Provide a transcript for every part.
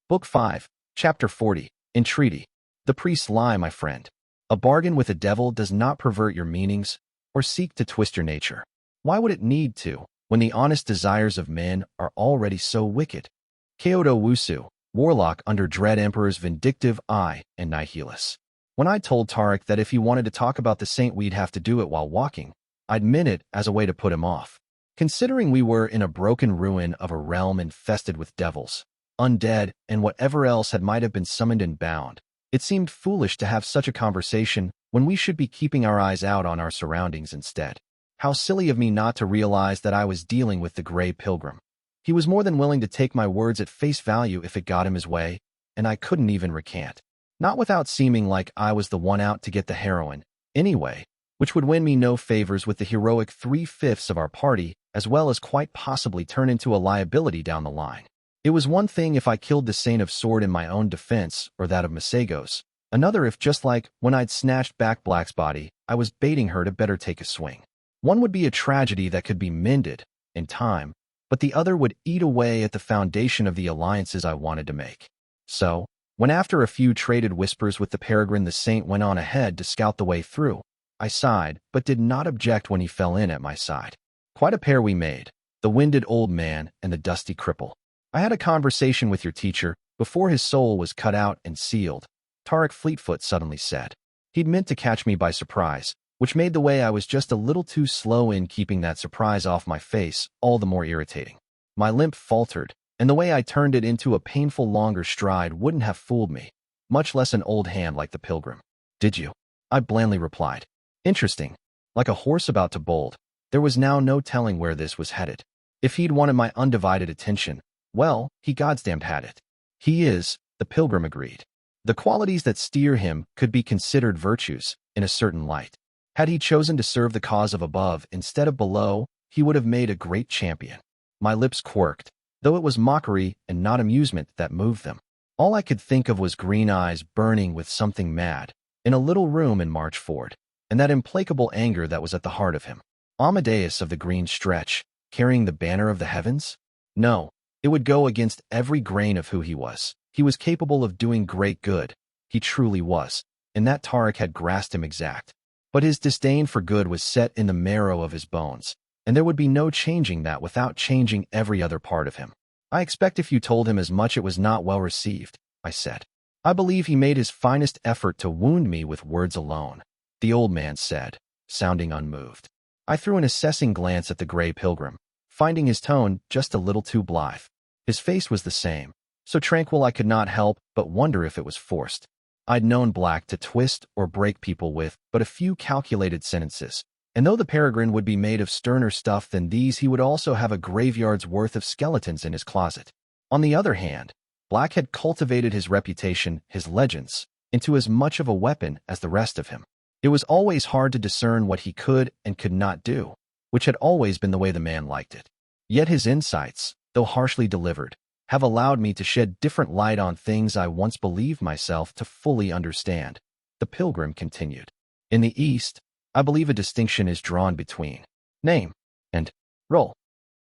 Book 5, Chapter 40, Entreaty. The priests lie, my friend. A bargain with the devil does not pervert your meanings or seek to twist your nature. Why would it need to, when the honest desires of men are already so wicked? Kyoto Wusu, warlock under Dread Emperor's vindictive eye and Nihilus. When I told Tarek that if he wanted to talk about the saint we'd have to do it while walking, I'd meant it as a way to put him off. Considering we were in a broken ruin of a realm infested with devils, undead, and whatever else might have been summoned and bound, it seemed foolish to have such a conversation when we should be keeping our eyes out on our surroundings instead. How silly of me not to realize that I was dealing with the Grey Pilgrim. He was more than willing to take my words at face value if it got him his way, and I couldn't even recant. Not without seeming like I was the one out to get the heroin, anyway, which would win me no favors with the heroic 3/5 of our party, as well as quite possibly turn into a liability down the line. It was one thing if I killed the Saint of Sword in my own defense or that of Masagos, another if just like when I'd snatched back Black's body, I was baiting her to better take a swing. One would be a tragedy that could be mended in time, but the other would eat away at the foundation of the alliances I wanted to make. So, when after a few traded whispers with the Peregrine the Saint went on ahead to scout the way through, I sighed but did not object when he fell in at my side. Quite a pair we made, the winded old man and the dusty cripple. I had a conversation with your teacher before his soul was cut out and sealed, Tarek Fleetfoot suddenly said. He'd meant to catch me by surprise, which made the way I was just a little too slow in keeping that surprise off my face all the more irritating. My limp faltered, and the way I turned it into a painful longer stride wouldn't have fooled me, much less an old hand like the pilgrim. Did you? I blandly replied. Interesting. Like a horse about to bolt, there was now no telling where this was headed. If he'd wanted my undivided attention, well, he goddamned had it. He is, the pilgrim agreed. The qualities that steer him could be considered virtues, in a certain light. Had he chosen to serve the cause of above instead of below, he would have made a great champion. My lips quirked, though it was mockery and not amusement that moved them. All I could think of was green eyes burning with something mad, in a little room in Marchford, and that implacable anger that was at the heart of him. Amadeus of the Green Stretch, carrying the banner of the heavens? No, it would go against every grain of who he was. He was capable of doing great good. He truly was, and that Tarek had grasped him exact. But his disdain for good was set in the marrow of his bones, and there would be no changing that without changing every other part of him. I expect if you told him as much it was not well received, I said. I believe he made his finest effort to wound me with words alone, the old man said, sounding unmoved. I threw an assessing glance at the Grey Pilgrim, finding his tone just a little too blithe. His face was the same, so tranquil I could not help but wonder if it was forced. I'd known Black to twist or break people with but a few calculated sentences, and though the Peregrine would be made of sterner stuff than these, he would also have a graveyard's worth of skeletons in his closet. On the other hand, Black had cultivated his reputation, his legends, into as much of a weapon as the rest of him. It was always hard to discern what he could and could not do, which had always been the way the man liked it. Yet his insights, though harshly delivered, have allowed me to shed different light on things I once believed myself to fully understand. The Pilgrim continued. In the East, I believe a distinction is drawn between name and role.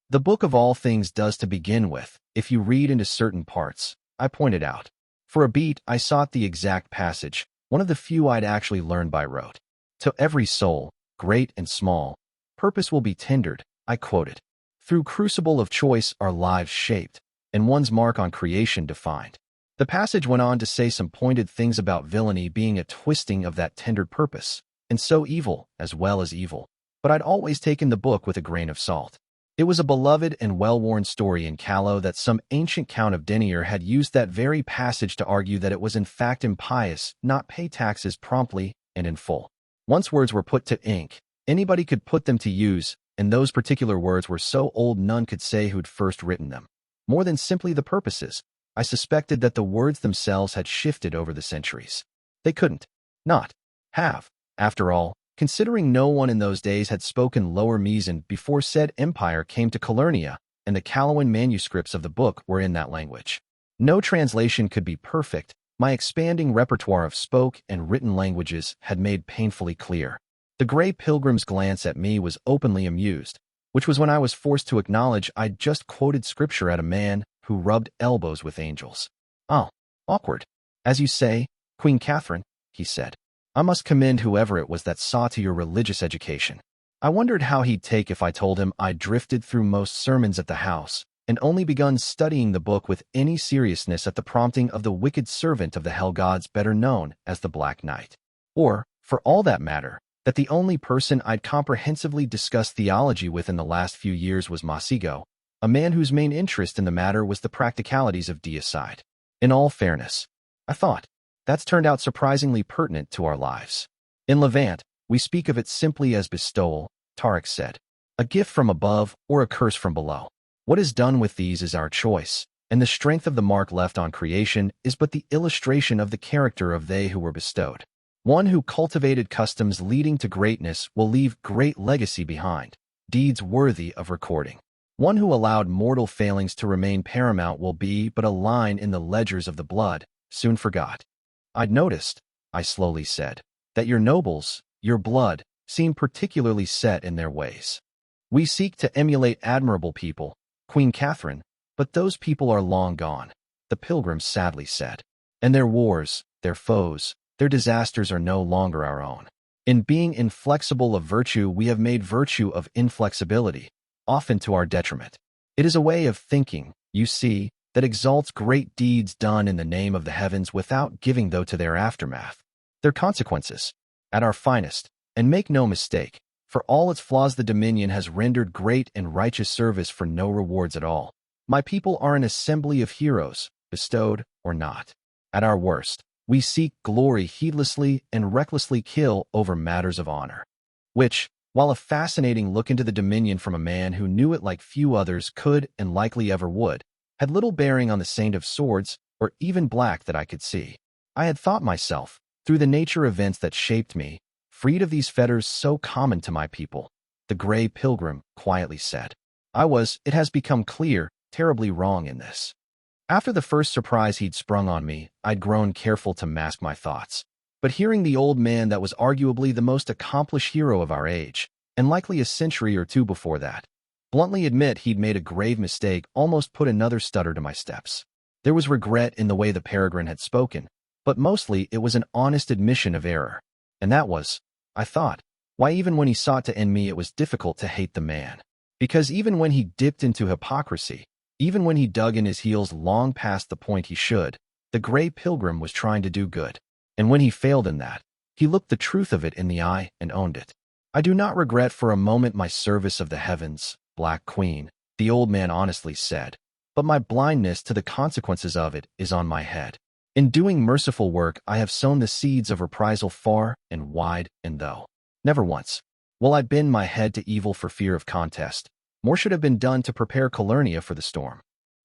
The book of all things does to begin with, if you read into certain parts, I pointed out. For a beat, I sought the exact passage, one of the few I'd actually learned by rote. To every soul, great and small, purpose will be tendered, I quoted. Through crucible of choice are lives shaped, and one's mark on creation defined. The passage went on to say some pointed things about villainy being a twisting of that tendered purpose, and so evil as well as evil. But I'd always taken the book with a grain of salt. It was a beloved and well-worn story in Callow that some ancient Count of Denier had used that very passage to argue that it was in fact impious not pay taxes promptly and in full. Once words were put to ink, anybody could put them to use, and those particular words were so old none could say who'd first written them. More than simply the purposes, I suspected that the words themselves had shifted over the centuries. They couldn't not have. After all, considering no one in those days had spoken Lower Misan before said empire came to Calernia, and the Callowan manuscripts of the book were in that language. No translation could be perfect, my expanding repertoire of spoke and written languages had made painfully clear. The Grey Pilgrim's glance at me was openly amused, which was when I was forced to acknowledge I'd just quoted scripture at a man who rubbed elbows with angels. Oh, awkward. As you say, Queen Catherine, he said. I must commend whoever it was that saw to your religious education. I wondered how he'd take if I told him I'd drifted through most sermons at the house and only begun studying the book with any seriousness at the prompting of the wicked servant of the hell gods better known as the Black Knight. Or, for all that matter, that the only person I'd comprehensively discussed theology with in the last few years was Masigo, a man whose main interest in the matter was the practicalities of deicide. In all fairness, I thought, that's turned out surprisingly pertinent to our lives. In Levant, we speak of it simply as bestowal, Tarek said. A gift from above or a curse from below. What is done with these is our choice, and the strength of the mark left on creation is but the illustration of the character of they who were bestowed. One who cultivated customs leading to greatness will leave great legacy behind, deeds worthy of recording. One who allowed mortal failings to remain paramount will be but a line in the ledgers of the blood, soon forgot. I'd noticed, I slowly said, that your nobles, your blood, seem particularly set in their ways. We seek to emulate admirable people, Queen Catherine, but those people are long gone, the pilgrims sadly said. And their wars, their foes, their disasters are no longer our own. In being inflexible of virtue, we have made virtue of inflexibility, often to our detriment. It is a way of thinking, you see, that exalts great deeds done in the name of the heavens without giving though to their aftermath, their consequences, at our finest. And make no mistake, for all its flaws the Dominion has rendered great and righteous service for no rewards at all. My people are an assembly of heroes, bestowed or not. At our worst, we seek glory heedlessly and recklessly kill over matters of honor. Which, while a fascinating look into the Dominion from a man who knew it like few others could and likely ever would, had little bearing on the Saint of Swords or even Black that I could see. I had thought myself, through the nature events that shaped me, freed of these fetters so common to my people, the Grey Pilgrim quietly said. I was, it has become clear, terribly wrong in this. After the first surprise he'd sprung on me, I'd grown careful to mask my thoughts. But hearing the old man that was arguably the most accomplished hero of our age, and likely a century or two before that, bluntly admit he'd made a grave mistake almost put another stutter to my steps. There was regret in the way the peregrine had spoken, but mostly it was an honest admission of error. And that was, I thought, why even when he sought to end me it was difficult to hate the man. Because even when he dipped into hypocrisy, even when he dug in his heels long past the point he should, the Grey Pilgrim was trying to do good. And when he failed in that, he looked the truth of it in the eye and owned it. I do not regret for a moment my service of the heavens, Black Queen, the old man honestly said, but my blindness to the consequences of it is on my head. In doing merciful work, I have sown the seeds of reprisal far and wide, and though never once will I bend my head to evil for fear of contest, more should have been done to prepare Calernia for the storm.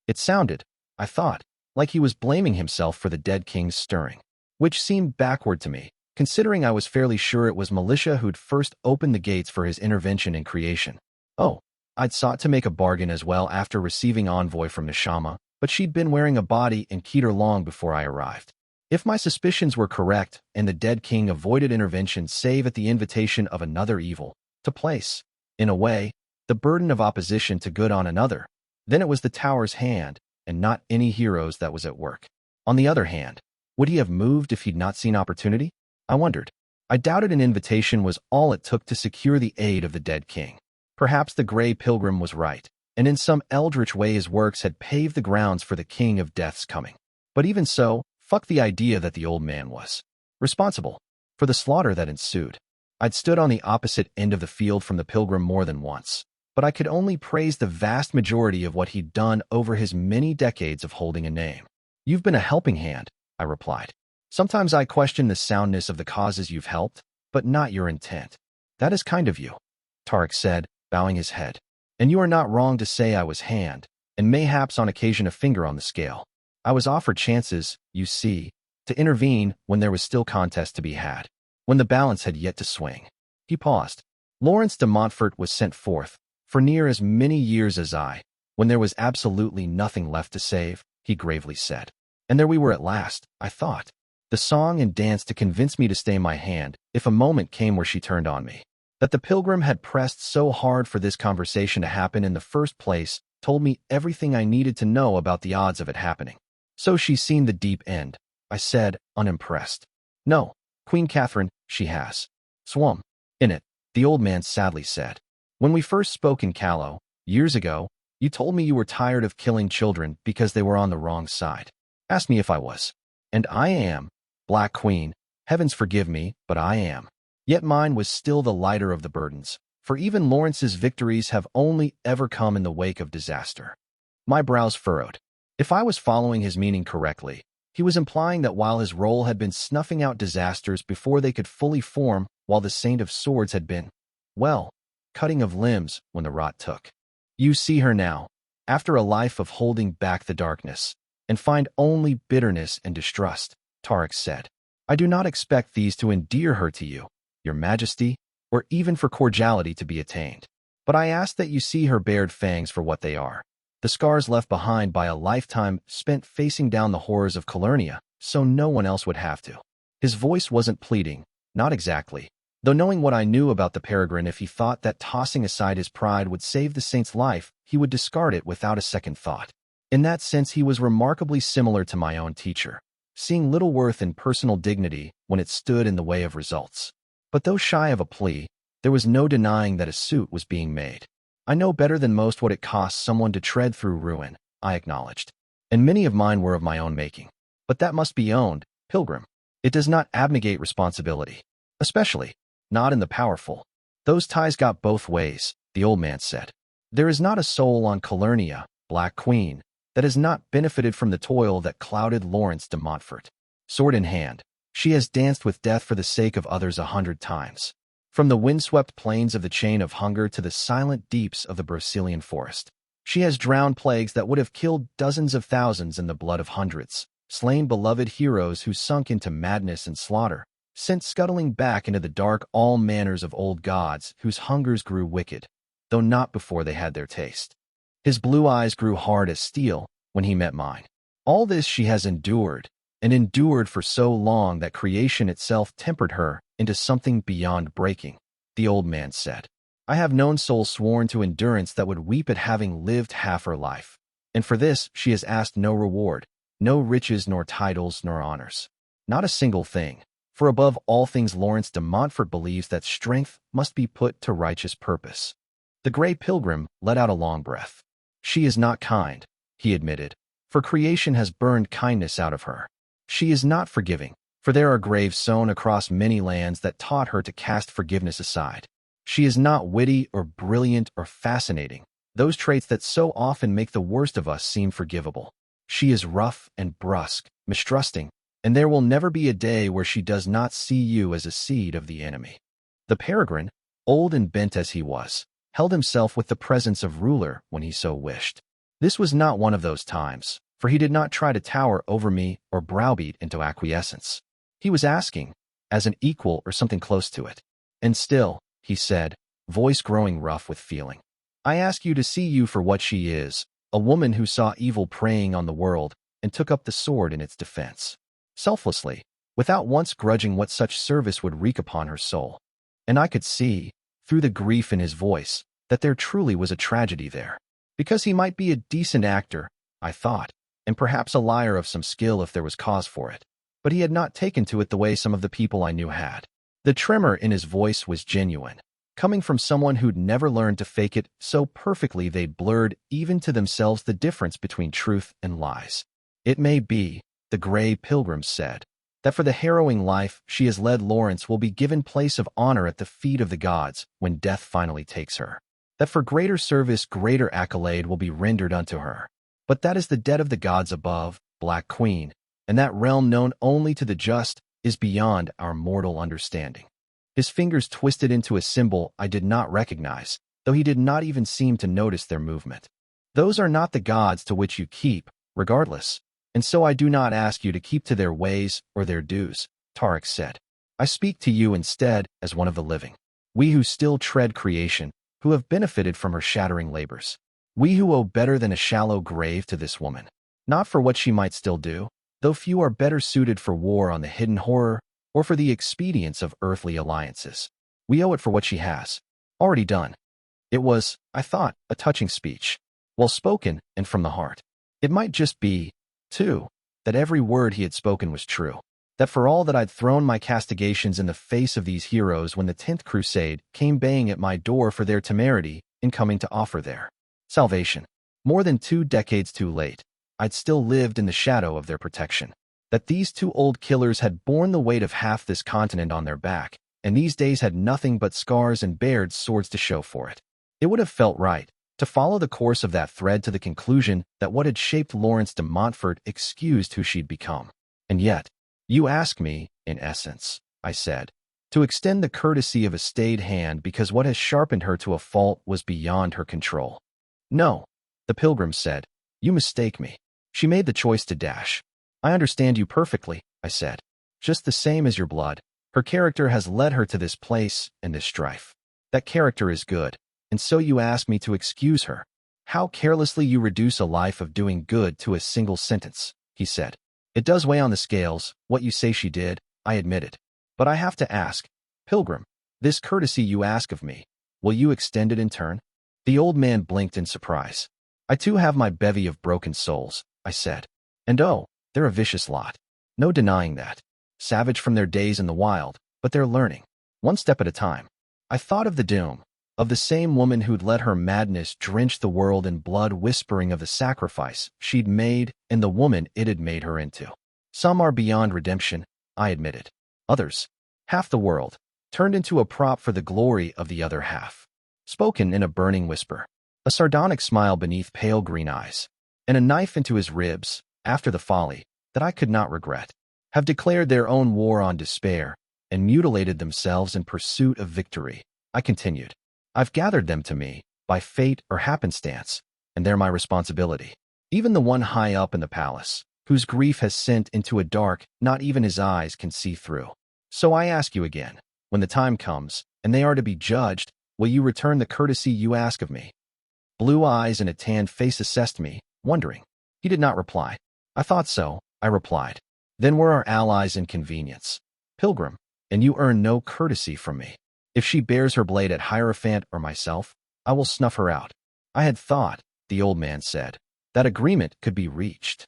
It sounded, I thought, like he was blaming himself for the dead king's stirring, which seemed backward to me, considering I was fairly sure it was militia who'd first opened the gates for his intervention in creation. Oh, I'd sought to make a bargain as well after receiving envoy from Neshama, but she'd been wearing a body in Keter long before I arrived. If my suspicions were correct, and the dead king avoided intervention save at the invitation of another evil, to place, in a way, the burden of opposition to good on another, then it was the tower's hand, and not any heroes that was at work. On the other hand, would he have moved if he'd not seen opportunity? I wondered. I doubted an invitation was all it took to secure the aid of the dead king. Perhaps the Grey Pilgrim was right, and in some eldritch way his works had paved the grounds for the King of Death's coming. But even so, fuck the idea that the old man was responsible for the slaughter that ensued. I'd stood on the opposite end of the field from the Pilgrim more than once, but I could only praise the vast majority of what he'd done over his many decades of holding a name. You've been a helping hand, I replied. Sometimes I question the soundness of the causes you've helped, but not your intent. That is kind of you, Tarek said, bowing his head. And you are not wrong to say I was hand, and mayhaps on occasion a finger on the scale. I was offered chances, you see, to intervene when there was still contest to be had, when the balance had yet to swing. He paused. Lawrence de Montfort was sent forth, for near as many years as I, when there was absolutely nothing left to save, he gravely said. And there we were at last, I thought. The song and dance to convince me to stay my hand, if a moment came where she turned on me. That the Pilgrim had pressed so hard for this conversation to happen in the first place told me everything I needed to know about the odds of it happening. So she's seen the deep end, I said, unimpressed. No, Queen Catherine, she has. Swan. In it, the old man sadly said. When we first spoke in Callow, years ago, you told me you were tired of killing children because they were on the wrong side. Asked me if I was. And I am, Black Queen. Heavens forgive me, but I am. Yet mine was still the lighter of the burdens, for even Lawrence's victories have only ever come in the wake of disaster. My brows furrowed. If I was following his meaning correctly, he was implying that while his role had been snuffing out disasters before they could fully form, while the Saint of Swords had been, well, cutting of limbs when the rot took. You see her now, after a life of holding back the darkness, and find only bitterness and distrust, Tarek said. I do not expect these to endear her to you, your majesty, or even for cordiality to be attained. But I ask that you see her bared fangs for what they are, the scars left behind by a lifetime spent facing down the horrors of Calernia, so no one else would have to. His voice wasn't pleading, not exactly, though knowing what I knew about the Peregrine, if he thought that tossing aside his pride would save the saint's life, he would discard it without a second thought. In that sense, he was remarkably similar to my own teacher, seeing little worth in personal dignity when it stood in the way of results. But though shy of a plea, there was no denying that a suit was being made. I know better than most what it costs someone to tread through ruin, I acknowledged. And many of mine were of my own making. But that must be owned, Pilgrim. It does not abnegate responsibility. Especially, not in the powerful. Those ties got both ways, the old man said. There is not a soul on Calernia, Black Queen, that has not benefited from the toil that clouded Lawrence de Montfort. Sword in hand, she has danced with death for the sake of others 100 times. From the windswept plains of the Chain of Hunger to the silent deeps of the Brocelian forest. She has drowned plagues that would have killed dozens of thousands in the blood of hundreds, slain beloved heroes who sunk into madness and slaughter, sent scuttling back into the dark all manners of old gods whose hungers grew wicked, though not before they had their taste. His blue eyes grew hard as steel when he met mine. All this she has endured, and endured for so long that creation itself tempered her into something beyond breaking, the old man said. I have known souls sworn to endurance that would weep at having lived half her life, and for this she has asked no reward, no riches nor titles nor honors. Not a single thing, for above all things Lawrence de Montfort believes that strength must be put to righteous purpose. The Grey Pilgrim let out a long breath. She is not kind, he admitted, for creation has burned kindness out of her. She is not forgiving, for there are graves sown across many lands that taught her to cast forgiveness aside. She is not witty or brilliant or fascinating, those traits that so often make the worst of us seem forgivable. She is rough and brusque, mistrusting, and there will never be a day where she does not see you as a seed of the enemy. The Peregrine, old and bent as he was, held himself with the presence of ruler when he so wished. This was not one of those times, for he did not try to tower over me or browbeat into acquiescence. He was asking, as an equal or something close to it. And still, he said, voice growing rough with feeling, I ask you to see you for what she is, a woman who saw evil preying on the world and took up the sword in its defense. Selflessly, without once grudging what such service would wreak upon her soul. And I could see, through the grief in his voice, that there truly was a tragedy there. Because he might be a decent actor, I thought, and perhaps a liar of some skill if there was cause for it. But he had not taken to it the way some of the people I knew had. The tremor in his voice was genuine, coming from someone who'd never learned to fake it so perfectly they'd blurred even to themselves the difference between truth and lies. It may be, the Grey Pilgrim said, that for the harrowing life she has led Lawrence will be given place of honor at the feet of the gods when death finally takes her. That for greater service greater accolade will be rendered unto her. But that is the debt of the gods above, Black Queen, and that realm known only to the just is beyond our mortal understanding. His fingers twisted into a symbol I did not recognize, though he did not even seem to notice their movement. Those are not the gods to which you keep, regardless, and so I do not ask you to keep to their ways or their dues, Tarek said. I speak to you instead as one of the living. We who still tread creation, who have benefited from her shattering labors. We who owe better than a shallow grave to this woman. Not for what she might still do, though few are better suited for war on the hidden horror or for the expedience of earthly alliances. We owe it for what she has already done. It was, I thought, a touching speech, well spoken and from the heart. It might just be, too, that every word he had spoken was true. That for all that I'd thrown my castigations in the face of these heroes when the 10th Crusade came baying at my door for their temerity in coming to offer their salvation. More than 2 decades too late, I'd still lived in the shadow of their protection. That these 2 old killers had borne the weight of half this continent on their back, and these days had nothing but scars and bared swords to show for it. It would have felt right to follow the course of that thread to the conclusion that what had shaped Lawrence de Montfort excused who she'd become. And yet, you ask me, in essence, I said, to extend the courtesy of a stayed hand because what has sharpened her to a fault was beyond her control. No, the pilgrim said, you mistake me. She made the choice to dash. I understand you perfectly, I said. Just the same as your blood, her character has led her to this place and this strife. That character is good, and so you ask me to excuse her. How carelessly you reduce a life of doing good to a single sentence, he said. It does weigh on the scales, what you say she did, I admitted. But I have to ask, pilgrim, this courtesy you ask of me, will you extend it in turn? The old man blinked in surprise. I too have my bevy of broken souls, I said. And oh, they're a vicious lot. No denying that. Savage from their days in the wild, but they're learning. One step at a time. I thought of the doom, of the same woman who'd let her madness drench the world in blood, whispering of the sacrifice she'd made and the woman it had made her into. Some are beyond redemption, I admitted. Others, half the world, turned into a prop for the glory of the other half. Spoken in a burning whisper, a sardonic smile beneath pale green eyes, and a knife into his ribs, after the folly that I could not regret, have declared their own war on despair and mutilated themselves in pursuit of victory, I continued. I've gathered them to me, by fate or happenstance, and they're my responsibility. Even the one high up in the palace, whose grief has sent into a dark not even his eyes can see through. So I ask you again, when the time comes, and they are to be judged, will you return the courtesy you ask of me? Blue eyes and a tanned face assessed me, wondering. He did not reply. I thought so, I replied. Then we're our allies in convenience. Pilgrim, and you earn no courtesy from me. If she bears her blade at Hierophant or myself, I will snuff her out. I had thought, the old man said, that agreement could be reached.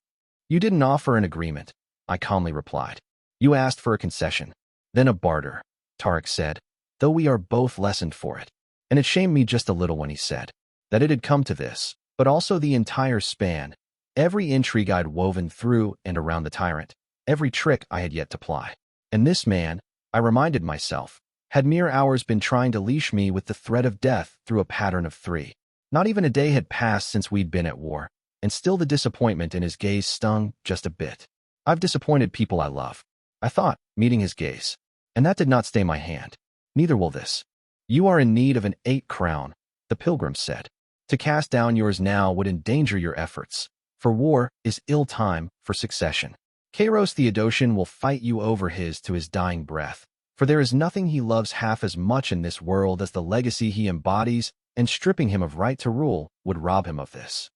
You didn't offer an agreement, I calmly replied. You asked for a concession, then a barter, Tarek said, though we are both lessened for it. And it shamed me just a little when he said that it had come to this, but also the entire span, every intrigue I'd woven through and around the tyrant, every trick I had yet to ply. And this man, I reminded myself, had mere hours been trying to leash me with the threat of death through a pattern of 3. Not even a day had passed since we'd been at war, and still the disappointment in his gaze stung just a bit. I've disappointed people I love, I thought, meeting his gaze. And that did not stay my hand. Neither will this. You are in need of an 8 crown, the pilgrim said. To cast down yours now would endanger your efforts, for war is ill time for succession. Kairos Theodosian will fight you over his to his dying breath, for there is nothing he loves half as much in this world as the legacy he embodies, and stripping him of right to rule would rob him of this.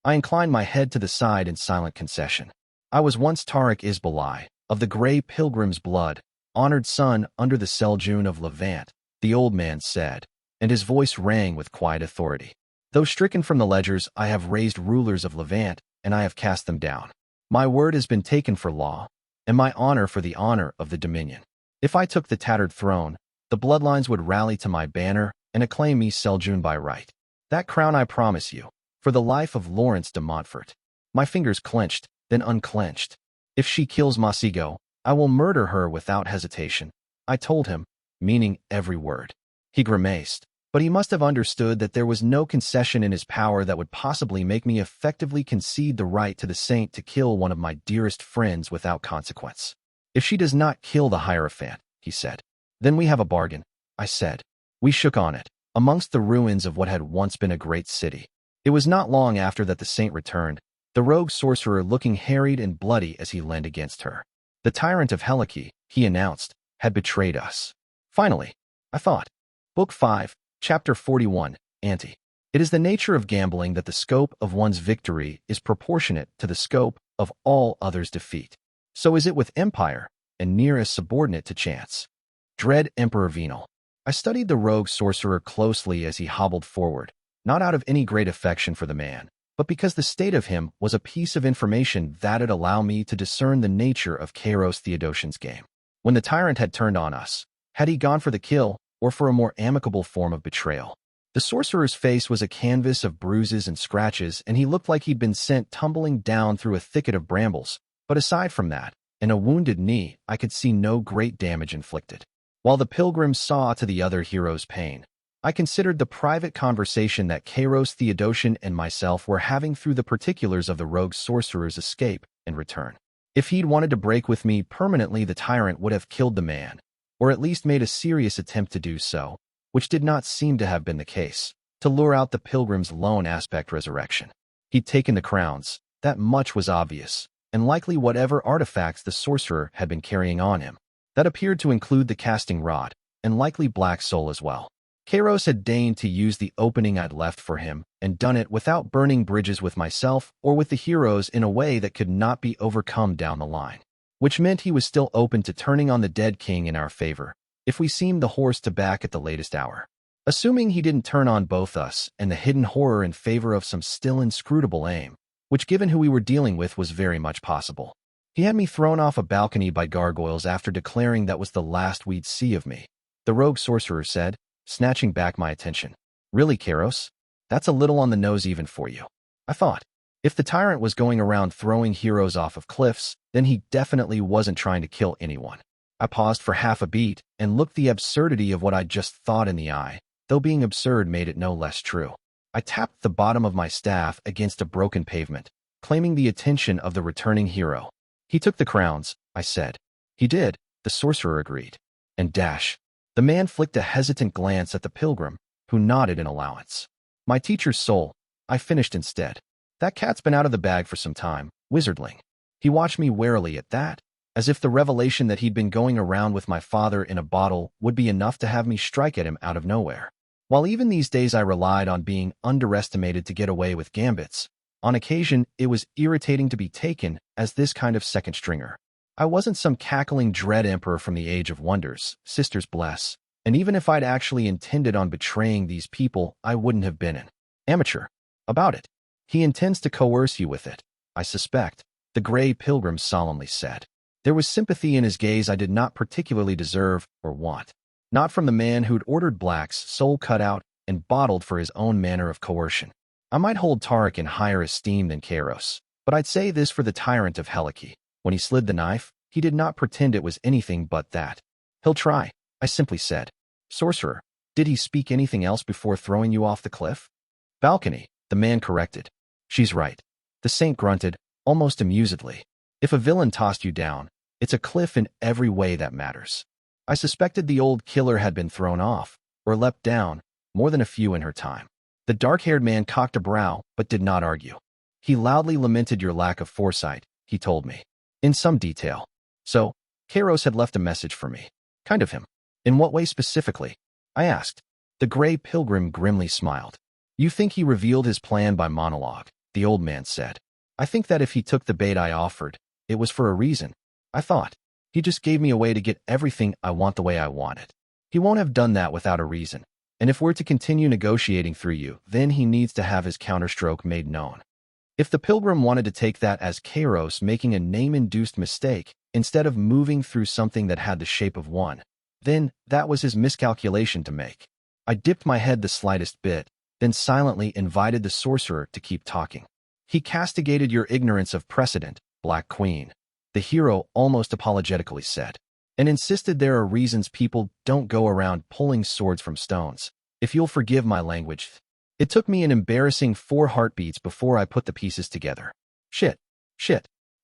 I inclined my head to the side in silent concession. I was once Tariq Isbalai, of the Grey Pilgrim's blood, honored son under the Seljun of Levant, the old man said, and his voice rang with quiet authority. Though stricken from the ledgers, I have raised rulers of Levant, and I have cast them down. My word has been taken for law, and my honor for the honor of the Dominion. If I took the tattered throne, the bloodlines would rally to my banner and acclaim me Seljun by right. That crown I promise you, for the life of Lawrence de Montfort. My fingers clenched, then unclenched. If she kills Masigo, I will murder her without hesitation, I told him, meaning every word. He grimaced, but he must have understood that there was no concession in his power that would possibly make me effectively concede the right to the saint to kill one of my dearest friends without consequence. If she does not kill the Hierophant, he said, then we have a bargain, I said. We shook on it, amongst the ruins of what had once been a great city. It was not long after that the saint returned, the rogue sorcerer looking harried and bloody as he leaned against her. The tyrant of Helike, he announced, had betrayed us. Finally, I thought. Book 5, Chapter 41, Ante. It is the nature of gambling that the scope of one's victory is proportionate to the scope of all others' defeat. So is it with empire, and near as subordinate to chance. Dread Emperor Venal. I studied the rogue sorcerer closely as he hobbled forward, not out of any great affection for the man, but because the state of him was a piece of information that'd allow me to discern the nature of Kairos Theodosian's game. When the tyrant had turned on us, had he gone for the kill or for a more amicable form of betrayal? The sorcerer's face was a canvas of bruises and scratches, and he looked like he'd been sent tumbling down through a thicket of brambles, but aside from that, and a wounded knee, I could see no great damage inflicted. While the pilgrim saw to the other hero's pain, I considered the private conversation that Kairos Theodosian and myself were having through the particulars of the rogue sorcerer's escape and return. If he'd wanted to break with me permanently, the tyrant would have killed the man, or at least made a serious attempt to do so, which did not seem to have been the case, to lure out the pilgrim's lone aspect resurrection. He'd taken the crowns, that much was obvious, and likely whatever artifacts the sorcerer had been carrying on him. That appeared to include the casting rod, and likely Black Soul as well. Kairos had deigned to use the opening I'd left for him, and done it without burning bridges with myself or with the heroes in a way that could not be overcome down the line. Which meant he was still open to turning on the dead king in our favor, if we seemed the horse to back at the latest hour. Assuming he didn't turn on both us and the hidden horror in favor of some still inscrutable aim, which given who we were dealing with was very much possible. He had me thrown off a balcony by gargoyles after declaring that was the last we'd see of me, the rogue sorcerer said, snatching back my attention. Really, Kairos? That's a little on the nose even for you. I thought. If the tyrant was going around throwing heroes off of cliffs, then he definitely wasn't trying to kill anyone. I paused for half a beat and looked the absurdity of what I'd just thought in the eye, though being absurd made it no less true. I tapped the bottom of my staff against a broken pavement, claiming the attention of the returning hero. He took the crowns, I said. He did, the sorcerer agreed. And dash. The man flicked a hesitant glance at the pilgrim, who nodded in allowance. My teacher's soul, I finished instead. That cat's been out of the bag for some time, wizardling. He watched me warily at that, as if the revelation that he'd been going around with my father in a bottle would be enough to have me strike at him out of nowhere. While even these days I relied on being underestimated to get away with gambits, on occasion it was irritating to be taken as this kind of second stringer. I wasn't some cackling dread emperor from the Age of Wonders, sisters bless, and even if I'd actually intended on betraying these people, I wouldn't have been an amateur about it. He intends to coerce you with it, I suspect, the gray pilgrim solemnly said. There was sympathy in his gaze I did not particularly deserve or want. Not from the man who'd ordered Black's soul cut out and bottled for his own manner of coercion. I might hold Tarek in higher esteem than Kairos, but I'd say this for the tyrant of Heliki. When he slid the knife, he did not pretend it was anything but that. He'll try, I simply said. Sorcerer, did he speak anything else before throwing you off the cliff? Balcony, the man corrected. She's right. The saint grunted, almost amusedly. If a villain tossed you down, it's a cliff in every way that matters. I suspected the old killer had been thrown off, or leapt down, more than a few in her time. The dark-haired man cocked a brow, but did not argue. He loudly lamented your lack of foresight, he told me. In some detail. So, Kairos had left a message for me. Kind of him. In what way specifically? I asked. The gray pilgrim grimly smiled. You think he revealed his plan by monologue, the old man said. I think that if he took the bait I offered, it was for a reason. I thought. He just gave me a way to get everything I want the way I want it. He won't have done that without a reason. And if we're to continue negotiating through you, then he needs to have his counterstroke made known. If the pilgrim wanted to take that as Kairos making a name-induced mistake, instead of moving through something that had the shape of one, then that was his miscalculation to make. I dipped my head the slightest bit, then silently invited the sorcerer to keep talking. He castigated your ignorance of precedent, Black Queen, the hero almost apologetically said, and insisted there are reasons people don't go around pulling swords from stones. If you'll forgive my language. It took me an embarrassing 4 heartbeats before I put the pieces together. Shit.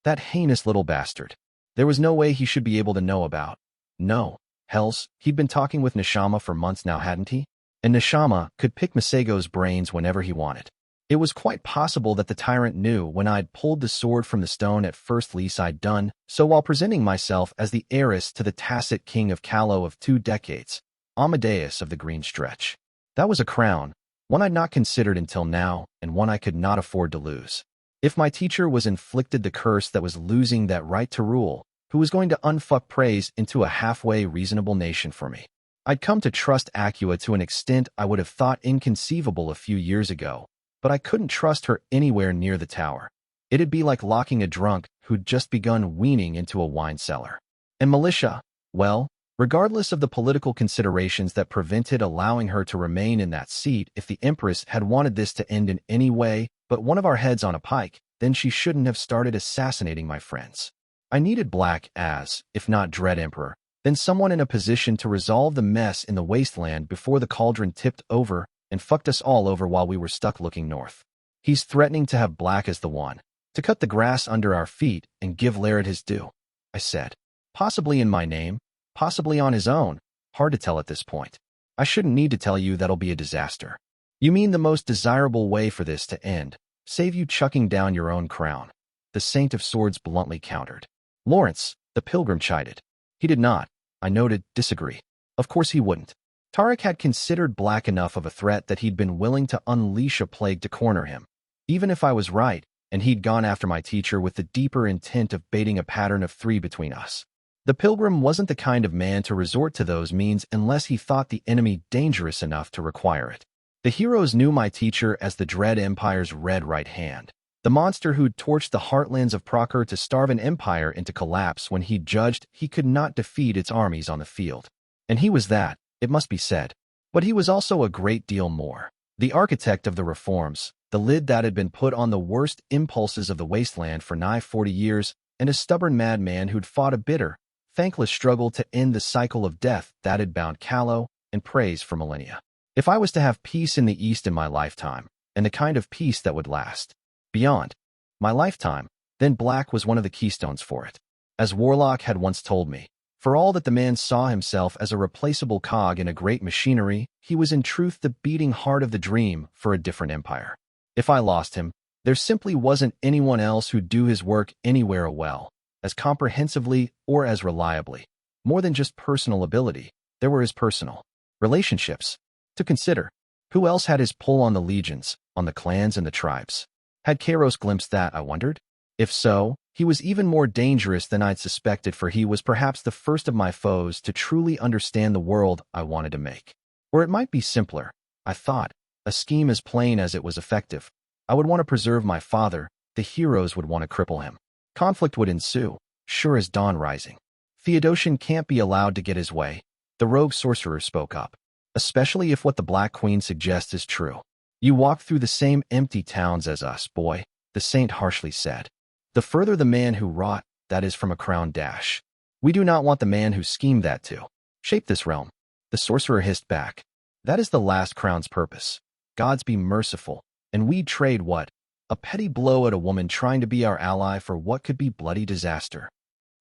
That heinous little bastard. There was no way he should be able to know about. No. Hells, he'd been talking with Neshama for months now, hadn't he? And Neshama could pick Masego's brains whenever he wanted. It was quite possible that the tyrant knew when I'd pulled the sword from the stone at first lease I'd done, so while presenting myself as the heiress to the tacit king of Callow of 2 decades, Amadeus of the Green Stretch. That was a crown, one I'd not considered until now, and one I could not afford to lose. If my teacher was inflicted the curse that was losing that right to rule, who was going to unfuck praise into a halfway reasonable nation for me? I'd come to trust Acua to an extent I would have thought inconceivable a few years ago, but I couldn't trust her anywhere near the tower. It'd be like locking a drunk who'd just begun weaning into a wine cellar. And militia, well, regardless of the political considerations that prevented allowing her to remain in that seat, if the Empress had wanted this to end in any way but one of our heads on a pike, then she shouldn't have started assassinating my friends. I needed Black as, if not Dread Emperor, then someone in a position to resolve the mess in the wasteland before the cauldron tipped over and fucked us all over while we were stuck looking north. He's threatening to have Black as the one to cut the grass under our feet and give Laird his due, I said. Possibly in my name, possibly on his own. Hard to tell at this point. I shouldn't need to tell you that'll be a disaster. You mean the most desirable way for this to end? Save you chucking down your own crown. The Saint of Swords bluntly countered. Lawrence, the pilgrim chided. He did not, I noted, disagree. Of course he wouldn't. Tarek had considered Black enough of a threat that he'd been willing to unleash a plague to corner him. Even if I was right, and he'd gone after my teacher with the deeper intent of baiting a pattern of 3 between us. The pilgrim wasn't the kind of man to resort to those means unless he thought the enemy dangerous enough to require it. The heroes knew my teacher as the Dread Empire's red right hand, the monster who'd torched the heartlands of Proker to starve an empire into collapse when he judged he could not defeat its armies on the field. And he was that, it must be said. But he was also a great deal more. The architect of the reforms, the lid that had been put on the worst impulses of the wasteland for nigh 40 years, and a stubborn madman who'd fought a bitter, thankless struggle to end the cycle of death that had bound Callow and Praise for millennia. If I was to have peace in the East in my lifetime, and the kind of peace that would last beyond my lifetime, then Black was one of the keystones for it. As Warlock had once told me, for all that the man saw himself as a replaceable cog in a great machinery, he was in truth the beating heart of the dream for a different empire. If I lost him, there simply wasn't anyone else who'd do his work anywhere well, as comprehensively or as reliably. More than just personal ability, there were his personal relationships to consider. Who else had his pull on the legions, on the clans and the tribes? Had Kairos glimpsed that, I wondered? If so, he was even more dangerous than I'd suspected, for he was perhaps the first of my foes to truly understand the world I wanted to make. Or it might be simpler, I thought, a scheme as plain as it was effective. I would want to preserve my father, the heroes would want to cripple him. Conflict would ensue, sure as dawn rising. Theodosian can't be allowed to get his way, the rogue sorcerer spoke up. Especially if what the Black Queen suggests is true. You walk through the same empty towns as us, boy, the saint harshly said. The further the man who wrought, that is from a crown dash. We do not want the man who schemed that to shape this realm. The sorcerer hissed back. That is the last crown's purpose. Gods be merciful, and we'd trade what? A petty blow at a woman trying to be our ally for what could be bloody disaster.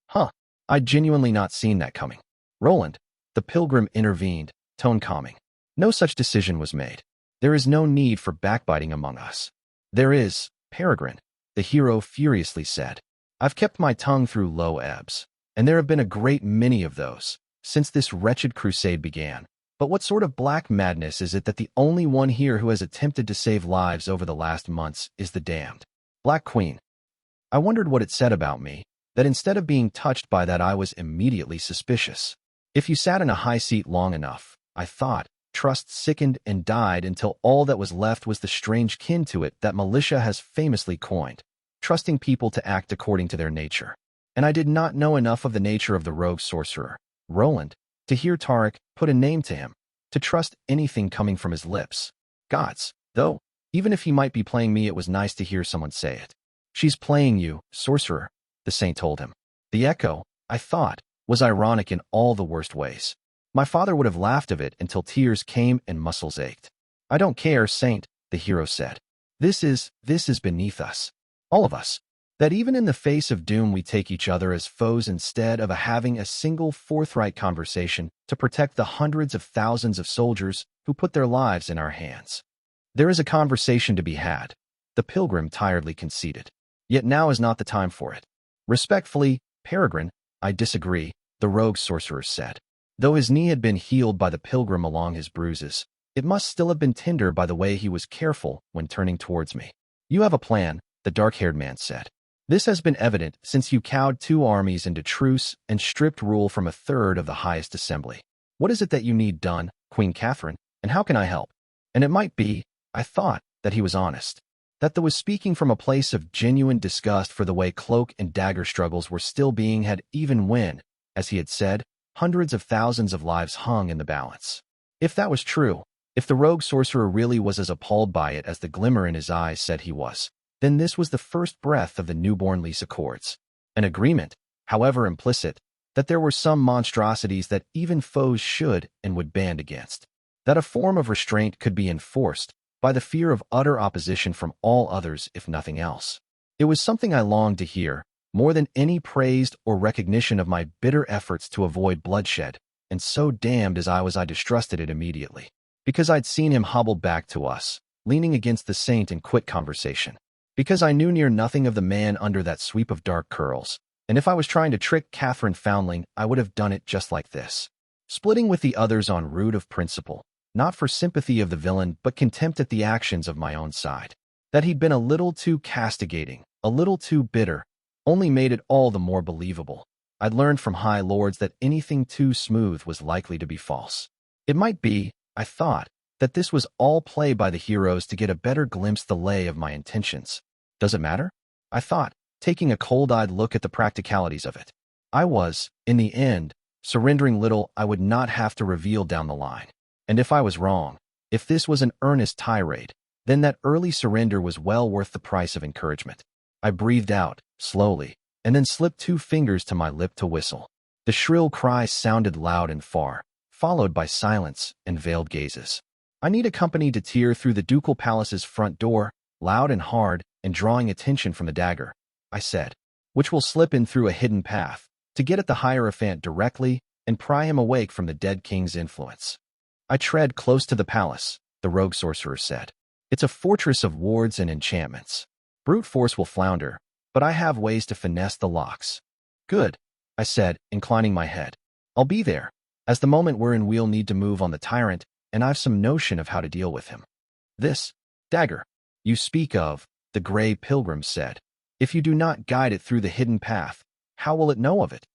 Huh, I'd genuinely not seen that coming. Roland, the pilgrim intervened, tone calming. No such decision was made. There is no need for backbiting among us. There is, Peregrine, the hero furiously said. I've kept my tongue through low ebbs, and there have been a great many of those since this wretched crusade began. But what sort of black madness is it that the only one here who has attempted to save lives over the last months is the damned Black Queen? I wondered what it said about me, that instead of being touched by that I was immediately suspicious. If you sat in a high seat long enough, I thought, trust sickened and died until all that was left was the strange kin to it that militia has famously coined, trusting people to act according to their nature. And I did not know enough of the nature of the rogue sorcerer, Roland, to hear Tarek put a name to him, to trust anything coming from his lips. Gods, though, even if he might be playing me, it was nice to hear someone say it. She's playing you, sorcerer, the saint told him. The echo, I thought, was ironic in all the worst ways. My father would have laughed of it until tears came and muscles ached. I don't care, saint, the hero said. This is beneath us. All of us. That even in the face of doom we take each other as foes instead of having a single forthright conversation to protect the hundreds of thousands of soldiers who put their lives in our hands. There is a conversation to be had, the pilgrim tiredly conceded. Yet now is not the time for it. Respectfully, Peregrine, I disagree, the rogue sorcerer said. Though his knee had been healed by the pilgrim along his bruises, it must still have been tender by the way he was careful when turning towards me. You have a plan, the dark-haired man said. This has been evident since you cowed 2 armies into truce and stripped rule from a third of the highest assembly. What is it that you need done, Queen Catherine, and how can I help? And it might be, I thought, that he was honest. That the was speaking from a place of genuine disgust for the way cloak and dagger struggles were still being had even when, as he had said, hundreds of thousands of lives hung in the balance. If that was true, if the rogue sorcerer really was as appalled by it as the glimmer in his eyes said he was, then this was the first breath of the newborn lease accords. An agreement, however implicit, that there were some monstrosities that even foes should and would band against. That a form of restraint could be enforced by the fear of utter opposition from all others if nothing else. It was something I longed to hear, more than any praise or recognition of my bitter efforts to avoid bloodshed, and so damned as I was I distrusted it immediately. Because I'd seen him hobble back to us, leaning against the saint in quick conversation. Because I knew near nothing of the man under that sweep of dark curls, and if I was trying to trick Catherine Foundling, I would have done it just like this. Splitting with the others on root of principle, not for sympathy of the villain but contempt at the actions of my own side. That he'd been a little too castigating, a little too bitter, only made it all the more believable. I'd learned from high lords that anything too smooth was likely to be false. It might be, I thought, that this was all play by the heroes to get a better glimpse the lay of my intentions. Does it matter? I thought, taking a cold-eyed look at the practicalities of it. I was, in the end, surrendering little I would not have to reveal down the line. And if I was wrong, if this was an earnest tirade, then that early surrender was well worth the price of encouragement. I breathed out, slowly, and then slipped 2 fingers to my lip to whistle. The shrill cry sounded loud and far, followed by silence and veiled gazes. I need a company to tear through the ducal palace's front door, loud and hard, and drawing attention from the dagger, I said, which will slip in through a hidden path, to get at the Hierophant directly and pry him awake from the dead king's influence. I tread close to the palace, the rogue sorcerer said. It's a fortress of wards and enchantments. Brute force will flounder, but I have ways to finesse the locks. Good, I said, inclining my head. I'll be there, as the moment we're in we'll need to move on the tyrant, and I've some notion of how to deal with him. This dagger you speak of, the Grey Pilgrim said. If you do not guide it through the hidden path, how will it know of it?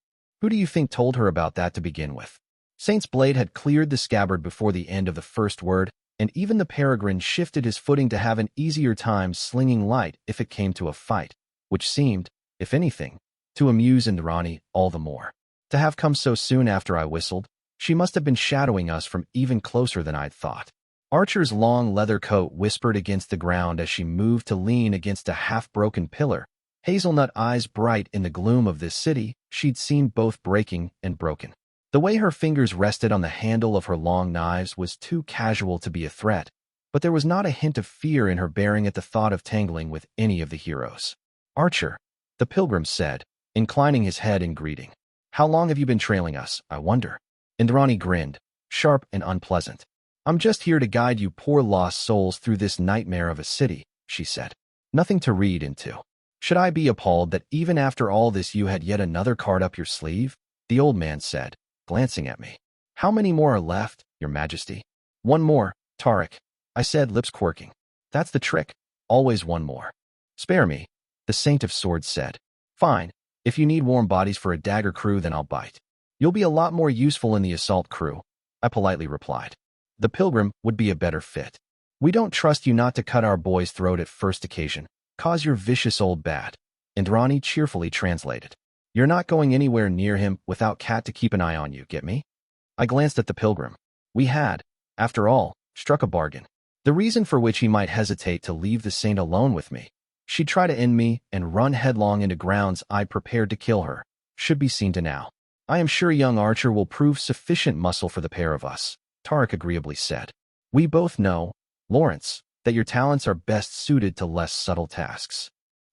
Who do you think told her about that to begin with? Saint's blade had cleared the scabbard before the end of the first word, and even the peregrine shifted his footing to have an easier time slinging light if it came to a fight, which seemed, if anything, to amuse Entreaty all the more. To have come so soon after I whistled, she must have been shadowing us from even closer than I'd thought. Archer's long leather coat whispered against the ground as she moved to lean against a half-broken pillar, hazelnut eyes bright in the gloom of this city she'd seen both breaking and broken. The way her fingers rested on the handle of her long knives was too casual to be a threat, but there was not a hint of fear in her bearing at the thought of tangling with any of the heroes. Archer, the pilgrim said, inclining his head in greeting. How long have you been trailing us, I wonder? Entreaty grinned, sharp and unpleasant. I'm just here to guide you poor lost souls through this nightmare of a city, she said. Nothing to read into. Should I be appalled that even after all this you had yet another card up your sleeve? The old man said, glancing at me. How many more are left, your majesty? One more, Tarek, I said, lips quirking. That's the trick, always one more. Spare me, the Saint of Swords said. Fine, if you need warm bodies for a dagger crew then I'll bite. You'll be a lot more useful in the assault crew, I politely replied. The pilgrim would be a better fit. We don't trust you not to cut our boy's throat at first occasion, cause your vicious old bat. Entreaty cheerfully translated. You're not going anywhere near him without Cat to keep an eye on you, get me? I glanced at the pilgrim. We had, after all, struck a bargain. The reason for which he might hesitate to leave the saint alone with me, she'd try to end me and run headlong into grounds I'd prepared to kill her, should be seen to now. I am sure young Archer will prove sufficient muscle for the pair of us, Tarek agreeably said. We both know, Lawrence, that your talents are best suited to less subtle tasks.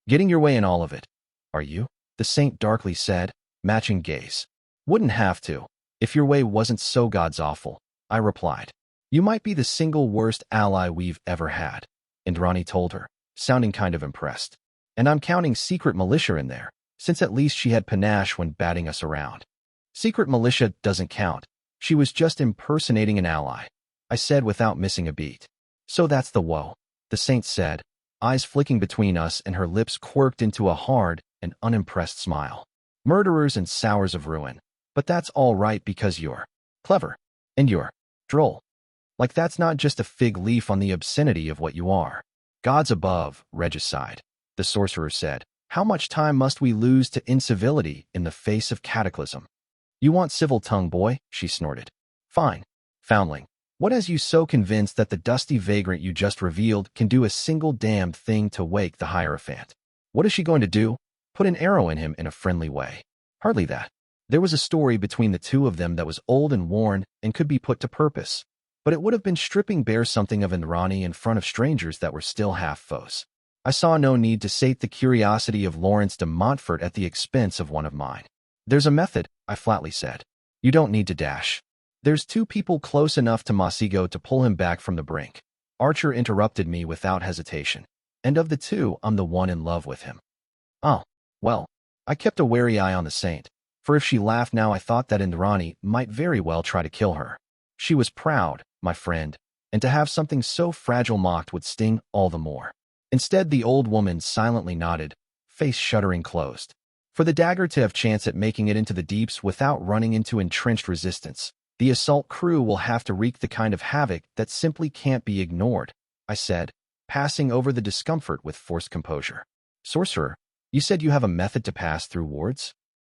Getting your way in all of it, are you? The saint darkly said, matching gaze. Wouldn't have to, if your way wasn't so God's awful, I replied. You might be the single worst ally we've ever had, Entreaty told her, sounding kind of impressed. And I'm counting secret militia in there, since at least she had panache when batting us around. Secret militia doesn't count. She was just impersonating an ally, I said without missing a beat. So that's the woe, the saint said, eyes flicking between us and her lips quirked into a hard and unimpressed smile. Murderers and sowers of ruin, but that's all right because you're clever, and you're droll. Like that's not just a fig leaf on the obscenity of what you are. Gods above, regicide, the sorcerer said. How much time must we lose to incivility in the face of cataclysm? You want civil tongue, boy, she snorted. Fine. Foundling. What has you so convinced that the dusty vagrant you just revealed can do a single damned thing to wake the Hierophant? What is she going to do? Put an arrow in him in a friendly way. Hardly that. There was a story between the two of them that was old and worn and could be put to purpose, but it would have been stripping bare something of Entreaty in front of strangers that were still half foes. I saw no need to sate the curiosity of Lawrence de Montfort at the expense of one of mine. There's a method, I flatly said. You don't need to dash. There's two people close enough to Masigo to pull him back from the brink. Archer interrupted me without hesitation. And of the two, I'm the one in love with him. Oh, well, I kept a wary eye on the saint, for if she laughed now I thought that Entreaty might very well try to kill her. She was proud, my friend, and to have something so fragile mocked would sting all the more. Instead, the old woman silently nodded, face shuddering closed. For the dagger to have chance at making it into the deeps without running into entrenched resistance, the assault crew will have to wreak the kind of havoc that simply can't be ignored, I said, passing over the discomfort with forced composure. Sorcerer, you said you have a method to pass through wards?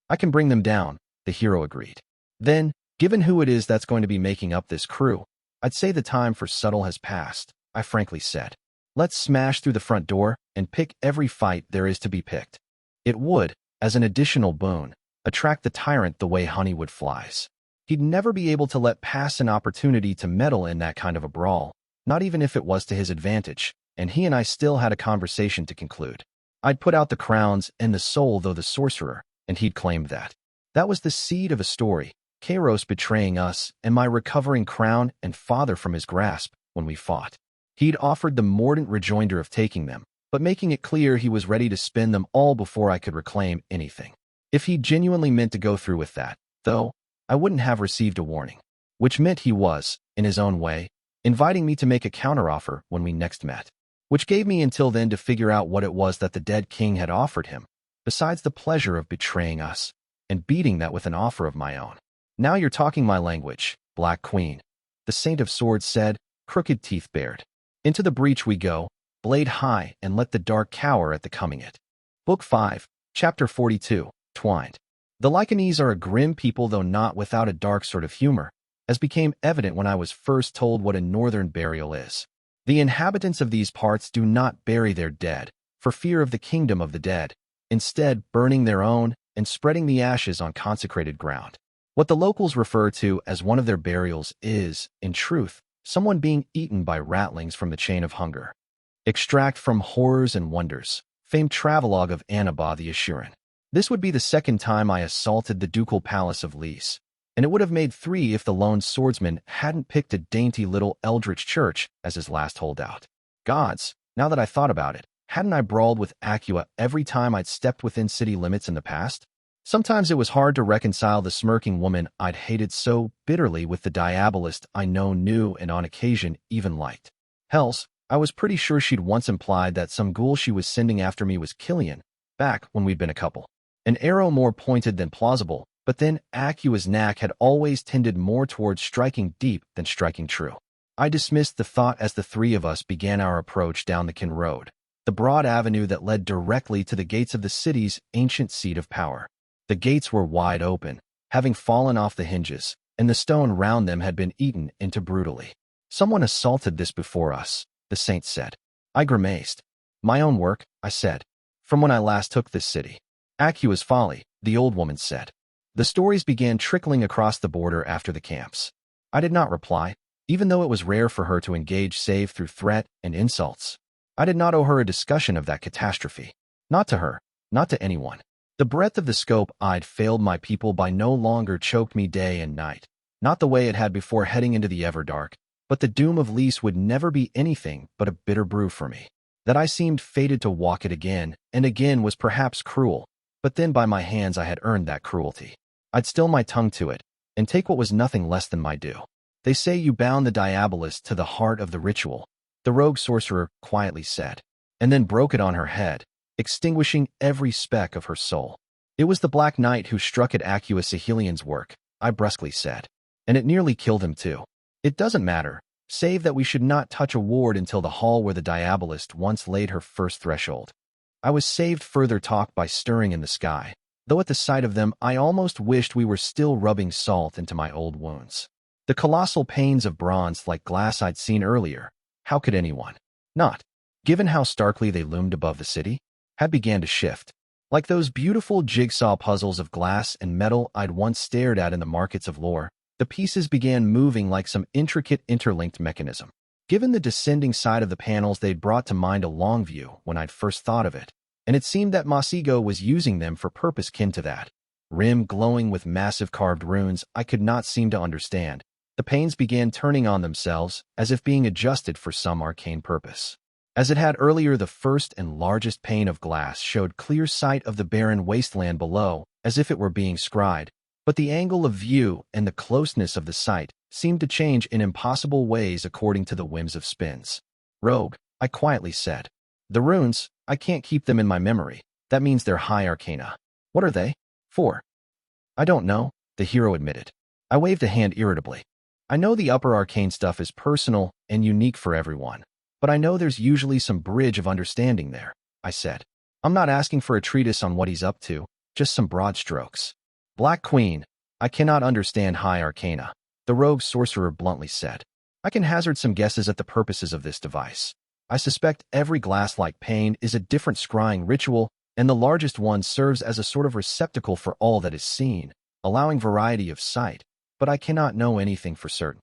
I can bring them down, the hero agreed. Then, given who it is that's going to be making up this crew, I'd say the time for subtle has passed, I frankly said. Let's smash through the front door and pick every fight there is to be picked. It would, as an additional boon, attract the tyrant the way honey would flies. He'd never be able to let pass an opportunity to meddle in that kind of a brawl, not even if it was to his advantage, and he and I still had a conversation to conclude. I'd put out the crowns and the soul though the sorcerer, and he'd claimed that. That was the seed of a story, Kairos betraying us and my recovering crown and father from his grasp when we fought. He'd offered the mordant rejoinder of taking them, but making it clear he was ready to spend them all before I could reclaim anything. If he genuinely meant to go through with that, though, I wouldn't have received a warning, which meant he was, in his own way, inviting me to make a counteroffer when we next met, which gave me until then to figure out what it was that the dead king had offered him, besides the pleasure of betraying us, and beating that with an offer of my own. Now you're talking my language, Black Queen, the Saint of Swords said, crooked teeth bared. Into the breach we go, blade high, and let the dark cower at the coming it. Book 5, Chapter 42, Twined. The Lycanese are a grim people, though not without a dark sort of humor, as became evident when I was first told what a northern burial is. The inhabitants of these parts do not bury their dead, for fear of the kingdom of the dead, instead burning their own and spreading the ashes on consecrated ground. What the locals refer to as one of their burials is, in truth, someone being eaten by ratlings from the chain of hunger. Extract from Horrors and Wonders, famed travelogue of Annabah the Assuran. This would be the second time I assaulted the ducal palace of Lys, and it would have made 3 if the lone swordsman hadn't picked a dainty little eldritch church as his last holdout. Gods, now that I thought about it, hadn't I brawled with Aqua every time I'd stepped within city limits in the past? Sometimes it was hard to reconcile the smirking woman I'd hated so bitterly with the diabolist I knew and on occasion even liked. Hells, I was pretty sure she'd once implied that some ghoul she was sending after me was Killian, back when we'd been a couple. An arrow more pointed than plausible, but then Aqua's knack had always tended more towards striking deep than striking true. I dismissed the thought as the 3 of us began our approach down the Kin Road, the broad avenue that led directly to the gates of the city's ancient seat of power. The gates were wide open, having fallen off the hinges, and the stone round them had been eaten into brutally. Someone assaulted this before us, the saint said. I grimaced. My own work, I said, from when I last took this city. Aqua's folly, the old woman said. The stories began trickling across the border after the camps. I did not reply, even though it was rare for her to engage save through threat and insults. I did not owe her a discussion of that catastrophe. Not to her, not to anyone. The breadth of the scope I'd failed my people by no longer choked me day and night, not the way it had before heading into the Everdark, but the doom of Lys would never be anything but a bitter brew for me. That I seemed fated to walk it again and again was perhaps cruel, but then by my hands I had earned that cruelty. I'd still my tongue to it, and take what was nothing less than my due. They say you bound the diabolist to the heart of the ritual, the rogue sorcerer quietly said, and then broke it on her head, extinguishing every speck of her soul. It was the Black Knight who struck at Aqua Sahelian's work, I brusquely said, and it nearly killed him too. It doesn't matter, save that we should not touch a ward until the hall where the diabolist once laid her first threshold. I was saved further talk by stirring in the sky, though at the sight of them I almost wished we were still rubbing salt into my old wounds. The colossal panes of bronze like glass I'd seen earlier, how could anyone not, given how starkly they loomed above the city, had began to shift. Like those beautiful jigsaw puzzles of glass and metal I'd once stared at in the markets of lore, the pieces began moving like some intricate interlinked mechanism. Given the descending side of the panels, they'd brought to mind a long view when I'd first thought of it, and it seemed that Masigo was using them for purpose kin to that. Rim glowing with massive carved runes I could not seem to understand, the panes began turning on themselves as if being adjusted for some arcane purpose. As it had earlier, the first and largest pane of glass showed clear sight of the barren wasteland below, as if it were being scryed, but the angle of view and the closeness of the sight seemed to change in impossible ways according to the whims of spins. Rogue, I quietly said. The runes, I can't keep them in my memory. That means they're high arcana. What are they for? I don't know, the hero admitted. I waved a hand irritably. I know the upper arcane stuff is personal and unique for everyone, but I know there's usually some bridge of understanding there, I said. I'm not asking for a treatise on what he's up to, just some broad strokes. Black Queen, I cannot understand high arcana, the rogue sorcerer bluntly said. I can hazard some guesses at the purposes of this device. I suspect every glass-like pane is a different scrying ritual, and the largest one serves as a sort of receptacle for all that is seen, allowing variety of sight, but I cannot know anything for certain.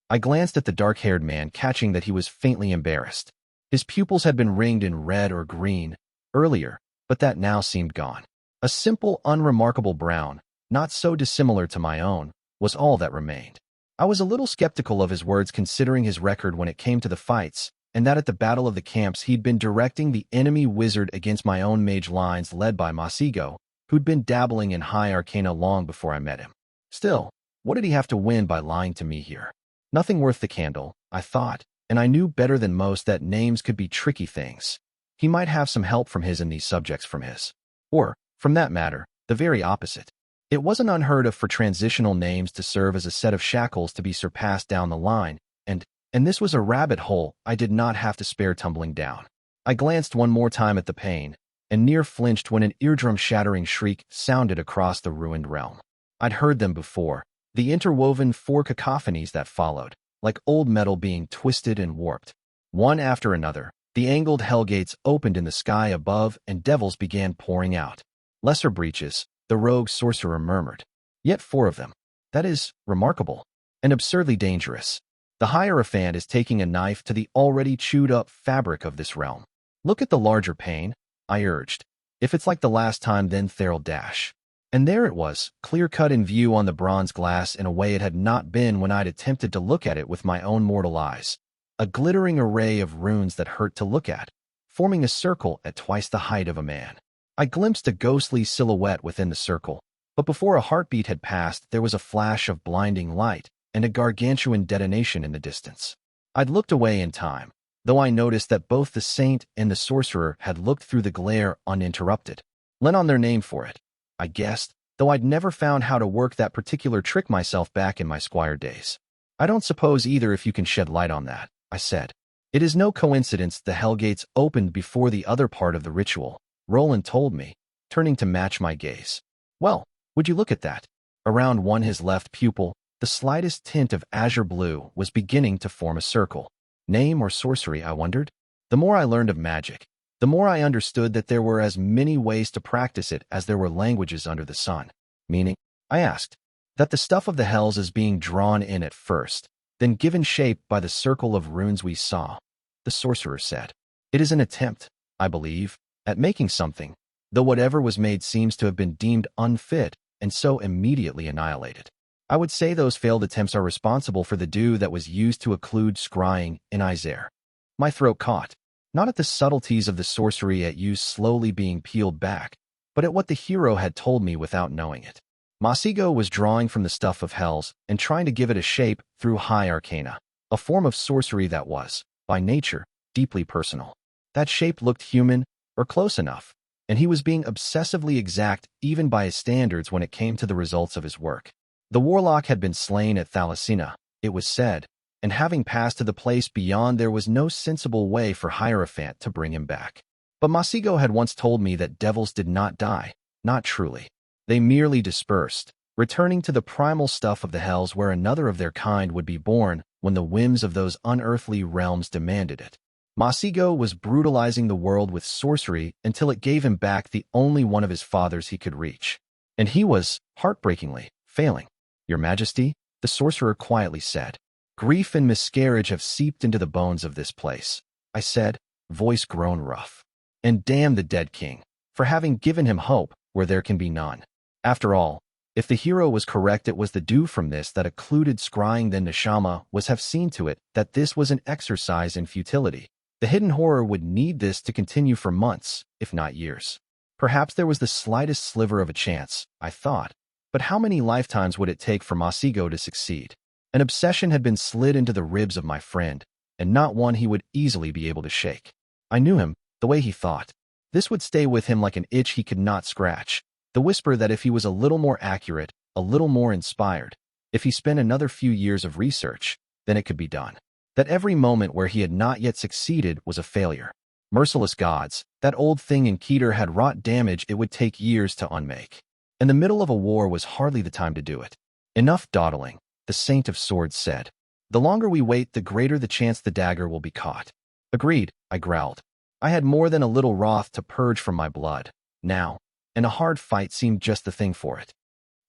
I glanced at the dark-haired man, catching that he was faintly embarrassed. His pupils had been ringed in red or green earlier, but that now seemed gone. A simple, unremarkable brown, not so dissimilar to my own, was all that remained. I was a little skeptical of his words considering his record when it came to the fights, and that at the Battle of the Camps he'd been directing the enemy wizard against my own mage lines led by Masigo, who'd been dabbling in high arcana long before I met him. Still, what did he have to win by lying to me here? Nothing worth the candle, I thought, and I knew better than most that names could be tricky things. He might have some help from his and these subjects from his. Or, from that matter, the very opposite. It wasn't unheard of for transitional names to serve as a set of shackles to be surpassed down the line, and this was a rabbit hole I did not have to spare tumbling down. I glanced one more time at the pane, and near flinched when an eardrum-shattering shriek sounded across the ruined realm. I'd heard them before, the interwoven four cacophonies that followed, like old metal being twisted and warped. One after another, the angled hellgates opened in the sky above and devils began pouring out. Lesser breaches, the rogue sorcerer murmured. Yet 4 of them. That is remarkable and absurdly dangerous. The Hierophant is taking a knife to the already chewed-up fabric of this realm. Look at the larger pane, I urged. If it's like the last time, then there'll dash. And there it was, clear-cut in view on the bronze glass in a way it had not been when I'd attempted to look at it with my own mortal eyes. A glittering array of runes that hurt to look at, forming a circle at twice the height of a man. I glimpsed a ghostly silhouette within the circle, but before a heartbeat had passed, there was a flash of blinding light and a gargantuan detonation in the distance. I'd looked away in time, though I noticed that both the saint and the sorcerer had looked through the glare uninterrupted. Lent on their name for it, I guessed, though I'd never found how to work that particular trick myself back in my squire days. I don't suppose either if you can shed light on that, I said. It is no coincidence the hellgates opened before the other part of the ritual, Roland told me, turning to match my gaze. Well, would you look at that? Around his left pupil, the slightest tint of azure blue was beginning to form a circle. Name or sorcery, I wondered? The more I learned of magic, the more I understood that there were as many ways to practice it as there were languages under the sun. Meaning, I asked, that the stuff of the hells is being drawn in at first, then given shape by the circle of runes we saw. The sorcerer said, it is an attempt, I believe, at making something, though whatever was made seems to have been deemed unfit and so immediately annihilated. I would say those failed attempts are responsible for the dew that was used to occlude scrying in Isaiah. My throat caught, not at the subtleties of the sorcery at use slowly being peeled back, but at what the hero had told me without knowing it. Masigo was drawing from the stuff of hells and trying to give it a shape through high arcana, a form of sorcery that was, by nature, deeply personal. That shape looked human, or close enough, and he was being obsessively exact even by his standards when it came to the results of his work. The warlock had been slain at Thalasina, it was said, and having passed to the place beyond there was no sensible way for Hierophant to bring him back. But Masigo had once told me that devils did not die, not truly. They merely dispersed, returning to the primal stuff of the hells where another of their kind would be born when the whims of those unearthly realms demanded it. Masigo was brutalizing the world with sorcery until it gave him back the only one of his fathers he could reach. And he was, heartbreakingly, failing. Your Majesty, the sorcerer quietly said. Grief and miscarriage have seeped into the bones of this place, I said, voice grown rough. And damn the dead king, for having given him hope where there can be none. After all, if the hero was correct, it was the dew from this that occluded scrying, then Neshama was have seen to it that this was an exercise in futility. The hidden horror would need this to continue for months, if not years. Perhaps there was the slightest sliver of a chance, I thought. But how many lifetimes would it take for Masigo to succeed? An obsession had been slid into the ribs of my friend, and not one he would easily be able to shake. I knew him, the way he thought. This would stay with him like an itch he could not scratch. The whisper that if he was a little more accurate, a little more inspired, if he spent another few years of research, then it could be done. That every moment where he had not yet succeeded was a failure. Merciless gods, that old thing in Keter had wrought damage it would take years to unmake. And the middle of a war was hardly the time to do it. Enough dawdling, the Saint of Swords said. The longer we wait, the greater the chance the dagger will be caught. Agreed, I growled. I had more than a little wrath to purge from my blood, now, and a hard fight seemed just the thing for it.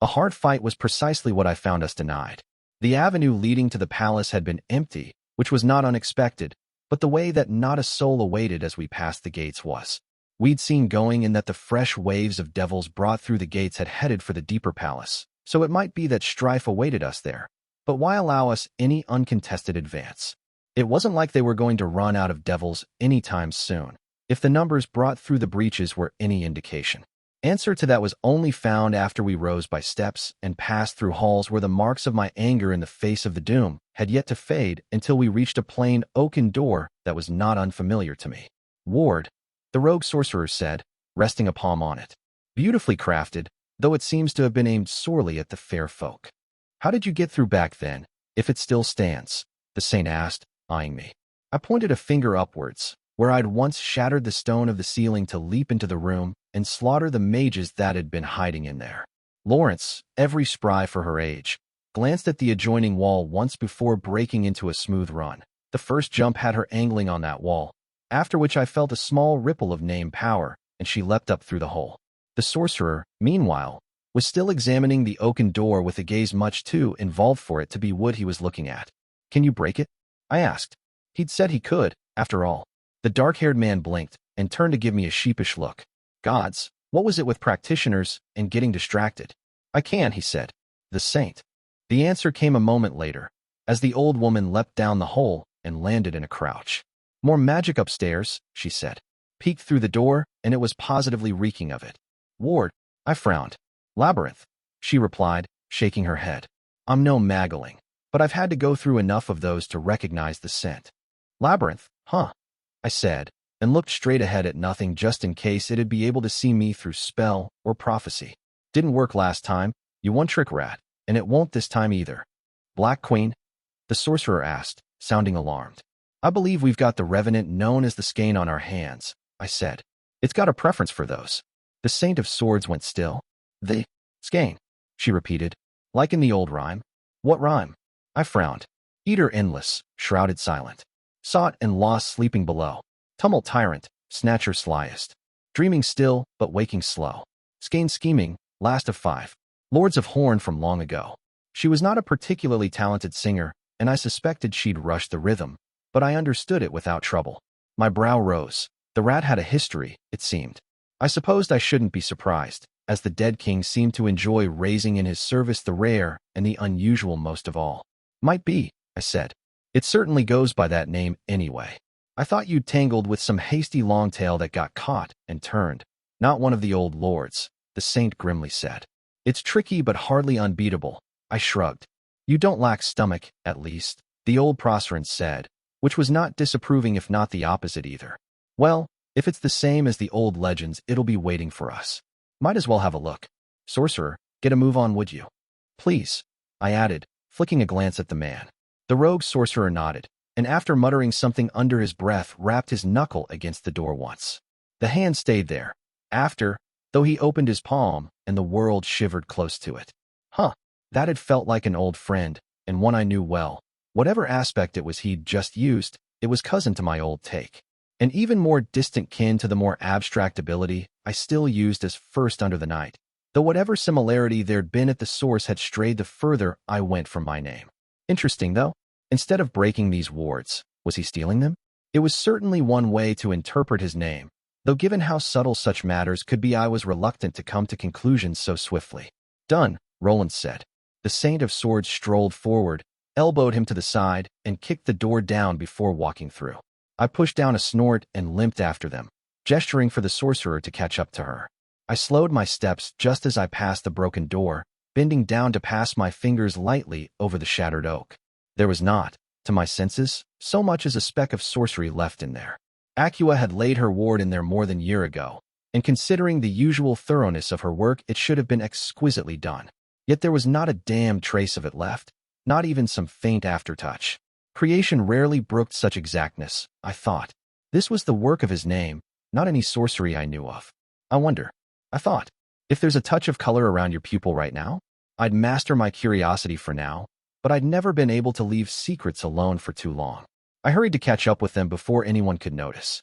A hard fight was precisely what I found us denied. The avenue leading to the palace had been empty, which was not unexpected, but the way that not a soul awaited as we passed the gates was. We'd seen going and that the fresh waves of devils brought through the gates had headed for the deeper palace, so it might be that strife awaited us there. But why allow us any uncontested advance? It wasn't like they were going to run out of devils anytime soon, if the numbers brought through the breaches were any indication. Answer to that was only found after we rose by steps and passed through halls where the marks of my anger in the face of the doom had yet to fade until we reached a plain oaken door that was not unfamiliar to me. Ward, the rogue sorcerer said, resting a palm on it. Beautifully crafted, though it seems to have been aimed sorely at the fair folk. How did you get through back then, if it still stands? The saint asked, eyeing me. I pointed a finger upwards, where I'd once shattered the stone of the ceiling to leap into the room and slaughter the mages that had been hiding in there. Lawrence, every spry for her age, glanced at the adjoining wall once before breaking into a smooth run. The first jump had her angling on that wall, after which I felt a small ripple of name power, and she leapt up through the hole. The sorcerer, meanwhile, was still examining the oaken door with a gaze much too involved for it to be wood he was looking at. Can you break it? I asked. He'd said he could, after all. The dark-haired man blinked and turned to give me a sheepish look. Gods, what was it with practitioners and getting distracted? I can, he said. The saint. The answer came a moment later, as the old woman leapt down the hole and landed in a crouch. More magic upstairs, she said. Peeked through the door, and it was positively reeking of it. Ward, I frowned. Labyrinth, she replied, shaking her head. I'm no maggling, but I've had to go through enough of those to recognize the scent. Labyrinth, huh? I said, and looked straight ahead at nothing just in case it'd be able to see me through spell or prophecy. Didn't work last time, you one trick rat, and it won't this time either. Black Queen? The sorcerer asked, sounding alarmed. I believe we've got the revenant known as the Skein on our hands, I said. It's got a preference for those. The Saint of Swords went still. The Skein, she repeated, like in the old rhyme. What rhyme? I frowned. Eater endless, shrouded silent. Sought and lost sleeping below. Tumult tyrant, snatcher slyest. Dreaming still, but waking slow. Skein scheming, last of five. Lords of Horn from long ago. She was not a particularly talented singer, and I suspected she'd rushed the rhythm, but I understood it without trouble. My brow rose. The rat had a history, it seemed. I supposed I shouldn't be surprised, as the dead king seemed to enjoy raising in his service the rare and the unusual most of all. Might be, I said. It certainly goes by that name anyway. I thought you'd tangled with some hasty longtail that got caught and turned. Not one of the old lords, the saint grimly said. It's tricky but hardly unbeatable, I shrugged. You don't lack stomach, at least, the old Proserpine said, which was not disapproving if not the opposite either. Well, if it's the same as the old legends, it'll be waiting for us. Might as well have a look. Sorcerer, get a move on, would you? Please, I added, flicking a glance at the man. The rogue sorcerer nodded, and after muttering something under his breath, rapped his knuckle against the door once. The hand stayed there. After, though he opened his palm, and the world shivered close to it. That had felt like an old friend, and one I knew well. Whatever aspect it was he'd just used, it was cousin to my old take. An even more distant kin to the more abstract ability I still used as First Under the Night, though whatever similarity there'd been at the source had strayed the further I went from my name. Interesting, though. Instead of breaking these wards, was he stealing them? It was certainly one way to interpret his name, though given how subtle such matters could be, I was reluctant to come to conclusions so swiftly. Done, Roland said. The Saint of Swords strolled forward, elbowed him to the side, and kicked the door down before walking through. I pushed down a snort and limped after them, gesturing for the sorcerer to catch up to her. I slowed my steps just as I passed the broken door, bending down to pass my fingers lightly over the shattered oak. There was not, to my senses, so much as a speck of sorcery left in there. Aqua had laid her ward in there more than a year ago, and considering the usual thoroughness of her work, it should have been exquisitely done. Yet there was not a damn trace of it left, not even some faint aftertouch. Creation rarely brooked such exactness, I thought. This was the work of his name, not any sorcery I knew of. I wonder, I thought, if there's a touch of color around your pupil right now? I'd master my curiosity for now, but I'd never been able to leave secrets alone for too long. I hurried to catch up with them before anyone could notice.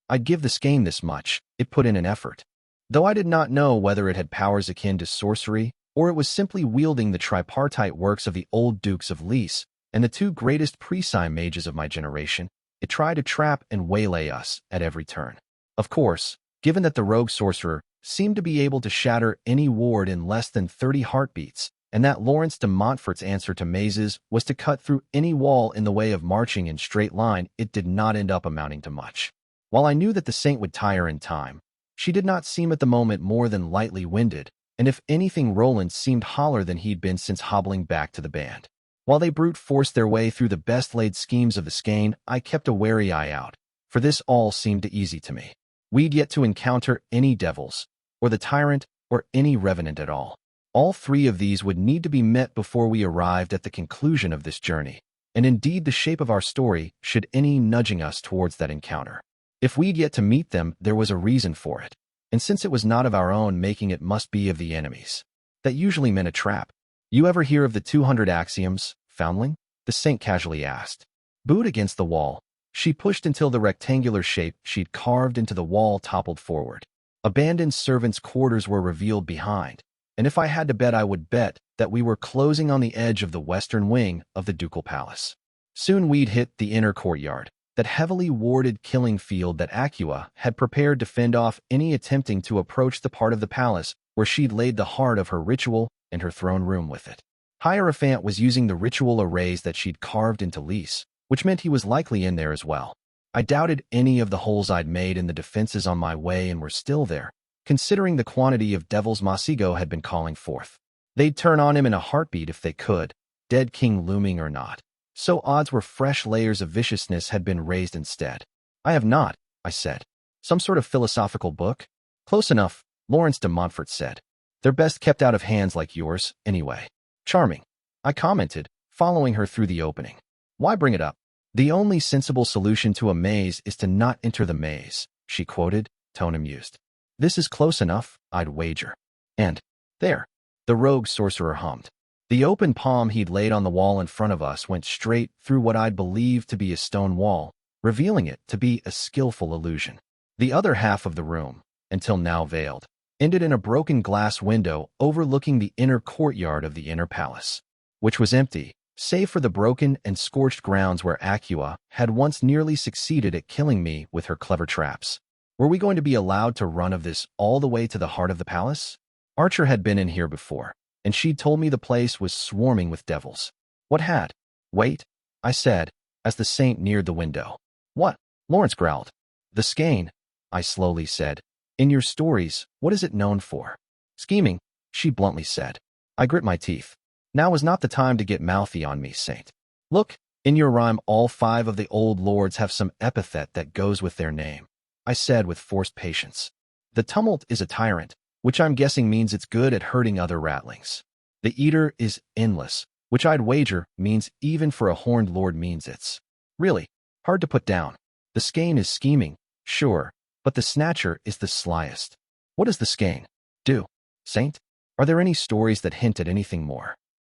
I'd give the skein this much, it put in an effort. Though I did not know whether it had powers akin to sorcery, or it was simply wielding the tripartite works of the old Dukes of Lys and the two greatest Precime mages of my generation, it tried to trap and waylay us at every turn. Of course, given that the rogue sorcerer seemed to be able to shatter any ward in less than 30 heartbeats, and that Lawrence de Montfort's answer to mazes was to cut through any wall in the way of marching in straight line, it did not end up amounting to much. While I knew that the Saint would tire in time, she did not seem at the moment more than lightly winded, and if anything, Roland seemed holler than he'd been since hobbling back to the band. While they brute forced their way through the best-laid schemes of the skein, I kept a wary eye out, for this all seemed easy to me. We'd yet to encounter any devils, or the tyrant, or any revenant at all. All three of these would need to be met before we arrived at the conclusion of this journey, and indeed the shape of our story should any nudging us towards that encounter. If we'd yet to meet them, there was a reason for it, and since it was not of our own making, it must be of the enemy's. That usually meant a trap. You ever hear of the 200 axioms, Foundling? The Saint casually asked. Booed against the wall, she pushed until the rectangular shape she'd carved into the wall toppled forward. Abandoned servants' quarters were revealed behind, and if I had to bet, I would bet that we were closing on the edge of the western wing of the ducal palace. Soon we'd hit the inner courtyard, that heavily warded killing field that Aqua had prepared to fend off any attempting to approach the part of the palace where she'd laid the heart of her ritual and her throne room with it. Hierophant was using the ritual arrays that she'd carved into Lys, which meant he was likely in there as well. I doubted any of the holes I'd made in the defenses on my way and were still there, considering the quantity of devils Masigo had been calling forth. They'd turn on him in a heartbeat if they could, dead king looming or not. So odds were fresh layers of viciousness had been raised instead. I have not, I said. Some sort of philosophical book? Close enough, Lawrence de Montfort said. They're best kept out of hands like yours, anyway. Charming, I commented, following her through the opening. Why bring it up? The only sensible solution to a maze is to not enter the maze, she quoted, tone amused. This is close enough, I'd wager. And, there, the rogue sorcerer hummed. The open palm he'd laid on the wall in front of us went straight through what I'd believed to be a stone wall, revealing it to be a skillful illusion. The other half of the room, until now veiled, ended in a broken glass window overlooking the inner courtyard of the inner palace, which was empty, save for the broken and scorched grounds where Aqua had once nearly succeeded at killing me with her clever traps. Were we going to be allowed to run of this all the way to the heart of the palace? Archer had been in here before, and she'd told me the place was swarming with devils. What had? Wait, I said, as the Saint neared the window. What? Lawrence growled. The skein, I slowly said. In your stories, what is it known for? Scheming, she bluntly said. I grit my teeth. Now was not the time to get mouthy on me, Saint. Look, in your rhyme all 5 of the old lords have some epithet that goes with their name, I said with forced patience. The tumult is a tyrant, which I'm guessing means it's good at hurting other ratlings. The eater is endless, which I'd wager means even for a horned lord means it's really hard to put down. The skein is scheming, sure, but the snatcher is the slyest. What does the skein do, Saint? Are there any stories that hint at anything more?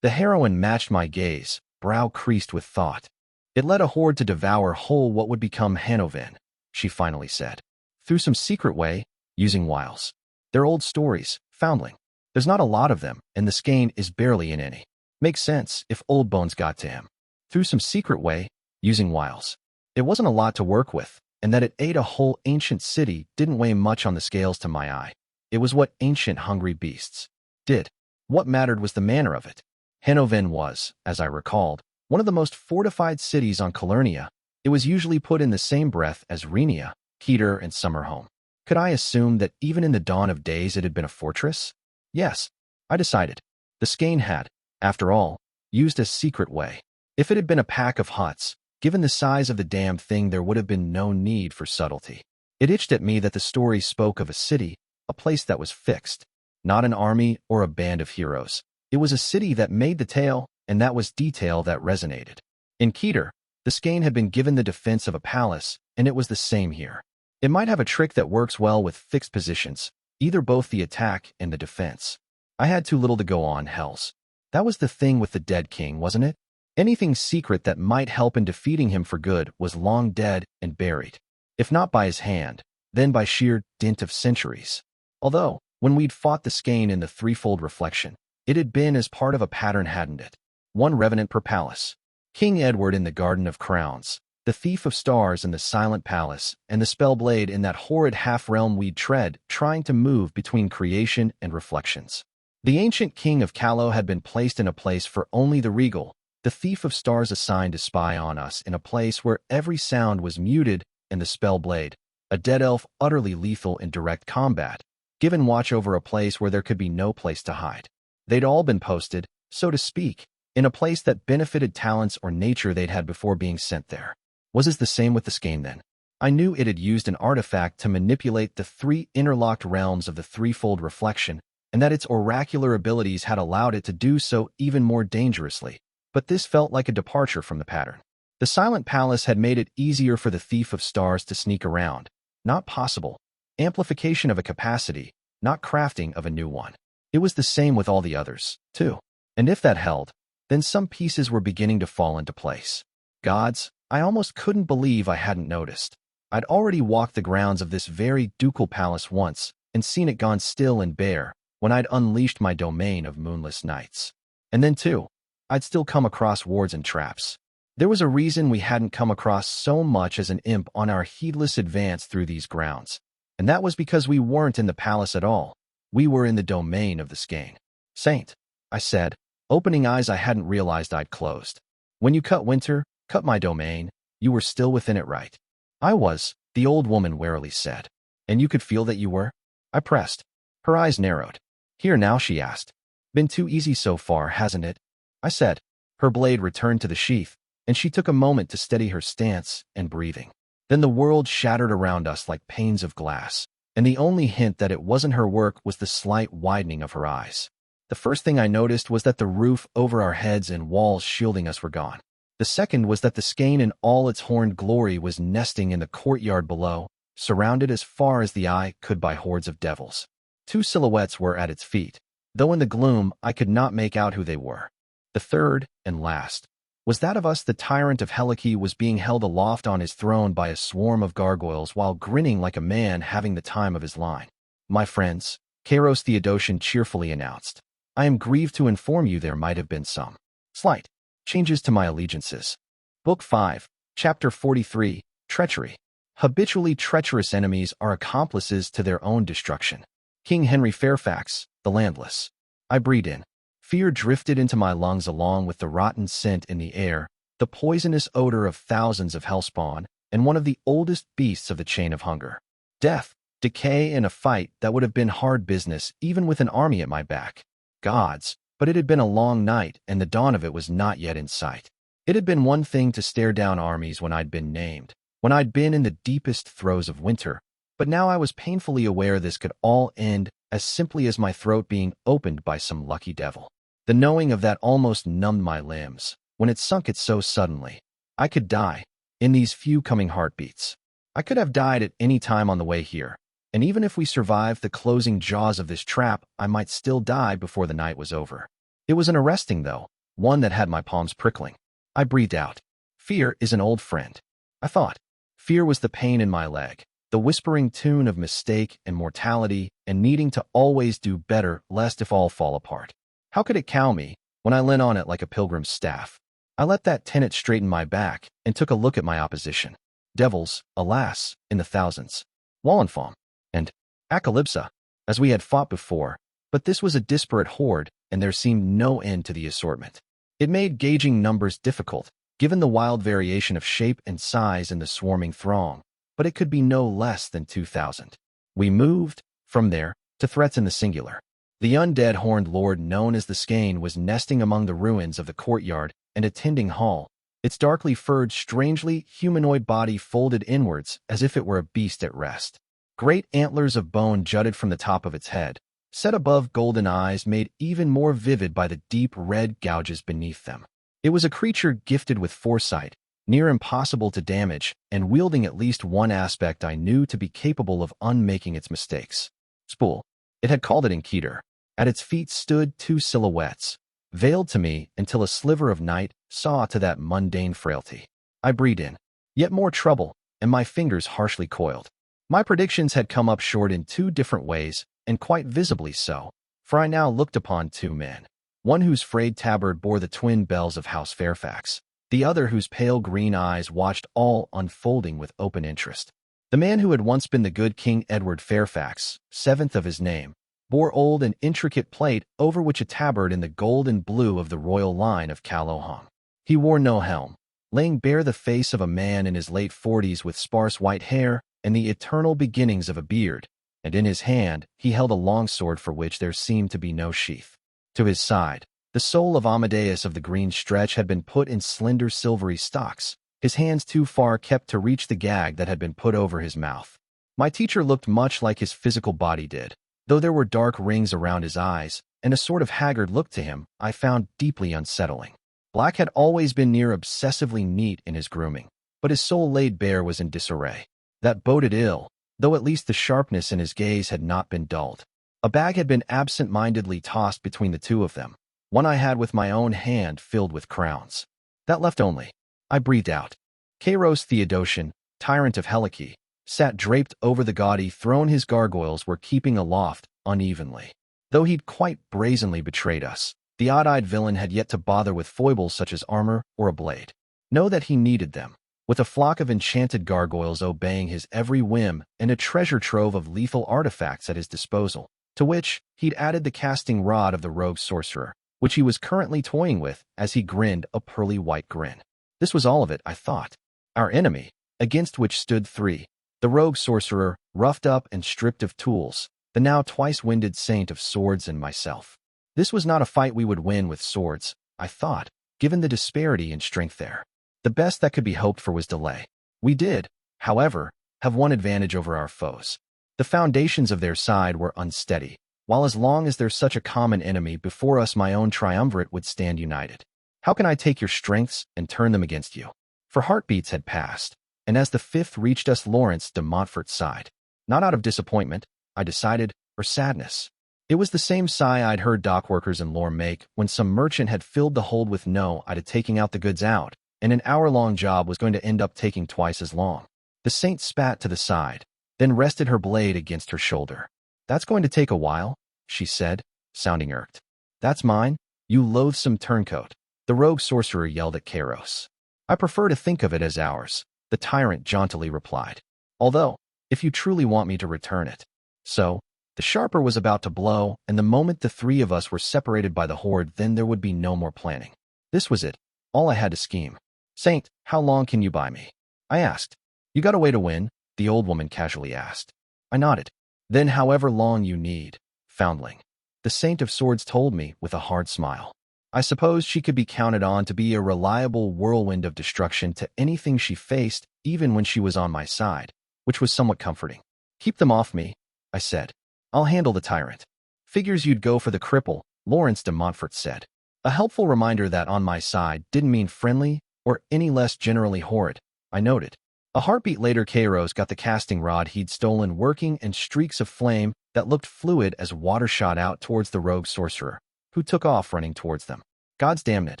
The heroine matched my gaze, brow creased with thought. It led a horde to devour whole what would become Hanovan, she finally said. Through some secret way, using wiles. They're old stories, foundling. There's not a lot of them, and the skein is barely in any. Makes sense if old bones got to him. Through some secret way, using wiles. It wasn't a lot to work with, and that it ate a whole ancient city didn't weigh much on the scales to my eye. It was what ancient hungry beasts did. What mattered was the manner of it. Hanovan was, as I recalled, one of the most fortified cities on Calernia. It was usually put in the same breath as Renia, Keter, and Summerhome. Could I assume that even in the dawn of days it had been a fortress? Yes, I decided. The skein had, after all, used a secret way. If it had been a pack of huts, given the size of the damned thing there would have been no need for subtlety. It itched at me that the story spoke of a city, a place that was fixed. Not an army or a band of heroes. It was a city that made the tale, and that was detail that resonated. In Keter, the skein had been given the defense of a palace, and it was the same here. It might have a trick that works well with fixed positions, either both the attack and the defense. I had too little to go on, hells. That was the thing with the dead king, wasn't it? Anything secret that might help in defeating him for good was long dead and buried. If not by his hand, then by sheer dint of centuries. Although, when we'd fought the skein in the threefold reflection, it had been as part of a pattern, hadn't it? One revenant per palace. King Edward in the Garden of Crowns, the Thief of Stars in the Silent Palace, and the Spellblade in that horrid half-realm we'd tread, trying to move between creation and reflections. The ancient king of Callow had been placed in a place for only the regal, the Thief of Stars assigned to spy on us in a place where every sound was muted, and the Spellblade, a dead elf utterly lethal in direct combat, given watch over a place where there could be no place to hide. They'd all been posted, so to speak, in a place that benefited talents or nature they'd had before being sent there. Was it the same with the skein then? I knew it had used an artifact to manipulate the three interlocked realms of the threefold reflection, and that its oracular abilities had allowed it to do so even more dangerously. But this felt like a departure from the pattern. The Silent Palace had made it easier for the Thief of Stars to sneak around. Not possible. Amplification of a capacity, not crafting of a new one. It was the same with all the others, too. And if that held, then some pieces were beginning to fall into place. Gods, I almost couldn't believe I hadn't noticed. I'd already walked the grounds of this very ducal palace once and seen it gone still and bare when I'd unleashed my domain of moonless nights. And then, too, I'd still come across wards and traps. There was a reason we hadn't come across so much as an imp on our heedless advance through these grounds, and that was because we weren't in the palace at all. We were in the domain of the skein. Saint, I said, opening eyes I hadn't realized I'd closed. When you cut winter, cut my domain, you were still within it, right? I was, the old woman warily said. And you could feel that you were? I pressed. Her eyes narrowed. Here now, she asked. Been too easy so far, hasn't it? I said. Her blade returned to the sheath, and she took a moment to steady her stance and breathing. Then the world shattered around us like panes of glass, and the only hint that it wasn't her work was the slight widening of her eyes. The first thing I noticed was that the roof over our heads and walls shielding us were gone. The second was that the skein in all its horned glory was nesting in the courtyard below, surrounded as far as the eye could by hordes of devils. Two silhouettes were at its feet, though in the gloom I could not make out who they were. The third, and last, was that of us. The tyrant of Helike was being held aloft on his throne by a swarm of gargoyles while grinning like a man having the time of his line. My friends, Kairos Theodosian cheerfully announced, I am grieved to inform you there might have been some slight changes to my allegiances. Book 5, Chapter 43, Treachery. Habitually treacherous enemies are accomplices to their own destruction. King Henry Fairfax, the Landless. I breathed in. Fear drifted into my lungs along with the rotten scent in the air, the poisonous odor of thousands of hellspawn, and one of the oldest beasts of the chain of hunger. Death, decay, and a fight that would have been hard business even with an army at my back. Gods, but it had been a long night, and the dawn of it was not yet in sight. It had been one thing to stare down armies when I'd been named, when I'd been in the deepest throes of winter, but now I was painfully aware this could all end as simply as my throat being opened by some lucky devil. The knowing of that almost numbed my limbs, when it sunk it so suddenly. I could die, in these few coming heartbeats. I could have died at any time on the way here, and even if we survived the closing jaws of this trap, I might still die before the night was over. It was an arresting, though, one that had my palms prickling. I breathed out. Fear is an old friend, I thought. Fear was the pain in my leg, the whispering tune of mistake and mortality and needing to always do better lest if all fall apart. How could it cow me when I leant on it like a pilgrim's staff? I let that tenet straighten my back and took a look at my opposition. Devils, alas, in the thousands. Wallenfaum and Acalypsa, as we had fought before, but this was a disparate horde, and there seemed no end to the assortment. It made gauging numbers difficult, given the wild variation of shape and size in the swarming throng, but it could be no less than 2,000. We moved, from there, to threats in the singular. The undead horned lord known as the Skane was nesting among the ruins of the courtyard and attending hall, its darkly furred, strangely humanoid body folded inwards as if it were a beast at rest. Great antlers of bone jutted from the top of its head, set above golden eyes made even more vivid by the deep red gouges beneath them. It was a creature gifted with foresight, near impossible to damage, and wielding at least one aspect I knew to be capable of unmaking its mistakes. Spool. It had called it in Keter. At its feet stood two silhouettes, veiled to me until a sliver of night saw to that mundane frailty. I breathed in, yet more trouble, and my fingers harshly coiled. My predictions had come up short in two different ways, and quite visibly so, for I now looked upon two men, one whose frayed tabard bore the twin bells of House Fairfax, the other whose pale green eyes watched all unfolding with open interest. The man who had once been the good King Edward Fairfax, seventh of his name, bore old and intricate plate over which a tabard in the gold and blue of the royal line of Callow hung. He wore no helm, laying bare the face of a man in his late 40s with sparse white hair and the eternal beginnings of a beard, and in his hand he held a long sword for which there seemed to be no sheath. To his side, the soul of Amadeus of the Green Stretch had been put in slender silvery stocks, his hands too far kept to reach the gag that had been put over his mouth. My teacher looked much like his physical body did, though there were dark rings around his eyes, and a sort of haggard look to him I found deeply unsettling. Black had always been near obsessively neat in his grooming, but his soul laid bare was in disarray. That boded ill, though at least the sharpness in his gaze had not been dulled. A bag had been absent-mindedly tossed between the two of them, one I had with my own hand filled with crowns. That left only. I breathed out. Kairos Theodosian, tyrant of Helike, sat draped over the gaudy throne his gargoyles were keeping aloft unevenly. Though he'd quite brazenly betrayed us, the odd-eyed villain had yet to bother with foibles such as armor or a blade. Know that he needed them, with a flock of enchanted gargoyles obeying his every whim and a treasure trove of lethal artifacts at his disposal, to which he'd added the casting rod of the rogue sorcerer, which he was currently toying with as he grinned a pearly white grin. This was all of it, I thought. Our enemy, against which stood three, the rogue sorcerer, roughed up and stripped of tools, the now twice-winded saint of swords, and myself. This was not a fight we would win with swords, I thought, given the disparity in strength there. The best that could be hoped for was delay. We did, however, have one advantage over our foes. The foundations of their side were unsteady, while as long as there's such a common enemy before us, my own triumvirate would stand united. How can I take your strengths and turn them against you? For heartbeats had passed, and as the fifth reached us, Lawrence de Montfort sighed. Not out of disappointment, I decided, or sadness. It was the same sigh I'd heard dockworkers in Lorne make when some merchant had filled the hold with no idea taking out the goods out, and an hour-long job was going to end up taking twice as long. The saint spat to the side, then rested her blade against her shoulder. That's going to take a while, she said, sounding irked. That's mine, you loathsome turncoat, the rogue sorcerer yelled at Kairos. I prefer to think of it as ours, the tyrant jauntily replied. Although, if you truly want me to return it. So, the sharper was about to blow, and the moment the three of us were separated by the horde, then there would be no more planning. This was it, all I had to scheme. Saint, how long can you buy me? I asked. You got a way to win? The old woman casually asked. I nodded. Then however long you need, foundling. The Saint of Swords told me with a hard smile. I suppose she could be counted on to be a reliable whirlwind of destruction to anything she faced, even when she was on my side, which was somewhat comforting. Keep them off me, I said. I'll handle the tyrant. Figures you'd go for the cripple, Lawrence de Montfort said. A helpful reminder that on my side didn't mean friendly or any less generally horrid, I noted. A heartbeat later, Kairos got the casting rod he'd stolen working and streaks of flame that looked fluid as water shot out towards the rogue sorcerer, who took off running towards them. God's damn it,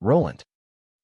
Roland.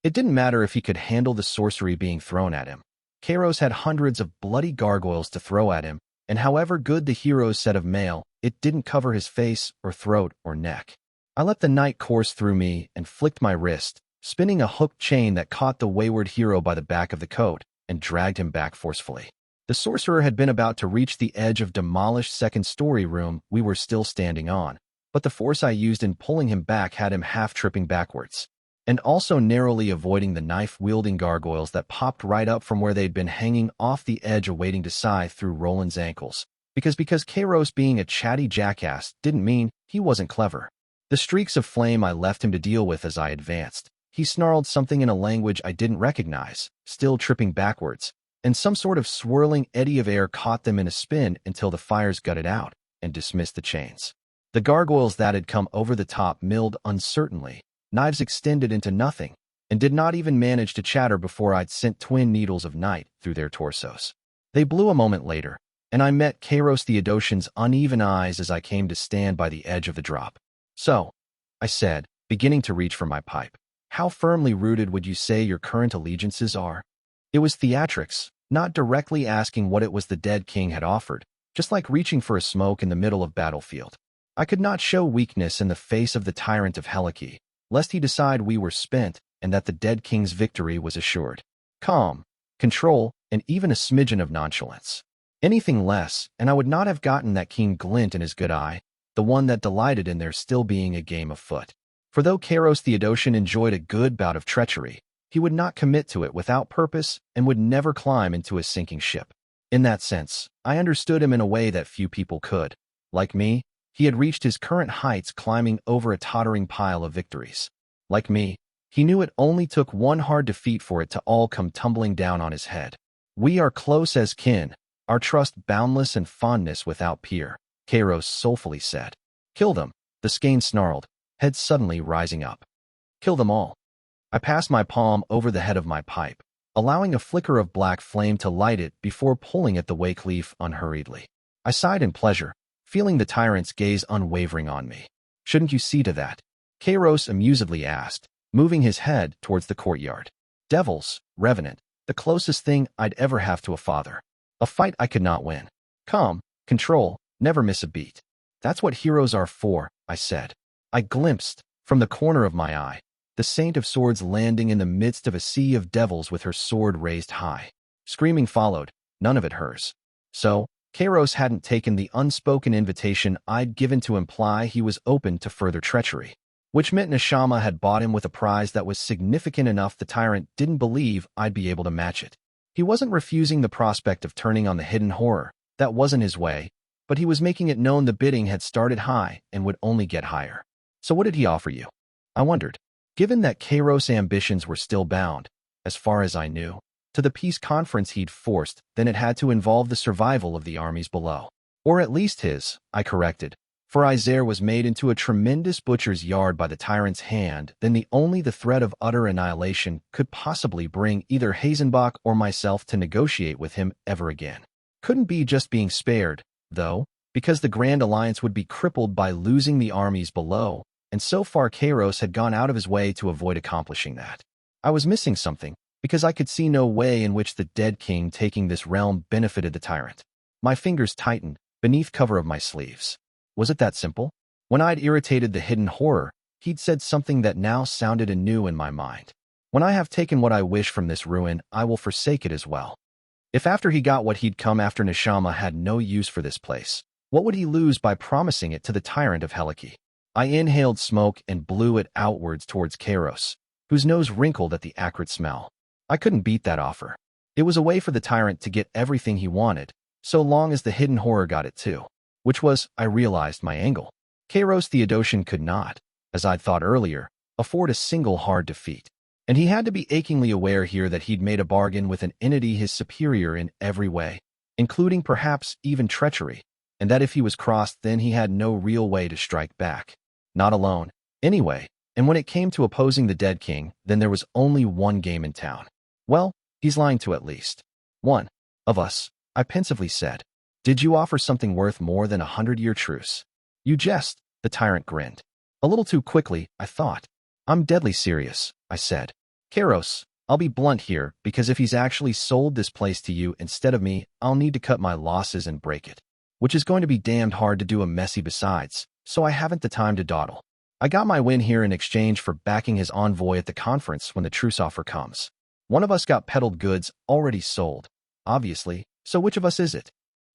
It didn't matter if he could handle the sorcery being thrown at him. Kairos had hundreds of bloody gargoyles to throw at him, and however good the hero's set of mail, it didn't cover his face or throat or neck. I let the knight course through me and flicked my wrist, spinning a hooked chain that caught the wayward hero by the back of the coat and dragged him back forcefully. The sorcerer had been about to reach the edge of demolished second-story room we were still standing on, but the force I used in pulling him back had him half-tripping backwards, and also narrowly avoiding the knife-wielding gargoyles that popped right up from where they'd been hanging off the edge awaiting to scythe through Roland's ankles. Because Kairos being a chatty jackass didn't mean he wasn't clever. The streaks of flame I left him to deal with as I advanced. He snarled something in a language I didn't recognize, still tripping backwards, and some sort of swirling eddy of air caught them in a spin until the fires gutted out and dismissed the chains. The gargoyles that had come over the top milled uncertainly, knives extended into nothing, and did not even manage to chatter before I'd sent twin needles of night through their torsos. They blew a moment later, and I met Kairos Theodosian's uneven eyes as I came to stand by the edge of the drop. "So," I said, beginning to reach for my pipe, "how firmly rooted would you say your current allegiances are?" It was theatrics, not directly asking what it was the dead king had offered, just like reaching for a smoke in the middle of battlefield. I could not show weakness in the face of the tyrant of Helike, lest he decide we were spent and that the dead king's victory was assured. Calm, control, and even a smidgen of nonchalance. Anything less, and I would not have gotten that keen glint in his good eye, the one that delighted in there still being a game afoot. For though Kairos Theodosian enjoyed a good bout of treachery, he would not commit to it without purpose and would never climb into a sinking ship. In that sense, I understood him in a way that few people could. Like me, he had reached his current heights climbing over a tottering pile of victories. Like me, he knew it only took one hard defeat for it to all come tumbling down on his head. "We are close as kin, our trust boundless and fondness without peer," Kairos soulfully said. "Kill them," the skein snarled, head suddenly rising up. "Kill them all." I passed my palm over the head of my pipe, allowing a flicker of black flame to light it before pulling at the wake leaf unhurriedly. I sighed in pleasure, feeling the tyrant's gaze unwavering on me. "Shouldn't you see to that?" Kairos amusedly asked, moving his head towards the courtyard. "Devils, Revenant, the closest thing I'd ever have to a father. A fight I could not win. Calm, control, never miss a beat. That's what heroes are for," I said. I glimpsed, from the corner of my eye, the Saint of Swords landing in the midst of a sea of devils with her sword raised high. Screaming followed, none of it hers. So, Kairos hadn't taken the unspoken invitation I'd given to imply he was open to further treachery, which meant Neshama had bought him with a prize that was significant enough the tyrant didn't believe I'd be able to match it. He wasn't refusing the prospect of turning on the hidden horror, that wasn't his way, but he was making it known the bidding had started high and would only get higher. So what did he offer you? I wondered. Given that Kairos' ambitions were still bound, as far as I knew, to the peace conference he'd forced, then it had to involve the survival of the armies below. Or at least his, I corrected. For Isaiah was made into a tremendous butcher's yard by the tyrant's hand, then the threat of utter annihilation could possibly bring either Hazenbach or myself to negotiate with him ever again. Couldn't be just being spared, though, because the Grand Alliance would be crippled by losing the armies below, and so far Kairos had gone out of his way to avoid accomplishing that. I was missing something, because I could see no way in which the dead king taking this realm benefited the tyrant. My fingers tightened, beneath cover of my sleeves. Was it that simple? When I'd irritated the hidden horror, he'd said something that now sounded anew in my mind. "When I have taken what I wish from this ruin, I will forsake it as well." If after he got what he'd come after Neshama had no use for this place, what would he lose by promising it to the tyrant of Helike? I inhaled smoke and blew it outwards towards Kairos, whose nose wrinkled at the acrid smell. I couldn't beat that offer. It was a way for the tyrant to get everything he wanted, so long as the hidden horror got it too. Which was, I realized, my angle. Kairos Theodosian could not, as I'd thought earlier, afford a single hard defeat. And he had to be achingly aware here that he'd made a bargain with an entity his superior in every way, including perhaps even treachery, and that if he was crossed then he had no real way to strike back. Not alone. Anyway, And when it came to opposing the dead king, then there was only one game in town. Well, he's lying to at least one of us, I pensively said. Did you offer something worth more than 100-year truce? You jest, the tyrant grinned. A little too quickly, I thought. I'm deadly serious, I said. Kairos, I'll be blunt here, because if he's actually sold this place to you instead of me, I'll need to cut my losses and break it. Which is going to be damned hard to do a messy besides, so I haven't the time to dawdle. I got my win here in exchange for backing his envoy at the conference when the truce offer comes. One of us got peddled goods already sold, obviously, so which of us is it?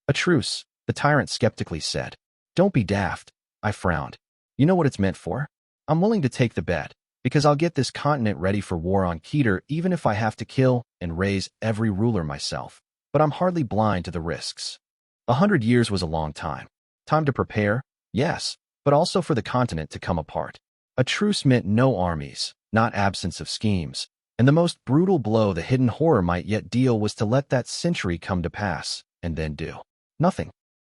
A truce, the tyrant skeptically said. Don't be daft, I frowned. You know what it's meant for? I'm willing to take the bet, because I'll get this continent ready for war on Keter even if I have to kill and raise every ruler myself. But I'm hardly blind to the risks. 100 years was a long time. Time to prepare, yes, but also for the continent to come apart. A truce meant no armies, not absence of schemes, and the most brutal blow the hidden horror might yet deal was to let that century come to pass, and then do nothing.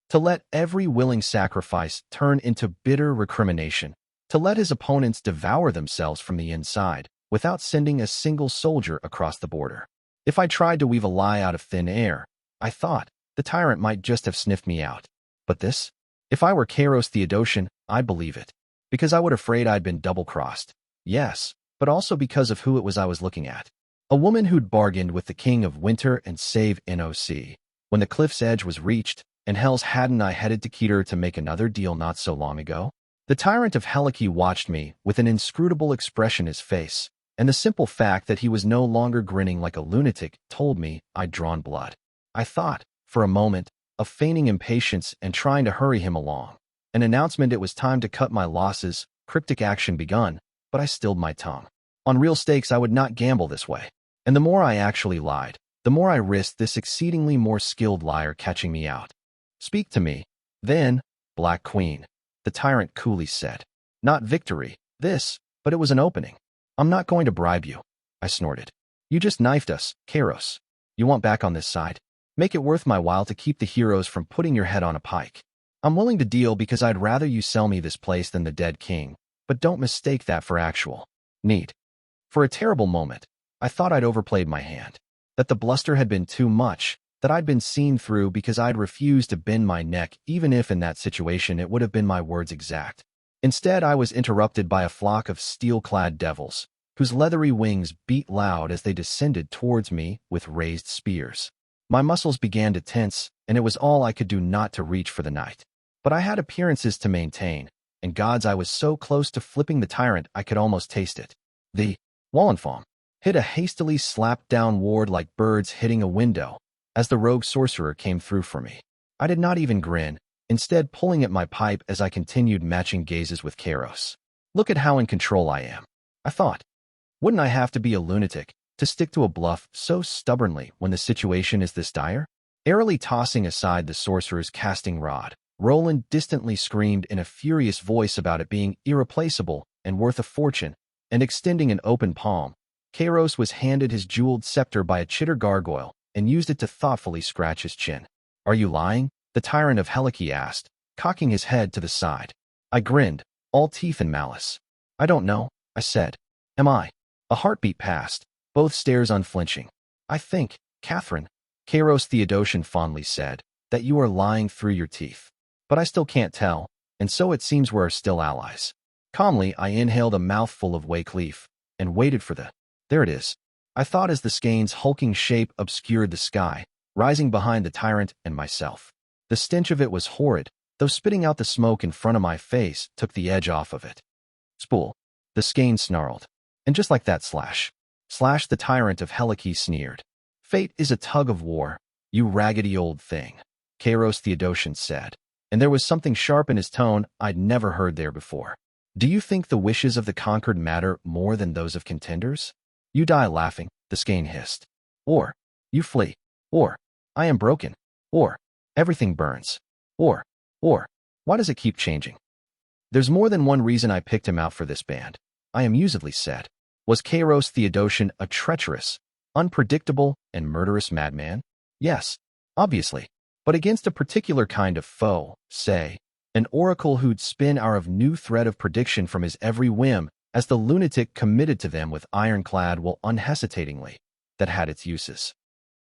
To let every willing sacrifice turn into bitter recrimination, to let his opponents devour themselves from the inside, without sending a single soldier across the border. If I tried to weave a lie out of thin air, I thought, the tyrant might just have sniffed me out. But this? If I were Kairos Theodosian, I'd believe it. Because I would afraid I'd been double-crossed. Yes, but also because of who it was I was looking at. A woman who'd bargained with the king of winter and save NOC. When the cliff's edge was reached, and hell's hadn't I headed to Keter to make another deal not so long ago? The tyrant of Helike watched me with an inscrutable expression in his face, and the simple fact that he was no longer grinning like a lunatic told me I'd drawn blood. I thought, for a moment, of feigning impatience and trying to hurry him along. An announcement it was time to cut my losses, cryptic action begun, but I stilled my tongue. On real stakes I would not gamble this way. And the more I actually lied, the more I risked this exceedingly more skilled liar catching me out. Speak to me, then, Black Queen, the tyrant coolly said. Not victory, this, but it was an opening. I'm not going to bribe you, I snorted. You just knifed us, Kairos. You want back on this side? Make it worth my while to keep the heroes from putting your head on a pike. I'm willing to deal because I'd rather you sell me this place than the dead king, but don't mistake that for actual need. For a terrible moment, I thought I'd overplayed my hand, that the bluster had been too much, that I'd been seen through because I'd refused to bend my neck even if in that situation it would have been my words exact. Instead, I was interrupted by a flock of steel-clad devils, whose leathery wings beat loud as they descended towards me with raised spears. My muscles began to tense, and it was all I could do not to reach for the knight. But I had appearances to maintain, and gods, I was so close to flipping the tyrant I could almost taste it. The Wallenfong hit a hastily slapped-down ward like birds hitting a window as the rogue sorcerer came through for me. I did not even grin, instead pulling at my pipe as I continued matching gazes with Kairos. Look at how in control I am, I thought. Wouldn't I have to be a lunatic to stick to a bluff so stubbornly when the situation is this dire? Airily tossing aside the sorcerer's casting rod, Roland distantly screamed in a furious voice about it being irreplaceable and worth a fortune, and extending an open palm, Kairos was handed his jeweled scepter by a chitter gargoyle and used it to thoughtfully scratch his chin. Are you lying? The tyrant of Helike asked, cocking his head to the side. I grinned, all teeth and malice. I don't know, I said. Am I? A heartbeat passed, both stares unflinching. I think, Catherine, Kairos Theodosian fondly said, that you are lying through your teeth. But I still can't tell, and so it seems we're still allies. Calmly, I inhaled a mouthful of wake leaf and waited for there it is, I thought as the skein's hulking shape obscured the sky, rising behind the tyrant and myself. The stench of it was horrid, though spitting out the smoke in front of my face took the edge off of it. Spool, the skein snarled. And just like that, slash, the tyrant of Helike sneered. Fate is a tug of war, you raggedy old thing, Kairos Theodosian said, and there was something sharp in his tone I'd never heard there before. Do you think the wishes of the conquered matter more than those of contenders? You die laughing, the skein hissed. Or, you flee. Or, I am broken. Or, everything burns. Or, why does it keep changing? There's more than one reason I picked him out for this band, I amusedly said. Was Kairos Theodosian a treacherous, unpredictable, and murderous madman? Yes, obviously, but against a particular kind of foe, say, an oracle who'd spin our new thread of prediction from his every whim as the lunatic committed to them with ironclad will unhesitatingly, that had its uses.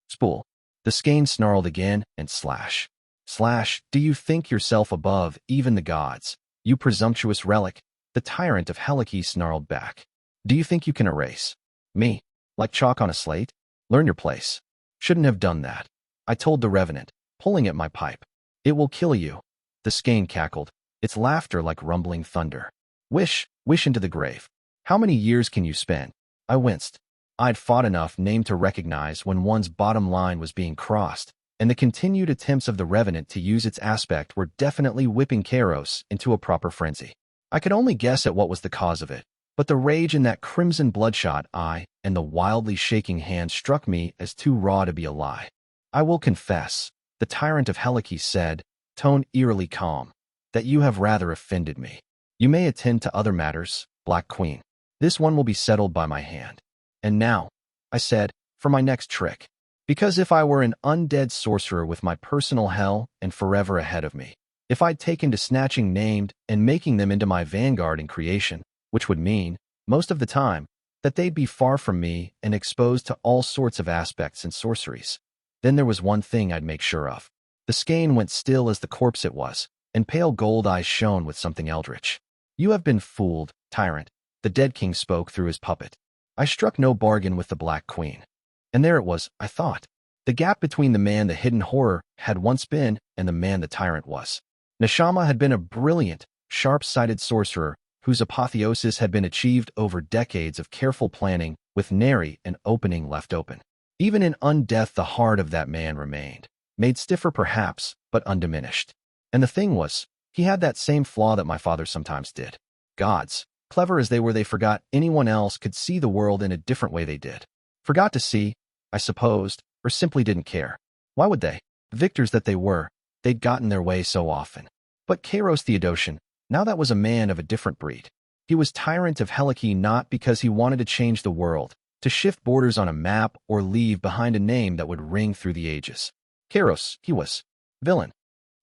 Spool. The skein snarled again, and slash. Slash, do you think yourself above even the gods, you presumptuous relic? The tyrant of Helike snarled back. Do you think you can erase me, like chalk on a slate? Learn your place. Shouldn't have done that, I told the revenant, pulling at my pipe. It will kill you. The skein cackled, its laughter like rumbling thunder. Wish into the grave. How many years can you spend? I winced. I'd fought enough name to recognize when one's bottom line was being crossed, and the continued attempts of the revenant to use its aspect were definitely whipping Kairos into a proper frenzy. I could only guess at what was the cause of it, but the rage in that crimson bloodshot eye and the wildly shaking hand struck me as too raw to be a lie. I will confess, the tyrant of Helike said, tone eerily calm, that you have rather offended me. You may attend to other matters, Black Queen. This one will be settled by my hand. And now, I said, for my next trick. Because if I were an undead sorcerer with my personal hell and forever ahead of me, if I'd taken to snatching named and making them into my vanguard in creation, which would mean, most of the time, that they'd be far from me and exposed to all sorts of aspects and sorceries, then there was one thing I'd make sure of. The skein went still as the corpse it was, and pale gold eyes shone with something eldritch. You have been fooled, tyrant, the dead king spoke through his puppet. I struck no bargain with the Black Queen. And there it was, I thought. The gap between the man the hidden horror had once been and the man the tyrant was. Neshama had been a brilliant, sharp-sighted sorcerer whose apotheosis had been achieved over decades of careful planning with nary an opening left open. Even in undeath the heart of that man remained, made stiffer perhaps, but undiminished. And the thing was, he had that same flaw that my father sometimes did. Gods, clever as they were, they forgot anyone else could see the world in a different way they did. Forgot to see, I supposed, or simply didn't care. Why would they? Victors that they were, they'd gotten their way so often. But Kairos Theodosian, now that was a man of a different breed. He was tyrant of Helike not because he wanted to change the world, to shift borders on a map or leave behind a name that would ring through the ages. Kairos, he was. Villain.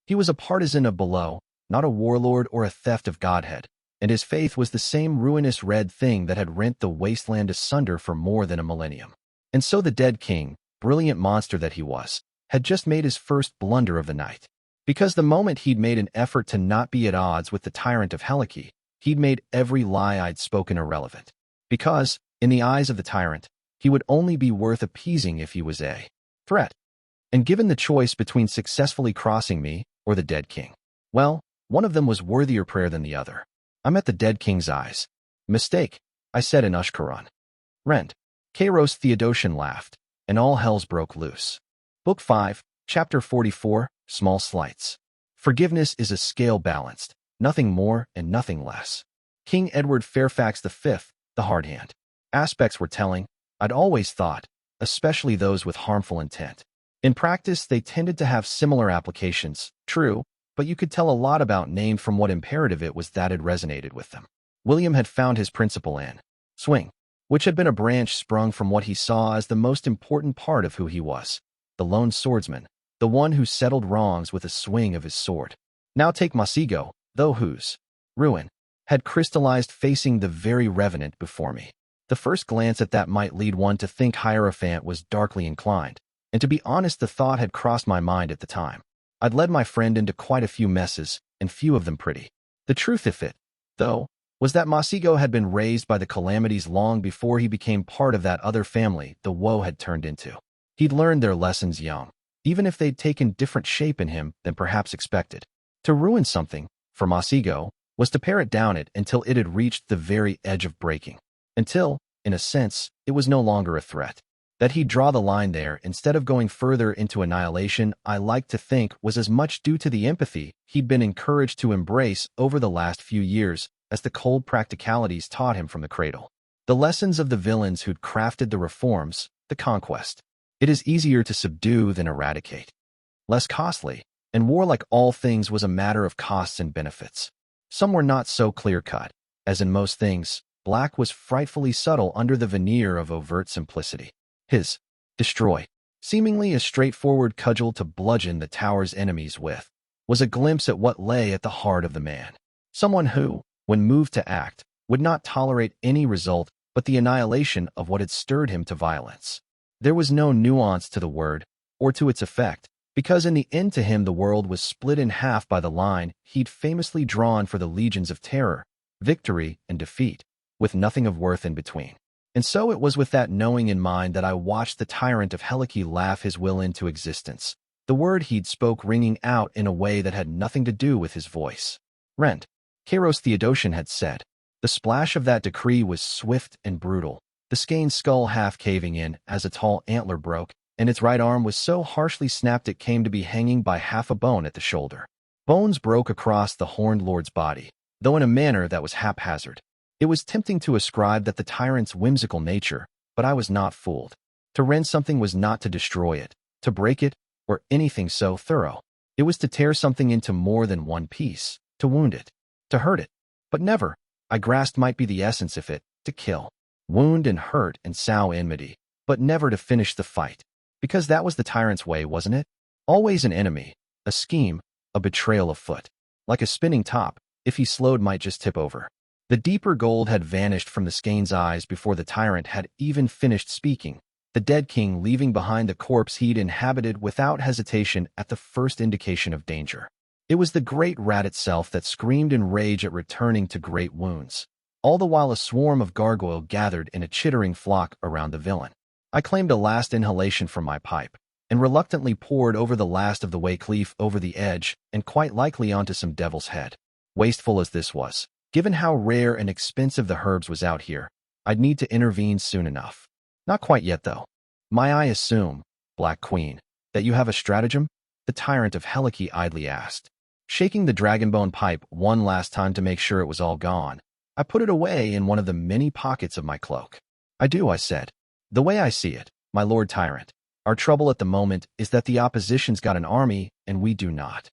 He was a partisan of below, not a warlord or a theft of godhead, and his faith was the same ruinous red thing that had rent the wasteland asunder for more than a millennium. And so the dead king, brilliant monster that he was, had just made his first blunder of the night. Because the moment he'd made an effort to not be at odds with the tyrant of Helike, he'd made every lie I'd spoken irrelevant. Because, in the eyes of the tyrant, he would only be worth appeasing if he was a threat. And given the choice between successfully crossing me or the dead king, well, one of them was worthier prayer than the other. I met the dead king's eyes. Mistake, I said in Ushkaran. Rend. Kairos Theodosian laughed, and all hells broke loose. Book 5, Chapter 44, Small Slights. Forgiveness is a scale balanced, nothing more and nothing less. King Edward Fairfax V, the hard hand. Aspects were telling, I'd always thought, especially those with harmful intent. In practice, they tended to have similar applications, true, but you could tell a lot about name from what imperative it was that had resonated with them. William had found his principle in swing, which had been a branch sprung from what he saw as the most important part of who he was, the lone swordsman, the one who settled wrongs with a swing of his sword. Now take Masigo, though whose ruin had crystallized facing the very revenant before me. The first glance at that might lead one to think Hierophant was darkly inclined, and to be honest the thought had crossed my mind at the time. I'd led my friend into quite a few messes, and few of them pretty. The truth of it, though, was that Masigo had been raised by the calamities long before he became part of that other family the woe had turned into. He'd learned their lessons young, even if they'd taken different shape in him than perhaps expected. To ruin something, for Masigo, was to pare it down until it had reached the very edge of breaking. Until, in a sense, it was no longer a threat. That he'd draw the line there instead of going further into annihilation, I like to think was as much due to the empathy he'd been encouraged to embrace over the last few years as the cold practicalities taught him from the cradle. The lessons of the villains who'd crafted the reforms, the conquest. It is easier to subdue than eradicate. Less costly, and war like all things was a matter of costs and benefits. Some were not so clear-cut. As in most things, Black was frightfully subtle under the veneer of overt simplicity. His destroy, seemingly a straightforward cudgel to bludgeon the tower's enemies with, was a glimpse at what lay at the heart of the man. Someone who, when moved to act, would not tolerate any result but the annihilation of what had stirred him to violence. There was no nuance to the word, or to its effect, because in the end to him the world was split in half by the line he'd famously drawn for the legions of terror, victory and defeat, with nothing of worth in between. And so it was with that knowing in mind that I watched the tyrant of Helike laugh his will into existence, the word he'd spoke ringing out in a way that had nothing to do with his voice. Rent. Kairos Theodosian had said. The splash of that decree was swift and brutal, the Skane's skull half caving in as a tall antler broke, and its right arm was so harshly snapped it came to be hanging by half a bone at the shoulder. Bones broke across the horned lord's body, though in a manner that was haphazard. It was tempting to ascribe that the tyrant's whimsical nature, but I was not fooled. To rend something was not to destroy it, to break it, or anything so thorough. It was to tear something into more than one piece, to wound it, to hurt it, but never, I grasped might be the essence of it, to kill. Wound and hurt and sow enmity, but never to finish the fight. Because that was the tyrant's way, wasn't it? Always an enemy, a scheme, a betrayal afoot. Like a spinning top, if he slowed might just tip over. The deeper gold had vanished from the Skane's eyes before the tyrant had even finished speaking, the dead king leaving behind the corpse he'd inhabited without hesitation at the first indication of danger. It was the great rat itself that screamed in rage at returning to great wounds. All the while a swarm of gargoyle gathered in a chittering flock around the villain. I claimed a last inhalation from my pipe, and reluctantly poured over the last of the wake leaf over the edge and quite likely onto some devil's head. Wasteful as this was, given how rare and expensive the herbs was out here, I'd need to intervene soon enough. Not quite yet, though. May I assume, Black Queen, that you have a stratagem? The tyrant of Helike idly asked. Shaking the dragonbone pipe one last time to make sure it was all gone, I put it away in one of the many pockets of my cloak. I do, I said. The way I see it, my lord tyrant, our trouble at the moment is that the opposition's got an army and we do not.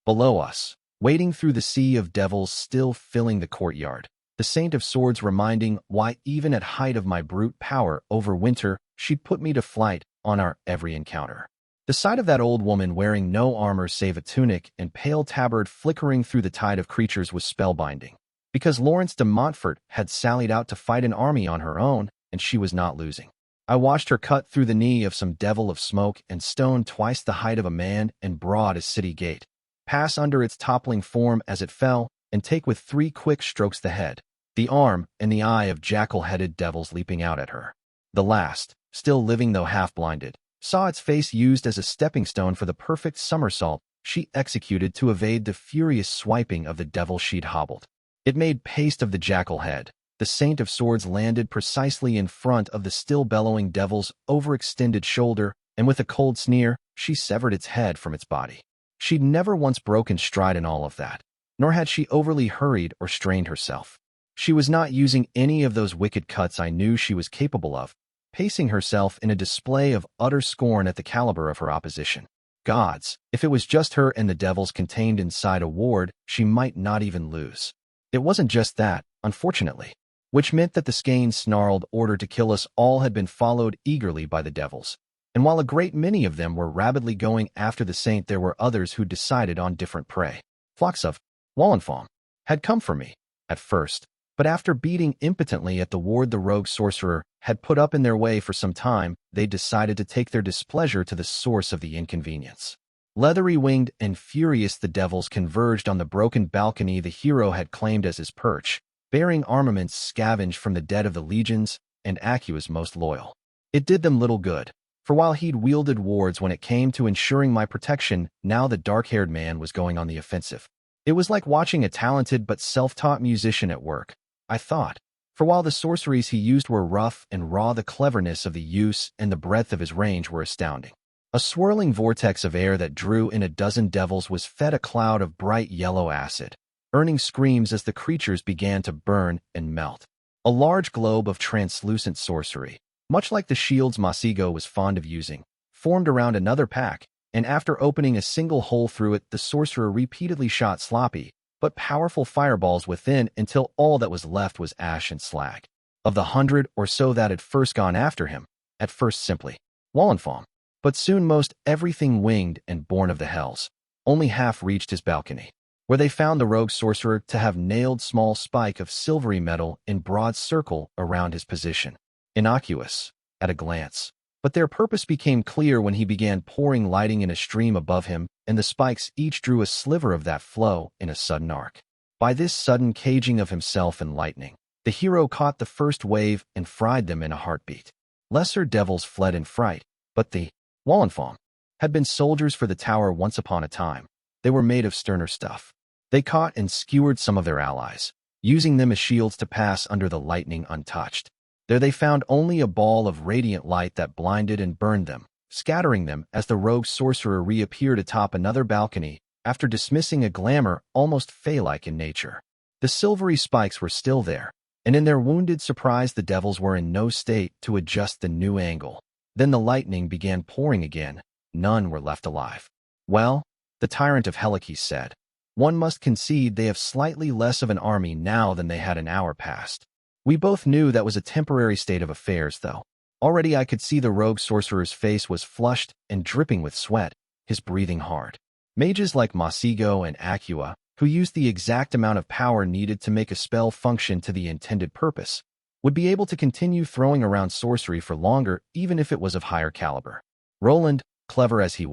Below us, wading through the sea of devils still filling the courtyard, the Saint of Swords reminding why even at height of my brute power over winter she'd put me to flight on our every encounter. The sight of that old woman wearing no armor save a tunic and pale tabard flickering through the tide of creatures was spellbinding, because Lawrence de Montfort had sallied out to fight an army on her own, and she was not losing. I watched her cut through the knee of some devil of smoke and stone twice the height of a man and broad as city gate, pass under its toppling form as it fell, and take with 3 quick strokes the head, the arm, and the eye of jackal-headed devils leaping out at her. The last, still living though half-blinded, saw its face used as a stepping stone for the perfect somersault she executed to evade the furious swiping of the devil she'd hobbled. It made paste of the jackal head. The Saint of Swords landed precisely in front of the still bellowing devil's overextended shoulder, and with a cold sneer, she severed its head from its body. She'd never once broken stride in all of that, nor had she overly hurried or strained herself. She was not using any of those wicked cuts I knew she was capable of, pacing herself in a display of utter scorn at the caliber of her opposition. Gods, if it was just her and the devils contained inside a ward, she might not even lose. It wasn't just that, unfortunately, which meant that the Skane's snarled order to kill us all had been followed eagerly by the devils. And while a great many of them were rabidly going after the Saint, there were others who decided on different prey. Flocks of Wallenfaum had come for me, at first, but after beating impotently at the ward the rogue sorcerer had put up in their way for some time, they decided to take their displeasure to the source of the inconvenience. Leathery-winged and furious, the devils converged on the broken balcony the hero had claimed as his perch, bearing armaments scavenged from the dead of the legions and Acua's most loyal. It did them little good, for while he'd wielded wards when it came to ensuring my protection, now the dark-haired man was going on the offensive. It was like watching a talented but self-taught musician at work, I thought, for while the sorceries he used were rough and raw, the cleverness of the use and the breadth of his range were astounding. A swirling vortex of air that drew in a dozen devils was fed a cloud of bright yellow acid, earning screams as the creatures began to burn and melt. A large globe of translucent sorcery, much like the shields Masigo was fond of using, formed around another pack, and after opening a single hole through it, the sorcerer repeatedly shot sloppy but powerful fireballs within until all that was left was ash and slag. Of the 100 or so that had first gone after him, at first simply Wallenfaum, but soon most everything winged and born of the hells, only half reached his balcony, where they found the rogue sorcerer to have nailed small spike of silvery metal in broad circle around his position. Innocuous, at a glance. But their purpose became clear when he began pouring lighting in a stream above him, and the spikes each drew a sliver of that flow in a sudden arc. By this sudden caging of himself in lightning, the hero caught the first wave and fried them in a heartbeat. Lesser devils fled in fright, but the Wallenfam had been soldiers for the tower once upon a time. They were made of sterner stuff. They caught and skewered some of their allies, using them as shields to pass under the lightning untouched. There they found only a ball of radiant light that blinded and burned them, scattering them as the rogue sorcerer reappeared atop another balcony after dismissing a glamour almost fey-like in nature. The silvery spikes were still there, and in their wounded surprise the devils were in no state to adjust the new angle. Then the lightning began pouring again. None were left alive. Well, the tyrant of Helicus said, one must concede they have slightly less of an army now than they had an hour past. We both knew that was a temporary state of affairs, though. Already I could see the rogue sorcerer's face was flushed and dripping with sweat, his breathing hard. Mages like Masigo and Acua, who used the exact amount of power needed to make a spell function to the intended purpose, would be able to continue throwing around sorcery for longer even if it was of higher caliber. Roland, clever as he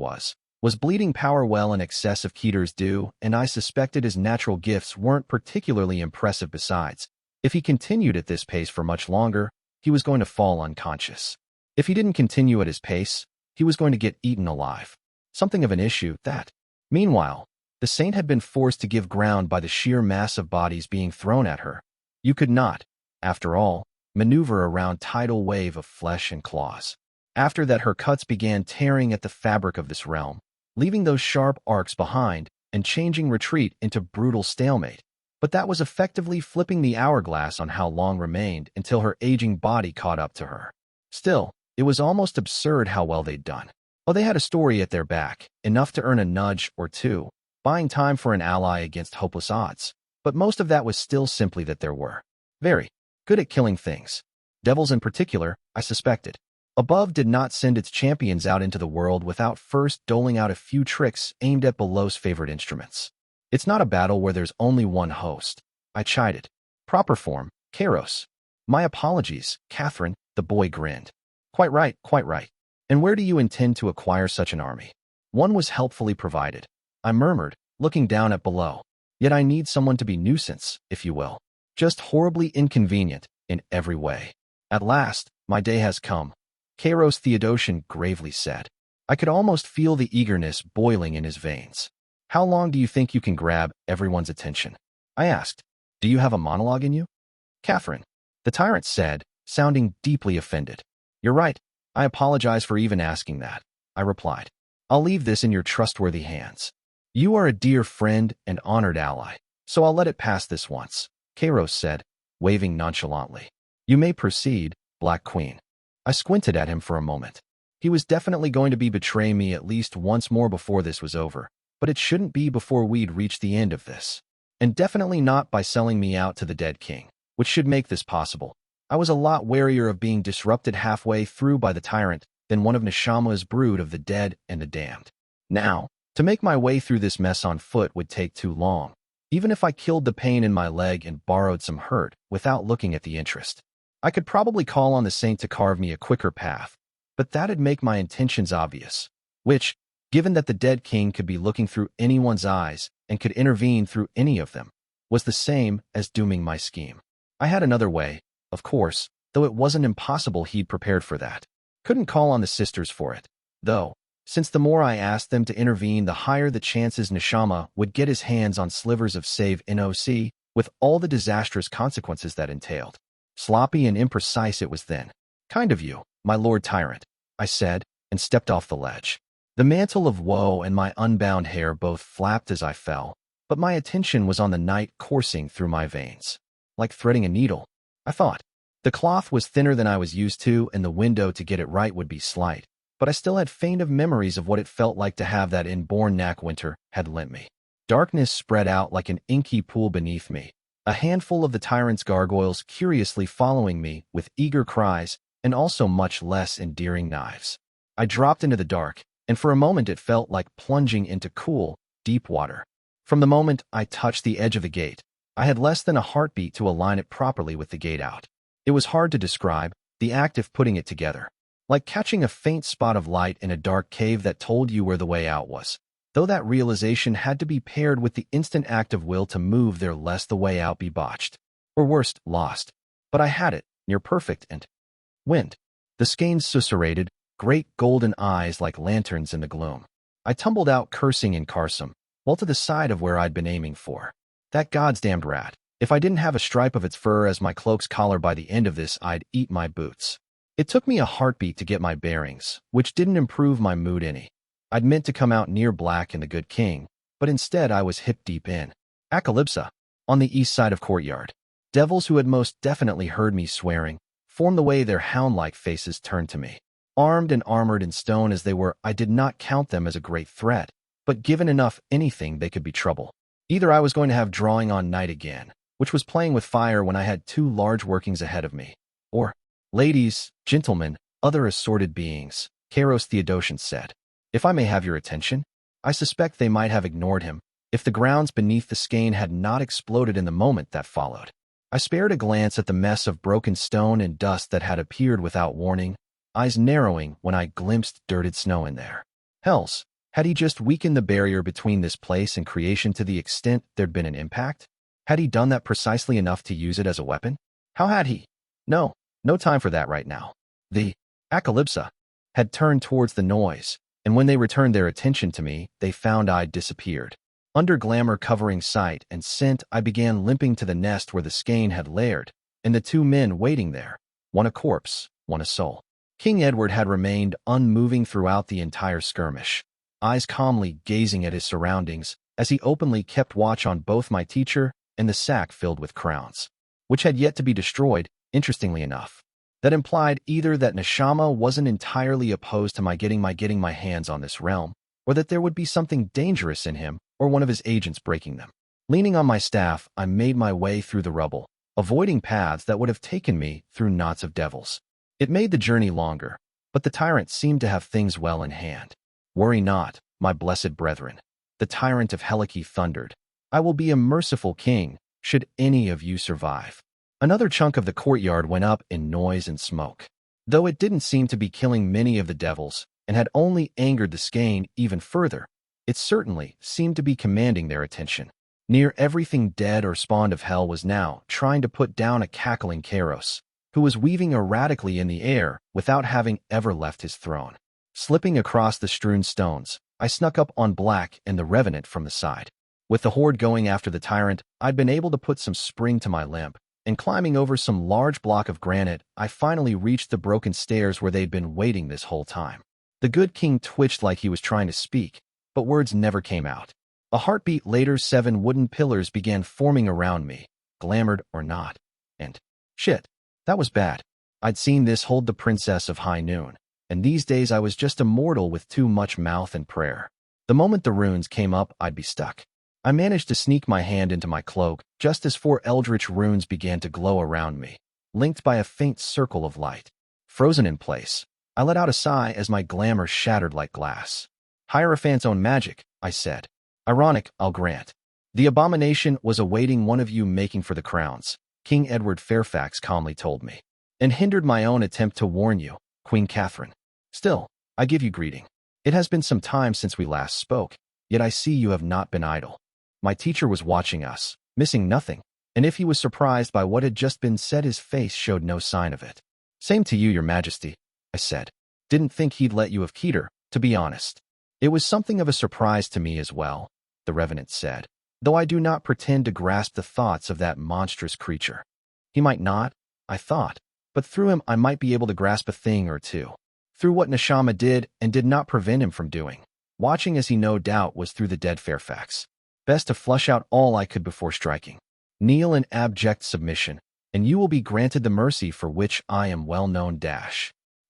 was bleeding power well in excess of Keter's due, and I suspected his natural gifts weren't particularly impressive besides. If he continued at this pace for much longer, he was going to fall unconscious. If he didn't continue at his pace, he was going to get eaten alive. Something of an issue, that. Meanwhile, the saint had been forced to give ground by the sheer mass of bodies being thrown at her. You could not, after all, maneuver around tidal wave of flesh and claws. After that, her cuts began tearing at the fabric of this realm, leaving those sharp arcs behind and changing retreat into brutal stalemate. But that was effectively flipping the hourglass on how long remained until her aging body caught up to her. Still, it was almost absurd how well they'd done. Oh, they had a story at their back, enough to earn a nudge or two, buying time for an ally against hopeless odds. But most of that was still simply that they were very good at killing things. Devils in particular, I suspected. Above did not send its champions out into the world without first doling out a few tricks aimed at Below's favorite instruments. It's not a battle where there's only one host, I chided. Proper form, Kairos. My apologies, Catherine, the boy grinned. Quite right, quite right. And where do you intend to acquire such an army? One was helpfully provided, I murmured, looking down at Below. Yet I need someone to be nuisance, if you will. Just horribly inconvenient in every way. At last, my day has come, Kairos Theodosian gravely said. I could almost feel the eagerness boiling in his veins. How long do you think you can grab everyone's attention? I asked. Do you have a monologue in you? Catherine, the tyrant said, sounding deeply offended. You're right. I apologize for even asking that, I replied. I'll leave this in your trustworthy hands. You are a dear friend and honored ally, so I'll let it pass this once, Kairos said, waving nonchalantly. You may proceed, Black Queen. I squinted at him for a moment. He was definitely going to betray me at least once more before this was over, but it shouldn't be before we'd reached the end of this. And definitely not by selling me out to the dead king, which should make this possible. I was a lot warier of being disrupted halfway through by the tyrant than one of Neshama's brood of the dead and the damned. Now, to make my way through this mess on foot would take too long, even if I killed the pain in my leg and borrowed some hurt without looking at the interest. I could probably call on the saint to carve me a quicker path, but that'd make my intentions obvious, which, given that the dead king could be looking through anyone's eyes and could intervene through any of them, was the same as dooming my scheme. I had another way, of course, though it wasn't impossible he'd prepared for that. Couldn't call on the sisters for it, though, since the more I asked them to intervene, the higher the chances Neshama would get his hands on slivers of save NOC, with all the disastrous consequences that entailed. Sloppy and imprecise it was then. Kind of you, my lord tyrant, I said, and stepped off the ledge. The mantle of woe and my unbound hair both flapped as I fell, but my attention was on the night coursing through my veins. Like threading a needle, I thought. The cloth was thinner than I was used to, and the window to get it right would be slight, but I still had faint of memories of what it felt like to have that inborn knack winter had lent me. Darkness spread out like an inky pool beneath me, a handful of the tyrant's gargoyles curiously following me with eager cries and also much less endearing knives. I dropped into the dark, and for a moment it felt like plunging into cool, deep water. From the moment I touched the edge of the gate, I had less than a heartbeat to align it properly with the gate out. It was hard to describe, the act of putting it together. Like catching a faint spot of light in a dark cave that told you where the way out was. Though that realization had to be paired with the instant act of will to move there lest the way out be botched. Or worst, lost. But I had it, near perfect and wind. The skeins susurrated, great golden eyes like lanterns in the gloom. I tumbled out cursing in Carsum, well to the side of where I'd been aiming for. That goddamned rat. If I didn't have a stripe of its fur as my cloak's collar by the end of this, I'd eat my boots. It took me a heartbeat to get my bearings, which didn't improve my mood any. I'd meant to come out near Black and the Good King, but instead I was hip-deep in Acalypsa, on the east side of Courtyard. Devils who had most definitely heard me swearing formed the way their hound-like faces turned to me. Armed and armored in stone as they were, I did not count them as a great threat, but given enough anything they could be trouble. Either I was going to have drawing on night again, which was playing with fire when I had 2 large workings ahead of me, or ladies, gentlemen, other assorted beings, Kairos Theodosian said. If I may have your attention, I suspect they might have ignored him if the grounds beneath the skein had not exploded in the moment that followed. I spared a glance at the mess of broken stone and dust that had appeared without warning, eyes narrowing when I glimpsed dirted snow in there. Hells, had he just weakened the barrier between this place and creation to the extent there'd been an impact? Had he done that precisely enough to use it as a weapon? How had he? No time for that right now. The Acalypsa had turned towards the noise, and when they returned their attention to me, they found I'd disappeared. Under glamour covering sight and scent, I began limping to the nest where the skein had laired, and the 2 men waiting there, one a corpse, one a soul. King Edward had remained unmoving throughout the entire skirmish, eyes calmly gazing at his surroundings as he openly kept watch on both my teacher and the sack filled with crowns, which had yet to be destroyed, interestingly enough. That implied either that Neshama wasn't entirely opposed to my getting my hands on this realm, or that there would be something dangerous in him or one of his agents breaking them. Leaning on my staff, I made my way through the rubble, avoiding paths that would have taken me through knots of devils. It made the journey longer, but the tyrant seemed to have things well in hand. Worry not, my blessed brethren. The tyrant of Helike thundered. I will be a merciful king, should any of you survive. Another chunk of the courtyard went up in noise and smoke. Though it didn't seem to be killing many of the devils, and had only angered the skein even further, it certainly seemed to be commanding their attention. Near everything dead or spawned of hell was now trying to put down a cackling Kairos, who was weaving erratically in the air without having ever left his throne. Slipping across the strewn stones, I snuck up on Black and the Revenant from the side. With the horde going after the tyrant, I'd been able to put some spring to my limp, and climbing over some large block of granite, I finally reached the broken stairs where they'd been waiting this whole time. The good king twitched like he was trying to speak, but words never came out. A heartbeat later, 7 wooden pillars began forming around me, glamored or not. And shit, that was bad. I'd seen this hold the princess of High Noon, and these days I was just a mortal with too much mouth and prayer. The moment the runes came up, I'd be stuck. I managed to sneak my hand into my cloak just as 4 eldritch runes began to glow around me, linked by a faint circle of light. Frozen in place, I let out a sigh as my glamour shattered like glass. Hierophant's own magic, I said. Ironic, I'll grant. The abomination was awaiting one of you making for the crowns, King Edward Fairfax calmly told me, and hindered my own attempt to warn you, Queen Catherine. Still, I give you greeting. It has been some time since we last spoke, yet I see you have not been idle. My teacher was watching us, missing nothing, and if he was surprised by what had just been said, his face showed no sign of it. Same to you, your majesty, I said. Didn't think he'd let you have Keter, to be honest. It was something of a surprise to me as well, the Revenant said, though I do not pretend to grasp the thoughts of that monstrous creature. He might not, I thought, but through him I might be able to grasp a thing or two. Through what Neshama did and did not prevent him from doing, watching as he no doubt was through the dead Fairfax. Best to flush out all I could before striking. Kneel in abject submission, and you will be granted the mercy for which I am well known.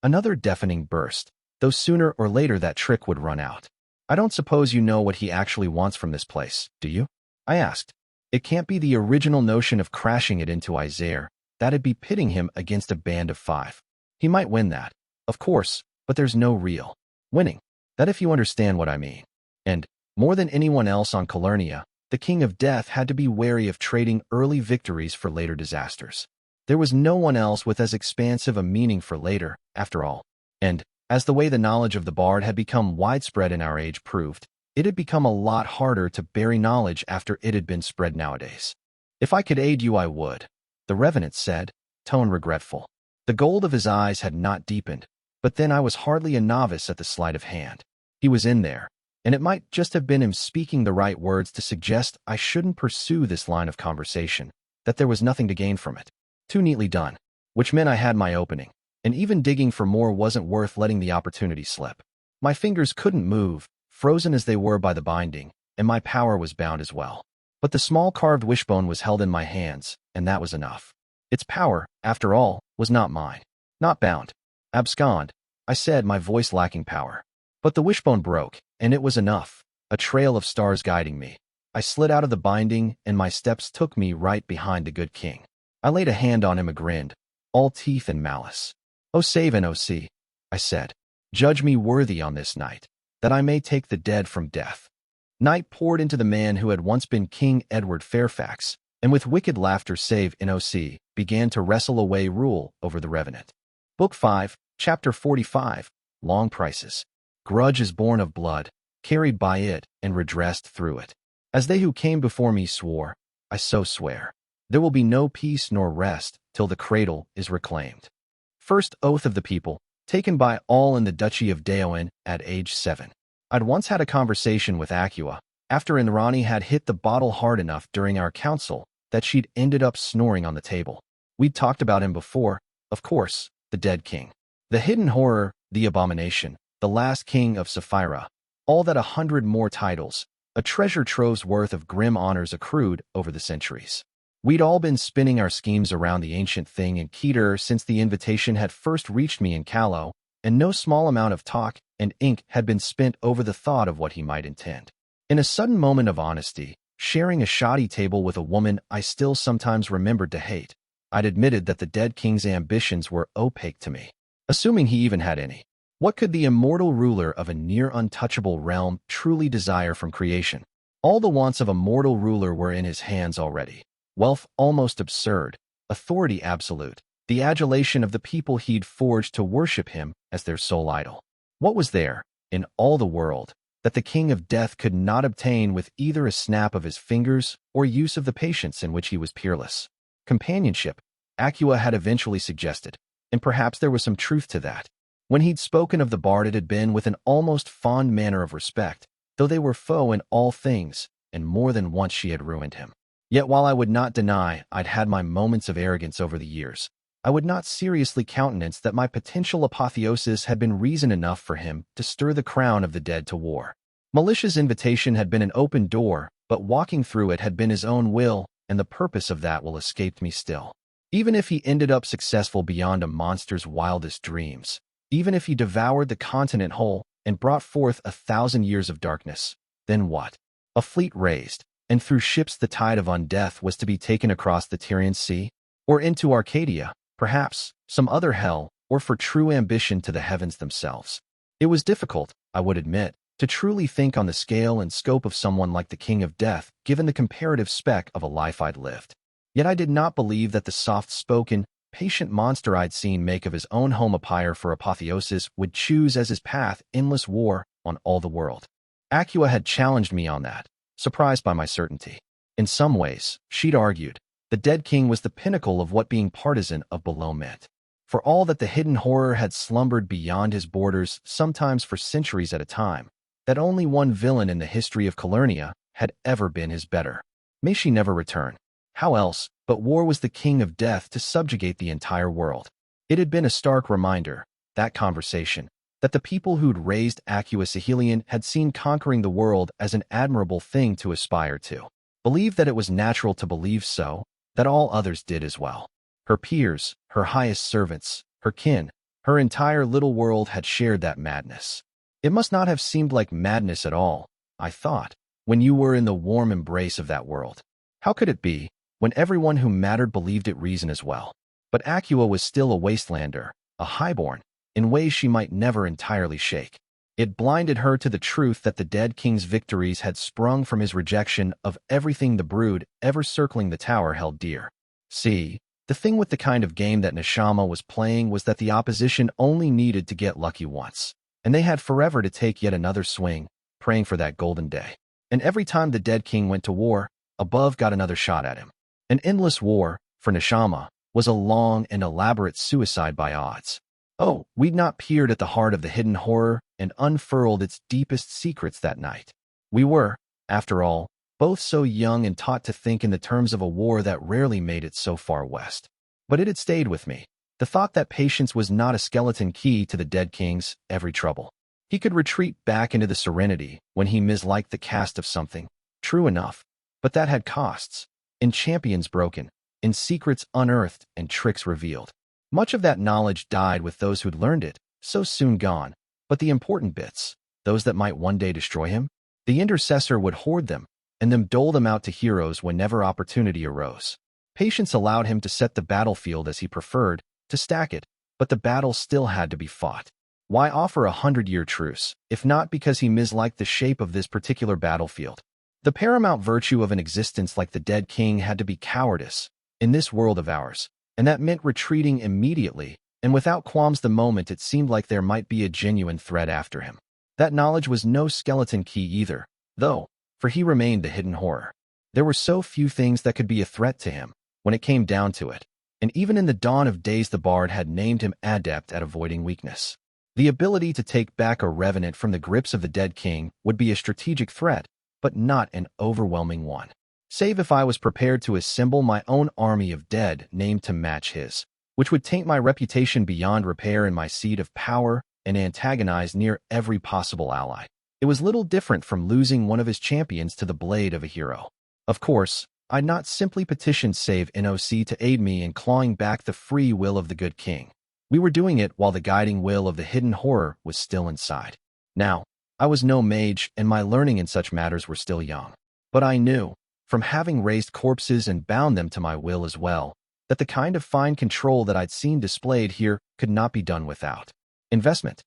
Another deafening burst, though sooner or later that trick would run out. I don't suppose you know what he actually wants from this place, do you? I asked. It can't be the original notion of crashing it into Isaiah. That'd be pitting him against a band of 5. He might win that, of course, but there's no real winning. That if you understand what I mean. And more than anyone else on Calernia, the King of Death had to be wary of trading early victories for later disasters. There was no one else with as expansive a meaning for later, after all. And, as the way the knowledge of the Bard had become widespread in our age proved, it had become a lot harder to bury knowledge after it had been spread nowadays. If I could aid you, I would, the Revenant said, tone regretful. The gold of his eyes had not deepened, but then I was hardly a novice at the sleight of hand. He was in there, and it might just have been him speaking the right words to suggest I shouldn't pursue this line of conversation, that there was nothing to gain from it. Too neatly done, which meant I had my opening, and even digging for more wasn't worth letting the opportunity slip. My fingers couldn't move, frozen as they were by the binding, and my power was bound as well. But the small carved wishbone was held in my hands, and that was enough. Its power, after all, was not mine. Not bound. Abscond, I said, my voice lacking power. But the wishbone broke, and it was enough, a trail of stars guiding me. I slid out of the binding, and my steps took me right behind the good king. I laid a hand on him and grinned, all teeth and malice. "O save and O see," I said. "Judge me worthy on this night, that I may take the dead from death." Night poured into the man who had once been King Edward Fairfax, and with wicked laughter save NOC, began to wrestle away rule over the Revenant. Book 5, Chapter 45, Long Prices. Grudge is born of blood, carried by it, and redressed through it. As they who came before me swore, I so swear. There will be no peace nor rest till the cradle is reclaimed. First oath of the people, taken by all in the Duchy of Daoin at age 7. I'd once had a conversation with Acqua, after Inrani had hit the bottle hard enough during our council that she'd ended up snoring on the table. We'd talked about him before, of course, the dead king. The hidden horror, the abomination, the last king of Sapphira, all that 100 more titles, a treasure trove's worth of grim honors accrued over the centuries. We'd all been spinning our schemes around the ancient thing in Keter since the invitation had first reached me in Callow, and no small amount of talk and ink had been spent over the thought of what he might intend. In a sudden moment of honesty, sharing a shoddy table with a woman I still sometimes remembered to hate, I'd admitted that the dead king's ambitions were opaque to me, assuming he even had any. What could the immortal ruler of a near untouchable realm truly desire from creation? All the wants of a mortal ruler were in his hands already. Wealth almost absurd, authority absolute, the adulation of the people he'd forged to worship him as their sole idol. What was there, in all the world, that the King of Death could not obtain with either a snap of his fingers or use of the patience in which he was peerless? Companionship, Acqua had eventually suggested, and perhaps there was some truth to that. When he'd spoken of the bard, it had been with an almost fond manner of respect, though they were foe in all things, and more than once she had ruined him. Yet while I would not deny I'd had my moments of arrogance over the years, I would not seriously countenance that my potential apotheosis had been reason enough for him to stir the crown of the dead to war. Militia's invitation had been an open door, but walking through it had been his own will, and the purpose of that will escaped me still. Even if he ended up successful beyond a monster's wildest dreams, even if he devoured the continent whole and brought forth 1,000 years of darkness, then what? A fleet raised, and through ships the tide of undeath was to be taken across the Tyrian Sea, or into Arcadia, perhaps, some other hell, or for true ambition to the heavens themselves. It was difficult, I would admit, to truly think on the scale and scope of someone like the King of Death, given the comparative spec of a life I'd lived. Yet I did not believe that the soft-spoken, patient monster I'd seen make of his own home a pyre for apotheosis would choose as his path endless war on all the world. Acqua had challenged me on that, surprised by my certainty. In some ways, she'd argued, the dead king was the pinnacle of what being partisan of below meant. For all that the hidden horror had slumbered beyond his borders, sometimes for centuries at a time, that only one villain in the history of Calernia had ever been his better. May she never return. How else, but war was the King of Death to subjugate the entire world. It had been a stark reminder, that conversation, that the people who'd raised Acqua Sahelian had seen conquering the world as an admirable thing to aspire to. Believed that it was natural to believe so, that all others did as well. Her peers, her highest servants, her kin, her entire little world had shared that madness. It must not have seemed like madness at all, I thought, when you were in the warm embrace of that world. How could it be, when everyone who mattered believed it reason as well? But Acqua was still a wastelander, a highborn, in ways she might never entirely shake. It blinded her to the truth that the dead king's victories had sprung from his rejection of everything the brood ever circling the tower held dear. See, the thing with the kind of game that Neshama was playing was that the opposition only needed to get lucky once, and they had forever to take yet another swing, praying for that golden day. And every time the dead king went to war, Above got another shot at him. An endless war, for Neshama, was a long and elaborate suicide by odds. Oh, we'd not peered at the heart of the hidden horror and unfurled its deepest secrets that night. We were, after all, both so young and taught to think in the terms of a war that rarely made it so far west. But it had stayed with me, the thought that patience was not a skeleton key to the dead king's every trouble. He could retreat back into the serenity when he misliked the cast of something, true enough, but that had costs, in champions broken, in secrets unearthed and tricks revealed. Much of that knowledge died with those who'd learned it, so soon gone, but the important bits, those that might one day destroy him, the intercessor would hoard them, and then dole them out to heroes whenever opportunity arose. Patience allowed him to set the battlefield as he preferred, to stack it, but the battle still had to be fought. Why offer 100-year truce, if not because he misliked the shape of this particular battlefield? The paramount virtue of an existence like the dead king had to be cowardice, in this world of ours, and that meant retreating immediately, and without qualms the moment it seemed like there might be a genuine threat after him. That knowledge was no skeleton key either, though, for he remained the hidden horror. There were so few things that could be a threat to him, when it came down to it, and even in the dawn of days the bard had named him adept at avoiding weakness. The ability to take back a revenant from the grips of the dead king would be a strategic threat, but not an overwhelming one. Save if I was prepared to assemble my own army of dead named to match his, which would taint my reputation beyond repair in my seat of power and antagonize near every possible ally. It was little different from losing one of his champions to the blade of a hero. Of course, I'd not simply petitioned save NOC to aid me in clawing back the free will of the good king. We were doing it while the guiding will of the hidden horror was still inside. Now, I was no mage and my learning in such matters were still young. But I knew, from having raised corpses and bound them to my will as well, that the kind of fine control that I'd seen displayed here could not be done without investment.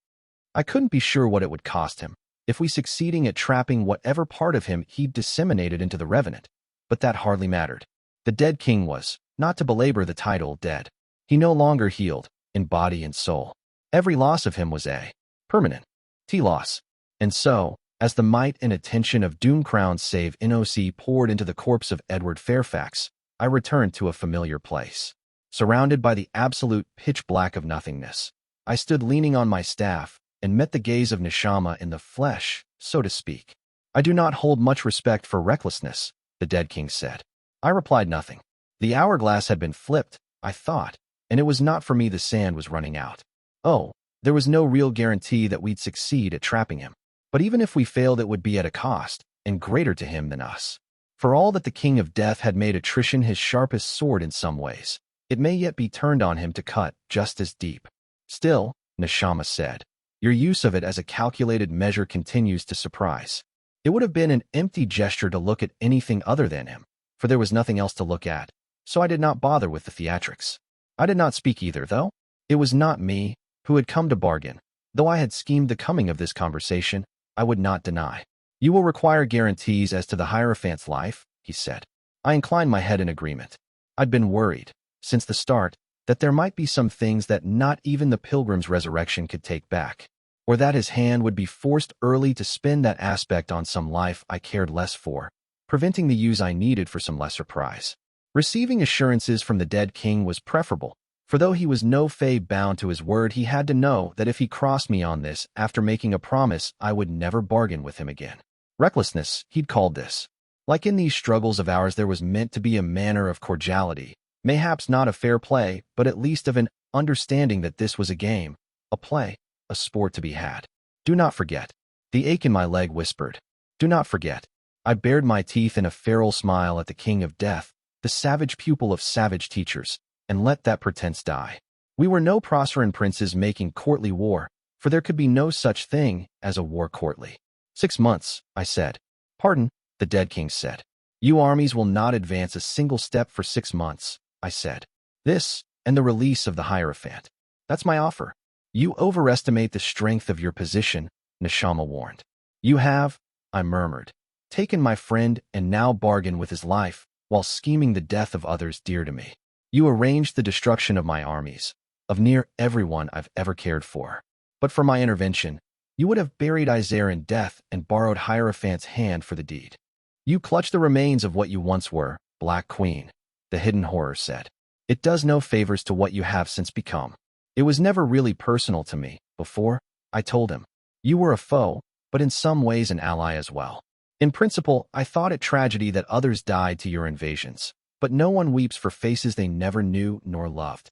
I couldn't be sure what it would cost him, if we succeeding at trapping whatever part of him he'd disseminated into the revenant, but that hardly mattered. The dead king was, not to belabor the title, dead. He no longer healed, in body and soul. Every loss of him was a permanent loss. And so, as the might and attention of Doomcrown's save NOC poured into the corpse of Edward Fairfax, I returned to a familiar place. Surrounded by the absolute pitch black of nothingness, I stood leaning on my staff and met the gaze of Neshama in the flesh, so to speak. I do not hold much respect for recklessness, the dead king said. I replied nothing. The hourglass had been flipped, I thought, and it was not for me the sand was running out. Oh, there was no real guarantee that we'd succeed at trapping him. But even if we failed it would be at a cost, and greater to him than us. For all that the king of death had made attrition his sharpest sword in some ways, it may yet be turned on him to cut just as deep. Still, Neshama said, your use of it as a calculated measure continues to surprise. It would have been an empty gesture to look at anything other than him, for there was nothing else to look at, so I did not bother with the theatrics. I did not speak either, though. It was not me who had come to bargain, though I had schemed the coming of this conversation, I would not deny. You will require guarantees as to the Hierophant's life, he said. I inclined my head in agreement. I'd been worried, since the start, that there might be some things that not even the Pilgrim's resurrection could take back, or that his hand would be forced early to spend that aspect on some life I cared less for, preventing the use I needed for some lesser prize. Receiving assurances from the dead king was preferable, for though he was no fay bound to his word, he had to know that if he crossed me on this after making a promise, I would never bargain with him again. Recklessness, he'd called this. Like in these struggles of ours, there was meant to be a manner of cordiality, mayhaps not of fair play, but at least of an understanding that this was a game, a play, a sport to be had. Do not forget. The ache in my leg whispered. Do not forget. I bared my teeth in a feral smile at the king of death, the savage pupil of savage teachers, and let that pretense die. We were no Proserpine princes making courtly war, for there could be no such thing as a war courtly. 6 months, I said. Pardon, the dead king said. You armies will not advance a single step for 6 months, I said. This, and the release of the Hierophant. That's my offer. You overestimate the strength of your position, Neshama warned. You have, I murmured, taken my friend and now bargain with his life while scheming the death of others dear to me. You arranged the destruction of my armies, of near everyone I've ever cared for. But for my intervention, you would have buried Isaiah in death and borrowed Hierophant's hand for the deed. You clutch the remains of what you once were, Black Queen, the hidden horror said. It does no favors to what you have since become. It was never really personal to me, before, I told him. You were a foe, but in some ways an ally as well. In principle, I thought it tragedy that others died to your invasions, but no one weeps for faces they never knew nor loved.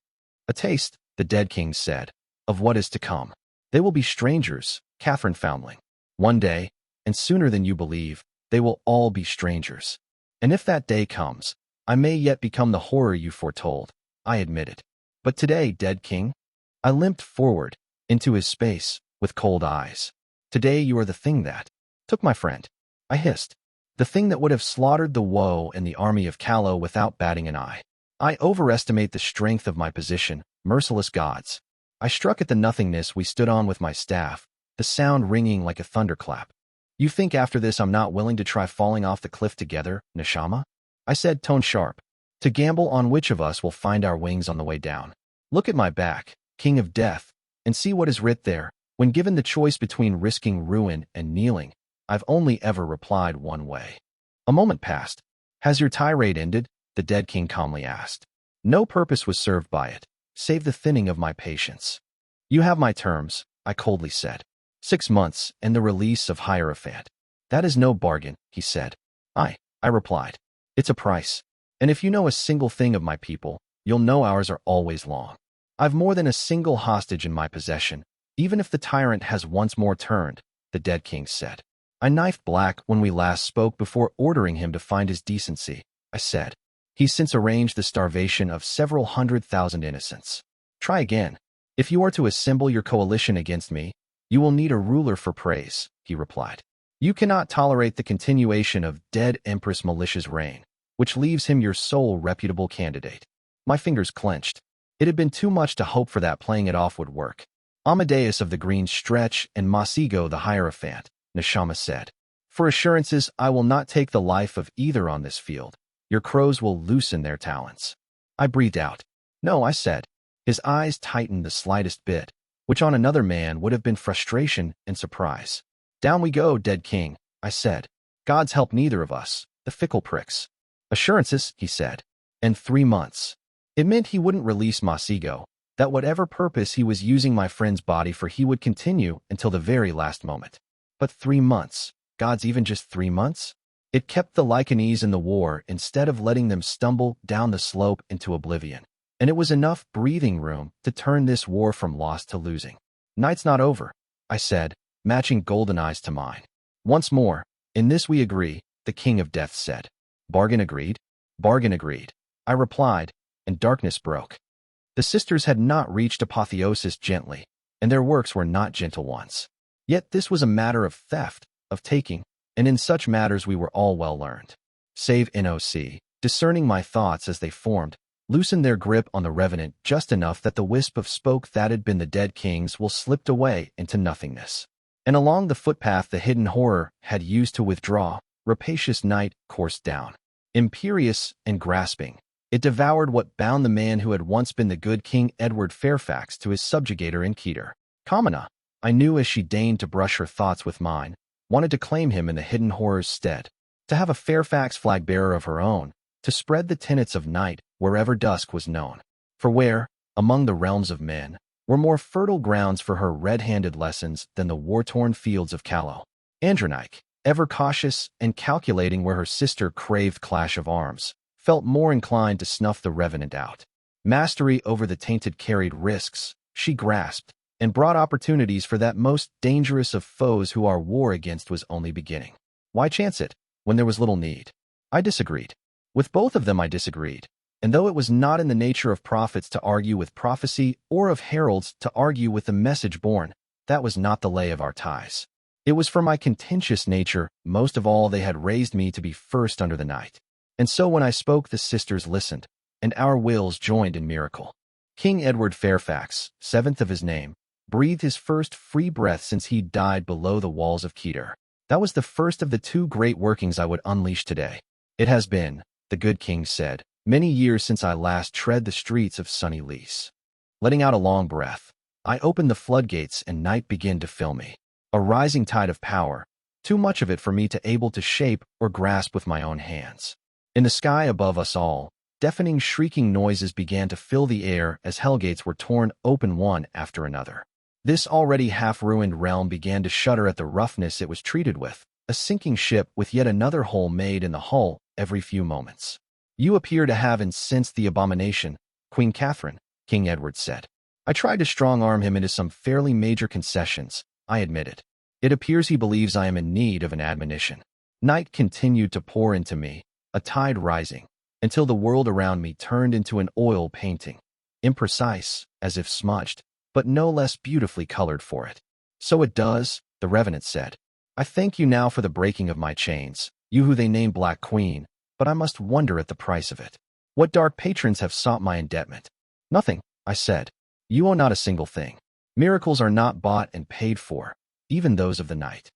A taste, the dead kings said, of what is to come. They will be strangers, Catherine Foundling. One day, and sooner than you believe, they will all be strangers. And if that day comes, I may yet become the horror you foretold, I admitted. But today, dead king? I limped forward, into his space, with cold eyes. Today you are the thing that took my friend, I hissed. The thing that would have slaughtered the woe and the army of Callow without batting an eye. I overestimate the strength of my position, merciless gods. I struck at the nothingness we stood on with my staff, the sound ringing like a thunderclap. You think after this I'm not willing to try falling off the cliff together, Neshama? I said, tone sharp. To gamble on which of us will find our wings on the way down. Look at my back, king of death, and see what is writ there. When given the choice between risking ruin and kneeling, I've only ever replied one way. A moment passed. Has your tirade ended? The dead king calmly asked. No purpose was served by it, save the thinning of my patience. You have my terms, I coldly said. 6 months and the release of Hierophant. That is no bargain, he said. I replied. It's a price. And if you know a single thing of my people, you'll know ours are always long. I've more than a single hostage in my possession, even if the tyrant has once more turned, the dead king said. I knifed Black when we last spoke before ordering him to find his decency, I said. He's since arranged the starvation of several 100,000 innocents. Try again. If you are to assemble your coalition against me, you will need a ruler for praise, he replied. You cannot tolerate the continuation of dead Empress Militia's reign, which leaves him your sole reputable candidate. My fingers clenched. It had been too much to hope for that playing it off would work. Amadeus of the Green Stretch and Masigo the Hierophant, Neshama said. For assurances, I will not take the life of either on this field. Your crows will loosen their talons. I breathed out. No, I said. His eyes tightened the slightest bit, which on another man would have been frustration and surprise. Down we go, dead king, I said. Gods help neither of us, the fickle pricks. Assurances, he said. And 3 months. It meant he wouldn't release Masigo, that whatever purpose he was using my friend's body for he would continue until the very last moment. But 3 months, gods, even just 3 months? It kept the Lycanese in the war instead of letting them stumble down the slope into oblivion. And it was enough breathing room to turn this war from loss to losing. Night's not over, I said, matching golden eyes to mine. Once more, in this we agree, the king of death said. Bargain agreed? Bargain agreed, I replied, and darkness broke. The sisters had not reached apotheosis gently, and their works were not gentle ones. Yet this was a matter of theft, of taking, and in such matters we were all well learned. Save NOC, discerning my thoughts as they formed, loosened their grip on the revenant just enough that the wisp of smoke that had been the dead king's will slipped away into nothingness. And along the footpath the hidden horror had used to withdraw, rapacious night coursed down. Imperious and grasping, it devoured what bound the man who had once been the good King Edward Fairfax to his subjugator in Keter. Kamina, I knew as she deigned to brush her thoughts with mine, wanted to claim him in the hidden horror's stead, to have a Fairfax flag-bearer of her own, to spread the tenets of night wherever dusk was known. For where, among the realms of men, were more fertile grounds for her red-handed lessons than the war-torn fields of Callow. Andronike, ever cautious and calculating where her sister craved clash of arms, felt more inclined to snuff the revenant out. Mastery over the tainted carried risks, she grasped, and brought opportunities for that most dangerous of foes who our war against was only beginning. Why chance it, when there was little need? I disagreed. With both of them I disagreed, and though it was not in the nature of prophets to argue with prophecy or of heralds to argue with the message borne, that was not the lay of our ties. It was for my contentious nature, most of all they had raised me to be first under the night. And so when I spoke the sisters listened, and our wills joined in miracle. King Edward Fairfax, 7th of his name, breathed his first free breath since he died below the walls of Keter. That was the first of the two great workings I would unleash today. It has been, the good king said, many years since I last tread the streets of sunny Lys. Letting out a long breath, I opened the floodgates and night began to fill me. A rising tide of power, too much of it for me to able to shape or grasp with my own hands. In the sky above us all, deafening shrieking noises began to fill the air as hellgates were torn open one after another. This already half-ruined realm began to shudder at the roughness it was treated with, a sinking ship with yet another hole made in the hull every few moments. You appear to have incensed the abomination, Queen Catherine, King Edward said. I tried to strong-arm him into some fairly major concessions, I admitted. It appears he believes I am in need of an admonition. Night continued to pour into me, a tide rising, until the world around me turned into an oil painting, imprecise, as if smudged, but no less beautifully colored for it. So it does, the Revenant said. I thank you now for the breaking of my chains, you who they name Black Queen, but I must wonder at the price of it. What dark patrons have sought my indebtment? Nothing, I said. You owe not a single thing. Miracles are not bought and paid for, even those of the night.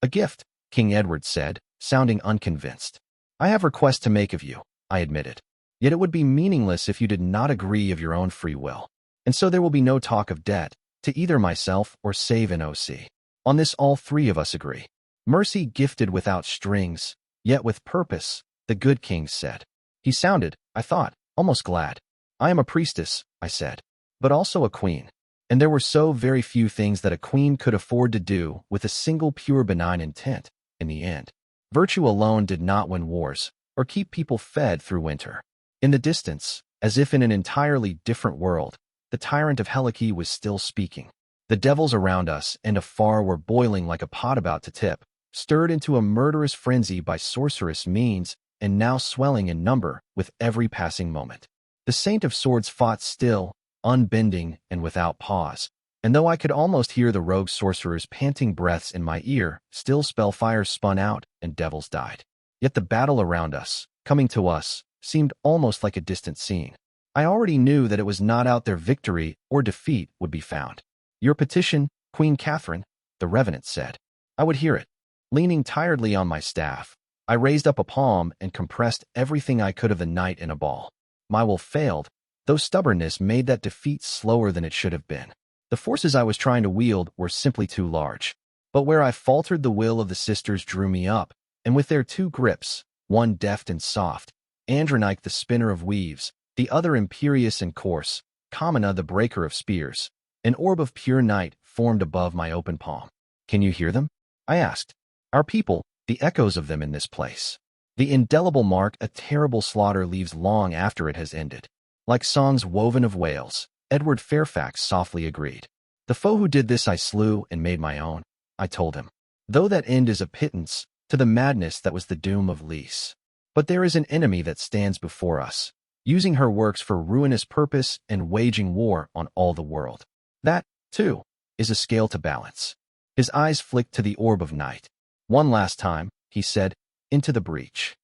A gift, King Edward said, sounding unconvinced. I have requests to make of you, I admitted. Yet it would be meaningless if you did not agree of your own free will. And so there will be no talk of debt, to either myself or save an OC. On this all three of us agree. Mercy gifted without strings, yet with purpose, the good king said. He sounded, I thought, almost glad. I am a priestess, I said, but also a queen. And there were so very few things that a queen could afford to do with a single pure benign intent, in the end. Virtue alone did not win wars, or keep people fed through winter. In the distance, as if in an entirely different world, the tyrant of Helike was still speaking. The devils around us and afar were boiling like a pot about to tip, stirred into a murderous frenzy by sorcerous means, and now swelling in number with every passing moment. The Saint of Swords fought still, unbending, and without pause, and though I could almost hear the rogue sorcerer's panting breaths in my ear, still spellfires spun out and devils died. Yet the battle around us, coming to us, seemed almost like a distant scene. I already knew that it was not out there victory or defeat would be found. Your petition, Queen Catherine, the Revenant said. I would hear it. Leaning tiredly on my staff, I raised up a palm and compressed everything I could of the night in a ball. My will failed, though stubbornness made that defeat slower than it should have been. The forces I was trying to wield were simply too large. But where I faltered, the will of the sisters drew me up, and with their two grips, one deft and soft, Andronike the spinner of weaves, the other imperious and coarse, Kamina the breaker of spears, an orb of pure night formed above my open palm. Can you hear them? I asked. Our people, the echoes of them in this place. The indelible mark a terrible slaughter leaves long after it has ended. Like songs woven of wails, Edward Fairfax softly agreed. The foe who did this I slew and made my own, I told him. Though that end is a pittance to the madness that was the doom of Lys. But there is an enemy that stands before us, using her works for ruinous purpose and waging war on all the world. That, too, is a scale to balance. His eyes flicked to the orb of night. One last time, he said, into the breach.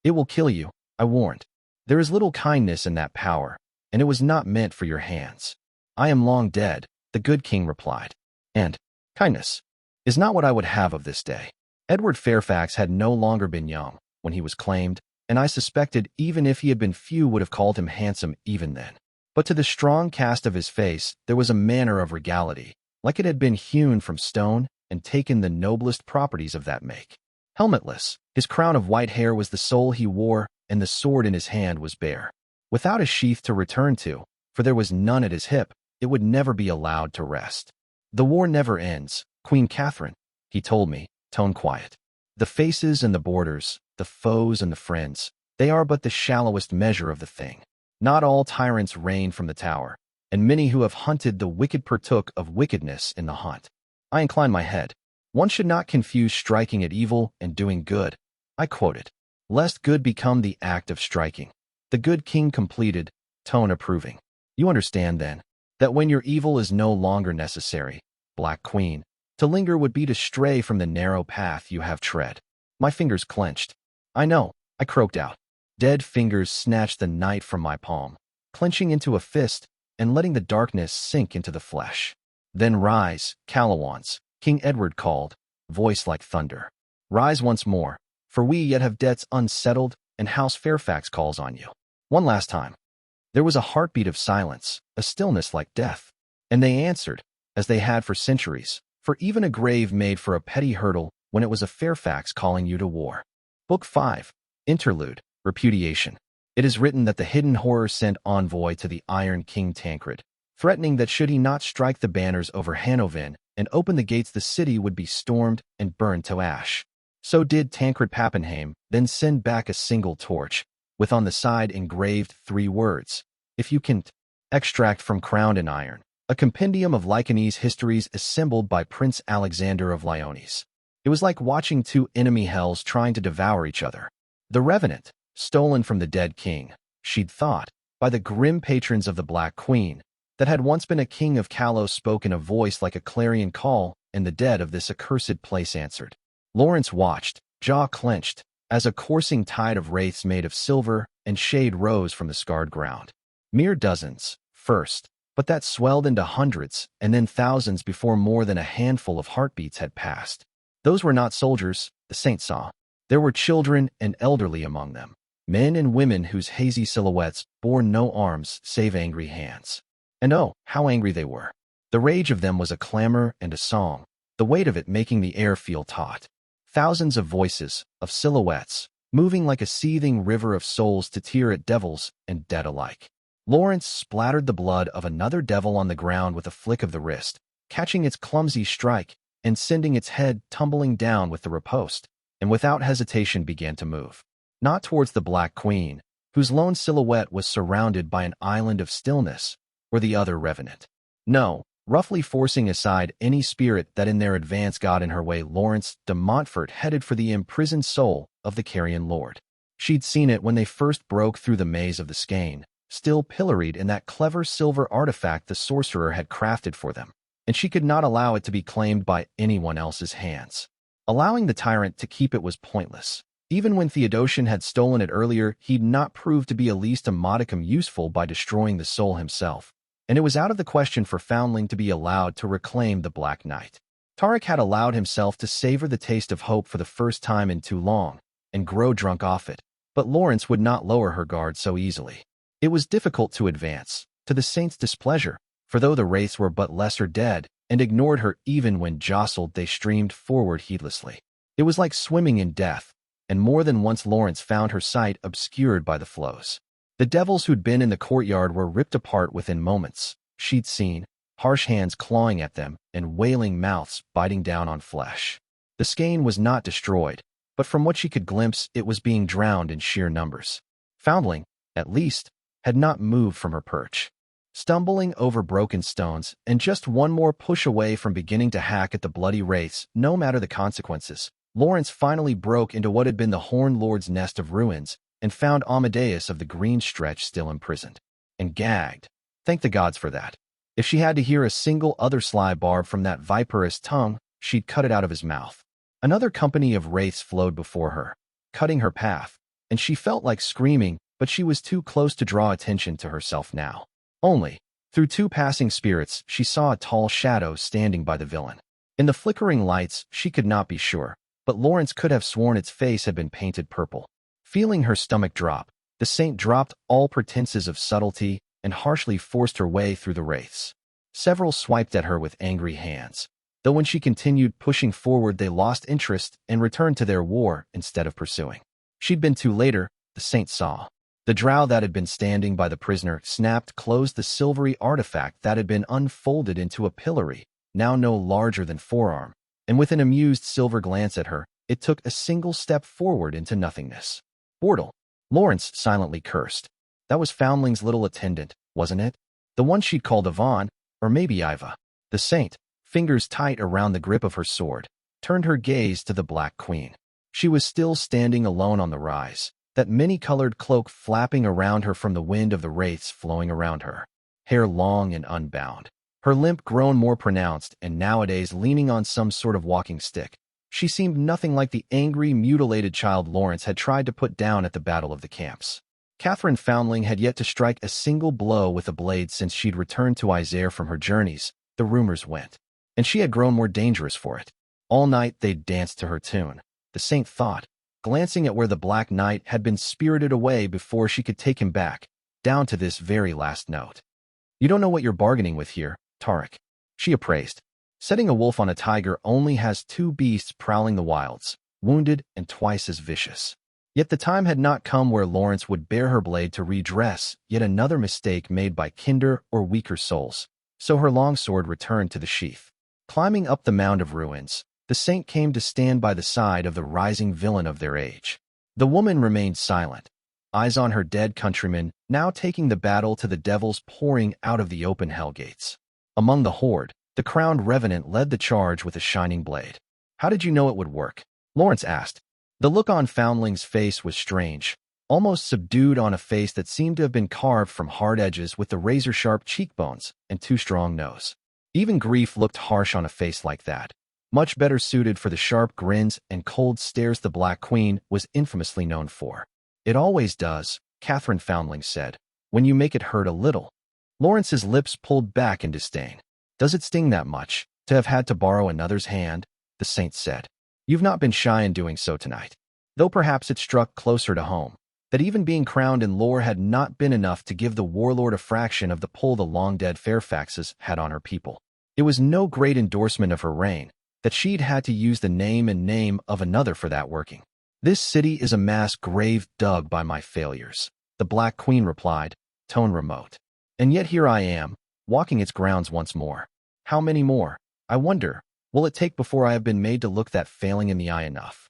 It will kill you, I warned. There is little kindness in that power, and it was not meant for your hands. I am long dead, the good king replied. And kindness is not what I would have of this day. Edward Fairfax had no longer been young when he was claimed, and I suspected even if he had been few would have called him handsome even then. But to the strong cast of his face there was a manner of regality, like it had been hewn from stone and taken the noblest properties of that make. Helmetless, his crown of white hair was the sole he wore, and the sword in his hand was bare. Without a sheath to return to, for there was none at his hip, it would never be allowed to rest. The war never ends, Queen Catherine, he told me, tone quiet. The faces and the borders, the foes and the friends, they are but the shallowest measure of the thing. Not all tyrants reign from the tower, and many who have hunted the wicked partook of wickedness in the hunt. I inclined my head. One should not confuse striking at evil and doing good, I quoted, lest good become the act of striking. The good king completed, tone approving. You understand, then, that when your evil is no longer necessary, Black Queen, to linger would be to stray from the narrow path you have tread. My fingers clenched. I know, I croaked out. Dead fingers snatched the night from my palm, clenching into a fist and letting the darkness sink into the flesh. Then rise, Calawans, King Edward called, voice like thunder. Rise once more, for we yet have debts unsettled, and House Fairfax calls on you. One last time. There was a heartbeat of silence, a stillness like death. And they answered, as they had for centuries, for even a grave made for a petty hurdle when it was a Fairfax calling you to war. Book 5, Interlude, Repudiation. It is written that the hidden horror sent envoy to the Iron King Tancred, threatening that should he not strike the banners over Hanover and open the gates, the city would be stormed and burned to ash. So did Tancred Pappenheim then send back a single torch, with on the side engraved 3 words, if you can't. Extract from Crowned in Iron, a compendium of Lycanese histories assembled by Prince Alexander of Lyonesse. It was like watching 2 enemy hells trying to devour each other. The Revenant, stolen from the dead king, she'd thought, by the grim patrons of the Black Queen, that had once been a king of Callow, spoke in a voice like a clarion call, and the dead of this accursed place answered. Lawrence watched, jaw clenched, as a coursing tide of wraiths made of silver and shade rose from the scarred ground. Mere dozens, first, but that swelled into hundreds and then thousands before more than a handful of heartbeats had passed. Those were not soldiers, the saint saw. There were children and elderly among them, men and women whose hazy silhouettes bore no arms save angry hands. And oh, how angry they were. The rage of them was a clamor and a song, the weight of it making the air feel taut. Thousands of voices, of silhouettes, moving like a seething river of souls to tear at devils and dead alike. Lawrence splattered the blood of another devil on the ground with a flick of the wrist, catching its clumsy strike and sending its head tumbling down with the riposte, and without hesitation began to move. Not towards the Black Queen, whose lone silhouette was surrounded by an island of stillness, or the other Revenant. No, roughly forcing aside any spirit that in their advance got in her way, Lawrence de Montfort headed for the imprisoned soul of the Carrion Lord. She'd seen it when they first broke through the maze of the skein, still pilloried in that clever silver artifact the sorcerer had crafted for them, and she could not allow it to be claimed by anyone else's hands. Allowing the tyrant to keep it was pointless. Even when Theodosian had stolen it earlier, he'd not proved to be at least a modicum useful by destroying the soul himself, and it was out of the question for Foundling to be allowed to reclaim the Black Knight. Tarek had allowed himself to savor the taste of hope for the first time in too long, and grow drunk off it, but Lawrence would not lower her guard so easily. It was difficult to advance, to the saint's displeasure, for though the wraiths were but lesser dead, and ignored her even when jostled, they streamed forward heedlessly. It was like swimming in death, and more than once Lawrence found her sight obscured by the flows. The devils who'd been in the courtyard were ripped apart within moments. She'd seen harsh hands clawing at them and wailing mouths biting down on flesh. The skein was not destroyed, but from what she could glimpse, it was being drowned in sheer numbers. Foundling, at least, had not moved from her perch. Stumbling over broken stones and just one more push away from beginning to hack at the bloody wraiths, no matter the consequences, Lawrence finally broke into what had been the Horned Lord's nest of ruins and found Amadeus of the Green Stretch still imprisoned and gagged. Thank the gods for that. If she had to hear a single other sly barb from that viperous tongue, she'd cut it out of his mouth. Another company of wraiths flowed before her, cutting her path, and she felt like screaming, but she was too close to draw attention to herself now. Only, through 2 passing spirits, she saw a tall shadow standing by the villain. In the flickering lights, she could not be sure, but Lawrence could have sworn its face had been painted purple. Feeling her stomach drop, the saint dropped all pretenses of subtlety and harshly forced her way through the wraiths. Several swiped at her with angry hands, though when she continued pushing forward they lost interest and returned to their war instead of pursuing. She'd been too later, the saint saw. The drow that had been standing by the prisoner snapped closed the silvery artifact that had been unfolded into a pillory, now no larger than forearm, and with an amused silver glance at her, it took a single step forward into nothingness. Bortle. Lawrence silently cursed. That was Foundling's little attendant, wasn't it? The one she'd called Yvonne, or maybe Iva. The saint, fingers tight around the grip of her sword, turned her gaze to the Black Queen. She was still standing alone on the rise, that many-colored cloak flapping around her from the wind of the wraiths flowing around her. Hair long and unbound, her limp grown more pronounced and nowadays leaning on some sort of walking stick. She seemed nothing like the angry, mutilated child Lawrence had tried to put down at the Battle of the Camps. Catherine Foundling had yet to strike a single blow with a blade since she'd returned to Isère from her journeys, the rumors went. And she had grown more dangerous for it. All night they'd danced to her tune, the saint thought, glancing at where the Black Knight had been spirited away before she could take him back, down to this very last note. You don't know what you're bargaining with here, Tarek, she appraised. Setting a wolf on a tiger only has two beasts prowling the wilds, wounded and twice as vicious. Yet the time had not come where Lawrence would bare her blade to redress yet another mistake made by kinder or weaker souls, so her longsword returned to the sheath. Climbing up the mound of ruins, the saint came to stand by the side of the rising villain of their age. The woman remained silent, eyes on her dead countrymen, now taking the battle to the devils pouring out of the open hellgates. Among the horde, the crowned revenant led the charge with a shining blade. How did you know it would work? Lawrence asked. The look on Foundling's face was strange, almost subdued on a face that seemed to have been carved from hard edges with the razor-sharp cheekbones and too strong nose. Even grief looked harsh on a face like that, much better suited for the sharp grins and cold stares the Black Queen was infamously known for. It always does, Catherine Foundling said, when you make it hurt a little. Lawrence's lips pulled back in disdain. Does it sting that much, to have had to borrow another's hand? The saint said. You've not been shy in doing so tonight. Though perhaps it struck closer to home, that even being crowned in lore had not been enough to give the warlord a fraction of the pull the long-dead Fairfaxes had on her people. It was no great endorsement of her reign, that she'd had to use the name and name of another for that working. This city is a mass grave dug by my failures, the Black Queen replied, tone remote. And yet here I am, walking its grounds once more. How many more, I wonder, will it take before I have been made to look that failing in the eye enough?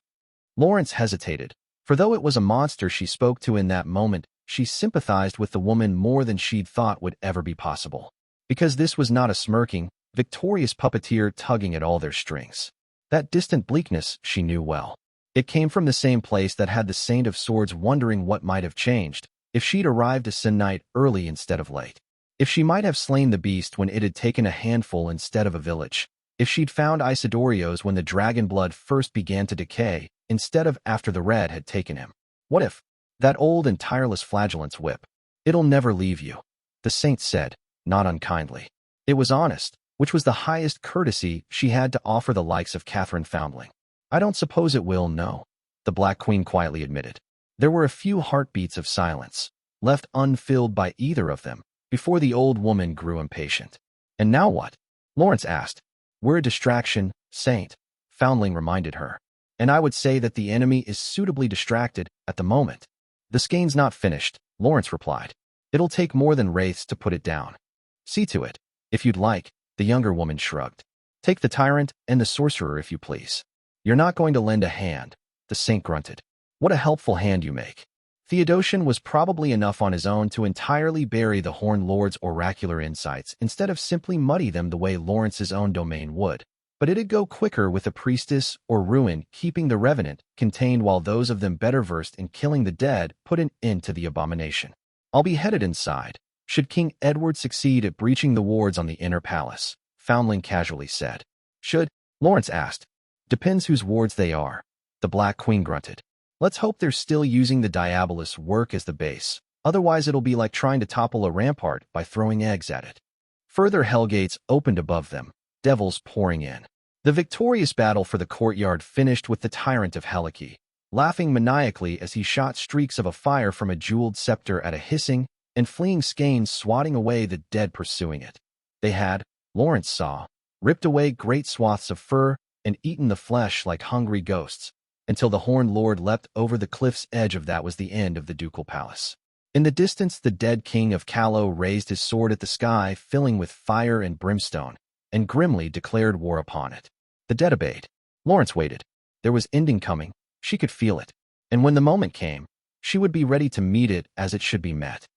Lawrence hesitated, for though it was a monster she spoke to in that moment, she sympathized with the woman more than she'd thought would ever be possible. Because this was not a smirking, victorious puppeteer tugging at all their strings. That distant bleakness she knew well. It came from the same place that had the Saint of Swords wondering what might have changed, if she'd arrived a Sin night early instead of late. If she might have slain the beast when it had taken a handful instead of a village. If she'd found Isidorio's when the dragon blood first began to decay, instead of after the red had taken him. What if? That old and tireless flagellant's whip. It'll never leave you, the saint said, not unkindly. It was honest, which was the highest courtesy she had to offer the likes of Catherine Foundling. I don't suppose it will, no, the Black Queen quietly admitted. There were a few heartbeats of silence, left unfilled by either of them, before the old woman grew impatient. And now what? Lawrence asked. We're a distraction, Saint, Foundling reminded her. And I would say that the enemy is suitably distracted at the moment. The skein's not finished, Lawrence replied. It'll take more than wraiths to put it down. See to it, if you'd like, the younger woman shrugged. Take the tyrant and the sorcerer if you please. You're not going to lend a hand, the saint grunted. What a helpful hand you make. Theodosian was probably enough on his own to entirely bury the Horned Lord's oracular insights instead of simply muddy them the way Lawrence's own domain would. But it'd go quicker with a priestess or ruin keeping the revenant contained while those of them better versed in killing the dead put an end to the abomination. I'll be headed inside, should King Edward succeed at breaching the wards on the inner palace, Foundling casually said. Should? Lawrence asked. Depends whose wards they are, the Black Queen grunted. Let's hope they're still using the Diabolus work as the base, otherwise it'll be like trying to topple a rampart by throwing eggs at it. Further hellgates opened above them, devils pouring in. The victorious battle for the courtyard finished with the tyrant of Helike, laughing maniacally as he shot streaks of a fire from a jeweled scepter at a hissing and fleeing skein swatting away the dead pursuing it. They had, Lawrence saw, ripped away great swaths of fur and eaten the flesh like hungry ghosts, until the Horned Lord leapt over the cliff's edge of that was the end of the ducal palace. In the distance the dead king of Callow raised his sword at the sky, filling with fire and brimstone, and grimly declared war upon it. The dead obeyed. Lawrence waited. There was ending coming, she could feel it, and when the moment came, she would be ready to meet it as it should be met.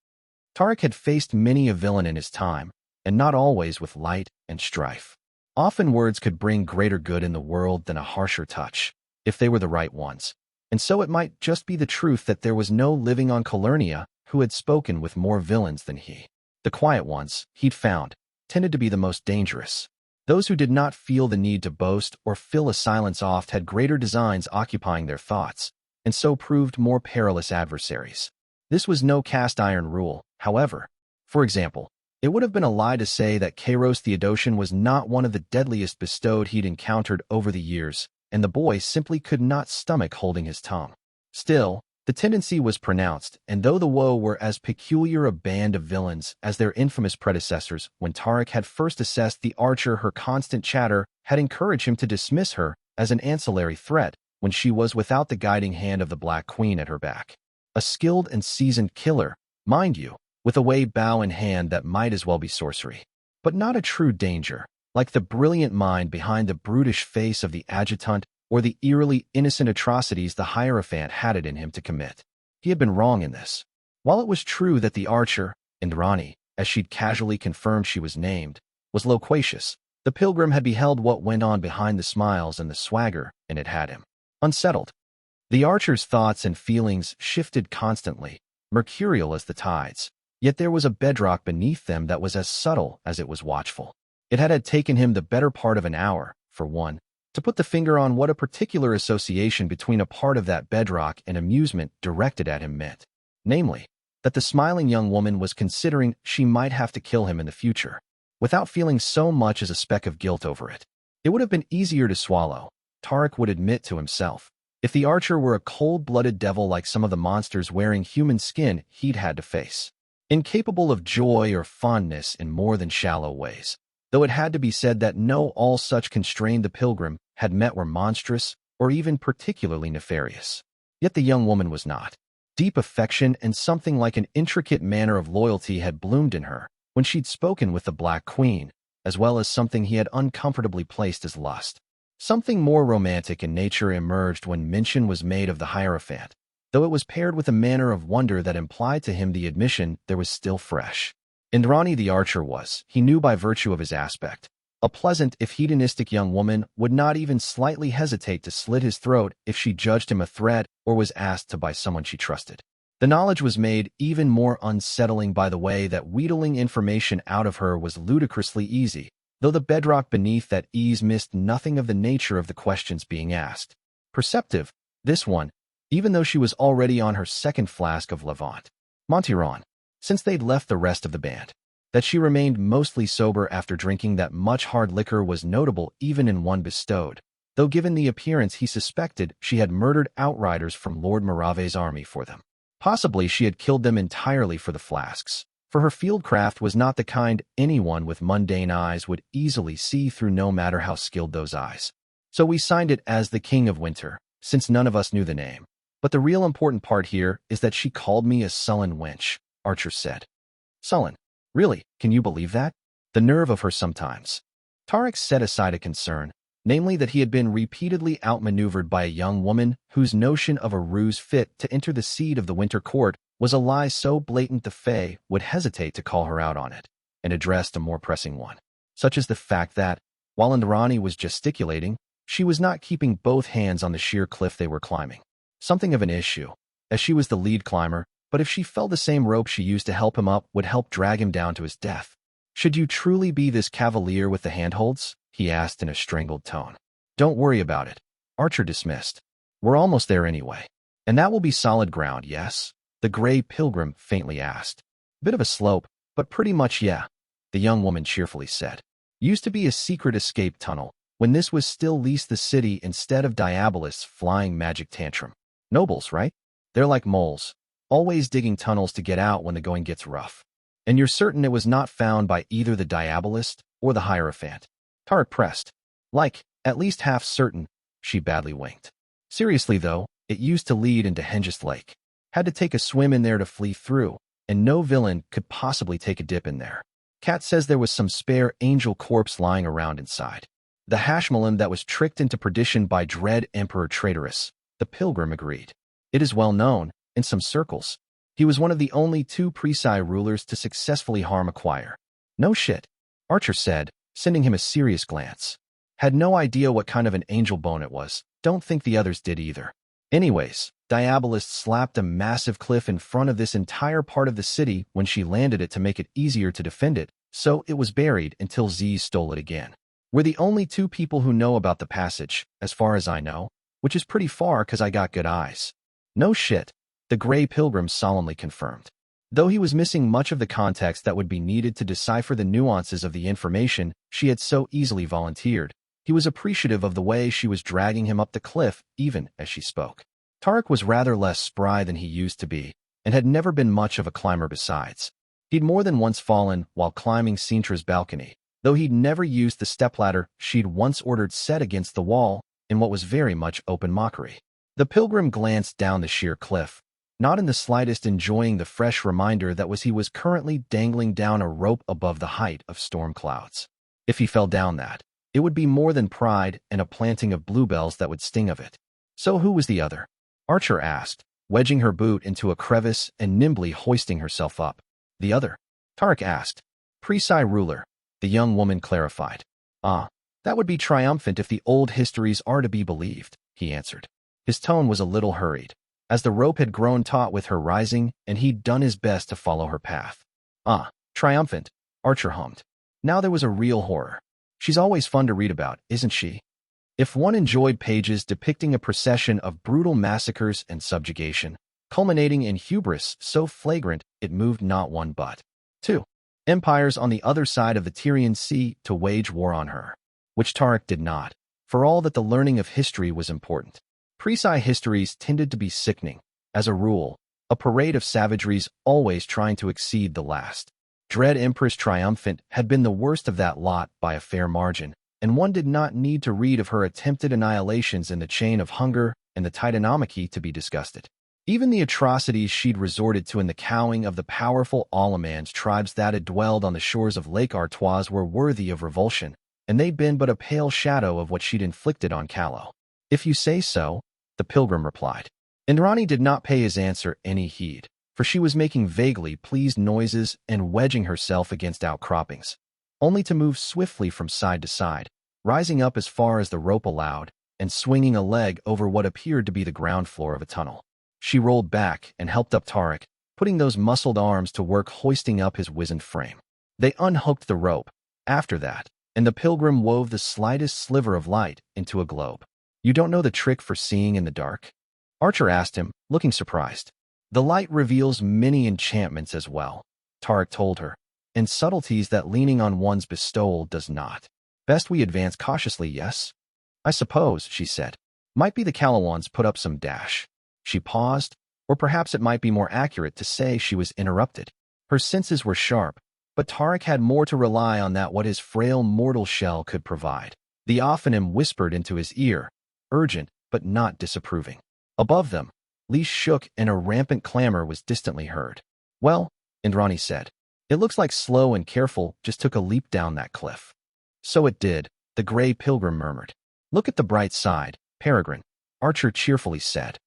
Tarek had faced many a villain in his time, and not always with light and strife. Often words could bring greater good in the world than a harsher touch, if they were the right ones. And so it might just be the truth that there was no living on Calernia who had spoken with more villains than he. The quiet ones, he'd found, tended to be the most dangerous. Those who did not feel the need to boast or fill a silence oft had greater designs occupying their thoughts, and so proved more perilous adversaries. This was no cast-iron rule, however. For example, It would have been a lie to say that Kairos Theodosian was not one of the deadliest bestowed he'd encountered over the years, and the boy simply could not stomach holding his tongue. Still, the tendency was pronounced, and though the Woe were as peculiar a band of villains as their infamous predecessors, when Tarek had first assessed the archer, her constant chatter had encouraged him to dismiss her as an ancillary threat when she was without the guiding hand of the Black Queen at her back. A skilled and seasoned killer, mind you, with a way bow in hand that might as well be sorcery. But not a true danger, like the brilliant mind behind the brutish face of the adjutant or the eerily innocent atrocities the Hierophant had it in him to commit. He had been wrong in this. While it was true that the archer, Indrani, as she'd casually confirmed she was named, was loquacious, the pilgrim had beheld what went on behind the smiles and the swagger, and it had him unsettled. The archer's thoughts and feelings shifted constantly, mercurial as the tides, yet there was a bedrock beneath them that was as subtle as it was watchful. It had taken him the better part of an hour, for one, to put the finger on what a particular association between a part of that bedrock and amusement directed at him meant. Namely, that the smiling young woman was considering she might have to kill him in the future, without feeling so much as a speck of guilt over it. It would have been easier to swallow, Tarek would admit to himself, if the archer were a cold-blooded devil like some of the monsters wearing human skin he'd had to face, incapable of joy or fondness in more than shallow ways. Though it had to be said that no all such constrained the pilgrim had met were monstrous or even particularly nefarious. Yet the young woman was not. Deep affection and something like an intricate manner of loyalty had bloomed in her when she'd spoken with the Black Queen, as well as something he had uncomfortably placed as lust. Something more romantic in nature emerged when mention was made of the Hierophant, though it was paired with a manner of wonder that implied to him the admission there was still fresh. Indrani the archer was, he knew by virtue of his aspect, a pleasant if hedonistic young woman would not even slightly hesitate to slit his throat if she judged him a threat or was asked to by someone she trusted. The knowledge was made even more unsettling by the way that wheedling information out of her was ludicrously easy, though the bedrock beneath that ease missed nothing of the nature of the questions being asked. Perceptive, this one, even though she was already on her second flask of Levant. Montiron, since they'd left the rest of the band. That she remained mostly sober after drinking that much hard liquor was notable even in one bestowed, though given the appearance he suspected she had murdered outriders from Lord Marave's army for them. Possibly she had killed them entirely for the flasks, for her fieldcraft was not the kind anyone with mundane eyes would easily see through no matter how skilled those eyes. So we signed it as the King of Winter, since none of us knew the name. But the real important part here is that she called me a sullen wench, Archer said. Sullen? Really, can you believe that? The nerve of her sometimes. Tarek set aside a concern, namely that he had been repeatedly outmaneuvered by a young woman whose notion of a ruse fit to enter the seed of the Winter Court was a lie so blatant the Fae would hesitate to call her out on it, and addressed a more pressing one, such as the fact that, while Indrani was gesticulating, she was not keeping both hands on the sheer cliff they were climbing. Something of an issue, as she was the lead climber, but if she felt the same rope she used to help him up would help drag him down to his death. Should you truly be this cavalier with the handholds? He asked in a strangled tone. Don't worry about it. Archer dismissed. We're almost there anyway. And that will be solid ground, yes? The gray pilgrim faintly asked. Bit of a slope, but pretty much yeah, the young woman cheerfully said. Used to be a secret escape tunnel, when this was still leased the city instead of Diabolists flying magic tantrum. Nobles, right? They're like moles, always digging tunnels to get out when the going gets rough. And you're certain it was not found by either the Diabolist or the Hierophant? Tarek pressed. Like, at least half certain, she badly winked. Seriously though, it used to lead into Hengist Lake. Had to take a swim in there to flee through, and no villain could possibly take a dip in there. Kat says there was some spare angel corpse lying around inside. The Hashmalan that was tricked into perdition by dread Emperor Traitorous, the pilgrim agreed. It is well known, in some circles. He was one of the only 2 Presai rulers to successfully harm a choir. No shit, Archer said, sending him a serious glance. Had no idea what kind of an angel bone it was. Don't think the others did either. Anyways, Diabolist slapped a massive cliff in front of this entire part of the city when she landed it to make it easier to defend it, so it was buried until Z's stole it again. We're the only 2 people who know about the passage, as far as I know, which is pretty far 'cause I got good eyes. No shit, the Grey Pilgrim solemnly confirmed. Though he was missing much of the context that would be needed to decipher the nuances of the information she had so easily volunteered, he was appreciative of the way she was dragging him up the cliff even as she spoke. Tarek was rather less spry than he used to be, and had never been much of a climber besides. He'd more than once fallen while climbing Sintra's balcony, though he'd never used the stepladder she'd once ordered set against the wall in what was very much open mockery. The pilgrim glanced down the sheer cliff, not in the slightest enjoying the fresh reminder that he was currently dangling down a rope above the height of storm clouds. If he fell down that, it would be more than pride and a planting of bluebells that would sting of it. So who was the other? Archer asked, wedging her boot into a crevice and nimbly hoisting herself up. The other? Tarek asked. Precise ruler, the young woman clarified. Ah, that would be triumphant if the old histories are to be believed, he answered. His tone was a little hurried, as the rope had grown taut with her rising and he'd done his best to follow her path. Ah, triumphant, Archer hummed. Now there was a real horror. She's always fun to read about, isn't she? If one enjoyed pages depicting a procession of brutal massacres and subjugation, culminating in hubris so flagrant it moved not one but two empires on the other side of the Tyrian Sea to wage war on her, which Tarek did not, for all that the learning of history was important. Precise histories tended to be sickening, as a rule, a parade of savageries always trying to exceed the last. Dread Empress Triumphant had been the worst of that lot by a fair margin, and one did not need to read of her attempted annihilations in the chain of hunger and the Titanomachy to be disgusted. Even the atrocities she'd resorted to in the cowing of the powerful Alamans tribes that had dwelled on the shores of Lake Artois were worthy of revulsion, and they'd been but a pale shadow of what she'd inflicted on Callow. If you say so, the pilgrim replied. Indrani did not pay his answer any heed, for she was making vaguely pleased noises and wedging herself against outcroppings, only to move swiftly from side to side, rising up as far as the rope allowed, and swinging a leg over what appeared to be the ground floor of a tunnel. She rolled back and helped up Tarek, putting those muscled arms to work hoisting up his wizened frame. They unhooked the rope, after that, and the pilgrim wove the slightest sliver of light into a globe. You don't know the trick for seeing in the dark? Archer asked him, looking surprised. The light reveals many enchantments as well, Tarek told her, and subtleties that leaning on one's bestowal does not. Best we advance cautiously, yes? I suppose, she said. Might be the Calawans put up some dash. She paused, or perhaps it might be more accurate to say she was interrupted. Her senses were sharp, but Tarek had more to rely on than what his frail mortal shell could provide. The Ophanim whispered into his ear, urgent but not disapproving. Above them, leash shook and a rampant clamor was distantly heard. Well, Indrani said, it looks like Slow and Careful just took a leap down that cliff. So it did, the gray pilgrim murmured. Look at the bright side, Peregrine, Archer cheerfully said.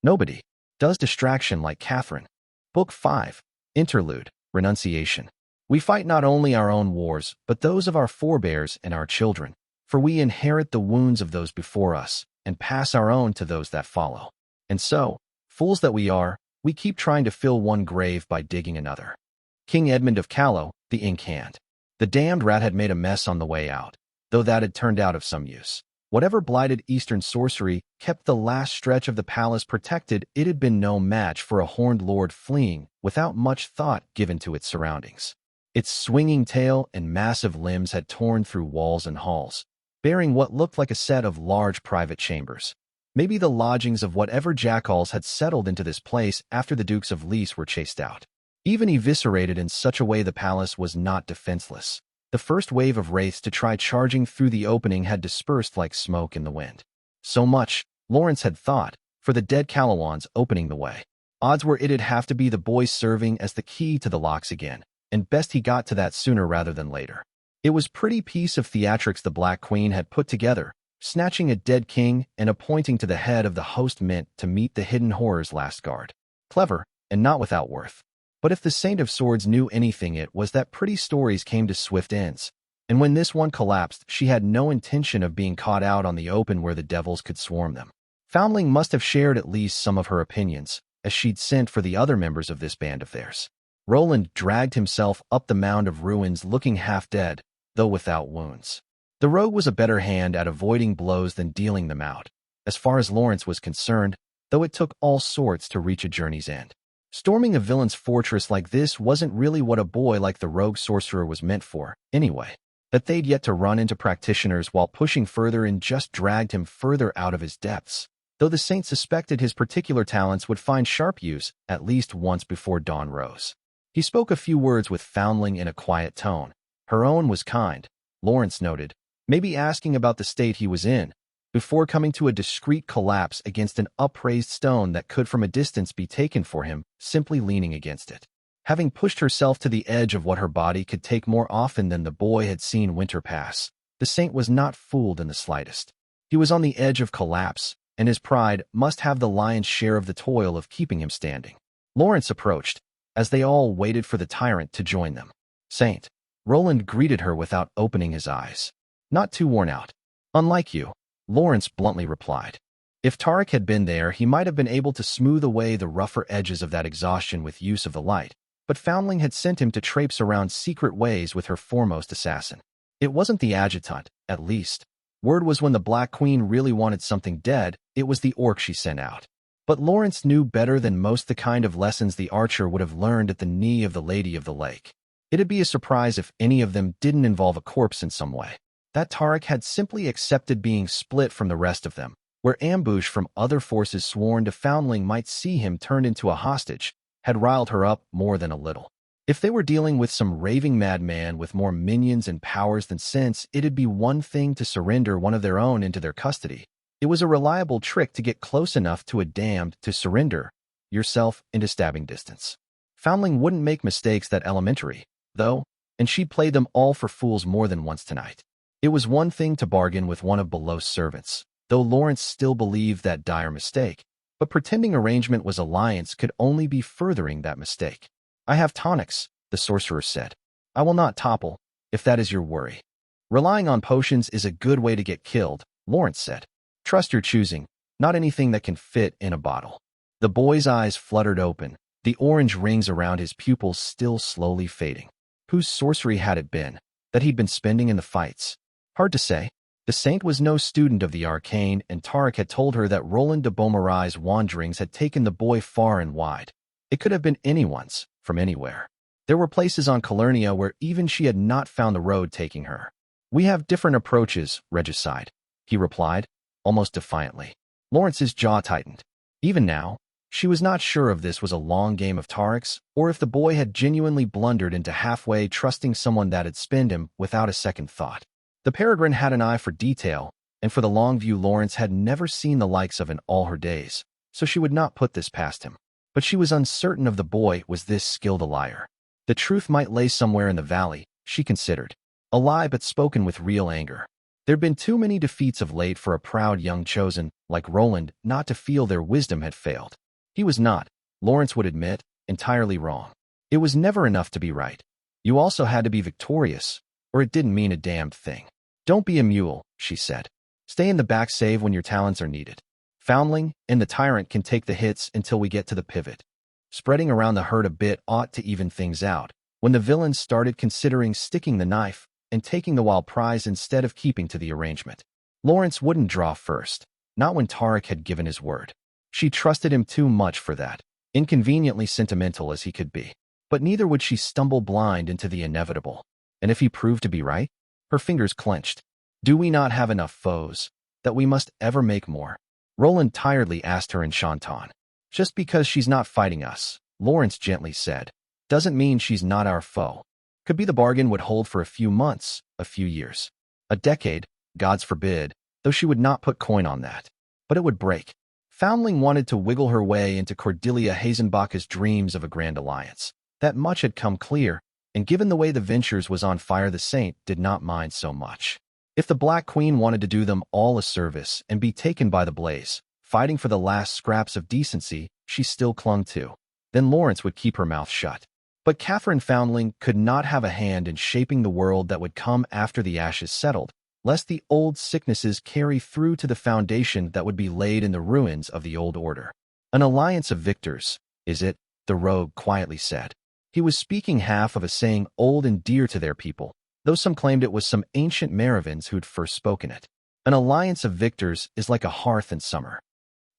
Nobody does distraction like Catherine. Book 5, Interlude, Renunciation. We fight not only our own wars, but those of our forebears and our children, for we inherit the wounds of those before us, and pass our own to those that follow. And so, fools that we are, we keep trying to fill one grave by digging another. King Edmund of Callow, the ink hand. The damned rat had made a mess on the way out, though that had turned out of some use. Whatever blighted eastern sorcery kept the last stretch of the palace protected, it had been no match for a horned lord fleeing without much thought given to its surroundings. Its swinging tail and massive limbs had torn through walls and halls, bearing what looked like a set of large private chambers. Maybe the lodgings of whatever jackals had settled into this place after the Dukes of Lys were chased out. Even eviscerated in such a way the palace was not defenseless. The first wave of wraiths to try charging through the opening had dispersed like smoke in the wind. So much, Lawrence had thought, for the dead Calawans opening the way. Odds were it'd have to be the boys serving as the key to the locks again, and best he got to that sooner rather than later. It was pretty piece of theatrics the Black Queen had put together, snatching a dead king and appointing to the head of the host mint to meet the hidden horror's last guard. Clever, and not without worth. But if the Saint of Swords knew anything, it was that pretty stories came to swift ends, and when this one collapsed, she had no intention of being caught out on the open where the devils could swarm them. Foundling must have shared at least some of her opinions, as she'd sent for the other members of this band of theirs. Roland dragged himself up the mound of ruins looking half dead, though without wounds. The rogue was a better hand at avoiding blows than dealing them out, as far as Lawrence was concerned, though it took all sorts to reach a journey's end. Storming a villain's fortress like this wasn't really what a boy like the rogue sorcerer was meant for, anyway. That they'd yet to run into practitioners while pushing further in just dragged him further out of his depths, though the saint suspected his particular talents would find sharp use at least once before dawn rose. He spoke a few words with Foundling in a quiet tone. Her own was kind, Lawrence noted, maybe asking about the state he was in, before coming to a discreet collapse against an upraised stone that could from a distance be taken for him, simply leaning against it. Having pushed herself to the edge of what her body could take more often than the boy had seen winter pass, the saint was not fooled in the slightest. He was on the edge of collapse, and his pride must have the lion's share of the toil of keeping him standing. Lawrence approached, as they all waited for the tyrant to join them. Saint. Roland greeted her without opening his eyes. Not too worn out. Unlike you, Lawrence bluntly replied. If Tarek had been there, he might have been able to smooth away the rougher edges of that exhaustion with use of the light, but Foundling had sent him to traipse around secret ways with her foremost assassin. It wasn't the adjutant, at least. Word was when the Black Queen really wanted something dead, it was the orc she sent out. But Lawrence knew better than most the kind of lessons the archer would have learned at the knee of the Lady of the Lake. It'd be a surprise if any of them didn't involve a corpse in some way. That Tarek had simply accepted being split from the rest of them, where ambush from other forces sworn to Foundling might see him turned into a hostage, had riled her up more than a little. If they were dealing with some raving madman with more minions and powers than sense, it'd be one thing to surrender one of their own into their custody. It was a reliable trick to get close enough to a damned to surrender yourself into stabbing distance. Foundling wouldn't make mistakes that elementary, though, and she'd played them all for fools more than once tonight. It was one thing to bargain with one of Below's servants, though Lawrence still believed that dire mistake. But pretending arrangement was alliance could only be furthering that mistake. I have tonics, the sorcerer said. I will not topple, if that is your worry. Relying on potions is a good way to get killed, Lawrence said. Trust your choosing, not anything that can fit in a bottle. The boy's eyes fluttered open, the orange rings around his pupils still slowly fading. Whose sorcery had it been that he'd been spending in the fights? Hard to say. The saint was no student of the arcane, and Tarek had told her that Roland de Beaumarai's wanderings had taken the boy far and wide. It could have been anyone's, from anywhere. There were places on Calernia where even she had not found the road taking her. We have different approaches, Regicide, he replied, almost defiantly. Lawrence's jaw tightened. Even now, she was not sure if this was a long game of Tarek's, or if the boy had genuinely blundered into halfway trusting someone that had spinned him without a second thought. The Peregrine had an eye for detail, and for the long view Lawrence had never seen the likes of in all her days, so she would not put this past him. But she was uncertain of the boy was this skilled a liar. The truth might lay somewhere in the valley, she considered. A lie but spoken with real anger. There'd been too many defeats of late for a proud young chosen, like Roland, not to feel their wisdom had failed. He was not, Lawrence would admit, entirely wrong. It was never enough to be right. You also had to be victorious, or it didn't mean a damned thing. Don't be a mule, she said. Stay in the back save when your talents are needed. Foundling and the tyrant can take the hits until we get to the pivot. Spreading around the herd a bit ought to even things out, when the villains started considering sticking the knife and taking the wild prize instead of keeping to the arrangement. Lawrence wouldn't draw first, not when Tarek had given his word. She trusted him too much for that, inconveniently sentimental as he could be. But neither would she stumble blind into the inevitable. And if he proved to be right? Her fingers clenched. Do we not have enough foes, that we must ever make more? Roland tiredly asked her in Shantan. Just because she's not fighting us, Lawrence gently said, doesn't mean she's not our foe. Could be the bargain would hold for a few months, a few years. A decade, gods forbid, though she would not put coin on that. But it would break. Foundling wanted to wiggle her way into Cordelia Hazenbach's dreams of a grand alliance. That much had come clear, and given the way the Ventures was on fire, the saint did not mind so much. If the Black Queen wanted to do them all a service and be taken by the blaze, fighting for the last scraps of decency she still clung to, then Lawrence would keep her mouth shut. But Catherine Foundling could not have a hand in shaping the world that would come after the ashes settled, lest the old sicknesses carry through to the foundation that would be laid in the ruins of the old order. An alliance of victors, is it? The rogue quietly said. He was speaking half of a saying old and dear to their people, though some claimed it was some ancient Merovins who'd first spoken it. An alliance of victors is like a hearth in summer.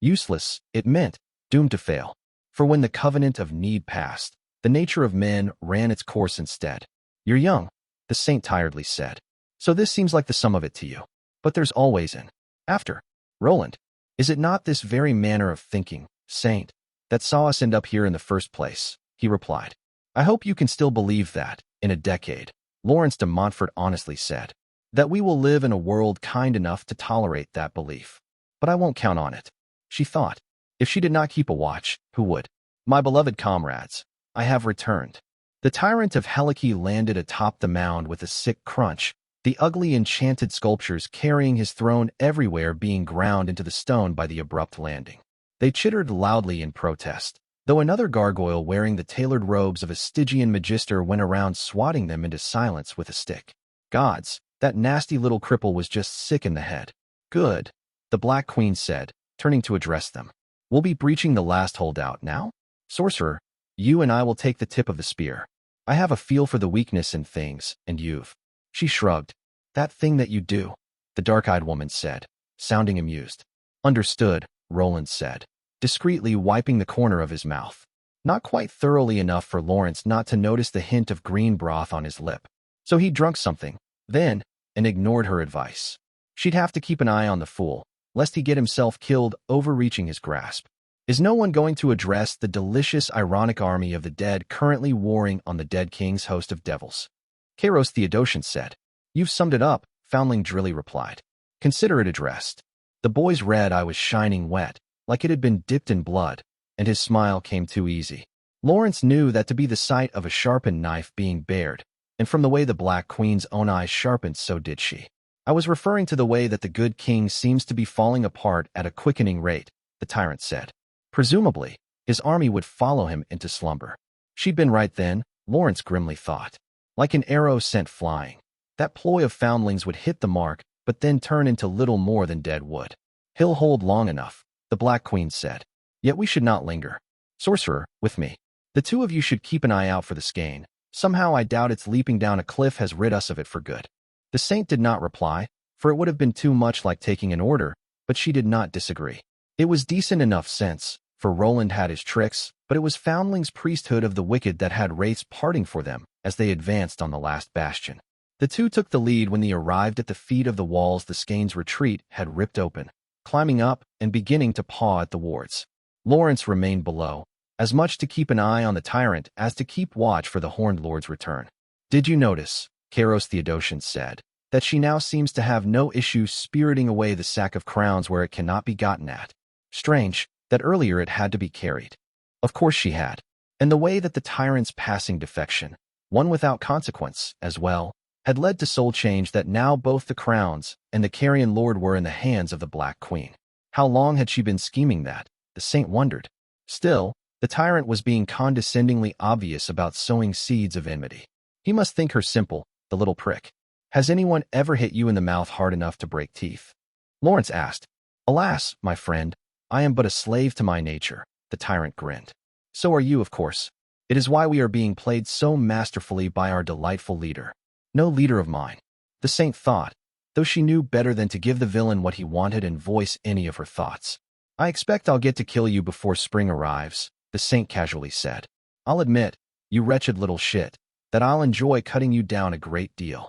Useless, it meant, doomed to fail. For when the covenant of need passed, the nature of men ran its course instead. You're young, the saint tiredly said. So this seems like the sum of it to you. But there's always an after. Roland, is it not this very manner of thinking, saint, that saw us end up here in the first place? He replied. I hope you can still believe that, in a decade, Lawrence de Montfort honestly said, that we will live in a world kind enough to tolerate that belief. But I won't count on it. She thought. If she did not keep a watch, who would? My beloved comrades, I have returned. The tyrant of Helike landed atop the mound with a sick crunch, the ugly enchanted sculptures carrying his throne everywhere being ground into the stone by the abrupt landing. They chittered loudly in protest, though another gargoyle wearing the tailored robes of a Stygian magister went around swatting them into silence with a stick. Gods, that nasty little cripple was just sick in the head. Good, the Black Queen said, turning to address them. We'll be breaching the last holdout now? Sorcerer, you and I will take the tip of the spear. I have a feel for the weakness in things, and you've. She shrugged. That thing that you do, the dark-eyed woman said, sounding amused. Understood, Roland said, discreetly wiping the corner of his mouth. Not quite thoroughly enough for Lawrence not to notice the hint of green broth on his lip. So he drunk something, then, and ignored her advice. She'd have to keep an eye on the fool, lest he get himself killed overreaching his grasp. Is no one going to address the delicious ironic army of the dead currently warring on the dead king's host of devils? Kairos Theodosian said. You've summed it up, Foundling Drilly replied. Consider it addressed. The boy's red eye was shining wet, like it had been dipped in blood, and his smile came too easy. Lawrence knew that to be the sight of a sharpened knife being bared, and from the way the Black Queen's own eyes sharpened, so did she. I was referring to the way that the good king seems to be falling apart at a quickening rate, the tyrant said. Presumably, his army would follow him into slumber. She'd been right then, Lawrence grimly thought. Like an arrow sent flying. That ploy of Foundlings would hit the mark, but then turn into little more than dead wood. He'll hold long enough, the Black Queen said. Yet we should not linger. Sorcerer, with me. The two of you should keep an eye out for the skein. Somehow I doubt its leaping down a cliff has rid us of it for good. The saint did not reply, for it would have been too much like taking an order, but she did not disagree. It was decent enough sense, for Roland had his tricks, but it was Foundling's priesthood of the wicked that had wraiths parting for them as they advanced on the last bastion. The two took the lead when they arrived at the feet of the walls the Skaine's retreat had ripped open, climbing up and beginning to paw at the wards. Lawrence remained below, as much to keep an eye on the tyrant as to keep watch for the Horned Lord's return. Did you notice, Kairos Theodosian said, that she now seems to have no issue spiriting away the sack of crowns where it cannot be gotten at? Strange, that earlier it had to be carried. Of course she had. And the way that the tyrant's passing defection, one without consequence, as well, had led to soul change that now both the crowns and the carrion lord were in the hands of the Black Queen. How long had she been scheming that? The saint wondered. Still, the tyrant was being condescendingly obvious about sowing seeds of enmity. He must think her simple, the little prick. Has anyone ever hit you in the mouth hard enough to break teeth? Lawrence asked. Alas, my friend, I am but a slave to my nature, the tyrant grinned. So are you, of course. It is why we are being played so masterfully by our delightful leader. No leader of mine, the saint thought, though she knew better than to give the villain what he wanted and voice any of her thoughts. I expect I'll get to kill you before spring arrives, the saint casually said. I'll admit, you wretched little shit, that I'll enjoy cutting you down a great deal.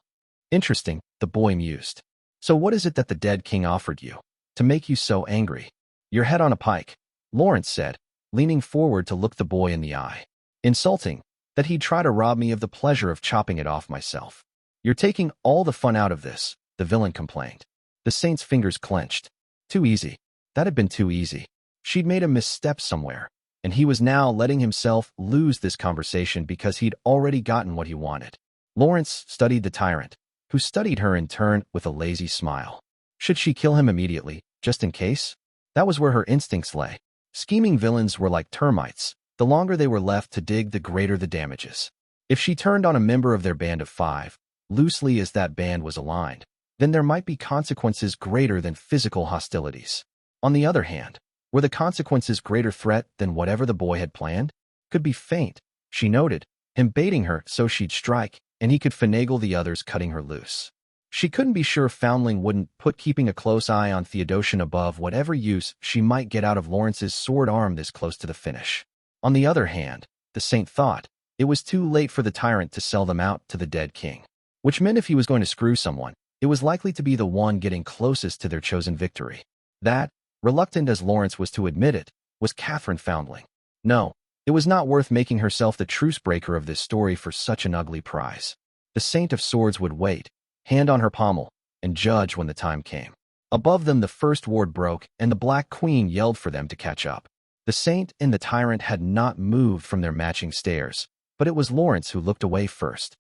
Interesting, the boy mused. So what is it that the dead king offered you, to make you so angry? Your head on a pike, Lawrence said, leaning forward to look the boy in the eye. Insulting, that he'd try to rob me of the pleasure of chopping it off myself. You're taking all the fun out of this, the villain complained. The saint's fingers clenched. Too easy. That had been too easy. She'd made a misstep somewhere, and he was now letting himself lose this conversation because he'd already gotten what he wanted. Lawrence studied the tyrant, who studied her in turn with a lazy smile. Should she kill him immediately, just in case? That was where her instincts lay. Scheming villains were like termites. The longer they were left to dig, the greater the damages. If she turned on a member of their band of 5, loosely as that band was aligned, then there might be consequences greater than physical hostilities. On the other hand, were the consequences greater threat than whatever the boy had planned? Could be faint, she noted, him baiting her so she'd strike, and he could finagle the others cutting her loose. She couldn't be sure Foundling wouldn't put keeping a close eye on Theodosian above whatever use she might get out of Lawrence's sword arm this close to the finish. On the other hand, the saint thought, it was too late for the tyrant to sell them out to the dead king. Which meant if he was going to screw someone, it was likely to be the one getting closest to their chosen victory. That, reluctant as Lawrence was to admit it, was Catherine Foundling. No, it was not worth making herself the truce breaker of this story for such an ugly prize. The Saint of Swords would wait, hand on her pommel, and judge when the time came. Above them the first ward broke, and the Black Queen yelled for them to catch up. The Saint and the Tyrant had not moved from their matching stares, but it was Lawrence who looked away first.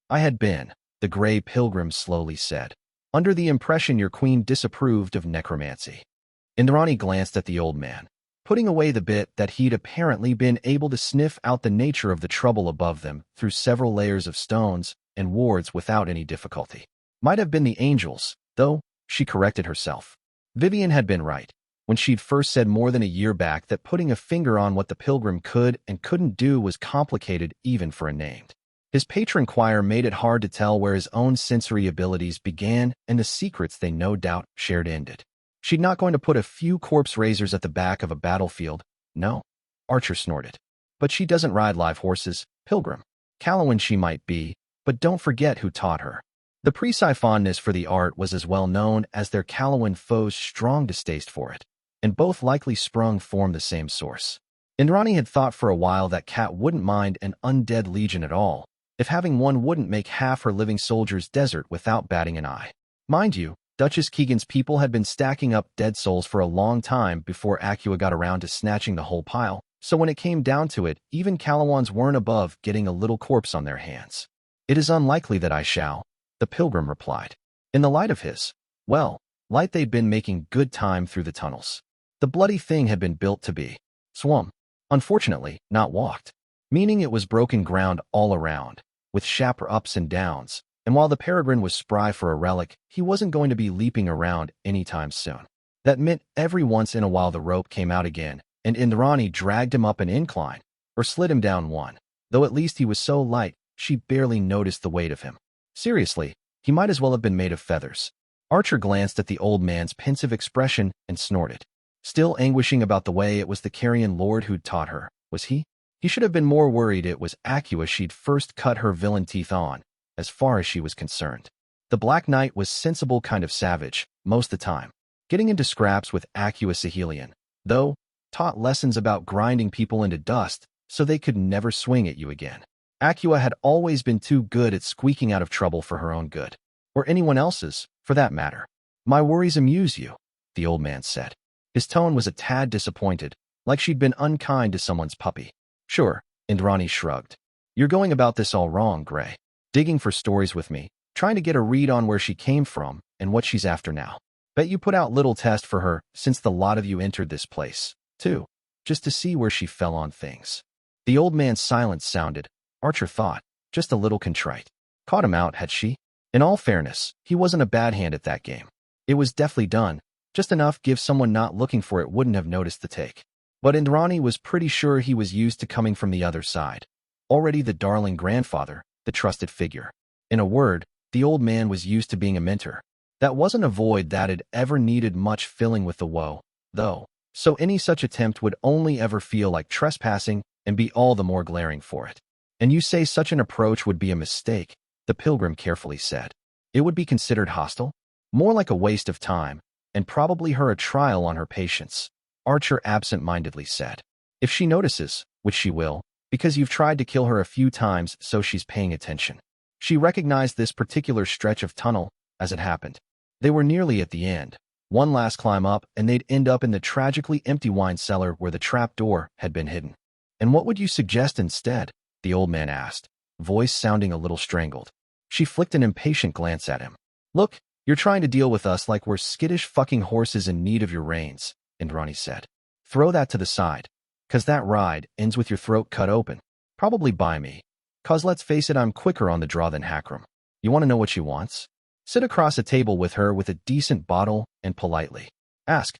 I had been, the Grey Pilgrim slowly said, under the impression your queen disapproved of necromancy. Indrani glanced at the old man, putting away the bit that he'd apparently been able to sniff out the nature of the trouble above them through several layers of stones and wards without any difficulty. Might have been the angels, though, she corrected herself. Vivian had been right when she'd first said more than a year back that putting a finger on what the pilgrim could and couldn't do was complicated even for a named. His patron choir made it hard to tell where his own sensory abilities began and the secrets they no doubt shared ended. She'd not going to put a few corpse raisers at the back of a battlefield, no. Archer snorted. But she doesn't ride live horses, pilgrim. Calawan she might be, but don't forget who taught her. The Presi fondness for the art was as well known as their Calawan foes' strong distaste for it, and both likely sprung from the same source. Indrani had thought for a while that Cat wouldn't mind an undead legion at all, if having one wouldn't make half her living soldiers desert without batting an eye. Mind you, Duchess Keegan's people had been stacking up dead souls for a long time before Acua got around to snatching the whole pile, so when it came down to it, even Calawans weren't above getting a little corpse on their hands. It is unlikely that I shall, the pilgrim replied. In the light of his, light they'd been making good time through the tunnels. The bloody thing had been built to be swum. Unfortunately, not walked. Meaning it was broken ground all around, with sharp ups and downs, and while the peregrine was spry for a relic, he wasn't going to be leaping around anytime soon. That meant every once in a while the rope came out again, and Indrani dragged him up an incline, or slid him down one, though at least he was so light, she barely noticed the weight of him. Seriously, he might as well have been made of feathers. Archer glanced at the old man's pensive expression and snorted. Still anguishing about the way it was the Carrion Lord who'd taught her, was he? He should have been more worried it was Acua she'd first cut her villain teeth on, as far as she was concerned. The Black Knight was sensible kind of savage, most of the time, getting into scraps with Acua Sahelian, though, taught lessons about grinding people into dust so they could never swing at you again. Acua had always been too good at squeaking out of trouble for her own good, or anyone else's, for that matter. My worries amuse you, the old man said. His tone was a tad disappointed, like she'd been unkind to someone's puppy. Sure, Indrani shrugged. You're going about this all wrong, Gray. Digging for stories with me, trying to get a read on where she came from and what she's after now. Bet you put out little test for her since the lot of you entered this place, too, just to see where she fell on things. The old man's silence sounded, Archer thought, just a little contrite. Caught him out, had she? In all fairness, he wasn't a bad hand at that game. It was deftly done, just enough give someone not looking for it wouldn't have noticed the take. But Indrani was pretty sure he was used to coming from the other side. Already the darling grandfather, the trusted figure. In a word, the old man was used to being a mentor. That wasn't a void that had ever needed much filling with the woe, though, so any such attempt would only ever feel like trespassing and be all the more glaring for it. And you say such an approach would be a mistake, the pilgrim carefully said. It would be considered hostile? More like a waste of time, and probably her a trial on her patience, Archer absent-mindedly said. If she notices, which she will, because you've tried to kill her a few times so she's paying attention. She recognized this particular stretch of tunnel as it happened. They were nearly at the end. One last climb up and they'd end up in the tragically empty wine cellar where the trap door had been hidden. And what would you suggest instead? The old man asked, voice sounding a little strangled. She flicked an impatient glance at him. Look, you're trying to deal with us like we're skittish fucking horses in need of your reins, Indrani said. Throw that to the side, 'cause that ride ends with your throat cut open. Probably by me. 'Cause let's face it, I'm quicker on the draw than Hakram. You want to know what she wants? Sit across a table with her with a decent bottle and politely ask.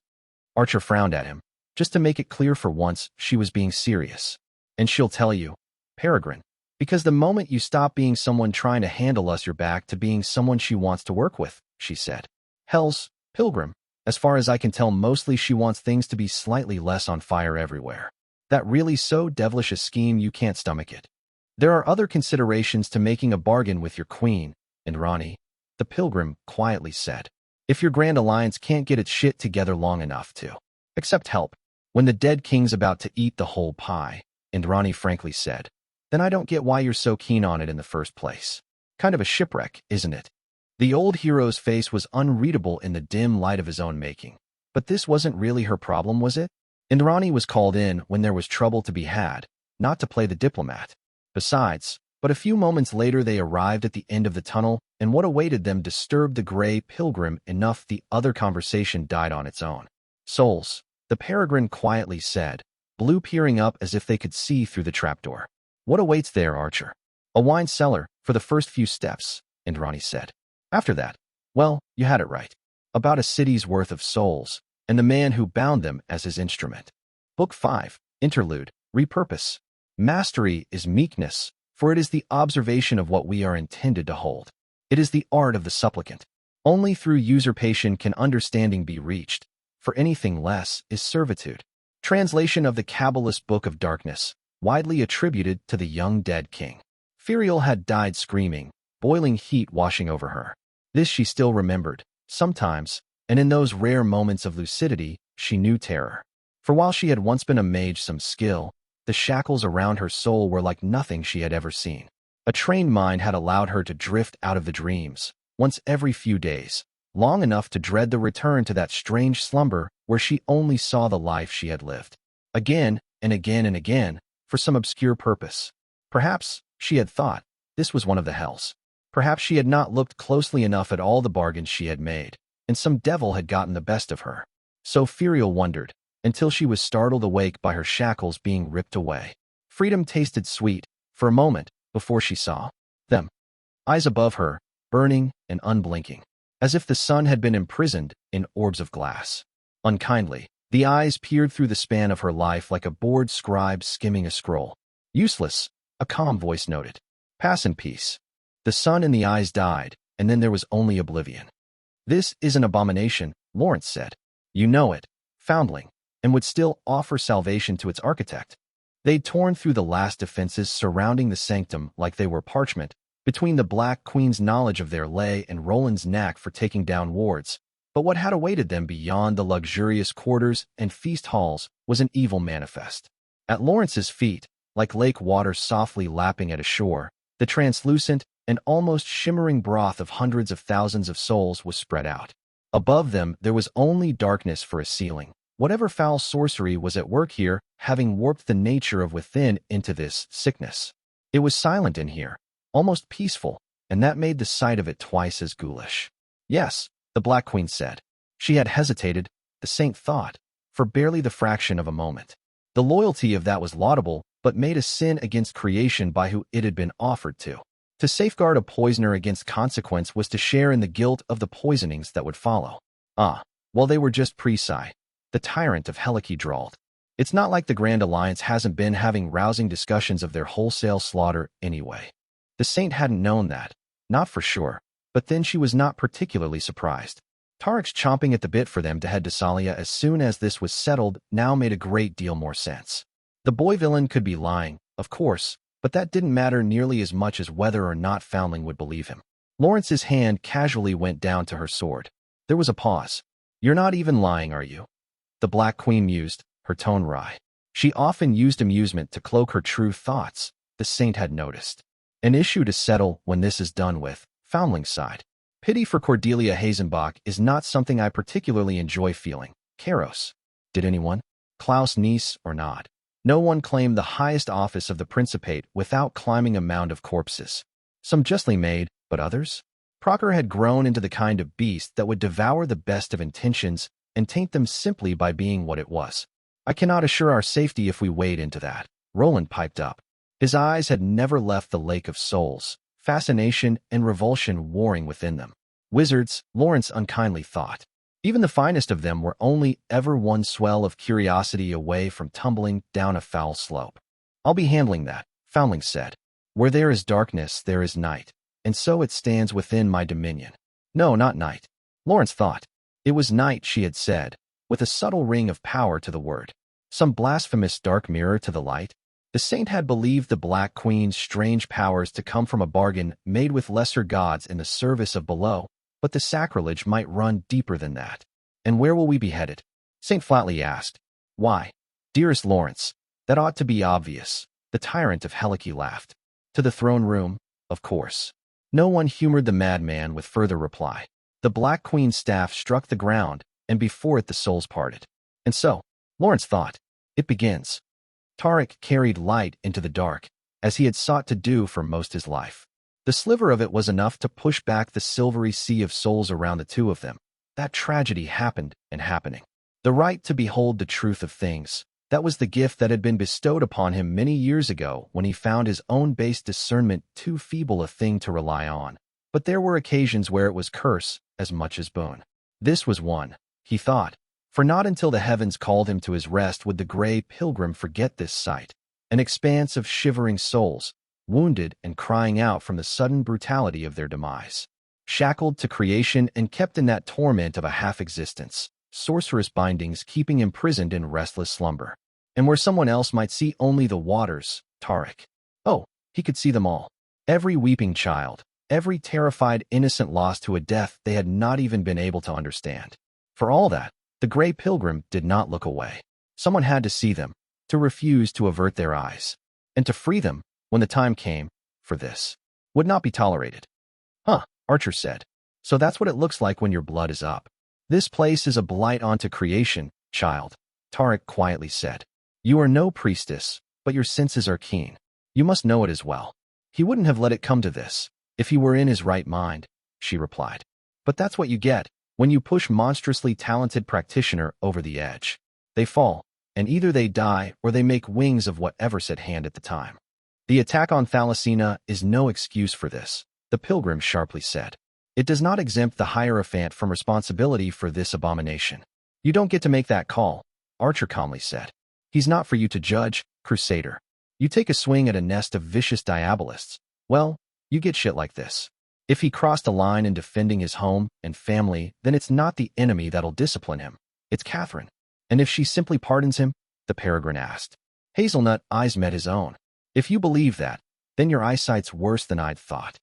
Archer frowned at him, just to make it clear for once she was being serious. And she'll tell you, Peregrine, because the moment you stop being someone trying to handle us, you're back to being someone she wants to work with, she said. Hell's, Pilgrim, as far as I can tell, mostly she wants things to be slightly less on fire everywhere. That really so devilish a scheme you can't stomach it. There are other considerations to making a bargain with your queen, Indrani, the pilgrim quietly said. If your Grand Alliance can't get its shit together long enough to accept help when the dead king's about to eat the whole pie, Indrani frankly said, then I don't get why you're so keen on it in the first place. Kind of a shipwreck, isn't it? The old hero's face was unreadable in the dim light of his own making. But this wasn't really her problem, was it? Indrani was called in when there was trouble to be had, not to play the diplomat. Besides, but a few moments later they arrived at the end of the tunnel, and what awaited them disturbed the gray pilgrim enough the other conversation died on its own. Souls, the peregrine quietly said, blue peering up as if they could see through the trapdoor. What awaits there, Archer? A wine cellar, for the first few steps, Indrani said. After that, well, you had it right. About a city's worth of souls, and the man who bound them as his instrument. Book 5, Interlude, Repurpose. Mastery is meekness, for it is the observation of what we are intended to hold. It is the art of the supplicant. Only through usurpation can understanding be reached, for anything less is servitude. Translation of the Kabbalist Book of Darkness, widely attributed to the young dead king. Firiel had died screaming, boiling heat washing over her. This she still remembered, sometimes, and in those rare moments of lucidity, she knew terror. For while she had once been a mage some skill, the shackles around her soul were like nothing she had ever seen. A trained mind had allowed her to drift out of the dreams, once every few days, long enough to dread the return to that strange slumber where she only saw the life she had lived. Again and again and again, for some obscure purpose. Perhaps, she had thought, this was one of the hells. Perhaps she had not looked closely enough at all the bargains she had made, and some devil had gotten the best of her. So Firiel wondered, until she was startled awake by her shackles being ripped away. Freedom tasted sweet, for a moment, before she saw them. Eyes above her, burning and unblinking, as if the sun had been imprisoned in orbs of glass. Unkindly, the eyes peered through the span of her life like a bored scribe skimming a scroll. Useless, a calm voice noted. Pass in peace. The sun in the eyes died, and then there was only oblivion. This is an abomination, Lawrence said. You know it, foundling, and would still offer salvation to its architect. They'd torn through the last defenses surrounding the sanctum like they were parchment, between the Black Queen's knowledge of their lay and Roland's knack for taking down wards. But what had awaited them beyond the luxurious quarters and feast halls was an evil manifest. At Lawrence's feet, like lake water softly lapping at a shore, the translucent and almost shimmering broth of hundreds of thousands of souls was spread out. Above them there was only darkness for a ceiling. Whatever foul sorcery was at work here, having warped the nature of within into this sickness. It was silent in here, almost peaceful, and that made the sight of it twice as ghoulish. Yes, the Black Queen said. She had hesitated, the saint thought, for barely the fraction of a moment. The loyalty of that was laudable, but made a sin against creation by who it had been offered to. To safeguard a poisoner against consequence was to share in the guilt of the poisonings that would follow. Well, they were just Presi, the tyrant of Helike drawled. It's not like the Grand Alliance hasn't been having rousing discussions of their wholesale slaughter anyway. The saint hadn't known that, not for sure, but then she was not particularly surprised. Tarek's chomping at the bit for them to head to Salia as soon as this was settled now made a great deal more sense. The boy villain could be lying, of course, but that didn't matter nearly as much as whether or not Foundling would believe him. Lawrence's hand casually went down to her sword. There was a pause. You're not even lying, are you? The Black Queen mused, her tone wry. She often used amusement to cloak her true thoughts, the saint had noticed. An issue to settle when this is done with, Foundling sighed. Pity for Cordelia Hazenbach is not something I particularly enjoy feeling. Karos. Did anyone? Klaus niece or not? No one claimed the highest office of the Principate without climbing a mound of corpses. Some justly made, but others? Procker had grown into the kind of beast that would devour the best of intentions and taint them simply by being what it was. I cannot assure our safety if we wade into that, Roland piped up. His eyes had never left the lake of souls, fascination and revulsion warring within them. Wizards, Lawrence unkindly thought. Even the finest of them were only ever one swell of curiosity away from tumbling down a foul slope. I'll be handling that, Foundling said. Where there is darkness, there is night, and so it stands within my dominion. No, not night. Lawrence thought. It was night, she had said, with a subtle ring of power to the word. Some blasphemous dark mirror to the light? The saint had believed the Black Queen's strange powers to come from a bargain made with lesser gods in the service of below, but the sacrilege might run deeper than that. And where will we be headed? Saint flatly asked. Why, dearest Lawrence, that ought to be obvious. The tyrant of Helike laughed. To the throne room, of course. No one humored the madman with further reply. The Black Queen's staff struck the ground, and before it the souls parted. And so, Lawrence thought, it begins. Tarek carried light into the dark, as he had sought to do for most his life. The sliver of it was enough to push back the silvery sea of souls around the two of them. That tragedy happened and happening. The right to behold the truth of things, that was the gift that had been bestowed upon him many years ago when he found his own base discernment too feeble a thing to rely on. But there were occasions where it was curse as much as boon. This was one, he thought, for not until the heavens called him to his rest would the gray pilgrim forget this sight, an expanse of shivering souls, wounded and crying out from the sudden brutality of their demise. Shackled to creation and kept in that torment of a half-existence, sorcerous bindings keeping imprisoned in restless slumber. And where someone else might see only the waters, Tarek. Oh, he could see them all. Every weeping child, every terrified innocent lost to a death they had not even been able to understand. For all that, the gray pilgrim did not look away. Someone had to see them, to refuse to avert their eyes, and to free them, when the time came, for this, would not be tolerated. Huh, Archer said. So that's what it looks like when your blood is up. This place is a blight onto creation, child, Tarek quietly said. You are no priestess, but your senses are keen. You must know it as well. He wouldn't have let it come to this, if he were in his right mind, she replied. But that's what you get when you push monstrously talented practitioner over the edge. They fall, and either they die or they make wings of whatever's at hand at the time. The attack on Thalasina is no excuse for this, the pilgrim sharply said. It does not exempt the Hierophant from responsibility for this abomination. You don't get to make that call, Archer calmly said. He's not for you to judge, Crusader. You take a swing at a nest of vicious diabolists, well, you get shit like this. If he crossed a line in defending his home and family, then it's not the enemy that'll discipline him. It's Catherine. And if she simply pardons him, the Peregrine asked. Hazelnut eyes met his own. If you believe that, then your eyesight's worse than I'd thought.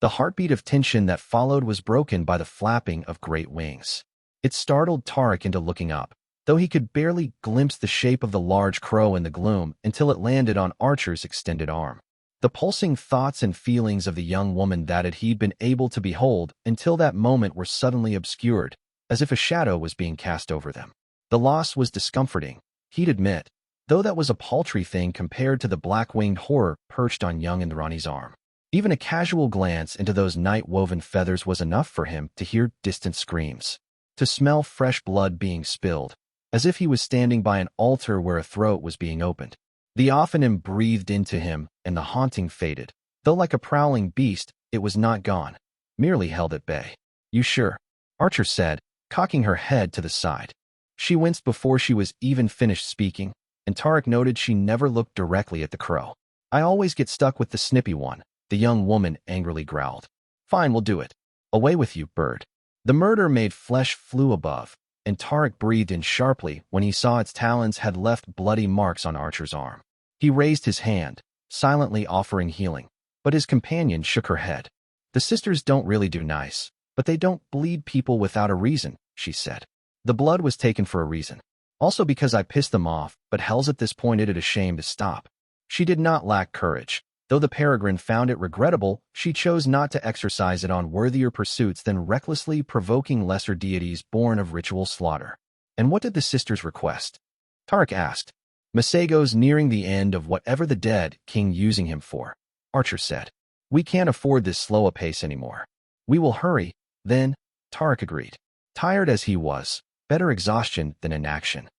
The heartbeat of tension that followed was broken by the flapping of great wings. It startled Tarek into looking up, though he could barely glimpse the shape of the large crow in the gloom until it landed on Archer's extended arm. The pulsing thoughts and feelings of the young woman that he'd been able to behold until that moment were suddenly obscured, as if a shadow was being cast over them. The loss was discomforting, he'd admit, though that was a paltry thing compared to the black-winged horror perched on young Indrani's arm. Even a casual glance into those night-woven feathers was enough for him to hear distant screams, to smell fresh blood being spilled, as if he was standing by an altar where a throat was being opened. The Ophanim breathed into him, and the haunting faded. Though like a prowling beast, it was not gone, merely held at bay. You sure? Archer said, cocking her head to the side. She winced before she was even finished speaking, and Tarek noted she never looked directly at the crow. I always get stuck with the snippy one, the young woman angrily growled. Fine, we'll do it. Away with you, bird. The murder made flesh flew above, and Tarek breathed in sharply when he saw its talons had left bloody marks on Archer's arm. He raised his hand, silently offering healing, but his companion shook her head. The sisters don't really do nice, but they don't bleed people without a reason, she said. The blood was taken for a reason. Also because I pissed them off, but hell's at this point it'd a shame to stop. She did not lack courage. Though the Peregrine found it regrettable, she chose not to exercise it on worthier pursuits than recklessly provoking lesser deities born of ritual slaughter. And what did the sisters request? Tarek asked. Masego's nearing the end of whatever the dead king using him for, Archer said. We can't afford this slow a pace anymore. We will hurry, then, Tarek agreed. Tired as he was, better exhaustion than inaction.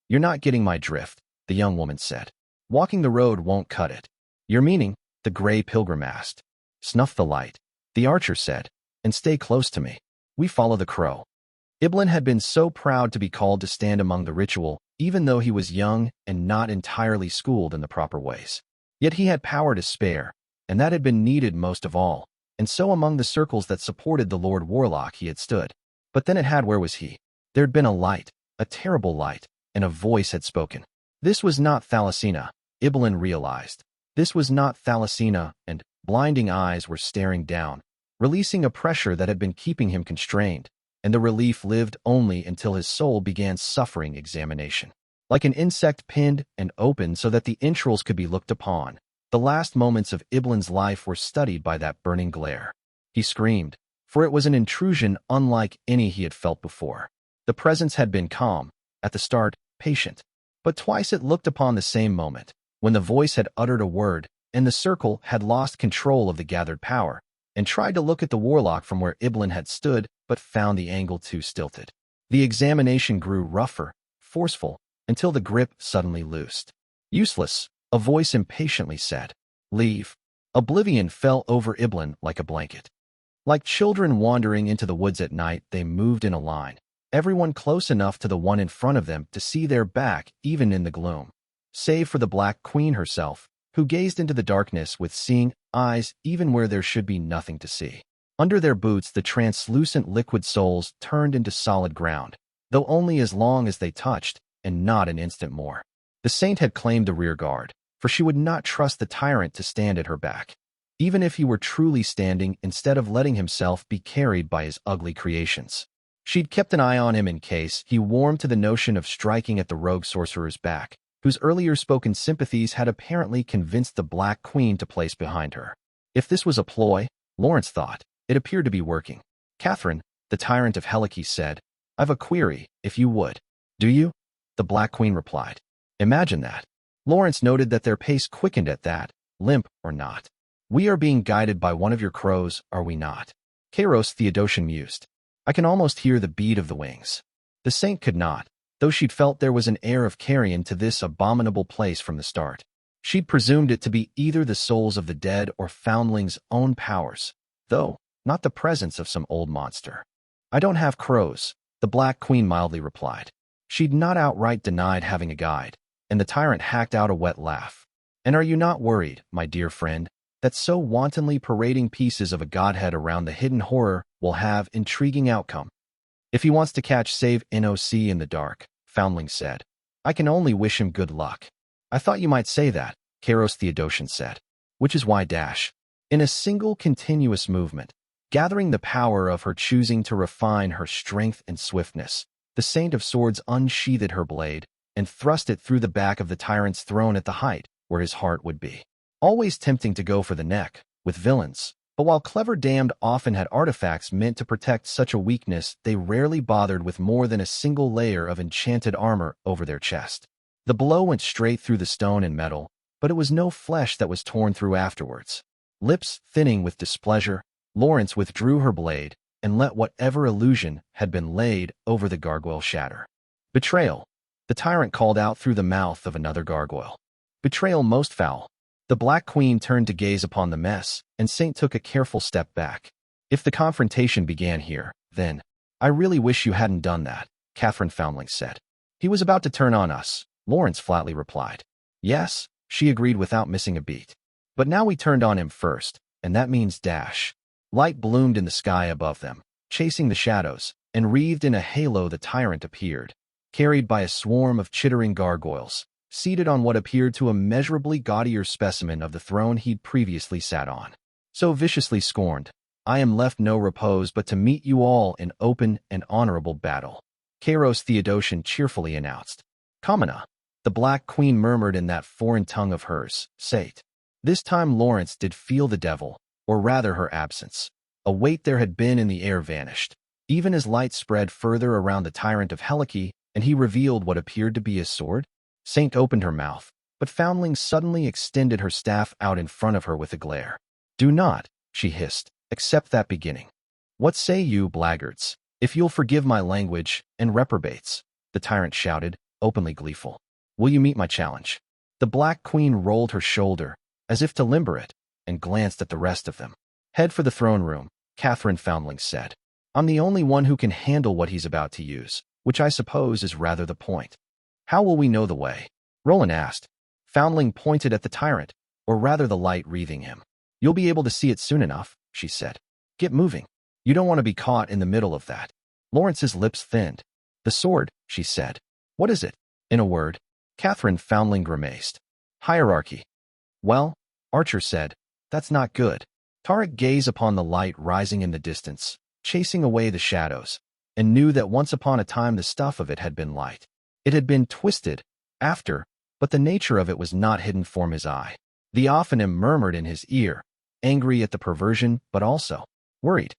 You're not getting my drift, the young woman said. Walking the road won't cut it. Your meaning? The gray pilgrim asked. Snuff the light, the archer said, and stay close to me. We follow the crow. Iblin had been so proud to be called to stand among the ritual, even though he was young and not entirely schooled in the proper ways. Yet he had power to spare, and that had been needed most of all, and so among the circles that supported the Lord Warlock he had stood. But then it had where was he? There'd been a light, a terrible light, and a voice had spoken. This was not Thalassina, Ibelin realized. This was not Thalassina, and blinding eyes were staring down, releasing a pressure that had been keeping him constrained, and the relief lived only until his soul began suffering examination. Like an insect pinned and opened so that the entrails could be looked upon, the last moments of Ibelin's life were studied by that burning glare. He screamed, for it was an intrusion unlike any he had felt before. The presence had been calm, at the start, patient. But twice it looked upon the same moment, when the voice had uttered a word, and the circle had lost control of the gathered power, and tried to look at the warlock from where Ibelin had stood, but found the angle too stilted. The examination grew rougher, forceful, until the grip suddenly loosed. Useless, a voice impatiently said. Leave. Oblivion fell over Ibelin like a blanket. Like children wandering into the woods at night, they moved in a line, everyone close enough to the one in front of them to see their back even in the gloom, save for the Black Queen herself, who gazed into the darkness with seeing eyes even where there should be nothing to see. Under their boots, the translucent liquid souls turned into solid ground, though only as long as they touched, and not an instant more. The saint had claimed the rear guard, for she would not trust the tyrant to stand at her back, even if he were truly standing instead of letting himself be carried by his ugly creations. She'd kept an eye on him in case he warmed to the notion of striking at the rogue sorcerer's back, whose earlier spoken sympathies had apparently convinced the Black Queen to place behind her. If this was a ploy, Lawrence thought, it appeared to be working. Catherine, the tyrant of Helike, said, I've a query, if you would. Do you? The Black Queen replied. Imagine that. Lawrence noted that their pace quickened at that, limp or not. We are being guided by one of your crows, are we not? Kairos Theodosian mused. I can almost hear the beat of the wings. The saint could not, though she'd felt there was an air of carrion to this abominable place from the start. She'd presumed it to be either the souls of the dead or Foundling's own powers, though not the presence of some old monster. I don't have crows, the Black Queen mildly replied. She'd not outright denied having a guide, and the tyrant hacked out a wet laugh. And are you not worried, my dear friend, that so wantonly parading pieces of a godhead around the hidden horror will have intriguing outcome? If he wants to catch save NOC in the dark, Foundling said, I can only wish him good luck. I thought you might say that, Kairos Theodosian said, which is why dash. In a single continuous movement, gathering the power of her choosing to refine her strength and swiftness, the Saint of Swords unsheathed her blade and thrust it through the back of the tyrant's throne at the height where his heart would be. Always tempting to go for the neck, with villains, but while clever damned often had artifacts meant to protect such a weakness, they rarely bothered with more than a single layer of enchanted armor over their chest. The blow went straight through the stone and metal, but it was no flesh that was torn through afterwards. Lips thinning with displeasure, Lawrence withdrew her blade and let whatever illusion had been laid over the gargoyle shatter. Betrayal, the tyrant called out through the mouth of another gargoyle. Betrayal most foul. The Black Queen turned to gaze upon the mess, and Saint took a careful step back. If the confrontation began here, then, I really wish you hadn't done that, Catherine Foundling said. He was about to turn on us, Lawrence flatly replied. Yes, she agreed without missing a beat. But now we turned on him first, and that means dash. Light bloomed in the sky above them, chasing the shadows, and wreathed in a halo the tyrant appeared, carried by a swarm of chittering gargoyles, seated on what appeared to a measurably gaudier specimen of the throne he'd previously sat on. So viciously scorned, I am left no repose but to meet you all in open and honorable battle, Kairos Theodosian cheerfully announced. Kamina, the Black Queen murmured in that foreign tongue of hers, Sate. This time Lawrence did feel the devil, or rather her absence. A weight there had been in the air vanished, even as light spread further around the tyrant of Helike, and he revealed what appeared to be his sword. Saint opened her mouth, but Foundling suddenly extended her staff out in front of her with a glare. Do not, she hissed, accept that beginning. What say you, blaggards, if you'll forgive my language, and reprobates? The tyrant shouted, openly gleeful. Will you meet my challenge? The Black Queen rolled her shoulder, as if to limber it, and glanced at the rest of them. Head for the throne room, Catherine Foundling said. I'm the only one who can handle what he's about to use, which I suppose is rather the point. How will we know the way? Roland asked. Foundling pointed at the tyrant, or rather the light wreathing him. You'll be able to see it soon enough, she said. Get moving. You don't want to be caught in the middle of that. Lawrence's lips thinned. The sword, she said. What is it? In a word, Catherine Foundling grimaced. Hierarchy. Well, Archer said, that's not good. Tarek gazed upon the light rising in the distance, chasing away the shadows, and knew that once upon a time the stuff of it had been light. It had been twisted, but the nature of it was not hidden from his eye. The Ophanim murmured in his ear, angry at the perversion, but also worried.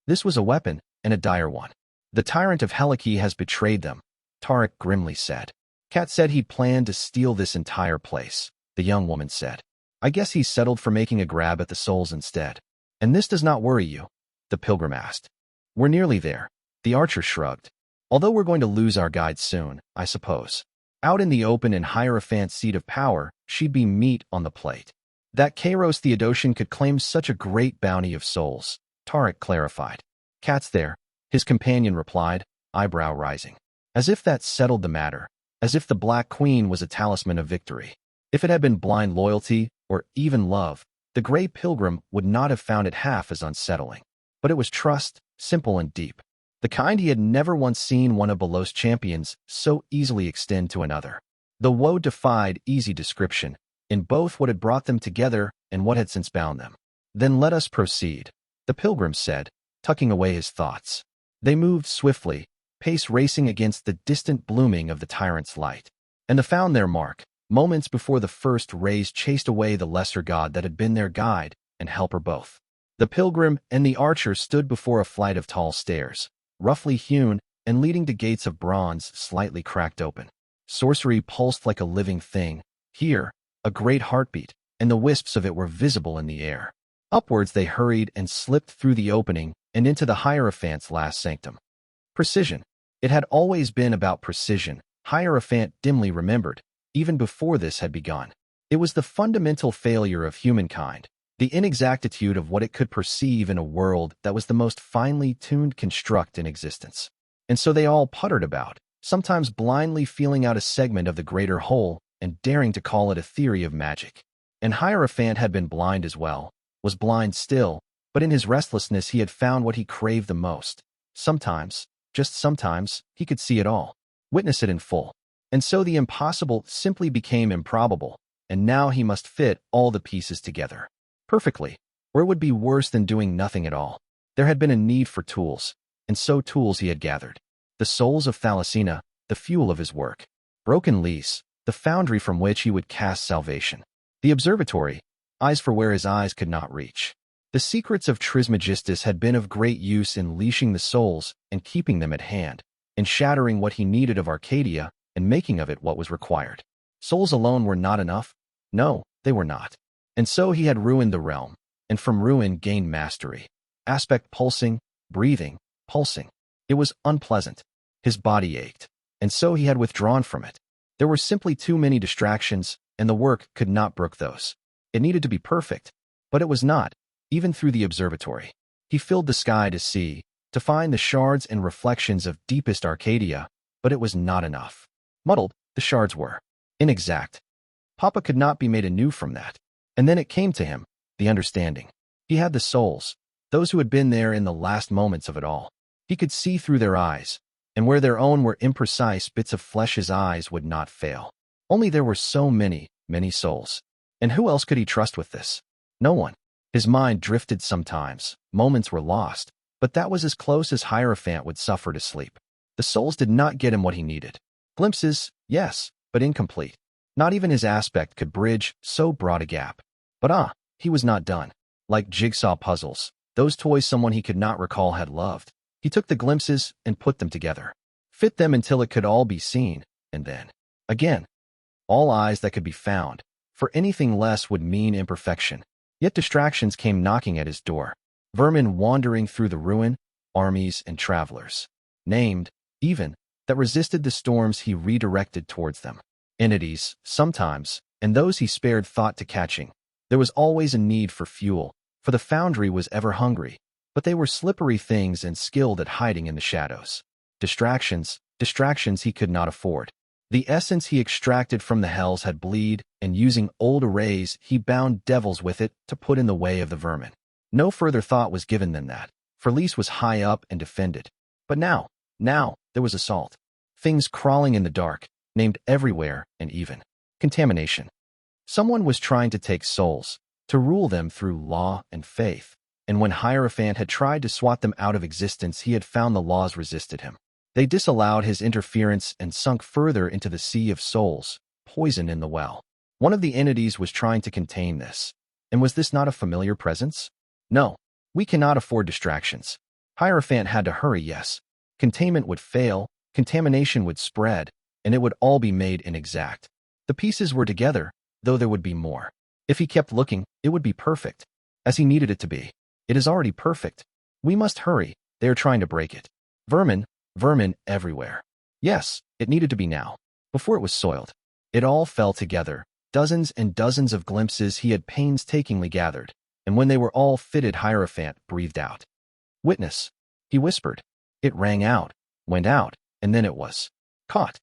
This was a weapon, and a dire one. The tyrant of Heliki has betrayed them, Tarek grimly said. Cat said he planned to steal this entire place, the young woman said. I guess he's settled for making a grab at the souls instead. And this does not worry you? The pilgrim asked. We're nearly there, the archer shrugged. Although we're going to lose our guide soon, I suppose. Out in the open in Hierophant's seat of power, she'd be meat on the plate. That Kairos Theodosian could claim such a great bounty of souls, Tarek clarified. Cat's there, his companion replied, eyebrow rising. As if that settled the matter, as if the Black Queen was a talisman of victory. If it had been blind loyalty, or even love, the Grey Pilgrim would not have found it half as unsettling. But it was trust, simple and deep. The kind he had never once seen one of Below's champions so easily extend to another. The woe defied easy description, in both what had brought them together and what had since bound them. Then let us proceed, the pilgrim said, tucking away his thoughts. They moved swiftly, pace racing against the distant blooming of the tyrant's light. And they found their mark, moments before the first rays chased away the lesser god that had been their guide and helper both. The pilgrim and the archer stood before a flight of tall stairs, roughly hewn and leading to gates of bronze slightly cracked open. Sorcery pulsed like a living thing. Here, a great heartbeat, and the wisps of it were visible in the air. Upwards they hurried and slipped through the opening and into the Hierophant's last sanctum. Precision. It had always been about precision, Hierophant dimly remembered, even before this had begun. It was the fundamental failure of humankind, the inexactitude of what it could perceive in a world that was the most finely tuned construct in existence. And so they all puttered about, sometimes blindly feeling out a segment of the greater whole and daring to call it a theory of magic. And Hierophant had been blind as well, was blind still, but in his restlessness he had found what he craved the most. Sometimes, just sometimes, he could see it all, witness it in full. And so the impossible simply became improbable, and now he must fit all the pieces together. Perfectly, or it would be worse than doing nothing at all. There had been a need for tools, and so tools he had gathered. The souls of Thalasina, the fuel of his work. Broken Lease, the foundry from which he would cast salvation. The observatory, eyes for where his eyes could not reach. The secrets of Trismegistus had been of great use in leashing the souls and keeping them at hand, in shattering what he needed of Arcadia and making of it what was required. Souls alone were not enough. No, they were not. And so he had ruined the realm, and from ruin gained mastery. Aspect pulsing, breathing, pulsing. It was unpleasant. His body ached, and so he had withdrawn from it. There were simply too many distractions, and the work could not brook those. It needed to be perfect, but it was not, even through the observatory. He filled the sky to see, to find the shards and reflections of deepest Arcadia, but it was not enough. Muddled, the shards were. Inexact. Papa could not be made anew from that. And then it came to him, the understanding. He had the souls, those who had been there in the last moments of it all. He could see through their eyes, and where their own were imprecise bits of flesh his eyes would not fail. Only there were so many, many souls. And who else could he trust with this? No one. His mind drifted sometimes, moments were lost, but that was as close as Hierophant would suffer to sleep. The souls did not get him what he needed. Glimpses, yes, but incomplete. Not even his aspect could bridge so broad a gap. But he was not done. Like jigsaw puzzles, those toys someone he could not recall had loved. He took the glimpses and put them together. Fit them until it could all be seen, and then, again. All eyes that could be found, for anything less would mean imperfection. Yet distractions came knocking at his door. Vermin wandering through the ruin, armies and travelers. Named, even, that resisted the storms he redirected towards them. Entities, sometimes, and those he spared thought to catching. There was always a need for fuel, for the foundry was ever hungry, but they were slippery things and skilled at hiding in the shadows. Distractions he could not afford. The essence he extracted from the hells had bleed, and using old arrays he bound devils with it to put in the way of the vermin. No further thought was given than that, for Lys was high up and defended. But now, there was assault. Things crawling in the dark, named everywhere and even. Contamination. Someone was trying to take souls, to rule them through law and faith, and when Hierophant had tried to swat them out of existence, he had found the laws resisted him. They disallowed his interference and sunk further into the sea of souls, poison in the well. One of the entities was trying to contain this. And was this not a familiar presence? No. We cannot afford distractions. Hierophant had to hurry, yes. Containment would fail, contamination would spread, and it would all be made inexact. The pieces were together, though there would be more. If he kept looking, it would be perfect, as he needed it to be. It is already perfect. We must hurry. They are trying to break it. Vermin everywhere. Yes, it needed to be now, before it was soiled. It all fell together, dozens and dozens of glimpses he had painstakingly gathered, and when they were all fitted, Hierophant breathed out. Witness, he whispered. It rang out, went out, and then it was caught.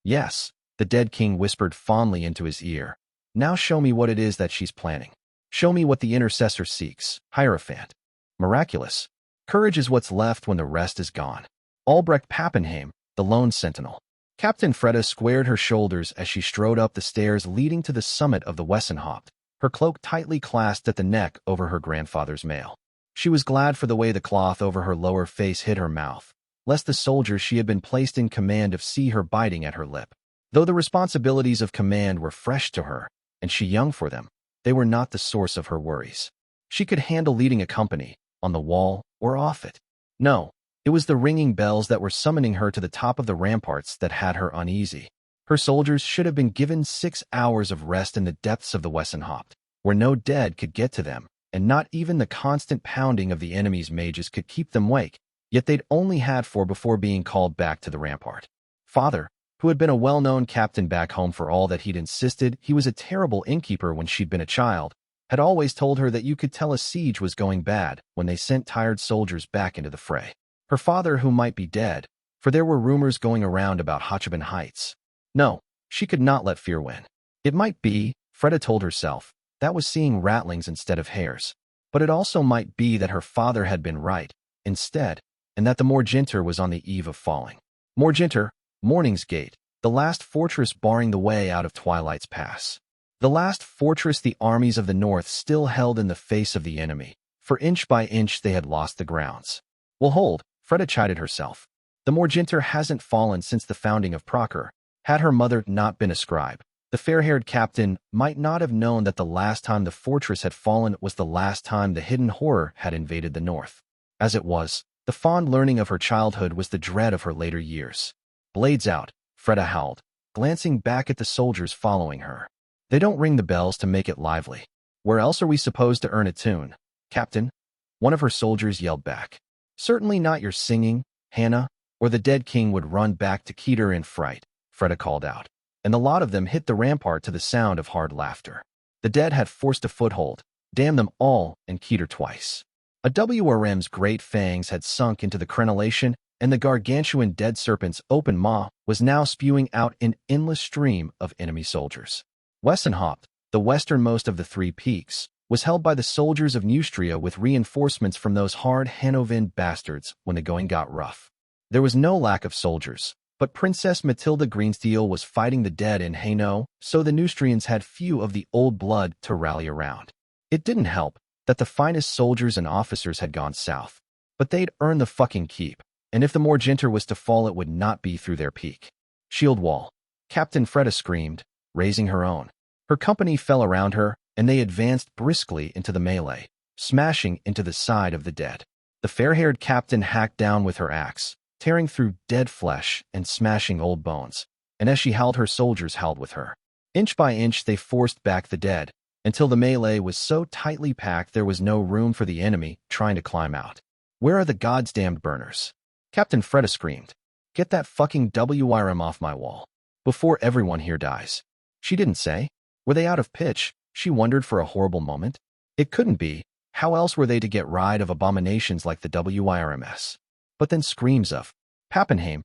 Yes, the dead king whispered fondly into his ear. Now show me what it is that she's planning. Show me what the intercessor seeks, Hierophant. Miraculous. Courage is what's left when the rest is gone. Albrecht Pappenheim, the lone sentinel. Captain Freda squared her shoulders as she strode up the stairs leading to the summit of the Wessenhaupt, her cloak tightly clasped at the neck over her grandfather's mail. She was glad for the way the cloth over her lower face hid her mouth, lest the soldiers she had been placed in command of see her biting at her lip. Though the responsibilities of command were fresh to her, and she young for them, they were not the source of her worries. She could handle leading a company, on the wall or off it. No, it was the ringing bells that were summoning her to the top of the ramparts that had her uneasy. Her soldiers should have been given 6 hours of rest in the depths of the Wessenhaupt, where no dead could get to them, and not even the constant pounding of the enemy's mages could keep them awake, yet they'd only had 4 before being called back to the rampart. Father, who had been a well-known captain back home for all that he'd insisted he was a terrible innkeeper when she'd been a child, had always told her that you could tell a siege was going bad when they sent tired soldiers back into the fray. Her father, who might be dead, for there were rumors going around about Hotchaban Heights. No, she could not let fear win. It might be, Freda told herself, that was seeing rattlings instead of hares. But it also might be that her father had been right, instead, and that the Morginter was on the eve of falling. Morginter, Morning's Gate, the last fortress barring the way out of Twilight's Pass. The last fortress the armies of the north still held in the face of the enemy, for inch by inch they had lost the grounds. Well, hold, Freda chided herself. The Morginter hasn't fallen since the founding of Procher. Had her mother not been a scribe, the fair-haired captain might not have known that the last time the fortress had fallen was the last time the hidden horror had invaded the north. As it was, the fond learning of her childhood was the dread of her later years. Blades out, Freda howled, glancing back at the soldiers following her. They don't ring the bells to make it lively. Where else are we supposed to earn a tune, Captain? One of her soldiers yelled back. Certainly not your singing, Hannah, or the dead king would run back to Keter in fright, Freda called out, and the lot of them hit the rampart to the sound of hard laughter. The dead had forced a foothold, damn them all, and Keter twice. A WRM's great fangs had sunk into the crenellation, and the gargantuan dead serpent's open maw was now spewing out an endless stream of enemy soldiers. Wessenhaupt, the westernmost of the 3 peaks, was held by the soldiers of Neustria with reinforcements from those hard Hanoverian bastards when the going got rough. There was no lack of soldiers, but Princess Matilda Greensteel was fighting the dead in Hainaut, so the Neustrians had few of the old blood to rally around. It didn't help that the finest soldiers and officers had gone south, but they'd earned the fucking keep, and if the Morginter was to fall, it would not be through their peak. Shield wall, Captain Freda screamed, raising her own. Her company fell around her, and they advanced briskly into the melee, smashing into the side of the dead. The fair-haired captain hacked down with her axe, tearing through dead flesh and smashing old bones, and as she howled, her soldiers howled with her. Inch by inch they forced back the dead, until the melee was so tightly packed there was no room for the enemy trying to climb out. Where are the goddamned burners? Captain Freda screamed. Get that fucking WRM off my wall, before everyone here dies. She didn't say. Were they out of pitch? She wondered for a horrible moment. It couldn't be. How else were they to get rid of abominations like the WIRMS? But then screams of, Pappenheim,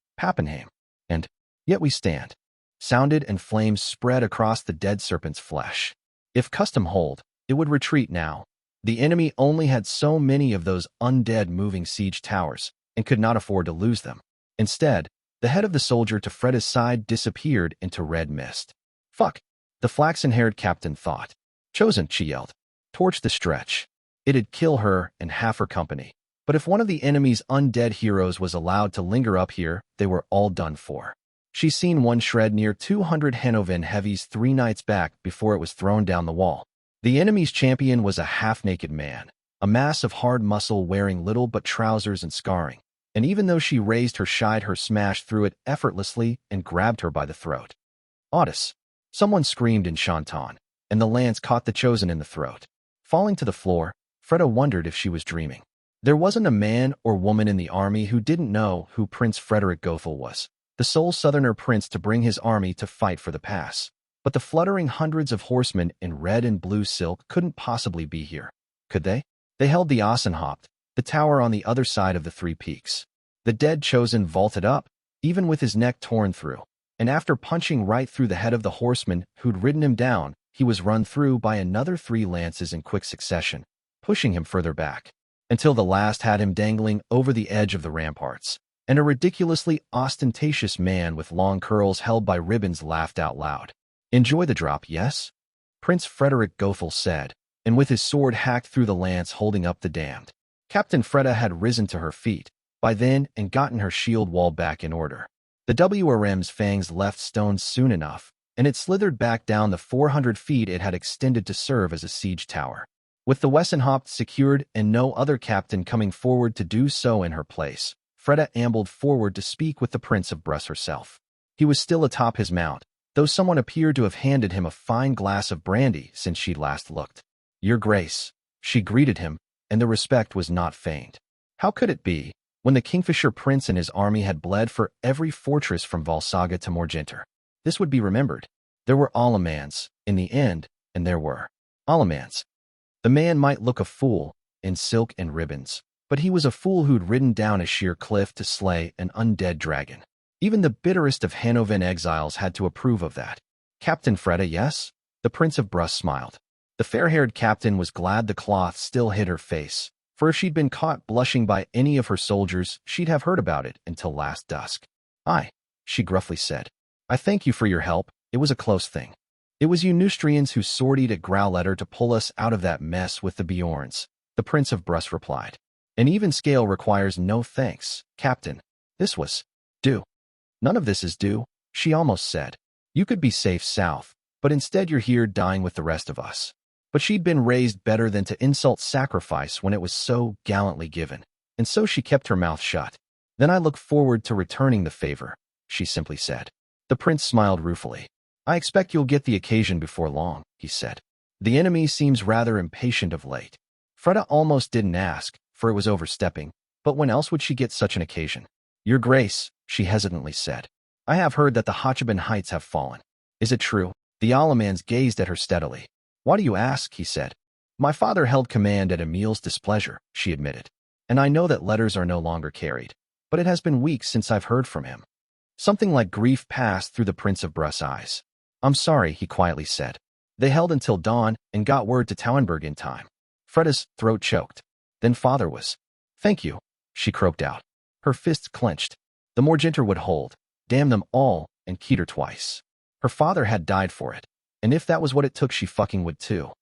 and, yet we stand, sounded, and flames spread across the dead serpent's flesh. If custom hold, it would retreat now. The enemy only had so many of those undead moving siege towers, and could not afford to lose them. Instead, The head of the soldier to Freda's side disappeared into red mist. Fuck, the flaxen-haired captain thought. Chosen, she yelled. Torch the stretch. It'd kill her and half her company. But if one of the enemy's undead heroes was allowed to linger up here, they were all done for. She's seen one shred near 200 Henovan heavies 3 nights back before it was thrown down the wall. The enemy's champion was a half-naked man, a mass of hard muscle wearing little but trousers and scarring. And even though she raised her shide, her smashed through it effortlessly and grabbed her by the throat. Audis! Someone screamed in Shantan, and the lance caught the Chosen in the throat. Falling to the floor, Freda wondered if she was dreaming. There wasn't a man or woman in the army who didn't know who Prince Frederick Gothel was, the sole southerner prince to bring his army to fight for the pass. But the fluttering hundreds of horsemen in red and blue silk couldn't possibly be here. Could they? They held the Ossenhaupt, the tower on the other side of the 3 peaks. The dead Chosen vaulted up, even with his neck torn through, and after punching right through the head of the horseman who'd ridden him down, he was run through by another 3 lances in quick succession, pushing him further back, until the last had him dangling over the edge of the ramparts, and a ridiculously ostentatious man with long curls held by ribbons laughed out loud. Enjoy the drop, yes? Prince Frederick Gothel said, and with his sword hacked through the lance holding up the damned. Captain Freda had risen to her feet by then and gotten her shield wall back in order. The WRM's fangs left stone soon enough, and it slithered back down the 400 feet it had extended to serve as a siege tower. With the Wessenhaupt secured and no other captain coming forward to do so in her place, Freda ambled forward to speak with the Prince of Bruss herself. He was still atop his mount, though someone appeared to have handed him a fine glass of brandy since she'd last looked. Your Grace, she greeted him, and the respect was not feigned. How could it be, when the Kingfisher Prince and his army had bled for every fortress from Valsaga to Morgenter? This would be remembered. There were Alamans, in the end, and there were Alamans. The man might look a fool, in silk and ribbons, but he was a fool who'd ridden down a sheer cliff to slay an undead dragon. Even the bitterest of Hanovan exiles had to approve of that. Captain Freda, yes? The Prince of Bruss smiled. The fair-haired captain was glad the cloth still hid her face, for if she'd been caught blushing by any of her soldiers, she'd have heard about it until last dusk. Aye, she gruffly said. I thank you for your help. It was a close thing. It was you Neustrians who sortied at Growletter to pull us out of that mess with the Bjorns, the Prince of Bruss replied. An even scale requires no thanks, Captain. This was due. None of this is due, she almost said. You could be safe south, but instead you're here dying with the rest of us. But she'd been raised better than to insult sacrifice when it was so gallantly given, and so she kept her mouth shut. Then I look forward to returning the favor, she simply said. The prince smiled ruefully. I expect you'll get the occasion before long, he said. The enemy seems rather impatient of late. Freda almost didn't ask, for it was overstepping, but when else would she get such an occasion? Your Grace, she hesitantly said. I have heard that the Hotchaban Heights have fallen. Is it true? The Alamans gazed at her steadily. Why do you ask? He said. My father held command at Emil's displeasure, she admitted. And I know that letters are no longer carried. But it has been weeks since I've heard from him. Something like grief passed through the Prince of Bruss' eyes. I'm sorry, he quietly said. They held until dawn and got word to Tauenberg in time. Freda's throat choked. Then father was. Thank you, she croaked out. Her fists clenched. The Morgenter would hold, damn them all, and Keter twice. Her father had died for it, and if that was what it took, she fucking would too.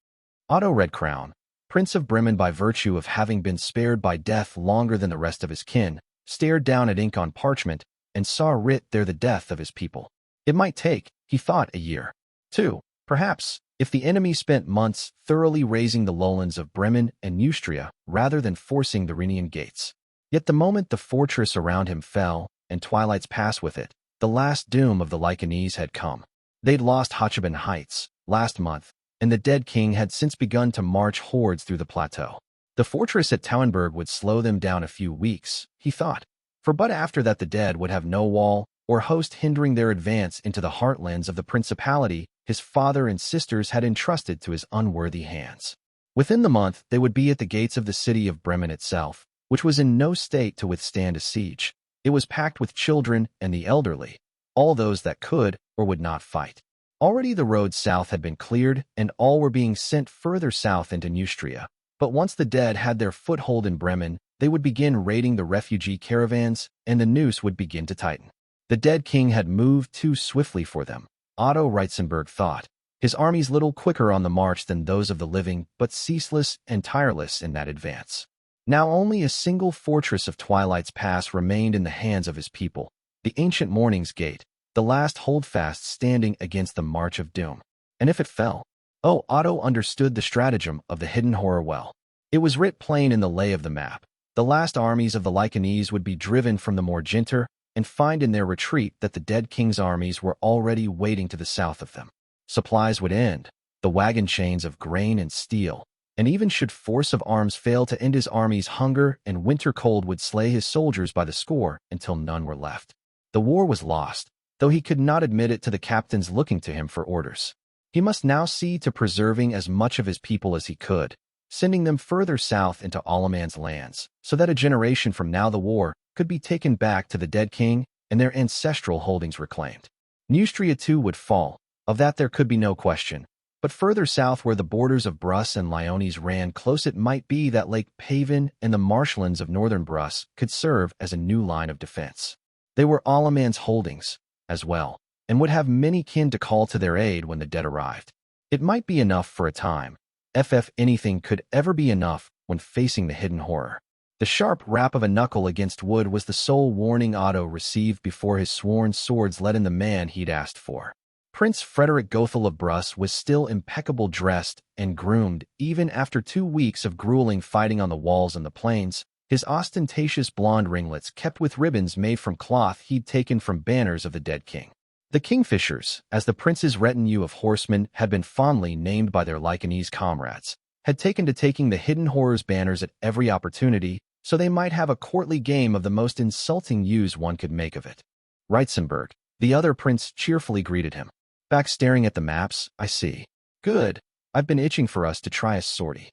Otto Redcrown, Prince of Bremen by virtue of having been spared by death longer than the rest of his kin, stared down at ink on parchment and saw writ there the death of his people. It might take, he thought, a year. 2, perhaps, if the enemy spent months thoroughly razing the lowlands of Bremen and Neustria rather than forcing the Rhenian gates. Yet the moment the fortress around him fell, and Twilight's Pass with it, the last doom of the Lycanese had come. They'd lost Hotchaban Heights last month, and the dead king had since begun to march hordes through the plateau. The fortress at Tauenberg would slow them down a few weeks, he thought, for but after that the dead would have no wall or host hindering their advance into the heartlands of the principality his father and sisters had entrusted to his unworthy hands. Within the month they would be at the gates of the city of Bremen itself, which was in no state to withstand a siege. It was packed with children and the elderly, all those that could or would not fight. Already the roads south had been cleared, and all were being sent further south into Neustria. But once the dead had their foothold in Bremen, they would begin raiding the refugee caravans, and the noose would begin to tighten. The dead king had moved too swiftly for them, Otto Reitzenberg thought, his armies little quicker on the march than those of the living, but ceaseless and tireless in that advance. Now only a single fortress of Twilight's Pass remained in the hands of his people, the ancient Morning's Gate, the last holdfast standing against the march of doom. And if it fell? Oh, Otto understood the stratagem of the hidden horror well. It was writ plain in the lay of the map. The last armies of the Lycanese would be driven from the Morginter and find in their retreat that the dead king's armies were already waiting to the south of them. Supplies would end, the wagon chains of grain and steel, and even should force of arms fail to end his army's hunger and winter cold would slay his soldiers by the score until none were left. The war was lost, though he could not admit it to the captains looking to him for orders. He must now see to preserving as much of his people as he could, sending them further south into Alaman's lands, so that a generation from now the war could be taken back to the dead king and their ancestral holdings reclaimed. Neustria too would fall, of that there could be no question, but further south where the borders of Bruss and Lyonese ran close it might be that Lake Paven and the marshlands of northern Bruss could serve as a new line of defense. They were Alaman's holdings, as well, and would have many kin to call to their aid when the dead arrived. It might be enough for a time, if anything could ever be enough when facing the hidden horror. The sharp rap of a knuckle against wood was the sole warning Otto received before his sworn swords let in the man he'd asked for. Prince Frederick Gothel of Bruss was still impeccable dressed and groomed even after 2 weeks of grueling fighting on the walls and the plains, his ostentatious blonde ringlets kept with ribbons made from cloth he'd taken from banners of the dead king. The Kingfishers, as the prince's retinue of horsemen had been fondly named by their Lycanese comrades, had taken to taking the hidden horror's banners at every opportunity, so they might have a courtly game of the most insulting use one could make of it. Reitzenberg, the other prince, cheerfully greeted him. Back staring at the maps, I see. Good. I've been itching for us to try a sortie.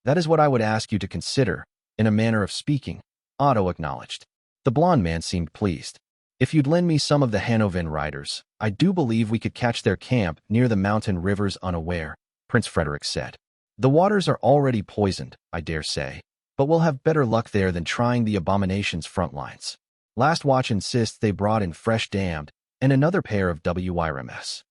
That is what I would ask you to consider, in a manner of speaking, Otto acknowledged. The blond man seemed pleased. If you'd lend me some of the Hanovin riders, I do believe we could catch their camp near the mountain rivers unaware, Prince Frederick said. The waters are already poisoned, I dare say, but we'll have better luck there than trying the abomination's front lines. Last watch insists they brought in fresh damned and another pair of WIRMS.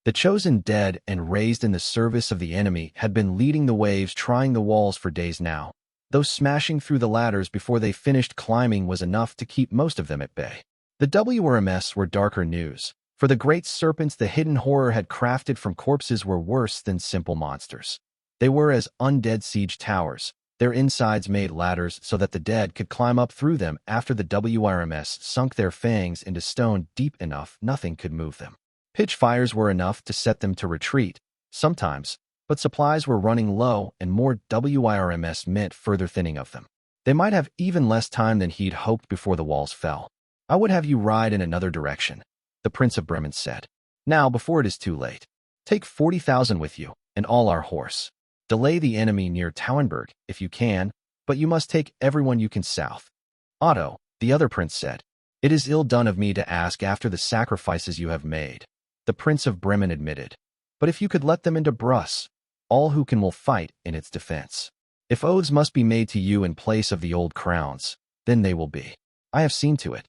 The chosen dead and raised in the service of the enemy had been leading the waves trying the walls for days now, though smashing through the ladders before they finished climbing was enough to keep most of them at bay. The WRMS were darker news, for the great serpents the hidden horror had crafted from corpses were worse than simple monsters. They were as undead siege towers, their insides made ladders so that the dead could climb up through them after the WRMS sunk their fangs into stone deep enough nothing could move them. Pitch fires were enough to set them to retreat, sometimes, but supplies were running low and more WIRMS meant further thinning of them. They might have even less time than he'd hoped before the walls fell. I would have you ride in another direction, the Prince of Bremen said. Now, before it is too late. Take 40,000 with you, and all our horse. Delay the enemy near Tauenberg, if you can, but you must take everyone you can south. Otto, the other prince said, it is ill done of me to ask after the sacrifices you have made. The Prince of Bremen admitted. But if you could let them into Bruss, all who can will fight in its defense. If oaths must be made to you in place of the old crowns, then they will be. I have seen to it.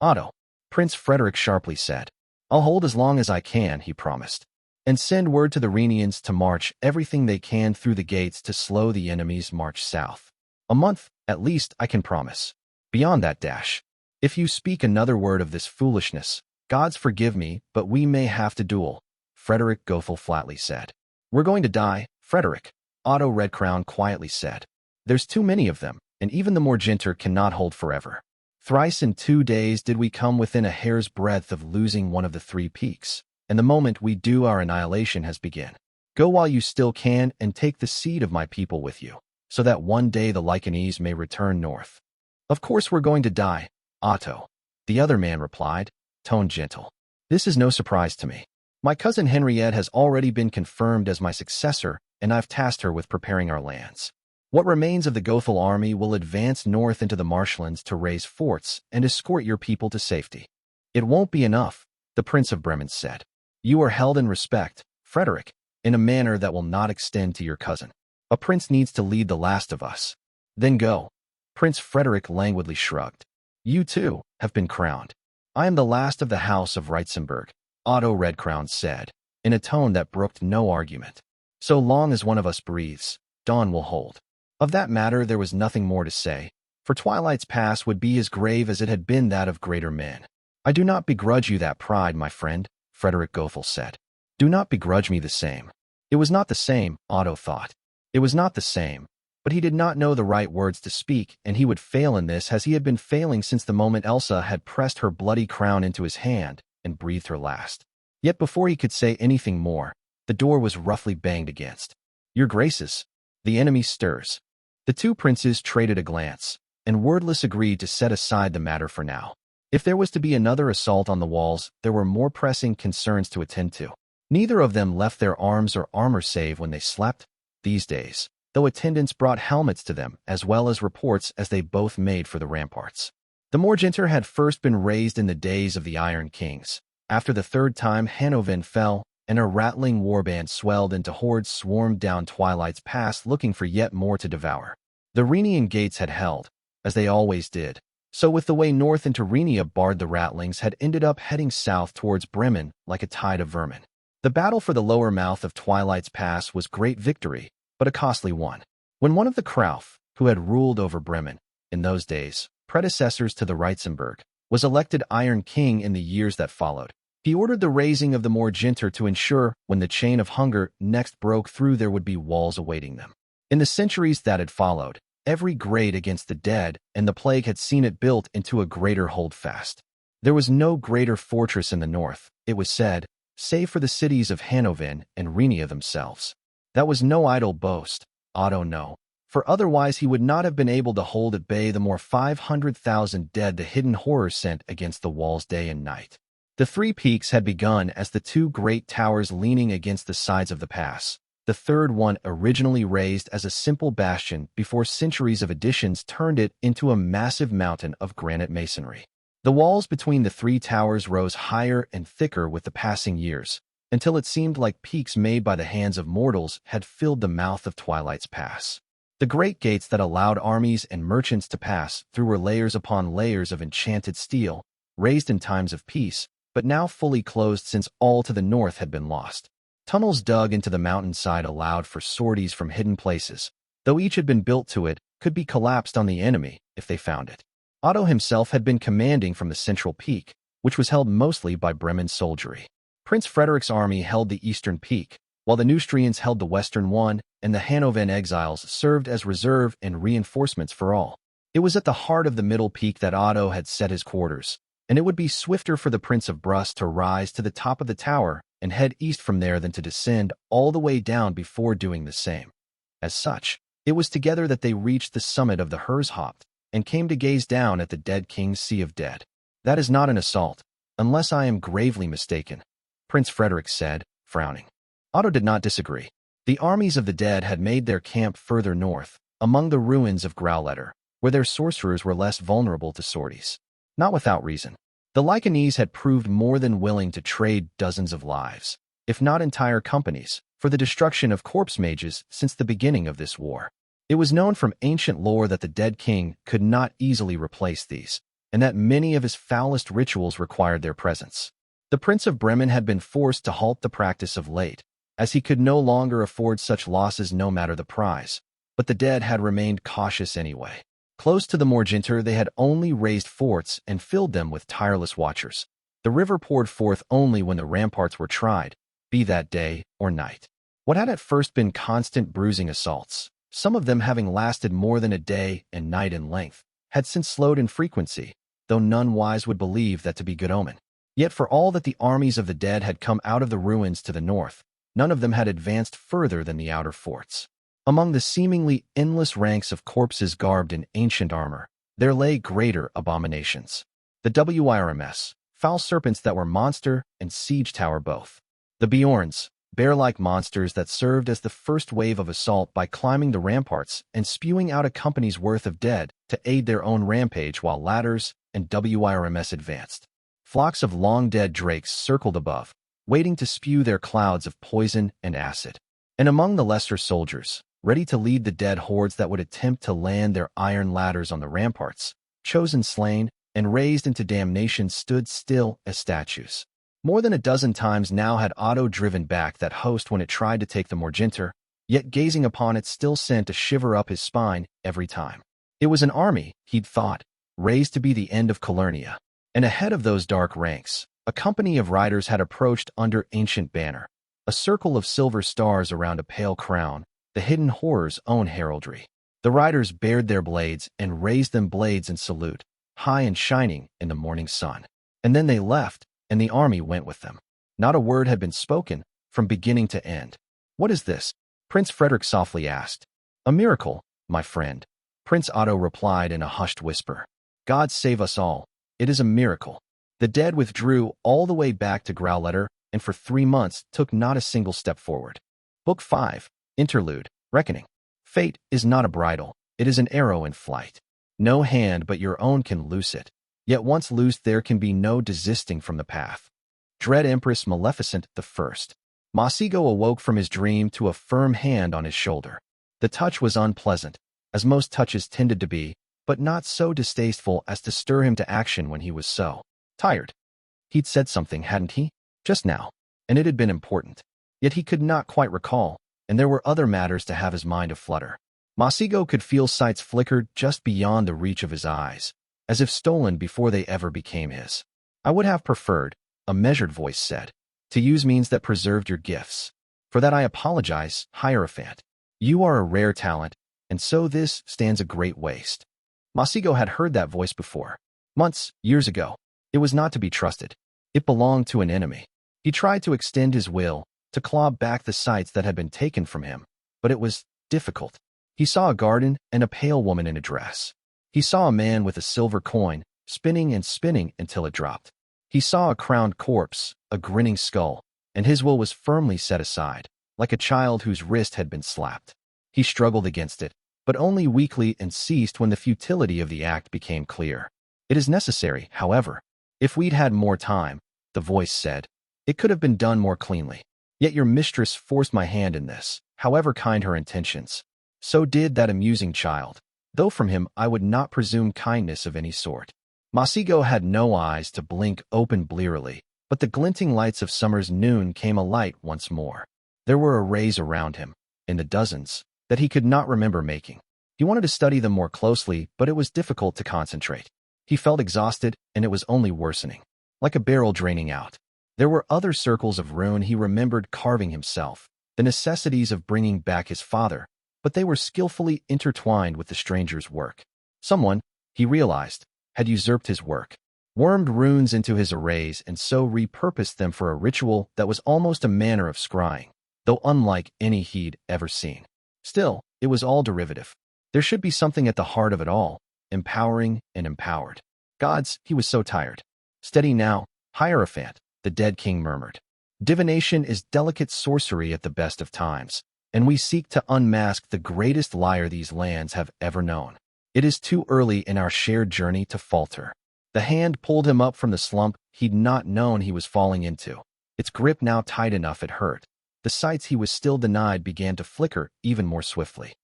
Otto, Prince Frederick sharply said. I'll hold as long as I can, he promised. And send word to the Rhenians to march everything they can through the gates to slow the enemy's march south. A month, at least, I can promise. Beyond that dash. If you speak another word of this foolishness, gods forgive me, but we may have to duel, Frederick Gothel flatly said. We're going to die, Frederick, Otto Redcrown quietly said. There's too many of them, and even the Morginter cannot hold forever. Thrice in 2 days did we come within a hair's breadth of losing one of the 3 peaks, and the moment we do our annihilation has begun. Go while you still can and take the seed of my people with you, so that one day the Lycanese may return north. Of course we're going to die, Otto, the other man replied, tone gentle. This is no surprise to me. My cousin Henriette has already been confirmed as my successor, and I've tasked her with preparing our lands. What remains of the Gothel army will advance north into the marshlands to raise forts and escort your people to safety. It won't be enough, the Prince of Bremen said. You are held in respect, Frederick, in a manner that will not extend to your cousin. A prince needs to lead the last of us. Then go. Prince Frederick languidly shrugged. You, too, have been crowned. I am the last of the house of Reitzenberg, Otto Redcrown said, in a tone that brooked no argument. So long as one of us breathes, dawn will hold. Of that matter there was nothing more to say, for Twilight's past would be as grave as it had been that of greater men. I do not begrudge you that pride, my friend, Frederick Goethel said. Do not begrudge me the same. It was not the same, Otto thought. It was not the same, but he did not know the right words to speak, and he would fail in this as he had been failing since the moment Elsa had pressed her bloody crown into his hand and breathed her last. Yet before he could say anything more, the door was roughly banged against. Your Graces, the enemy stirs. The two princes traded a glance, and wordless agreed to set aside the matter for now. If there was to be another assault on the walls, there were more pressing concerns to attend to. Neither of them left their arms or armor save when they slept, these days, though attendants brought helmets to them, as well as reports as they both made for the ramparts. The Morginter had first been raised in the days of the Iron Kings. After the third time Hannoven fell, and a rattling warband swelled into hordes swarmed down Twilight's Pass looking for yet more to devour. The Rhenian gates had held, as they always did, so with the way north into Rhenia barred the rattlings had ended up heading south towards Bremen like a tide of vermin. The battle for the lower mouth of Twilight's Pass was great victory, but a costly one. When one of the Krauf, who had ruled over Bremen, in those days, predecessors to the Reitzenberg, was elected Iron King in the years that followed, he ordered the raising of the Morginter to ensure, when the chain of hunger next broke through, there would be walls awaiting them. In the centuries that had followed, every grade against the dead and the plague had seen it built into a greater holdfast. There was no greater fortress in the north, it was said, save for the cities of Hannoven and Rhenia themselves. That was no idle boast, Otto knew, for otherwise he would not have been able to hold at bay the more 500,000 dead the hidden horror sent against the walls day and night. The three peaks had begun as the two great towers leaning against the sides of the pass, the third one originally raised as a simple bastion before centuries of additions turned it into a massive mountain of granite masonry. The walls between the three towers rose higher and thicker with the passing years, until it seemed like peaks made by the hands of mortals had filled the mouth of Twilight's Pass. The great gates that allowed armies and merchants to pass through were layers upon layers of enchanted steel, raised in times of peace, but now fully closed since all to the north had been lost. Tunnels dug into the mountainside allowed for sorties from hidden places, though each had been built to it, could be collapsed on the enemy if they found it. Otto himself had been commanding from the central peak, which was held mostly by Bremen soldiery. Prince Frederick's army held the eastern peak, while the Neustrians held the western one, and the Hannoven exiles served as reserve and reinforcements for all. It was at the heart of the middle peak that Otto had set his quarters, and it would be swifter for the Prince of Brust to rise to the top of the tower and head east from there than to descend all the way down before doing the same. As such, it was together that they reached the summit of the Herzhaupt and came to gaze down at the dead king's sea of dead. That is not an assault, unless I am gravely mistaken, Prince Frederick said, frowning. Otto did not disagree. The armies of the dead had made their camp further north, among the ruins of Grauletter, where their sorcerers were less vulnerable to sorties. Not without reason. The Lycanese had proved more than willing to trade dozens of lives, if not entire companies, for the destruction of corpse mages since the beginning of this war. It was known from ancient lore that the dead king could not easily replace these, and that many of his foulest rituals required their presence. The Prince of Bremen had been forced to halt the practice of late, as he could no longer afford such losses no matter the price, but the dead had remained cautious anyway. Close to the Morginter they had only raised forts and filled them with tireless watchers. The river poured forth only when the ramparts were tried, be that day or night. What had at first been constant bruising assaults, some of them having lasted more than a day and night in length, had since slowed in frequency, though none wise would believe that to be good omen. Yet for all that the armies of the dead had come out of the ruins to the north, none of them had advanced further than the outer forts. Among the seemingly endless ranks of corpses garbed in ancient armor, there lay greater abominations. The WIRMS, foul serpents that were monster and siege tower both. The Bjorns, bear-like monsters that served as the first wave of assault by climbing the ramparts and spewing out a company's worth of dead to aid their own rampage while ladders and WIRMS advanced. Flocks of long-dead drakes circled above, waiting to spew their clouds of poison and acid. And among the lesser soldiers, ready to lead the dead hordes that would attempt to land their iron ladders on the ramparts, chosen slain and raised into damnation stood still as statues. More than a dozen times now had Otto driven back that host when it tried to take the Morginter, yet gazing upon it still sent a shiver up his spine every time. It was an army, he'd thought, raised to be the end of Calernia. And ahead of those dark ranks, a company of riders had approached under ancient banner, a circle of silver stars around a pale crown, the hidden horror's own heraldry. The riders bared their blades and raised them blades in salute, high and shining in the morning sun. And then they left, and the army went with them. Not a word had been spoken, from beginning to end. "What is this?" Prince Frederick softly asked. "A miracle, my friend," Prince Otto replied in a hushed whisper. "God save us all. It is a miracle." The dead withdrew all the way back to Growletter, and for 3 months took not a single step forward. Book 5, Interlude, Reckoning. Fate is not a bridle, it is an arrow in flight. No hand but your own can loose it. Yet once loosed there can be no desisting from the path. Dread Empress Maleficent the First. Masigo awoke from his dream to a firm hand on his shoulder. The touch was unpleasant, as most touches tended to be, but not so distasteful as to stir him to action when he was so tired. He'd said something, hadn't he? Just now, and it had been important. Yet he could not quite recall, and there were other matters to have his mind aflutter. Masigo could feel sights flickered just beyond the reach of his eyes, as if stolen before they ever became his. "I would have preferred," a measured voice said, "to use means that preserved your gifts. For that I apologize, Hierophant. You are a rare talent, and so this stands a great waste." Masigo had heard that voice before. Months, years ago. It was not to be trusted. It belonged to an enemy. He tried to extend his will, to claw back the sights that had been taken from him, but it was difficult. He saw a garden and a pale woman in a dress. He saw a man with a silver coin, spinning and spinning until it dropped. He saw a crowned corpse, a grinning skull, and his will was firmly set aside, like a child whose wrist had been slapped. He struggled against it, but only weakly, and ceased when the futility of the act became clear. "It is necessary, however. If we'd had more time," the voice said, "it could have been done more cleanly. Yet your mistress forced my hand in this, however kind her intentions. So did that amusing child, though from him I would not presume kindness of any sort." Masigo had no eyes to blink open blearily, but the glinting lights of summer's noon came alight once more. There were arrays around him, in the dozens, that he could not remember making. He wanted to study them more closely, but it was difficult to concentrate. He felt exhausted, and it was only worsening, like a barrel draining out. There were other circles of rune he remembered carving himself, the necessities of bringing back his father, but they were skillfully intertwined with the stranger's work. Someone, he realized, had usurped his work, wormed runes into his arrays and so repurposed them for a ritual that was almost a manner of scrying, though unlike any he'd ever seen. Still, it was all derivative. There should be something at the heart of it all, empowering and empowered. Gods, he was so tired. "Steady now, Hierophant," the dead king murmured. "Divination is delicate sorcery at the best of times, and we seek to unmask the greatest liar these lands have ever known. It is too early in our shared journey to falter." The hand pulled him up from the slump he'd not known he was falling into, its grip now tight enough it hurt. The sights he was still denied began to flicker even more swiftly.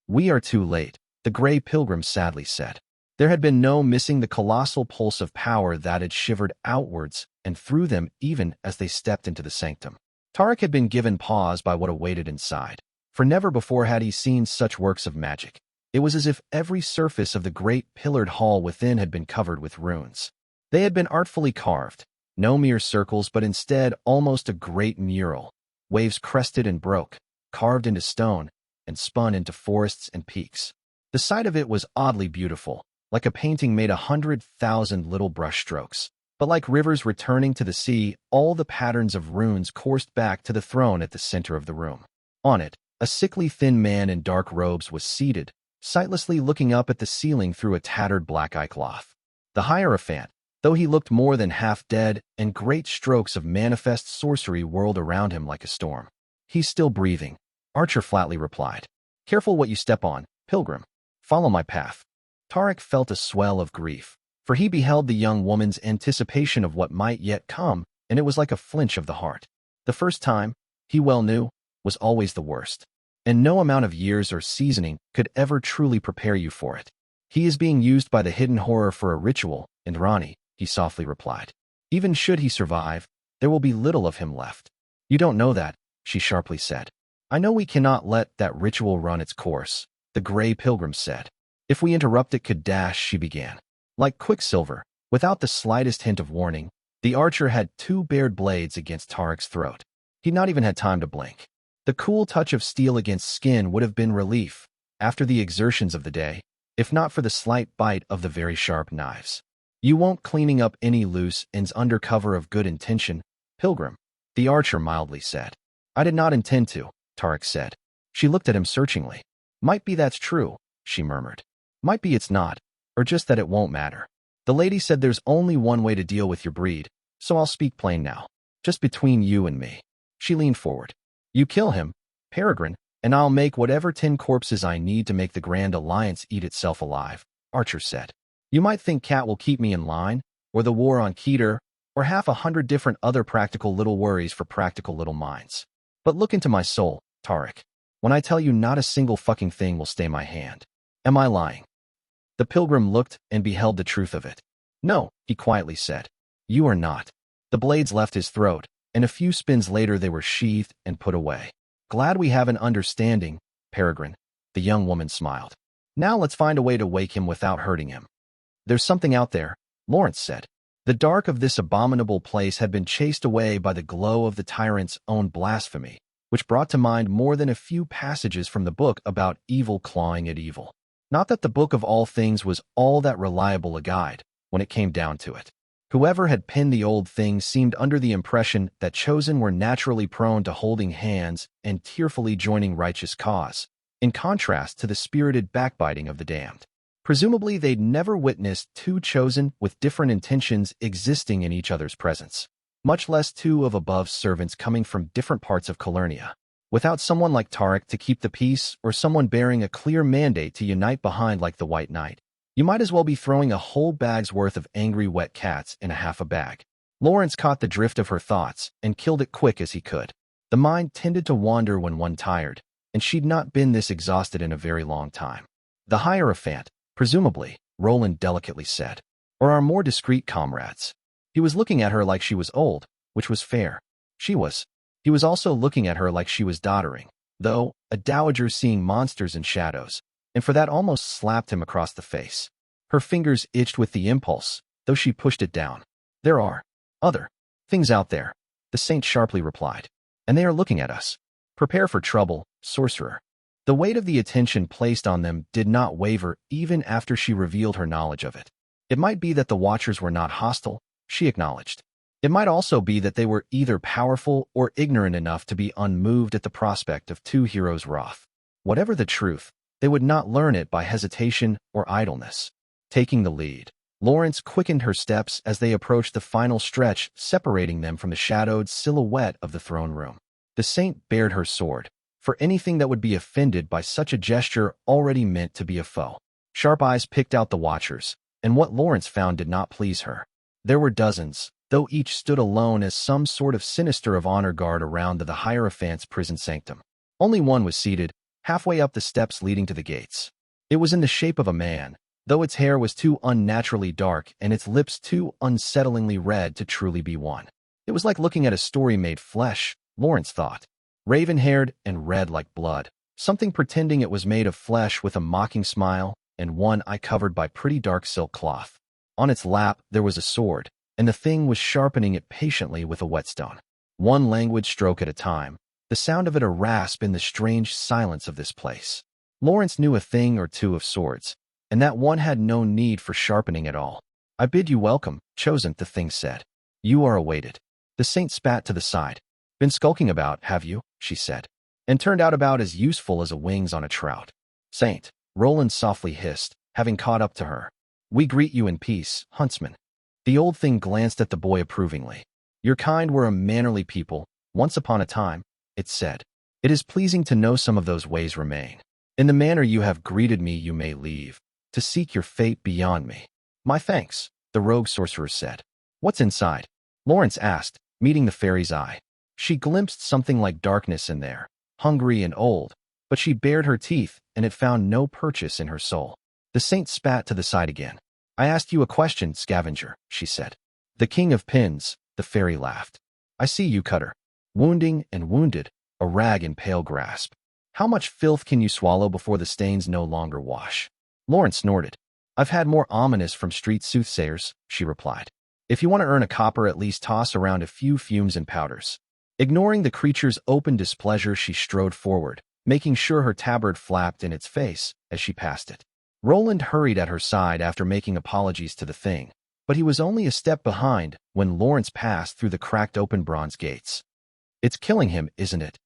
"We are too late," the gray pilgrim sadly said. There had been no missing the colossal pulse of power that had shivered outwards and through them even as they stepped into the sanctum. Tarek had been given pause by what awaited inside, for never before had he seen such works of magic. It was as if every surface of the great pillared hall within had been covered with runes. They had been artfully carved, no mere circles but instead almost a great mural, waves crested and broke, carved into stone, and spun into forests and peaks. The sight of it was oddly beautiful, like a painting made 100,000 little brushstrokes. But like rivers returning to the sea, all the patterns of runes coursed back to the throne at the center of the room. On it, a sickly thin man in dark robes was seated, sightlessly looking up at the ceiling through a tattered black eye cloth. The Hierophant, though he looked more than half dead, and great strokes of manifest sorcery whirled around him like a storm. "He's still breathing," Archer flatly replied. "Careful what you step on, pilgrim. Follow my path." Tarek felt a swell of grief, for he beheld the young woman's anticipation of what might yet come, and it was like a flinch of the heart. The first time, he well knew, was always the worst, and no amount of years or seasoning could ever truly prepare you for it. He is being used by the hidden horror for a ritual, Indrani, he softly replied. Even should he survive, there will be little of him left. You don't know that, she sharply said. I know we cannot let that ritual run its course, the gray pilgrim said. If we interrupt it could dash, she began. Like quicksilver, without the slightest hint of warning, the archer had two bared blades against Tarek's throat. He'd not even had time to blink. The cool touch of steel against skin would have been relief, after the exertions of the day, if not for the slight bite of the very sharp knives. You won't cleaning up any loose ends under cover of good intention, pilgrim, the archer mildly said. I did not intend to, Tarek said. She looked at him searchingly. Might be that's true, she murmured. Might be it's not, or just that it won't matter. The lady said there's only one way to deal with your breed, so I'll speak plain now. Just between you and me. She leaned forward. You kill him, Peregrine, and I'll make whatever 10 corpses I need to make the Grand Alliance eat itself alive, Archer said. You might think Cat will keep me in line, or the war on Keter, or 100 different other practical little worries for practical little minds. But look into my soul, Tarek. When I tell you not a single fucking thing will stay my hand. Am I lying? The pilgrim looked and beheld the truth of it. No, he quietly said. You are not. The blades left his throat, and a few spins later they were sheathed and put away. Glad we have an understanding, Peregrine, the young woman smiled. Now let's find a way to wake him without hurting him. There's something out there, Lawrence said. The dark of this abominable place had been chased away by the glow of the tyrant's own blasphemy, which brought to mind more than a few passages from the book about evil clawing at evil. Not that the book of all things was all that reliable a guide, when it came down to it. Whoever had penned the old things seemed under the impression that chosen were naturally prone to holding hands and tearfully joining righteous cause, in contrast to the spirited backbiting of the damned. Presumably they'd never witnessed two chosen with different intentions existing in each other's presence, much less two of Above's servants coming from different parts of Calernia. Without someone like Tarek to keep the peace or someone bearing a clear mandate to unite behind like the White Knight, you might as well be throwing a whole bag's worth of angry wet cats in a half a bag. Lawrence caught the drift of her thoughts and killed it quick as he could. The mind tended to wander when one tired, and she'd not been this exhausted in a very long time. The Hierophant, presumably, Roland delicately said, or our more discreet comrades. He was looking at her like she was old, which was fair. She was. He was also looking at her like she was doddering, though, a dowager seeing monsters and shadows, and for that almost slapped him across the face. Her fingers itched with the impulse, though she pushed it down. There are other things out there, the saint sharply replied, and they are looking at us. Prepare for trouble, sorcerer. The weight of the attention placed on them did not waver even after she revealed her knowledge of it. It might be that the Watchers were not hostile, she acknowledged. It might also be that they were either powerful or ignorant enough to be unmoved at the prospect of two heroes' wrath. Whatever the truth, they would not learn it by hesitation or idleness. Taking the lead, Lawrence quickened her steps as they approached the final stretch separating them from the shadowed silhouette of the throne room. The saint bared her sword, for anything that would be offended by such a gesture already meant to be a foe. Sharp eyes picked out the Watchers, and what Lawrence found did not please her. There were dozens, though each stood alone as some sort of sinister of honor guard around the Hierophant's prison sanctum. Only one was seated, halfway up the steps leading to the gates. It was in the shape of a man, though its hair was too unnaturally dark and its lips too unsettlingly red to truly be one. It was like looking at a story made flesh, Lawrence thought. Raven-haired and red like blood, something pretending it was made of flesh with a mocking smile, and one eye covered by pretty dark silk cloth. On its lap there was a sword, and the thing was sharpening it patiently with a whetstone. One languid stroke at a time, the sound of it a rasp in the strange silence of this place. Lawrence knew a thing or two of swords, and that one had no need for sharpening at all. I bid you welcome, chosen, the thing said. You are awaited. The saint spat to the side. Been skulking about, have you? She said, and turned out about as useful as a wings on a trout. Saint, Roland softly hissed, having caught up to her. We greet you in peace, huntsman. The old thing glanced at the boy approvingly. Your kind were a mannerly people, once upon a time, it said. It is pleasing to know some of those ways remain. In the manner you have greeted me you may leave, to seek your fate beyond me. My thanks, the rogue sorcerer said. What's inside? Lawrence asked, meeting the fairy's eye. She glimpsed something like darkness in there, hungry and old, but she bared her teeth, and it found no purchase in her soul. The saint spat to the side again. I asked you a question, scavenger, she said. The king of pins, the fairy laughed. I see you, Cutter. Wounding and wounded, a rag in pale grasp. How much filth can you swallow before the stains no longer wash? Lawrence snorted. I've had more ominous from street soothsayers, she replied. If you want to earn a copper, at least toss around a few fumes and powders. Ignoring the creature's open displeasure, she strode forward, making sure her tabard flapped in its face as she passed it. Roland hurried at her side after making apologies to the thing, but he was only a step behind when Lawrence passed through the cracked open bronze gates. It's killing him, isn't it?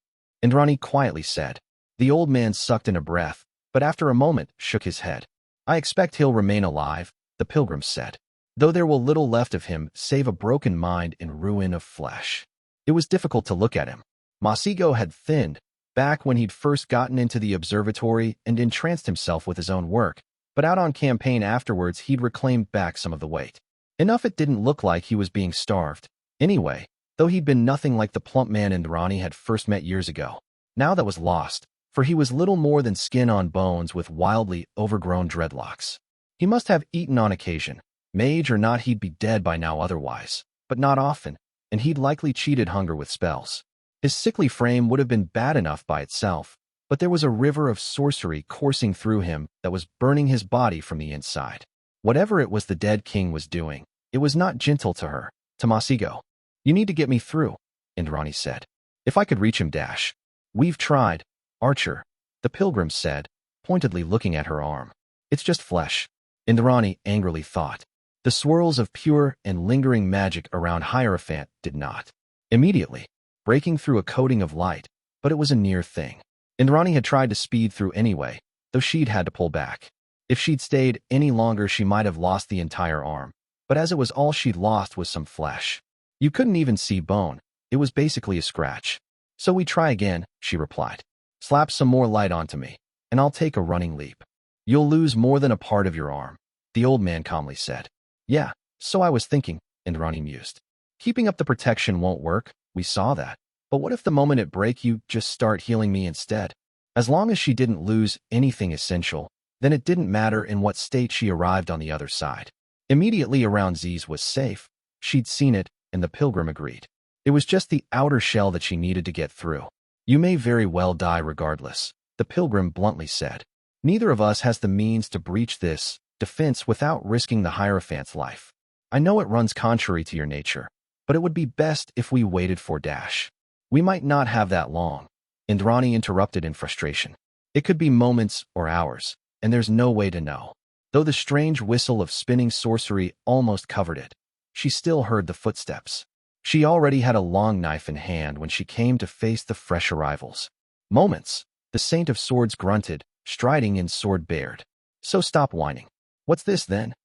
Indrani quietly said. The old man sucked in a breath, but after a moment shook his head. I expect he'll remain alive, the pilgrims said, though there will little left of him save a broken mind and ruin of flesh. It was difficult to look at him. Masigo had thinned, back when he'd first gotten into the observatory and entranced himself with his own work, but out on campaign afterwards he'd reclaimed back some of the weight. Enough it didn't look like he was being starved. Anyway, though he'd been nothing like the plump man Indrani had first met years ago. Now that was lost, for he was little more than skin on bones with wildly overgrown dreadlocks. He must have eaten on occasion. Mage or not, he'd be dead by now otherwise, but not often, and he'd likely cheated hunger with spells. His sickly frame would have been bad enough by itself, but there was a river of sorcery coursing through him that was burning his body from the inside. Whatever it was the dead king was doing, it was not gentle to her, to Masigo. You need to get me through, Indrani said. If I could reach him, dash. We've tried, Archer, the pilgrim said, pointedly looking at her arm. It's just flesh, Indrani angrily thought. The swirls of pure and lingering magic around Hierophant did not. Immediately, breaking through a coating of light, but it was a near thing. Indrani had tried to speed through anyway, though she'd had to pull back. If she'd stayed any longer, she might have lost the entire arm, but as it was, all she'd lost was some flesh. You couldn't even see bone. It was basically a scratch. So we try again, she replied. Slap some more light onto me, and I'll take a running leap. You'll lose more than a part of your arm, the old man calmly said. Yeah, so I was thinking, Indrani mused. Keeping up the protection won't work, we saw that. But what if the moment it break you just start healing me instead? As long as she didn't lose anything essential, then it didn't matter in what state she arrived on the other side. Immediately around Z's was safe. She'd seen it, and the pilgrim agreed. It was just the outer shell that she needed to get through. You may very well die regardless, the pilgrim bluntly said. Neither of us has the means to breach this defense without risking the Hierophant's life. I know it runs contrary to your nature, but it would be best if we waited for dash. We might not have that long, Indrani interrupted in frustration. It could be moments or hours, and there's no way to know. Though the strange whistle of spinning sorcery almost covered it, she still heard the footsteps. She already had a long knife in hand when she came to face the fresh arrivals. Moments, the Saint of Swords grunted, striding in sword bared. So stop whining. What's this then?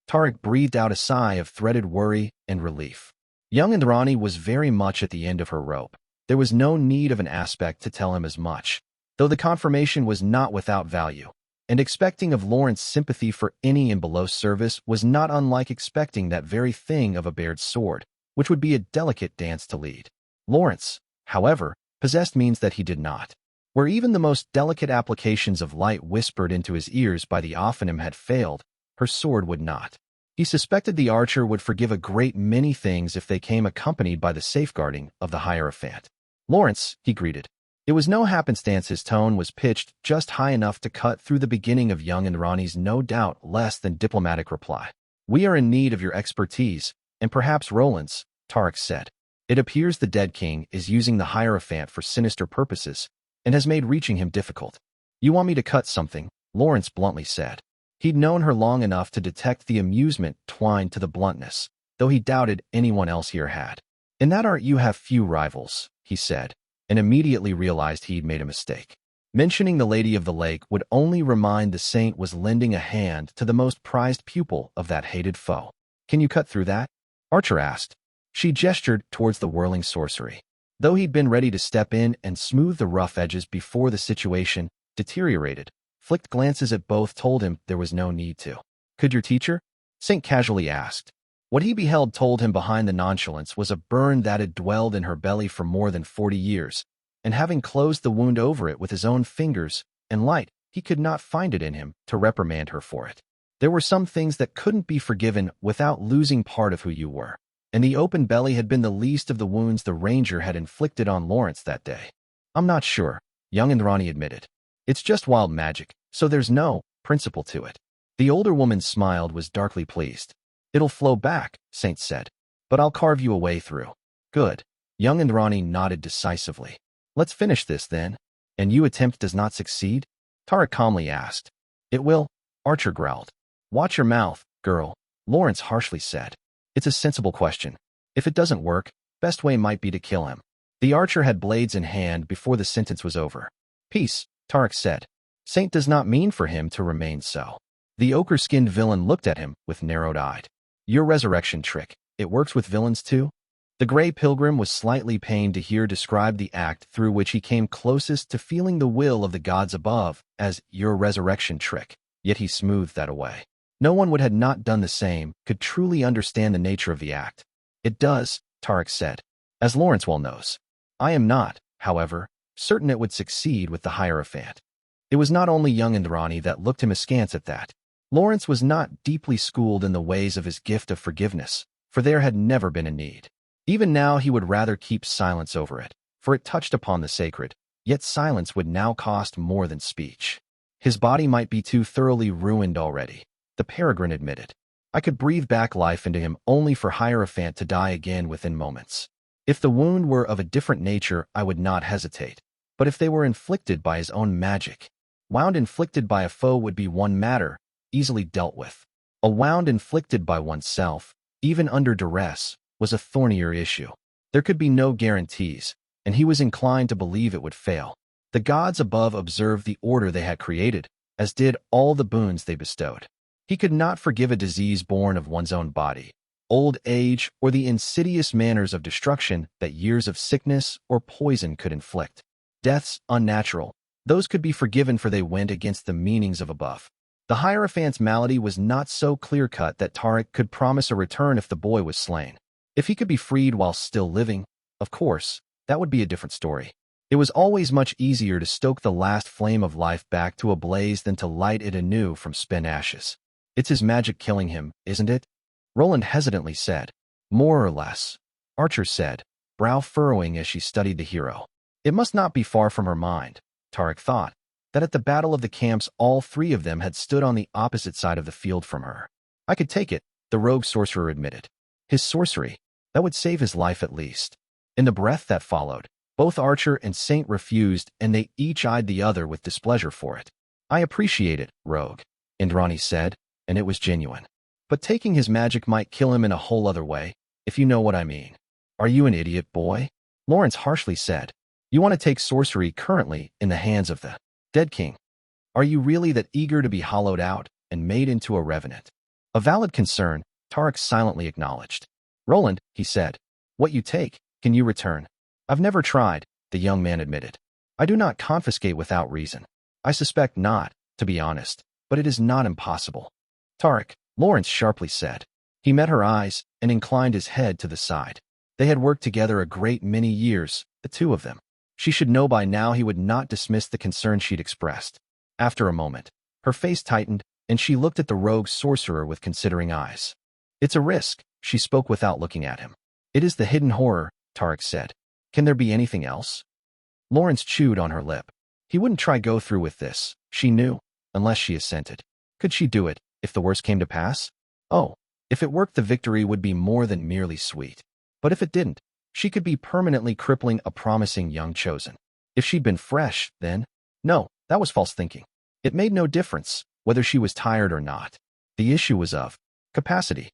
Tarek breathed out a sigh of threaded worry and relief. Young Indrani was very much at the end of her rope. There was no need of an aspect to tell him as much, though the confirmation was not without value, and expecting of Lawrence sympathy for any in below service was not unlike expecting that very thing of a bared sword, which would be a delicate dance to lead. Lawrence, however, possessed means that he did not. Where even the most delicate applications of light whispered into his ears by the Ophanim had failed, her sword would not. He suspected the archer would forgive a great many things if they came accompanied by the safeguarding of the Hierophant. Lawrence, he greeted. It was no happenstance his tone was pitched just high enough to cut through the beginning of young Indrani's no doubt less than diplomatic reply. We are in need of your expertise, and perhaps Roland's, Tarek said. It appears the dead king is using the Hierophant for sinister purposes, and has made reaching him difficult. You want me to cut something, Lawrence bluntly said. He'd known her long enough to detect the amusement twined to the bluntness, though he doubted anyone else here had. In that art you have few rivals, he said, and immediately realized he'd made a mistake. Mentioning the Lady of the Lake would only remind the saint was lending a hand to the most prized pupil of that hated foe. Can you cut through that? Archer asked. She gestured towards the whirling sorcery. Though he'd been ready to step in and smooth the rough edges before the situation deteriorated, flicked glances at both told him there was no need to. Could your teacher? Saint casually asked. What he beheld told him behind the nonchalance was a burn that had dwelled in her belly for more than 40 years, and having closed the wound over it with his own fingers and light, he could not find it in him to reprimand her for it. There were some things that couldn't be forgiven without losing part of who you were. And the open belly had been the least of the wounds the Ranger had inflicted on Lawrence that day. I'm not sure, young Indrani admitted. It's just wild magic, so there's no principle to it. The older woman smiled, was darkly pleased. It'll flow back, Saint said. But I'll carve you a way through. Good. Young Indrani nodded decisively. Let's finish this then. And you attempt does not succeed? Tarek calmly asked. It will, Archer growled. Watch your mouth, girl, Lawrence harshly said. It's a sensible question. If it doesn't work, best way might be to kill him. The archer had blades in hand before the sentence was over. Peace, Tarek said. Saint does not mean for him to remain so. The ochre-skinned villain looked at him with narrowed-eyed. Your resurrection trick, it works with villains too? The gray pilgrim was slightly pained to hear described the act through which he came closest to feeling the will of the gods above as your resurrection trick, yet he smoothed that away. No one would have not done the same could truly understand the nature of the act. It does, Tarek said, as Lawrence well knows. I am not, however, certain it would succeed with the Hierophant. It was not only young Indrani that looked him askance at that. Lawrence was not deeply schooled in the ways of his gift of forgiveness, for there had never been a need. Even now he would rather keep silence over it, for it touched upon the sacred, yet silence would now cost more than speech. His body might be too thoroughly ruined already, the Peregrine admitted. I could breathe back life into him only for Hierophant to die again within moments. If the wound were of a different nature, I would not hesitate. But if they were inflicted by his own magic, wound inflicted by a foe would be one matter, easily dealt with. A wound inflicted by oneself, even under duress, was a thornier issue. There could be no guarantees, and he was inclined to believe it would fail. The gods above observed the order they had created, as did all the boons they bestowed. He could not forgive a disease born of one's own body, old age, or the insidious manners of destruction that years of sickness or poison could inflict. Deaths unnatural, those could be forgiven, for they went against the meanings of above. The Hierophant's malady was not so clear-cut that Tarek could promise a return if the boy was slain. If he could be freed while still living, of course, that would be a different story. It was always much easier to stoke the last flame of life back to a blaze than to light it anew from spent ashes. It's his magic killing him, isn't it? Roland hesitantly said. More or less, Archer said, brow furrowing as she studied the hero. It must not be far from her mind, Tarek thought, that at the Battle of the Camps all three of them had stood on the opposite side of the field from her. I could take it, the rogue sorcerer admitted. His sorcery, that would save his life at least. In the breath that followed, both Archer and Saint refused, and they each eyed the other with displeasure for it. I appreciate it, rogue, Indrani said, and it was genuine. But taking his magic might kill him in a whole other way, if you know what I mean. Are you an idiot, boy? Lawrence harshly said. You want to take sorcery currently in the hands of the dead king. Are you really that eager to be hollowed out and made into a revenant? A valid concern, Tarek silently acknowledged. Roland, he said, what you take, can you return? I've never tried, the young man admitted. I do not confiscate without reason. I suspect not, to be honest, but it is not impossible. Tarek, Lawrence sharply said. He met her eyes and inclined his head to the side. They had worked together a great many years, the two of them. She should know by now he would not dismiss the concern she'd expressed. After a moment, her face tightened, and she looked at the rogue sorcerer with considering eyes. It's a risk, she spoke without looking at him. It is the hidden horror, Tarek said. Can there be anything else? Lawrence chewed on her lip. He wouldn't try go through with this, she knew, unless she assented. Could she do it, if the worst came to pass? Oh, if it worked, the victory would be more than merely sweet. But if it didn't, she could be permanently crippling a promising young chosen. If she'd been fresh, then? No, that was false thinking. It made no difference whether she was tired or not. The issue was of capacity.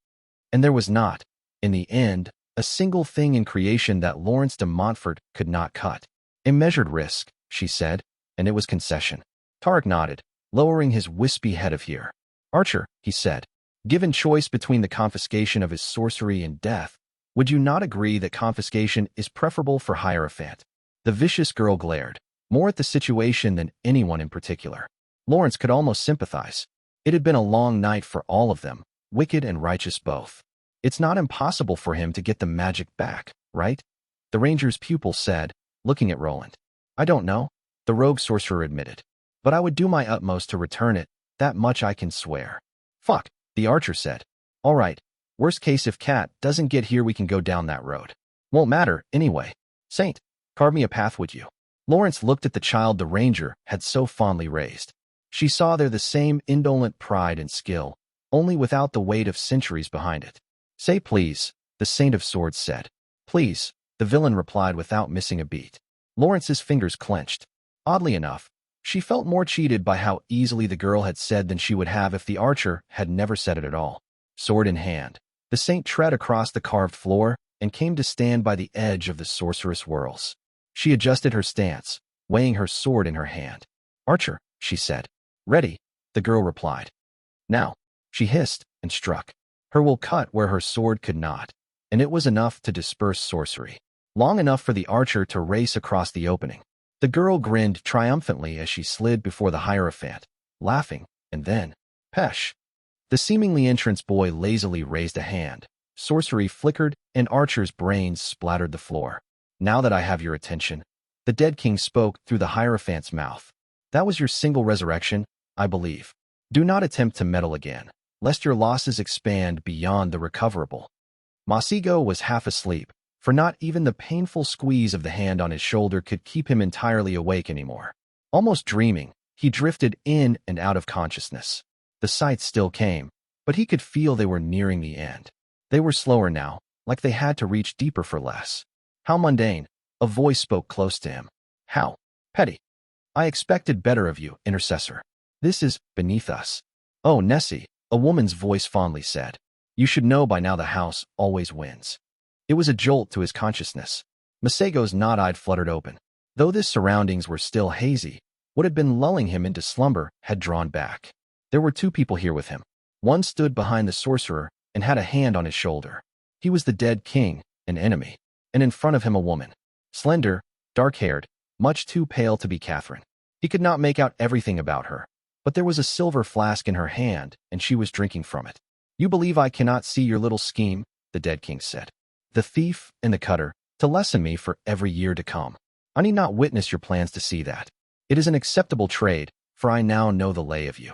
And there was not, in the end, a single thing in creation that Lawrence de Montfort could not cut. A measured risk, she said, and it was concession. Tarek nodded, lowering his wispy head of hair. Archer, he said, given choice between the confiscation of his sorcery and death, would you not agree that confiscation is preferable for Hierophant? The vicious girl glared, more at the situation than anyone in particular. Lawrence could almost sympathize. It had been a long night for all of them, wicked and righteous both. It's not impossible for him to get the magic back, right? The ranger's pupil said, looking at Roland. I don't know, the rogue sorcerer admitted. But I would do my utmost to return it, that much I can swear. Fuck, the archer said. All right, worst case if Cat doesn't get here we can go down that road. Won't matter, anyway. Saint, carve me a path would you? Lawrence looked at the child the ranger had so fondly raised. She saw there the same indolent pride and skill, only without the weight of centuries behind it. Say please, the Saint of Swords said. Please, the villain replied without missing a beat. Lawrence's fingers clenched. Oddly enough, she felt more cheated by how easily the girl had said than she would have if the archer had never said it at all. Sword in hand, the Saint tread across the carved floor and came to stand by the edge of the sorceress whirls. She adjusted her stance, weighing her sword in her hand. Archer, she said. Ready, the girl replied. Now, she hissed and struck. Her will cut where her sword could not, and it was enough to disperse sorcery. Long enough for the archer to race across the opening. The girl grinned triumphantly as she slid before the Hierophant, laughing, and then, pesh. The seemingly entrance boy lazily raised a hand. Sorcery flickered, and Archer's brains splattered the floor. Now that I have your attention, the dead king spoke through the Hierophant's mouth. That was your single resurrection, I believe. Do not attempt to meddle again, lest your losses expand beyond the recoverable. Masigo was half asleep, for not even the painful squeeze of the hand on his shoulder could keep him entirely awake anymore. Almost dreaming, he drifted in and out of consciousness. The sights still came, but he could feel they were nearing the end. They were slower now, like they had to reach deeper for less. How mundane, a voice spoke close to him. How petty. I expected better of you, intercessor. This is beneath us. Oh, Nessie, a woman's voice fondly said. You should know by now the house always wins. It was a jolt to his consciousness. Masego's knot-eyed fluttered open. Though his surroundings were still hazy, what had been lulling him into slumber had drawn back. There were two people here with him. One stood behind the sorcerer and had a hand on his shoulder. He was the dead king, an enemy, and in front of him a woman. Slender, dark-haired, much too pale to be Catherine. He could not make out everything about her, but there was a silver flask in her hand, and she was drinking from it. You believe I cannot see your little scheme, the dead king said. The thief and the cutter, to lessen me for every year to come. I need not witness your plans to see that. It is an acceptable trade, for I now know the lay of you.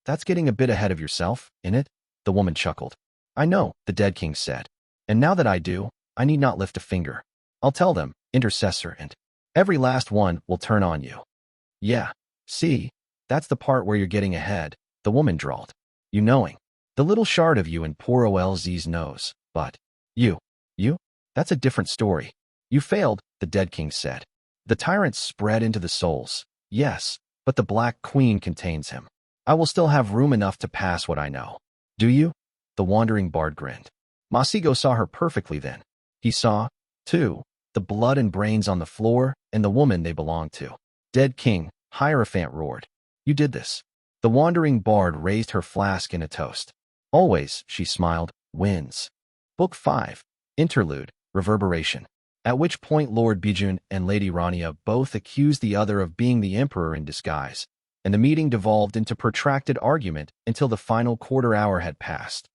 That's getting a bit ahead of yourself, innit? The woman chuckled. I know, the dead king said. And now that I do, I need not lift a finger. I'll tell them, intercessor, and every last one will turn on you. Yeah, see, that's the part where you're getting ahead, the woman drawled. You knowing. The little shard of you in poor OLZ's nose, but you, that's a different story. You failed, the dead king said. The tyrant spread into the souls, yes, but the Black Queen contains him. I will still have room enough to pass what I know. Do you? The wandering bard grinned. Masigo saw her perfectly then. He saw, too, the blood and brains on the floor and the woman they belonged to. Dead king, Hierophant roared. You did this. The wandering bard raised her flask in a toast. Always, she smiled, wins. Book 5, Interlude, Reverberation. At which point Lord Bijun and Lady Rania both accused the other of being the emperor in disguise, and the meeting devolved into protracted argument until the final quarter hour had passed.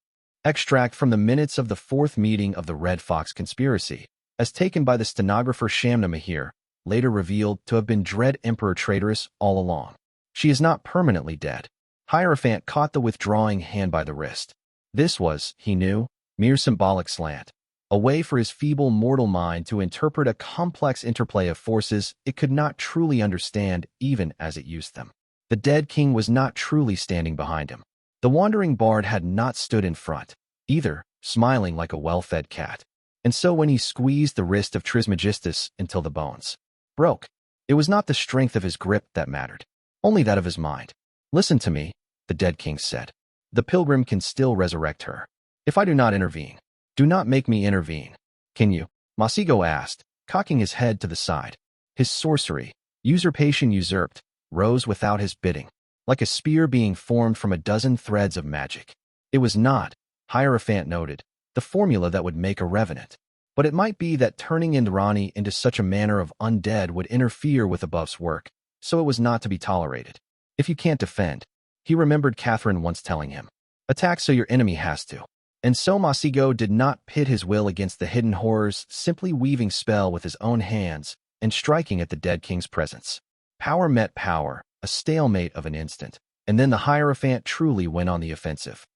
Extract from the minutes of the fourth meeting of the Red Fox conspiracy, as taken by the stenographer Shamna Mahir, later revealed to have been Dread Emperor traitoress all along. She is not permanently dead. Hierophant caught the withdrawing hand by the wrist. This was, he knew, mere symbolic slant, a way for his feeble mortal mind to interpret a complex interplay of forces it could not truly understand even as it used them. The dead king was not truly standing behind him. The wandering bard had not stood in front, either, smiling like a well-fed cat. And so when he squeezed the wrist of Trismegistus until the bones broke, it was not the strength of his grip that mattered, only that of his mind. Listen to me, the dead king said. The pilgrim can still resurrect her. If I do not intervene, do not make me intervene. Can you? Masigo asked, cocking his head to the side. His sorcery, usurpation usurped, rose without his bidding, like a spear being formed from a dozen threads of magic. It was not, Hierophant noted, the formula that would make a revenant. But it might be that turning Indrani into such a manner of undead would interfere with Above's work, so it was not to be tolerated. If you can't defend, he remembered Catherine once telling him, attack so your enemy has to. And so Masigo did not pit his will against the hidden horrors, simply weaving spell with his own hands and striking at the dead king's presence. Power met power, a stalemate of an instant, and then the Hierophant truly went on the offensive.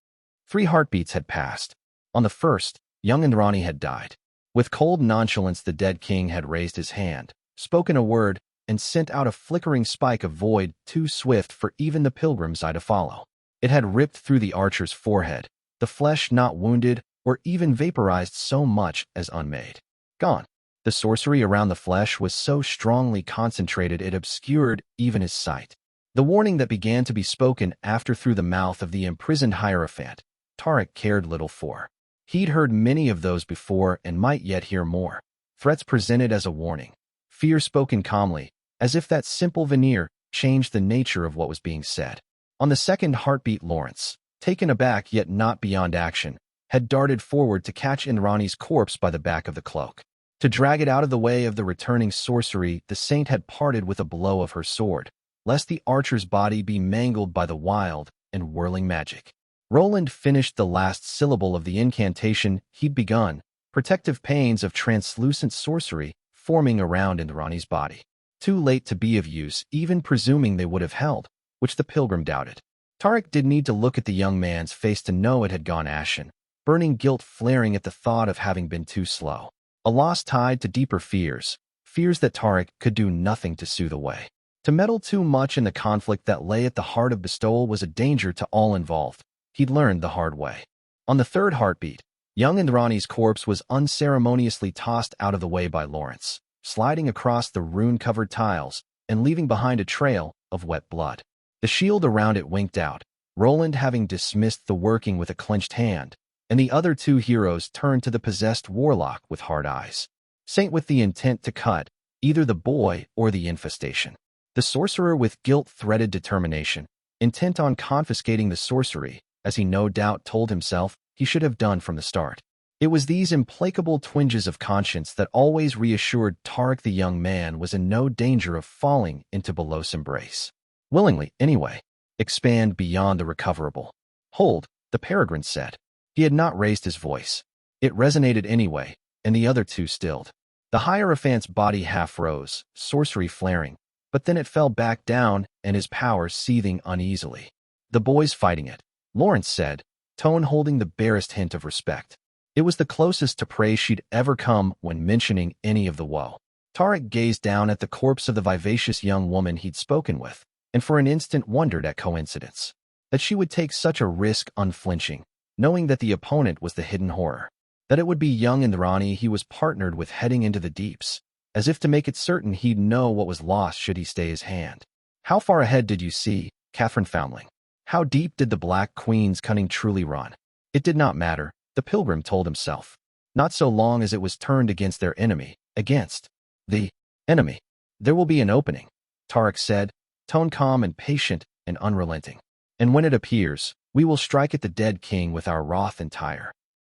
3 heartbeats had passed. On the first, young Indrani had died. With cold nonchalance, the dead king had raised his hand, spoken a word, and sent out a flickering spike of void too swift for even the pilgrim's eye to follow. It had ripped through the archer's forehead, the flesh not wounded or even vaporized so much as unmade. Gone. The sorcery around the flesh was so strongly concentrated it obscured even his sight. The warning that began to be spoken after through the mouth of the imprisoned Hierophant, Tarek cared little for. He'd heard many of those before and might yet hear more. Threats presented as a warning. Fear spoken calmly, as if that simple veneer changed the nature of what was being said. On the second heartbeat, Lawrence, taken aback yet not beyond action, had darted forward to catch Indrani's corpse by the back of the cloak. To drag it out of the way of the returning sorcery, the saint had parted with a blow of her sword, lest the archer's body be mangled by the wild and whirling magic. Roland finished the last syllable of the incantation he'd begun, protective panes of translucent sorcery forming around Indrani's body. Too late to be of use, even presuming they would have held, which the pilgrim doubted. Tarek did need to look at the young man's face to know it had gone ashen, burning guilt flaring at the thought of having been too slow. A loss tied to deeper fears, fears that Tarek could do nothing to soothe away. To meddle too much in the conflict that lay at the heart of bestowal was a danger to all involved. He'd learned the hard way. On the third heartbeat, young Indrani's corpse was unceremoniously tossed out of the way by Lawrence, sliding across the rune-covered tiles and leaving behind a trail of wet blood. The shield around it winked out, Roland having dismissed the working with a clenched hand, and the other 2 heroes turned to the possessed warlock with hard eyes. Saint with the intent to cut either the boy or the infestation. The sorcerer with guilt-threaded determination, intent on confiscating the sorcery, as he no doubt told himself he should have done from the start. It was these implacable twinges of conscience that always reassured Tarek the young man was in no danger of falling into Belos' embrace. Willingly, anyway. Expand beyond the recoverable. Hold, the peregrine said. He had not raised his voice. It resonated anyway, and the other 2 stilled. The Hierophant's body half rose, sorcery flaring, but then it fell back down and his power seething uneasily. The boy's fighting it, Lawrence said, tone holding the barest hint of respect. It was the closest to praise she'd ever come when mentioning any of the woe. Tarek gazed down at the corpse of the vivacious young woman he'd spoken with, and for an instant wondered at coincidence. That she would take such a risk unflinching, knowing that the opponent was the hidden horror. That it would be young Indrani he was partnered with heading into the deeps, as if to make it certain he'd know what was lost should he stay his hand. How far ahead did you see, Catherine Foundling? How deep did the Black Queen's cunning truly run? It did not matter, the pilgrim told himself. Not so long as it was turned against their enemy, against the enemy. There will be an opening, Tarek said, tone calm and patient and unrelenting. And when it appears, we will strike at the dead king with our wrath entire.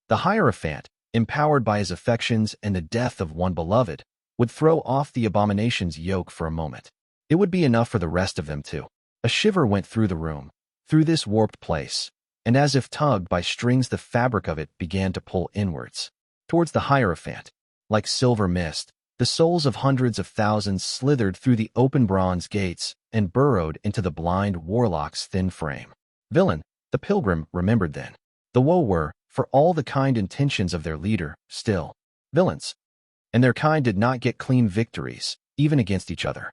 The Hierophant, empowered by his affections and the death of one beloved, would throw off the abomination's yoke for a moment. It would be enough for the rest of them too. A shiver went through the room, through this warped place, and as if tugged by strings the fabric of it began to pull inwards, towards the Hierophant. Like silver mist, the souls of hundreds of thousands slithered through the open bronze gates and burrowed into the blind warlock's thin frame. Villain, the pilgrim remembered then. The woe were, for all the kind intentions of their leader, still villains. And their kind did not get clean victories, even against each other.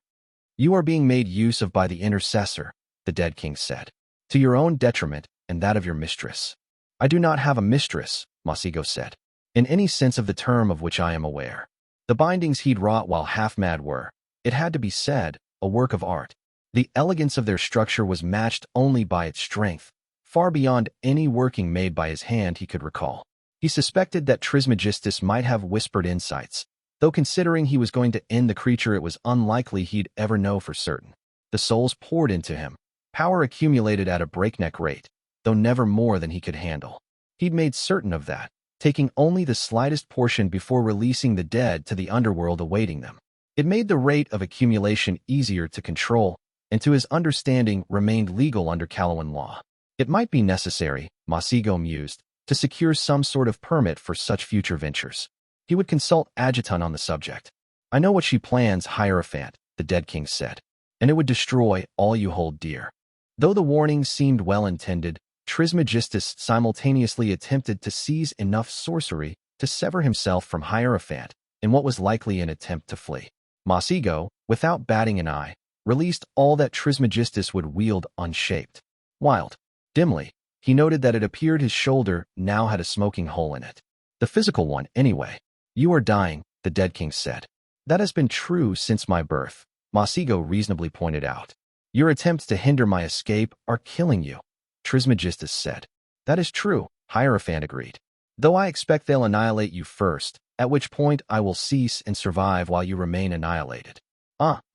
You are being made use of by the intercessor, the dead king said, to your own detriment and that of your mistress. I do not have a mistress, Masigo said, in any sense of the term of which I am aware. The bindings he'd wrought while half-mad were, it had to be said, a work of art. The elegance of their structure was matched only by its strength, far beyond any working made by his hand he could recall. He suspected that Trismegistus might have whispered insights, though considering he was going to end the creature it was unlikely he'd ever know for certain. The souls poured into him. Power accumulated at a breakneck rate, though never more than he could handle. He'd made certain of that, taking only the slightest portion before releasing the dead to the underworld awaiting them. It made the rate of accumulation easier to control, and to his understanding remained legal under Calawan law. It might be necessary, Masigo mused, to secure some sort of permit for such future ventures. He would consult Adjutant on the subject. I know what she plans, Hierophant, the dead king said, and it would destroy all you hold dear. Though the warning seemed well-intended, Trismegistus simultaneously attempted to seize enough sorcery to sever himself from Hierophant in what was likely an attempt to flee. Masigo, without batting an eye, released all that Trismegistus would wield unshaped. Wild. Dimly, he noted that it appeared his shoulder now had a smoking hole in it. The physical one, anyway. You are dying, the Dead King said. That has been true since my birth, Masigo reasonably pointed out. Your attempts to hinder my escape are killing you, Trismegistus said. That is true, Hierophant agreed. Though I expect they'll annihilate you first, at which point I will cease and survive while you remain annihilated.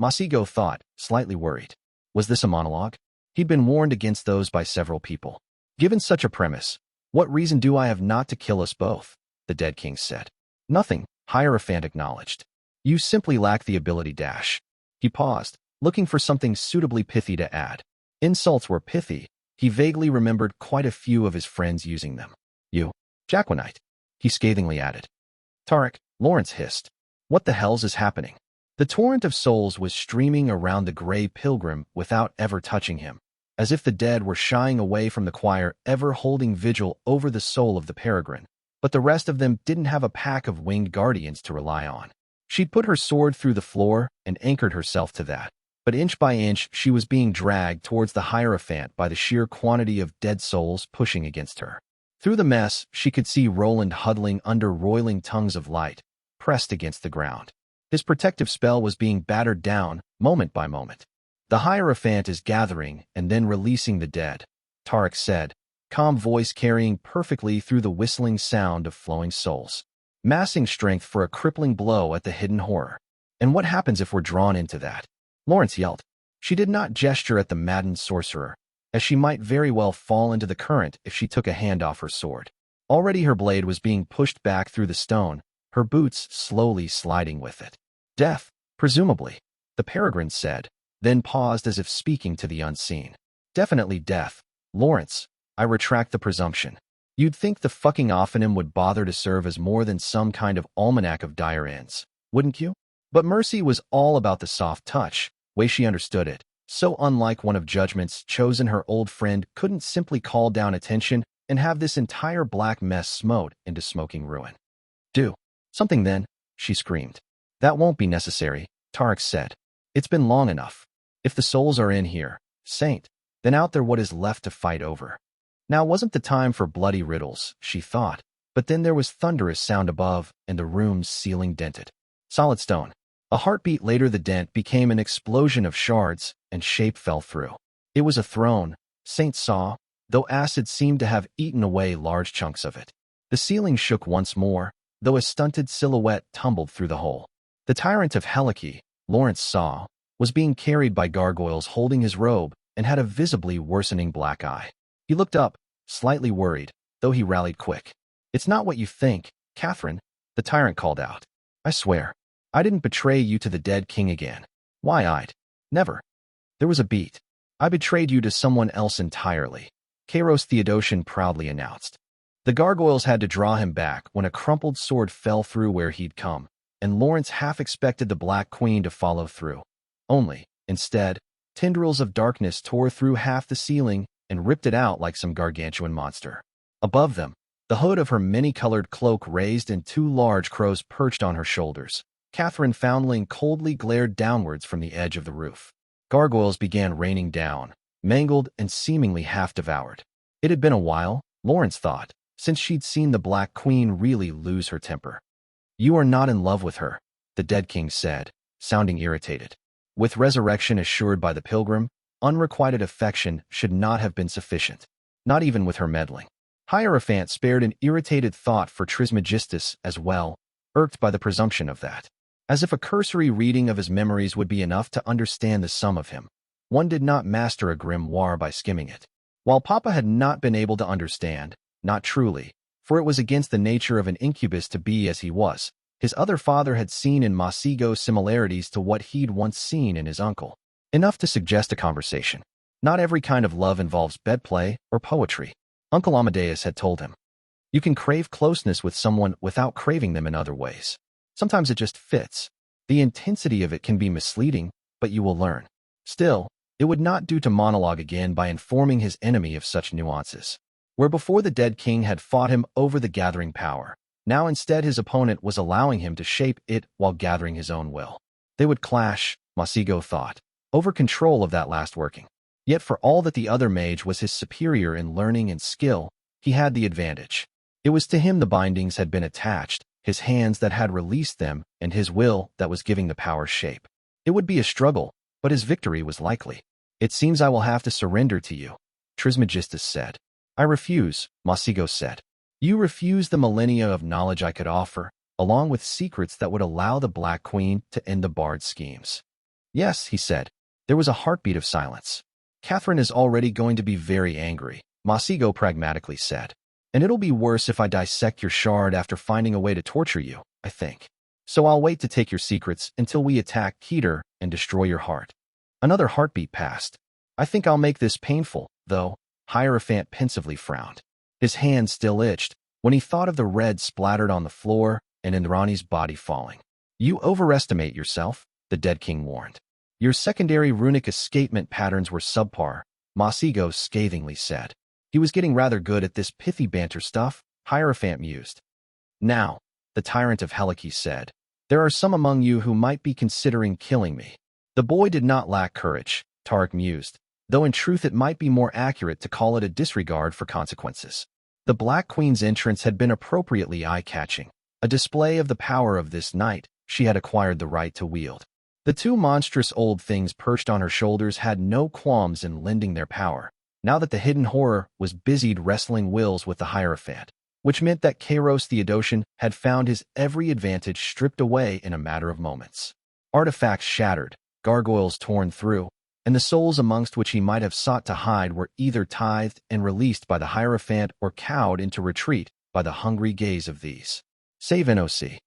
Masigo thought, slightly worried. Was this a monologue? He'd been warned against those by several people. Given such a premise, what reason do I have not to kill us both? The Dead King said. Nothing, Hierophant acknowledged. You simply lack the ability dash. He paused, looking for something suitably pithy to add. Insults were pithy. He vaguely remembered quite a few of his friends using them. You, Jaquinite, he scathingly added. Tarek, Lawrence hissed. What the hells is happening? The torrent of souls was streaming around the gray pilgrim without ever touching him, as if the dead were shying away from the choir ever holding vigil over the soul of the peregrine. But the rest of them didn't have a pack of winged guardians to rely on. She'd put her sword through the floor and anchored herself to that. But inch by inch, she was being dragged towards the Hierophant by the sheer quantity of dead souls pushing against her. Through the mess, she could see Roland huddling under roiling tongues of light, pressed against the ground. His protective spell was being battered down, moment by moment. The Hierophant is gathering and then releasing the dead, Tarek said, calm voice carrying perfectly through the whistling sound of flowing souls. Massing strength for a crippling blow at the hidden horror. And what happens if we're drawn into that? Lawrence yelled. She did not gesture at the maddened sorcerer, as she might very well fall into the current if she took a hand off her sword. Already her blade was being pushed back through the stone, her boots slowly sliding with it. Death, presumably, the peregrine said, then paused as if speaking to the unseen. Definitely death. Lawrence, I retract the presumption. You'd think the fucking Ophanim would bother to serve as more than some kind of almanac of dire ends, wouldn't you? But Mercy was all about the soft touch, way she understood it. So unlike one of Judgment's chosen, her old friend couldn't simply call down attention and have this entire black mess smote into smoking ruin. Do something then, she screamed. That won't be necessary, Tarek said. It's been long enough. If the souls are in here, Saint, then out there what is left to fight over. Now wasn't the time for bloody riddles, she thought, but then there was thunderous sound above and the room's ceiling dented. Solid stone. A heartbeat later the dent became an explosion of shards, and shape fell through. It was a throne, Saint saw, though acid seemed to have eaten away large chunks of it. The ceiling shook once more, though a stunted silhouette tumbled through the hole. The tyrant of Helike, Lawrence saw, was being carried by gargoyles holding his robe and had a visibly worsening black eye. He looked up, slightly worried, though he rallied quick. It's not what you think, Catherine, the tyrant called out. I swear, I didn't betray you to the dead king again. Why I'd never. There was a beat. I betrayed you to someone else entirely, Kairos Theodosian proudly announced. The gargoyles had to draw him back when a crumpled sword fell through where he'd come, and Lawrence half expected the Black Queen to follow through. Only, instead, tendrils of darkness tore through half the ceiling and ripped it out like some gargantuan monster. Above them, the hood of her many-colored cloak raised and two large crows perched on her shoulders. Catherine Foundling coldly glared downwards from the edge of the roof. Gargoyles began raining down, mangled and seemingly half-devoured. It had been a while, Lawrence thought, since she'd seen the Black Queen really lose her temper. You are not in love with her, the Dead King said, sounding irritated. With resurrection assured by the pilgrim, unrequited affection should not have been sufficient, not even with her meddling. Hierophant spared an irritated thought for Trismegistus as well, irked by the presumption of that. As if a cursory reading of his memories would be enough to understand the sum of him. One did not master a grimoire by skimming it. While Papa had not been able to understand, not truly, for it was against the nature of an incubus to be as he was, his other father had seen in Masigo similarities to what he'd once seen in his uncle. Enough to suggest a conversation. Not every kind of love involves bedplay or poetry, Uncle Amadeus had told him. You can crave closeness with someone without craving them in other ways. Sometimes it just fits. The intensity of it can be misleading, but you will learn. Still, It would not do to monologue again by informing his enemy of such nuances. Where before the dead king had fought him over the gathering power, now instead his opponent was allowing him to shape it while gathering his own will. They would clash, Masigo thought, over control of that last working. Yet for all that the other mage was his superior in learning and skill, he had the advantage. It was to him the bindings had been attached, his hands that had released them, and his will that was giving the power shape. It would be a struggle, but his victory was likely. It seems I will have to surrender to you, Trismegistus said. I refuse, Masigo said. You refuse the millennia of knowledge I could offer, along with secrets that would allow the Black Queen to end the bard's schemes. Yes, he said. There was a heartbeat of silence. Catherine is already going to be very angry, Masigo pragmatically said. And it'll be worse if I dissect your shard after finding a way to torture you, I think. So I'll wait to take your secrets until we attack Keter and destroy your heart. Another heartbeat passed. I think I'll make this painful, though, Hierophant pensively frowned. His hand still itched when he thought of the red splattered on the floor and Indrani's body falling. You overestimate yourself, the dead king warned. Your secondary runic escapement patterns were subpar, Masigo scathingly said. He was getting rather good at this pithy banter stuff, Hierophant mused. Now, the tyrant of Helike said, there are some among you who might be considering killing me. The boy did not lack courage, Tarek mused, though in truth it might be more accurate to call it a disregard for consequences. The Black Queen's entrance had been appropriately eye-catching, a display of the power of this night she had acquired the right to wield. The two monstrous old things perched on her shoulders had no qualms in lending their power, now that the hidden horror was busied wrestling wills with the Hierophant, which meant that Kairos Theodosian had found his every advantage stripped away in a matter of moments. Artifacts shattered, gargoyles torn through, and the souls amongst which he might have sought to hide were either tithed and released by the Hierophant or cowed into retreat by the hungry gaze of these. Save NOC.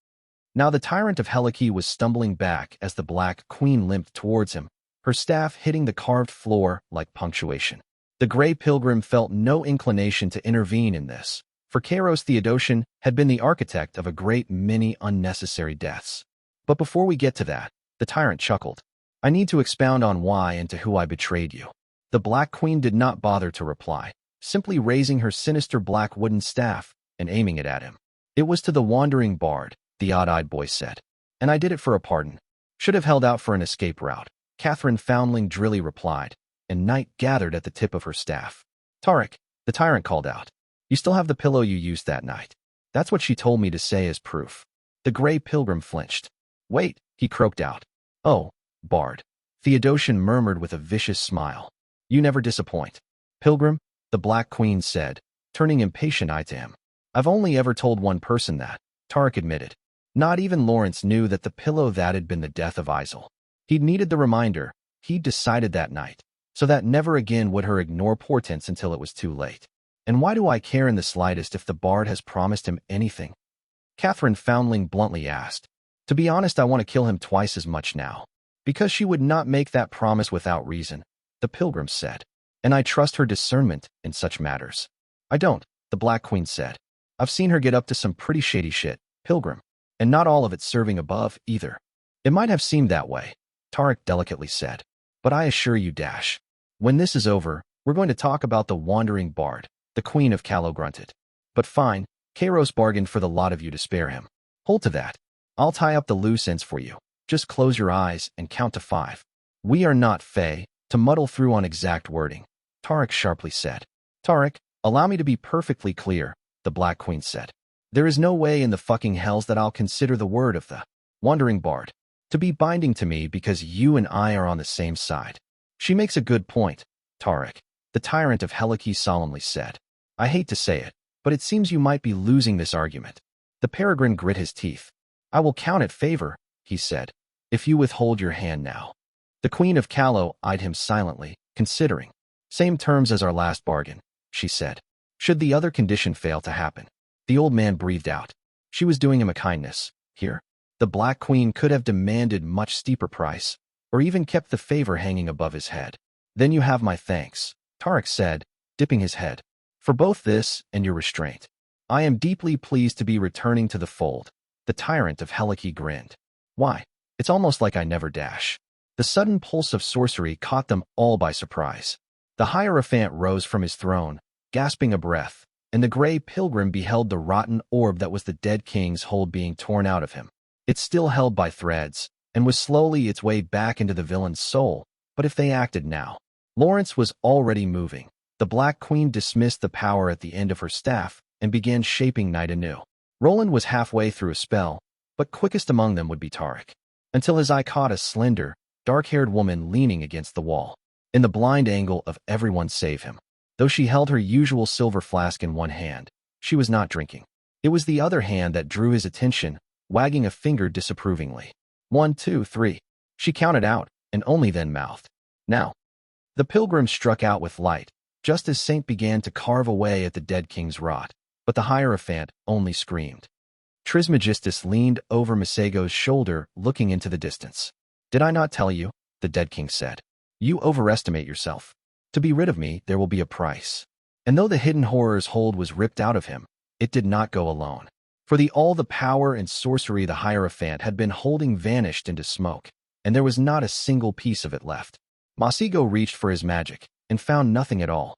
Now the tyrant of Helike was stumbling back as the Black Queen limped towards him, her staff hitting the carved floor like punctuation. The Grey Pilgrim felt no inclination to intervene in this, for Kairos Theodosian had been the architect of a great many unnecessary deaths. But before we get to that, the tyrant chuckled. I need to expound on why and to who I betrayed you. The Black Queen did not bother to reply, simply raising her sinister black wooden staff and aiming it at him. It was to the wandering bard, the odd-eyed boy said. And I did it for a pardon. Should have held out for an escape route, Catherine Foundling Drilly replied, and night gathered at the tip of her staff. Tarek, the tyrant called out. You still have the pillow you used that night. That's what she told me to say as proof. The Grey Pilgrim flinched. Wait, he croaked out. Oh, bard. Theodosian murmured with a vicious smile. You never disappoint. Pilgrim, the Black Queen said, turning impatient eye to him. I've only ever told one person that, Tarek admitted. Not even Lawrence knew that the pillow that had been the death of Isel. He'd needed the reminder, he'd decided that night, so that never again would her ignore portents until it was too late. And why do I care in the slightest if the bard has promised him anything? Catherine Foundling bluntly asked. To be honest, I want to kill him twice as much now. Because she would not make that promise without reason, the Pilgrim said. And I trust her discernment in such matters. I don't, the Black Queen said. I've seen her get up to some pretty shady shit, Pilgrim. And not all of it serving above, either. It might have seemed that way, Tarek delicately said. But I assure you, Dash, when this is over, we're going to talk about the wandering bard, the Queen of Callow grunted. But fine, Kairos bargained for the lot of you to spare him. Hold to that. I'll tie up the loose ends for you. Just close your eyes and count to 5. We are not Fae, to muddle through on exact wording, Tarek sharply said. Tarek, allow me to be perfectly clear, the Black Queen said. There is no way in the fucking hells that I'll consider the word of the wandering bard to be binding to me because you and I are on the same side. She makes a good point, Tarek, the tyrant of Helike solemnly said. I hate to say it, but it seems you might be losing this argument. The Peregrine grit his teeth. I will count it favor, he said, if you withhold your hand now. The Queen of Callow eyed him silently, considering. Same terms as our last bargain, she said. Should the other condition fail to happen. The old man breathed out. She was doing him a kindness. Here, the Black Queen could have demanded much steeper price, or even kept the favor hanging above his head. Then you have my thanks, Tarek said, dipping his head. For both this and your restraint. I am deeply pleased to be returning to the fold. The tyrant of Helike grinned. Why? It's almost like I never dash. The The sudden pulse of sorcery caught them all by surprise. The Hierophant rose from his throne, gasping a breath, and the gray pilgrim beheld the rotten orb that was the dead king's hold being torn out of him. It still held by threads, and was slowly its way back into the villain's soul, but if they acted now. Lawrence was already moving. The Black Queen dismissed the power at the end of her staff and began shaping night anew. Roland was halfway through a spell, but quickest among them would be Tarek, until his eye caught a slender, dark-haired woman leaning against the wall, in the blind angle of everyone save him. Though she held her usual silver flask in one hand, she was not drinking. It was the other hand that drew his attention, wagging a finger disapprovingly. 1, 2, 3. She counted out, and only then mouthed. Now. The pilgrim struck out with light, just as Saint began to carve away at the dead king's rot, but the Hierophant only screamed. Trismegistus leaned over Masego's shoulder, looking into the distance. "Did I not tell you?" the dead king said. "You overestimate yourself. To be rid of me, there will be a price." And though the hidden horror's hold was ripped out of him, it did not go alone. For all the power and sorcery the Hierophant had been holding vanished into smoke, and there was not a single piece of it left. Masego reached for his magic, and found nothing at all.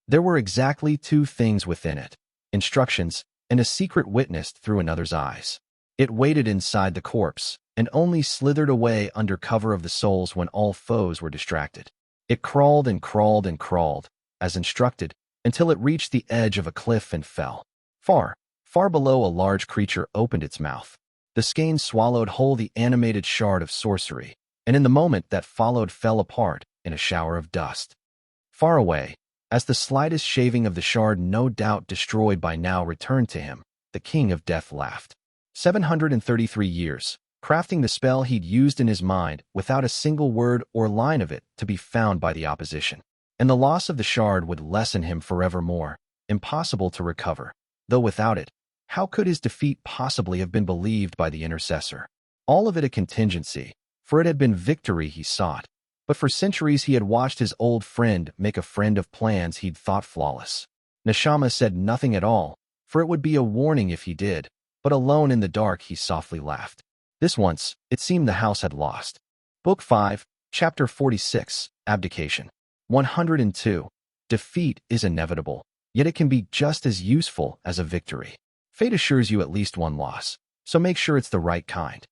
There were exactly 2 things within it: instructions, and a secret witnessed through another's eyes. It waited inside the corpse, and only slithered away under cover of the souls when all foes were distracted. It crawled and crawled and crawled, as instructed, until it reached the edge of a cliff and fell. Far below, a large creature opened its mouth. The skein swallowed whole the animated shard of sorcery, and in the moment that followed fell apart in a shower of dust. Far away, as the slightest shaving of the shard, no doubt destroyed by now, returned to him, the King of Death laughed. 733 years, crafting the spell he'd used in his mind, without a single word or line of it to be found by the opposition. And the loss of the shard would lessen him forevermore, impossible to recover. Though without it, how could his defeat possibly have been believed by the intercessor? All of it a contingency, for it had been victory he sought. But for centuries he had watched his old friend make a friend of plans he'd thought flawless. Neshama said nothing at all, for it would be a warning if he did, but alone in the dark he softly laughed. This once, it seemed the house had lost. Book 5, Chapter 46, Abdication. 102. Defeat is inevitable, yet it can be just as useful as a victory. Fate assures you at least one loss, so make sure it's the right kind.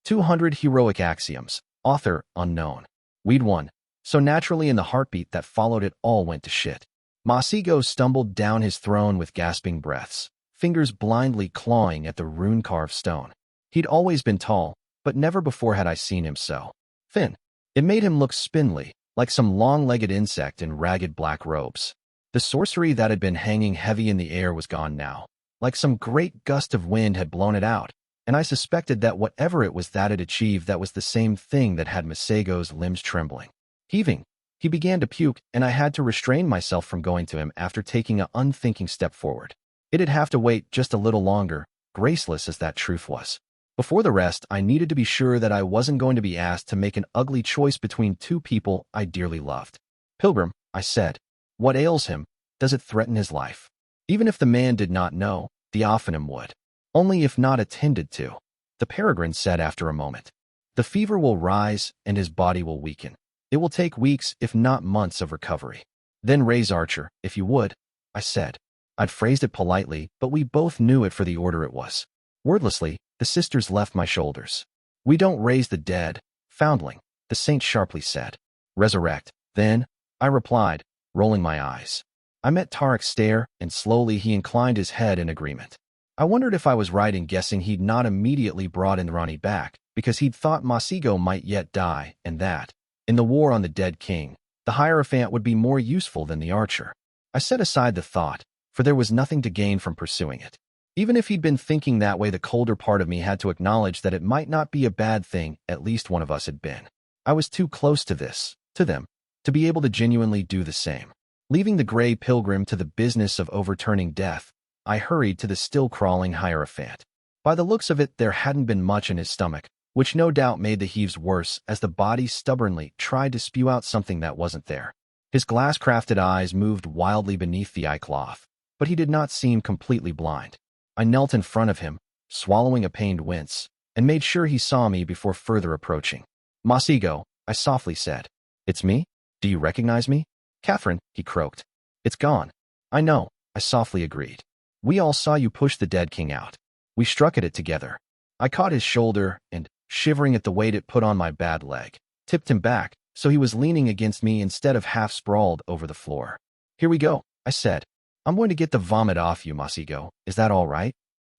200 Heroic Axioms. Author, unknown. Weed 1. So naturally in the heartbeat that followed it all went to shit. Masego stumbled down his throne with gasping breaths, fingers blindly clawing at the rune-carved stone. He'd always been tall, but never before had I seen him so thin. It made him look spindly, like some long-legged insect in ragged black robes. The sorcery that had been hanging heavy in the air was gone now, like some great gust of wind had blown it out, and I suspected that whatever it was that it achieved, that was the same thing that had Masego's limbs trembling. Heaving, he began to puke, and I had to restrain myself from going to him after taking an unthinking step forward. It'd have to wait just a little longer, graceless as that truth was. Before the rest, I needed to be sure that I wasn't going to be asked to make an ugly choice between 2 people I dearly loved. "Pilgrim," I said, "what ails him? Does it threaten his life?" Even if the man did not know, Theophanim would. Only if not attended to, the Peregrine said after a moment. The fever will rise and his body will weaken. It will take weeks, if not months, of recovery. "Then raise Archer, if you would," I said. I'd phrased it politely, but we both knew it for the order it was. Wordlessly, the sisters left my shoulders. "We don't raise the dead, foundling," the saint sharply said. "Resurrect, then," I replied, rolling my eyes. I met Tarek's stare, and slowly he inclined his head in agreement. I wondered if I was right in guessing he'd not immediately brought Indrani back, because he'd thought Masego might yet die, and that, in the war on the dead king, the Hierophant would be more useful than the Archer. I set aside the thought, for there was nothing to gain from pursuing it. Even if he'd been thinking that way, the colder part of me had to acknowledge that it might not be a bad thing at least one of us had been. I was too close to them, to be able to genuinely do the same. Leaving the gray pilgrim to the business of overturning death, I hurried to the still-crawling Hierophant. By the looks of it, there hadn't been much in his stomach, which no doubt made the heaves worse as the body stubbornly tried to spew out something that wasn't there. His glass-crafted eyes moved wildly beneath the eye cloth, but he did not seem completely blind. I knelt in front of him, swallowing a pained wince, and made sure he saw me before further approaching. "Masego," I softly said. It's me? Do you recognize me? Catherine, he croaked. It's gone. I know, I softly agreed. We all saw you push the dead king out. We struck at it together. I caught his shoulder and, shivering at the weight it put on my bad leg, tipped him back so he was leaning against me instead of half sprawled over the floor. Here we go, I said. I'm going to get the vomit off you, Masigo. Is that all right?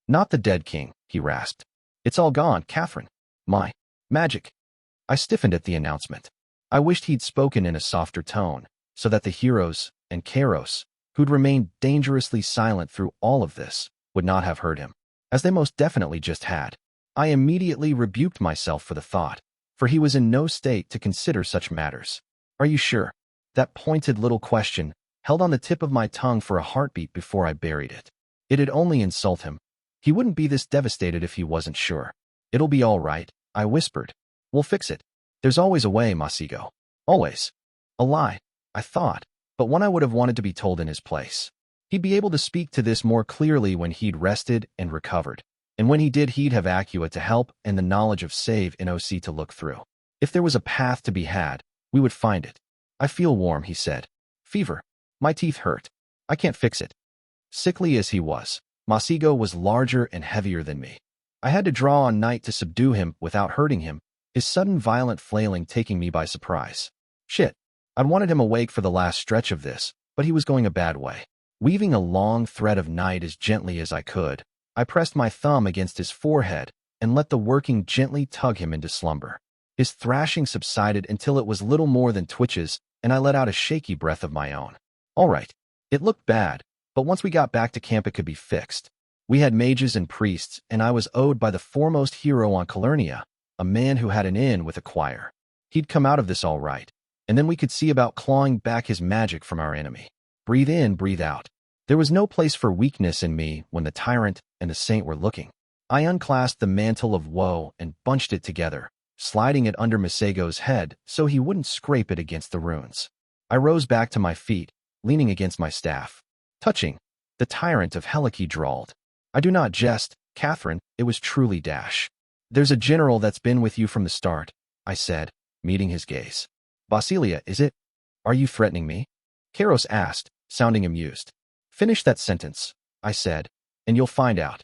Not the dead king, he rasped. It's all gone, Catherine. My magic. I stiffened at the announcement. I wished he'd spoken in a softer tone, so that the heroes and Kairos, who'd remained dangerously silent through all of this, would not have heard him, as they most definitely just had. I immediately rebuked myself for the thought, for he was in no state to consider such matters. Are you sure? That pointed little question held on the tip of my tongue for a heartbeat before I buried it. It'd only insult him. He wouldn't be this devastated if he wasn't sure. It'll be all right, I whispered. We'll fix it. There's always a way, Masigo. Always. A lie, I thought, but one I would have wanted to be told in his place. He'd be able to speak to this more clearly when he'd rested and recovered. And when he did, he'd have Acua to help and the knowledge of Save NOC to look through. If there was a path to be had, we would find it. I feel warm, he said. Fever. My teeth hurt. I can't fix it. Sickly as he was, Masigo was larger and heavier than me. I had to draw on night to subdue him without hurting him, his sudden violent flailing taking me by surprise. Shit. I'd wanted him awake for the last stretch of this, but he was going a bad way. Weaving a long thread of night as gently as I could, I pressed my thumb against his forehead and let the working gently tug him into slumber. His thrashing subsided until it was little more than twitches, and I let out a shaky breath of my own. All right. It looked bad, but once we got back to camp it could be fixed. We had mages and priests, and I was owed by the foremost hero on Calernia, a man who had an in with a choir. He'd come out of this all right, and then we could see about clawing back his magic from our enemy. Breathe in, breathe out. There was no place for weakness in me when the tyrant and the saint were looking. I unclasped the mantle of woe and bunched it together, sliding it under Masego's head so he wouldn't scrape it against the runes. I rose back to my feet, leaning against my staff. Touching, the tyrant of Helike drawled. I do not jest, Catherine, it was truly dash. There's a general that's been with you from the start, I said, meeting his gaze. Basilia, is it? Are you threatening me? Kairos asked, sounding amused. Finish that sentence, I said, and you'll find out.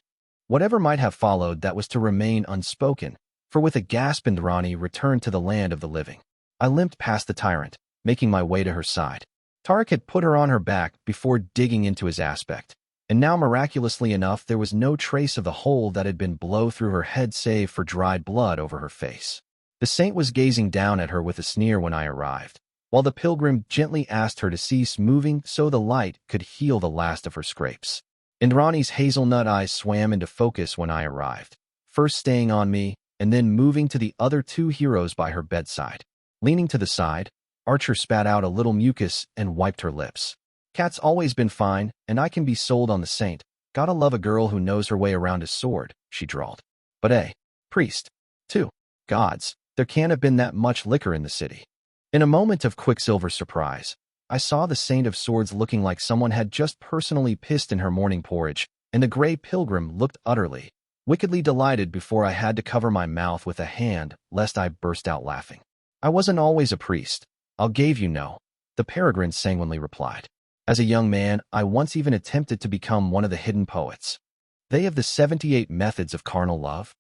Whatever might have followed that was to remain unspoken, for with a gasp Indrani returned to the land of the living. I limped past the tyrant, making my way to her side. Tarek had put her on her back before digging into his aspect, and now miraculously enough there was no trace of the hole that had been blown through her head save for dried blood over her face. The saint was gazing down at her with a sneer when I arrived, while the pilgrim gently asked her to cease moving so the light could heal the last of her scrapes. Indrani's hazelnut eyes swam into focus when I arrived, first staying on me and then moving to the other two heroes by her bedside. Leaning to the side, Archer spat out a little mucus and wiped her lips. Cat's always been fine, and I can be sold on the saint. Gotta love a girl who knows her way around his sword, she drawled. But priest, too. Gods, there can't have been that much liquor in the city. In a moment of Quicksilver surprise, I saw the Saint of Swords looking like someone had just personally pissed in her morning porridge, and the gray pilgrim looked utterly, wickedly delighted before I had to cover my mouth with a hand lest I burst out laughing. I wasn't always a priest. I'll gave you no, the peregrine sanguinely replied. As a young man, I once even attempted to become one of the hidden poets. They have the 78 methods of carnal love?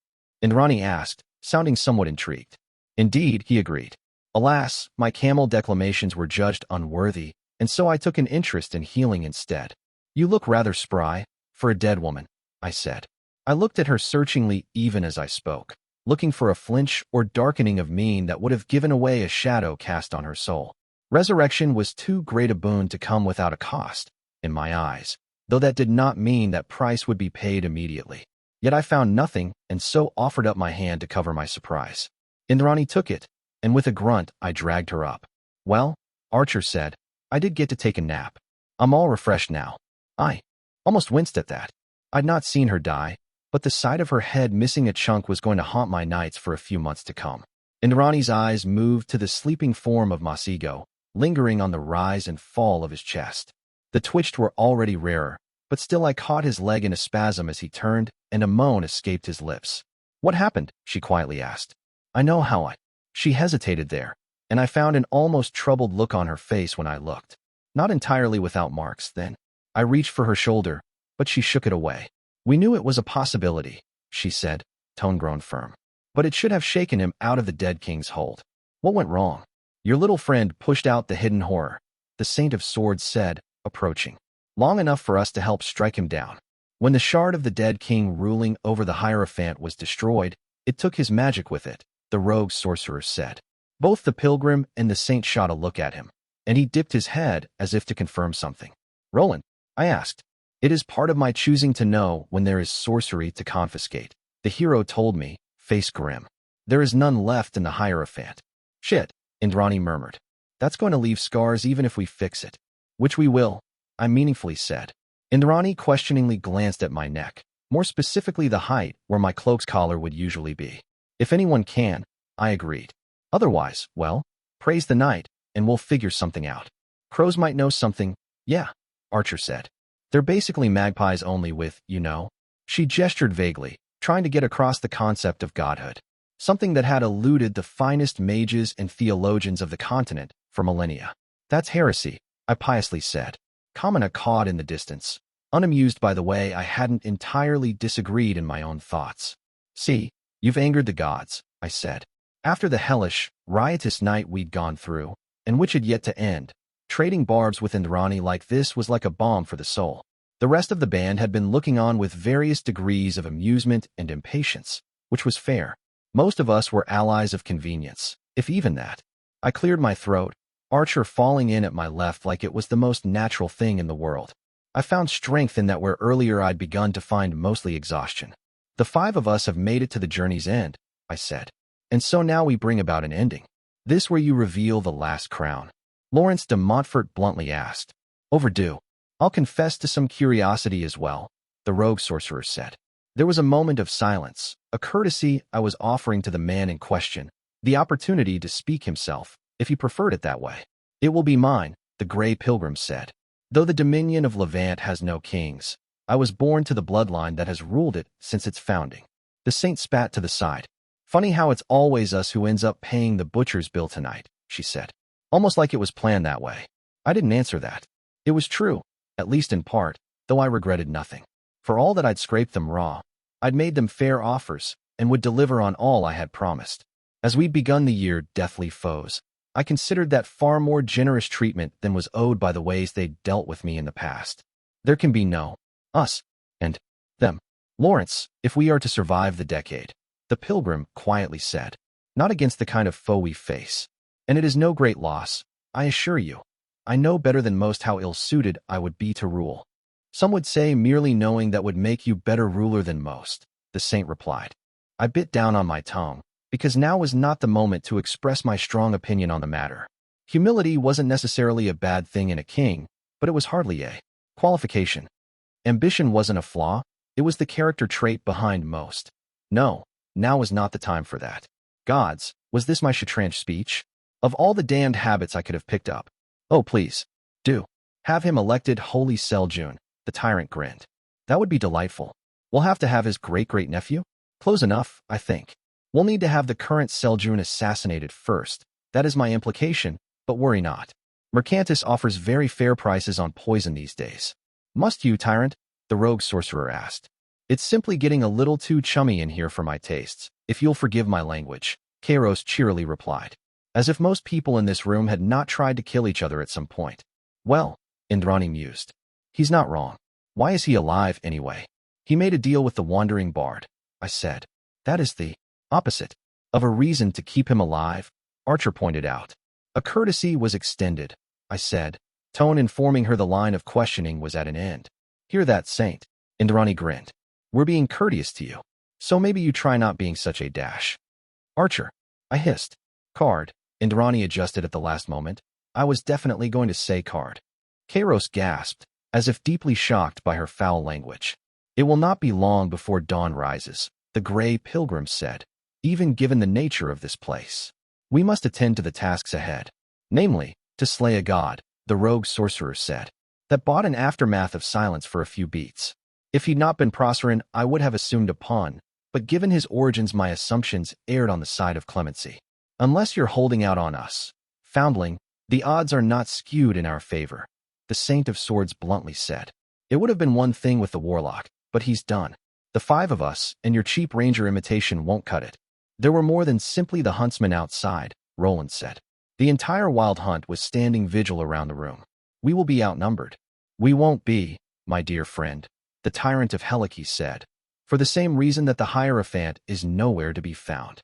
Indrani asked, sounding somewhat intrigued. Indeed, he agreed. Alas, my camel declamations were judged unworthy, and so I took an interest in healing instead. You look rather spry, for a dead woman, I said. I looked at her searchingly even as I spoke, looking for a flinch or darkening of mien that would have given away a shadow cast on her soul. Resurrection was too great a boon to come without a cost, in my eyes, though that did not mean that price would be paid immediately. Yet I found nothing, and so offered up my hand to cover my surprise. Indrani took it, and with a grunt I dragged her up. Well, Archer said, I did get to take a nap. I'm all refreshed now. I almost winced at that. I'd not seen her die, but the sight of her head missing a chunk was going to haunt my nights for a few months to come. Indrani's eyes moved to the sleeping form of Masigo, lingering on the rise and fall of his chest. The twitched were already rarer, but still I caught his leg in a spasm as he turned, and a moan escaped his lips. What happened? She quietly asked. I know how She hesitated there, and I found an almost troubled look on her face when I looked. Not entirely without marks, then. I reached for her shoulder, but she shook it away. We knew it was a possibility, she said, tone grown firm. But it should have shaken him out of the dead king's hold. What went wrong? Your little friend pushed out the hidden horror, the Saint of Swords said, approaching. Long enough for us to help strike him down. When the shard of the dead king ruling over the Hierophant was destroyed, it took his magic with it, the rogue sorcerer said. Both the pilgrim and the saint shot a look at him, and he dipped his head as if to confirm something. Roland, I asked. It is part of my choosing to know when there is sorcery to confiscate. The hero told me, face grim. There is none left in the Hierophant. Shit, Indrani murmured. That's going to leave scars even if we fix it. Which we will, I meaningfully said. Indrani questioningly glanced at my neck, more specifically the height where my cloak's collar would usually be. If anyone can, I agreed. Otherwise, well, praise the night, and we'll figure something out. Crows might know something, yeah, Archer said. They're basically magpies only with, you know. She gestured vaguely, trying to get across the concept of godhood. Something that had eluded the finest mages and theologians of the continent for millennia. That's heresy, I piously said. Kamina cawed in the distance, unamused by the way I hadn't entirely disagreed in my own thoughts. See, you've angered the gods, I said. After the hellish, riotous night we'd gone through, and which had yet to end, trading barbs with Indrani like this was like a balm for the soul. The rest of the band had been looking on with various degrees of amusement and impatience, which was fair. Most of us were allies of convenience, if even that. I cleared my throat, Archer falling in at my left like it was the most natural thing in the world. I found strength in that where earlier I'd begun to find mostly exhaustion. The five of us have made it to the journey's end, I said. And so now we bring about an ending. This where you reveal the last crown. Lawrence de Montfort bluntly asked. Overdue. I'll confess to some curiosity as well, the rogue sorcerer said. There was a moment of silence, a courtesy I was offering to the man in question, the opportunity to speak himself, if he preferred it that way. It will be mine, the Grey Pilgrim said. Though the dominion of Levant has no kings, I was born to the bloodline that has ruled it since its founding. The saint spat to the side. Funny how it's always us who ends up paying the butcher's bill tonight, she said. Almost like it was planned that way. I didn't answer that. It was true, at least in part, though I regretted nothing. For all that I'd scraped them raw, I'd made them fair offers and would deliver on all I had promised. As we'd begun the year deathly foes, I considered that far more generous treatment than was owed by the ways they'd dealt with me in the past. There can be no us and them. Lawrence, if we are to survive the decade, the pilgrim quietly said, not against the kind of foe we face. And it is no great loss, I assure you. I know better than most how ill-suited I would be to rule. Some would say merely knowing that would make you better ruler than most, the saint replied. I bit down on my tongue, because now was not the moment to express my strong opinion on the matter. Humility wasn't necessarily a bad thing in a king, but it was hardly a qualification. Ambition wasn't a flaw, it was the character trait behind most. No, now was not the time for that. Gods, was this my Shatranj speech? Of all the damned habits I could have picked up. Oh, please, do. Have him elected Holy Seljun, the tyrant grinned. That would be delightful. We'll have to have his great-great-nephew? Close enough, I think. We'll need to have the current Seljun assassinated first. That is my implication, but worry not. Mercantis offers very fair prices on poison these days. Must you, tyrant? The rogue sorcerer asked. It's simply getting a little too chummy in here for my tastes, if you'll forgive my language, Kairos cheerily replied. As if most people in this room had not tried to kill each other at some point. Well, Indrani mused. He's not wrong. Why is he alive, anyway? He made a deal with the wandering bard, I said. That is the opposite of a reason to keep him alive, Archer pointed out. A courtesy was extended, I said, tone informing her the line of questioning was at an end. Hear that, saint? Indrani grinned. We're being courteous to you, so maybe you try not being such a dash. Archer, I hissed. Card. Indrani adjusted at the last moment. I was definitely going to say card. Kairos gasped, as if deeply shocked by her foul language. It will not be long before dawn rises, the Grey Pilgrim said, even given the nature of this place. We must attend to the tasks ahead. Namely, to slay a god, the rogue sorcerer said. That bought an aftermath of silence for a few beats. If he'd not been Procerin, I would have assumed a pun, but given his origins my assumptions erred on the side of clemency. Unless you're holding out on us, Foundling, the odds are not skewed in our favor, the Saint of Swords bluntly said. It would have been one thing with the Warlock, but he's done. The 5 of us, and your cheap ranger imitation won't cut it. There were more than simply the huntsmen outside, Roland said. The entire Wild Hunt was standing vigil around the room. We will be outnumbered. We won't be, my dear friend, the tyrant of Helike said, for the same reason that the Hierophant is nowhere to be found.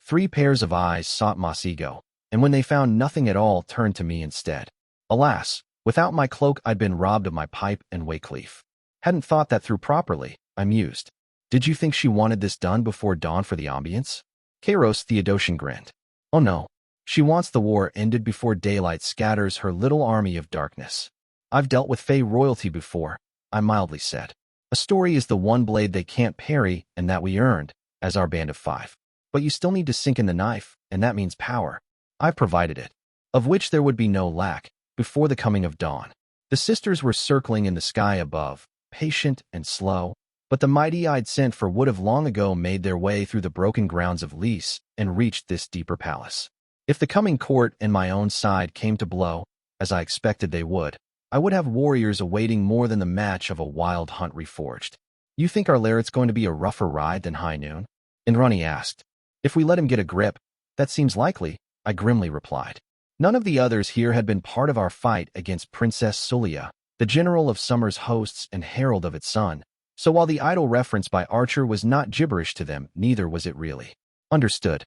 3 pairs of eyes sought Masigo, and when they found nothing at all turned to me instead. Alas, without my cloak I'd been robbed of my pipe and wake leaf. Hadn't thought that through properly, I mused. Did you think she wanted this done before dawn for the ambience? Kairos Theodosian grinned. Oh no, she wants the war ended before daylight scatters her little army of darkness. I've dealt with Fey royalty before, I mildly said. A story is the one blade they can't parry and that we earned, as our band of 5. But you still need to sink in the knife, and that means power. I've provided it, of which there would be no lack, before the coming of dawn. The sisters were circling in the sky above, patient and slow, but the mighty I'd sent for would have long ago made their way through the broken grounds of Lys and reached this deeper palace. If the coming court and my own side came to blow, as I expected they would, I would have warriors awaiting more than the match of a wild hunt reforged. You think our Larret's going to be a rougher ride than High Noon? Inrani asked. If we let him get a grip, that seems likely, I grimly replied. None of the others here had been part of our fight against Princess Sulia, the general of Summer's hosts and herald of its son, so while the idle reference by Archer was not gibberish to them, neither was it really. Understood.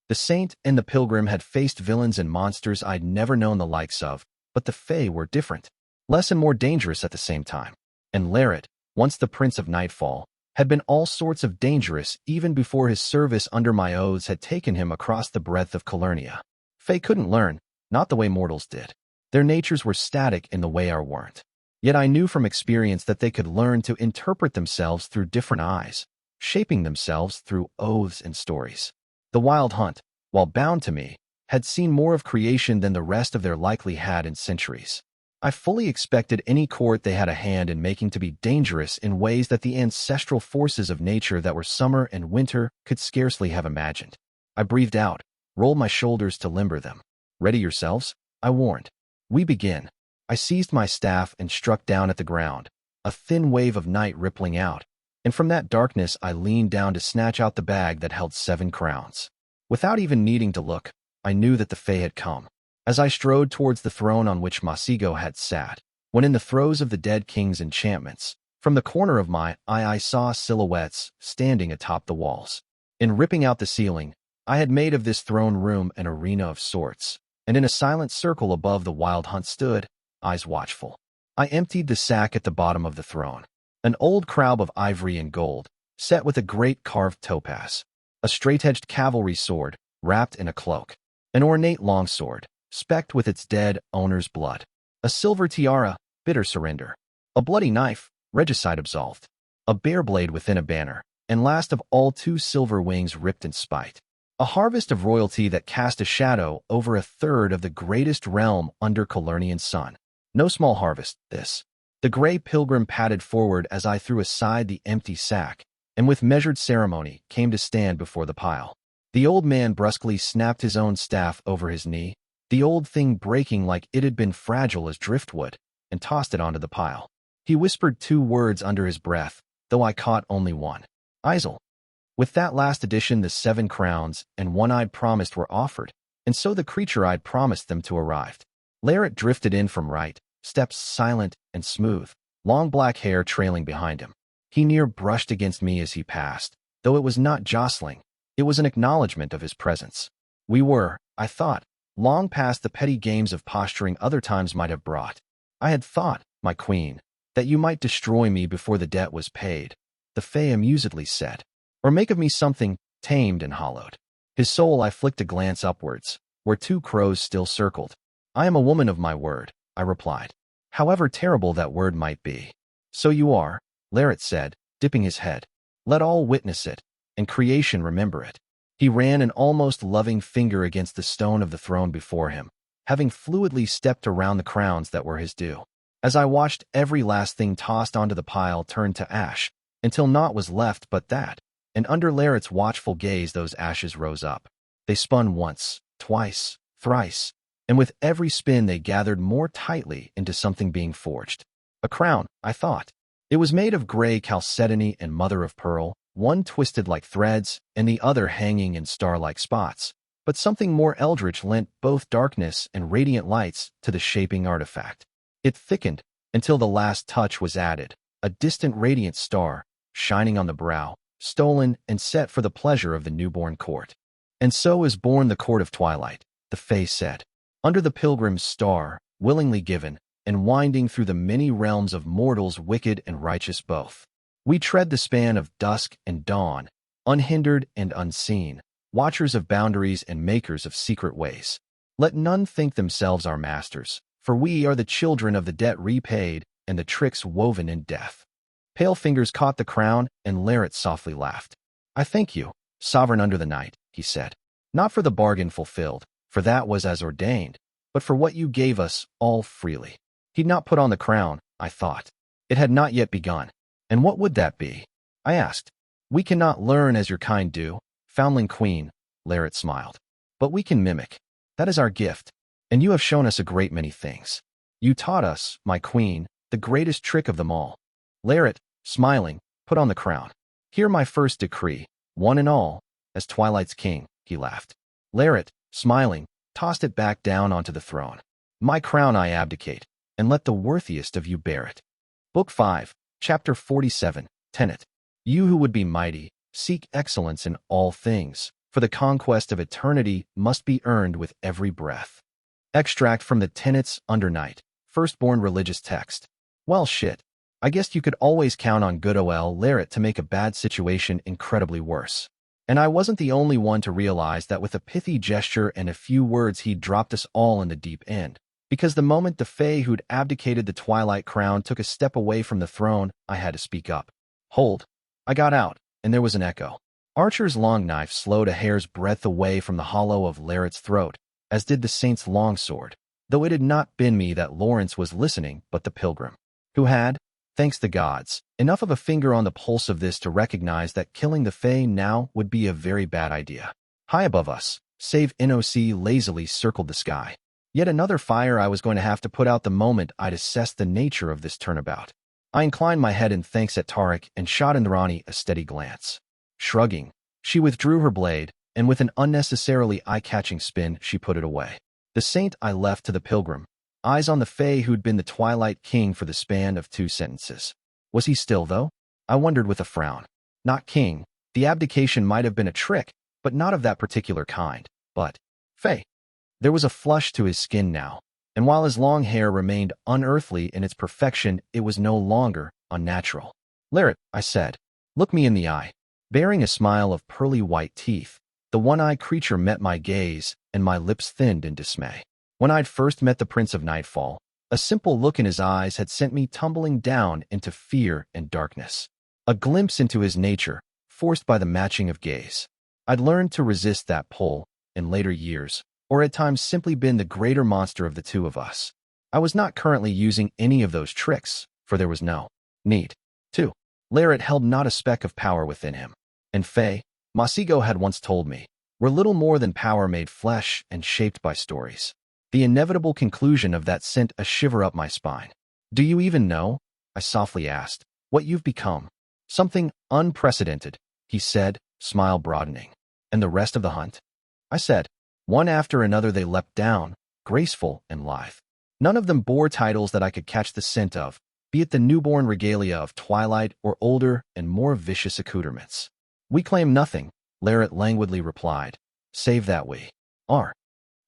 The Saint and the Pilgrim had faced villains and monsters I'd never known the likes of, but the Fae were different, less and more dangerous at the same time. And Larret, once the Prince of Nightfall, had been all sorts of dangerous even before his service under my oaths had taken him across the breadth of Calernia. Fae couldn't learn, not the way mortals did. Their natures were static in the way our weren't. Yet I knew from experience that they could learn to interpret themselves through different eyes, shaping themselves through oaths and stories. The Wild Hunt, while bound to me, had seen more of creation than the rest of their likely had in centuries. I fully expected any court they had a hand in making to be dangerous in ways that the ancestral forces of nature that were summer and winter could scarcely have imagined. I breathed out, rolled my shoulders to limber them. Ready yourselves, I warned. We begin. I seized my staff and struck down at the ground, a thin wave of night rippling out, and from that darkness I leaned down to snatch out the bag that held 7 crowns. Without even needing to look, I knew that the Fae had come. As I strode towards the throne on which Masigo had sat, when in the throes of the dead king's enchantments, from the corner of my eye I saw silhouettes standing atop the walls. In ripping out the ceiling, I had made of this throne room an arena of sorts, and in a silent circle above the Wild Hunt stood, eyes watchful. I emptied the sack at the bottom of the throne, an old crowd of ivory and gold, set with a great carved topaz, a straight-edged cavalry sword, wrapped in a cloak, an ornate longsword, specked with its dead owner's blood, a silver tiara, bitter surrender, a bloody knife, regicide absolved, a bear blade within a banner, and last of all 2 silver wings ripped in spite. A harvest of royalty that cast a shadow over a third of the greatest realm under Calernian sun. No small harvest, this. The gray pilgrim padded forward as I threw aside the empty sack, and with measured ceremony came to stand before the pile. The old man brusquely snapped his own staff over his knee, the old thing breaking like it had been fragile as driftwood, and tossed it onto the pile. He whispered 2 words under his breath, though I caught only one. Isel. With that last addition, the 7 crowns and one I'd promised were offered, and so the creature I'd promised them to arrived. Larret drifted in from right, steps silent and smooth, long black hair trailing behind him. He near brushed against me as he passed, though it was not jostling, it was an acknowledgement of his presence. We were, I thought, long past the petty games of posturing other times might have brought. I had thought, my queen, that you might destroy me before the debt was paid, the Fae amusedly said, or make of me something tamed and hollowed. His soul I flicked a glance upwards, where 2 crows still circled. I am a woman of my word, I replied, however terrible that word might be. So you are, Larret said, dipping his head. Let all witness it, and creation remember it. He ran an almost loving finger against the stone of the throne before him, having fluidly stepped around the crowns that were his due. As I watched every last thing tossed onto the pile turn to ash, until naught was left but that, and under Larret's watchful gaze those ashes rose up. They spun once, twice, thrice, and with every spin they gathered more tightly into something being forged. A crown, I thought. It was made of gray chalcedony and mother of pearl, one twisted like threads and the other hanging in star-like spots. But something more eldritch lent both darkness and radiant lights to the shaping artifact. It thickened until the last touch was added, a distant radiant star, shining on the brow, stolen and set for the pleasure of the newborn court. And so is born the court of Twilight, the Fae said. Under the pilgrim's star, willingly given, and winding through the many realms of mortals wicked and righteous both. We tread the span of dusk and dawn, unhindered and unseen, watchers of boundaries and makers of secret ways. Let none think themselves our masters, for we are the children of the debt repaid and the tricks woven in death. Pale fingers caught the crown, and Laret softly laughed. I thank you, sovereign under the night, he said. Not for the bargain fulfilled, for that was as ordained, but for what you gave us all freely. He'd not put on the crown, I thought. It had not yet begun. And what would that be? I asked. We cannot learn as your kind do, foundling queen, Laret smiled. But we can mimic. That is our gift. And you have shown us a great many things. You taught us, my queen, the greatest trick of them all. Laret, smiling, put on the crown. Hear my first decree, one and all, as Twilight's king, he laughed. Laret, smiling, tossed it back down onto the throne. My crown I abdicate, and let the worthiest of you bear it. Book 5, Chapter 47, Tenet. You who would be mighty, seek excellence in all things, for the conquest of eternity must be earned with every breath. Extract from the Tenet's Under Night, firstborn religious text. Well shit. I guess you could always count on good ol' Laret to make a bad situation incredibly worse. And I wasn't the only one to realize that with a pithy gesture and a few words he'd dropped us all in the deep end. Because the moment the Fae who'd abdicated the Twilight crown took a step away from the throne, I had to speak up. Hold. I got out, and there was an echo. Archer's long knife slowed a hair's breadth away from the hollow of Laret's throat, as did the saint's longsword, though it had not been me that Lawrence was listening, but the pilgrim, who had, thanks the gods, enough of a finger on the pulse of this to recognize that killing the Fae now would be a very bad idea. High above us, save NOC lazily circled the sky. Yet another fire I was going to have to put out the moment I'd assessed the nature of this turnabout. I inclined my head in thanks at Tarek and shot Indrani a steady glance. Shrugging, she withdrew her blade, and with an unnecessarily eye-catching spin, she put it away. The saint I left to the pilgrim, eyes on the Fae who'd been the Twilight king for the span of 2 sentences. Was he still, though? I wondered with a frown. Not king. The abdication might have been a trick, but not of that particular kind. But Fae. There was a flush to his skin now, and while his long hair remained unearthly in its perfection, it was no longer unnatural. Laret, I said, look me in the eye. Bearing a smile of pearly white teeth, the one-eyed creature met my gaze, and my lips thinned in dismay. When I'd first met the Prince of Nightfall, a simple look in his eyes had sent me tumbling down into fear and darkness. A glimpse into his nature, forced by the matching of gaze. I'd learned to resist that pull, in later years, or at times simply been the greater monster of the two of us. I was not currently using any of those tricks, for there was no need to. Laret held not a speck of power within him. And Fae, Masigo had once told me, were little more than power made flesh and shaped by stories. The inevitable conclusion of that sent a shiver up my spine. Do you even know, I softly asked, what you've become? Something unprecedented, he said, smile broadening. And the rest of the hunt? I said. One after another they leapt down, graceful and lithe. None of them bore titles that I could catch the scent of, be it the newborn regalia of Twilight or older and more vicious accoutrements. We claim nothing, Laret languidly replied, save that we are.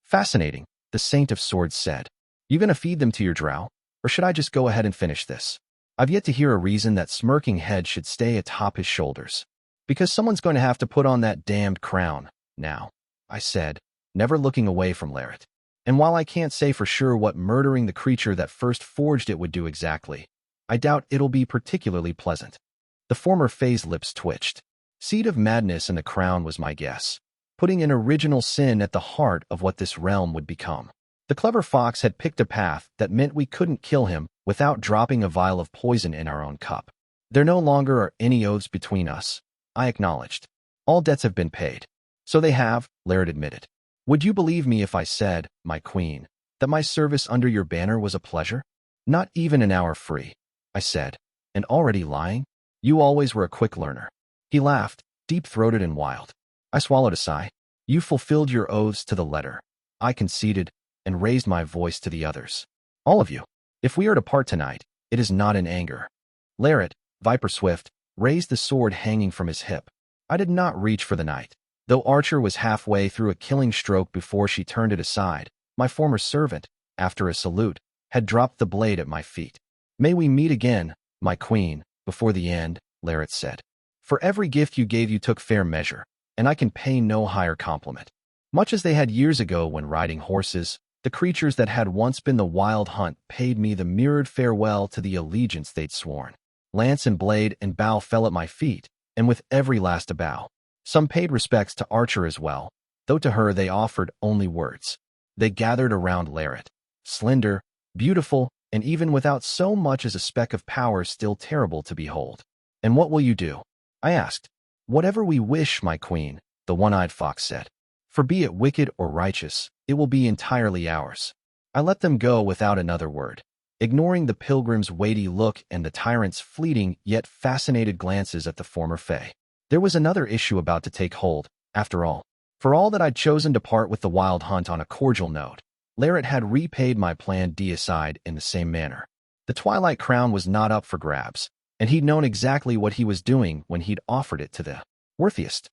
Fascinating, the Saint of Swords said. You gonna feed them to your drow, or should I just go ahead and finish this? I've yet to hear a reason that smirking head should stay atop his shoulders. Because someone's going to have to put on that damned crown, now, I said, never looking away from Laret. And while I can't say for sure what murdering the creature that first forged it would do exactly, I doubt it'll be particularly pleasant. The former Fae's lips twitched. Seed of madness in the crown was my guess, putting an original sin at the heart of what this realm would become. The clever fox had picked a path that meant we couldn't kill him without dropping a vial of poison in our own cup. There no longer are any oaths between us, I acknowledged. All debts have been paid. So they have, Laret admitted. Would you believe me if I said, my queen, That my service under your banner was a pleasure? Not even an hour free, I said. And already lying? You always were a quick learner. He laughed, deep-throated and wild. I swallowed a sigh. You fulfilled your oaths to the letter. I conceded and raised my voice to the others. All of you. If we are to part tonight, it is not in anger. Laret, Viper Swift, raised the sword hanging from his hip. I did not reach for the knight. Though Archer was halfway through a killing stroke before she turned it aside, my former servant, after a salute, had dropped the blade at my feet. May we meet again, my queen, before the end, Laret said. For every gift you gave you took fair measure, and I can pay no higher compliment. Much as they had years ago when riding horses, the creatures that had once been the wild hunt paid me the mirrored farewell to the allegiance they'd sworn. Lance and blade and bow fell at my feet, and with every last bow. Some paid respects to Archer as well, though to her they offered only words. They gathered around Laret, slender, beautiful, and even without so much as a speck of power still terrible to behold. And what will you do? I asked. Whatever we wish, my queen, the one-eyed fox said. For be it wicked or righteous, it will be entirely ours. I let them go without another word, ignoring the pilgrim's weighty look and the tyrant's fleeting yet fascinated glances at the former fae. There was another issue about to take hold, after all. For all that I'd chosen to part with the wild hunt on a cordial note, Laret had repaid my planned deicide in the same manner. The Twilight crown was not up for grabs, and he'd known exactly what he was doing when he'd offered it to the worthiest.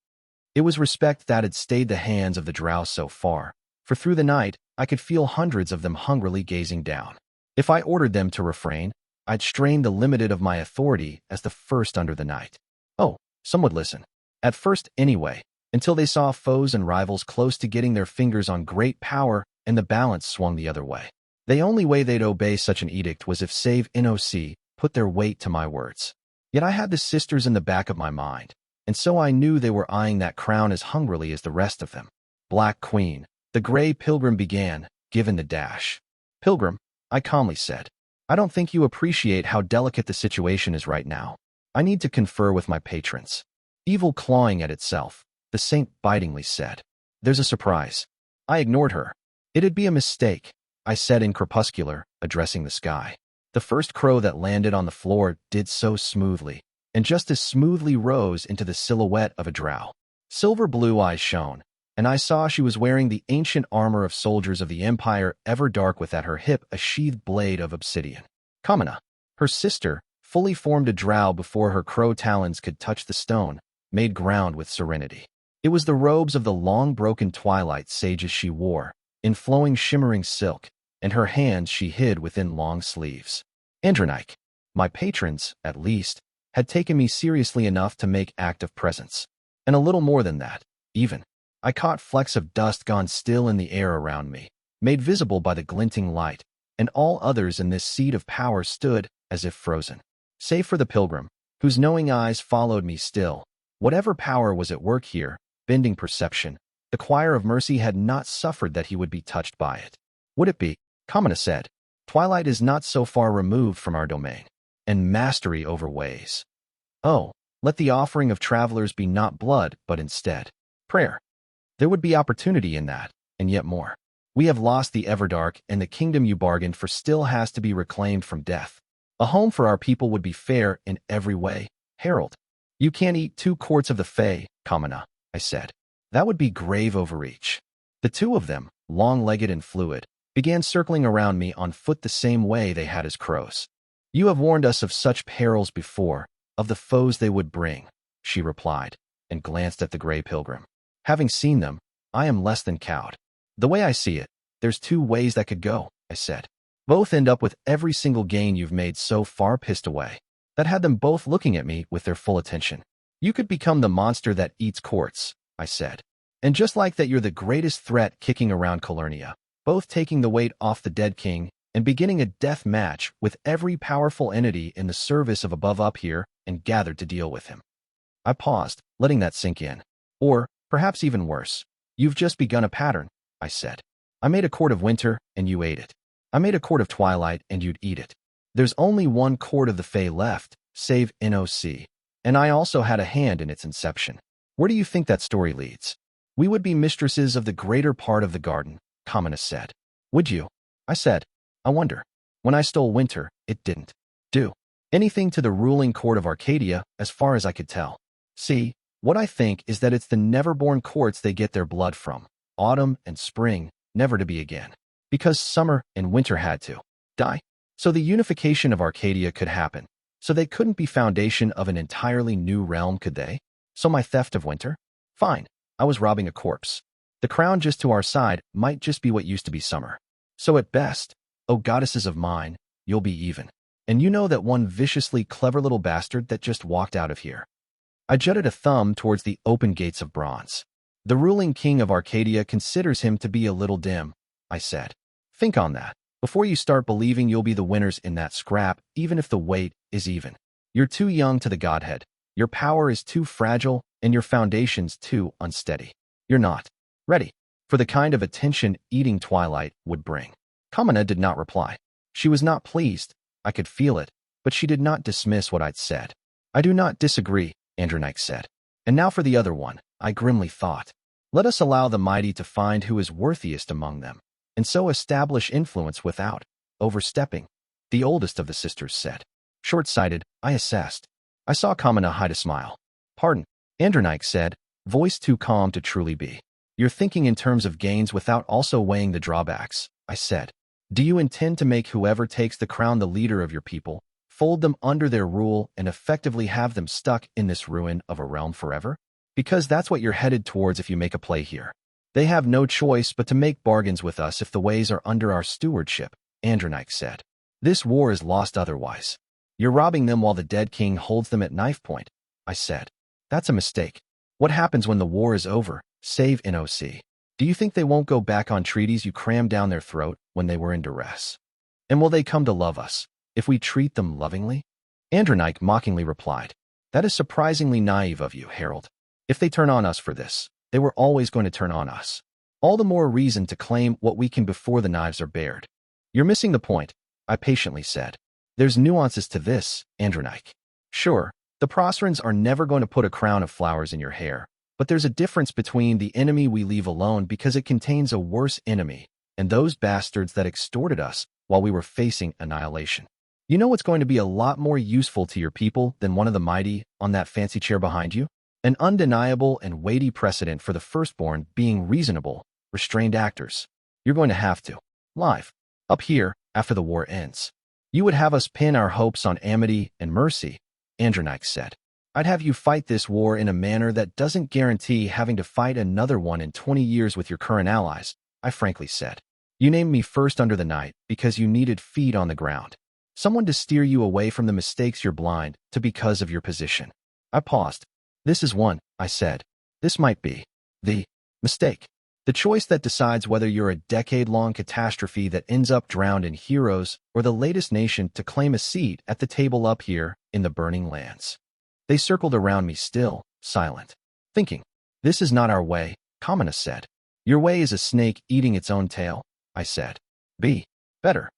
It was respect that had stayed the hands of the drow so far, for through the night I could feel hundreds of them hungrily gazing down. If I ordered them to refrain, I'd strain the limited of my authority as the first under the night. Oh, some would listen. At first anyway, until they saw foes and rivals close to getting their fingers on great power and the balance swung the other way. The only way they'd obey such an edict was if save NOC put their weight to my words. Yet I had the sisters in the back of my mind, and so I knew they were eyeing that crown as hungrily as the rest of them. Black Queen, the gray pilgrim began, given the dash. Pilgrim, I calmly said, I don't think you appreciate how delicate the situation is right now. I need to confer with my patrons. Evil clawing at itself, the saint bitingly said. There's a surprise. I ignored her. It'd be a mistake, I said in crepuscular, addressing the sky. The first crow that landed on the floor did so smoothly, and just as smoothly rose into the silhouette of a drow. Silver blue eyes shone, and I saw she was wearing the ancient armor of soldiers of the Empire, ever dark with at her hip a sheathed blade of obsidian. Kamina, her sister, fully formed a drow before her crow talons could touch the stone, made ground with serenity. It was the robes of the long-broken Twilight sages she wore, in flowing shimmering silk, and her hands she hid within long sleeves. Andronike, my patrons, at least, had taken me seriously enough to make act of presence. And a little more than that, even. I caught flecks of dust gone still in the air around me, made visible by the glinting light, and all others in this seat of power stood as if frozen. Save for the pilgrim, whose knowing eyes followed me still. Whatever power was at work here, bending perception, the choir of mercy had not suffered that he would be touched by it. Would it be? Kamina said. Twilight is not so far removed from our domain, and mastery overweighs. Oh, let the offering of travelers be not blood, but instead prayer. There would be opportunity in that, and yet more. We have lost the Everdark, and the kingdom you bargained for still has to be reclaimed from death. A home for our people would be fair in every way. Herald, you can't eat 2 quarts of the Fae, Kamina, I said. That would be grave overreach. The two of them, long-legged and fluid, began circling around me on foot the same way they had as crows. You have warned us of such perils before, of the foes they would bring, she replied, and glanced at the gray pilgrim. Having seen them, I am less than cowed. The way I see it, there's 2 ways that could go, I said. Both end up with every single gain you've made so far pissed away. That had them both looking at me with their full attention. You could become the monster that eats courts, I said. And just like that you're the greatest threat kicking around Calernia, both taking the weight off the dead king and beginning a death match with every powerful entity in the service of above up here and gathered to deal with him. I paused, letting that sink in. Or, perhaps even worse, you've just begun a pattern, I said. I made a court of winter, and you ate it. I made a court of twilight, and you'd eat it. There's only one court of the Fae left, save NOC, and I also had a hand in its inception. Where do you think that story leads? We would be mistresses of the greater part of the garden, Kamina said. Would you? I said. I wonder. When I stole winter, it didn't do anything to the ruling court of Arcadia, as far as I could tell. See, what I think is that it's the never-born courts they get their blood from. Autumn and spring, never to be again. Because summer and winter had to die. So the unification of Arcadia could happen. So they couldn't be foundation of an entirely new realm, could they? So my theft of winter? Fine. I was robbing a corpse. The crown just to our side might just be what used to be summer. So at best, oh goddesses of mine, you'll be even. And you know that one viciously clever little bastard that just walked out of here. I jutted a thumb towards the open gates of bronze. The ruling king of Arcadia considers him to be a little dim, I said. Think on that, before you start believing you'll be the winners in that scrap, even if the weight is even. You're too young to the godhead. Your power is too fragile, and your foundation's too unsteady. You're not ready for the kind of attention eating Twilight would bring. Kamina did not reply. She was not pleased. I could feel it, but she did not dismiss what I'd said. I do not disagree, Andronike said. And now for the other one, I grimly thought. Let us allow the mighty to find who is worthiest among them, and so establish influence without overstepping, the oldest of the sisters said. Short-sighted, I assessed. I saw Kamina hide a smile. Pardon, Andronike said, voice too calm to truly be. You're thinking in terms of gains without also weighing the drawbacks, I said. Do you intend to make whoever takes the crown the leader of your people, fold them under their rule, and effectively have them stuck in this ruin of a realm forever? Because that's what you're headed towards if you make a play here. They have no choice but to make bargains with us if the ways are under our stewardship, Andronike said. This war is lost otherwise. You're robbing them while the dead king holds them at knife point, I said. That's a mistake. What happens when the war is over, save NOC? Do you think they won't go back on treaties you crammed down their throat when they were in duress? And will they come to love us, if we treat them lovingly? Andronike mockingly replied. That is surprisingly naive of you, Herald. If they turn on us for this, they were always going to turn on us. All the more reason to claim what we can before the knives are bared. You're missing the point, I patiently said. There's nuances to this, Andronike. Sure, the Proserans are never going to put a crown of flowers in your hair, but there's a difference between the enemy we leave alone because it contains a worse enemy, and those bastards that extorted us while we were facing annihilation. You know what's going to be a lot more useful to your people than one of the mighty on that fancy chair behind you? An undeniable and weighty precedent for the firstborn being reasonable, restrained actors. You're going to have to. Live. Up here, after the war ends. You would have us pin our hopes on amity and mercy, Andronike said. I'd have you fight this war in a manner that doesn't guarantee having to fight another one in 20 years with your current allies, I frankly said. You named me first under the night because you needed feet on the ground. Someone to steer you away from the mistakes you're blind to because of your position. I paused. This is one, I said. This might be the mistake. The choice that decides whether you're a decade-long catastrophe that ends up drowned in heroes or the latest nation to claim a seat at the table up here in the burning lands. They circled around me still, silent, thinking. This is not our way, Kamina said. Your way is a snake eating its own tail, I said. Be better.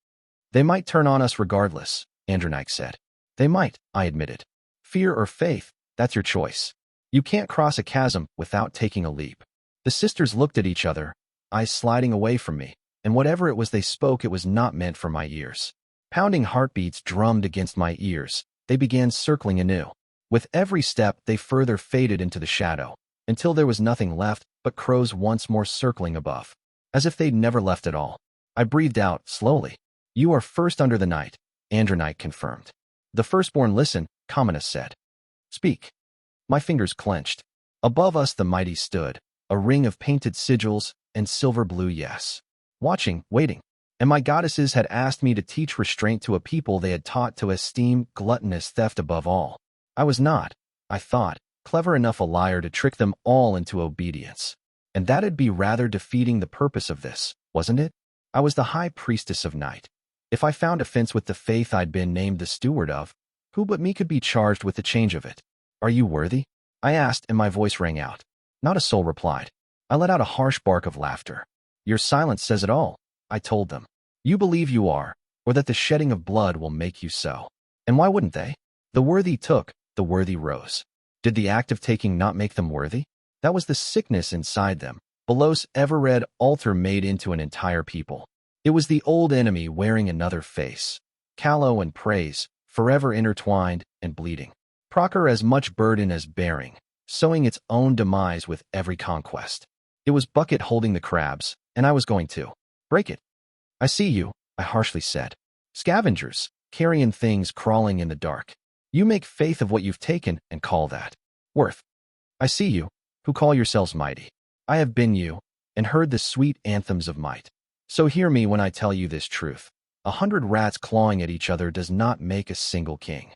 They might turn on us regardless, Andronike said. They might, I admitted. Fear or faith, that's your choice. You can't cross a chasm without taking a leap. The sisters looked at each other, eyes sliding away from me, and whatever it was they spoke, it was not meant for my ears. Pounding heartbeats drummed against my ears. They began circling anew. With every step, they further faded into the shadow, until there was nothing left but crows once more circling above, as if they'd never left at all. I breathed out, slowly. You are first under the night, Andronike confirmed. The firstborn listen, Kamina said. Speak. My fingers clenched. Above us the mighty stood, a ring of painted sigils and silver blue yes. Watching, waiting. And my goddesses had asked me to teach restraint to a people they had taught to esteem gluttonous theft above all. I was not, I thought, clever enough a liar to trick them all into obedience. And that'd be rather defeating the purpose of this, wasn't it? I was the high priestess of night. If I found offense with the faith I'd been named the steward of, who but me could be charged with the change of it? Are you worthy? I asked, and my voice rang out. Not a soul replied. I let out a harsh bark of laughter. Your silence says it all, I told them. You believe you are, or that the shedding of blood will make you so. And why wouldn't they? The worthy took, the worthy rose. Did the act of taking not make them worthy? That was the sickness inside them. Below's ever-read altar made into an entire people. It was the old enemy wearing another face. Callow and praise, forever intertwined and bleeding. Procker as much burden as bearing, sowing its own demise with every conquest. It was Bucket holding the crabs, and I was going to break it. I see you, I harshly said. Scavengers, carrion things crawling in the dark. You make faith of what you've taken and call that worth. I see you, who call yourselves mighty. I have been you, and heard the sweet anthems of might. So hear me when I tell you this truth. 100 rats clawing at each other does not make a single king.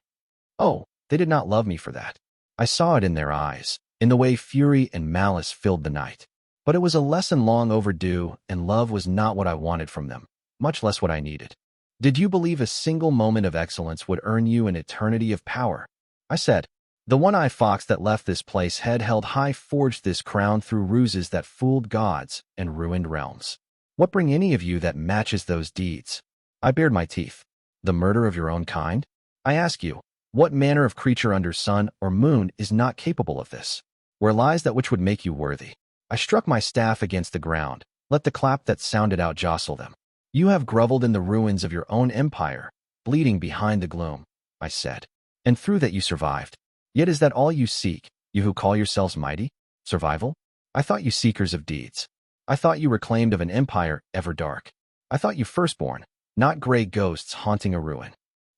Oh, they did not love me for that. I saw it in their eyes, in the way fury and malice filled the night. But it was a lesson long overdue, and love was not what I wanted from them, much less what I needed. Did you believe a single moment of excellence would earn you an eternity of power? I said. The one-eyed fox that left this place head held high forged this crown through ruses that fooled gods and ruined realms. What bring any of you that matches those deeds? I bared my teeth. The murder of your own kind? I ask you, what manner of creature under sun or moon is not capable of this? Where lies that which would make you worthy? I struck my staff against the ground. Let the clap that sounded out jostle them. You have groveled in the ruins of your own empire, bleeding behind the gloom, I said. And through that you survived. Yet is that all you seek, you who call yourselves mighty? Survival? I thought you seekers of deeds. I thought you reclaimed of an empire ever dark. I thought you firstborn, not gray ghosts haunting a ruin.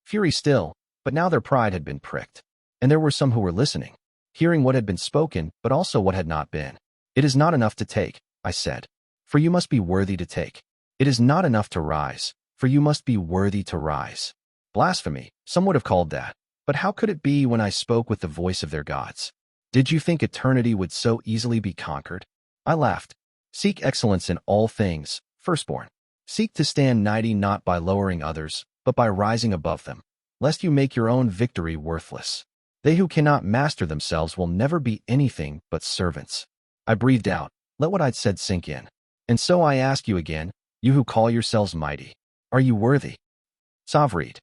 Fury still, but now their pride had been pricked. And there were some who were listening, hearing what had been spoken, but also what had not been. It is not enough to take, I said, for you must be worthy to take. It is not enough to rise, for you must be worthy to rise. Blasphemy, some would have called that. But how could it be when I spoke with the voice of their gods? Did you think eternity would so easily be conquered? I laughed. Seek excellence in all things, firstborn. Seek to stand mighty not by lowering others, but by rising above them, lest you make your own victory worthless. They who cannot master themselves will never be anything but servants. I breathed out, let what I'd said sink in. And so I ask you again, you who call yourselves mighty, are you worthy? Savreed.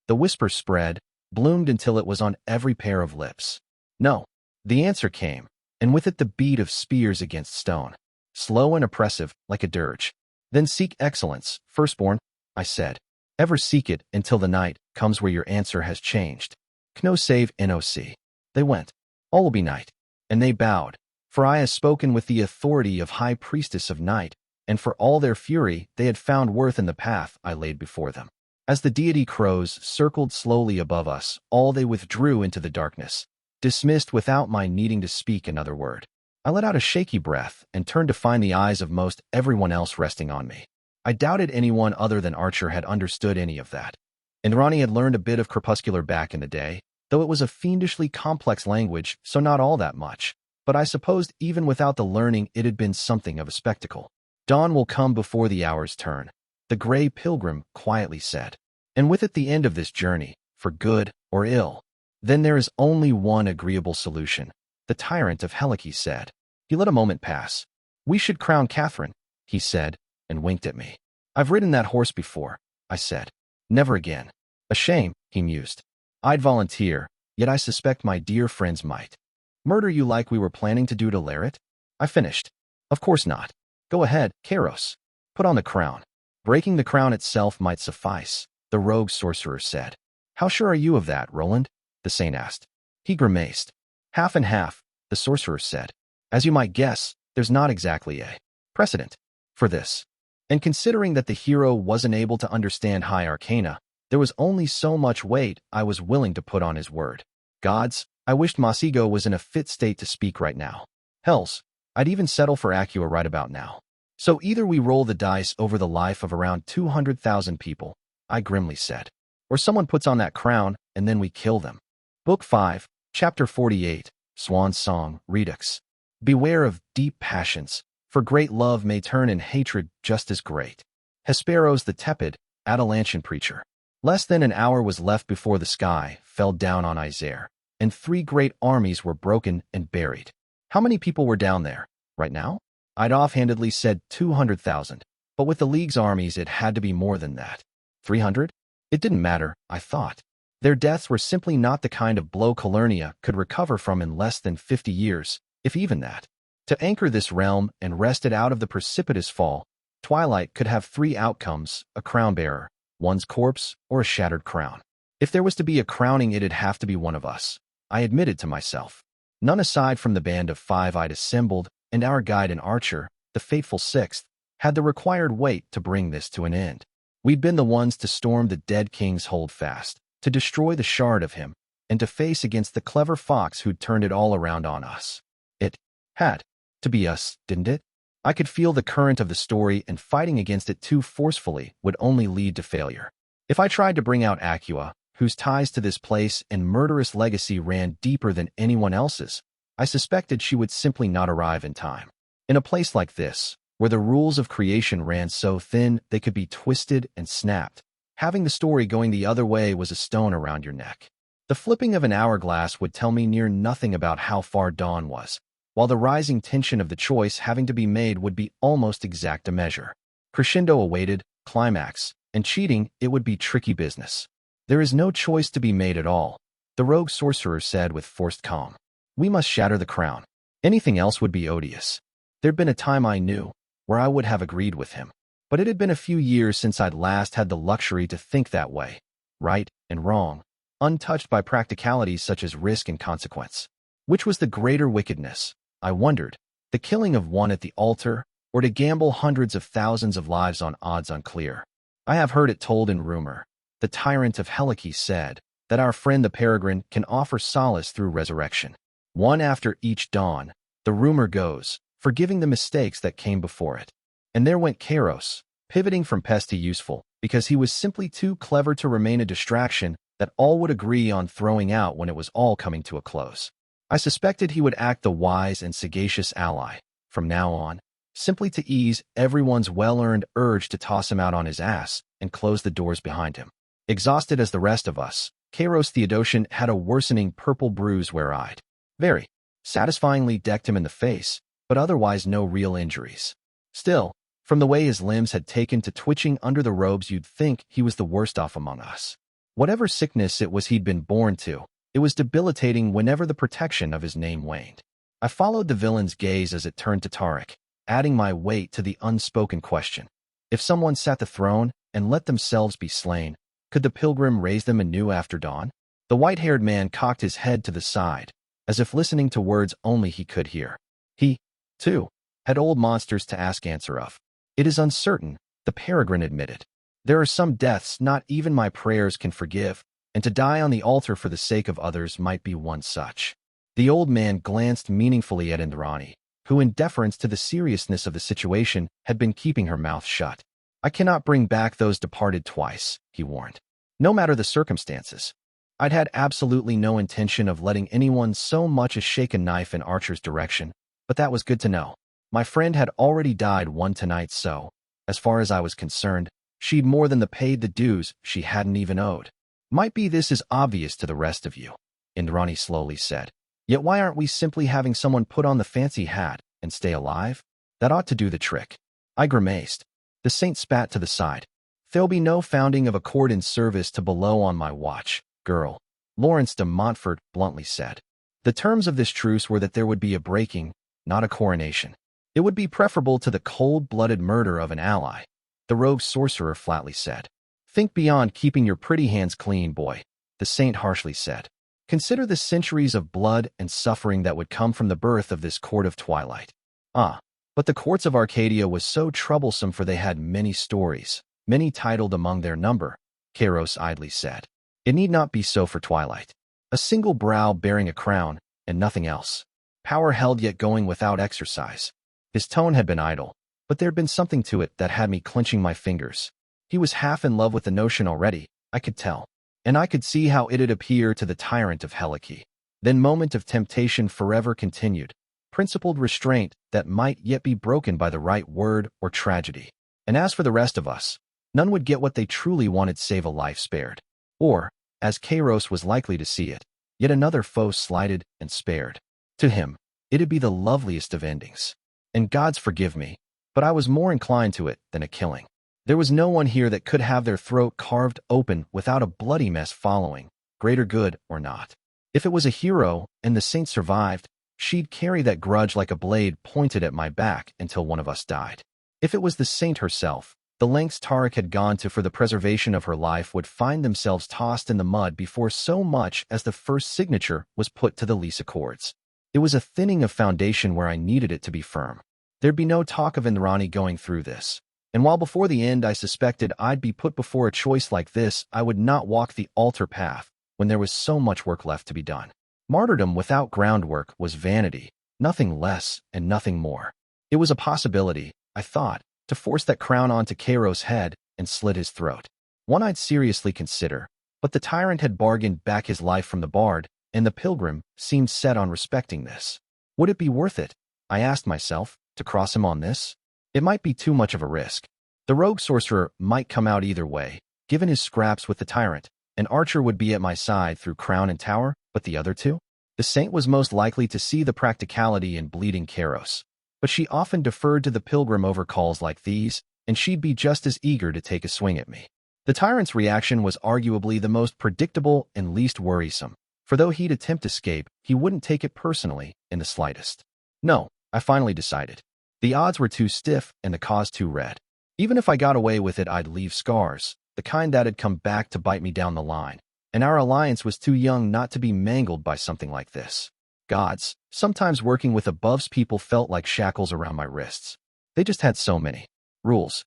The whisper spread, bloomed until it was on every pair of lips. No. The answer came, and with it the beat of spears against stone, slow and oppressive like a dirge. Then seek excellence, firstborn, I said. Ever seek it until the night comes where your answer has changed. Kno save NOC. They went. All will be night. And they bowed, for I have spoken with the authority of High Priestess of Night, and for all their fury they had found worth in the path I laid before them. As the deity crows circled slowly above us, all they withdrew into the darkness, dismissed without my needing to speak another word. I let out a shaky breath and turned to find the eyes of most everyone else resting on me. I doubted anyone other than Archer had understood any of that. And Ronnie had learned a bit of crepuscular back in the day, though it was a fiendishly complex language, so not all that much. But I supposed even without the learning it had been something of a spectacle. Dawn will come before the hours turn, the gray pilgrim quietly said. And with it the end of this journey, for good or ill. Then there is only one agreeable solution, the tyrant of Helike said. He let a moment pass. We should crown Catherine, he said, and winked at me. I've ridden that horse before, I said. Never again. A shame, he mused. I'd volunteer, yet I suspect my dear friends might. Murder you like we were planning to do to Laret? I finished. Of course not. Go ahead, Kairos. Put on the crown. Breaking the crown itself might suffice, the rogue sorcerer said. How sure are you of that, Roland? The saint asked. He grimaced. Half and half, the sorcerer said. As you might guess, there's not exactly a precedent for this. And considering that the hero wasn't able to understand high arcana, there was only so much weight I was willing to put on his word. Gods, I wished Masigo was in a fit state to speak right now. Hells, I'd even settle for Acua right about now. So either we roll the dice over the life of around 200,000 people, I grimly said, or someone puts on that crown and then we kill them. Book 5, Chapter 48, Swan's Song, Redux. Beware of deep passions, for great love may turn in hatred just as great. Hesperos the tepid, Atalantian preacher. Less than an hour was left before the sky fell down on Isare, and 3 great armies were broken and buried. How many people were down there, right now? I'd offhandedly said 200,000, but with the League's armies it had to be more than that. 300? It didn't matter, I thought. Their deaths were simply not the kind of blow Calernia could recover from in less than 50 years, if even that. To anchor this realm and wrest it out of the precipitous fall, Twilight could have three outcomes: a crown bearer, one's corpse, or a shattered crown. If there was to be a crowning, it'd have to be one of us, I admitted to myself. None aside from the band of five I'd assembled, and our guide and archer, the fateful sixth, had the required weight to bring this to an end. We'd been the ones to storm the dead king's holdfast, to destroy the shard of him, and to face against the clever fox who'd turned it all around on us. It had to be us, didn't it? I could feel the current of the story, and fighting against it too forcefully would only lead to failure. If I tried to bring out Acqua, whose ties to this place and murderous legacy ran deeper than anyone else's, I suspected she would simply not arrive in time. In a place like this, where the rules of creation ran so thin they could be twisted and snapped, having the story going the other way was a stone around your neck. The flipping of an hourglass would tell me near nothing about how far dawn was, while the rising tension of the choice having to be made would be almost exact a measure. Crescendo awaited, climax, and cheating, it would be tricky business. There is no choice to be made at all, the rogue sorcerer said with forced calm. We must shatter the crown. Anything else would be odious. There'd been a time, I knew, where I would have agreed with him, but it had been a few years since I'd last had the luxury to think that way. Right and wrong, untouched by practicalities such as risk and consequence. Which was the greater wickedness, I wondered, the killing of one at the altar, or to gamble hundreds of thousands of lives on odds unclear? I have heard it told in rumor, the tyrant of Helike said, that our friend the peregrine can offer solace through resurrection. One after each dawn, the rumor goes, forgiving the mistakes that came before it. And there went Kairos, pivoting from pest to useful, because he was simply too clever to remain a distraction that all would agree on throwing out when it was all coming to a close. I suspected he would act the wise and sagacious ally, from now on, simply to ease everyone's well-earned urge to toss him out on his ass and close the doors behind him. Exhausted as the rest of us, Kairos Theodosian had a worsening purple bruise where I'd very satisfyingly decked him in the face, but otherwise no real injuries. Still, from the way his limbs had taken to twitching under the robes, you'd think he was the worst off among us. Whatever sickness it was he'd been born to, it was debilitating whenever the protection of his name waned. I followed the villain's gaze as it turned to Tarek, adding my weight to the unspoken question. If someone sat the throne and let themselves be slain, could the pilgrim raise them anew after dawn? The white-haired man cocked his head to the side, as if listening to words only he could hear. He, too, had old monsters to ask answer of. It is uncertain, the peregrine admitted. There are some deaths not even my prayers can forgive, and to die on the altar for the sake of others might be one such. The old man glanced meaningfully at Indrani, who in deference to the seriousness of the situation had been keeping her mouth shut. I cannot bring back those departed twice, he warned. No matter the circumstances. I'd had absolutely no intention of letting anyone so much as shake a knife in Archer's direction, but that was good to know. My friend had already died one tonight, so, as far as I was concerned, she'd more than paid the dues she hadn't even owed. Might be this is obvious to the rest of you, Indrani slowly said. Yet why aren't we simply having someone put on the fancy hat and stay alive? That ought to do the trick. I grimaced. The saint spat to the side. There'll be no founding of a court in service to below on my watch, girl, Lawrence de Montfort bluntly said. The terms of this truce were that there would be a breaking, not a coronation. It would be preferable to the cold-blooded murder of an ally, the rogue sorcerer flatly said. Think beyond keeping your pretty hands clean, boy, the saint harshly said. Consider the centuries of blood and suffering that would come from the birth of this court of Twilight. But the courts of Arcadia was so troublesome, for they had many stories, many titled among their number, Kairos idly said. It need not be so for Twilight. A single brow bearing a crown, and nothing else. Power held yet going without exercise. His tone had been idle, but there'd been something to it that had me clenching my fingers. He was half in love with the notion already, I could tell. And I could see how it'd appear to the tyrant of Helike. Then moment of temptation forever continued, principled restraint that might yet be broken by the right word or tragedy. And as for the rest of us, none would get what they truly wanted save a life spared. Or, as Kairos was likely to see it, yet another foe slighted and spared. To him, it'd be the loveliest of endings. And God's forgive me, but I was more inclined to it than a killing. There was no one here that could have their throat carved open without a bloody mess following, greater good or not. If it was a hero and the saint survived, she'd carry that grudge like a blade pointed at my back until one of us died. If it was the saint herself, the lengths Tarek had gone to for the preservation of her life would find themselves tossed in the mud before so much as the first signature was put to the lease accords. It was a thinning of foundation where I needed it to be firm. There'd be no talk of Indrani going through this. And while before the end I suspected I'd be put before a choice like this, I would not walk the altar path when there was so much work left to be done. Martyrdom without groundwork was vanity, nothing less and nothing more. It was a possibility, I thought, to force that crown onto Kairos' head and slit his throat. One I'd seriously consider, but the tyrant had bargained back his life from the bard, and the pilgrim seemed set on respecting this. Would it be worth it, I asked myself, to cross him on this? It might be too much of a risk. The rogue sorcerer might come out either way. Given his scraps with the tyrant, an archer would be at my side through crown and tower, but the other two? The saint was most likely to see the practicality in bleeding Kairos, but she often deferred to the pilgrim over calls like these, and she'd be just as eager to take a swing at me. The tyrant's reaction was arguably the most predictable and least worrisome, for though he'd attempt escape, he wouldn't take it personally in the slightest. No, I finally decided. The odds were too stiff and the cause too red. Even if I got away with it, I'd leave scars, the kind that had come back to bite me down the line, and our alliance was too young not to be mangled by something like this. Gods, sometimes working with above's people felt like shackles around my wrists. They just had so many rules.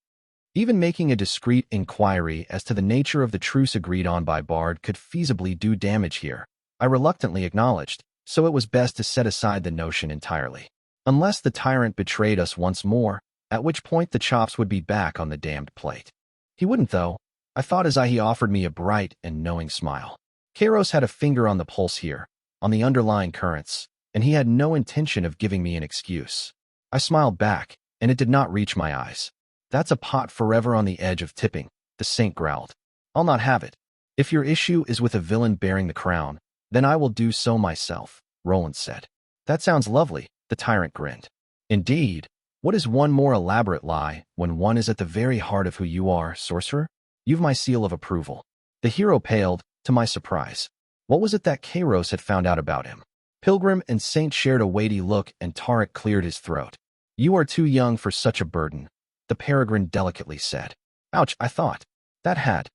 Even making a discreet inquiry as to the nature of the truce agreed on by Bard could feasibly do damage here, I reluctantly acknowledged, so it was best to set aside the notion entirely. Unless the tyrant betrayed us once more, at which point the chops would be back on the damned plate. He wouldn't, though, I thought as he offered me a bright and knowing smile. Kairos had a finger on the pulse here, on the underlying currents, and he had no intention of giving me an excuse. I smiled back, and it did not reach my eyes. That's a pot forever on the edge of tipping, the saint growled. I'll not have it. If your issue is with a villain bearing the crown, then I will do so myself, Roland said. That sounds lovely, the tyrant grinned. Indeed, what is one more elaborate lie when one is at the very heart of who you are, sorcerer? You've my seal of approval. The hero paled, to my surprise. What was it that Kairos had found out about him? Pilgrim and saint shared a weighty look, and Tarek cleared his throat. You are too young for such a burden, the peregrine delicately said. Ouch, I thought. That had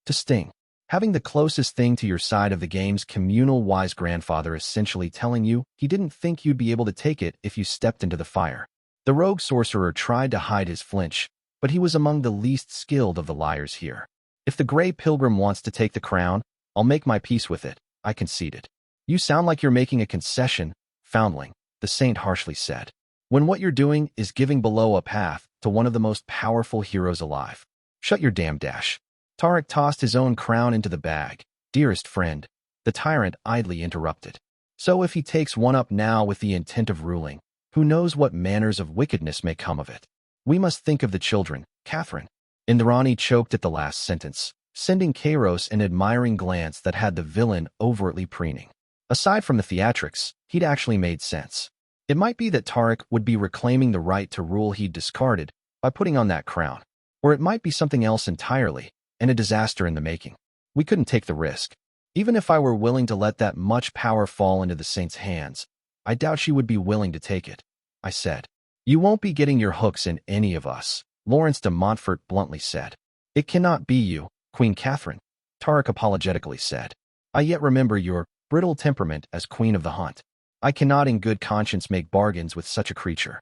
to sting. Having the closest thing to your side of the game's communal wise grandfather essentially telling you he didn't think you'd be able to take it if you stepped into the fire. The rogue sorcerer tried to hide his flinch, but he was among the least skilled of the liars here. If the Grey Pilgrim wants to take the crown, I'll make my peace with it, I conceded. You sound like you're making a concession, foundling, the saint harshly said, when what you're doing is giving below a path to one of the most powerful heroes alive. Shut your damn dash. Tarek tossed his own crown into the bag. Dearest friend, the tyrant idly interrupted. So if he takes one up now with the intent of ruling, who knows what manners of wickedness may come of it? We must think of the children, Catherine. Indrani choked at the last sentence, sending Kairos an admiring glance that had the villain overtly preening. Aside from the theatrics, he'd actually made sense. It might be that Tarek would be reclaiming the right to rule he'd discarded by putting on that crown, or it might be something else entirely, and a disaster in the making. We couldn't take the risk. Even if I were willing to let that much power fall into the saint's hands, I doubt she would be willing to take it, I said. You won't be getting your hooks in any of us, Lawrence de Montfort bluntly said. It cannot be you, Queen Catherine, Tarek apologetically said. I yet remember your brittle temperament as queen of the hunt. I cannot in good conscience make bargains with such a creature.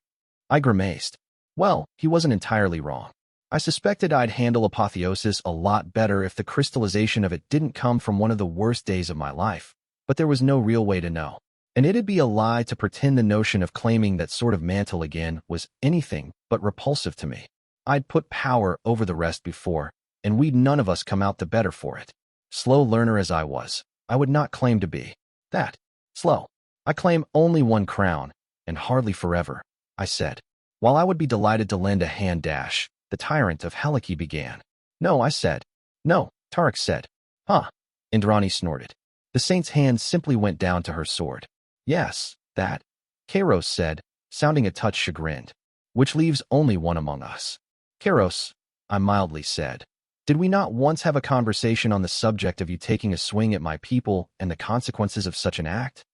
I grimaced. Well, he wasn't entirely wrong. I suspected I'd handle apotheosis a lot better if the crystallization of it didn't come from one of the worst days of my life, but there was no real way to know. And it'd be a lie to pretend the notion of claiming that sort of mantle again was anything but repulsive to me. I'd put power over the rest before, and we'd none of us come out the better for it. Slow learner as I was, I would not claim to be that slow. I claim only one crown, and hardly forever, I said. While I would be delighted to lend a hand dash, the tyrant of Heliki began. No, I said. No, Tarek said. Huh. Indrani snorted. The saint's hand simply went down to her sword. Yes, that, Kairos said, sounding a touch chagrined. Which leaves only one among us. Kairos, I mildly said. Did we not once have a conversation on the subject of you taking a swing at my people and the consequences of such an act?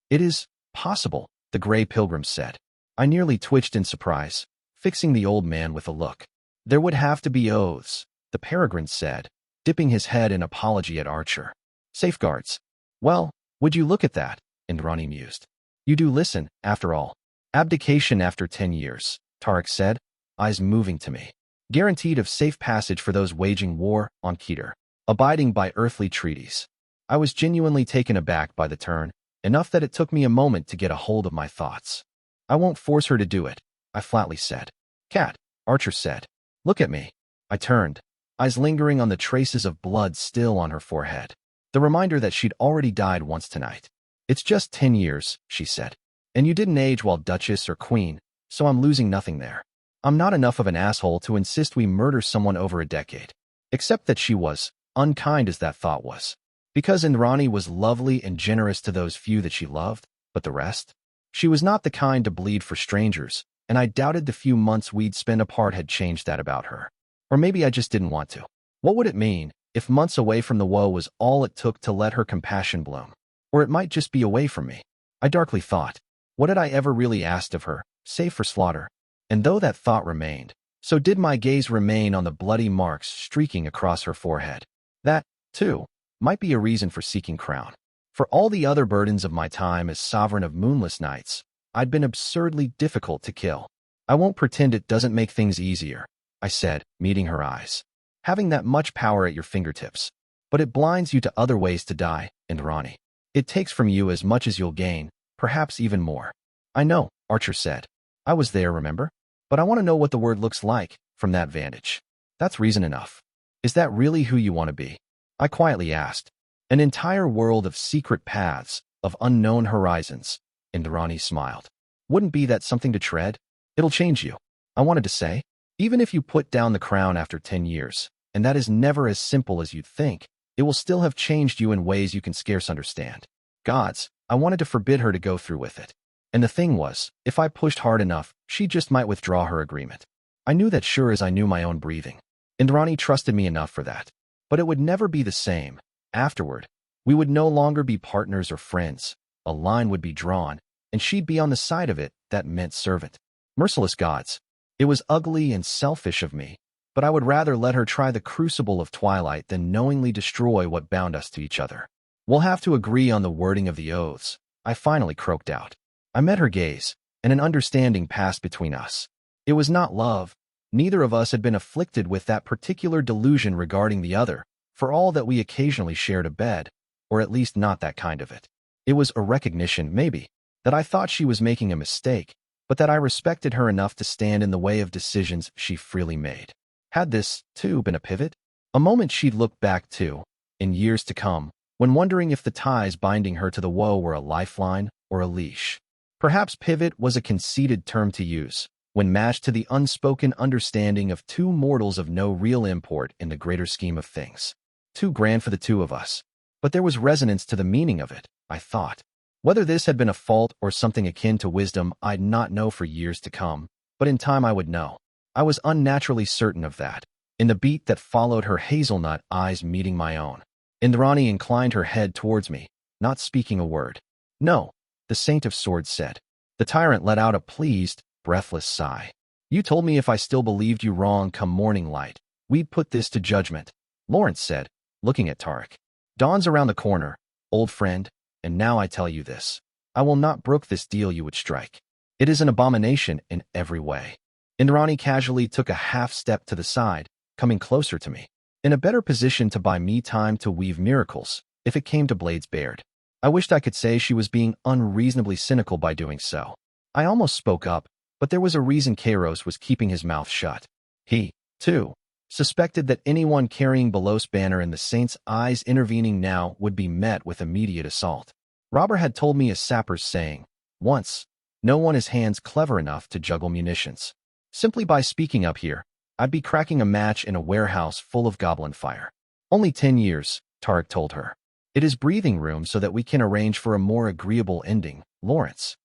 It is possible, the Grey Pilgrim said. I nearly twitched in surprise. fixing the old man with a look. There would have to be oaths, the peregrine said, dipping his head in apology at Archer. Safeguards. Well, would you look at that? Indrani mused. You do listen, after all. Abdication after 10 years, Tarek said, eyes moving to me. Guaranteed of safe passage for those waging war on Keter, abiding by earthly treaties. I was genuinely taken aback by the turn, enough that it took me a moment to get a hold of my thoughts. I won't force her to do it, I flatly said. Cat, Archer said. Look at me. I turned, eyes lingering on the traces of blood still on her forehead. The reminder that she'd already died once tonight. It's just 10 years, she said. And you didn't age while Duchess or Queen, so I'm losing nothing there. I'm not enough of an asshole to insist we murder someone over a decade. Except that she was, unkind as that thought was. Because Indrani was lovely and generous to those few that she loved, but the rest? She was not the kind to bleed for strangers, and I doubted the few months we'd spent apart had changed that about her. Or maybe I just didn't want to. What would it mean if months away from the woe was all it took to let her compassion bloom? Or it might just be away from me. I darkly thought. What had I ever really asked of her, save for slaughter? And though that thought remained, so did my gaze remain on the bloody marks streaking across her forehead. That, too, might be a reason for seeking crown. For all the other burdens of my time as sovereign of moonless nights, I'd been absurdly difficult to kill. I won't pretend it doesn't make things easier, I said, meeting her eyes. Having that much power at your fingertips. But it blinds you to other ways to die, Indrani. It takes from you as much as you'll gain, perhaps even more. I know, Archer said. I was there, remember? But I want to know what the word looks like, from that vantage. That's reason enough. Is that really who you want to be? I quietly asked. An entire world of secret paths, of unknown horizons. Indrani smiled. Wouldn't be that something to tread? It'll change you. I wanted to say. Even if you put down the crown after 10 years, and that is never as simple as you'd think, it will still have changed you in ways you can scarce understand. Gods, I wanted to forbid her to go through with it. And the thing was, if I pushed hard enough, she just might withdraw her agreement. I knew that sure as I knew my own breathing. Indrani trusted me enough for that. But it would never be the same. Afterward, we would no longer be partners or friends. A line would be drawn, and she'd be on the side of it that meant servant. Merciless gods. It was ugly and selfish of me, but I would rather let her try the crucible of Twilight than knowingly destroy what bound us to each other. We'll have to agree on the wording of the oaths, I finally croaked out. I met her gaze, and an understanding passed between us. It was not love. Neither of us had been afflicted with that particular delusion regarding the other, for all that we occasionally shared a bed, or at least not that kind of it. It was a recognition, maybe, that I thought she was making a mistake, but that I respected her enough to stand in the way of decisions she freely made. Had this, too, been a pivot? A moment she'd look back to, in years to come, when wondering if the ties binding her to the woe were a lifeline or a leash. Perhaps pivot was a conceited term to use, when matched to the unspoken understanding of two mortals of no real import in the greater scheme of things. Too grand for the two of us. But there was resonance to the meaning of it, I thought. Whether this had been a fault or something akin to wisdom, I'd not know for years to come, but in time I would know. I was unnaturally certain of that, in the beat that followed her hazelnut eyes meeting my own. Indrani inclined her head towards me, not speaking a word. No, the Saint of Swords said. The tyrant let out a pleased, breathless sigh. You told me if I still believed you wrong come morning light, we'd put this to judgment, Lawrence said, looking at Tarek. Dawn's around the corner, old friend, and now I tell you this. I will not brook this deal you would strike. It is an abomination in every way. Indrani casually took a half step to the side, coming closer to me, in a better position to buy me time to weave miracles, if it came to blades bared. I wished I could say she was being unreasonably cynical by doing so. I almost spoke up, but there was a reason Kairos was keeping his mouth shut. He, too, suspected that anyone carrying Belos' banner in the Saint's eyes intervening now would be met with immediate assault. Robert had told me a sapper's saying, once, no one has hands clever enough to juggle munitions. Simply by speaking up here, I'd be cracking a match in a warehouse full of goblin fire. Only 10 years, Tarek told her. It is breathing room so that we can arrange for a more agreeable ending, Lawrence.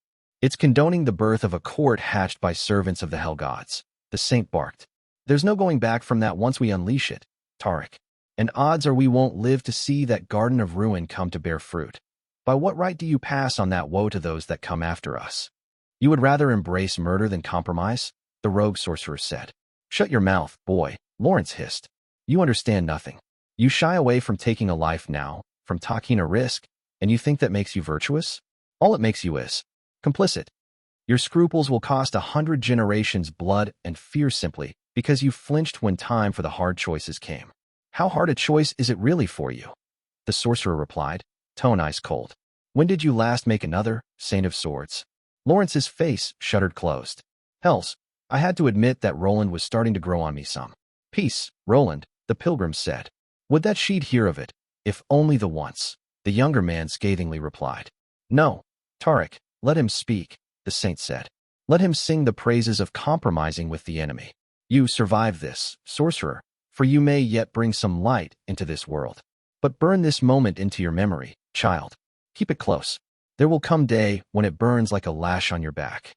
It's condoning the birth of a court hatched by servants of the hell gods, the Saint barked. There's no going back from that once we unleash it, Tarek. And odds are we won't live to see that garden of ruin come to bear fruit. By what right do you pass on that woe to those that come after us? You would rather embrace murder than compromise? the rogue sorcerer said. Shut your mouth, boy, Lawrence hissed. You understand nothing. You shy away from taking a life now, from taking a risk, and you think that makes you virtuous? All it makes you is complicit. Your scruples will cost 100 generations blood and fear simply because you flinched when time for the hard choices came. How hard a choice is it really for you? The sorcerer replied, tone ice cold. When did you last make another Saint of Swords? Lawrence's face shuddered closed. Hells, I had to admit that Roland was starting to grow on me some. Peace, Roland, the pilgrim said. Would that she'd hear of it, if only the once, the younger man scathingly replied. No, Tarek, let him speak, the saint said. Let him sing the praises of compromising with the enemy. You survive this, sorcerer, for you may yet bring some light into this world. But burn this moment into your memory, child. Keep it close. There will come day when it burns like a lash on your back.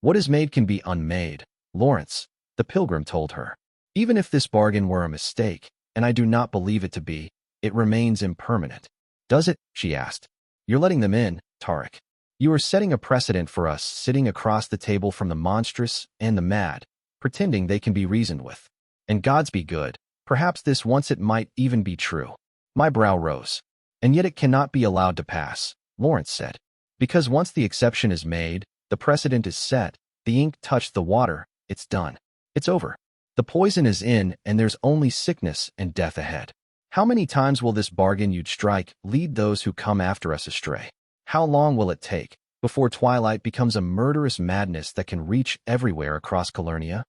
What is made can be unmade, Lawrence, the pilgrim told her. Even if this bargain were a mistake, and I do not believe it to be, it remains impermanent. Does it? She asked. You're letting them in, Tarek. You are setting a precedent for us sitting across the table from the monstrous and the mad, pretending they can be reasoned with. And gods be good, perhaps this once it might even be true. My brow rose. And yet it cannot be allowed to pass, Lawrence said. Because once the exception is made, the precedent is set, the ink touched the water, it's done. It's over. The poison is in and there's only sickness and death ahead. How many times will this bargain you'd strike lead those who come after us astray? How long will it take before Twilight becomes a murderous madness that can reach everywhere across Calernia?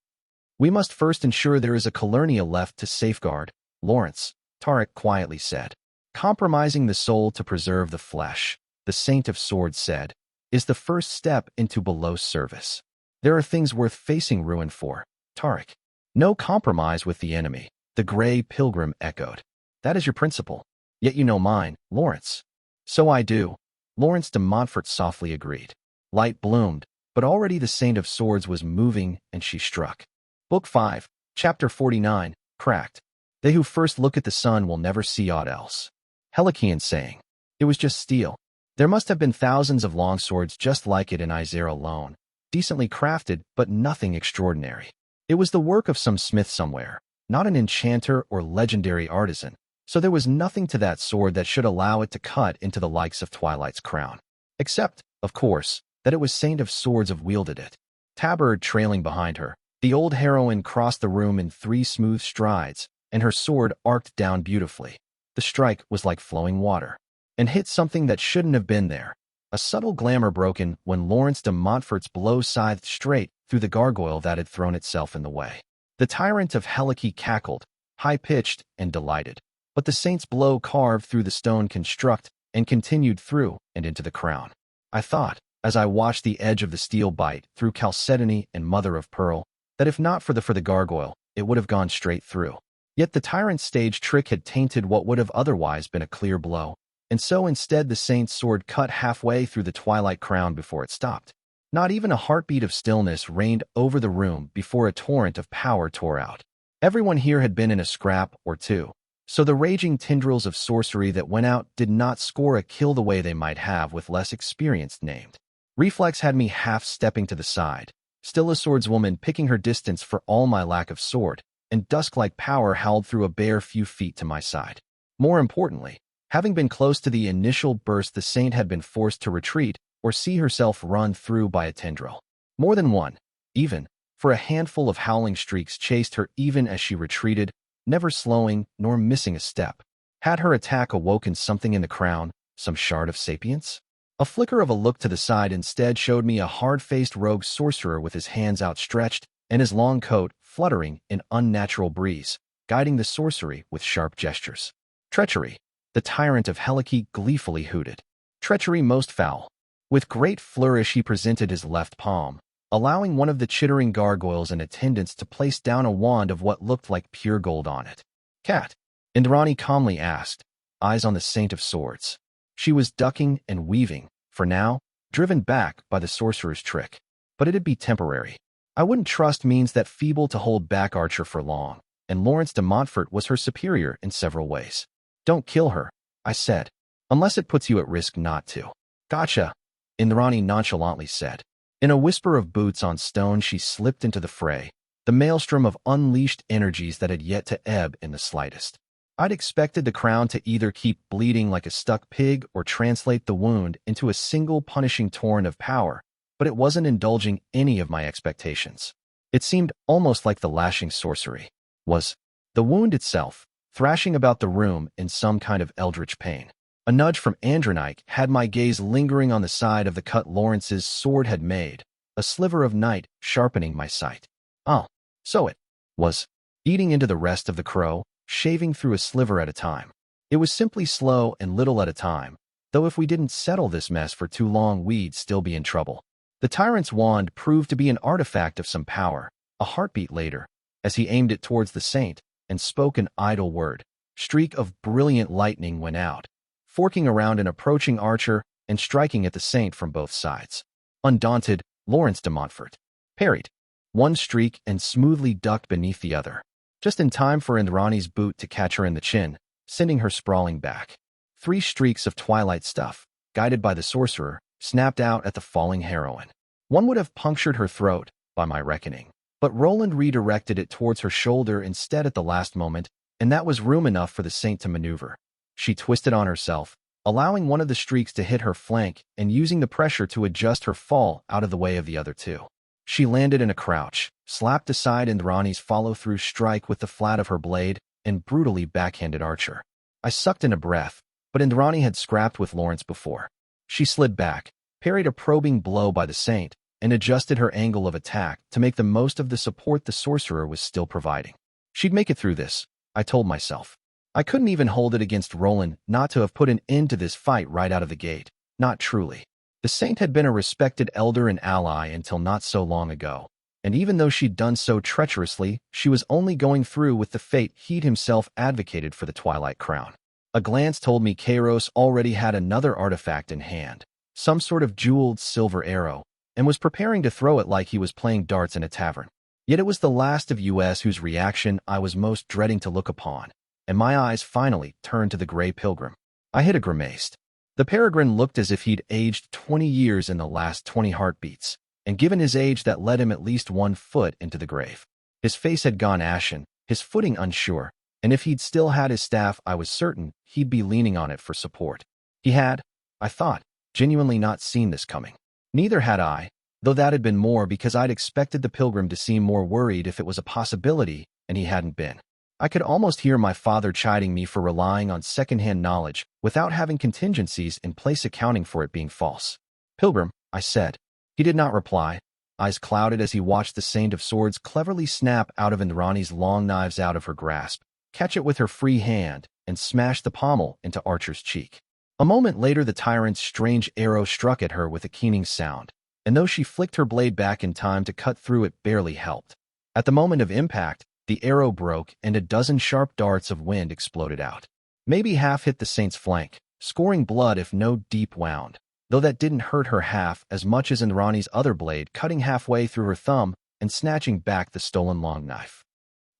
We must first ensure there is a Calernia left to safeguard, Lawrence, Tarek quietly said. Compromising the soul to preserve the flesh, the Saint of Swords said, is the first step into below service. There are things worth facing ruin for, Tarek. No compromise with the enemy, the gray pilgrim echoed. That is your principle. Yet you know mine, Lawrence. So I do, Lawrence de Montfort softly agreed. Light bloomed, but already the Saint of Swords was moving and she struck. Book 5, Chapter 49, Cracked. They who first look at the sun will never see aught else. Helikian saying. It was just steel. There must have been thousands of longswords just like it in Isère alone, decently crafted, but nothing extraordinary. It was the work of some smith somewhere, not an enchanter or legendary artisan, so there was nothing to that sword that should allow it to cut into the likes of Twilight's crown. Except, of course, that it was Saint of Swords have wielded it. Tabard trailing behind her, the old heroine crossed the room in 3 smooth strides, and her sword arced down beautifully. The strike was like flowing water, and hit something that shouldn't have been there. A subtle glamour broken when Lawrence de Montfort's blow scythed straight through the gargoyle that had thrown itself in the way. The tyrant of Helice cackled, high-pitched and delighted, but the saint's blow carved through the stone construct and continued through and into the crown. I thought, as I watched the edge of the steel bite through chalcedony and mother of pearl, that if not for the gargoyle, it would have gone straight through. Yet the tyrant's stage trick had tainted what would have otherwise been a clear blow, and so instead the saint's sword cut halfway through the Twilight crown before it stopped. Not even a heartbeat of stillness reigned over the room before a torrent of power tore out. Everyone here had been in a scrap or two, so the raging tendrils of sorcery that went out did not score a kill the way they might have with less experienced named. Reflex had me half-stepping to the side, still a swordswoman picking her distance for all my lack of sword, and dusk-like power howled through a bare few feet to my side. More importantly, having been close to the initial burst, the saint had been forced to retreat or see herself run through by a tendril. More than one, even, for a handful of howling streaks chased her even as she retreated, never slowing nor missing a step. Had her attack awoken something in the crown, some shard of sapience? A flicker of a look to the side instead showed me a hard-faced rogue sorcerer with his hands outstretched and his long coat fluttering in unnatural breeze, guiding the sorcery with sharp gestures. Treachery, the tyrant of Helice gleefully hooted. Treachery most foul. With great flourish he presented his left palm, allowing one of the chittering gargoyles and attendants to place down a wand of what looked like pure gold on it. Cat? Indrani calmly asked, eyes on the Saint of Swords. She was ducking and weaving, for now, driven back by the sorcerer's trick. But it'd be temporary. I wouldn't trust means that feeble to hold back Archer for long, and Lawrence de Montfort was her superior in several ways. Don't kill her, I said, unless it puts you at risk not to. Gotcha, Indrani nonchalantly said. In a whisper of boots on stone, she slipped into the fray, the maelstrom of unleashed energies that had yet to ebb in the slightest. I'd expected the crown to either keep bleeding like a stuck pig or translate the wound into a single punishing torrent of power, but it wasn't indulging any of my expectations. It seemed almost like the lashing sorcery was the wound itself, thrashing about the room in some kind of eldritch pain. A nudge from Andronike had my gaze lingering on the side of the cut Lawrence's sword had made, a sliver of night sharpening my sight. Oh, so it was eating into the rest of the crow, shaving through a sliver at a time. It was simply slow and little at a time, though if we didn't settle this mess for too long, we'd still be in trouble. The tyrant's wand proved to be an artifact of some power. A heartbeat later, as he aimed it towards the saint and spoke an idle word, streak of brilliant lightning went out, forking around an approaching archer and striking at the saint from both sides. Undaunted, Lawrence de Montfort parried one streak and smoothly ducked beneath the other, just in time for Indrani's boot to catch her in the chin, sending her sprawling back. 3 streaks of Twilight stuff, guided by the sorcerer, snapped out at the falling heroine. One would have punctured her throat, by my reckoning, but Roland redirected it towards her shoulder instead at the last moment, and that was room enough for the saint to maneuver. She twisted on herself, allowing one of the streaks to hit her flank and using the pressure to adjust her fall out of the way of the other 2. She landed in a crouch, slapped aside Indrani's follow-through strike with the flat of her blade, and brutally backhanded Archer. I sucked in a breath, but Indrani had scrapped with Lawrence before. She slid back, parried a probing blow by the saint, and adjusted her angle of attack to make the most of the support the sorcerer was still providing. She'd make it through this, I told myself. I couldn't even hold it against Roland not to have put an end to this fight right out of the gate. Not truly. The saint had been a respected elder and ally until not so long ago, and even though she'd done so treacherously, she was only going through with the fate he'd himself advocated for the Twilight Crown. A glance told me Kairos already had another artifact in hand, some sort of jeweled silver arrow, and was preparing to throw it like he was playing darts in a tavern. Yet it was the last of us whose reaction I was most dreading to look upon, and my eyes finally turned to the gray pilgrim. I hid a grimace. The peregrine looked as if he'd aged 20 years in the last 20 heartbeats, and given his age that led him at least 1 foot into the grave. His face had gone ashen, his footing unsure, and if he'd still had his staff, I was certain he'd be leaning on it for support. He had, I thought, genuinely not seen this coming. Neither had I, though that had been more because I'd expected the pilgrim to seem more worried if it was a possibility, and he hadn't been. I could almost hear my father chiding me for relying on second-hand knowledge without having contingencies in place accounting for it being false. "Pilgrim," I said. He did not reply, eyes clouded as he watched the Saint of Swords cleverly snap out of Indrani's long knives out of her grasp, catch it with her free hand, and smash the pommel into Archer's cheek. A moment later, the tyrant's strange arrow struck at her with a keening sound, and though she flicked her blade back in time to cut through, it barely helped. At the moment of impact, the arrow broke and a dozen sharp darts of wind exploded out. Maybe half hit the saint's flank, scoring blood if no deep wound, though that didn't hurt her half as much as Indrani's other blade cutting halfway through her thumb and snatching back the stolen long knife.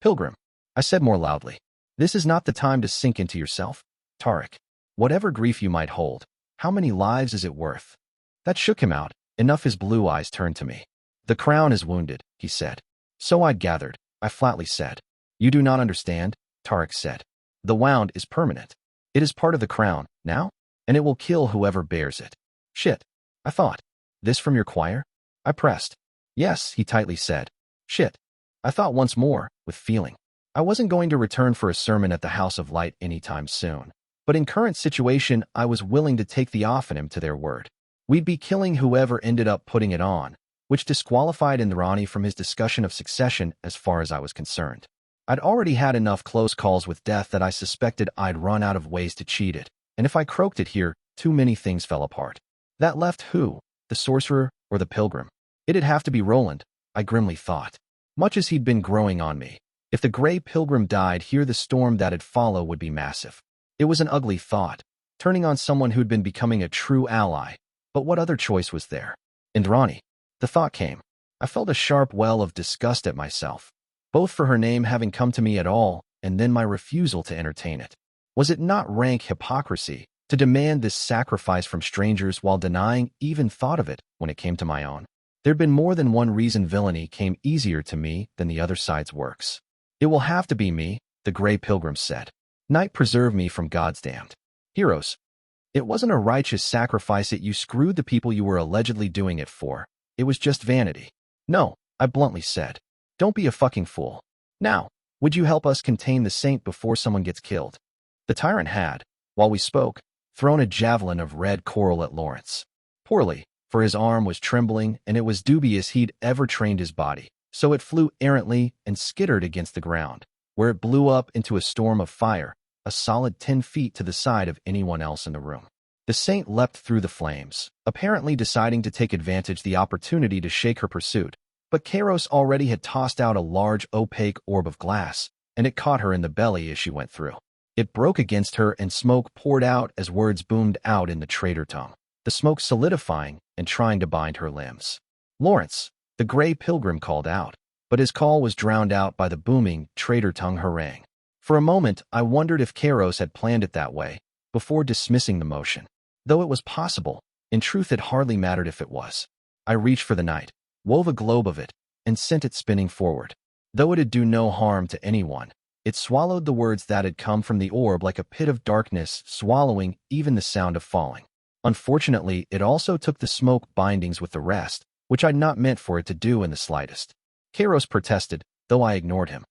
"Pilgrim," I said more loudly, "this is not the time to sink into yourself. Tarek, whatever grief you might hold, how many lives is it worth?" That shook him out, enough his blue eyes turned to me. "The crown is wounded," he said. "So I'd gathered," I flatly said. "You do not understand," Tarek said. "The wound is permanent. It is part of the crown, now, and it will kill whoever bears it." "Shit," I thought. "This from your choir?" I pressed. "Yes," he tightly said. "Shit," I thought once more, with feeling. I wasn't going to return for a sermon at the House of Light anytime soon, but in current situation, I was willing to take the Ophanim to their word. We'd be killing whoever ended up putting it on, which disqualified Indrani from his discussion of succession as far as I was concerned. I'd already had enough close calls with death that I suspected I'd run out of ways to cheat it, and if I croaked it here, too many things fell apart. That left who? The sorcerer or the pilgrim? It'd have to be Roland, I grimly thought. Much as he'd been growing on me, if the gray pilgrim died here, the storm that'd follow would be massive. It was an ugly thought, turning on someone who'd been becoming a true ally, but what other choice was there? Indrani. The thought came. I felt a sharp well of disgust at myself, both for her name having come to me at all and then my refusal to entertain it. Was it not rank hypocrisy to demand this sacrifice from strangers while denying even thought of it when it came to my own? There'd been more than one reason villainy came easier to me than the other side's works. It will have to be me, the Grey Pilgrim said. Night preserve me from God's damned heroes. It wasn't a righteous sacrifice that you screwed the people you were allegedly doing it for. It was just vanity. No, I bluntly said. Don't be a fucking fool. Now, would you help us contain the saint before someone gets killed? The tyrant had, while we spoke, thrown a javelin of red coral at Lawrence. Poorly, for his arm was trembling and it was dubious he'd ever trained his body, so it flew errantly and skittered against the ground, where it blew up into a storm of fire, a solid 10 feet to the side of anyone else in the room. The saint leapt through the flames, apparently deciding to take advantage of the opportunity to shake her pursuit, but Kairos already had tossed out a large opaque orb of glass, and it caught her in the belly as she went through. It broke against her and smoke poured out as words boomed out in the traitor tongue, the smoke solidifying and trying to bind her limbs. Lawrence, the Grey Pilgrim called out, but his call was drowned out by the booming traitor tongue harangue. For a moment, I wondered if Kairos had planned it that way, before dismissing the motion. Though it was possible, in truth it hardly mattered if it was. I reached for the knight, wove a globe of it, and sent it spinning forward. Though it'd do no harm to anyone, it swallowed the words that had come from the orb like a pit of darkness, swallowing even the sound of falling. Unfortunately, it also took the smoke bindings with the rest, which I'd not meant for it to do in the slightest. Kairos protested, though I ignored him.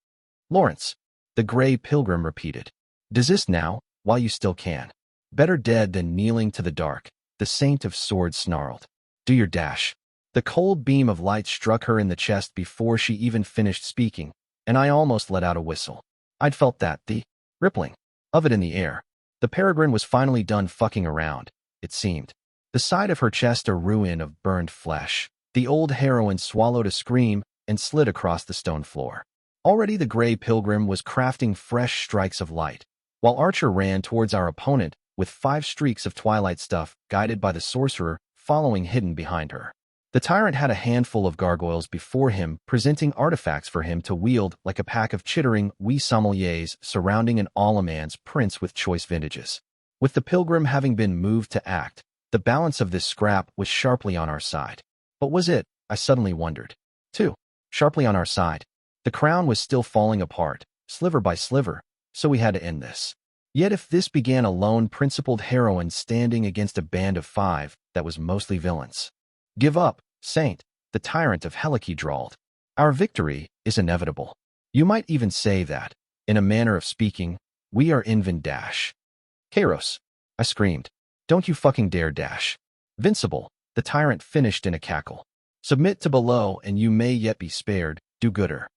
Lawrence, the Grey Pilgrim repeated. Desist now, while you still can. Better dead than kneeling to the dark, the Saint of Swords snarled. Do your dash. The cold beam of light struck her in the chest before she even finished speaking, and I almost let out a whistle. I'd felt that, the rippling of it in the air. The peregrine was finally done fucking around, it seemed. The side of her chest a ruin of burned flesh. The old heroine swallowed a scream and slid across the stone floor. Already the Grey Pilgrim was crafting fresh strikes of light, while Archer ran towards our opponent with 5 streaks of twilight stuff guided by the sorcerer following hidden behind her. The tyrant had a handful of gargoyles before him, presenting artifacts for him to wield like a pack of chittering wee sommeliers surrounding an Allaman's prince with choice vintages. With the pilgrim having been moved to act, the balance of this scrap was sharply on our side. But was it, I suddenly wondered, too, sharply on our side? The crown was still falling apart, sliver by sliver, so we had to end this. Yet if this began a lone principled heroine standing against a band of 5 that was mostly villains. Give up, Saint, the tyrant of Helike drawled. Our victory is inevitable. You might even say that, in a manner of speaking, we are in dash. Kairos, I screamed. Don't you fucking dare dash. Vincible, the tyrant finished in a cackle. Submit to below and you may yet be spared, do-gooder.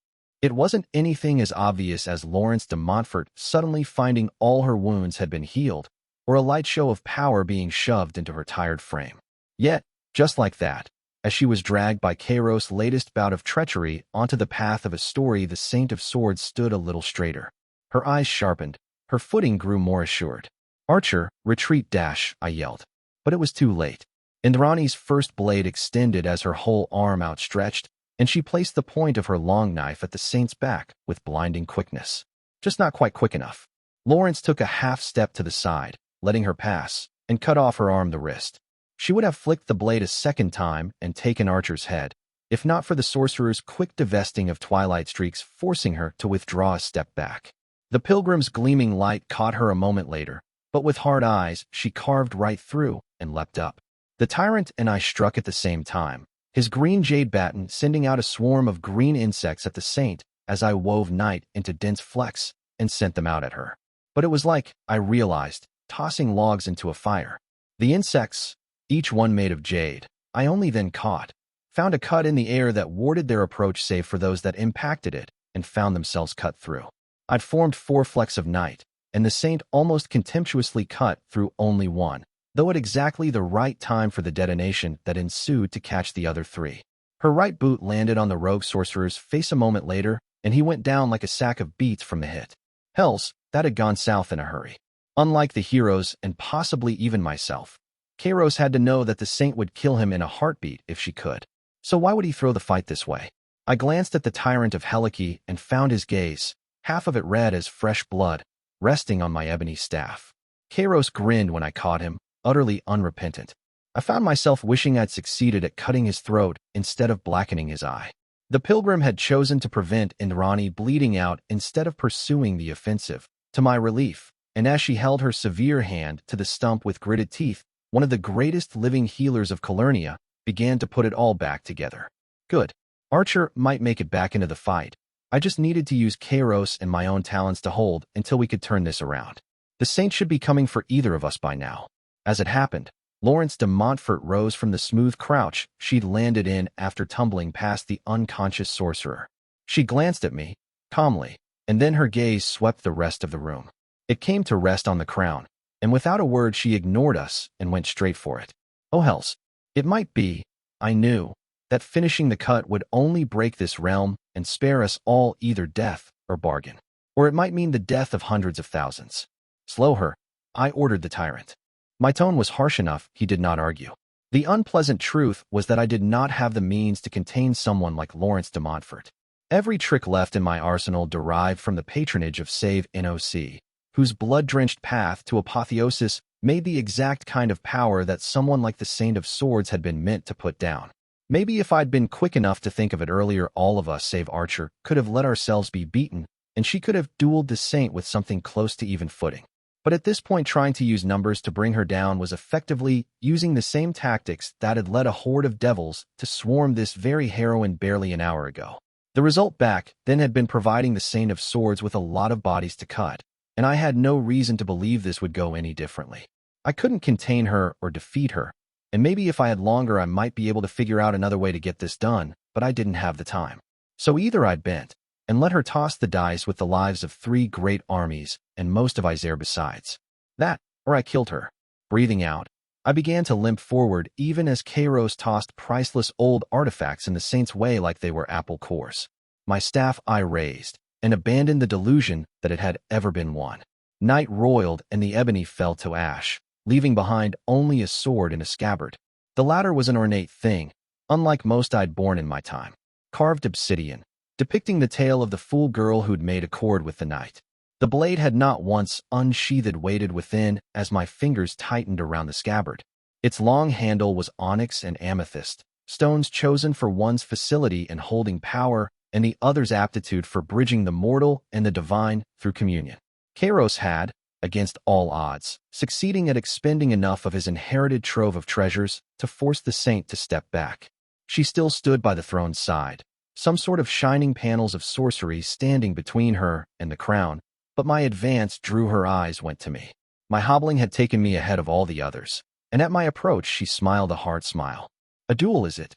It wasn't anything as obvious as Lawrence de Montfort suddenly finding all her wounds had been healed, or a light show of power being shoved into her tired frame. Yet, just like that, as she was dragged by Kairos' latest bout of treachery onto the path of a story, the Saint of Swords stood a little straighter. Her eyes sharpened, her footing grew more assured. Archer, retreat dash, I yelled. But it was too late. Indrani's first blade extended as her whole arm outstretched, and she placed the point of her long knife at the Saint's back with blinding quickness. Just not quite quick enough. Lawrence took a half step to the side, letting her pass, and cut off her arm the wrist. She would have flicked the blade a second time and taken Archer's head, if not for the sorcerer's quick divesting of twilight streaks forcing her to withdraw a step back. The pilgrim's gleaming light caught her a moment later, but with hard eyes she carved right through and leapt up. The tyrant and I struck at the same time, his green jade baton sending out a swarm of green insects at the Saint as I wove night into dense flecks and sent them out at her. But it was like, I realized, tossing logs into a fire. The insects, each one made of jade, I only then caught, found a cut in the air that warded their approach save for those that impacted it, and found themselves cut through. I'd formed 4 flecks of night, and the Saint almost contemptuously cut through only one, though at exactly the right time for the detonation that ensued to catch the other 3. Her right boot landed on the rogue sorcerer's face a moment later, and he went down like a sack of beets from the hit. Hells, that had gone south in a hurry. Unlike the heroes and possibly even myself, Kairos had to know that the Saint would kill him in a heartbeat if she could. So why would he throw the fight this way? I glanced at the tyrant of Helike and found his gaze, half of it red as fresh blood, resting on my ebony staff. Kairos grinned when I caught him, utterly unrepentant. I found myself wishing I'd succeeded at cutting his throat instead of blackening his eye. The pilgrim had chosen to prevent Indrani bleeding out instead of pursuing the offensive, to my relief, and as she held her severe hand to the stump with gritted teeth, one of the greatest living healers of Calernia began to put it all back together. Good. Archer might make it back into the fight. I just needed to use Kairos and my own talents to hold until we could turn this around. The saint should be coming for either of us by now. As it happened, Lawrence de Montfort rose from the smooth crouch she'd landed in after tumbling past the unconscious sorcerer. She glanced at me, calmly, and then her gaze swept the rest of the room. It came to rest on the crown, and without a word she ignored us and went straight for it. Oh hells. It might be, I knew, that finishing the cut would only break this realm and spare us all either death or bargain. Or it might mean the death of hundreds of thousands. Slow her, I ordered the tyrant. My tone was harsh enough he did not argue. The unpleasant truth was that I did not have the means to contain someone like Lawrence de Montfort. Every trick left in my arsenal derived from the patronage of Save NOC, whose blood-drenched path to apotheosis made the exact kind of power that someone like the Saint of Swords had been meant to put down. Maybe if I'd been quick enough to think of it earlier, all of us, save Archer, could have let ourselves be beaten, and she could have dueled the Saint with something close to even footing. But at this point, trying to use numbers to bring her down was effectively using the same tactics that had led a horde of devils to swarm this very heroine barely an hour ago. The result back then had been providing the Saint of Swords with a lot of bodies to cut, and I had no reason to believe this would go any differently. I couldn't contain her or defeat her, and maybe if I had longer I might be able to figure out another way to get this done, but I didn't have the time. So either I'd bent and let her toss the dice with the lives of 3 great armies and most of Isère besides. That, or I killed her. Breathing out, I began to limp forward even as Kairos tossed priceless old artifacts in the Saint's way like they were apple cores. My staff I raised, and abandoned the delusion that it had ever been won. Night roiled and the ebony fell to ash, leaving behind only a sword and a scabbard. The latter was an ornate thing, unlike most I'd borne in my time. Carved obsidian, depicting the tale of the fool girl who'd made accord with the night. The blade had not once unsheathed waited within as my fingers tightened around the scabbard. Its long handle was onyx and amethyst, stones chosen for one's facility in holding power and the other's aptitude for bridging the mortal and the divine through communion. Kairos had, against all odds, succeeding at expending enough of his inherited trove of treasures to force the Saint to step back. She still stood by the throne's side, some sort of shining panels of sorcery standing between her and the crown, but my advance drew her eyes went to me. My hobbling had taken me ahead of all the others, and at my approach she smiled a hard smile. A duel, is it?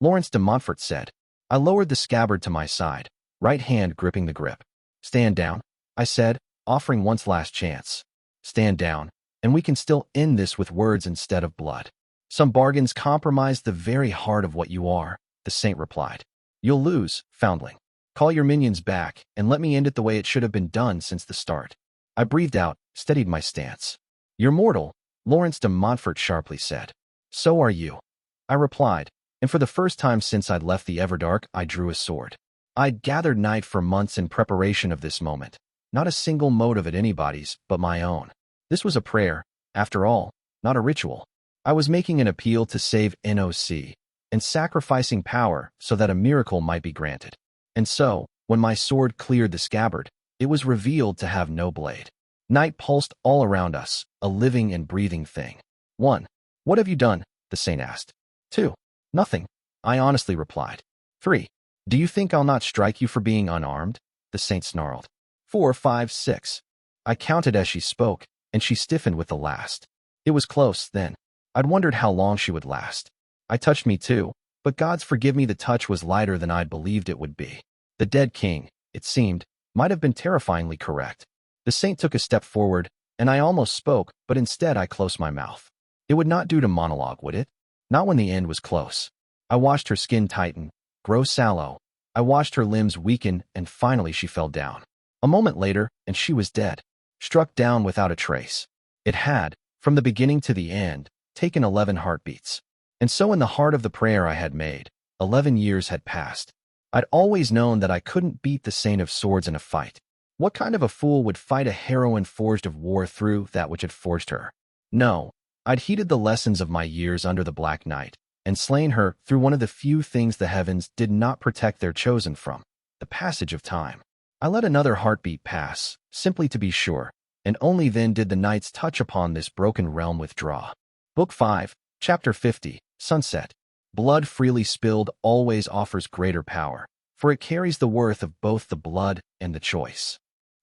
Lawrence de Montfort said. I lowered the scabbard to my side, right hand gripping the grip. Stand down, I said, offering one's last chance. Stand down, and we can still end this with words instead of blood. Some bargains compromise the very heart of what you are, the Saint replied. You'll lose, foundling. Call your minions back, and let me end it the way it should have been done since the start. I breathed out, steadied my stance. You're mortal, Lawrence de Montfort sharply said. So are you. I replied, and for the first time since I'd left the Everdark, I drew a sword. I'd gathered night for months in preparation of this moment. Not a single motive at anybody's, but my own. This was a prayer, after all, not a ritual. I was making an appeal to save NOC, and sacrificing power so that a miracle might be granted. And so, when my sword cleared the scabbard, it was revealed to have no blade. Night pulsed all around us, a living and breathing thing. 1. What have you done? The Saint asked. 2. Nothing, I honestly replied. 3. Do you think I'll not strike you for being unarmed? The Saint snarled. 4, 5, 6. I counted as she spoke, and she stiffened with the last. It was close, then. I'd wondered how long she would last. I touched me too, but gods forgive me, the touch was lighter than I'd believed it would be. The dead king, it seemed, might have been terrifyingly correct. The Saint took a step forward, and I almost spoke, but instead I closed my mouth. It would not do to monologue, would it? Not when the end was close. I watched her skin tighten, grow sallow. I watched her limbs weaken, and finally she fell down. A moment later, and she was dead, struck down without a trace. It had, from the beginning to the end, taken 11 heartbeats. And so in the heart of the prayer I had made, 11 years had passed. I'd always known that I couldn't beat the Saint of Swords in a fight. What kind of a fool would fight a heroine forged of war through that which had forged her? No, I'd heeded the lessons of my years under the Black Knight, and slain her through one of the few things the heavens did not protect their chosen from, the passage of time. I let another heartbeat pass, simply to be sure, and only then did the knights touch upon this broken realm withdraw. Book 5, Chapter 50, Sunset. Blood freely spilled always offers greater power, for it carries the worth of both the blood and the choice.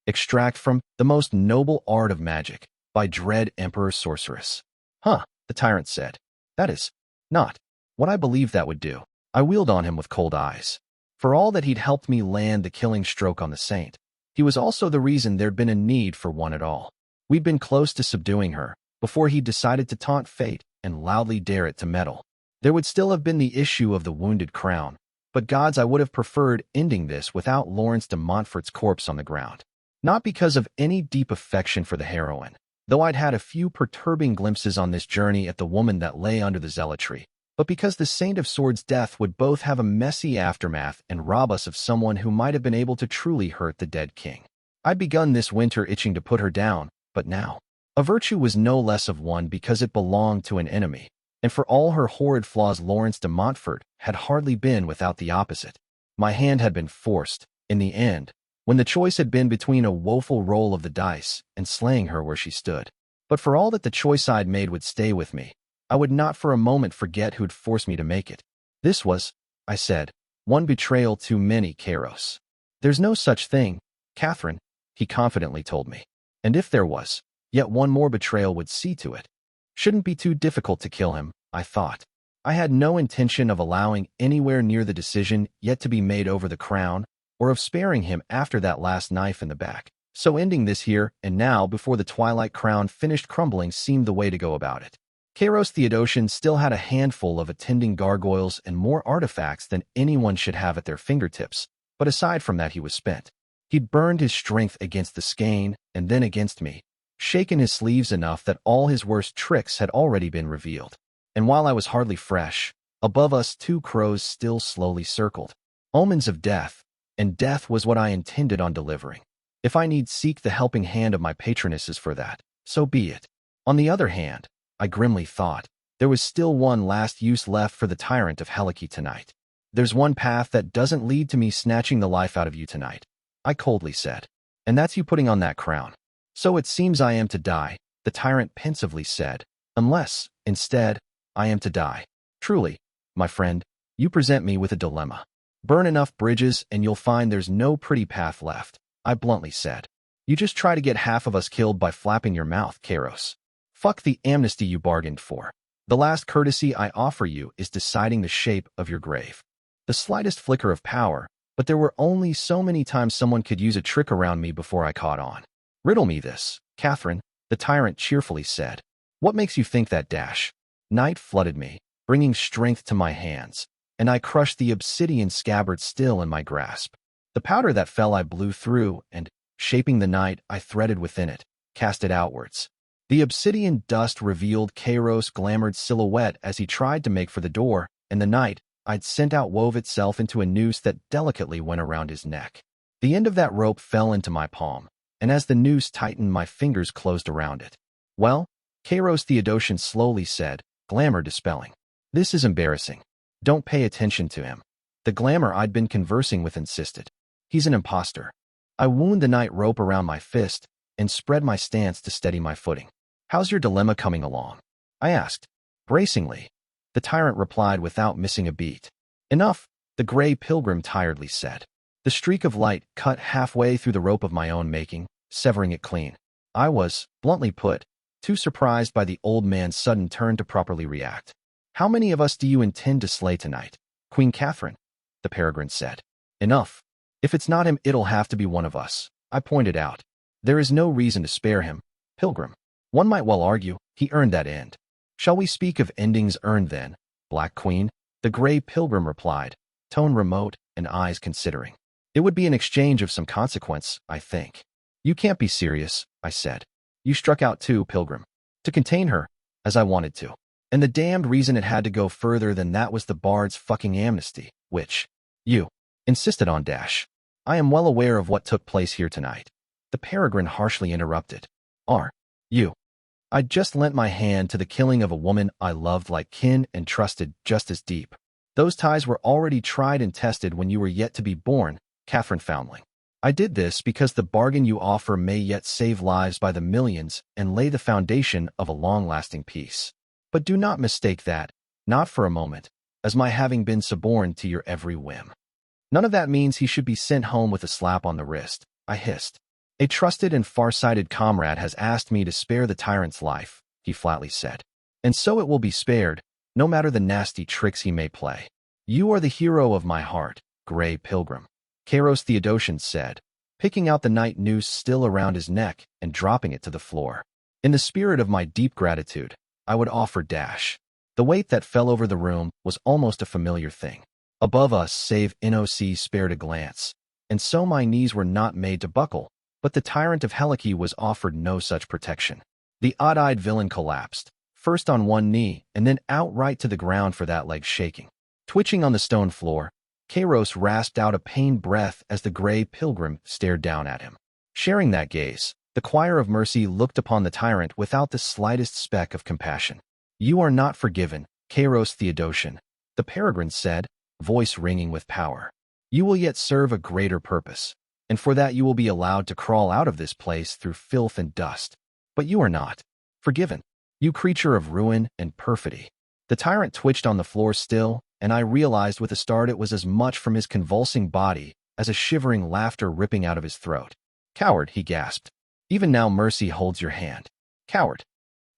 Extract from The Most Noble Art of Magic by Dread Emperor Sorceress. Huh, the tyrant said. That is not what I believed that would do. I wheeled on him with cold eyes. For all that he'd helped me land the killing stroke on the saint, he was also the reason there'd been a need for one at all. We'd been close to subduing her, before he'd decided to taunt fate and loudly dare it to meddle. There would still have been the issue of the wounded crown, but gods, I would have preferred ending this without Lawrence de Montfort's corpse on the ground. Not because of any deep affection for the heroine, though I'd had a few perturbing glimpses on this journey at the woman that lay under the zealotry, but because the Saint of Swords' death would both have a messy aftermath and rob us of someone who might have been able to truly hurt the dead king. I'd begun this winter itching to put her down, but now, a virtue was no less of one because it belonged to an enemy, and for all her horrid flaws Lawrence de Montfort had hardly been without the opposite. My hand had been forced, in the end, when the choice had been between a woeful roll of the dice and slaying her where she stood. But for all that the choice I'd made would stay with me, I would not for a moment forget who'd forced me to make it. This was, I said, one betrayal too many, Kairos. There's no such thing, Catherine, he confidently told me. And if there was, yet one more betrayal would see to it. Shouldn't be too difficult to kill him, I thought. I had no intention of allowing anywhere near the decision yet to be made over the crown, or of sparing him after that last knife in the back. So ending this here and now before the Twilight crown finished crumbling seemed the way to go about it. Kairos Theodosian still had a handful of attending gargoyles and more artifacts than anyone should have at their fingertips, but aside from that he was spent. He'd burned his strength against the skein and then against me, shaken his sleeves enough that all his worst tricks had already been revealed. And while I was hardly fresh, above us 2 crows still slowly circled. Omens of death, and death was what I intended on delivering. If I need seek the helping hand of my patronesses for that, so be it. On the other hand, I grimly thought, there was still one last use left for the tyrant of Helike tonight. There's one path that doesn't lead to me snatching the life out of you tonight, I coldly said. And that's you putting on that crown. So it seems I am to die, the tyrant pensively said, unless, instead, I am to die. Truly, my friend, you present me with a dilemma. Burn enough bridges and you'll find there's no pretty path left, I bluntly said. You just try to get half of us killed by flapping your mouth, Kairos. Fuck the amnesty you bargained for. The last courtesy I offer you is deciding the shape of your grave. The slightest flicker of power, but there were only so many times someone could use a trick around me before I caught on. Riddle me this, Catherine, the tyrant cheerfully said. What makes you think that dash? Night flooded me, bringing strength to my hands, and I crushed the obsidian scabbard still in my grasp. The powder that fell I blew through, and, shaping the night I threaded within it, cast it outwards. The obsidian dust revealed Kairos' glamoured silhouette as he tried to make for the door, and the night I'd sent out wove itself into a noose that delicately went around his neck. The end of that rope fell into my palm, and as the noose tightened my fingers closed around it. Well, Kairos Theodosian slowly said, glamour dispelling. This is embarrassing. Don't pay attention to him. The glamour I'd been conversing with insisted. He's an imposter. I wound the night rope around my fist and spread my stance to steady my footing. How's your dilemma coming along? I asked. Bracingly. The tyrant replied without missing a beat. Enough, the gray pilgrim tiredly said. The streak of light cut halfway through the rope of my own making, severing it clean. I was, bluntly put, too surprised by the old man's sudden turn to properly react. How many of us do you intend to slay tonight? Queen Catherine, the peregrine said. Enough. If it's not him, it'll have to be one of us, I pointed out. There is no reason to spare him, pilgrim. One might well argue, he earned that end. Shall we speak of endings earned then, Black Queen? The gray pilgrim replied, tone remote and eyes considering. It would be an exchange of some consequence, I think. You can't be serious, I said. You struck out too, pilgrim. To contain her, as I wanted to. And the damned reason it had to go further than that was the bard's fucking amnesty, which, you, insisted on dash. I am well aware of what took place here tonight. The peregrine harshly interrupted. Are you? I'd just lent my hand to the killing of a woman I loved like kin and trusted just as deep. Those ties were already tried and tested when you were yet to be born, Catherine Foundling. I did this because the bargain you offer may yet save lives by the millions and lay the foundation of a long-lasting peace. But do not mistake that, not for a moment, as my having been suborned to your every whim. None of that means he should be sent home with a slap on the wrist, I hissed. A trusted and far-sighted comrade has asked me to spare the tyrant's life, he flatly said. And so it will be spared, no matter the nasty tricks he may play. You are the hero of my heart, Grey Pilgrim, Kairos Theodosian said, picking out the night noose still around his neck and dropping it to the floor. In the spirit of my deep gratitude, I would offer dash. The weight that fell over the room was almost a familiar thing. Above us, save NOC spared a glance, and so my knees were not made to buckle, but the tyrant of Helike was offered no such protection. The odd-eyed villain collapsed, first on one knee and then outright to the ground for that leg shaking. Twitching on the stone floor, Kairos rasped out a pained breath as the Grey Pilgrim stared down at him. Sharing that gaze, the choir of mercy looked upon the tyrant without the slightest speck of compassion. You are not forgiven, Kairos Theodosian, the peregrine said, voice ringing with power. You will yet serve a greater purpose, and for that you will be allowed to crawl out of this place through filth and dust. But you are not forgiven, you creature of ruin and perfidy. The tyrant twitched on the floor still, and I realized with a start it was as much from his convulsing body as a shivering laughter ripping out of his throat. Coward, he gasped. Even now mercy holds your hand. Coward.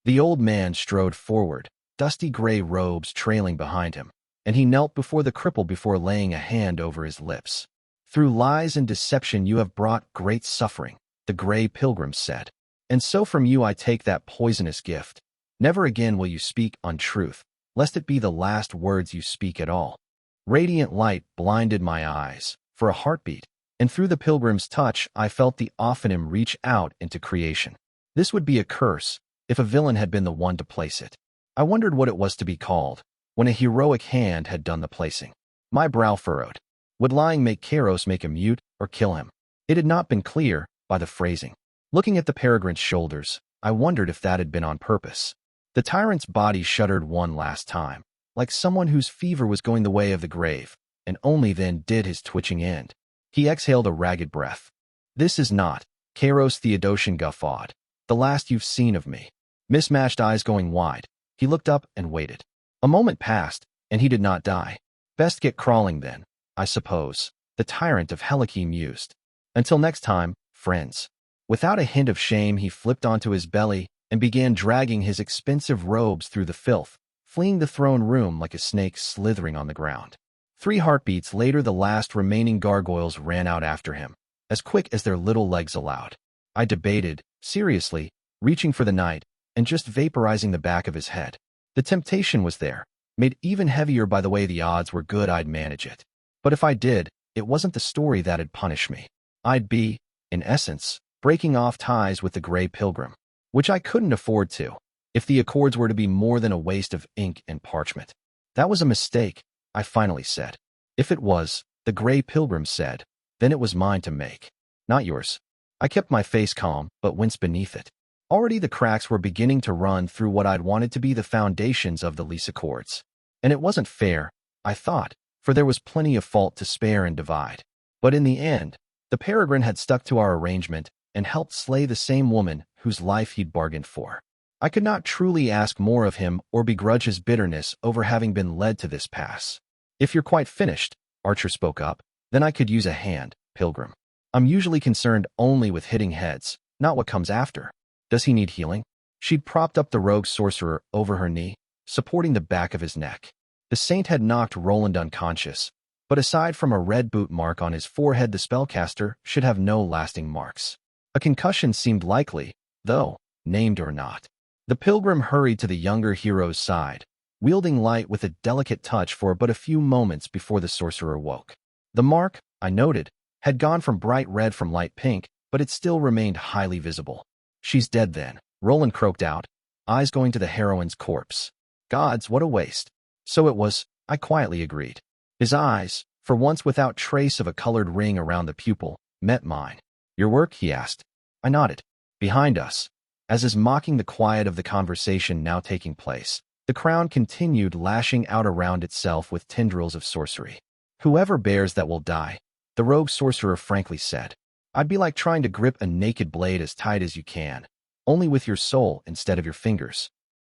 The old man strode forward, dusty gray robes trailing behind him, and he knelt before the cripple before laying a hand over his lips. Through lies and deception you have brought great suffering, the Grey Pilgrim said. And so from you I take that poisonous gift. Never again will you speak untruth, lest it be the last words you speak at all. Radiant light blinded my eyes for a heartbeat, and through the pilgrim's touch I felt the Ophanim reach out into creation. This would be a curse if a villain had been the one to place it. I wondered what it was to be called when a heroic hand had done the placing. My brow furrowed. Would lying make Kairos make him mute or kill him? It had not been clear by the phrasing. Looking at the peregrine's shoulders, I wondered if that had been on purpose. The tyrant's body shuddered one last time, like someone whose fever was going the way of the grave, and only then did his twitching end. He exhaled a ragged breath. This is not, Kairos Theodosian guffawed, the last you've seen of me. Mismatched eyes going wide, he looked up and waited. A moment passed, and he did not die. Best get crawling then, I suppose, the tyrant of Helike mused. Until next time, friends. Without a hint of shame he flipped onto his belly and began dragging his expensive robes through the filth, fleeing the throne room like a snake slithering on the ground. 3 heartbeats later the last remaining gargoyles ran out after him, as quick as their little legs allowed. I debated, seriously, reaching for the knight and just vaporizing the back of his head. The temptation was there, made even heavier by the way the odds were good I'd manage it. But if I did, it wasn't the story that'd punish me. I'd be, in essence, breaking off ties with the Grey Pilgrim, which I couldn't afford to, if the accords were to be more than a waste of ink and parchment. That was a mistake, I finally said. If it was, the Grey Pilgrim said, then it was mine to make, not yours. I kept my face calm, but winced beneath it. Already the cracks were beginning to run through what I'd wanted to be the foundations of the lease accords. And it wasn't fair, I thought, for there was plenty of fault to spare and divide. But in the end, the peregrine had stuck to our arrangement and helped slay the same woman whose life he'd bargained for. I could not truly ask more of him or begrudge his bitterness over having been led to this pass. If you're quite finished, Archer spoke up, then I could use a hand, Pilgrim. I'm usually concerned only with hitting heads, not what comes after. Does he need healing? She'd propped up the rogue sorcerer over her knee, supporting the back of his neck. The saint had knocked Roland unconscious, but aside from a red boot mark on his forehead the spellcaster should have no lasting marks. A concussion seemed likely, though, named or not. The pilgrim hurried to the younger hero's side, wielding light with a delicate touch for but a few moments before the sorcerer woke. The mark, I noted, had gone from bright red from light pink, but it still remained highly visible. She's dead then, Roland croaked out, eyes going to the heroine's corpse. Gods, what a waste. So it was, I quietly agreed. His eyes, for once without trace of a colored ring around the pupil, met mine. Your work? He asked. I nodded. Behind us. As is mocking the quiet of the conversation now taking place, the crown continued lashing out around itself with tendrils of sorcery. Whoever bears that will die, the rogue sorcerer frankly said. I'd be like trying to grip a naked blade as tight as you can, only with your soul instead of your fingers.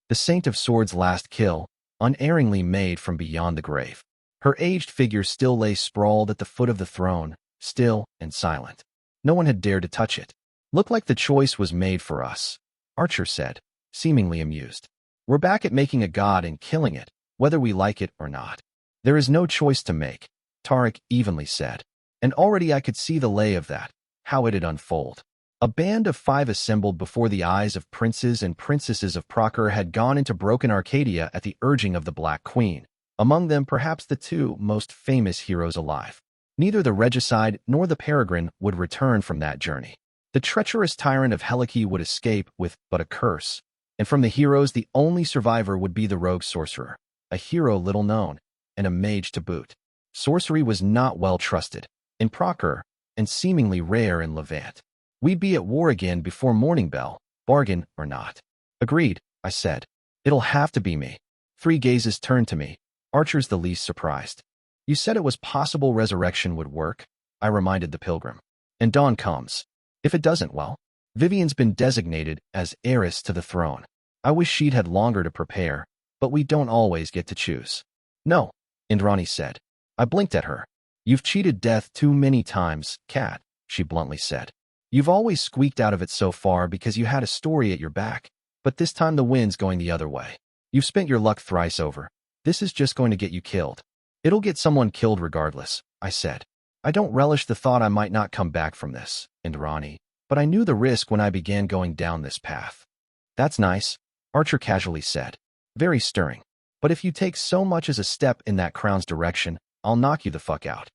The Saint of Swords' last kill, unerringly made from beyond the grave. Her aged figure still lay sprawled at the foot of the throne, still and silent. No one had dared to touch it. Looked like the choice was made for us, Archer said, seemingly amused. We're back at making a god and killing it, whether we like it or not. There is no choice to make, Tarek evenly said. And already I could see the lay of that, how it'd unfold. A band of 5 assembled before the eyes of princes and princesses of Procure had gone into broken Arcadia at the urging of the Black Queen, among them perhaps the 2 most famous heroes alive. Neither the regicide nor the peregrine would return from that journey. The treacherous tyrant of Helike would escape with but a curse, and from the heroes the only survivor would be the rogue sorcerer, a hero little known, and a mage to boot. Sorcery was not well trusted in Procure, and seemingly rare in Levant. We'd be at war again before morning bell, bargain or not. Agreed, I said. It'll have to be me. 3 gazes turned to me. Archer's the least surprised. You said it was possible resurrection would work, I reminded the pilgrim. And dawn comes. If it doesn't, well, Vivian's been designated as heiress to the throne. I wish she'd had longer to prepare, but we don't always get to choose. No, Indrani said. I blinked at her. You've cheated death too many times, Cat, she bluntly said. You've always squeaked out of it so far because you had a story at your back, but this time the wind's going the other way. You've spent your luck thrice over. This is just going to get you killed. It'll get someone killed regardless, I said. I don't relish the thought I might not come back from this, Indrani, but I knew the risk when I began going down this path. That's nice, Archer casually said. Very stirring. But if you take so much as a step in that crown's direction, I'll knock you the fuck out.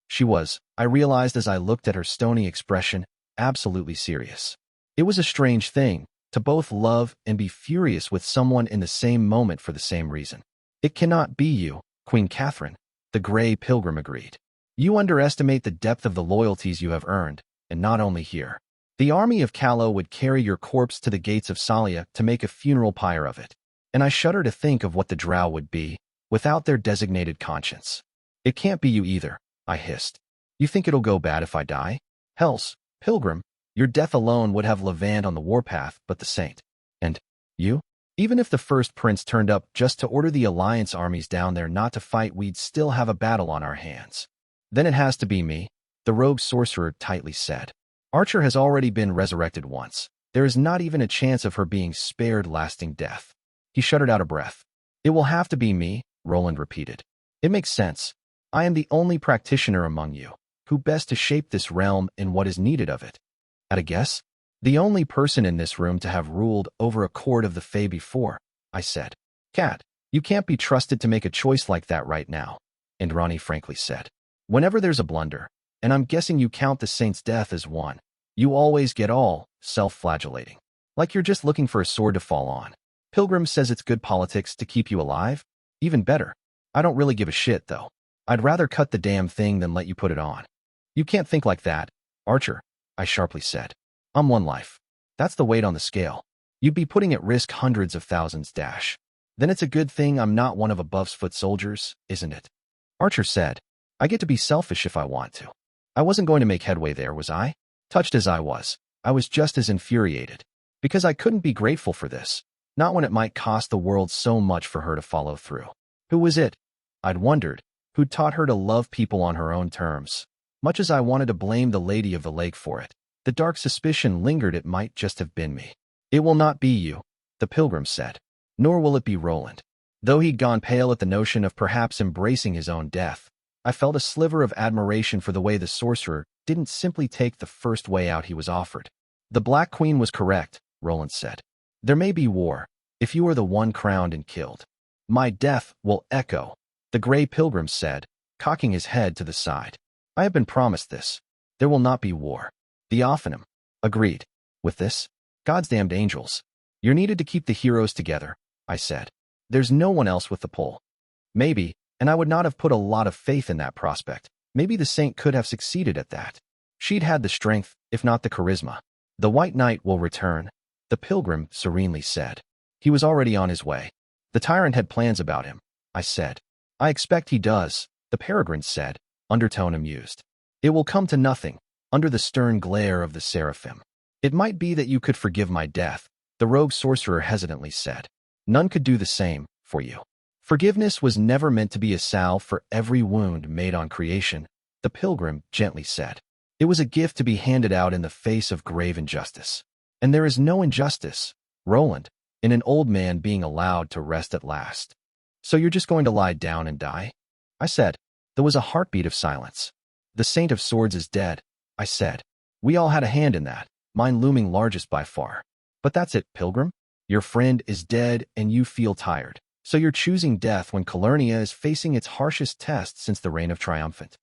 She was, I realized as I looked at her stony expression, absolutely serious. It was a strange thing, to both love and be furious with someone in the same moment for the same reason. It cannot be you, Queen Catherine, the Grey Pilgrim agreed. You underestimate the depth of the loyalties you have earned, and not only here. The army of Callow would carry your corpse to the gates of Salia to make a funeral pyre of it, and I shudder to think of what the drow would be, without their designated conscience. It can't be you either, I hissed. You think it'll go bad if I die? Hells, Pilgrim, your death alone would have Levant on the warpath, but the Saint. And you? Even if the first prince turned up just to order the Alliance armies down there not to fight, we'd still have a battle on our hands. Then it has to be me, the rogue sorcerer tightly said. Archer has already been resurrected once. There is not even a chance of her being spared lasting death. He shuddered out a breath. It will have to be me, Roland repeated. It makes sense. I am the only practitioner among you, who best to shape this realm in what is needed of it. At a guess? The only person in this room to have ruled over a court of the Fae before, I said. Cat, you can't be trusted to make a choice like that right now, Indrani frankly said. Whenever there's a blunder, and I'm guessing you count the Saint's death as one, you always get all self-flagellating. Like you're just looking for a sword to fall on. Pilgrim says it's good politics to keep you alive? Even better. I don't really give a shit, though. I'd rather cut the damn thing than let you put it on. You can't think like that, Archer, I sharply said. I'm one life. That's the weight on the scale. You'd be putting at risk hundreds of thousands. Then it's a good thing I'm not one of Above's foot soldiers, isn't it? Archer said. I get to be selfish if I want to. I wasn't going to make headway there, was I? Touched as I was just as infuriated. Because I couldn't be grateful for this. Not when it might cost the world so much for her to follow through. Who was it? I'd wondered. Who'd taught her to love people on her own terms. Much as I wanted to blame the Lady of the Lake for it, the dark suspicion lingered it might just have been me. It will not be you, the pilgrim said. Nor will it be Roland. Though he'd gone pale at the notion of perhaps embracing his own death, I felt a sliver of admiration for the way the sorcerer didn't simply take the first way out he was offered. The Black Queen was correct, Roland said. There may be war, if you are the one crowned and killed. My death will echo, the Grey Pilgrim said, cocking his head to the side. I have been promised this. There will not be war. Theophanim agreed. With this, God's damned angels. You're needed to keep the heroes together, I said. There's no one else with the pull. Maybe, and I would not have put a lot of faith in that prospect, maybe the Saint could have succeeded at that. She'd had the strength, if not the charisma. The White Knight will return, the pilgrim serenely said. He was already on his way. The tyrant had plans about him, I said. I expect he does, the peregrine said, undertone amused. It will come to nothing, under the stern glare of the seraphim. It might be that you could forgive my death, the rogue sorcerer hesitantly said. None could do the same for you. Forgiveness was never meant to be a salve for every wound made on creation, the pilgrim gently said. It was a gift to be handed out in the face of grave injustice. And there is no injustice, Roland, in an old man being allowed to rest at last. So you're just going to lie down and die? I said. There was a heartbeat of silence. The Saint of Swords is dead, I said. We all had a hand in that, mine looming largest by far. But that's it, pilgrim. Your friend is dead and you feel tired. So you're choosing death when Calernia is facing its harshest test since the reign of Triumphant.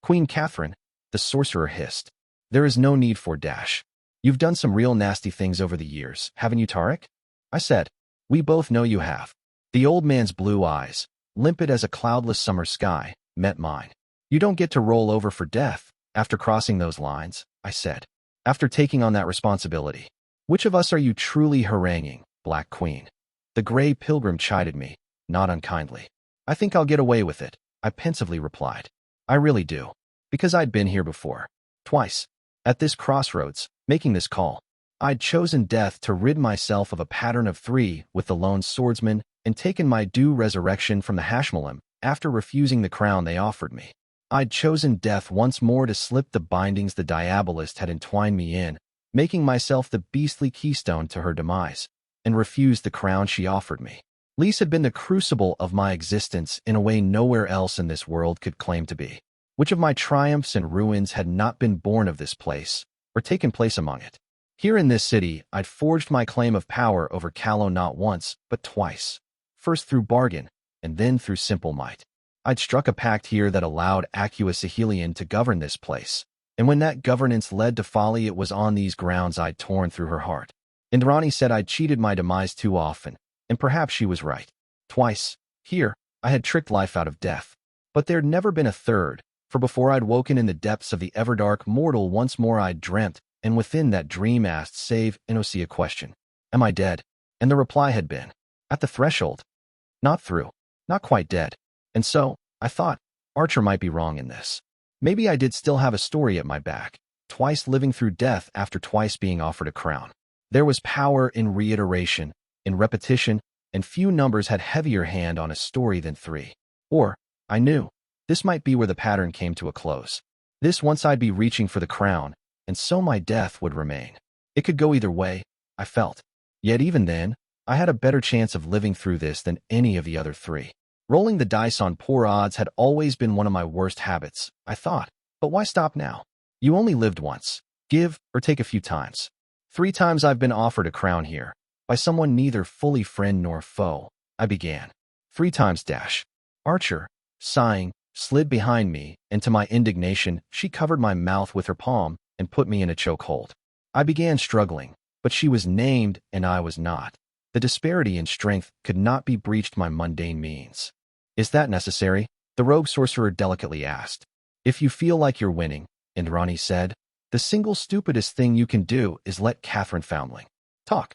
Queen Catherine, the sorcerer hissed. There is no need for dash. You've done some real nasty things over the years, haven't you, Tarek? I said. We both know you have. The old man's blue eyes, limpid as a cloudless summer sky, met mine. You don't get to roll over for death after crossing those lines, I said. After taking on that responsibility. Which of us are you truly haranguing, Black Queen? The gray pilgrim chided me, not unkindly. I think I'll get away with it, I pensively replied. I really do. Because I'd been here before. Twice. At this crossroads, making this call. I'd chosen death to rid myself of a pattern of 3 with the lone swordsman and taken my due resurrection from the Hashmalim after refusing the crown they offered me. I'd chosen death once more to slip the bindings the Diabolist had entwined me in, making myself the beastly keystone to her demise, and refused the crown she offered me. Lys had been the crucible of my existence in a way nowhere else in this world could claim to be. Which of my triumphs and ruins had not been born of this place, or taken place among it? Here in this city, I'd forged my claim of power over Callow not once, but twice. First through bargain, and then through simple might. I'd struck a pact here that allowed Acua Sahelian to govern this place, and when that governance led to folly, it was on these grounds I'd torn through her heart. Indrani said I'd cheated my demise too often, and perhaps she was right. Twice, here, I had tricked life out of death. But there'd never been a third, for before I'd woken in the depths of the everdark mortal once more I'd dreamt, and within that dream asked save Inosi a question. Am I dead? And the reply had been, at the threshold. Not through. Not quite dead. And so, I thought, Archer might be wrong in this. Maybe I did still have a story at my back, twice living through death after twice being offered a crown. There was power in reiteration, in repetition, and few numbers had heavier hand on a story than 3. Or, I knew, this might be where the pattern came to a close. This once I'd be reaching for the crown, and so my death would remain. It could go either way, I felt. Yet even then, I had a better chance of living through this than any of the other 3. Rolling the dice on poor odds had always been one of my worst habits, I thought. But why stop now? You only lived once. Give or take a few times. 3 times I've been offered a crown here, by someone neither fully friend nor foe, I began. 3 times dash. Archer, sighing, slid behind me, and to my indignation, she covered my mouth with her palm and put me in a chokehold. I began struggling, but she was named and I was not. The disparity in strength could not be breached by mundane means. Is that necessary? The rogue sorcerer delicately asked. If you feel like you're winning, Indrani said, the single stupidest thing you can do is let Catherine Foundling talk.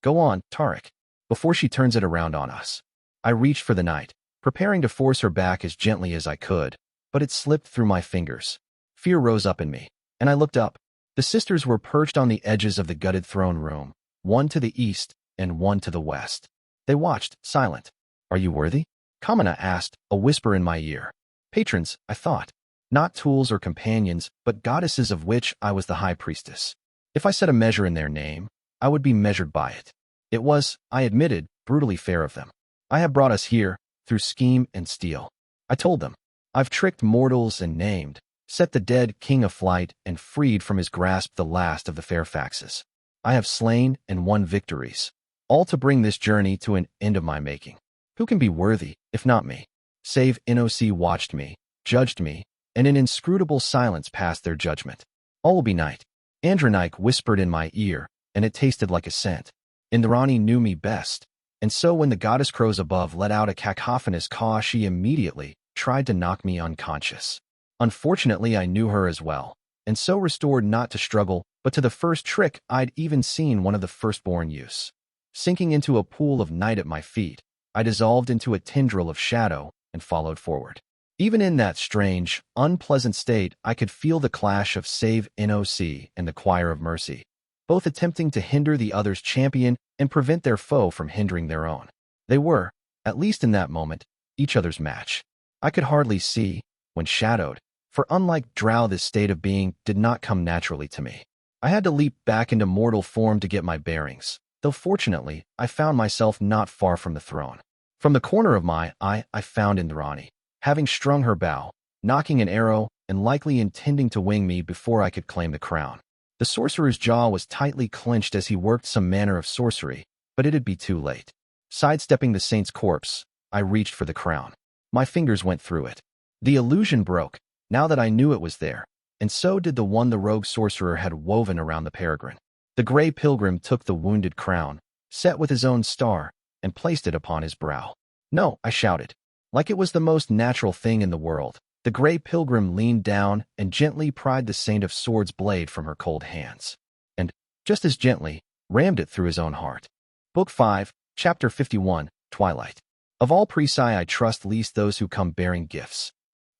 Go on, Tarek, before she turns it around on us. I reached for the knight, preparing to force her back as gently as I could, but it slipped through my fingers. Fear rose up in me, and I looked up. The sisters were perched on the edges of the gutted throne room, one to the east and one to the west. They watched, silent. Are you worthy? Kamina asked, a whisper in my ear. Patrons, I thought. Not tools or companions, but goddesses of which I was the high priestess. If I set a measure in their name, I would be measured by it. It was, I admitted, brutally fair of them. I have brought us here, through scheme and steel. I told them. I've tricked mortals and named, set the dead king of flight and freed from his grasp the last of the Fairfaxes. I have slain and won victories, all to bring this journey to an end of my making. Who can be worthy, if not me? Save Inosi watched me, judged me, and in inscrutable silence passed their judgment. All will be night. Andronike whispered in my ear, and it tasted like a scent. Indrani knew me best, and so when the goddess crows above let out a cacophonous caw, she immediately tried to knock me unconscious. Unfortunately, I knew her as well, and so restored not to struggle, but to the first trick I'd even seen one of the firstborn use. Sinking into a pool of night at my feet, I dissolved into a tendril of shadow and followed forward. Even in that strange, unpleasant state, I could feel the clash of Save NOC and the Choir of Mercy, both attempting to hinder the other's champion and prevent their foe from hindering their own. They were, at least in that moment, each other's match. I could hardly see, when shadowed, for unlike Drow, this state of being did not come naturally to me. I had to leap back into mortal form to get my bearings, though fortunately, I found myself not far from the throne. From the corner of my eye, I found Entreaty, having strung her bow, knocking an arrow, and likely intending to wing me before I could claim the crown. The sorcerer's jaw was tightly clenched as he worked some manner of sorcery, but it'd be too late. Sidestepping the saint's corpse, I reached for the crown. My fingers went through it. The illusion broke, now that I knew it was there, and so did the one the rogue sorcerer had woven around the peregrine. The gray pilgrim took the wounded crown, set with his own star, and placed it upon his brow. "No," I shouted. Like it was the most natural thing in the world, the gray pilgrim leaned down and gently pried the Saint of Swords' blade from her cold hands. And, just as gently, rammed it through his own heart. Book 5, Chapter 51, Twilight. Of all Presai I trust least those who come bearing gifts.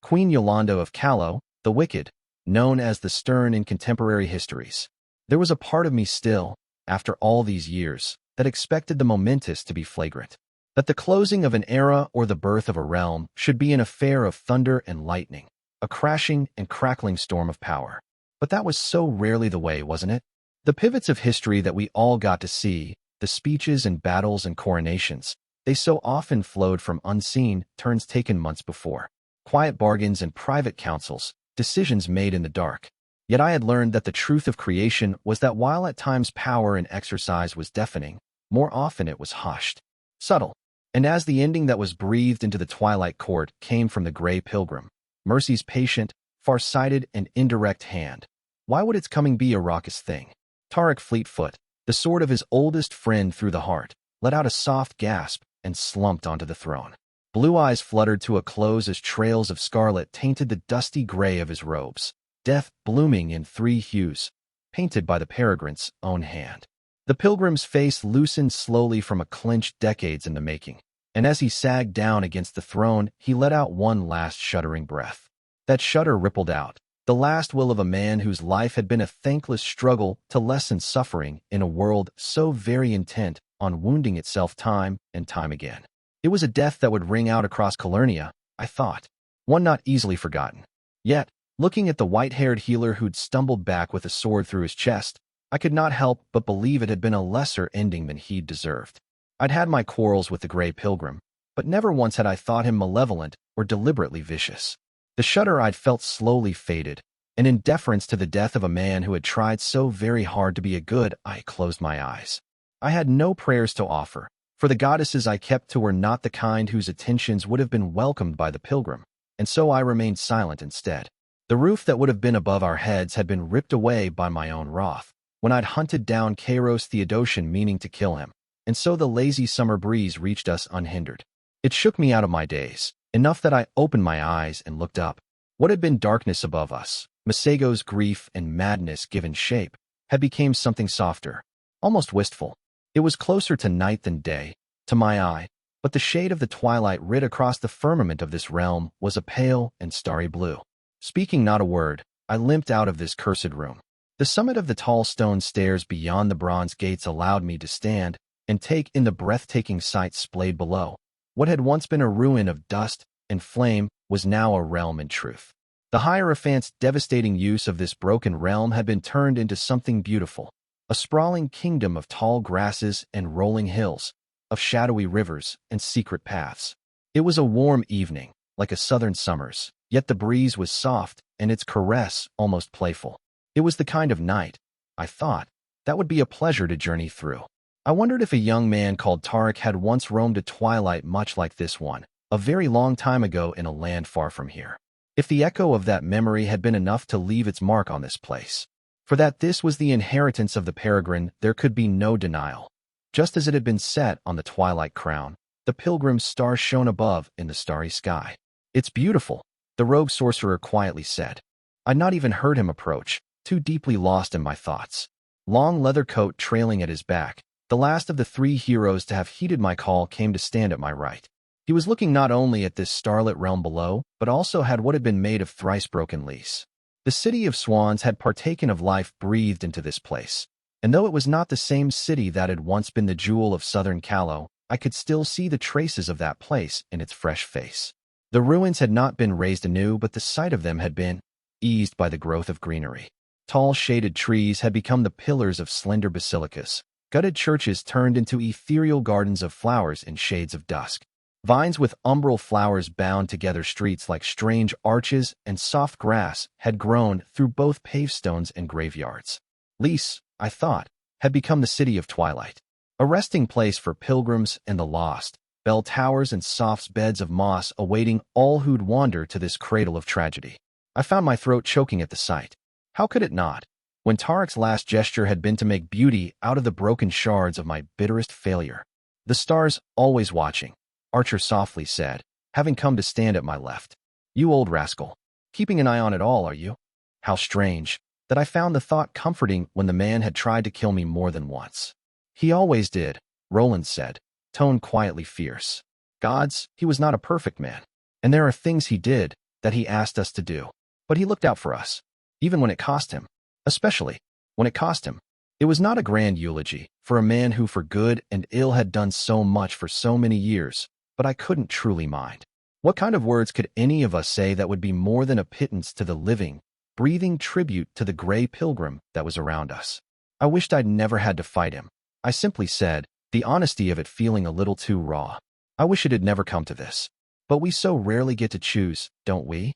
Queen Yolanda of Callow, the Wicked, known as the Stern in contemporary histories. There was a part of me still, after all these years, that expected the momentous to be flagrant. That the closing of an era or the birth of a realm should be an affair of thunder and lightning, a crashing and crackling storm of power. But that was so rarely the way, wasn't it? The pivots of history that we all got to see, the speeches and battles and coronations, they so often flowed from unseen turns taken months before. Quiet bargains and private councils, decisions made in the dark. Yet I had learned that the truth of creation was that while at times power and exercise was deafening, more often it was hushed, subtle. And as the ending that was breathed into the Twilight Court came from the Grey Pilgrim, Mercy's patient, far-sighted, and indirect hand, why would its coming be a raucous thing? Tarek Fleetfoot, the sword of his oldest friend through the heart, let out a soft gasp and slumped onto the throne. Blue eyes fluttered to a close as trails of scarlet tainted the dusty gray of his robes, death blooming in 3 hues, painted by the peregrine's own hand. The pilgrim's face loosened slowly from a clench decades in the making, and as he sagged down against the throne, he let out one last shuddering breath. That shudder rippled out, the last will of a man whose life had been a thankless struggle to lessen suffering in a world so very intent on wounding itself time and time again. It was a death that would ring out across Calernia, I thought, one not easily forgotten. Yet, looking at the white-haired healer who'd stumbled back with a sword through his chest, I could not help but believe it had been a lesser ending than he'd deserved. I'd had my quarrels with the Grey Pilgrim, but never once had I thought him malevolent or deliberately vicious. The shudder I'd felt slowly faded, and in deference to the death of a man who had tried so very hard to be a good, I closed my eyes. I had no prayers to offer, for the goddesses I kept to were not the kind whose attentions would have been welcomed by the pilgrim, and so I remained silent instead. The roof that would have been above our heads had been ripped away by my own wrath, when I'd hunted down Kairos Theodosian meaning to kill him, and so the lazy summer breeze reached us unhindered. It shook me out of my daze, enough that I opened my eyes and looked up. What had been darkness above us, Masego's grief and madness given shape, had become something softer, almost wistful. It was closer to night than day, to my eye, but the shade of the twilight writ across the firmament of this realm was a pale and starry blue. Speaking not a word, I limped out of this cursed room. The summit of the tall stone stairs beyond the bronze gates allowed me to stand and take in the breathtaking sight splayed below. What had once been a ruin of dust and flame was now a realm in truth. The Hierophant's devastating use of this broken realm had been turned into something beautiful, a sprawling kingdom of tall grasses and rolling hills, of shadowy rivers and secret paths. It was a warm evening, like a southern summer's, yet the breeze was soft and its caress almost playful. It was the kind of night, I thought, that would be a pleasure to journey through. I wondered if a young man called Tarek had once roamed a twilight much like this one, a very long time ago in a land far from here. If the echo of that memory had been enough to leave its mark on this place. For that this was the inheritance of the peregrine, there could be no denial. Just as it had been set on the twilight crown, the pilgrim's star shone above in the starry sky. "It's beautiful," the rogue sorcerer quietly said. I'd not even heard him approach, too deeply lost in my thoughts. Long leather coat trailing at his back, the last of the 3 heroes to have heeded my call came to stand at my right. He was looking not only at this starlit realm below, but also had what had been made of thrice-broken lease. The city of Swans had partaken of life breathed into this place, and though it was not the same city that had once been the jewel of southern Callow, I could still see the traces of that place in its fresh face. The ruins had not been raised anew, but the sight of them had been eased by the growth of greenery. Tall shaded trees had become the pillars of slender basilicas. Gutted churches turned into ethereal gardens of flowers in shades of dusk. Vines with umbral flowers bound together streets like strange arches, and soft grass had grown through both pavestones and graveyards. Lys, I thought, had become the city of Twilight, a resting place for pilgrims and the lost, bell towers and soft beds of moss awaiting all who'd wander to this cradle of tragedy. I found my throat choking at the sight. How could it not, when Tarek's last gesture had been to make beauty out of the broken shards of my bitterest failure? The stars, always watching, Archer softly said, having come to stand at my left. You old rascal. Keeping an eye on it all, are you? How strange that I found the thought comforting when the man had tried to kill me more than once. He always did, Roland said, tone quietly fierce. Gods, he was not a perfect man, and there are things he did that he asked us to do. But he looked out for us, even when it cost him. Especially when it cost him. It was not a grand eulogy for a man who for good and ill had done so much for so many years, but I couldn't truly mind. What kind of words could any of us say that would be more than a pittance to the living, breathing tribute to the gray pilgrim that was around us? I wished I'd never had to fight him. I simply said, the honesty of it feeling a little too raw. I wish it had never come to this. But we so rarely get to choose, don't we?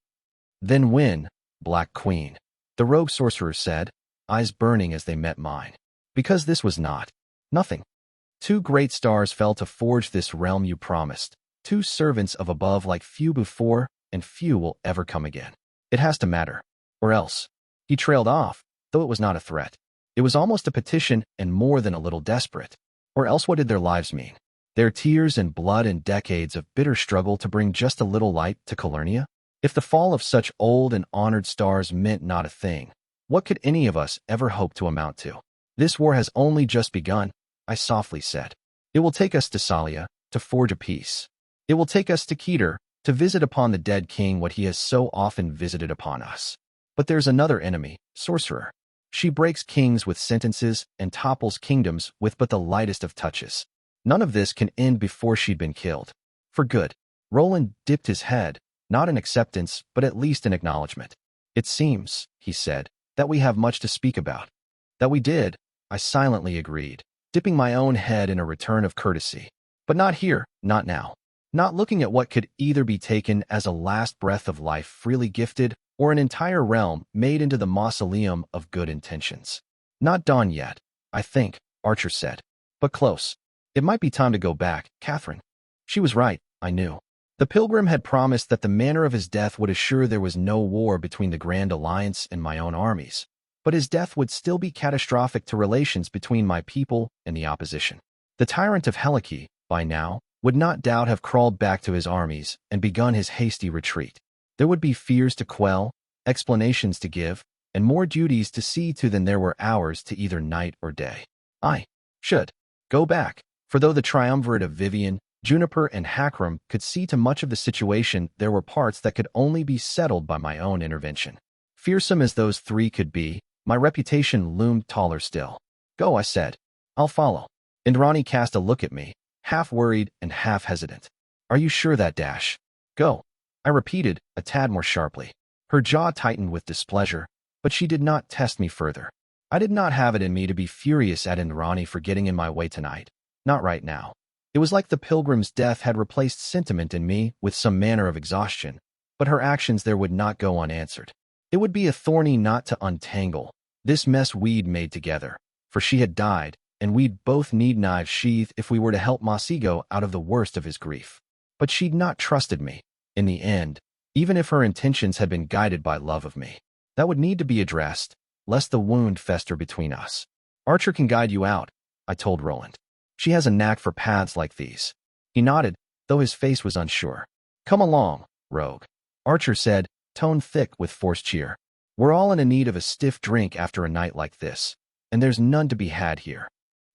Then win, Black Queen, the rogue sorcerer said, eyes burning as they met mine. Because this was not nothing. 2 great stars fell to forge this realm you promised, 2 servants of above like few before, and few will ever come again. It has to matter. Or else. He trailed off, though it was not a threat. It was almost a petition and more than a little desperate. Or else what did their lives mean? Their tears and blood and decades of bitter struggle to bring just a little light to Calernia? If the fall of such old and honored stars meant not a thing, what could any of us ever hope to amount to? This war has only just begun, I softly said. It will take us to Salia, to forge a peace. It will take us to Keter, to visit upon the dead king what he has so often visited upon us. But there's another enemy, Sorcerer. She breaks kings with sentences and topples kingdoms with but the lightest of touches. None of this can end before she'd been killed. For good. Roland dipped his head, not in acceptance, but at least in acknowledgement. It seems, he said, that we have much to speak about. That we did, I silently agreed, dipping my own head in a return of courtesy. But not here, not now. Not looking at what could either be taken as a last breath of life freely gifted, or an entire realm made into the mausoleum of good intentions. Not dawn yet, I think, Archer said. But close. It might be time to go back, Catherine. She was right, I knew. The pilgrim had promised that the manner of his death would assure there was no war between the Grand Alliance and my own armies, but his death would still be catastrophic to relations between my people and the opposition. The tyrant of Helike, by now, would not doubt have crawled back to his armies and begun his hasty retreat. There would be fears to quell, explanations to give, and more duties to see to than there were hours to either night or day. I should go back, for though the triumvirate of Vivian, Juniper, and Hakram could see to much of the situation, there were parts that could only be settled by my own intervention. Fearsome as those 3 could be, my reputation loomed taller still. Go, I said. I'll follow. Indrani cast a look at me, half worried and half hesitant. Are you sure that dash? Go. I repeated, a tad more sharply. Her jaw tightened with displeasure, but she did not test me further. I did not have it in me to be furious at Indrani for getting in my way tonight. Not right now. It was like the pilgrim's death had replaced sentiment in me with some manner of exhaustion, but her actions there would not go unanswered. It would be a thorny knot to untangle, this mess we'd made together, for she had died, and we'd both need knives sheathed if we were to help Masigo out of the worst of his grief. But she'd not trusted me, in the end, even if her intentions had been guided by love of me. That would need to be addressed, lest the wound fester between us. Archer can guide you out, I told Roland. She has a knack for paths like these. He nodded, though his face was unsure. Come along, rogue, Archer said, tone thick with forced cheer. We're all in a need of a stiff drink after a night like this, and there's none to be had here.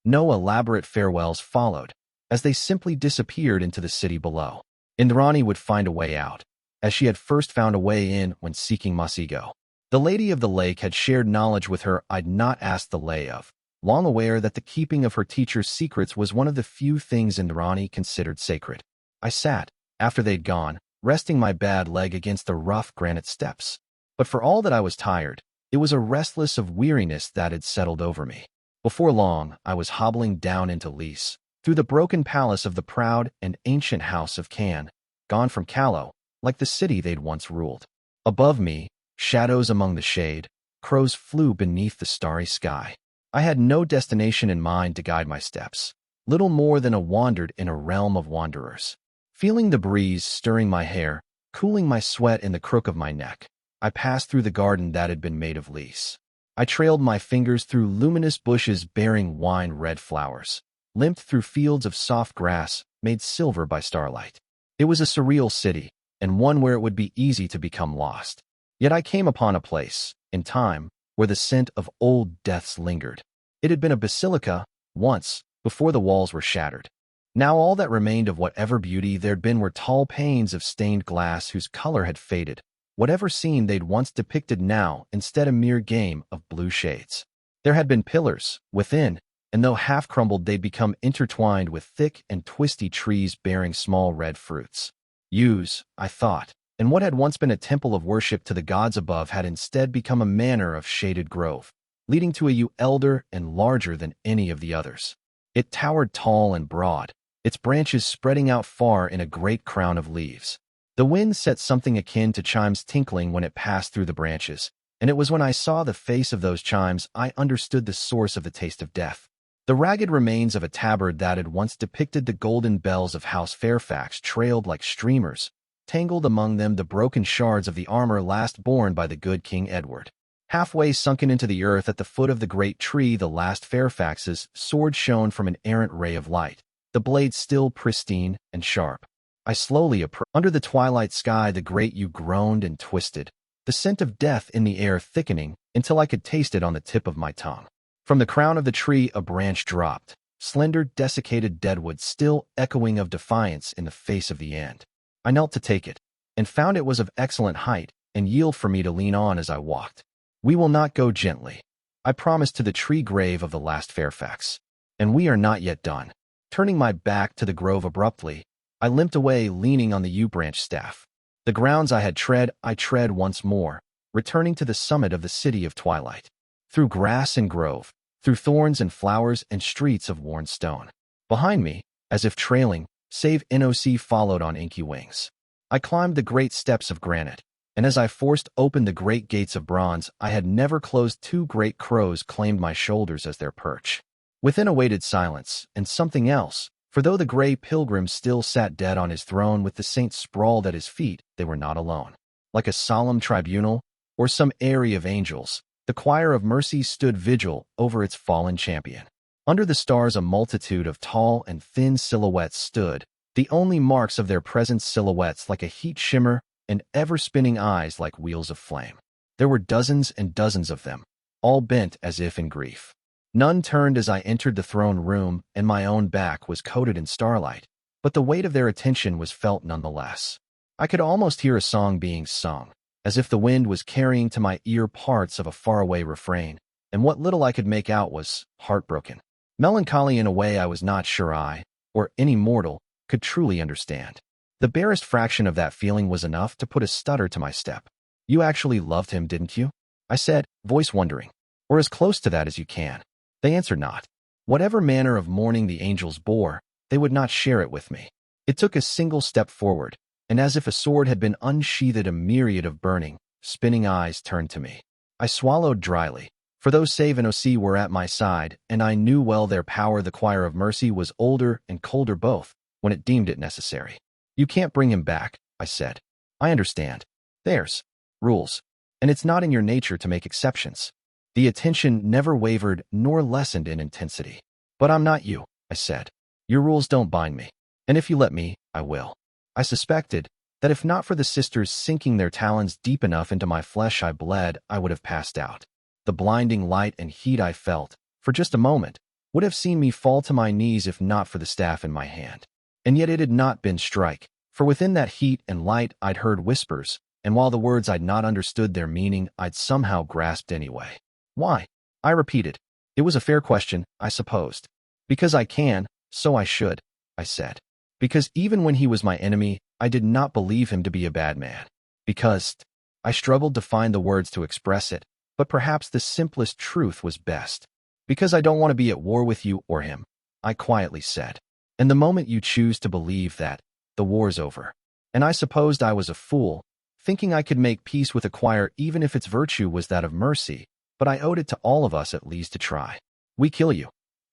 No elaborate farewells followed, as they simply disappeared into the city below. Indrani would find a way out, as she had first found a way in when seeking Masigo. The Lady of the Lake had shared knowledge with her I'd not asked the lay of, long aware that the keeping of her teacher's secrets was one of the few things Indrani considered sacred. I sat, after they'd gone, resting my bad leg against the rough granite steps. But for all that I was tired, it was a restless of weariness that had settled over me. Before long, I was hobbling down into Lys, through the broken palace of the proud and ancient house of Can, gone from Callow, like the city they'd once ruled. Above me, shadows among the shade, crows flew beneath the starry sky. I had no destination in mind to guide my steps, little more than a wandered in a realm of wanderers. Feeling the breeze stirring my hair, cooling my sweat in the crook of my neck, I passed through the garden that had been made of Lys. I trailed my fingers through luminous bushes bearing wine-red flowers, limped through fields of soft grass made silver by starlight. It was a surreal city, and one where it would be easy to become lost. Yet I came upon a place, in time, where the scent of old deaths lingered. It had been a basilica, once, before the walls were shattered. Now all that remained of whatever beauty there'd been were tall panes of stained glass whose color had faded, whatever scene they'd once depicted now instead a mere game of blue shades. There had been pillars, within, and though half-crumbled they'd become intertwined with thick and twisty trees bearing small red fruits. Yews, I thought, and what had once been a temple of worship to the gods above had instead become a manor of shaded grove, leading to a yew elder and larger than any of the others. It towered tall and broad, its branches spreading out far in a great crown of leaves. The wind set something akin to chimes tinkling when it passed through the branches, and it was when I saw the face of those chimes I understood the source of the taste of death. The ragged remains of a tabard that had once depicted the golden bells of House Fairfax trailed like streamers, tangled among them the broken shards of the armor last borne by the good King Edward. Halfway sunken into the earth at the foot of the great tree the last Fairfax's sword shone from an errant ray of light, the blade still pristine and sharp. I slowly approached. Under the twilight sky the great yew groaned and twisted, the scent of death in the air thickening until I could taste it on the tip of my tongue. From the crown of the tree a branch dropped, slender desiccated deadwood still echoing of defiance in the face of the end. I knelt to take it, and found it was of excellent height and yield for me to lean on as I walked. We will not go gently, I promised to the tree grave of the last Fairfax, and we are not yet done. Turning my back to the grove abruptly, I limped away leaning on the yew branch staff. The grounds I tread once more, returning to the summit of the city of Twilight. Through grass and grove, through thorns and flowers and streets of worn stone. Behind me, as if trailing, save NOC followed on inky wings. I climbed the great steps of granite, and as I forced open the great gates of bronze I had never closed, two great crows claimed my shoulders as their perch. Within awaited silence, and something else, for though the gray pilgrim still sat dead on his throne with the saints sprawled at his feet, they were not alone. Like a solemn tribunal, or some aerie of angels, the choir of mercy stood vigil over its fallen champion. Under the stars a multitude of tall and thin silhouettes stood, the only marks of their presence silhouettes like a heat shimmer and ever-spinning eyes like wheels of flame. There were dozens and dozens of them, all bent as if in grief. None turned as I entered the throne room, and my own back was coated in starlight, but the weight of their attention was felt nonetheless. I could almost hear a song being sung, as if the wind was carrying to my ear parts of a faraway refrain, and what little I could make out was heartbroken. Melancholy in a way I was not sure I, or any mortal, could truly understand. The barest fraction of that feeling was enough to put a stutter to my step. "You actually loved him, didn't you?" I said, voice wondering. "Or as close to that as you can." They answered not. Whatever manner of mourning the angels bore, they would not share it with me. It took a single step forward, and as if a sword had been unsheathed a myriad of burning, spinning eyes turned to me. I swallowed dryly, for those save and OC were at my side, and I knew well their power. The choir of mercy was older and colder both, when it deemed it necessary. "You can't bring him back," I said. "I understand. There's rules, and it's not in your nature to make exceptions." The attention never wavered nor lessened in intensity. "But I'm not you," I said. "Your rules don't bind me, and if you let me, I will." I suspected, that if not for the sisters sinking their talons deep enough into my flesh I bled, I would have passed out. The blinding light and heat I felt, for just a moment, would have seen me fall to my knees if not for the staff in my hand. And yet it had not been strike, for within that heat and light I'd heard whispers, and while the words I'd not understood their meaning, I'd somehow grasped anyway. Why? I repeated. It was a fair question, I supposed. Because I can, so I should, I said. Because even when he was my enemy, I did not believe him to be a bad man. Because I struggled to find the words to express it, but perhaps the simplest truth was best. Because I don't want to be at war with you or him, I quietly said. And the moment you choose to believe that, the war's over. And I supposed I was a fool, thinking I could make peace with a choir even if its virtue was that of mercy, but I owed it to all of us at least to try. We kill you,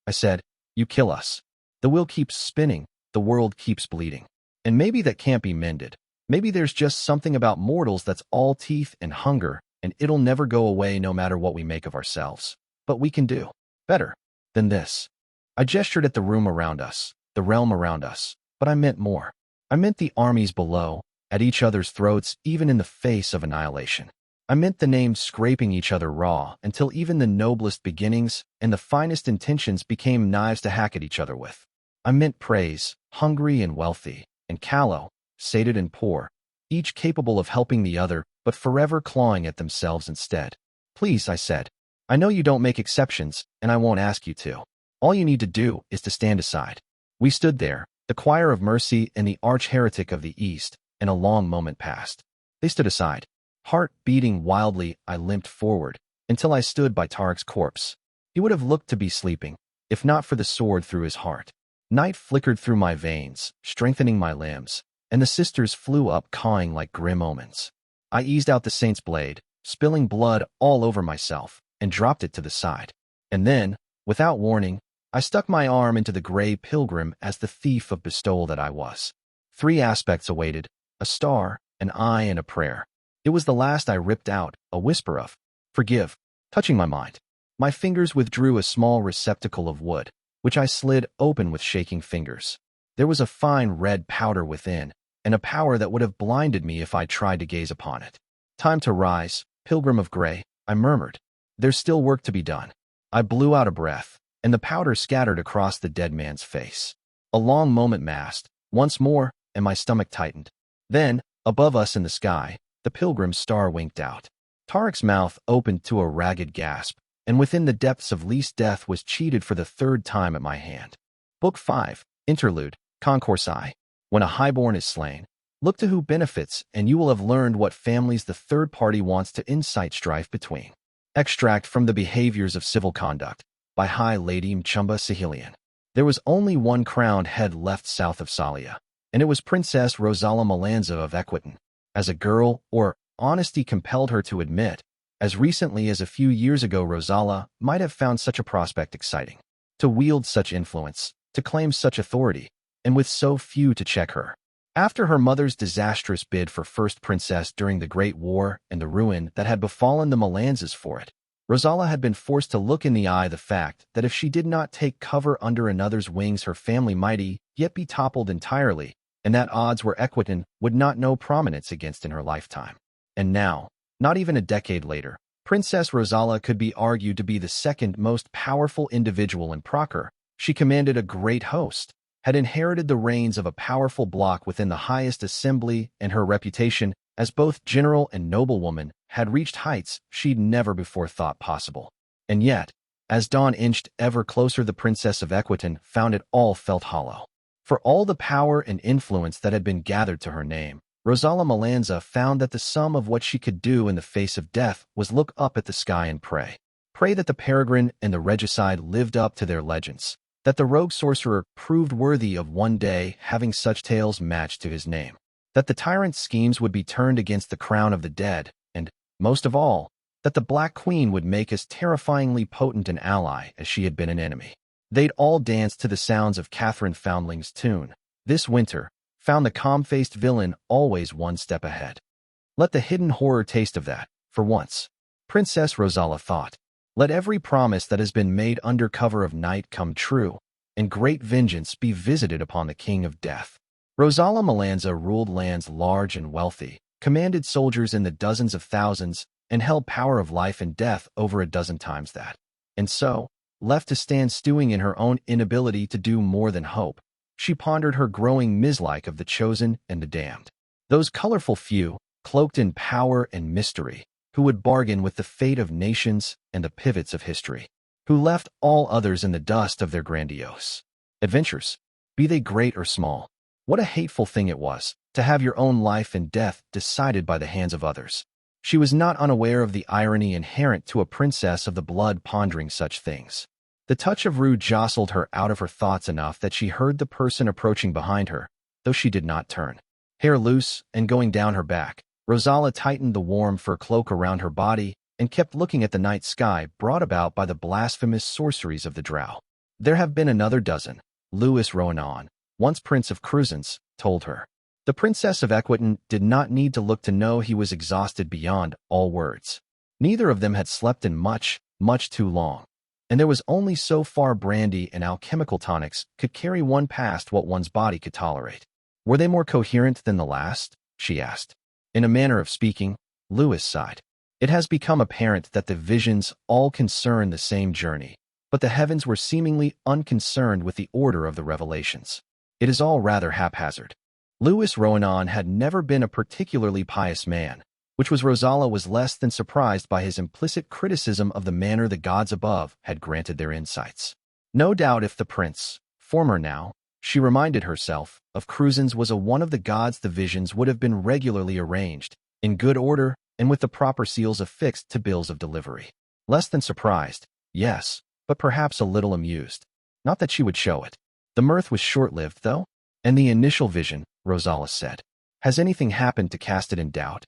I said. You kill us. The wheel keeps spinning, the world keeps bleeding. And maybe that can't be mended. Maybe there's just something about mortals that's all teeth and hunger, and it'll never go away no matter what we make of ourselves. But we can do better than this. I gestured at the room around us, the realm around us, but I meant more. I meant the armies below, at each other's throats, even in the face of annihilation. I meant the names scraping each other raw until even the noblest beginnings and the finest intentions became knives to hack at each other with. I meant praise, hungry and wealthy, and callow, sated and poor, each capable of helping the other, but forever clawing at themselves instead. Please, I said. I know you don't make exceptions, and I won't ask you to. All you need to do is to stand aside. We stood there, the choir of mercy and the arch-heretic of the East, and a long moment passed. They stood aside. Heart beating wildly, I limped forward, until I stood by Tarek's corpse. He would have looked to be sleeping, if not for the sword through his heart. Night flickered through my veins, strengthening my limbs, and the sisters flew up cawing like grim omens. I eased out the saint's blade, spilling blood all over myself, and dropped it to the side. And then, without warning, I stuck my arm into the gray pilgrim as the thief of bestowal that I was. 3 aspects awaited, a star, an eye, and a prayer. It was the last I ripped out, a whisper of, "Forgive," touching my mind. My fingers withdrew a small receptacle of wood, which I slid open with shaking fingers. There was a fine red powder within, and a power that would have blinded me if I tried to gaze upon it. Time to rise, pilgrim of gray, I murmured. There's still work to be done. I blew out a breath, and the powder scattered across the dead man's face. A long moment passed, once more, and my stomach tightened. Then, above us in the sky, the pilgrim's star winked out. Tarek's mouth opened to a ragged gasp, and within the depths of least death was cheated for the 3rd time at my hand. Book 5, Interlude, Concourse I. When a highborn is slain, look to who benefits, and you will have learned what families the third party wants to incite strife between. Extract from the Behaviors of Civil Conduct, by High Lady Mchumba Sahilian. There was only one crowned head left south of Salia, and it was Princess Rosala Malanza of Equitan. As a girl, or honesty compelled her to admit, as recently as a few years ago Rosala might have found such a prospect exciting. To wield such influence, to claim such authority, and with so few to check her. After her mother's disastrous bid for first princess during the Great War and the ruin that had befallen the Malanzas for it, Rosala had been forced to look in the eye the fact that if she did not take cover under another's wings her family might yet be toppled entirely, and that odds were Equitan would not know prominence against in her lifetime. And now, not even a decade later, Princess Rosala could be argued to be the second most powerful individual in Procer. She commanded a great host, had inherited the reins of a powerful bloc within the highest assembly, and her reputation as both general and noblewoman had reached heights she'd never before thought possible. And yet, as dawn inched ever closer, the Princess of Equitan found it all felt hollow. For all the power and influence that had been gathered to her name, Rosala Malanza found that the sum of what she could do in the face of death was look up at the sky and pray. Pray that the peregrine and the regicide lived up to their legends, that the rogue sorcerer proved worthy of one day having such tales matched to his name, that the tyrant's schemes would be turned against the crown of the dead, and, most of all, that the Black Queen would make as terrifyingly potent an ally as she had been an enemy. They'd all danced to the sounds of Catherine Foundling's tune. This winter found the calm-faced villain always one step ahead. Let the hidden horror taste of that, for once. Princess Rosala thought. Let every promise that has been made under cover of night come true, and great vengeance be visited upon the King of Death. Rosala Malanza ruled lands large and wealthy, commanded soldiers in the dozens of thousands, and held power of life and death over a dozen times that. And so, left to stand stewing in her own inability to do more than hope, she pondered her growing mislike of the chosen and the damned. Those colorful few, cloaked in power and mystery, who would bargain with the fate of nations and the pivots of history, who left all others in the dust of their grandiose adventures, be they great or small. What a hateful thing it was, to have your own life and death decided by the hands of others. She was not unaware of the irony inherent to a princess of the blood pondering such things. The touch of Rue jostled her out of her thoughts enough that she heard the person approaching behind her, though she did not turn. Hair loose and going down her back, Rosala tightened the warm fur cloak around her body and kept looking at the night sky brought about by the blasphemous sorceries of the drow. There have been another dozen, Louis Roanon, once Prince of Cruzens, told her. The Princess of Equitan did not need to look to know he was exhausted beyond all words. Neither of them had slept in much too long, and there was only so far brandy and alchemical tonics could carry one past what one's body could tolerate. Were they more coherent than the last? She asked. In a manner of speaking, Louis sighed. It has become apparent that the visions all concern the same journey, but the heavens were seemingly unconcerned with the order of the revelations. It is all rather haphazard. Louis Roanon had never been a particularly pious man, which was Rosala was less than surprised by his implicit criticism of the manner the gods above had granted their insights. No doubt if the prince, former now, she reminded herself, of Cruzens was a one of the gods, the visions would have been regularly arranged, in good order and with the proper seals affixed to bills of delivery. Less than surprised, yes, but perhaps a little amused. Not that she would show it. The mirth was short-lived, though, and the initial vision, Rosala said. Has anything happened to cast it in doubt?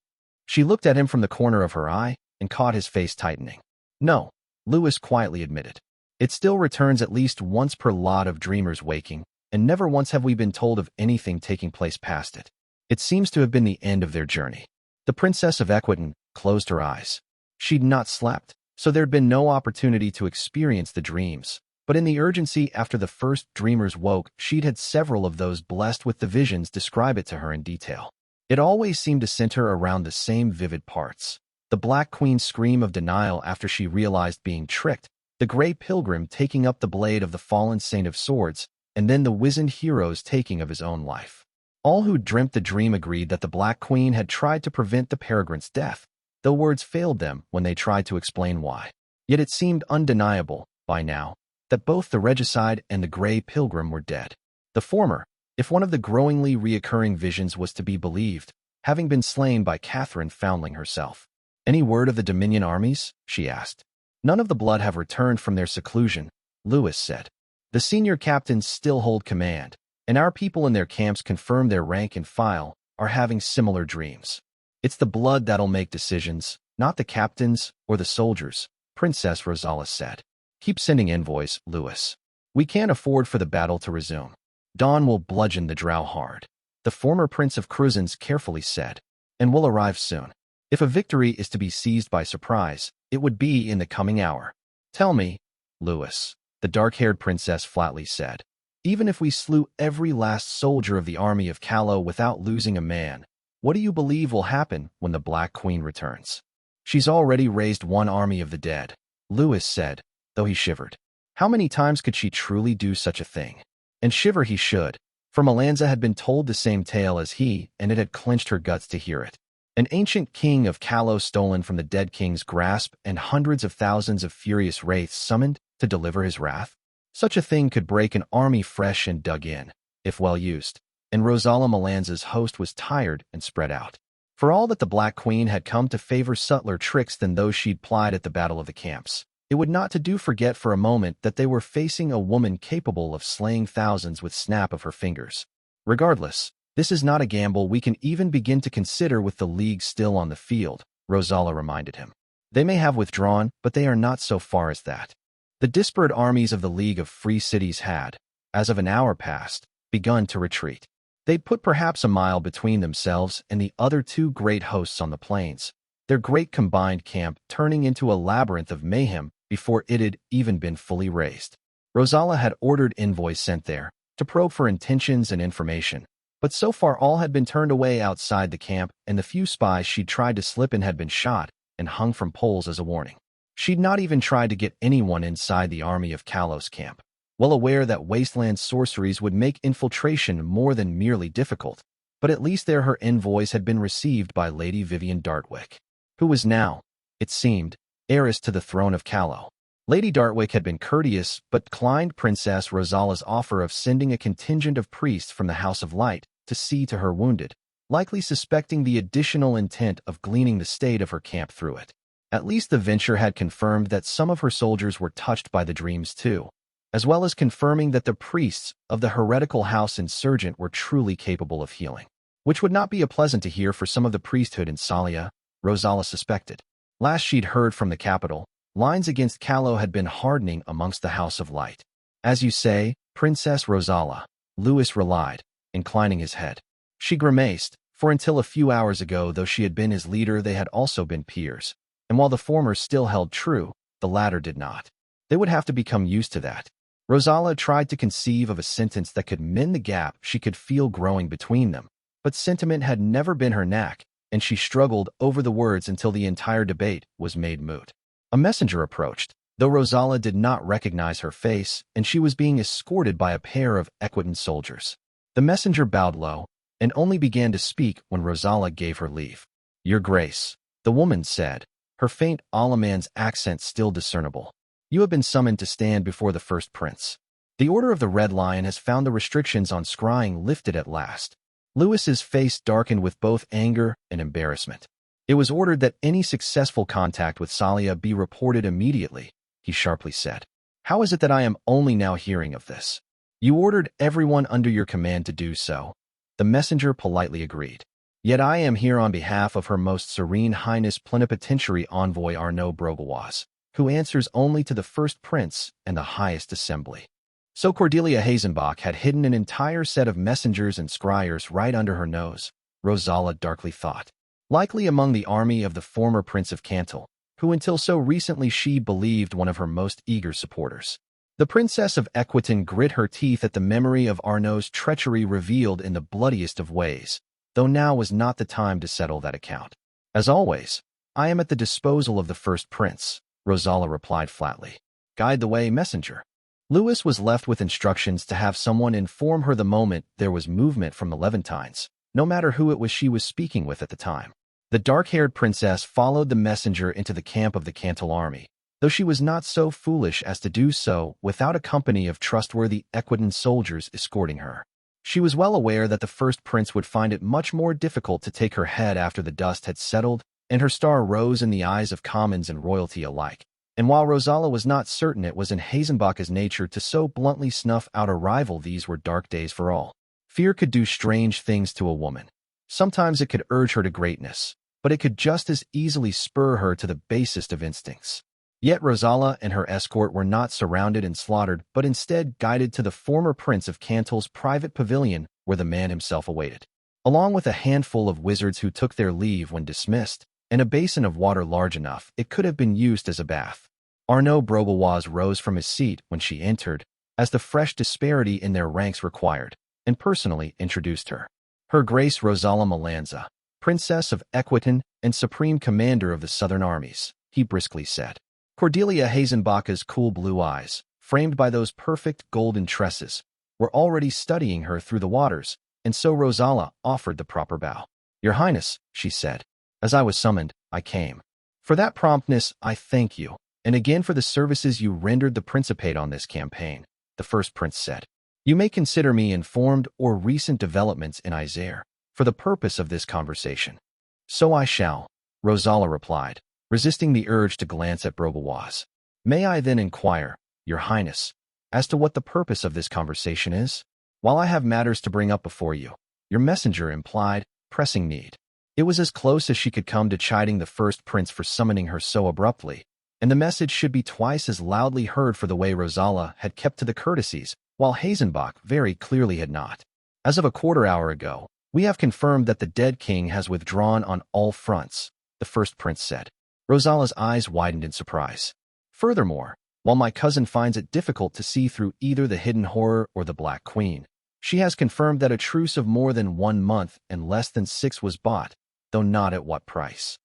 She looked at him from the corner of her eye and caught his face tightening. No, Louis quietly admitted. It still returns at least once per lot of dreamers waking, and never once have we been told of anything taking place past it. It seems to have been the end of their journey. The Princess of Equitan closed her eyes. She'd not slept, so there'd been no opportunity to experience the dreams. But in the urgency after the first dreamers woke, she'd had several of those blessed with the visions describe it to her in detail. It always seemed to center around the same vivid parts. The Black Queen's scream of denial after she realized being tricked, the Grey Pilgrim taking up the blade of the fallen Saint of Swords, and then the wizened hero's taking of his own life. All who dreamt the dream agreed that the Black Queen had tried to prevent the peregrine's death, though words failed them when they tried to explain why. Yet it seemed undeniable, by now, that both the regicide and the Grey Pilgrim were dead. The former, if one of the growingly reoccurring visions was to be believed, having been slain by Catherine Foundling herself. Any word of the Dominion armies? She asked. None of the blood have returned from their seclusion, Louis said. The senior captains still hold command, and our people in their camps confirm their rank and file are having similar dreams. It's the blood that'll make decisions, not the captains or the soldiers, Princess Rosala said. Keep sending envoys, Louis. We can't afford for the battle to resume. Dawn will bludgeon the drow hard. The former Prince of Cruzens carefully said, and will arrive soon. If a victory is to be seized by surprise, it would be in the coming hour. Tell me, Louis, the dark-haired princess flatly said, even if we slew every last soldier of the army of Callow without losing a man, what do you believe will happen when the Black Queen returns? She's already raised one army of the dead, Louis said, though he shivered. How many times could she truly do such a thing? And shiver he should, for Malanza had been told the same tale as he, and it had clenched her guts to hear it. An ancient king of Callow stolen from the dead king's grasp and hundreds of thousands of furious wraiths summoned to deliver his wrath? Such a thing could break an army fresh and dug in, if well used, and Rosala Malanza's host was tired and spread out. For all that the Black Queen had come to favor subtler tricks than those she'd plied at the Battle of the Camps, it would not to do forget for a moment that they were facing a woman capable of slaying thousands with snap of her fingers. Regardless, this is not a gamble we can even begin to consider with the League still on the field, Rosala reminded him. They may have withdrawn, but they are not so far as that. The disparate armies of the League of Free Cities had, as of an hour past, begun to retreat. They'd put perhaps a mile between themselves and the other two great hosts on the plains, their great combined camp turning into a labyrinth of mayhem before it had even been fully raised. Rosala had ordered envoys sent there to probe for intentions and information, But so far all had been turned away outside the camp, and the few spies she'd tried to slip in had been shot and hung from poles as a warning. She'd not even tried to get anyone inside the army of Kalos camp, well aware that wasteland sorceries would make infiltration more than merely difficult. But at least there her envoys had been received by Lady Vivian Dartwick, who was now, it seemed, heiress to the throne of Callow. Lady Dartwick had been courteous but declined Princess Rosalla's offer of sending a contingent of priests from the House of Light to see to her wounded, likely suspecting the additional intent of gleaning the state of her camp through it. At least the venture had confirmed that some of her soldiers were touched by the dreams too, as well as confirming that the priests of the heretical house insurgent were truly capable of healing, which would not be pleasant to hear for some of the priesthood in Salia, Rosalla suspected. Last she'd heard from the capital, lines against Callow had been hardening amongst the House of Light. As you say, Princess Rosalla, Louis relied, inclining his head. She grimaced, for until a few hours ago, though she had been his leader, they had also been peers, and while the former still held true, the latter did not. They would have to become used to that. Rosalla tried to conceive of a sentence that could mend the gap she could feel growing between them, but sentiment had never been her knack, and she struggled over the words until the entire debate was made moot. A messenger approached, though Rosalla did not recognize her face, and she was being escorted by a pair of Equitan soldiers. The messenger bowed low, and only began to speak when Rosalla gave her leave. "Your Grace," the woman said, her faint Alaman's accent still discernible. "You have been summoned to stand before the first prince. The Order of the Red Lion has found the restrictions on scrying lifted at last." Louis's face darkened with both anger and embarrassment. "It was ordered that any successful contact with Salia be reported immediately," he sharply said. "How is it that I am only now hearing of this?" "You ordered everyone under your command to do so," the messenger politely agreed. "Yet I am here on behalf of Her Most Serene Highness Plenipotentiary Envoy Arnaud Brobois, who answers only to the First Prince and the Highest Assembly." So Cordelia Hazenbach had hidden an entire set of messengers and scryers right under her nose, Rosalla darkly thought. Likely among the army of the former Prince of Cantal, who until so recently she believed one of her most eager supporters. The Princess of Equitan grit her teeth at the memory of Arnaud's treachery revealed in the bloodiest of ways, though now was not the time to settle that account. "As always, I am at the disposal of the First Prince," Rosalla replied flatly. "Guide the way, messenger." Louis was left with instructions to have someone inform her the moment there was movement from the Levantines, no matter who it was she was speaking with at the time. The dark-haired princess followed the messenger into the camp of the Cantal army, though she was not so foolish as to do so without a company of trustworthy Equitan soldiers escorting her. She was well aware that the first prince would find it much more difficult to take her head after the dust had settled and her star rose in the eyes of commons and royalty alike. And while Rosalla was not certain it was in Hazenbach's nature to so bluntly snuff out a rival, these were dark days for all. Fear could do strange things to a woman. Sometimes it could urge her to greatness, but it could just as easily spur her to the basest of instincts. Yet Rosalla and her escort were not surrounded and slaughtered, but instead guided to the former Prince of Cantal's private pavilion where the man himself awaited, along with a handful of wizards who took their leave when dismissed, and a basin of water large enough it could have been used as a bath. Arnaud Brobois rose from his seat when she entered, as the fresh disparity in their ranks required, and personally introduced her. "Her Grace Rosalla Melanza, Princess of Equitan and Supreme Commander of the Southern Armies," he briskly said. Cordelia Hazenbach's cool blue eyes, framed by those perfect golden tresses, were already studying her through the waters, and so Rosalla offered the proper bow. "Your Highness," she said, "as I was summoned, I came. For that promptness, I thank you, and again for the services you rendered the Principate on this campaign," the first prince said. "You may consider me informed or recent developments in Isère for the purpose of this conversation." "So I shall," Rosalla replied, resisting the urge to glance at Brobois. "May I then inquire, Your Highness, as to what the purpose of this conversation is? While I have matters to bring up before you," your messenger implied, pressing need. It was as close as she could come to chiding the first prince for summoning her so abruptly, and the message should be twice as loudly heard for the way Rosalla had kept to the courtesies, while Hazenbach very clearly had not. "As of a quarter-hour ago, we have confirmed that the dead king has withdrawn on all fronts," the first prince said. Rosalla's eyes widened in surprise. "Furthermore, while my cousin finds it difficult to see through either the hidden horror or the Black Queen, She has confirmed that a truce of more than 1 month and less than 6 was bought, though not at what price.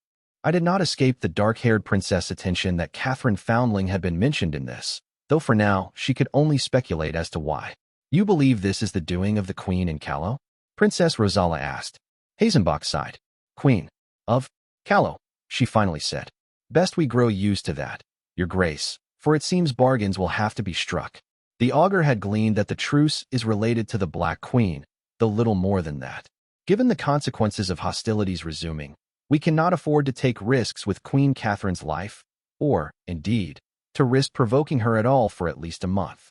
I did not escape the dark-haired princess' attention that Catherine Foundling had been mentioned in this, though for now she could only speculate as to why. You believe this is the doing of the Queen in Callow? Princess Rosala asked. Hazenbach sighed. Queen of Callow, she finally said. Best we grow used to that, Your Grace, for it seems bargains will have to be struck. The augur had gleaned that the truce is related to the Black Queen, though little more than that. Given the consequences of hostilities resuming, we cannot afford to take risks with Queen Catherine's life, or, indeed, to risk provoking her at all for at least a month.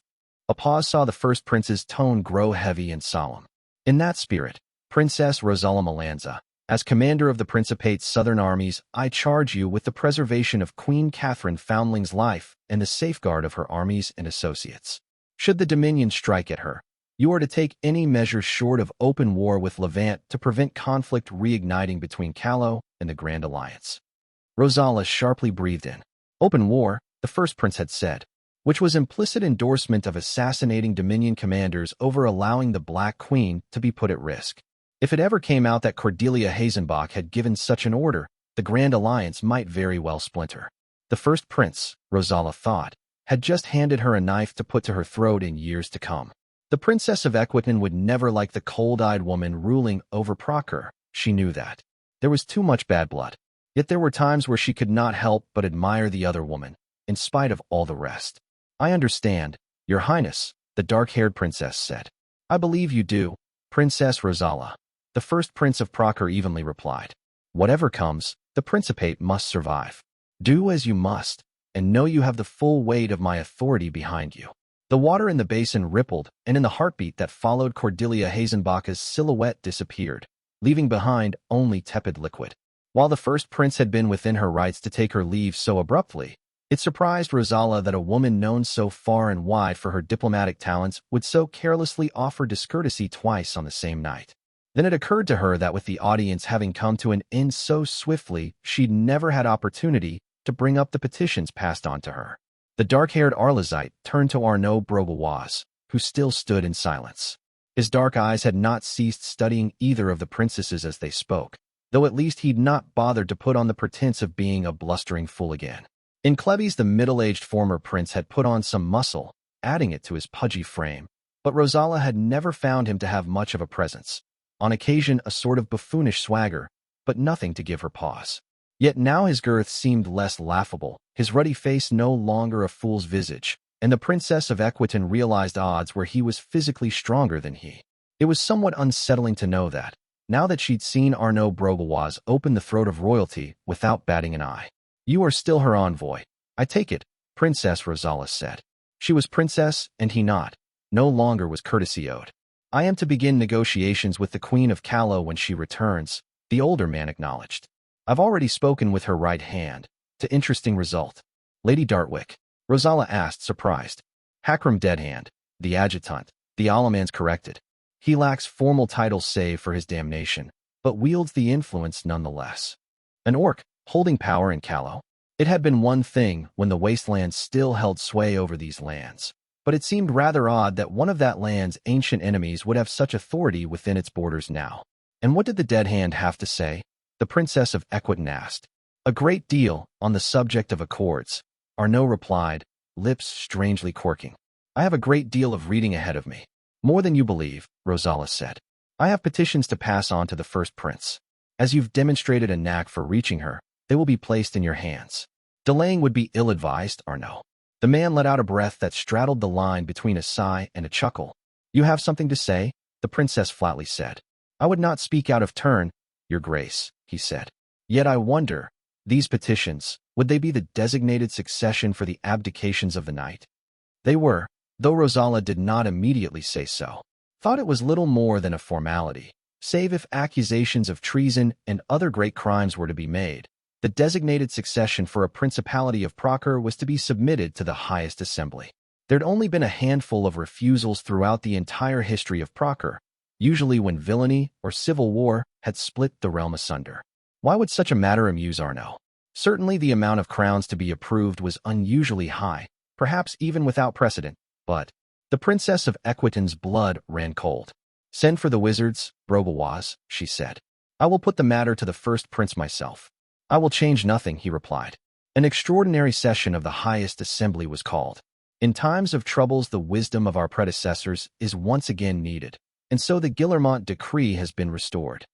A pause saw the first prince's tone grow heavy and solemn. In that spirit, Princess Rosala Melanza, as commander of the Principate's southern armies, I charge you with the preservation of Queen Catherine Foundling's life and the safeguard of her armies and associates. Should the Dominion strike at her, you are to take any measures short of open war with Levant to prevent conflict reigniting between Callow and the Grand Alliance. Rosala sharply breathed in. Open war, the first prince had said, which was implicit endorsement of assassinating Dominion commanders over allowing the Black Queen to be put at risk. If it ever came out that Cordelia Hazenbach had given such an order, the Grand Alliance might very well splinter. The first prince, Rosala thought, had just handed her a knife to put to her throat in years to come. The Princess of Equitan would never like the cold-eyed woman ruling over Procure. She knew that. There was too much bad blood. Yet there were times where she could not help but admire the other woman, in spite of all the rest. I understand, Your Highness, the dark-haired princess said. I believe you do, Princess Rosala. The first prince of Procure evenly replied. Whatever comes, the Principate must survive. Do as you must, and know you have the full weight of my authority behind you. The water in the basin rippled, and in the heartbeat that followed Cordelia Hazenbach's silhouette disappeared, leaving behind only tepid liquid. While the first prince had been within her rights to take her leave so abruptly, it surprised Rosala that a woman known so far and wide for her diplomatic talents would so carelessly offer discourtesy twice on the same night. Then it occurred to her that with the audience having come to an end so swiftly, she'd never had opportunity to bring up the petitions passed on to her. The dark-haired Arlazite turned to Arnaud Brobois, who still stood in silence. His dark eyes had not ceased studying either of the princesses as they spoke, though at least he'd not bothered to put on the pretense of being a blustering fool again. In Klebes, the middle-aged former prince had put on some muscle, adding it to his pudgy frame, but Rosala had never found him to have much of a presence. On occasion, a sort of buffoonish swagger, but nothing to give her pause. Yet now his girth seemed less laughable, his ruddy face no longer a fool's visage, and the Princess of Equitan realized odds where he was physically stronger than he. It was somewhat unsettling to know that, now that she'd seen Arnaud Brobois open the throat of royalty without batting an eye. You are still her envoy. I take it, Princess Rosala said. She was princess, and he not. No longer was courtesy owed. I am to begin negotiations with the Queen of Callow when she returns, the older man acknowledged. I've already spoken with her right hand, to interesting result. Lady Dartwick, Rosala asked, surprised. Hakram Deadhand, the adjutant, the Allemans corrected. He lacks formal titles save for his damnation, but wields the influence nonetheless. An orc, holding power in Callow. It had been one thing when the wastelands still held sway over these lands, but it seemed rather odd that one of that land's ancient enemies would have such authority within its borders now. And what did the dead hand have to say? The Princess of Equitan asked. A great deal, on the subject of accords, Arnaud replied, lips strangely quirking. I have a great deal of reading ahead of me. More than you believe, Rosala said. I have petitions to pass on to the first prince. As you've demonstrated a knack for reaching her, they will be placed in your hands. Delaying would be ill-advised, Arnaud. The man let out a breath that straddled the line between a sigh and a chuckle. You have something to say? The princess flatly said. I would not speak out of turn, Your Grace, he said. Yet I wonder, these petitions, would they be the designated succession for the abdications of the night? They were, though Rosala did not immediately say so. Thought it was little more than a formality, save if accusations of treason and other great crimes were to be made. The designated succession for a principality of Procure was to be submitted to the highest assembly. There'd only been a handful of refusals throughout the entire history of Procure, usually when villainy or civil war had split the realm asunder. Why would such a matter amuse Arnaud? Certainly the amount of crowns to be approved was unusually high, perhaps even without precedent, but The princess of Equitan's blood ran cold. "Send for the wizards, Brobois," she said. "I will put the matter to the first prince myself." "I will change nothing," he replied. An extraordinary session of the highest assembly was called. In times of troubles, the wisdom of our predecessors is once again needed, and so the Guillermont decree has been restored.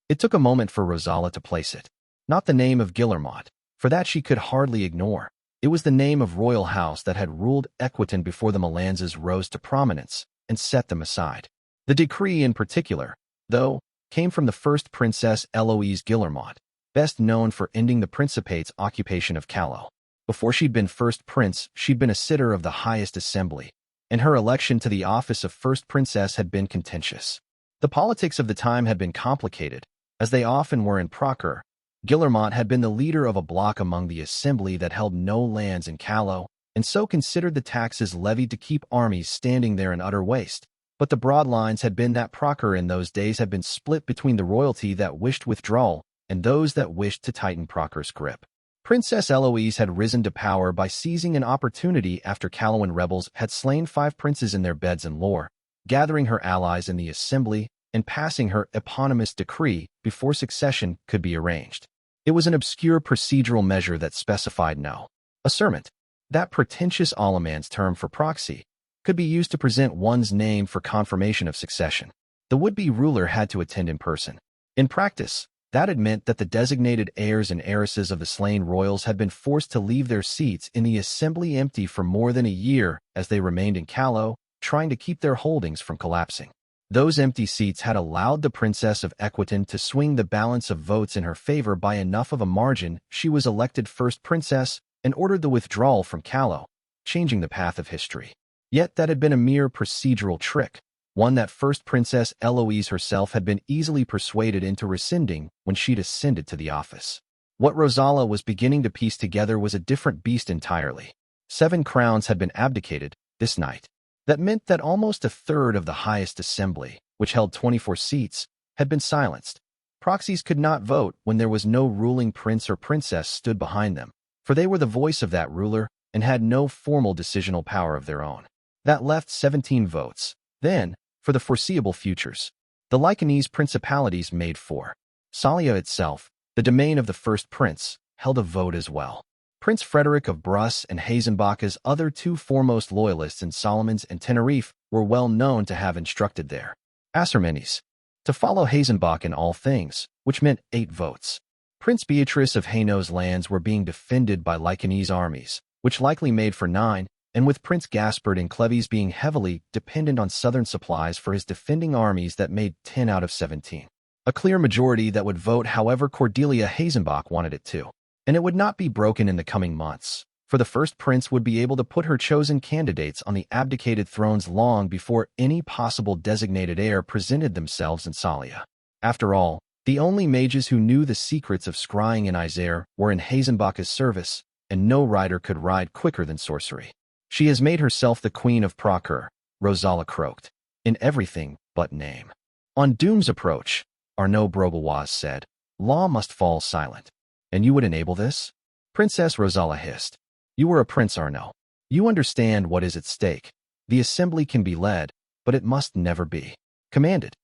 It took a moment for Rosala to place it. Not the name of Guillermont, for that she could hardly ignore. It was the name of royal house that had ruled Equitan before the Melanzas rose to prominence and set them aside. The decree in particular, though, came from the first Princess Eloise Guillermont, best known for ending the Principate's occupation of Calais. Before she'd been first prince, she'd been a sitter of the highest assembly, and her election to the office of first princess had been contentious. The politics of the time had been complicated, as they often were in Procure. Guillermont had been the leader of a bloc among the assembly that held no lands in Calais, and so considered the taxes levied to keep armies standing there in utter waste. But the broad lines had been that Procure in those days had been split between the royalty that wished withdrawal and those that wished to tighten Procure's grip. Princess Eloise had risen to power by seizing an opportunity after Calawan rebels had slain 5 princes in their beds in Lore, gathering her allies in the assembly and passing her eponymous decree before succession could be arranged. It was an obscure procedural measure that specified no asserment. That pretentious Allemand's term for proxy could be used to present one's name for confirmation of succession. The would-be ruler had to attend in person. In practice, that had meant that the designated heirs and heiresses of the slain royals had been forced to leave their seats in the assembly empty for more than a year as they remained in Calais, trying to keep their holdings from collapsing. Those empty seats had allowed the Princess of Equitan to swing the balance of votes in her favor by enough of a margin. She was elected first princess and ordered the withdrawal from Calais, changing the path of history. Yet that had been a mere procedural trick, one that first Princess Eloise herself had been easily persuaded into rescinding when she'd ascended to the office. What Rosala was beginning to piece together was a different beast entirely. 7 crowns had been abdicated this night. That meant that almost a third of the highest assembly, which held 24 seats, had been silenced. Proxies could not vote when there was no ruling prince or princess stood behind them, for they were the voice of that ruler and had no formal decisional power of their own. That left 17 votes. Then, for the foreseeable futures, the Lycanese principalities made 4. Salia itself, the domain of the first prince, held a vote as well. Prince Frederick of Bruss and Hazenbach's other 2 foremost loyalists in Solomons and Tenerife were well known to have instructed their Assermenes to follow Hazenbach in all things, which meant 8 votes. Prince Beatrice of Hainault's lands were being defended by Lycanese armies, which likely made for 9, and with Prince Gaspard and Cleves being heavily dependent on southern supplies for his defending armies that made 10 out of 17. A clear majority that would vote however Cordelia Hazenbach wanted it to. And it would not be broken in the coming months, for the first prince would be able to put her chosen candidates on the abdicated thrones long before any possible designated heir presented themselves in Salia. After all, the only mages who knew the secrets of scrying in Isère were in Hazenbach's service, and no rider could ride quicker than sorcery. "She has made herself the queen of Procure," Rosala croaked, "in everything but name." On doom's approach, Arnaud Brobois said, "Law must fall silent." "And you would enable this?" Princess Rosala hissed. "You were a prince, Arnaud. You understand what is at stake. The assembly can be led, but it must never be commanded.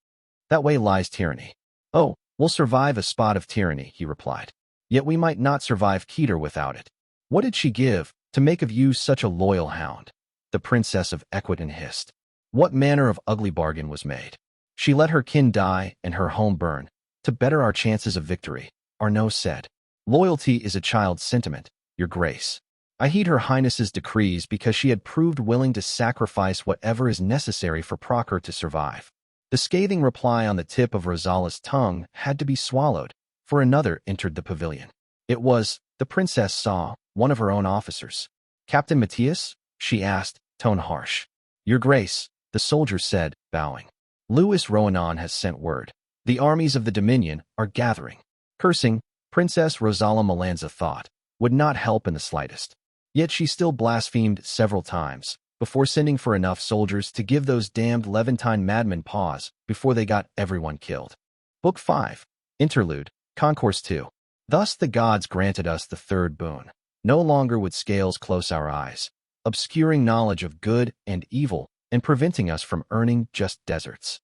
That way lies tyranny." "Oh, we'll survive a spot of tyranny," he replied. "Yet we might not survive Keter without it." "What did she give to make of you such a loyal hound?" the Princess of Equitan hissed. "What manner of ugly bargain was made?" "She let her kin die and her home burn, to better our chances of victory," Arnaud said. "Loyalty is a child's sentiment, your grace. I heed her highness's decrees because she had proved willing to sacrifice whatever is necessary for Procure to survive." The scathing reply on the tip of Rosala's tongue had to be swallowed, for another entered the pavilion. It was, the princess saw, one of her own officers. "Captain Matthias?" she asked, tone harsh. "Your grace," the soldier said, bowing. "Louis Roanon has sent word. The armies of the Dominion are gathering." Cursing, Princess Rosala Melanza thought, would not help in the slightest. Yet she still blasphemed several times, before sending for enough soldiers to give those damned Levantine madmen pause before they got everyone killed. Book 5. Interlude, Concourse 2. Thus the gods granted us the third boon. No longer would scales close our eyes, obscuring knowledge of good and evil, and preventing us from earning just deserts.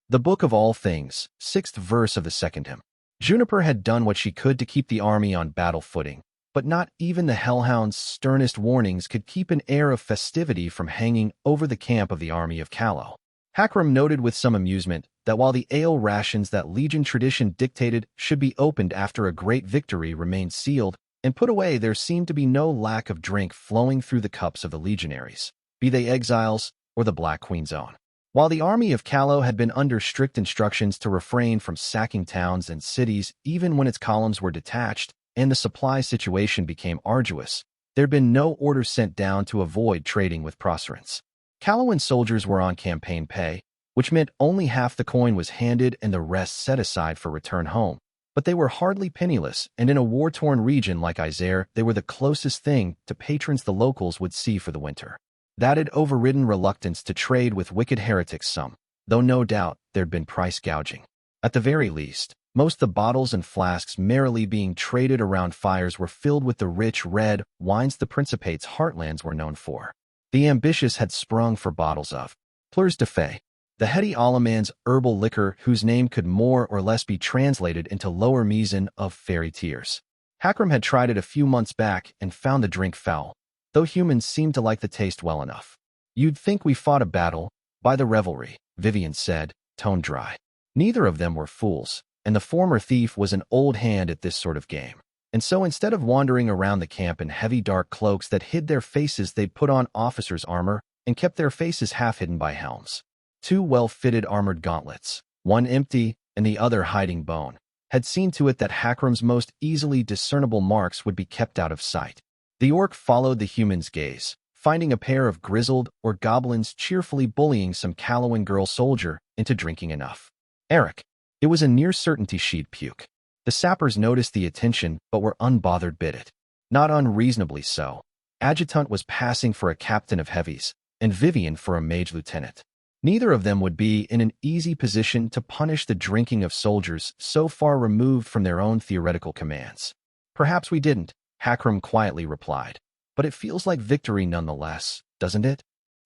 The Book of All Things, 6th verse of the second hymn. Juniper had done what she could to keep the army on battle footing, but not even the Hellhound's sternest warnings could keep an air of festivity from hanging over the camp of the army of Callow. Hakram noted with some amusement that while the ale rations that Legion tradition dictated should be opened after a great victory remained sealed and put away, there seemed to be no lack of drink flowing through the cups of the legionaries, be they exiles or the Black Queen's own. While the army of Callow had been under strict instructions to refrain from sacking towns and cities even when its columns were detached and the supply situation became arduous, there had been no order sent down to avoid trading with Procerants. Callowan soldiers were on campaign pay, which meant only half the coin was handed and the rest set aside for return home. But they were hardly penniless, and in a war-torn region like Isère, they were the closest thing to patrons the locals would see for the winter. That had overridden reluctance to trade with wicked heretics some, though no doubt there'd been price gouging. At the very least, most of the bottles and flasks merrily being traded around fires were filled with the rich red wines the Principate's heartlands were known for. The ambitious had sprung for bottles of Pleurs de Fée, the heady Allemand's herbal liquor whose name could more or less be translated into Lower Meissen of fairy tears. Hakram had tried it a few months back and found the drink foul, though humans seemed to like the taste well enough. You'd think we fought a battle by the revelry, Vivian said, tone dry. Neither of them were fools, and the former thief was an old hand at this sort of game. And so instead of wandering around the camp in heavy dark cloaks that hid their faces, they'd put on officers' armor and kept their faces half hidden by helms. 2 well-fitted armored gauntlets, one empty and the other hiding bone, had seen to it that Hakram's most easily discernible marks would be kept out of sight. The orc followed the human's gaze, finding a pair of grizzled or goblins cheerfully bullying some Callowan girl soldier into drinking enough. Eric. It was a near certainty she'd puke. The sappers noticed the attention but were unbothered bit it. Not unreasonably so. Adjutant was passing for a captain of heavies, and Vivian for a mage lieutenant. Neither of them would be in an easy position to punish the drinking of soldiers so far removed from their own theoretical commands. Perhaps we didn't, Hakram quietly replied, but it feels like victory nonetheless, doesn't it?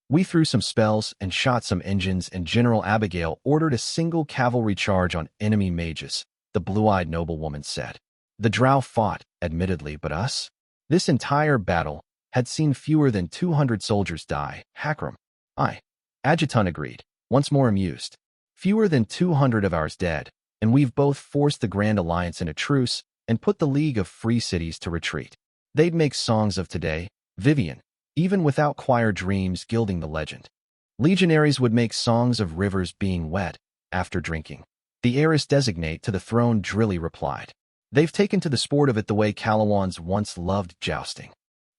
We threw some spells and shot some engines, and General Abigail ordered a single cavalry charge on enemy mages, the blue-eyed noblewoman said. The drow fought, admittedly, but us? This entire battle had seen fewer than 200 soldiers die, Hakram. Aye. Adjutant agreed, once more amused. Fewer than 200 of ours dead, and we've both forced the Grand Alliance in a truce and put the League of Free Cities to retreat. They'd make songs of today, Vivian, even without choir dreams gilding the legend. Legionaries would make songs of rivers being wet after drinking. The heiress designate to the throne Drilly replied. They've taken to the sport of it the way Callowans once loved jousting.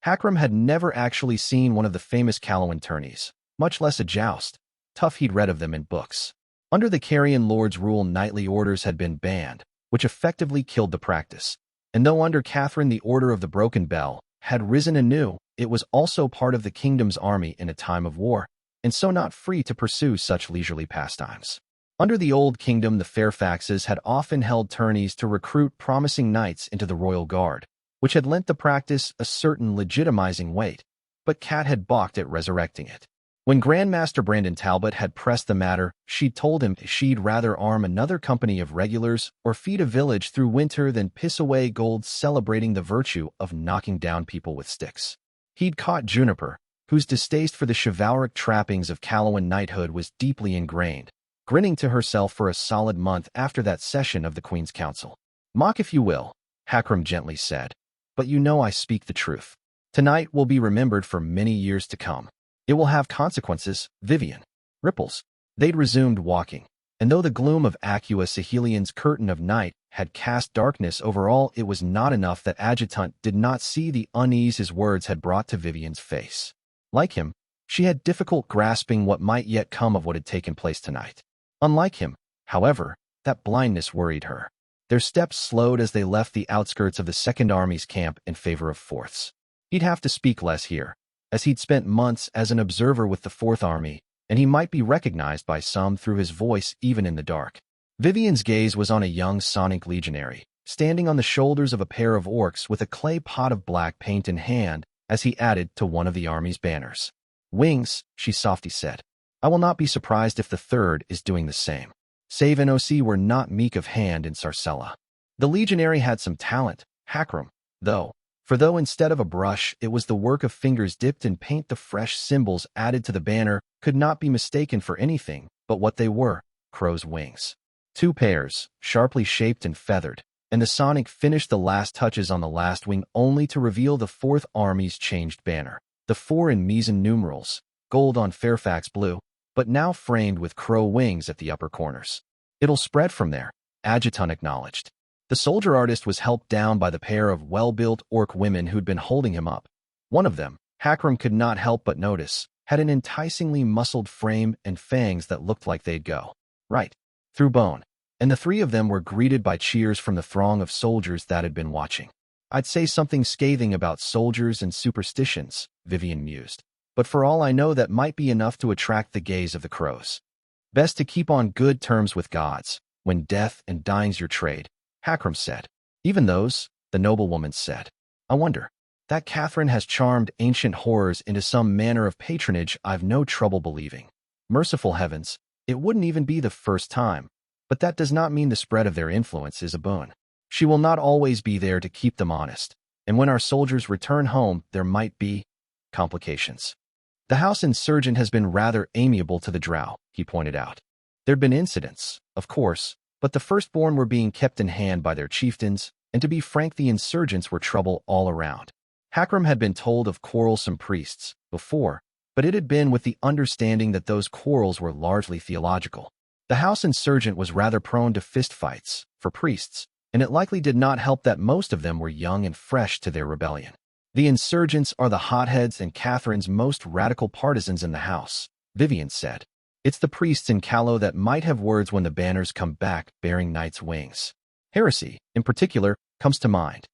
Hakram had never actually seen one of the famous Callowan tourneys, much less a joust. Tough he'd read of them in books. Under the Carrion Lord's rule, knightly orders had been banned, which effectively killed the practice. And though under Catherine the Order of the Broken Bell had risen anew, it was also part of the kingdom's army in a time of war, and so not free to pursue such leisurely pastimes. Under the Old Kingdom, the Fairfaxes had often held tourneys to recruit promising knights into the Royal Guard, which had lent the practice a certain legitimizing weight, but Cat had balked at resurrecting it. When Grandmaster Brandon Talbot had pressed the matter, she'd told him she'd rather arm another company of regulars or feed a village through winter than piss away gold celebrating the virtue of knocking down people with sticks. He'd caught Juniper, whose distaste for the chivalric trappings of Callowan knighthood was deeply ingrained, grinning to herself for a solid month after that session of the Queen's Council. Mock if you will, Hakram gently said, but you know I speak the truth. Tonight will be remembered for many years to come. It will have consequences, Vivian. Ripples. They'd resumed walking, and though the gloom of Aqua Sahelian's curtain of night had cast darkness over all, it was not enough that Adjutant did not see the unease his words had brought to Vivian's face. Like him, she had difficult grasping what might yet come of what had taken place tonight. Unlike him, however, that blindness worried her. Their steps slowed as they left the outskirts of the Second Army's camp in favor of Fourth's. He'd have to speak less here, as he'd spent months as an observer with the Fourth Army, and he might be recognized by some through his voice even in the dark. Vivian's gaze was on a young Sonic legionary, standing on the shoulders of a pair of orcs with a clay pot of black paint in hand as he added to one of the army's banners. Wings, she softly said. I will not be surprised if the third is doing the same. Save NOC were not meek of hand in Sarcella. The legionary had some talent, Hakram, though instead of a brush, it was the work of fingers dipped in paint. The fresh symbols added to the banner could not be mistaken for anything but what they were, crow's wings. 2 pairs, sharply shaped and feathered, and the Sonic finished the last touches on the last wing only to reveal the 4th Army's changed banner. The 4 in Meson numerals, gold on Fairfax blue, but now framed with crow wings at the upper corners. It'll spread from there, Adjutant acknowledged. The soldier artist was helped down by the pair of well-built orc women who'd been holding him up. One of them, Hakram could not help but notice, had an enticingly muscled frame and fangs that looked like they'd go right through bone, and the 3 of them were greeted by cheers from the throng of soldiers that had been watching. I'd say something scathing about soldiers and superstitions, Vivian mused, but for all I know that might be enough to attract the gaze of the crows. Best to keep on good terms with gods, when death and dying's your trade, Hakram said. Even those, the noblewoman said. I wonder. That Catherine has charmed ancient horrors into some manner of patronage I've no trouble believing. Merciful heavens, it wouldn't even be the first time. But that does not mean the spread of their influence is a boon. She will not always be there to keep them honest, and when our soldiers return home, there might be complications. The House Insurgent has been rather amiable to the Drow, he pointed out. There'd been incidents, of course, but the firstborn were being kept in hand by their chieftains, and to be frank, the insurgents were trouble all around. Hakram had been told of quarrelsome priests before, but it had been with the understanding that those quarrels were largely theological. The House Insurgent was rather prone to fistfights for priests, and it likely did not help that most of them were young and fresh to their rebellion. The insurgents are the hotheads and Catherine's most radical partisans in the house, Vivian said. It's the priests in Callow that might have words when the banners come back bearing knights' wings. Heresy, in particular, comes to mind.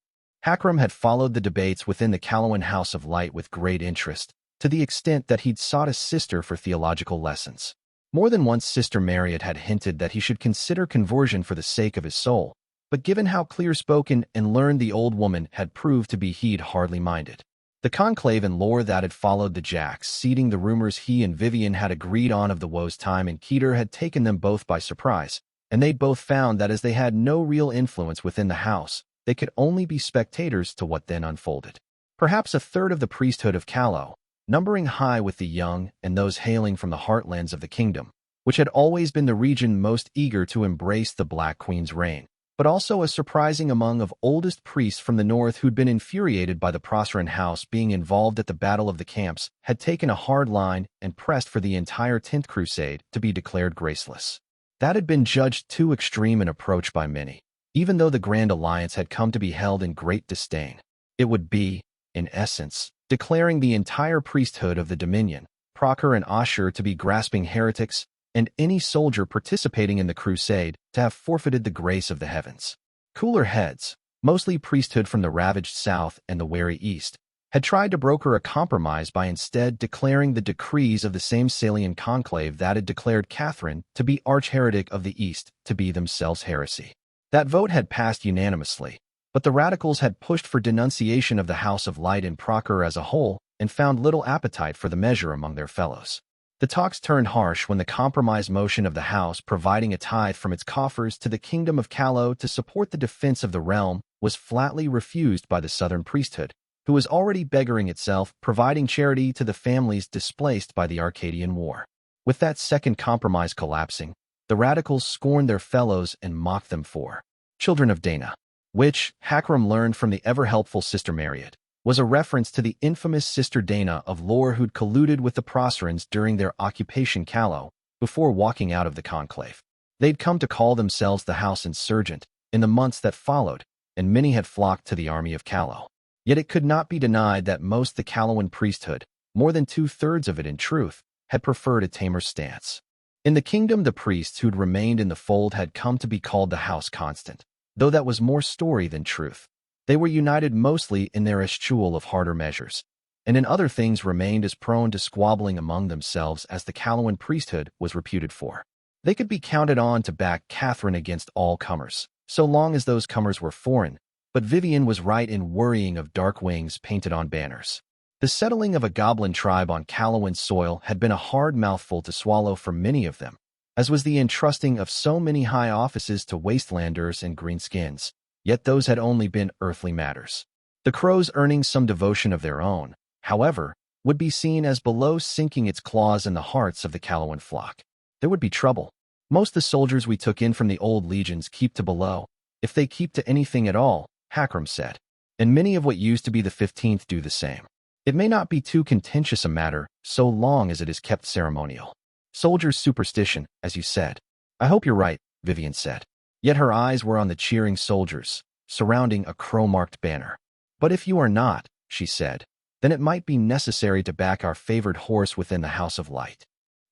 Hakram had followed the debates within the Callowan House of Light with great interest, to the extent that he'd sought a sister for theological lessons. More than once Sister Marriott had hinted that he should consider conversion for the sake of his soul, but given how clear-spoken and learned the old woman had proved to be, he'd hardly minded. The conclave and lore that had followed the Jacks, seeding the rumors he and Vivian had agreed on of the woe's time in Keter, had taken them both by surprise, and they'd both found that as they had no real influence within the house, they could only be spectators to what then unfolded. Perhaps a third of the priesthood of Callow, numbering high with the young and those hailing from the heartlands of the kingdom, which had always been the region most eager to embrace the Black Queen's reign, but also a surprising among of oldest priests from the north who'd been infuriated by the Proceran house being involved at the Battle of the Camps, had taken a hard line and pressed for the entire 10th Crusade to be declared graceless. That had been judged too extreme an approach by many, even though the Grand Alliance had come to be held in great disdain. It would be, in essence, declaring the entire priesthood of the Dominion, Procer and Ashur, to be grasping heretics, and any soldier participating in the crusade to have forfeited the grace of the heavens. Cooler heads, mostly priesthood from the ravaged south and the wary east, had tried to broker a compromise by instead declaring the decrees of the same Salian conclave that had declared Catherine to be arch-heretic of the east to be themselves heresy. That vote had passed unanimously, but the radicals had pushed for denunciation of the House of Light and Procer as a whole and found little appetite for the measure among their fellows. The talks turned harsh when the compromise motion of the House providing a tithe from its coffers to the Kingdom of Callow to support the defense of the realm was flatly refused by the southern priesthood, who was already beggaring itself, providing charity to the families displaced by the Arcadian War. With that second compromise collapsing, the radicals scorned their fellows and mocked them for children of Dana, which, Hakram learned from the ever-helpful Sister Marriott, was a reference to the infamous Sister Dana of lore who'd colluded with the Procerans during their occupation Callow before walking out of the conclave. They'd come to call themselves the House Insurgent in the months that followed, and many had flocked to the army of Callow. Yet it could not be denied that most the Callowan priesthood, more than 2/3 of it in truth, had preferred a tamer stance. In the kingdom, the priests who'd remained in the fold had come to be called the House Constant, though that was more story than truth. They were united mostly in their eschew of harder measures, and in other things remained as prone to squabbling among themselves as the Callowan priesthood was reputed for. They could be counted on to back Catherine against all comers, so long as those comers were foreign, but Vivian was right in worrying of dark wings painted on banners. The settling of a goblin tribe on Calawan soil had been a hard mouthful to swallow for many of them, as was the entrusting of so many high offices to wastelanders and greenskins, yet those had only been earthly matters. The crows earning some devotion of their own, however, would be seen as below sinking its claws in the hearts of the Calawan flock. There would be trouble. Most of the soldiers we took in from the old legions keep to below, if they keep to anything at all, Hakram said, and many of what used to be the 15th do the same. It may not be too contentious a matter, so long as it is kept ceremonial. Soldiers' superstition, as you said. I hope you're right, Vivian said. Yet her eyes were on the cheering soldiers, surrounding a crow-marked banner. But if you are not, she said, then it might be necessary to back our favored horse within the House of Light.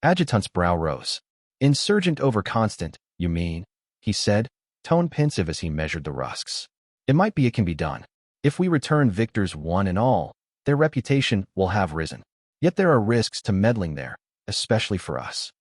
Adjutant's brow rose. Insurgent over constant, you mean? He said, tone pensive as he measured the rusks. It might be it can be done. If we return victors one and all, their reputation will have risen. Yet there are risks to meddling there, especially for us.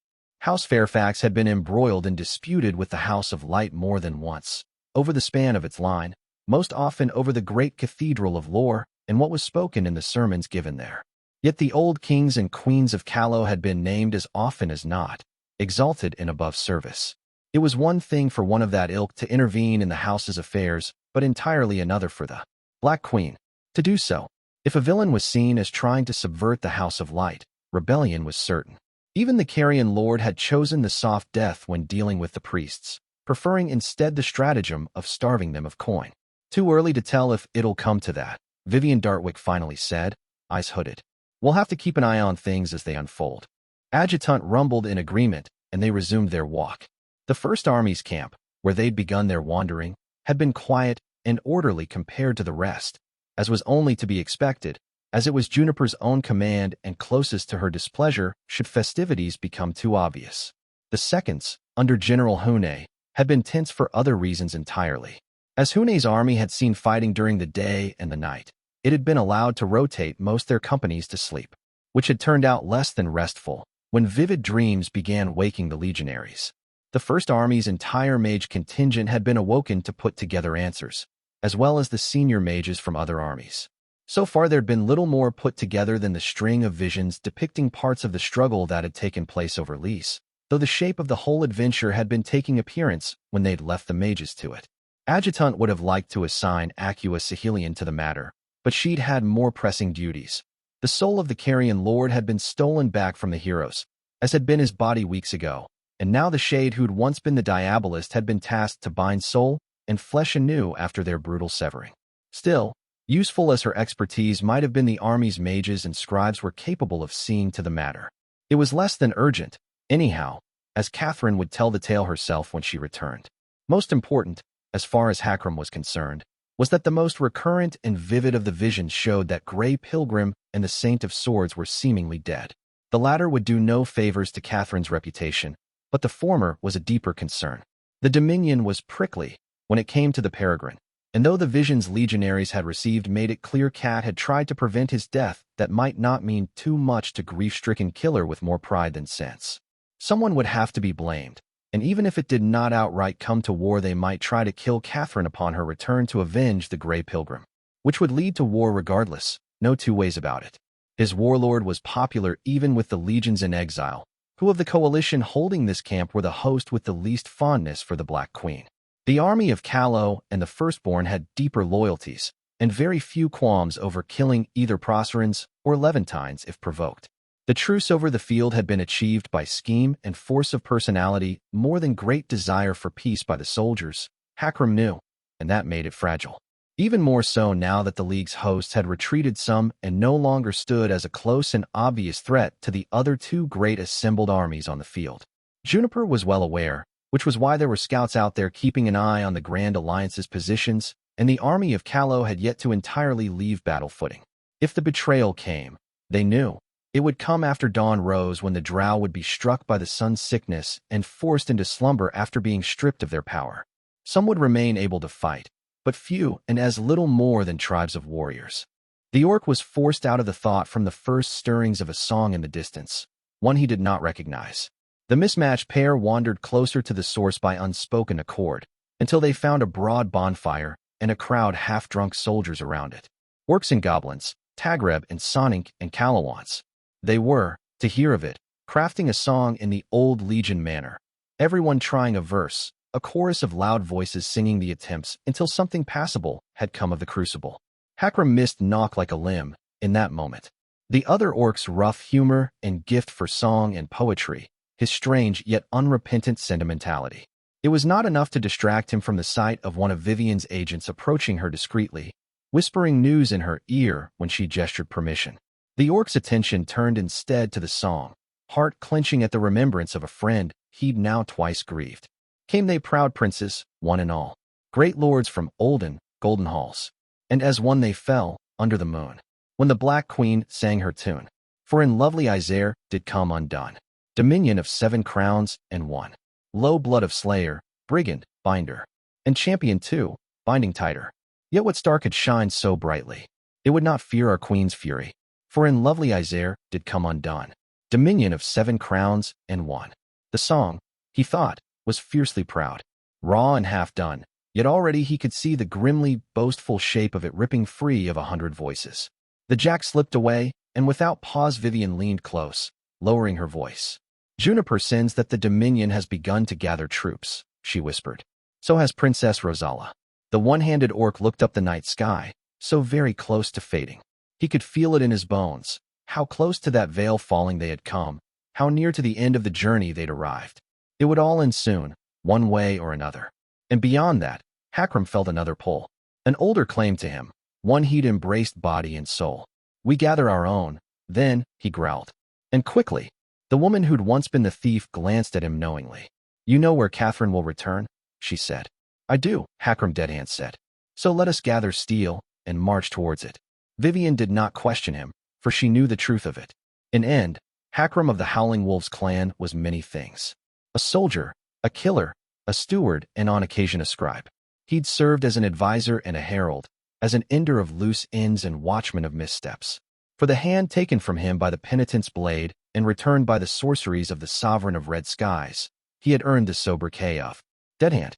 House Fairfax had been embroiled and disputed with the House of Light more than once, over the span of its line, most often over the great cathedral of lore and what was spoken in the sermons given there. Yet the old kings and queens of Callow had been named as often as not, exalted in above service. It was one thing for one of that ilk to intervene in the house's affairs, but entirely another for the Black Queen to do so. If a villain was seen as trying to subvert the House of Light, rebellion was certain. Even the Carrion Lord had chosen the soft death when dealing with the priests, preferring instead the stratagem of starving them of coin. Too early to tell if it'll come to that, Vivian Dartwick finally said, eyes hooded. We'll have to keep an eye on things as they unfold. Adjutant rumbled in agreement, and they resumed their walk. The First Army's camp, where they'd begun their wandering, had been quiet and orderly compared to the rest, as was only to be expected, as it was Juniper's own command and closest to her displeasure should festivities become too obvious. The seconds, under General Hune, had been tense for other reasons entirely. As Hune's army had seen fighting during the day and the night, it had been allowed to rotate most their companies to sleep, which had turned out less than restful when vivid dreams began waking the legionaries. The First Army's entire mage contingent had been awoken to put together answers, as well as the senior mages from other armies. So far there'd been little more put together than the string of visions depicting parts of the struggle that had taken place over Lys, though the shape of the whole adventure had been taking appearance when they'd left the mages to it. Adjutant would have liked to assign Acua Sahelian to the matter, but she'd had more pressing duties. The soul of the Carrion Lord had been stolen back from the heroes, as had been his body weeks ago, and now the shade who'd once been the Diabolist had been tasked to bind soul and flesh anew after their brutal severing. Still, useful as her expertise might have been, the army's mages and scribes were capable of seeing to the matter. It was less than urgent, anyhow, as Catherine would tell the tale herself when she returned. Most important, as far as Hakram was concerned, was that the most recurrent and vivid of the visions showed that Grey Pilgrim and the Saint of Swords were seemingly dead. The latter would do no favors to Catherine's reputation, but the former was a deeper concern. The Dominion was prickly when it came to the Peregrine, and though the visions legionaries had received made it clear Cat had tried to prevent his death, that might not mean too much to grief-stricken killer with more pride than sense. Someone would have to be blamed, and even if it did not outright come to war, they might try to kill Catherine upon her return to avenge the Grey Pilgrim, which would lead to war regardless, no two ways about it. His warlord was popular even with the legions in exile, who of the coalition holding this camp were the host with the least fondness for the Black Queen. The army of Callow and the Firstborn had deeper loyalties, and very few qualms over killing either Proserans or Levantines if provoked. The truce over the field had been achieved by scheme and force of personality more than great desire for peace by the soldiers, Hakram knew, and that made it fragile. Even more so now that the League's hosts had retreated some and no longer stood as a close and obvious threat to the other two great assembled armies on the field. Juniper was well aware, which was why there were scouts out there keeping an eye on the Grand Alliance's positions, and the army of Callow had yet to entirely leave battle footing. If the betrayal came, they knew, it would come after dawn rose, when the drow would be struck by the sun's sickness and forced into slumber after being stripped of their power. Some would remain able to fight, but few and as little more than tribes of warriors. The orc was forced out of the thought from the first stirrings of a song in the distance, one he did not recognize. The mismatched pair wandered closer to the source by unspoken accord, until they found a broad bonfire and a crowd half-drunk soldiers around it. Orcs and goblins, Tagreb and Sonic and Kalawans. They were, to hear of it, crafting a song in the old Legion manner. Everyone trying a verse, a chorus of loud voices singing the attempts until something passable had come of the crucible. Hakram missed knock like a limb in that moment. The other orc's rough humor and gift for song and poetry, his strange yet unrepentant sentimentality. It was not enough to distract him from the sight of one of Vivian's agents approaching her discreetly, whispering news in her ear when she gestured permission. The orc's attention turned instead to the song, heart clenching at the remembrance of a friend he'd now twice grieved. Came they proud princes, one and all, great lords from olden, golden halls. And as one they fell, under the moon, when the Black Queen sang her tune. For in lovely Isare did come undone, dominion of 7 crowns and 1. Low blood of slayer, brigand, binder, and champion too, binding tighter. Yet what star could shine so brightly? It would not fear our queen's fury. For in lovely Isare did come undone, dominion of 7 crowns and 1. The song, he thought, was fiercely proud, raw and half done, yet already he could see the grimly boastful shape of it ripping free of 100 voices. The jack slipped away, and without pause Vivian leaned close, lowering her voice. Juniper sends that the Dominion has begun to gather troops, she whispered. So has Princess Rosala. The one-handed orc looked up the night sky, so very close to fading. He could feel it in his bones, how close to that veil falling they had come, how near to the end of the journey they'd arrived. It would all end soon, one way or another. And beyond that, Hakram felt another pull, an older claim to him, one he'd embraced body and soul. We gather our own, then, he growled. And quickly, the woman who'd once been the thief glanced at him knowingly. You know where Catherine will return? She said. I do, Hakram Deadhand said. So let us gather steel and march towards it. Vivian did not question him, for she knew the truth of it. In end, Hakram of the Howling Wolves clan was many things. A soldier, a killer, a steward, and on occasion a scribe. He'd served as an advisor and a herald, as an ender of loose ends and watchman of missteps. For the hand taken from him by the penitent's blade and returned by the sorceries of the sovereign of red skies, he had earned the sobriquet of Deadhand.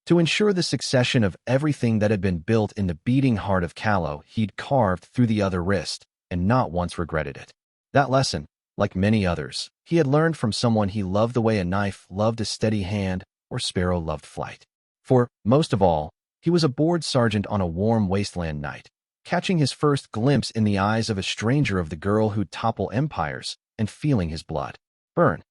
To ensure the succession of everything that had been built in the beating heart of Callow, he'd carved through the other wrist, and not once regretted it. That lesson, like many others, he had learned from someone he loved the way a knife loved a steady hand or sparrow loved flight. For, most of all, he was a board sergeant on a warm wasteland night, catching his first glimpse in the eyes of a stranger of the girl who'd topple empires, and feeling his blood burn.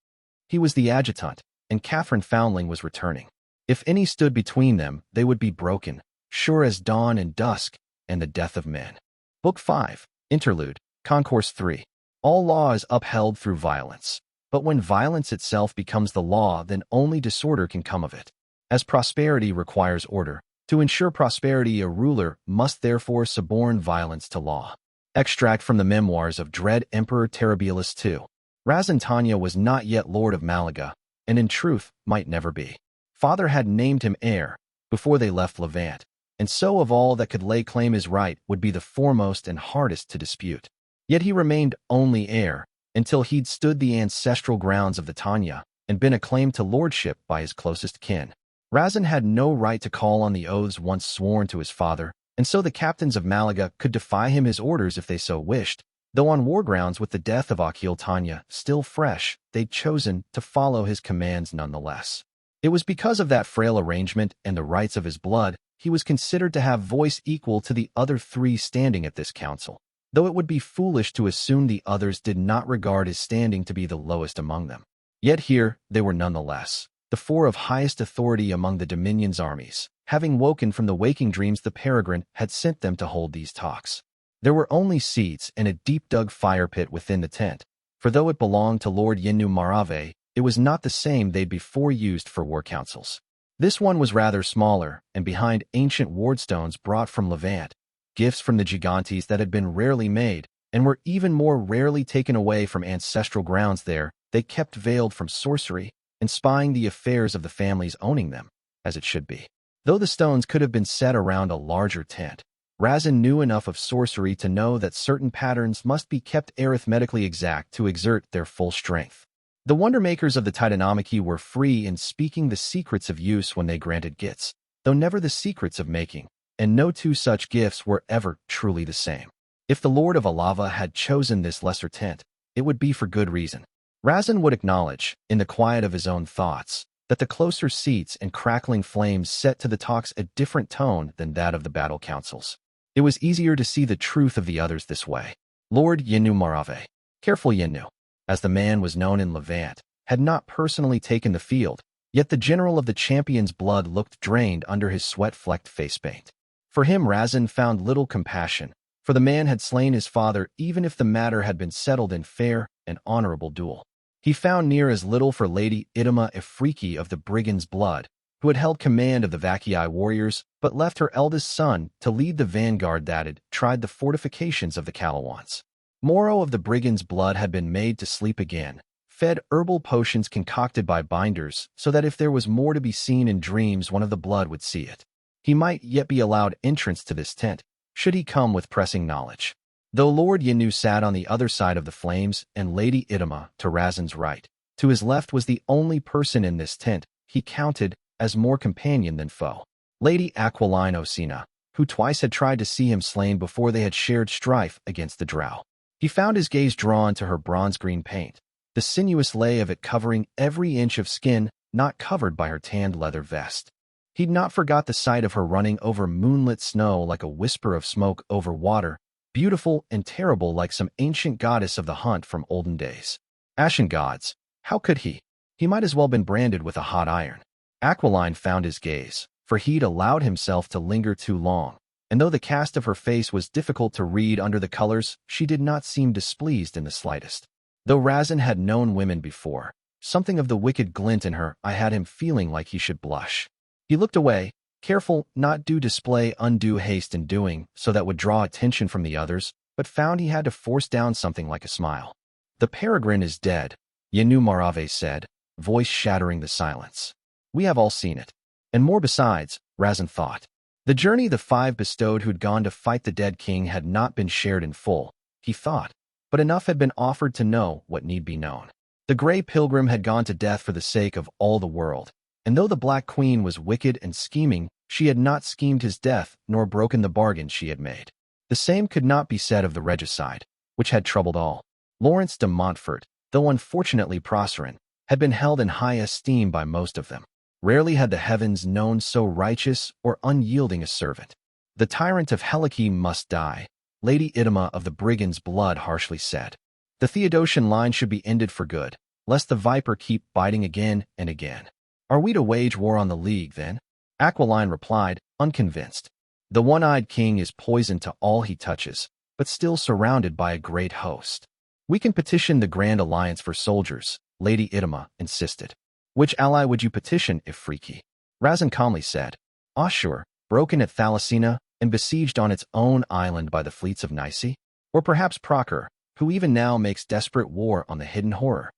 He was the adjutant, and Catherine Foundling was returning. If any stood between them, they would be broken, sure as dawn and dusk, and the death of men. Book 5, Interlude, Concourse 3. All law is upheld through violence. But when violence itself becomes the law, then only disorder can come of it. As prosperity requires order, to ensure prosperity a ruler must therefore suborn violence to law. Extract from the memoirs of dread Emperor Terribilis II. Razan Tanya was not yet Lord of Malaga, and in truth might never be. Father had named him heir before they left Levant, and so of all that could lay claim his right would be the foremost and hardest to dispute. Yet he remained only heir until he'd stood the ancestral grounds of the Tanya and been acclaimed to lordship by his closest kin. Razan had no right to call on the oaths once sworn to his father, and so the captains of Malaga could defy him his orders if they so wished, though on war grounds with the death of Akil Tanya still fresh, they'd chosen to follow his commands nonetheless. It was because of that frail arrangement and the rights of his blood he was considered to have voice equal to the other 3 standing at this council, though it would be foolish to assume the others did not regard his standing to be the lowest among them. Yet here they were nonetheless, the 4 of highest authority among the Dominion's armies, having woken from the waking dreams the Peregrine had sent them to hold these talks. There were only seats and a deep-dug fire pit within the tent, for though it belonged to Lord Yenu Marave, it was not the same they'd before used for war councils. This one was rather smaller, and behind ancient wardstones brought from Levant, gifts from the Gigantes that had been rarely made, and were even more rarely taken away from ancestral grounds there, they kept veiled from sorcery, and spying the affairs of the families owning them, as it should be. Though the stones could have been set around a larger tent, Razan knew enough of sorcery to know that certain patterns must be kept arithmetically exact to exert their full strength. The wonder-makers of the Titanomachy were free in speaking the secrets of use when they granted gifts, though never the secrets of making, and no 2 such gifts were ever truly the same. If the Lord of Alava had chosen this lesser tent, it would be for good reason. Razin would acknowledge, in the quiet of his own thoughts, that the closer seats and crackling flames set to the talks a different tone than that of the battle councils. It was easier to see the truth of the others this way. Lord Yenu Marave, careful Yenu, as the man was known in Levant, had not personally taken the field, yet the general of the champion's blood looked drained under his sweat-flecked face paint. For him Razin found little compassion, for the man had slain his father even if the matter had been settled in fair and honorable duel. He found near as little for Lady Idema Ifriki of the brigand's blood, who had held command of the Vakii warriors, but left her eldest son to lead the vanguard that had tried the fortifications of the Kalawans. Moro of the brigand's blood had been made to sleep again, fed herbal potions concocted by binders so that if there was more to be seen in dreams one of the blood would see it. He might yet be allowed entrance to this tent, should he come with pressing knowledge. Though Lord Yenu sat on the other side of the flames and Lady Idema to Razin's right, to his left was the only person in this tent he counted as more companion than foe. Lady Aquiline Osina, who twice had tried to see him slain before they had shared strife against the drow. He found his gaze drawn to her bronze-green paint, the sinuous lay of it covering every inch of skin not covered by her tanned leather vest. He'd not forgot the sight of her running over moonlit snow like a whisper of smoke over water, beautiful and terrible like some ancient goddess of the hunt from olden days. Ashen gods, how could he? He might as well been branded with a hot iron. Aquiline found his gaze, for he'd allowed himself to linger too long, and though the cast of her face was difficult to read under the colors, she did not seem displeased in the slightest. Though Razin had known women before, something of the wicked glint in her eye had him feeling like he should blush. He looked away, careful not to display undue haste in doing so that would draw attention from the others, but found he had to force down something like a smile. The peregrine is dead, Yenu Marave said, voice shattering the silence. We have all seen it. And more besides, Razin thought. The journey the five bestowed who'd gone to fight the dead king had not been shared in full, he thought, but enough had been offered to know what need be known. The Grey Pilgrim had gone to death for the sake of all the world, and though the Black Queen was wicked and scheming, she had not schemed his death nor broken the bargain she had made. The same could not be said of the regicide, which had troubled all. Lawrence de Montfort, though unfortunately Procerin, had been held in high esteem by most of them. Rarely had the heavens known so righteous or unyielding a servant. The tyrant of Helike must die, Lady Idema of the brigand's blood harshly said. The Theodosian line should be ended for good, lest the viper keep biting again and again. Are we to wage war on the League, then? Aquiline replied, unconvinced. The one-eyed king is poison to all he touches, but still surrounded by a great host. We can petition the Grand Alliance for soldiers, Lady Idema insisted. Which ally would you petition, Ifriki? Razin calmly said. Ashur, broken at Thalassina and besieged on its own island by the fleets of Nice? Or perhaps Proker, who even now makes desperate war on the hidden horror?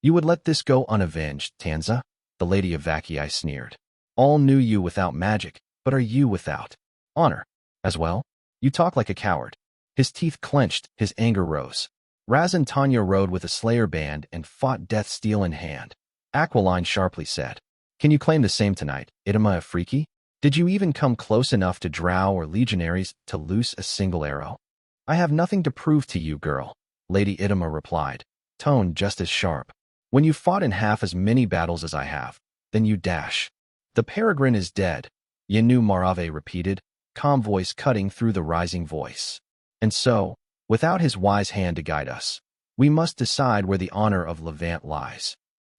You would let this go unavenged, Tanza? The Lady of Vakii sneered. All knew you without magic, but are you without honor as well? You talk like a coward. His teeth clenched, his anger rose. Razin Tanya rode with a slayer band and fought death steel in hand. Aquiline sharply said, Can you claim the same tonight, Idema Ifriki? Did you even come close enough to drow or legionaries to loose a single arrow? I have nothing to prove to you, girl, Lady Idema replied, tone just as sharp. When you fought in half as many battles as I have, then you dash. The peregrine is dead, Yenu Marave repeated, calm voice cutting through the rising voice. And so, without his wise hand to guide us, we must decide where the honor of Levant lies.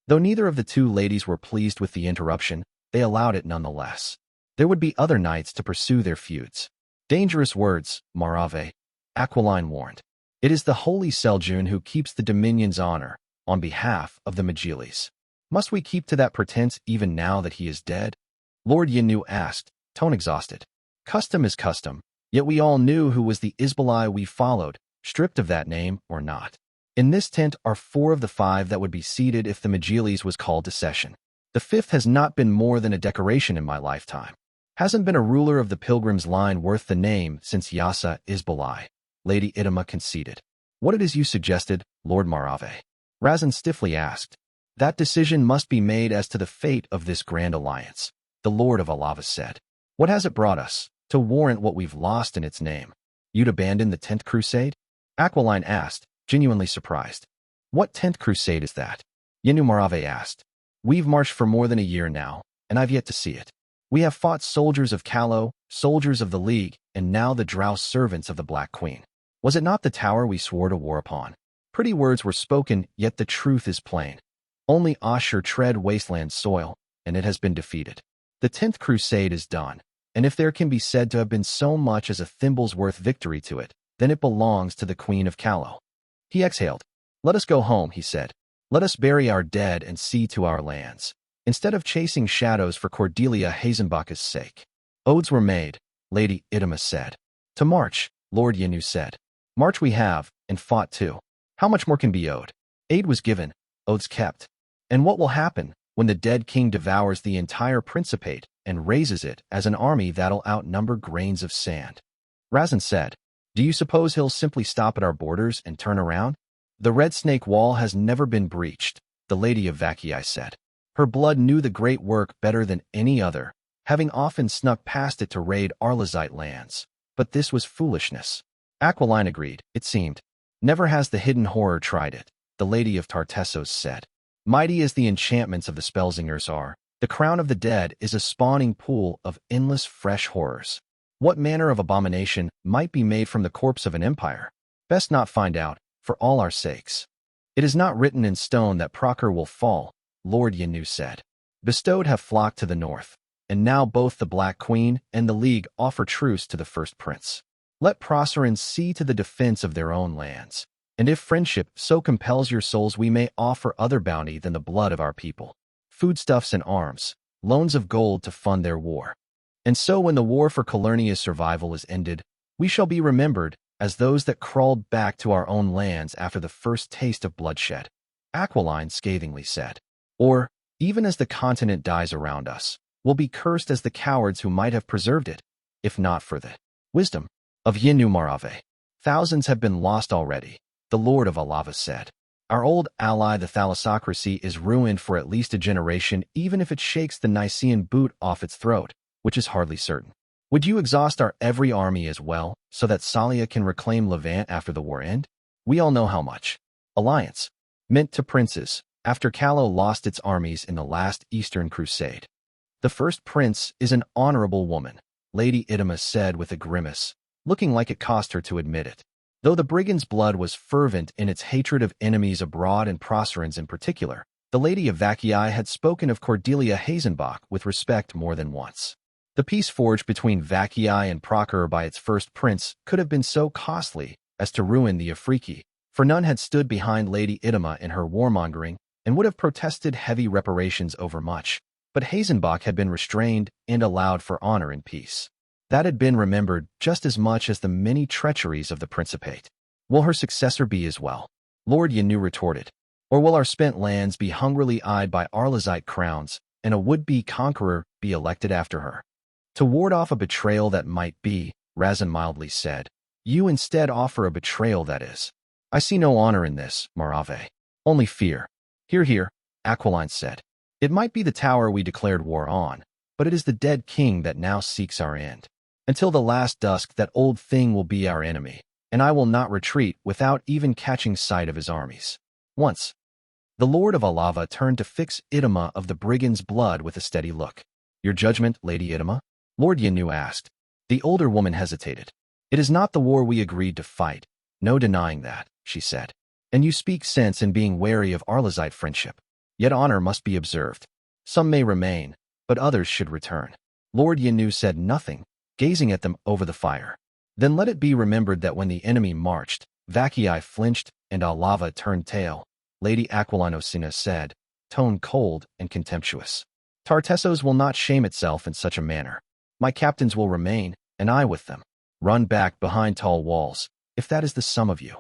Though neither of the two ladies were pleased with the interruption, they allowed it nonetheless. There would be other knights to pursue their feuds. Dangerous words, Marave, Aquiline warned. It is the holy Seljun who keeps the Dominion's honor, on behalf of the Magilis. Must we keep to that pretense even now that he is dead? Lord Yenu asked, tone exhausted. Custom is custom, yet we all knew who was the Isbalai we followed, stripped of that name or not. In this tent are 4 of the 5 that would be seated if the Magilis was called to session. The 5th has not been more than a decoration in my lifetime. Hasn't been a ruler of the pilgrim's line worth the name since Yasa Isbalai, Lady Idema conceded. What it is you suggested, Lord Marave? Razin stiffly asked. That decision must be made as to the fate of this grand alliance, the Lord of Alava said. What has it brought us, to warrant what we've lost in its name? You'd abandon the 10th Crusade? Aquiline asked, genuinely surprised. What 10th Crusade is that? Yenu Marave asked. We've marched for more than a year now, and I've yet to see it. We have fought soldiers of Callow, soldiers of the League, and now the drow servants of the Black Queen. Was it not the tower we swore to war upon? Pretty words were spoken, yet the truth is plain. Only Ashur tread wasteland soil, and it has been defeated. The 10th Crusade is done, and if there can be said to have been so much as a thimble's worth victory to it, then it belongs to the Queen of Callow. He exhaled. Let us go home, he said. Let us bury our dead and see to our lands, instead of chasing shadows for Cordelia Hazenbach's sake. Odes were made, Lady Idema said. To march, Lord Yenu said. March we have, and fought too. How much more can be owed? Aid was given, oaths kept. And what will happen when the dead king devours the entire principate and raises it as an army that'll outnumber grains of sand? Razin said, do you suppose he'll simply stop at our borders and turn around? The Red Snake Wall has never been breached, the Lady of Vakii said. Her blood knew the great work better than any other, having often snuck past it to raid Arlazite lands. But this was foolishness. Aquiline agreed, it seemed. Never has the hidden horror tried it, the Lady of Tartessos said. Mighty as the enchantments of the Spellsingers are, the crown of the dead is a spawning pool of endless fresh horrors. What manner of abomination might be made from the corpse of an empire? Best not find out, for all our sakes. It is not written in stone that Proker will fall, Lord Yenu said. Bestowed have flocked to the north, and now both the Black Queen and the League offer truce to the first prince. Let Proserans see to the defense of their own lands, and if friendship so compels your souls, we may offer other bounty than the blood of our people. Foodstuffs and arms, loans of gold to fund their war. And so when the war for Calernia's survival is ended, we shall be remembered as those that crawled back to our own lands after the first taste of bloodshed, Aquiline scathingly said. Or, even as the continent dies around us, we'll be cursed as the cowards who might have preserved it, if not for the wisdom of Yenu Marave. Thousands have been lost already, the Lord of Alava said. Our old ally the Thalassocracy is ruined for at least a generation, even if it shakes the Nicaean boot off its throat, which is hardly certain. Would you exhaust our every army as well, so that Salia can reclaim Levant after the war end? We all know how much. Alliance meant to princes, after Callow lost its armies in the last Eastern Crusade. The first prince is an honorable woman, Lady Idema said with a grimace, looking like it cost her to admit it. Though the brigand's blood was fervent in its hatred of enemies abroad and Proserans in particular, the Lady of Vakii had spoken of Cordelia Hazenbach with respect more than once. The peace forged between Vakii and Proker by its first prince could have been so costly as to ruin the Afriki, for none had stood behind Lady Idema in her warmongering and would have protested heavy reparations over much, but Hazenbach had been restrained and allowed for honor and peace. That had been remembered just as much as the many treacheries of the Principate. Will her successor be as well? Lord Yenu retorted. Or will our spent lands be hungrily eyed by Arlazite crowns, and a would-be conqueror be elected after her? To ward off a betrayal that might be, Razin mildly said, you instead offer a betrayal that is. I see no honor in this, Marave. Only fear. Hear, hear, Aquiline said. It might be the tower we declared war on, but it is the dead king that now seeks our end. Until the last dusk that old thing will be our enemy, and I will not retreat without even catching sight of his armies. Once. The Lord of Alava turned to fix Idema of the brigand's blood with a steady look. Your judgment, Lady Idema? Lord Yenu asked. The older woman hesitated. It is not the war we agreed to fight. No denying that, she said. And you speak sense in being wary of Arlazite friendship. Yet honor must be observed. Some may remain, but others should return. Lord Yenu said nothing, gazing at them over the fire. Then let it be remembered that when the enemy marched, Vakii flinched and Alava turned tail, Lady Aquiline said, tone cold and contemptuous. Tartessos will not shame itself in such a manner. My captains will remain, and I with them. Run back behind tall walls, if that is the sum of you.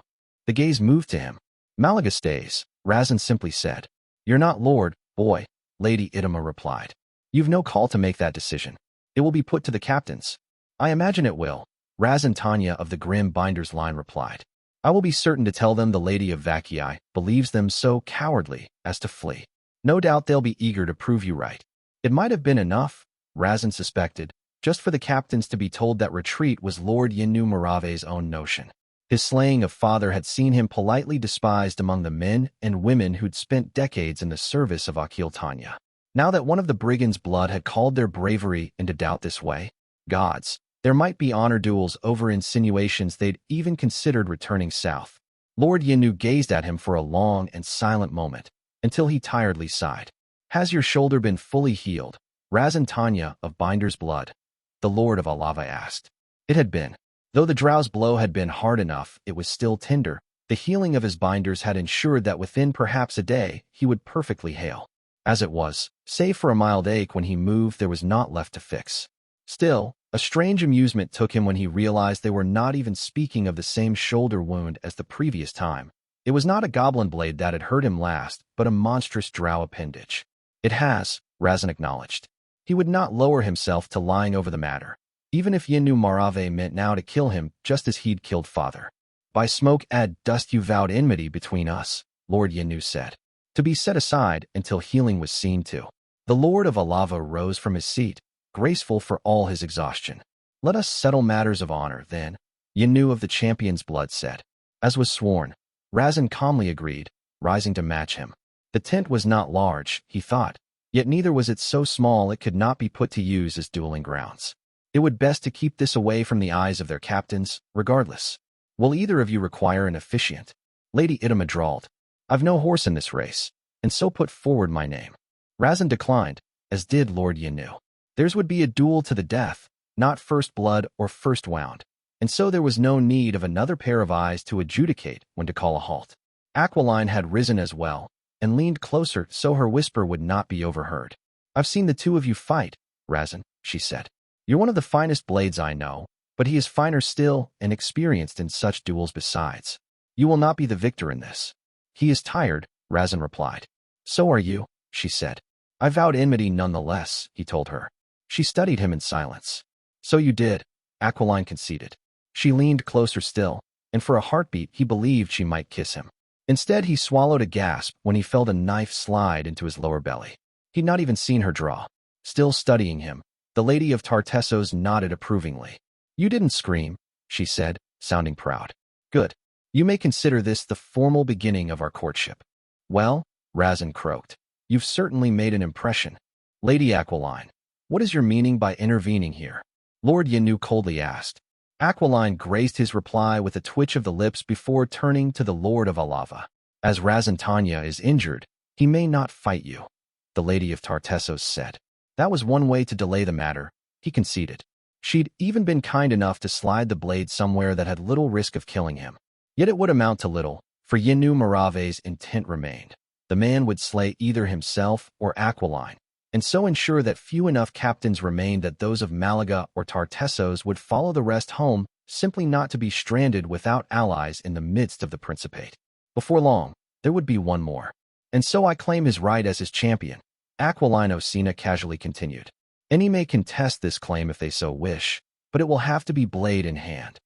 The gaze moved to him. Malaga stays, Razin simply said. You're not lord, boy, Lady Idema replied. You've no call to make that decision. It will be put to the captains. I imagine it will, Razin Tanya of the Grim Binders line replied. I will be certain to tell them the Lady of Vakii believes them so cowardly as to flee. No doubt they'll be eager to prove you right. It might have been enough, Razin suspected, just for the captains to be told that retreat was Lord Yinu Morave's own notion. His slaying of father had seen him politely despised among the men and women who'd spent decades in the service of Akil Tanya. Now that one of the brigands' blood had called their bravery into doubt this way, gods, there might be honor duels over insinuations they'd even considered returning south. Lord Yinu gazed at him for a long and silent moment, until he tiredly sighed. Has your shoulder been fully healed, Razan Tanya of Binder's blood? The Lord of Alava asked. It had been. Though the drow's blow had been hard enough, it was still tender. The healing of his binders had ensured that within perhaps a day, he would perfectly heal. As it was, save for a mild ache when he moved, there was naught left to fix. Still, a strange amusement took him when he realized they were not even speaking of the same shoulder wound as the previous time. It was not a goblin blade that had hurt him last, but a monstrous drow appendage. It has, Razan acknowledged. He would not lower himself to lying over the matter, even if Yinu Morave meant now to kill him just as he'd killed father. By smoke add dust, you vowed enmity between us, Lord Yinu said, to be set aside until healing was seen to. The Lord of Alava rose from his seat, graceful for all his exhaustion. Let us settle matters of honor, then, Yinu of the champion's blood said. As was sworn, Razan calmly agreed, rising to match him. The tent was not large, he thought, yet neither was it so small it could not be put to use as dueling grounds. It would best to keep this away from the eyes of their captains, regardless. Will either of you require an officiant? Lady Idama drawled. I've no horse in this race, and so put forward my name. Razan declined, as did Lord Yinu. Theirs would be a duel to the death, not first blood or first wound, and so there was no need of another pair of eyes to adjudicate when to call a halt. Aquiline had risen as well, and leaned closer so her whisper would not be overheard. I've seen the two of you fight, Razan, she said. You're one of the finest blades I know, but he is finer still and experienced in such duels besides. You will not be the victor in this. He is tired, Razan replied. So are you, she said. I vowed enmity nonetheless, he told her. She studied him in silence. So you did, Aquiline conceded. She leaned closer still, and for a heartbeat he believed she might kiss him. Instead, he swallowed a gasp when he felt a knife slide into his lower belly. He'd not even seen her draw. Still studying him, the Lady of Tartessos nodded approvingly. You didn't scream, she said, sounding proud. Good. You may consider this the formal beginning of our courtship. Well, Razan croaked, you've certainly made an impression. Lady Aquiline, what is your meaning by intervening here? Lord Yinu coldly asked. Aquiline graced his reply with a twitch of the lips before turning to the Lord of Alava. As Razan Tanya is injured, he may not fight you, the Lady of Tartessos said. That was one way to delay the matter, he conceded. She'd even been kind enough to slide the blade somewhere that had little risk of killing him. Yet it would amount to little, for Yinu Morave's intent remained. The man would slay either himself or Aquiline, and so ensure that few enough captains remained that those of Malaga or Tartessos would follow the rest home, simply not to be stranded without allies in the midst of the Principate. Before long, there would be one more. And so I claim his right as his champion, Aquiline Osina casually continued. Any may contest this claim if they so wish, but it will have to be blade in hand.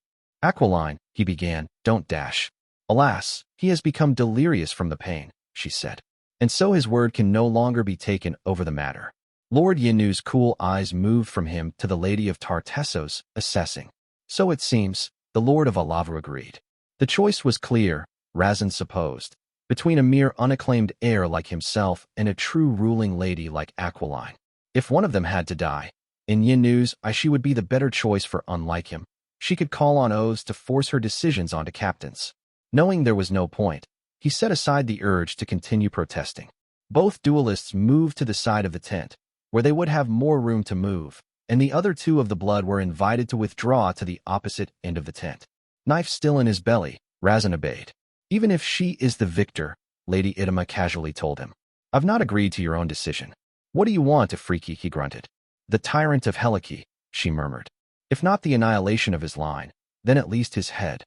Aquiline, he began, don't dash. Alas, he has become delirious from the pain, she said. And so his word can no longer be taken over the matter. Lord Yinu's cool eyes moved from him to the Lady of Tartessos, assessing. So it seems, the Lord of Alava agreed. The choice was clear, Razan supposed, between a mere unacclaimed heir like himself and a true ruling lady like Aquiline. If one of them had to die, in Yinu's eyes she would be the better choice, for unlike him, she could call on oaths to force her decisions onto captains. Knowing there was no point, he set aside the urge to continue protesting. Both duelists moved to the side of the tent, where they would have more room to move, and the other two of the blood were invited to withdraw to the opposite end of the tent. Knife still in his belly, Razan obeyed. Even if she is the victor, Lady Idama casually told him. I've not agreed to your own decision. What do you want, Afriki? He grunted. The tyrant of Heliki, she murmured. If not the annihilation of his line, then at least his head.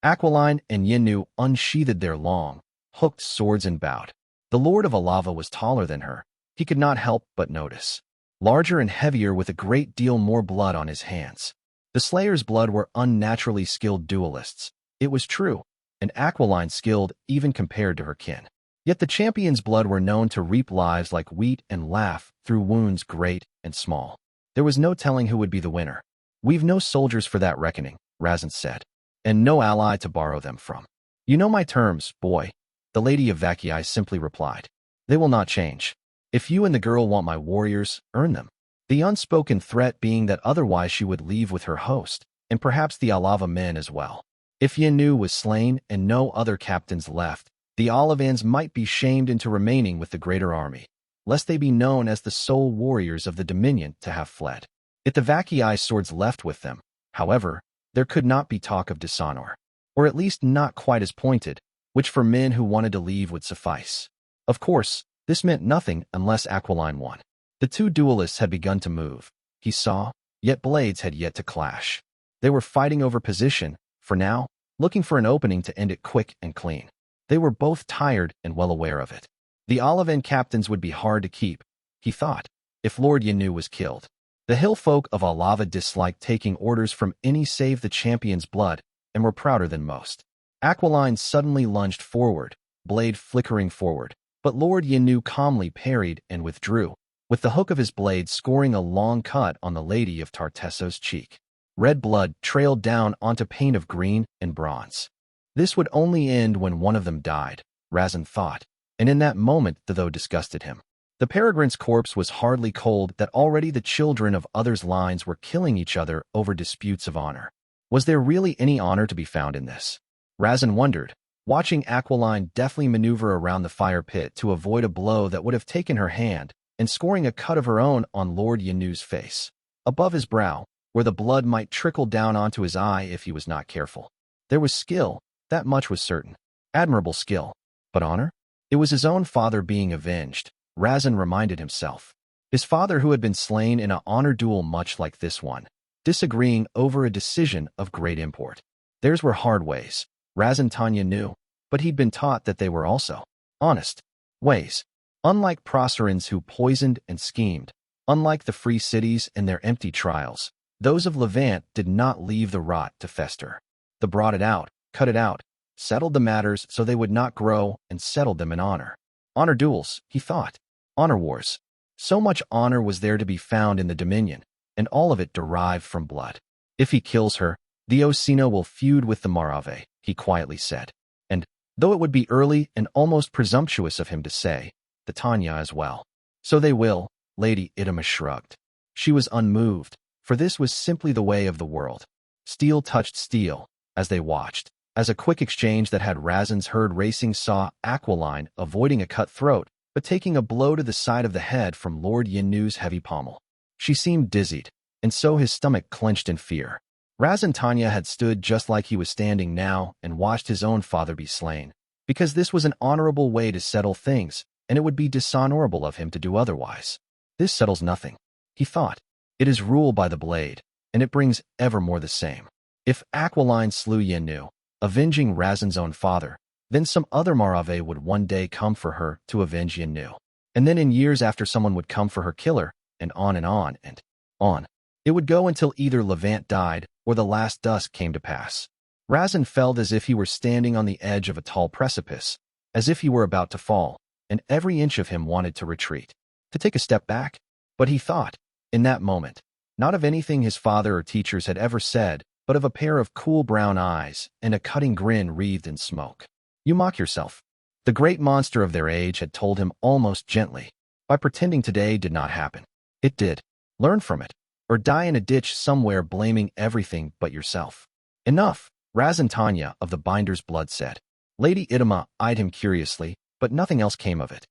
Aquiline and Yinu unsheathed their long, hooked swords and bowed. The Lord of Alava was taller than her. He could not help but notice. Larger and heavier, with a great deal more blood on his hands. The Slayer's blood were unnaturally skilled duelists. It was true, and Aquiline skilled even compared to her kin. Yet the champion's blood were known to reap lives like wheat and laugh through wounds great and small. There was no telling who would be the winner. We've no soldiers for that reckoning, Razin said, and no ally to borrow them from. You know my terms, boy, the Lady of Vacuii simply replied. They will not change. If you and the girl want my warriors, earn them. The unspoken threat being that otherwise she would leave with her host, and perhaps the Alava men as well. If Yenu was slain and no other captains left, the Olivans might be shamed into remaining with the greater army, lest they be known as the sole warriors of the Dominion to have fled. If the Vacuii swords left with them, however, there could not be talk of dishonor, or at least not quite as pointed, which for men who wanted to leave would suffice. Of course, this meant nothing unless Aquiline won. The two duelists had begun to move, he saw, yet blades had yet to clash. They were fighting over position, for now, looking for an opening to end it quick and clean. They were both tired and well aware of it. The Olivan captains would be hard to keep, he thought, if Lord Yenu was killed. The hill folk of Alava disliked taking orders from any save the champion's blood, and were prouder than most. Aquiline suddenly lunged forward, blade flickering forward, but Lord Yenu calmly parried and withdrew, with the hook of his blade scoring a long cut on the Lady of Tartesso's cheek. Red blood trailed down onto paint of green and bronze. This would only end when one of them died, Razin thought, and in that moment the though disgusted him. The peregrine's corpse was hardly cold that already the children of others' lines were killing each other over disputes of honor. Was there really any honor to be found in this? Razin wondered, watching Aquiline deftly maneuver around the fire pit to avoid a blow that would have taken her hand, and scoring a cut of her own on Lord Yenu's face, above his brow, where the blood might trickle down onto his eye if he was not careful. There was skill, that much was certain. Admirable skill. But honor? It was his own father being avenged, Razin reminded himself. His father who had been slain in an honor duel much like this one, disagreeing over a decision of great import. Theirs were hard ways, Razin Tanya knew, but he'd been taught that they were also honest ways. Unlike Proserans who poisoned and schemed, unlike the free cities and their empty trials, those of Levant did not leave the rot to fester. They brought it out, cut it out, settled the matters so they would not grow, and settled them in honor. Honor duels, he thought. Honor wars. So much honor was there to be found in the Dominion, and all of it derived from blood. If he kills her, the Osino will feud with the Marave, he quietly said. And, though it would be early and almost presumptuous of him to say, the Tanya as well. So they will, Lady Idema shrugged. She was unmoved, for this was simply the way of the world. Steel touched steel, as they watched, as a quick exchange that had Razin's herd racing saw Aquiline avoiding a cut throat, but taking a blow to the side of the head from Lord Yenu's heavy pommel. She seemed dizzied, and so his stomach clenched in fear. Razin Tanya had stood just like he was standing now and watched his own father be slain, because this was an honorable way to settle things, and it would be dishonorable of him to do otherwise. This settles nothing, he thought. It is rule by the blade, and it brings evermore the same. If Aquiline slew Yenu, avenging Razin's own father, then some other Marave would one day come for her to avenge Yenu. And then in years after someone would come for her killer, and on and on and on. It would go until either Levant died or the last dusk came to pass. Razin felt as if he were standing on the edge of a tall precipice, as if he were about to fall, and every inch of him wanted to retreat, to take a step back. But he thought, in that moment, not of anything his father or teachers had ever said, but of a pair of cool brown eyes and a cutting grin wreathed in smoke. You mock yourself. The great monster of their age had told him almost gently, by pretending today did not happen. It did. Learn from it, or die in a ditch somewhere blaming everything but yourself. Enough, Razin Tanya of the Binder's blood said. Lady Idema eyed him curiously, but nothing else came of it.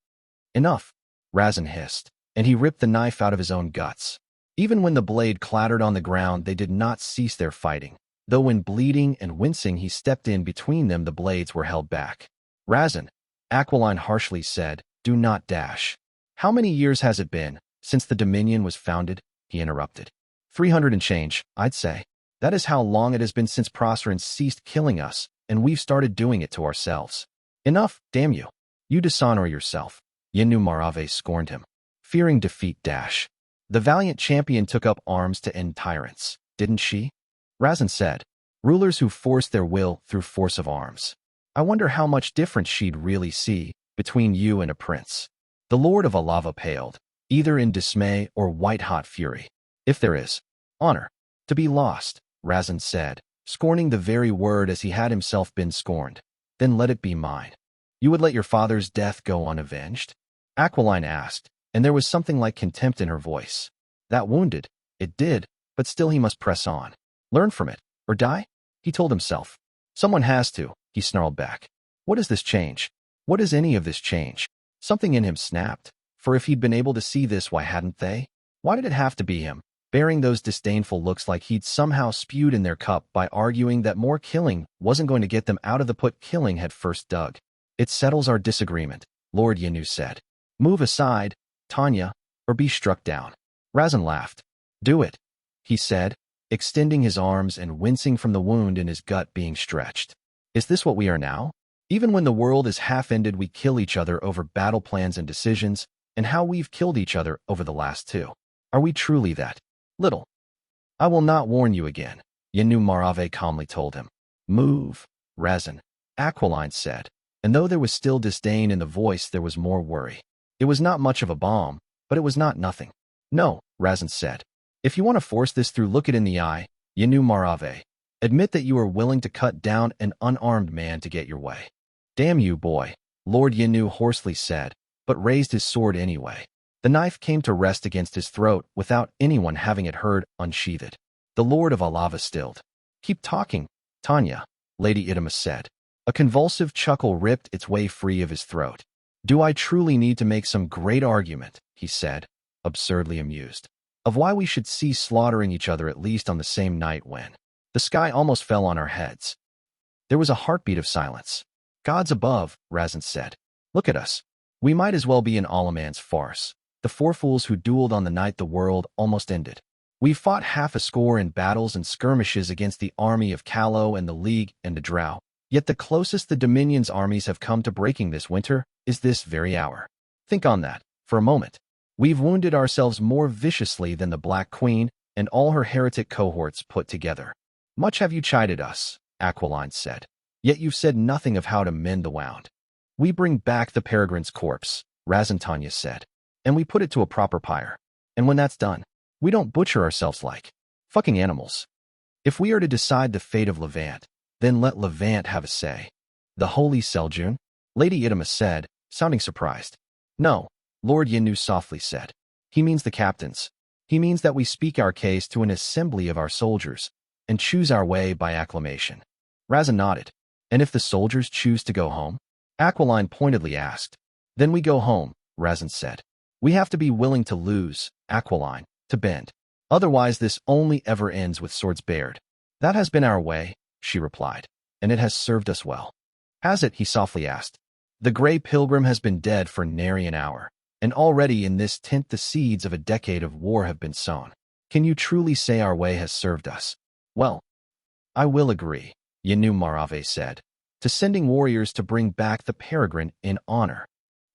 Enough, Razin hissed, and he ripped the knife out of his own guts. Even when the blade clattered on the ground, they did not cease their fighting, though when bleeding and wincing he stepped in between them, the blades were held back. Razin, Aquiline harshly said, do not dash. How many years has it been since the Dominion was founded? He interrupted. 300 and change, I'd say. That is how long it has been since Proserans ceased killing us, and we've started doing it to ourselves. Enough, damn you. You dishonor yourself. Yenu Marave scorned him. Fearing defeat dash. The valiant champion took up arms to end tyrants, didn't she? Razin said. Rulers who force their will through force of arms. I wonder how much difference she'd really see between you and a prince. The Lord of Alava paled, either in dismay or white-hot fury. If there is honor to be lost, Razin said, scorning the very word as he had himself been scorned, then let it be mine. You would let your father's death go unavenged? Aquiline asked, and there was something like contempt in her voice. That wounded, it did, but still he must press on. Learn from it, or die? He told himself. Someone has to, he snarled back. What does this change? What does any of this change? Something in him snapped, for if he'd been able to see this, why hadn't they? Why did it have to be him, bearing those disdainful looks like he'd somehow spewed in their cup by arguing that more killing wasn't going to get them out of the pit killing had first dug? It settles our disagreement, Lord Yenu said. Move aside, Tanya, or be struck down. Razin laughed. Do it, he said, extending his arms and wincing from the wound in his gut being stretched. Is this what we are now? Even when the world is half-ended, we kill each other over battle plans and decisions, and how we've killed each other over the last two. Are we truly that little? I will not warn you again, Yenu Marave calmly told him. Move, Razin, Aquiline said, and though there was still disdain in the voice, there was more worry. It was not much of a bomb, but it was not nothing. No, Razin said. If you want to force this through, look it in the eye, Yenu Marave. Admit that you are willing to cut down an unarmed man to get your way. Damn you, boy, Lord Yenu hoarsely said, but raised his sword anyway. The knife came to rest against his throat without anyone having it heard unsheath it. The Lord of Alava stilled. Keep talking, Tanya, Lady Idema said. A convulsive chuckle ripped its way free of his throat. Do I truly need to make some great argument, he said, absurdly amused, of why we should cease slaughtering each other at least on the same night when the sky almost fell on our heads? There was a heartbeat of silence. Gods above, Razin said. Look at us. We might as well be in Alaman's farce. The four fools who dueled on the night the world almost ended. We've fought half a score in battles and skirmishes against the army of Callow and the League and the Drow, yet the closest the Dominion's armies have come to breaking this winter is this very hour. Think on that, for a moment. We've wounded ourselves more viciously than the Black Queen and all her heretic cohorts put together. Much have you chided us, Aquiline said, yet you've said nothing of how to mend the wound. We bring back the Peregrine's corpse, Razin Tanya said, and we put it to a proper pyre. And when that's done, we don't butcher ourselves like fucking animals. If we are to decide the fate of Levant, then let Levant have a say. The Holy Seljun? Lady Idema said, sounding surprised. No, Lord Yenu softly said. He means the captains. He means that we speak our case to an assembly of our soldiers and choose our way by acclamation. Razin nodded. And if the soldiers choose to go home? Aquiline pointedly asked. Then we go home, Razin said. We have to be willing to lose, Aquiline, to bend. Otherwise this only ever ends with swords bared. That has been our way, she replied, and it has served us well. Has it? He softly asked. The Grey Pilgrim has been dead for nary an hour, and already in this tent the seeds of a decade of war have been sown. Can you truly say our way has served us? Well, I will agree, Yenu Marave said, to sending warriors to bring back the Peregrine in honor.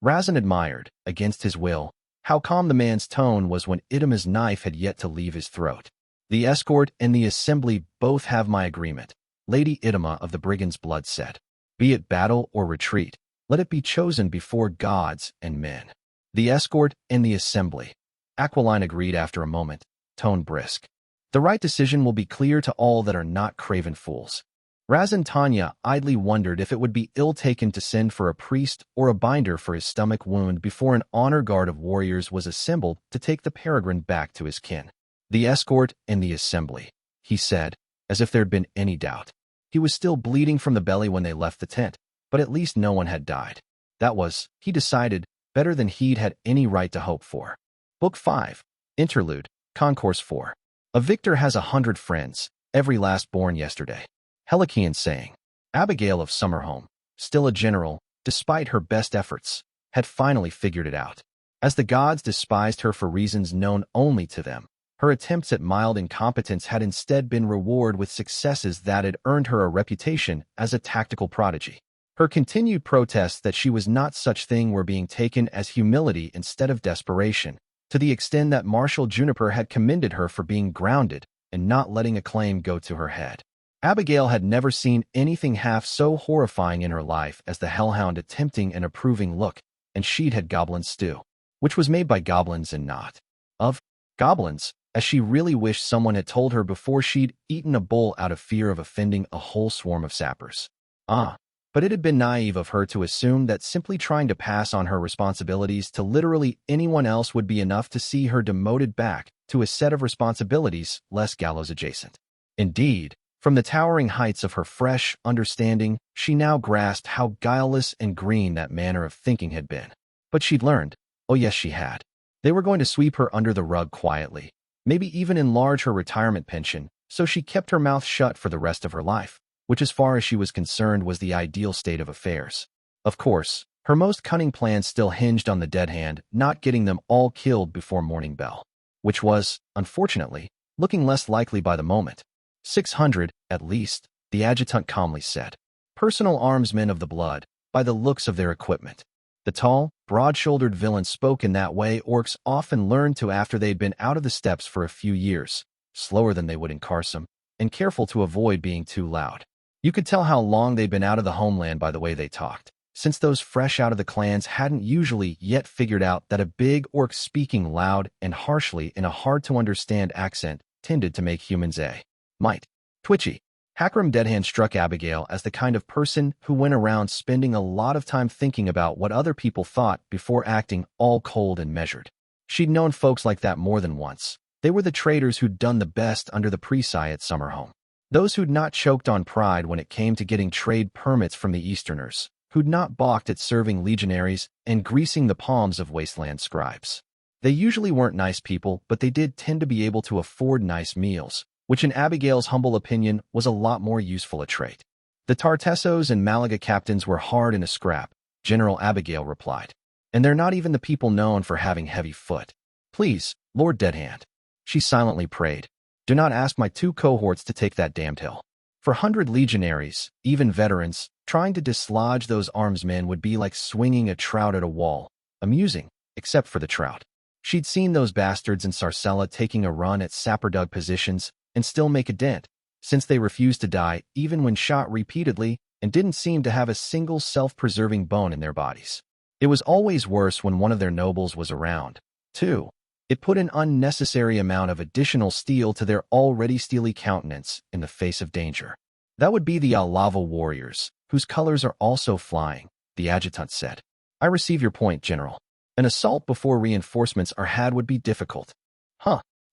Razin admired, against his will, how calm the man's tone was when Idema's knife had yet to leave his throat. The escort and the assembly both have my agreement, Lady Idema of the Brigand's Blood said. Be it battle or retreat, let it be chosen before gods and men. The escort and the assembly, Aquiline agreed after a moment, tone brisk. The right decision will be clear to all that are not craven fools. Razin Tanya idly wondered if it would be ill-taken to send for a priest or a binder for his stomach wound before an honor guard of warriors was assembled to take the Peregrine back to his kin. The escort and the assembly, he said, as if there'd been any doubt. He was still bleeding from the belly when they left the tent, but at least no one had died. That was, he decided, better than he'd had any right to hope for. Book 5, Interlude, Concourse 4. A victor has 100 friends, every last born yesterday. Helikian saying. Abigail of Summerhome, still a general, despite her best efforts, had finally figured it out. As the gods despised her for reasons known only to them, her attempts at mild incompetence had instead been rewarded with successes that had earned her a reputation as a tactical prodigy. Her continued protests that she was not such thing were being taken as humility instead of desperation, to the extent that Marshal Juniper had commended her for being grounded and not letting a claim go to her head. Abigail had never seen anything half so horrifying in her life as the Hellhound attempting an approving look, and she'd had goblin stew, which was made by goblins and not of goblins, as she really wished someone had told her before she'd eaten a bowl out of fear of offending a whole swarm of sappers. But it had been naive of her to assume that simply trying to pass on her responsibilities to literally anyone else would be enough to see her demoted back to a set of responsibilities less gallows adjacent. Indeed, from the towering heights of her fresh understanding, she now grasped how guileless and green that manner of thinking had been. But she'd learned, oh yes she had. They were going to sweep her under the rug quietly, maybe even enlarge her retirement pension, so she kept her mouth shut for the rest of her life, which as far as she was concerned was the ideal state of affairs. Of course, her most cunning plan still hinged on the dead hand not getting them all killed before morning bell, which was, unfortunately, looking less likely by the moment. 600, at least, the adjutant calmly said. Personal armsmen of the blood, by the looks of their equipment. The tall, broad-shouldered villain spoke in that way orcs often learned to after they'd been out of the steppes for a few years, slower than they would in Karsam, and careful to avoid being too loud. You could tell how long they'd been out of the homeland by the way they talked, since those fresh out of the clans hadn't usually yet figured out that a big orc speaking loud and harshly in a hard-to-understand accent tended to make humans might twitchy. Hakram Deadhand struck Abigail as the kind of person who went around spending a lot of time thinking about what other people thought before acting all cold and measured. She'd known folks like that more than once. They were the traitors who'd done the best under the Presai at Summerhome. Those who'd not choked on pride when it came to getting trade permits from the Easterners, who'd not balked at serving legionaries and greasing the palms of wasteland scribes. They usually weren't nice people, but they did tend to be able to afford nice meals, which in Abigail's humble opinion was a lot more useful a trait. The Tartessos and Malaga captains were hard in a scrap, General Abigail replied. And they're not even the people known for having heavy foot. Please, Lord Deadhand. She silently prayed. Do not ask my 2 cohorts to take that damned hill. For 100 legionaries, even veterans, trying to dislodge those armsmen would be like swinging a trout at a wall. Amusing, except for the trout. She'd seen those bastards in Sarcella taking a run at sapperdug positions and still make a dent, since they refused to die even when shot repeatedly and didn't seem to have a single self-preserving bone in their bodies. It was always worse when one of their nobles was around, too. It put an unnecessary amount of additional steel to their already steely countenance in the face of danger. That would be the Alava warriors, whose colors are also flying, the adjutant said. I receive your point, General. An assault before reinforcements are had would be difficult.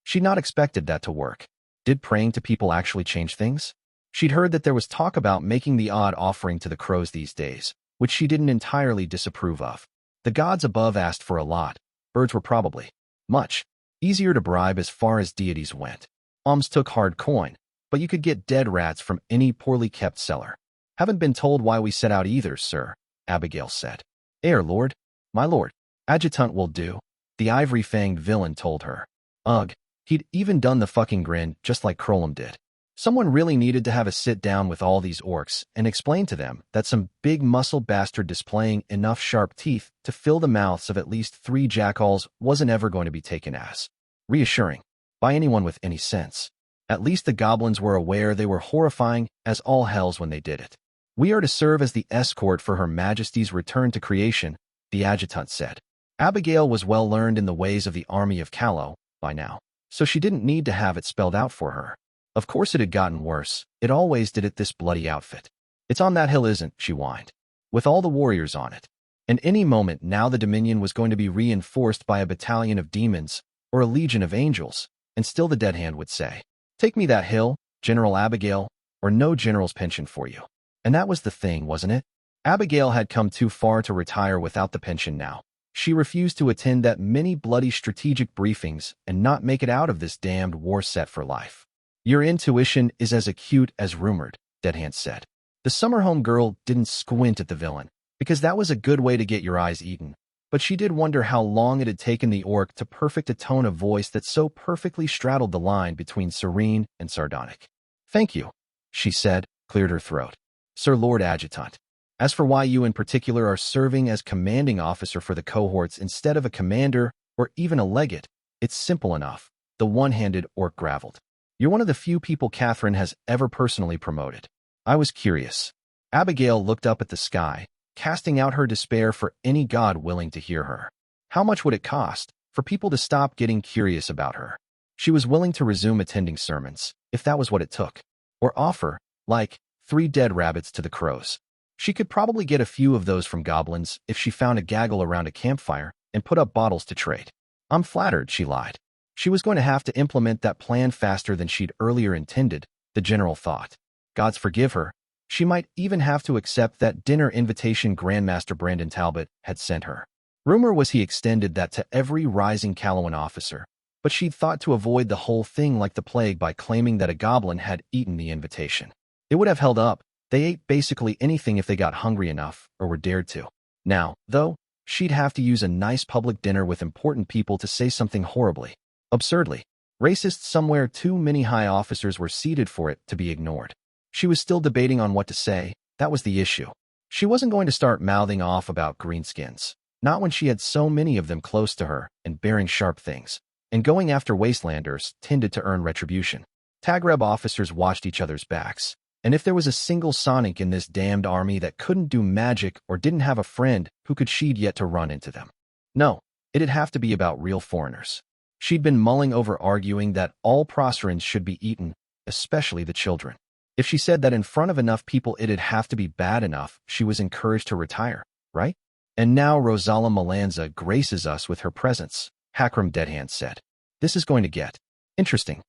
She'd not expected that to work. Did praying to people actually change things? She'd heard that there was talk about making the odd offering to the crows these days, which she didn't entirely disapprove of. The gods above asked for a lot. Birds were probably much easier to bribe as far as deities went. Alms took hard coin, but you could get dead rats from any poorly kept cellar. Haven't been told why we set out either, sir, Abigail said. Lord. My lord. Adjutant will do, the ivory-fanged villain told her. Ugh. He'd even done the fucking grin, just like Krollum did. Someone really needed to have a sit-down with all these orcs and explain to them that some big muscle bastard displaying enough sharp teeth to fill the mouths of at least 3 jackals wasn't ever going to be taken as reassuring by anyone with any sense. At least the goblins were aware they were horrifying as all hells when they did it. We are to serve as the escort for Her Majesty's return to creation, the adjutant said. Abigail was well learned in the ways of the army of Callow by now, so she didn't need to have it spelled out for her. Of course it had gotten worse. It always did it, this bloody outfit. It's on that hill, isn't, she whined, with all the warriors on it. And any moment now the Dominion was going to be reinforced by a battalion of demons or a legion of angels, and still the dead hand would say, take me that hill, General Abigail, or no general's pension for you. And that was the thing, wasn't it? Abigail had come too far to retire without the pension now. She refused to attend that many bloody strategic briefings and not make it out of this damned war set for life. Your intuition is as acute as rumored, Deadhand said. The Summerhome girl didn't squint at the villain, because that was a good way to get your eyes eaten, but she did wonder how long it had taken the orc to perfect a tone of voice that so perfectly straddled the line between serene and sardonic. Thank you, she said, cleared her throat. Sir Lord Adjutant. As for why you in particular are serving as commanding officer for the cohorts instead of a commander or even a legate, it's simple enough, the one-handed orc graveled. You're one of the few people Catherine has ever personally promoted. I was curious. Abigail looked up at the sky, casting out her despair for any god willing to hear her. How much would it cost for people to stop getting curious about her? She was willing to resume attending sermons, if that was what it took, or offer, like, 3 dead rabbits to the crows. She could probably get a few of those from goblins if she found a gaggle around a campfire and put up bottles to trade. I'm flattered, she lied. She was going to have to implement that plan faster than she'd earlier intended, the general thought. Gods forgive her. She might even have to accept that dinner invitation Grandmaster Brandon Talbot had sent her. Rumor was he extended that to every rising Calawan officer, but she'd thought to avoid the whole thing like the plague by claiming that a goblin had eaten the invitation. It would have held up. They ate basically anything if they got hungry enough or were dared to. Now, though, she'd have to use a nice public dinner with important people to say something horribly, absurdly racist somewhere too many high officers were seated for it to be ignored. She was still debating on what to say. That was the issue. She wasn't going to start mouthing off about greenskins, not when she had so many of them close to her and bearing sharp things. And going after wastelanders tended to earn retribution. Tagreb officers watched each other's backs. And if there was a single Sonic in this damned army that couldn't do magic or didn't have a friend who could she'd yet to run into them. No, it'd have to be about real foreigners. She'd been mulling over arguing that all Procerans should be eaten, especially the children. If she said that in front of enough people it'd have to be bad enough, she was encouraged to retire, right? And now Rosala Malanza graces us with her presence, Hakram Deadhand said. This is going to get interesting.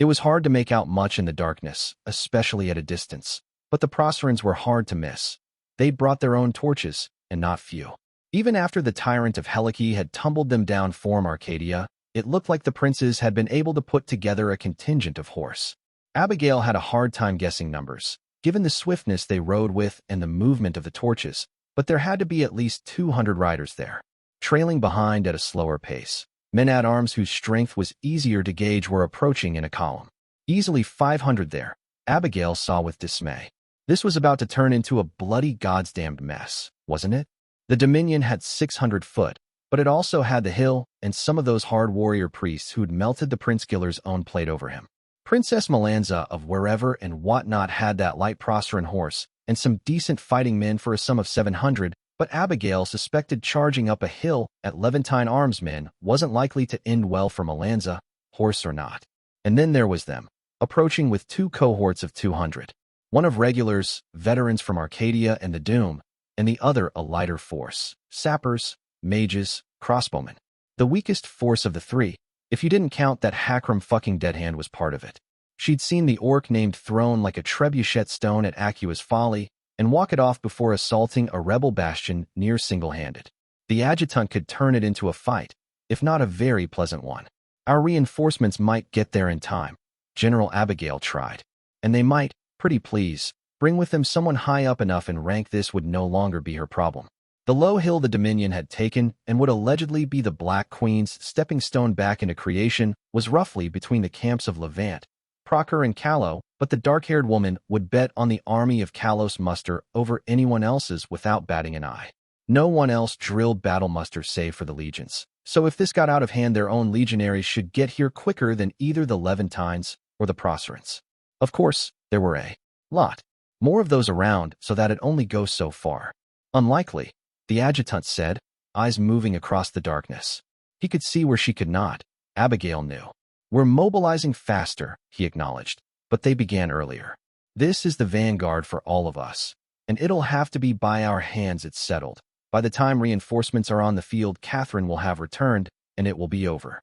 It was hard to make out much in the darkness, especially at a distance, but the Procerans were hard to miss. They'd brought their own torches, and not few. Even after the tyrant of Helike had tumbled them down from Arcadia, it looked like the princes had been able to put together a contingent of horse. Abigail had a hard time guessing numbers, given the swiftness they rode with and the movement of the torches, but there had to be at least 200 riders there, trailing behind at a slower pace. Men-at-arms whose strength was easier to gauge were approaching in a column. Easily 500 there, Abigail saw with dismay. This was about to turn into a bloody goddamned mess, wasn't it? The Dominion had 600 foot, but it also had the hill and some of those hard warrior priests who'd melted the Prince Killer's own plate over him. Princess Malanza of wherever and whatnot had that light Proceran horse and some decent fighting men for a sum of 700, but Abigail suspected charging up a hill at Levantine armsmen wasn't likely to end well for Malanza, horse or not. And then there was them, approaching with 2 cohorts of 200. One of regulars, veterans from Arcadia and the Doom, and the other a lighter force, sappers, mages, crossbowmen. The weakest force of the 3, if you didn't count that Hakram fucking Deadhand was part of it. She'd seen the orc named Throne like a trebuchet stone at Acua's Folly, and walk it off before assaulting a rebel bastion near single-handed. The adjutant could turn it into a fight, if not a very pleasant one. Our reinforcements might get there in time, General Abigail tried. And they might, pretty please, bring with them someone high up enough in rank this would no longer be her problem. The low hill the Dominion had taken and would allegedly be the Black Queen's stepping stone back into creation was roughly between the camps of Levant, Procer and Callow, but the dark-haired woman would bet on the army of Kalos muster over anyone else's without batting an eye. No one else drilled battle muster save for the legions, so if this got out of hand their own legionaries should get here quicker than either the Levantines or the Procerans. Of course, there were a lot more of those around so that it only goes so far. Unlikely, the adjutant said, eyes moving across the darkness. He could see where she could not. Abigail knew. We're mobilizing faster, he acknowledged, but they began earlier. This is the vanguard for all of us, and it'll have to be by our hands it's settled. By the time reinforcements are on the field, Catherine will have returned, and it will be over.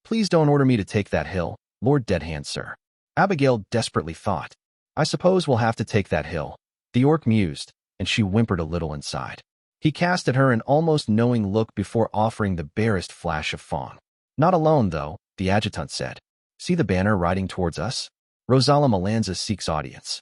Please don't order me to take that hill, Lord Deadhand, sir. Abigail desperately thought. I suppose we'll have to take that hill. The orc mused, and she whimpered a little inside. He cast at her an almost knowing look before offering the barest flash of fawn. Not alone, though, the adjutant said. See the banner riding towards us? Rosala Malanza seeks audience.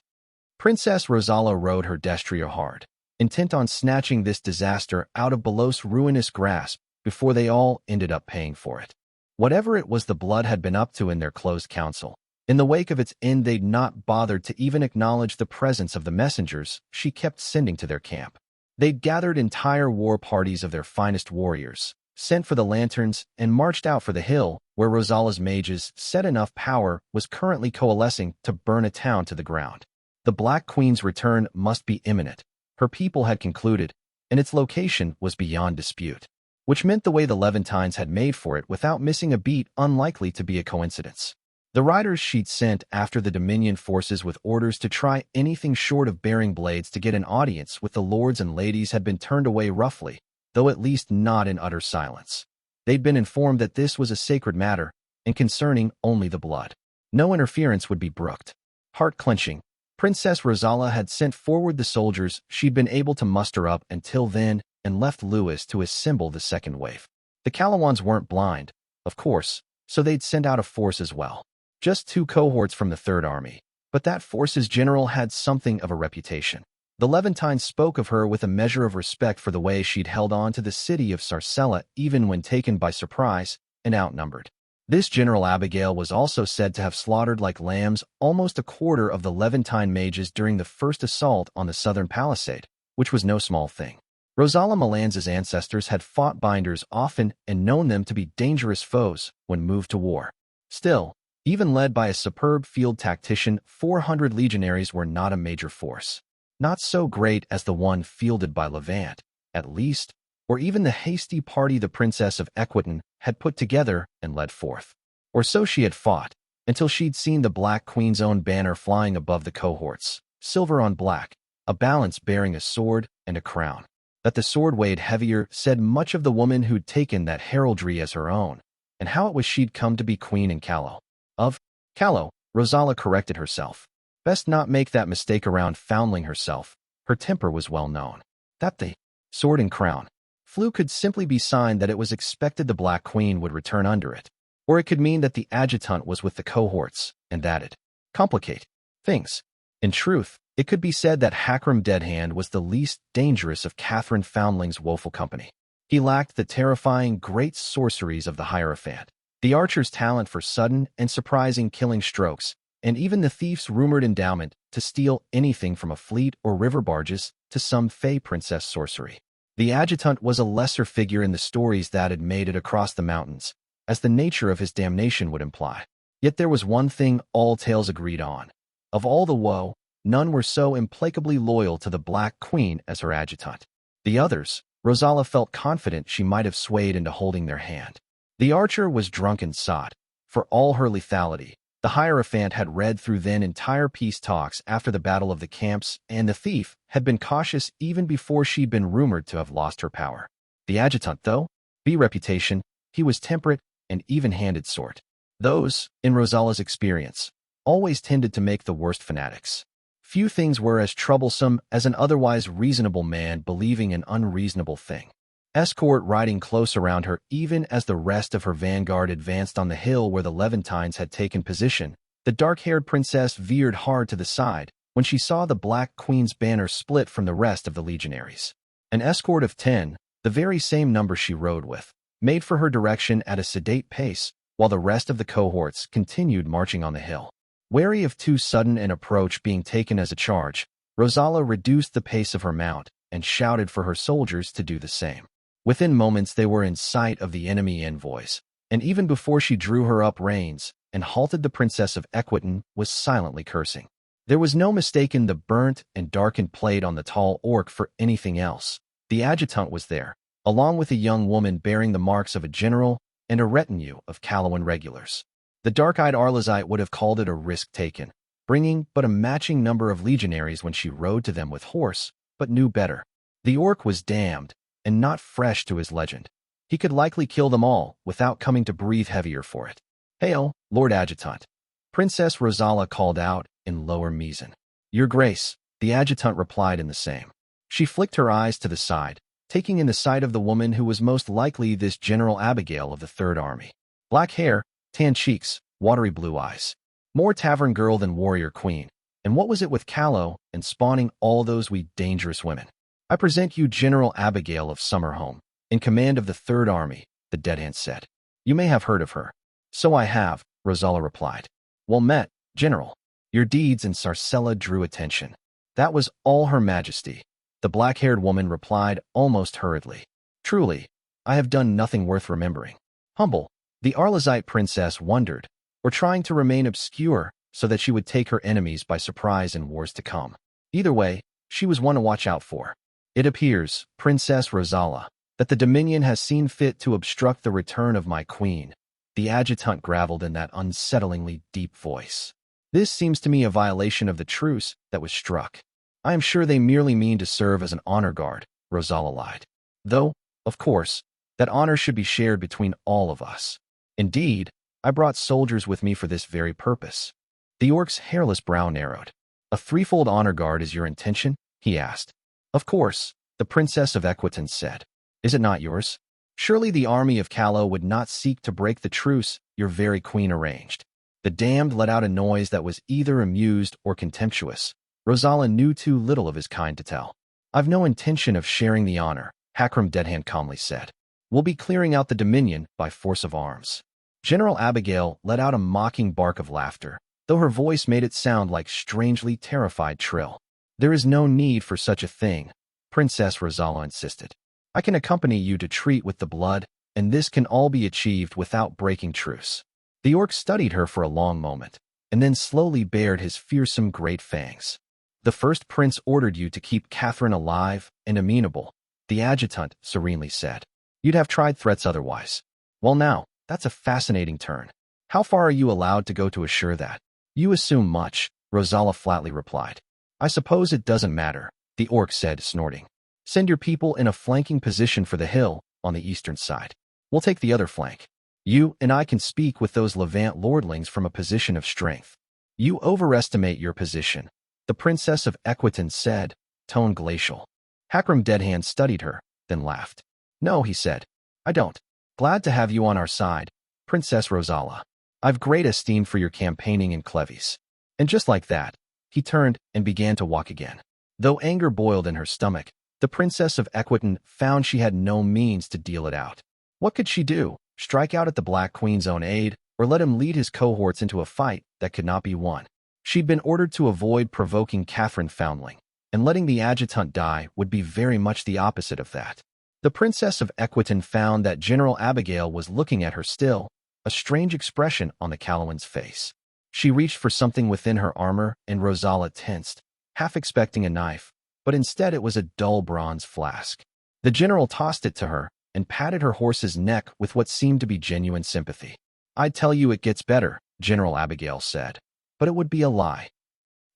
Princess Rosala rode her destrier hard, intent on snatching this disaster out of Belos' ruinous grasp before they all ended up paying for it. Whatever it was the blood had been up to in their closed council, in the wake of its end they'd not bothered to even acknowledge the presence of the messengers she kept sending to their camp. They'd gathered entire war parties of their finest warriors, sent for the lanterns, and marched out for the hill, where Rosala's mages said enough power was currently coalescing to burn a town to the ground. The Black Queen's return must be imminent, her people had concluded, and its location was beyond dispute. which meant the way the Levantines had made for it without missing a beat unlikely to be a coincidence. The riders she'd sent after the Dominion forces with orders to try anything short of bearing blades to get an audience with the lords and ladies had been turned away roughly, though at least not in utter silence. They'd been informed that this was a sacred matter, and concerning only the blood. No interference would be brooked. Heart-clenching, Princess Rosala had sent forward the soldiers she'd been able to muster up until then and left Lewis to assemble the second wave. The Calawans weren't blind, of course, so they'd send out a force as well. Just 2 cohorts from the Third Army, but that force's general had something of a reputation. The Levantines spoke of her with a measure of respect for the way she'd held on to the city of Sarcella even when taken by surprise and outnumbered. This General Abigail was also said to have slaughtered like lambs almost a quarter of the Levantine mages during the first assault on the southern palisade, which was no small thing. Rosala Melanz's ancestors had fought binders often and known them to be dangerous foes when moved to war. Still, even led by a superb field tactician, 400 legionaries were not a major force. Not so great as the one fielded by Levant, at least, or even the hasty party the Princess of Equitan had put together and led forth. Or so she had fought, until she'd seen the Black Queen's own banner flying above the cohorts, silver on black, a balance bearing a sword and a crown. That the sword weighed heavier said much of the woman who'd taken that heraldry as her own, and how it was she'd come to be queen in Callow. Of Callow, Rosala corrected herself. Best not make that mistake around foundling herself. Her temper was well known. That the sword and crown flew could simply be sign that it was expected the Black Queen would return under it, or it could mean that the adjutant was with the cohorts, and that'd complicate things. In truth, it could be said that Hakram Deadhand was the least dangerous of Catherine Foundling's woeful company. He lacked the terrifying great sorceries of the Hierophant, the archer's talent for sudden and surprising killing strokes, and even the thief's rumored endowment to steal anything from a fleet or river barges to some fey princess sorcery. The adjutant was a lesser figure in the stories that had made it across the mountains, as the nature of his damnation would imply. Yet there was one thing all tales agreed on. Of all the woe, none were so implacably loyal to the Black Queen as her adjutant. The others, Rosala felt confident she might have swayed into holding their hand. The archer was drunk and sot. For all her lethality, the Hierophant had read through then entire peace talks after the Battle of the Camps, and the thief had been cautious even before she'd been rumored to have lost her power. The adjutant, though, be reputation, he was temperate and even-handed sort. Those, in Rosala's experience, always tended to make the worst fanatics. Few things were as troublesome as an otherwise reasonable man believing an unreasonable thing. Escort riding close around her even as the rest of her vanguard advanced on the hill where the Levantines had taken position, the dark-haired princess veered hard to the side when she saw the Black Queen's banner split from the rest of the legionaries. An escort of 10, the very same number she rode with, made for her direction at a sedate pace while the rest of the cohorts continued marching on the hill. Wary of too sudden an approach being taken as a charge, Rosala reduced the pace of her mount and shouted for her soldiers to do the same. Within moments they were in sight of the enemy envoys, and even before she drew her up reins and halted, the Princess of Equitan was silently cursing. There was no mistaking the burnt and darkened plate on the tall orc for anything else. The adjutant was there, along with a young woman bearing the marks of a general and a retinue of Calawan regulars. The dark-eyed Arlazite would have called it a risk taken, bringing but a matching number of legionaries when she rode to them with horse, but knew better. The orc was damned, and not fresh to his legend. He could likely kill them all without coming to breathe heavier for it. "Hail, Lord Adjutant," Princess Rosala called out in lower Meason. "Your Grace," the adjutant replied in the same. She flicked her eyes to the side, taking in the sight of the woman who was most likely this General Abigail of the Third Army. Black hair, tan cheeks, watery blue eyes. More tavern girl than warrior queen. And what was it with Callow and spawning all those wee dangerous women? "I present you General Abigail of Summerhome, in command of the Third Army," the Deadhand said. "You may have heard of her." "So I have," Rosala replied. "Well met, General. Your deeds in Sarcella drew attention." "That was all Her Majesty," the black-haired woman replied almost hurriedly. "Truly, I have done nothing worth remembering." Humble, the Arlazite princess wondered, or trying to remain obscure so that she would take her enemies by surprise in wars to come. Either way, she was one to watch out for. "It appears, Princess Rosala," that the Dominion has seen fit to obstruct the return of my queen. The adjutant gravelled in that unsettlingly deep voice. This seems to me a violation of the truce that was struck. I am sure they merely mean to serve as an honor guard, Rosala lied. Though, of course, that honor should be shared between all of us. Indeed, I brought soldiers with me for this very purpose. The orc's hairless brow narrowed. A threefold honor guard is your intention? He asked. Of course, the Princess of Equitan said. Is it not yours? Surely the army of Callow would not seek to break the truce your very queen arranged. The damned let out a noise that was either amused or contemptuous. Rosala knew too little of his kind to tell. I've no intention of sharing the honor, Hakram Deadhand calmly said. We'll be clearing out the Dominion by force of arms. General Abigail let out a mocking bark of laughter, though her voice made it sound like strangely terrified trill. There is no need for such a thing, Princess Rosala insisted. I can accompany you to treat with the blood, and this can all be achieved without breaking truce. The orc studied her for a long moment, and then slowly bared his fearsome great fangs. The first prince ordered you to keep Catherine alive and amenable, the adjutant serenely said. You'd have tried threats otherwise. Well now, that's a fascinating turn. How far are you allowed to go to assure that? You assume much, Rosala flatly replied. I suppose it doesn't matter, the orc said, snorting. Send your people in a flanking position for the hill on the eastern side. We'll take the other flank. You and I can speak with those Levant lordlings from a position of strength. You overestimate your position, the Princess of Equitan said, tone glacial. Hakram Deadhand studied her, then laughed. No, he said. I don't. Glad to have you on our side, Princess Rosala. I've great esteem for your campaigning in Cleves. And just like that, he turned and began to walk again. Though anger boiled in her stomach, the Princess of Equitan found she had no means to deal it out. What could she do? Strike out at the Black Queen's own aid, or let him lead his cohorts into a fight that could not be won? She'd been ordered to avoid provoking Catherine Foundling, and letting the adjutant die would be very much the opposite of that. The Princess of Equitan found that General Abigail was looking at her still, a strange expression on the Callowan's face. She reached for something within her armor, and Rosala tensed, half expecting a knife, but instead it was a dull bronze flask. The general tossed it to her and patted her horse's neck with what seemed to be genuine sympathy. I tell you it gets better, General Abigail said, but it would be a lie.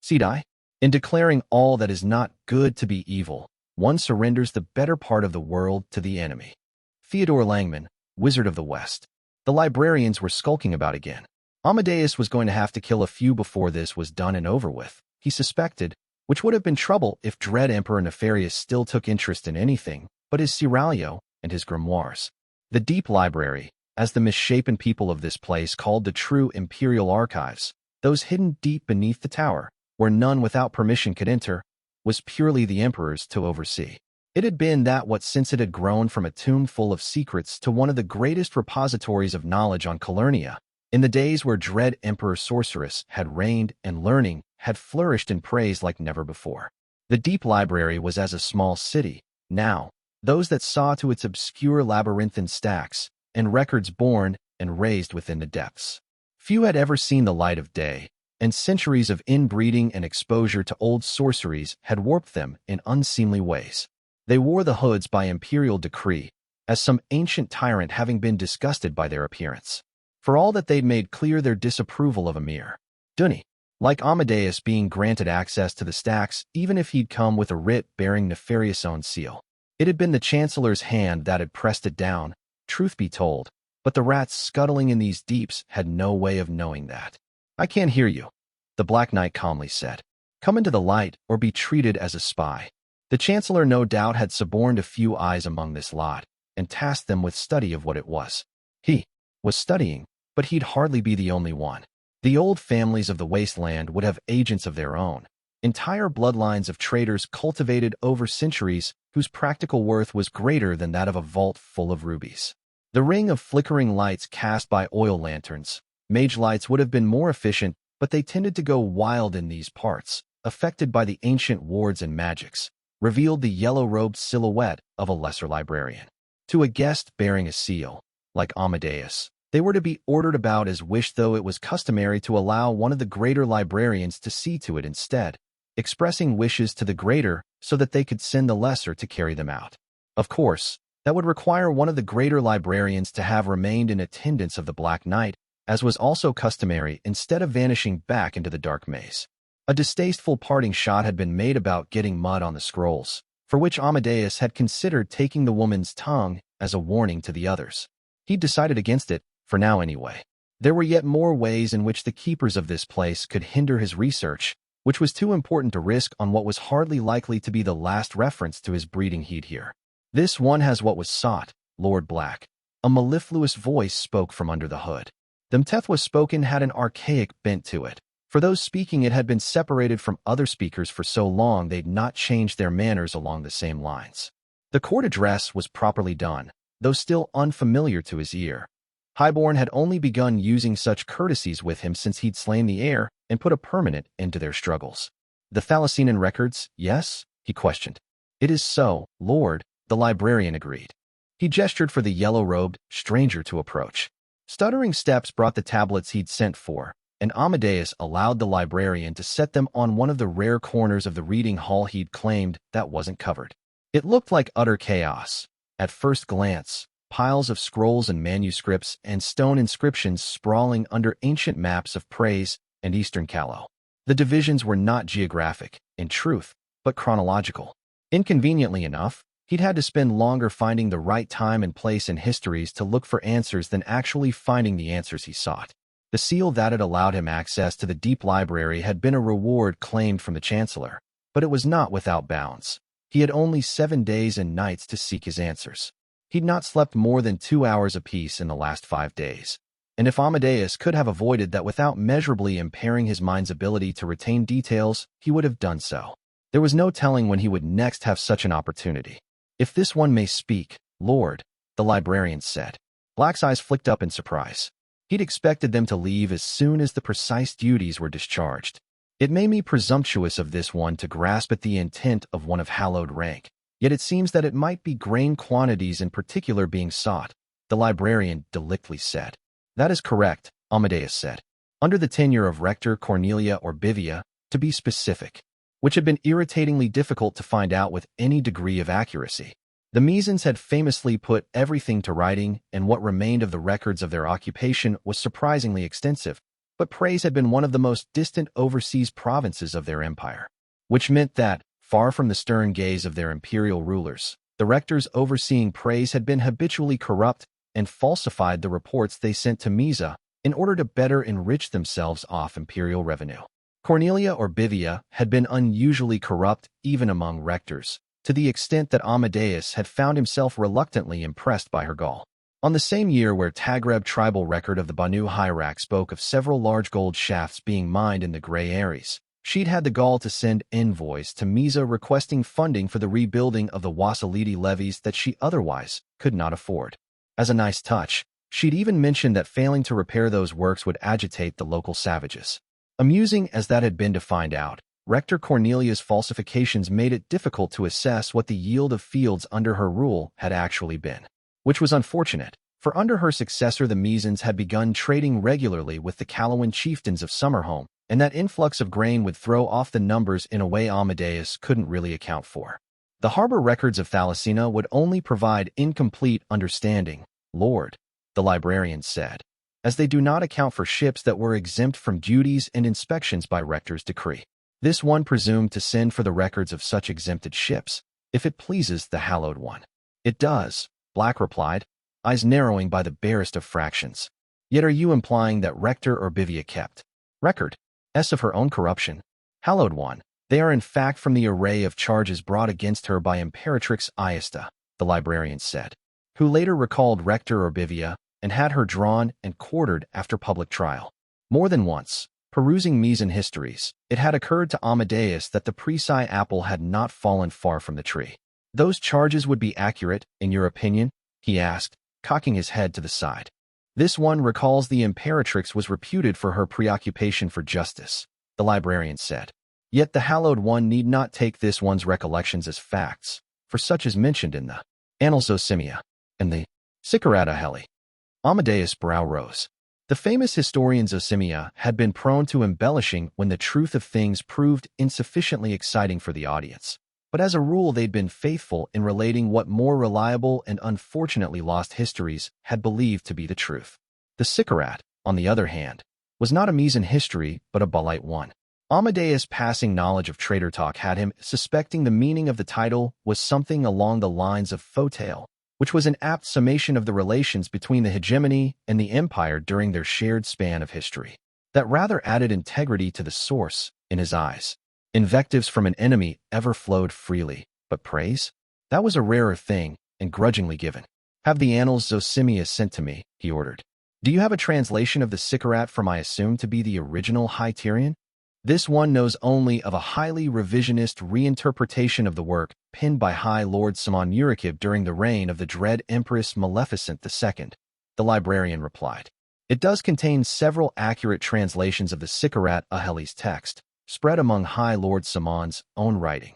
See, in declaring all that is not good to be evil, one surrenders the better part of the world to the enemy. Theodore Langman, Wizard of the West. The librarians were skulking about again. Amadeus was going to have to kill a few before this was done and over with, he suspected, which would have been trouble if Dread Emperor Nefarious still took interest in anything but his Seraglio and his grimoires. The Deep Library, as the misshapen people of this place called the true imperial archives, those hidden deep beneath the tower, where none without permission could enter, was purely the Emperor's to oversee. It had been that what since it had grown from a tomb full of secrets to one of the greatest repositories of knowledge on Calernia, in the days where Dread Emperor Sorceress had reigned and learning had flourished in praise like never before. The Deep Library was as a small city, now, those that saw to its obscure labyrinthine stacks, and records born and raised within the depths. Few had ever seen the light of day, and centuries of inbreeding and exposure to old sorceries had warped them in unseemly ways. They wore the hoods by imperial decree, as some ancient tyrant having been disgusted by their appearance. For all that they'd made clear their disapproval of Emir Dunny, like Amadeus being granted access to the stacks even if he'd come with a writ bearing Nefarious' own seal. It had been the Chancellor's hand that had pressed it down, truth be told, but the rats scuttling in these deeps had no way of knowing that. I can't hear you, the Black Knight calmly said. Come into the light or be treated as a spy. The Chancellor no doubt had suborned a few eyes among this lot, and tasked them with study of what it was. He was studying, but he'd hardly be the only one. The old families of the wasteland would have agents of their own, entire bloodlines of traders cultivated over centuries whose practical worth was greater than that of a vault full of rubies. The ring of flickering lights cast by oil lanterns, mage lights would have been more efficient, but they tended to go wild in these parts, affected by the ancient wards and magics, revealed the yellow-robed silhouette of a lesser librarian. To a guest bearing a seal, like Amadeus, they were to be ordered about as wished, though it was customary to allow one of the greater librarians to see to it instead, expressing wishes to the greater so that they could send the lesser to carry them out. Of course, That would require one of the greater librarians to have remained in attendance of the Black Knight, as was also customary, instead of vanishing back into the dark maze. A distasteful parting shot had been made about getting mud on the scrolls, for which Amadeus had considered taking the woman's tongue as a warning to the others. He'd decided against it, for now anyway. There were yet more ways in which the keepers of this place could hinder his research, which was too important to risk on what was hardly likely to be the last reference to his breeding he'd hear. This one has what was sought, Lord Black. A mellifluous voice spoke from under the hood. The mtethwa spoken had an archaic bent to it. For those speaking it had been separated from other speakers for so long they'd not changed their manners along the same lines. The court address was properly done, though still unfamiliar to his ear. Highborn had only begun using such courtesies with him since he'd slain the heir and put a permanent end to their struggles. The Thalassian records, yes? He questioned. It is so, Lord, the librarian agreed. He gestured for the yellow-robed stranger to approach. Stuttering steps brought the tablets he'd sent for, and Amadeus allowed the librarian to set them on one of the rare corners of the reading hall he'd claimed that wasn't covered. It looked like utter chaos. At first glance, piles of scrolls and manuscripts and stone inscriptions sprawling under ancient maps of Praise and Eastern Callow. The divisions were not geographic, in truth, but chronological. Inconveniently enough, he'd had to spend longer finding the right time and place in histories to look for answers than actually finding the answers he sought. The seal that had allowed him access to the deep library had been a reward claimed from the Chancellor, but it was not without bounds. He had only 7 days and nights to seek his answers. He'd not slept more than 2 hours apiece in the last 5 days. And if Amadeus could have avoided that without measurably impairing his mind's ability to retain details, he would have done so. There was no telling when he would next have such an opportunity. If this one may speak, Lord, the librarian said. Black's eyes flicked up in surprise. He'd expected them to leave as soon as the precise duties were discharged. It may be presumptuous of this one to grasp at the intent of one of hallowed rank, yet it seems that it might be grain quantities in particular being sought, the librarian delictly said. That is correct, Amadeus said. Under the tenure of Rector Cornelia or Bivia, to be specific, which had been irritatingly difficult to find out with any degree of accuracy. The Mesans had famously put everything to writing, and what remained of the records of their occupation was surprisingly extensive, but Praise had been one of the most distant overseas provinces of their empire, which meant that, far from the stern gaze of their imperial rulers, the rectors overseeing Praise had been habitually corrupt and falsified the reports they sent to Misa in order to better enrich themselves off imperial revenue. Cornelia or Bivia had been unusually corrupt even among rectors, to the extent that Amadeus had found himself reluctantly impressed by her gall. On the same year where Tagreb tribal record of the Banu Hyrak spoke of several large gold shafts being mined in the Grey Ares, she'd had the gall to send envoys to Misa requesting funding for the rebuilding of the Wasalidi levees that she otherwise could not afford. As a nice touch, she'd even mentioned that failing to repair those works would agitate the local savages. Amusing as that had been to find out, Rector Cornelia's falsifications made it difficult to assess what the yield of fields under her rule had actually been. Which was unfortunate, for under her successor the Mesans had begun trading regularly with the Callowan chieftains of Summerhome, and that influx of grain would throw off the numbers in a way Amadeus couldn't really account for. The harbor records of Thalassina would only provide incomplete understanding, Lord, the librarian said, as they do not account for ships that were exempt from duties and inspections by Rector's decree. This one presumed to send for the records of such exempted ships, if it pleases the hallowed one. It does, Black replied, eyes narrowing by the barest of fractions. Yet are you implying that Rector or Bivia kept record of her own corruption? Hallowed one, they are in fact from the array of charges brought against her by Imperatrix Iesta, the librarian said, who later recalled Rector or Bivia and had her drawn and quartered after public trial. More than once, perusing Mesan histories, it had occurred to Amadeus that the Presai apple had not fallen far from the tree. Those charges would be accurate, in your opinion? He asked, cocking his head to the side. This one recalls the Imperatrix was reputed for her preoccupation for justice, the librarian said. Yet the hallowed one need not take this one's recollections as facts, for such is mentioned in the Annals Osimia and the Sikarata Heli. Amadeus' brow rose. The famous historians Osimia had been prone to embellishing when the truth of things proved insufficiently exciting for the audience. but as a rule they'd been faithful in relating what more reliable and unfortunately lost histories had believed to be the truth. The Sikarat, on the other hand, was not a Misan history but a Balite one. Amadeus' passing knowledge of traitor talk had him suspecting the meaning of the title was something along the lines of Fotale, which was an apt summation of the relations between the hegemony and the empire during their shared span of history. That rather added integrity to the source, in his eyes. Invectives from an enemy ever flowed freely, but praise? That was a rarer thing, and grudgingly given. "Have the Annals Zosimius sent to me," he ordered. "Do you have a translation of the Sikarat from I assume to be the original High Tyrian?" This one knows only of a highly revisionist reinterpretation of the work penned by High Lord Simon Murakib during the reign of the dread Empress Maleficent II, the librarian replied. It does contain several accurate translations of the Sikarat Aheli's text, spread among High Lord Simon's own writing.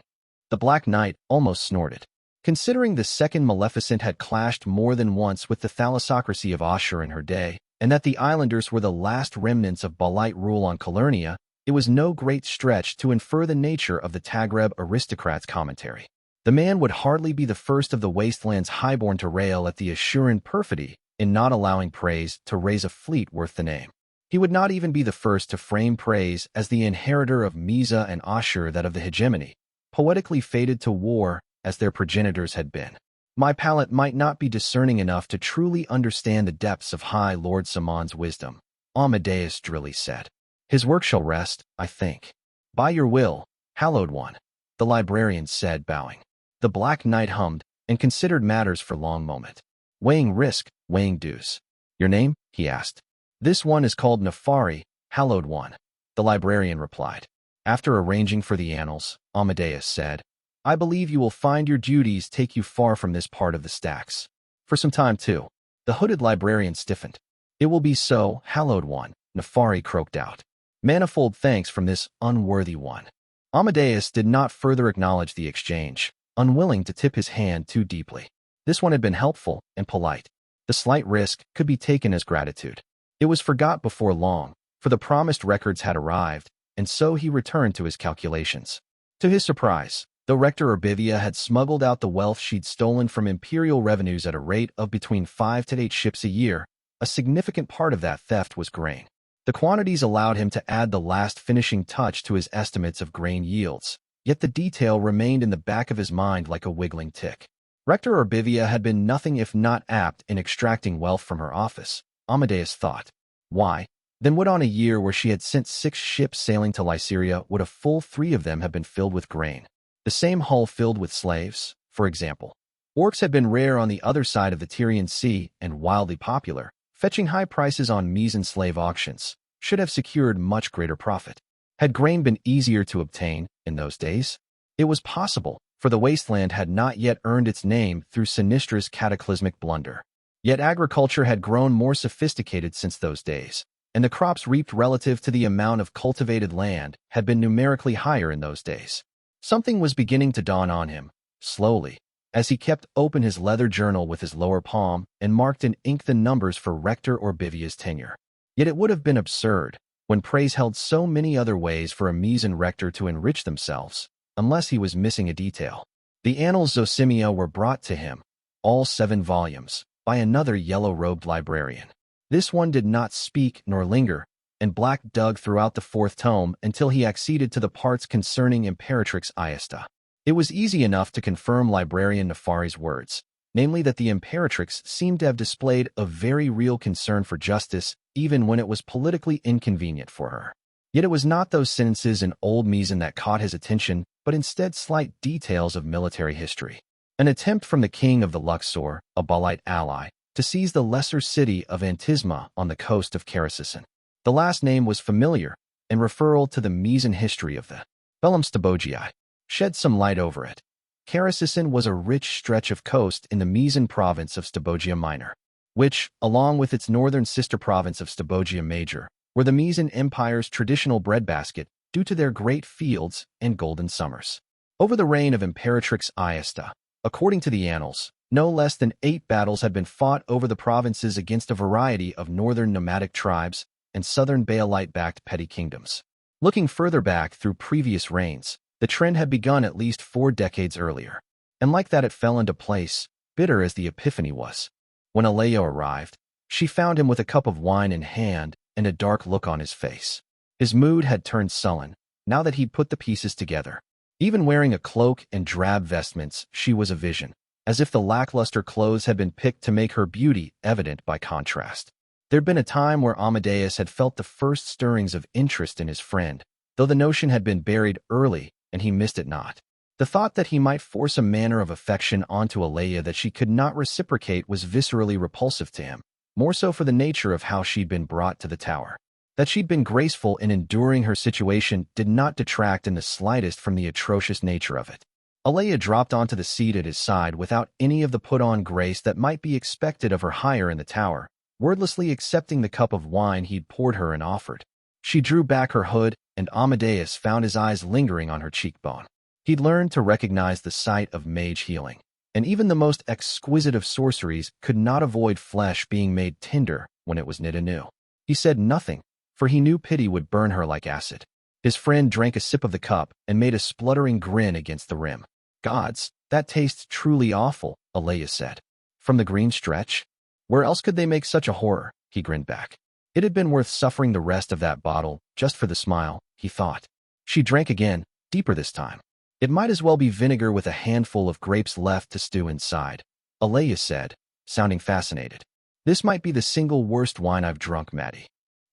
The Black Knight almost snorted. Considering the second Maleficent had clashed more than once with the thalassocracy of Ashur in her day, and that the islanders were the last remnants of Balite rule on Calernia, it was no great stretch to infer the nature of the Tagreb aristocrat's commentary. The man would hardly be the first of the wasteland's highborn to rail at the Assuran perfidy in not allowing praise to raise a fleet worth the name. He would not even be the first to frame praise as the inheritor of Misa and Ashur, that of the hegemony, poetically fated to war as their progenitors had been. My palate might not be discerning enough to truly understand the depths of High Lord Simon's wisdom, Amadeus drily said. His work shall rest, I think. By your will, hallowed one, the librarian said, bowing. The Black Knight hummed and considered matters for a long moment. Weighing risk, weighing dues. Your name? He asked. This one is called Nefari, hallowed one, the librarian replied. After arranging for the annals, Amadeus said, I believe you will find your duties take you far from this part of the stacks. For some time, too. The hooded librarian stiffened. It will be so, hallowed one, Nefari croaked out. Manifold thanks from this unworthy one. Amadeus did not further acknowledge the exchange, unwilling to tip his hand too deeply. This one had been helpful and polite. The slight risk could be taken as gratitude. It was forgot before long, for the promised records had arrived, and so he returned to his calculations. To his surprise, though Rector Orbivia had smuggled out the wealth she'd stolen from imperial revenues at a rate of between 5 to 8 ships a year, a significant part of that theft was grain. The quantities allowed him to add the last finishing touch to his estimates of grain yields, yet the detail remained in the back of his mind like a wiggling tick. Rector Orbivia had been nothing if not apt in extracting wealth from her office, Amadeus thought. Why? Then would on a year where she had sent 6 ships sailing to Lyceria would a full 3 of them have been filled with grain? The same hull filled with slaves, for example. Orcs had been rare on the other side of the Tyrian Sea and wildly popular, fetching high prices on Misan slave auctions, should have secured much greater profit. Had grain been easier to obtain in those days? It was possible, for the wasteland had not yet earned its name through Sinistra's cataclysmic blunder. Yet agriculture had grown more sophisticated since those days, and the crops reaped relative to the amount of cultivated land had been numerically higher in those days. Something was beginning to dawn on him, slowly, as he kept open his leather journal with his lower palm and marked in ink the numbers for Rector Orbivia's tenure. Yet it would have been absurd, when praise held so many other ways for a Misan rector to enrich themselves, unless he was missing a detail. The Annals Zosimia were brought to him, all 7 volumes, by another yellow-robed librarian. This one did not speak nor linger, and Black dug throughout the 4th tome until he acceded to the parts concerning Imperatrix Iesta. It was easy enough to confirm librarian Nefari's words, namely that the Imperatrix seemed to have displayed a very real concern for justice even when it was politically inconvenient for her. Yet it was not those sentences in Old Misan that caught his attention, but instead slight details of military history. An attempt from the king of the Luxor, a Balite ally, to seize the lesser city of Antisma on the coast of Carasisson. The last name was familiar, and referral to the Misan history of the Bellum Stobogii shed some light over it. Carasisson was a rich stretch of coast in the Misan province of Stobogia Minor, which, along with its northern sister province of Stobogia Major, were the Misan Empire's traditional breadbasket due to their great fields and golden summers. Over the reign of Imperatrix Iesta, according to the annals, no less than 8 battles had been fought over the provinces against a variety of northern nomadic tribes and southern Baelite-backed petty kingdoms. Looking further back through previous reigns, The trend had begun at least 4 decades earlier. And like that it fell into place, bitter as the epiphany was. When Aleya arrived, she found him with a cup of wine in hand and a dark look on his face. His mood had turned sullen, now that he'd put the pieces together. Even wearing a cloak and drab vestments, she was a vision, as if the lackluster clothes had been picked to make her beauty evident by contrast. There'd been a time where Amadeus had felt the first stirrings of interest in his friend, though the notion had been buried early and he missed it not. The thought that he might force a manner of affection onto Aleya that she could not reciprocate was viscerally repulsive to him, more so for the nature of how she'd been brought to the tower. That she'd been graceful in enduring her situation did not detract in the slightest from the atrocious nature of it. Aleya dropped onto the seat at his side without any of the put-on grace that might be expected of her higher in the tower, wordlessly accepting the cup of wine he'd poured her and offered. She drew back her hood, and Amadeus found his eyes lingering on her cheekbone. He'd learned to recognize the sight of mage healing, and even the most exquisite of sorceries could not avoid flesh being made tender when it was knit anew. He said nothing, for he knew pity would burn her like acid. His friend drank a sip of the cup and made a spluttering grin against the rim. "Gods, that tastes truly awful," Aleya said. "From the green stretch? Where else could they make such a horror?" He grinned back. It had been worth suffering the rest of that bottle, just for the smile, he thought. She drank again, deeper this time. "It might as well be vinegar with a handful of grapes left to stew inside," Aleya said, sounding fascinated. "This might be the single worst wine I've drunk, Maddie."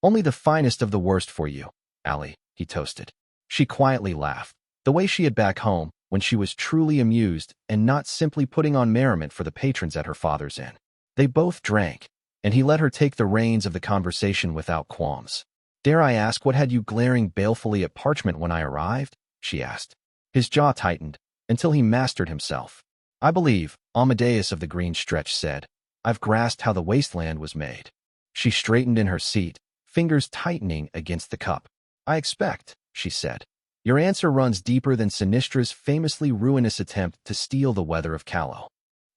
"Only the finest of the worst for you, Allie," he toasted. She quietly laughed, the way she had back home, when she was truly amused and not simply putting on merriment for the patrons at her father's inn. They both drank, and he let her take the reins of the conversation without qualms. "Dare I ask what had you glaring balefully at parchment when I arrived?" she asked. His jaw tightened, until he mastered himself. "I believe," Amadeus of the Green Stretch said, "I've grasped how the wasteland was made." She straightened in her seat, fingers tightening against the cup. "I expect," she said. "Your answer runs deeper than Sinistra's famously ruinous attempt to steal the weather of Callow."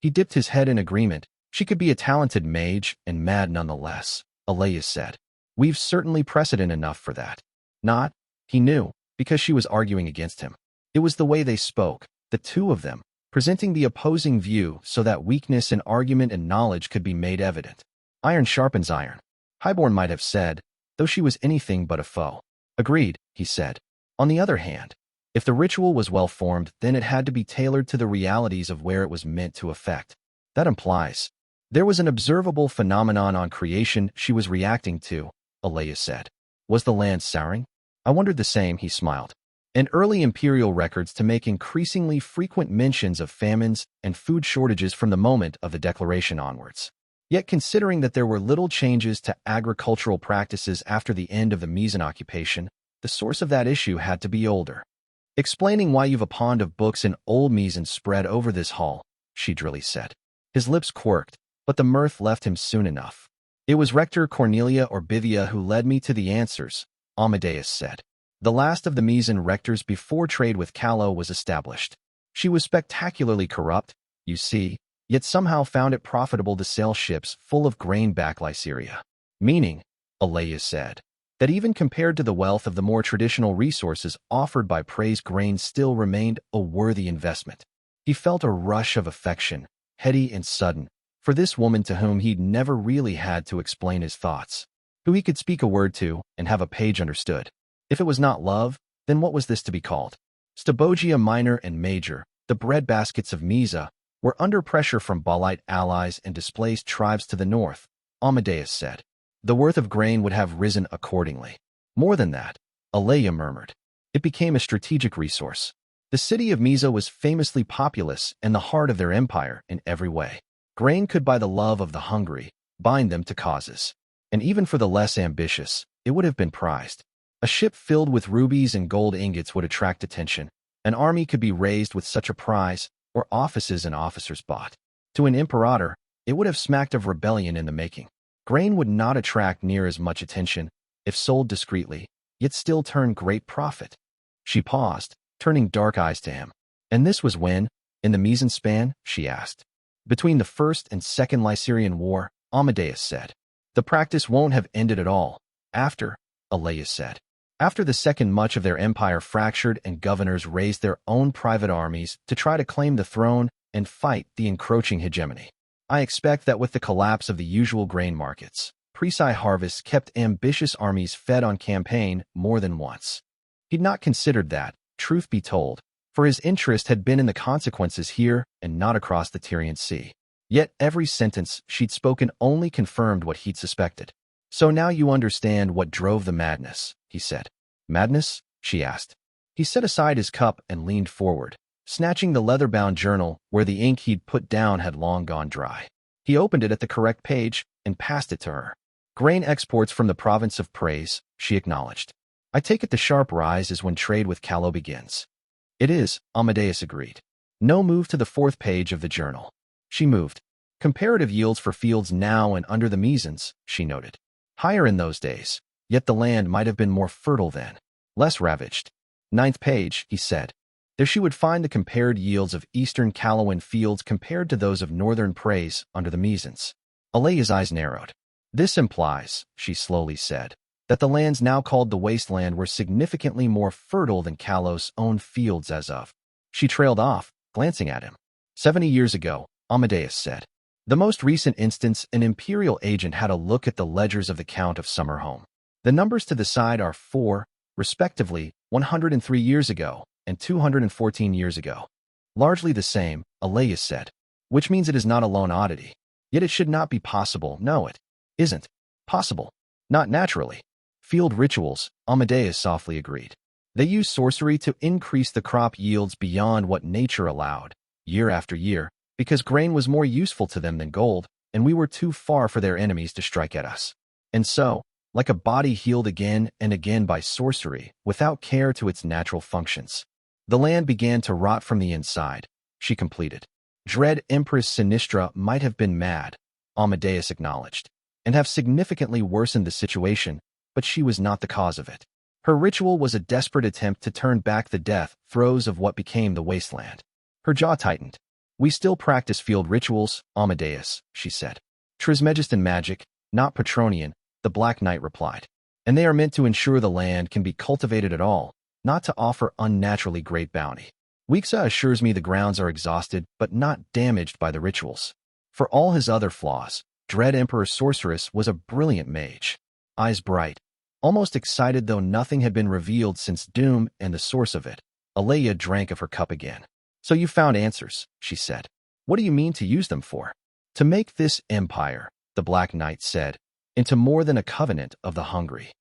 He dipped his head in agreement. "She could be a talented mage, and mad nonetheless," Aleya said. "We've certainly precedent enough for that." Not, he knew, because she was arguing against him. It was the way they spoke, the two of them, presenting the opposing view so that weakness in argument and knowledge could be made evident. Iron sharpens iron, Highborn might have said, though she was anything but a foe. "Agreed," he said. "On the other hand, if the ritual was well-formed, then it had to be tailored to the realities of where it was meant to affect. That implies there was an observable phenomenon on creation she was reacting to," Aleya said. "Was the land souring?" "I wondered the same," he smiled. "And early imperial records to make increasingly frequent mentions of famines and food shortages from the moment of the declaration onwards. Yet considering that there were little changes to agricultural practices after the end of the Misan occupation, the source of that issue had to be older." "Explaining why you've a pond of books in Old Misan spread over this hall," she drily said. His lips quirked, but the mirth left him soon enough. "It was Rector Cornelia Orbivia who led me to the answers," Amadeus said. "The last of the Misan rectors before trade with Callow was established. She was spectacularly corrupt, you see, yet somehow found it profitable to sail ships full of grain back Lyceria. Meaning," Aleya said, "that even compared to the wealth of the more traditional resources offered by praised grain still remained a worthy investment." He felt a rush of affection, heady and sudden, for this woman to whom he'd never really had to explain his thoughts, who he could speak a word to and have a page understood. If it was not love, then what was this to be called? Stabogia Minor and Major, the breadbaskets of Misa, were under pressure from Balite allies and displaced tribes to the north, Amadeus said. The worth of grain would have risen accordingly. More than that, Aleya murmured. It became a strategic resource. The city of Misa was famously populous and the heart of their empire in every way. Grain could, by the love of the hungry, bind them to causes. And even for the less ambitious, it would have been prized. A ship filled with rubies and gold ingots would attract attention. An army could be raised with such a prize, or offices and officers bought. To an imperator, it would have smacked of rebellion in the making. Grain would not attract near as much attention, if sold discreetly, yet still turn great profit. She paused, turning dark eyes to him. "And this was when, in the Misan span?" she asked. "Between the First and Second Lycerian War," Amadeus said. "The practice won't have ended at all. After," Aleya said. After the second, much of their empire fractured and governors raised their own private armies to try to claim the throne and fight the encroaching hegemony. I expect that with the collapse of the usual grain markets, Presai harvests kept ambitious armies fed on campaign more than once. He'd not considered that, truth be told, for his interest had been in the consequences here and not across the Tyrian Sea. Yet every sentence she'd spoken only confirmed what he'd suspected. So now you understand what drove the madness, he said. Madness? She asked. He set aside his cup and leaned forward, snatching the leather-bound journal where the ink he'd put down had long gone dry. He opened it at the correct page and passed it to her. Grain exports from the province of Praise, she acknowledged. I take it the sharp rise is when trade with Callow begins. It is, Amadeus agreed. No move to the fourth page of the journal. She moved. Comparative yields for fields now and under the Mesons, she noted. Higher in those days, yet the land might have been more fertile then. Less ravaged. Ninth page, he said. There she would find the compared yields of eastern Callowan fields compared to those of northern Praise under the Mesons. Alea's eyes narrowed. This implies, she slowly said, that the lands now called the Wasteland were significantly more fertile than Callow's own fields as of. She trailed off, glancing at him. 70 years ago, Amadeus said. The most recent instance, an Imperial agent had a look at the ledgers of the Count of Summerhome. The numbers to the side are 4, respectively, 103 years ago and 214 years ago. Largely the same, Alea said, which means it is not a lone oddity. Yet it should not be possible. No, it isn't possible. Not naturally. Field rituals, Amadeus softly agreed. They use sorcery to increase the crop yields beyond what nature allowed, year after year, because grain was more useful to them than gold, and we were too far for their enemies to strike at us. And so, like a body healed again and again by sorcery, without care to its natural functions, the land began to rot from the inside, she completed. Dread Empress Sinistra might have been mad, Amadeus acknowledged, and have significantly worsened the situation, but she was not the cause of it. Her ritual was a desperate attempt to turn back the death throes of what became the Wasteland. Her jaw tightened. We still practice field rituals, Amadeus, she said. Trismegistan magic, not Patronian, the Black Knight replied. And they are meant to ensure the land can be cultivated at all, not to offer unnaturally great bounty. Weexa assures me the grounds are exhausted but not damaged by the rituals. For all his other flaws, Dread Emperor Sorceress was a brilliant mage. Eyes bright, almost excited though nothing had been revealed since Doom and the source of it. Alea drank of her cup again. So you found answers, she said. What do you mean to use them for? To make this empire, the Black Knight said, into more than a covenant of the hungry.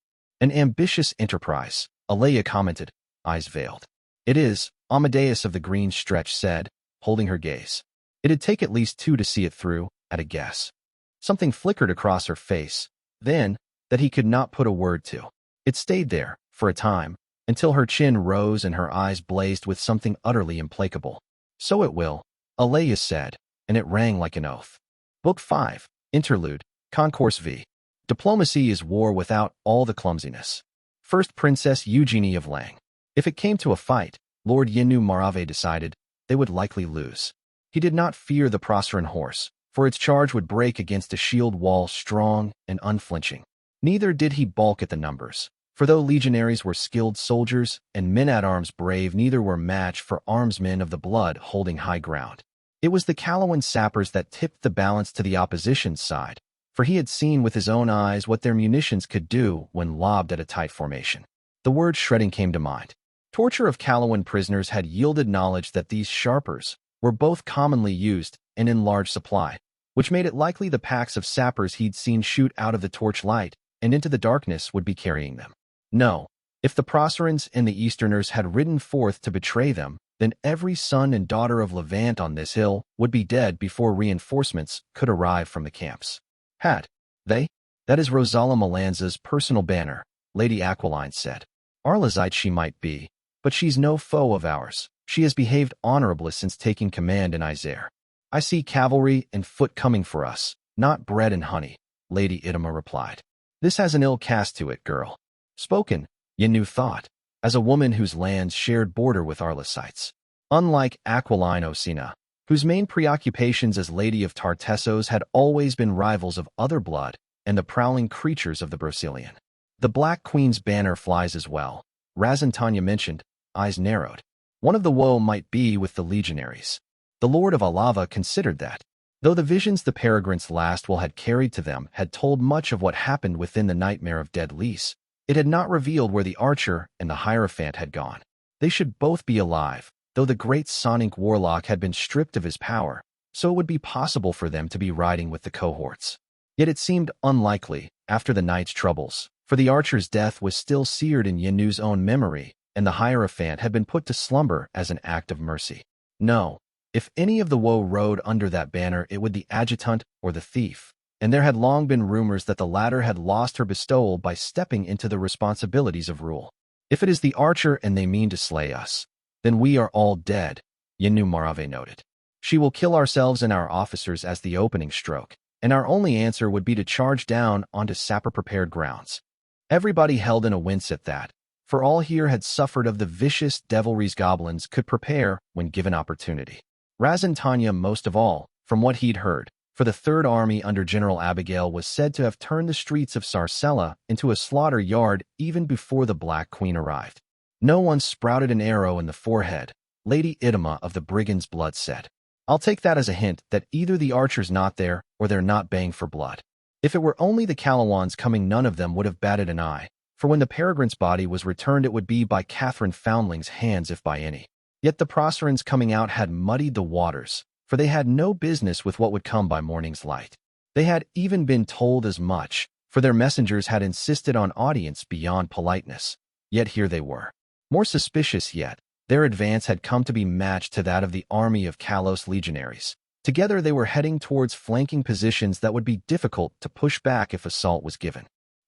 An ambitious enterprise, Alea commented, eyes veiled. It is, Amadeus of the Green Stretch said, holding her gaze. It'd take at least 2 to see it through, at a guess. Something flickered across her face, then, that he could not put a word to. It stayed there, for a time, until her chin rose and her eyes blazed with something utterly implacable. So it will, Alea said, and it rang like an oath. Book 5, Interlude, Concourse v. Diplomacy is war without all the clumsiness. First Princess Eugenie of Lang. If it came to a fight, Lord Yenu Marave decided, they would likely lose. He did not fear the Proceran horse, for its charge would break against a shield wall strong and unflinching. Neither did he balk at the numbers, for though legionaries were skilled soldiers and men-at-arms brave, neither were match for armsmen of the blood holding high ground. It was the Callowan sappers that tipped the balance to the opposition's side, for he had seen with his own eyes what their munitions could do when lobbed at a tight formation. The word shredding came to mind. Torture of Callowan prisoners had yielded knowledge that these sharpers were both commonly used and in large supply, which made it likely the packs of sappers he'd seen shoot out of the torchlight and into the darkness would be carrying them. No, if the Procerans and the Easterners had ridden forth to betray them, then every son and daughter of Levant on this hill would be dead before reinforcements could arrive from the camps. Had they? That is Rosala Melanza's personal banner, Lady Aquiline said. Arlazite she might be, but she's no foe of ours. She has behaved honorably since taking command in Isère. I see cavalry and foot coming for us, not bread and honey, Lady Idema replied. This has an ill cast to it, girl. Spoken, Yenu thought, as a woman whose lands shared border with Arlesites. Unlike Aquiline Osina, whose main preoccupations as Lady of Tartessos had always been rivals of other blood and the prowling creatures of the Brocelian. The Black Queen's banner flies as well, Razan Tanya mentioned, eyes narrowed. One of the woe might be with the legionaries. The Lord of Alava considered that. Though the visions the Peregrines' last will had carried to them had told much of what happened within the nightmare of Dead Lys, it had not revealed where the Archer and the Hierophant had gone. They should both be alive, though the great Sonic Warlock had been stripped of his power, so it would be possible for them to be riding with the cohorts. Yet it seemed unlikely, after the night's troubles, for the Archer's death was still seared in Yenu's own memory, and the Hierophant had been put to slumber as an act of mercy. No, if any of the woe rode under that banner it would the adjutant or the thief, and there had long been rumors that the latter had lost her bestowal by stepping into the responsibilities of rule. If it is the Archer and they mean to slay us, then we are all dead, Yenu Marave noted. She will kill ourselves and our officers as the opening stroke, and our only answer would be to charge down onto sapper-prepared grounds. Everybody held in a wince at that, for all here had suffered of the vicious devilries goblins could prepare when given opportunity. Razan Tanya most of all, from what he'd heard, for the Third Army under General Abigail was said to have turned the streets of Sarcella into a slaughter yard even before the Black Queen arrived. No one sprouted an arrow in the forehead, Lady Idema of the Brigands' Blood said. I'll take that as a hint that either the Archer's not there or they're not baying for blood. If it were only the Calawans coming none of them would have batted an eye, for when the Peregrine's body was returned it would be by Catherine Foundling's hands if by any. Yet the Proserans coming out had muddied the waters, for they had no business with what would come by morning's light. They had even been told as much, for their messengers had insisted on audience beyond politeness. Yet here they were. More suspicious yet, their advance had come to be matched to that of the army of Kalos legionaries. Together they were heading towards flanking positions that would be difficult to push back if assault was given.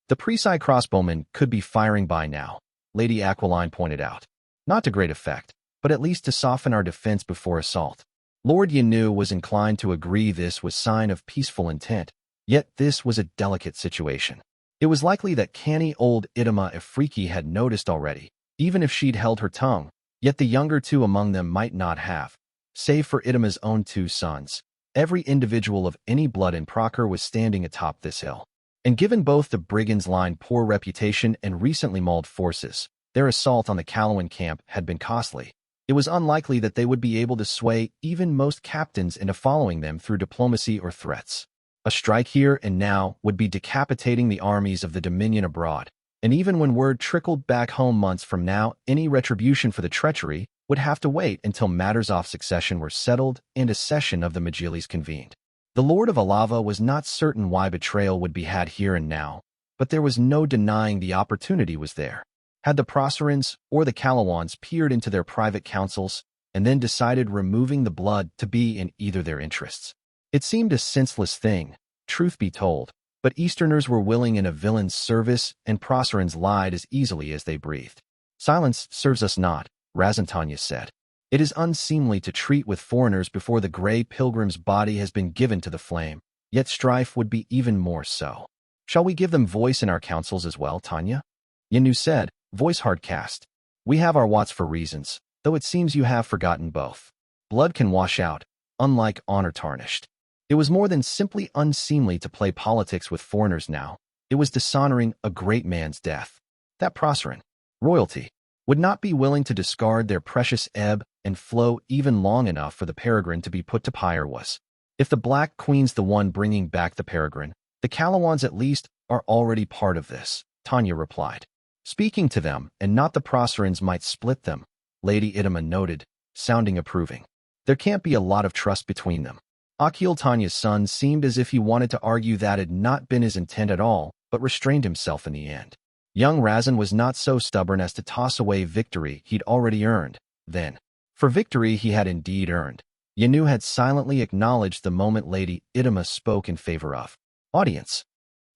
The Presci crossbowmen could be firing by now, Lady Aquiline pointed out. Not to great effect, but at least to soften our defense before assault. Lord Yenu was inclined to agree this was sign of peaceful intent, yet this was a delicate situation. It was likely that canny old Idema Ifriki had noticed already, even if she'd held her tongue, yet the younger two among them might not have. Save for Idema's own two sons, every individual of any blood in Procer was standing atop this hill. And given both the brigands' line poor reputation and recently mauled forces, their assault on the Calawan camp had been costly. It was unlikely that they would be able to sway even most captains into following them through diplomacy or threats. A strike here and now would be decapitating the armies of the Dominion abroad, and even when word trickled back home months from now, any retribution for the treachery would have to wait until matters of succession were settled and a session of the Magilis convened. The Lord of Alava was not certain why betrayal would be had here and now, but there was no denying the opportunity was there. Had the Proserans or the Calawans peered into their private councils and then decided removing the blood to be in either their interests? It seemed a senseless thing, truth be told, but Easterners were willing in a villain's service and Proserans lied as easily as they breathed. Silence serves us not, Razantanya said. It is unseemly to treat with foreigners before the gray pilgrim's body has been given to the flame, yet strife would be even more so. Shall we give them voice in our councils as well, Tanya? Yenu said, voice hard cast. We have our Watts for reasons, though it seems you have forgotten both. Blood can wash out, unlike honor tarnished. It was more than simply unseemly to play politics with foreigners now. It was dishonoring a great man's death. That Proseran, royalty, would not be willing to discard their precious ebb and flow even long enough for the Peregrine to be put to pyre was. If the Black Queen's the one bringing back the Peregrine, the Calawans at least are already part of this, Tanya replied. Speaking to them, and not the Proserans might split them, Lady Idema noted, sounding approving. There can't be a lot of trust between them. Akil Tanya's son seemed as if he wanted to argue that had not been his intent at all, but restrained himself in the end. Young Razan was not so stubborn as to toss away victory he'd already earned, then. For victory he had indeed earned. Yenu had silently acknowledged the moment Lady Idema spoke in favor of audience.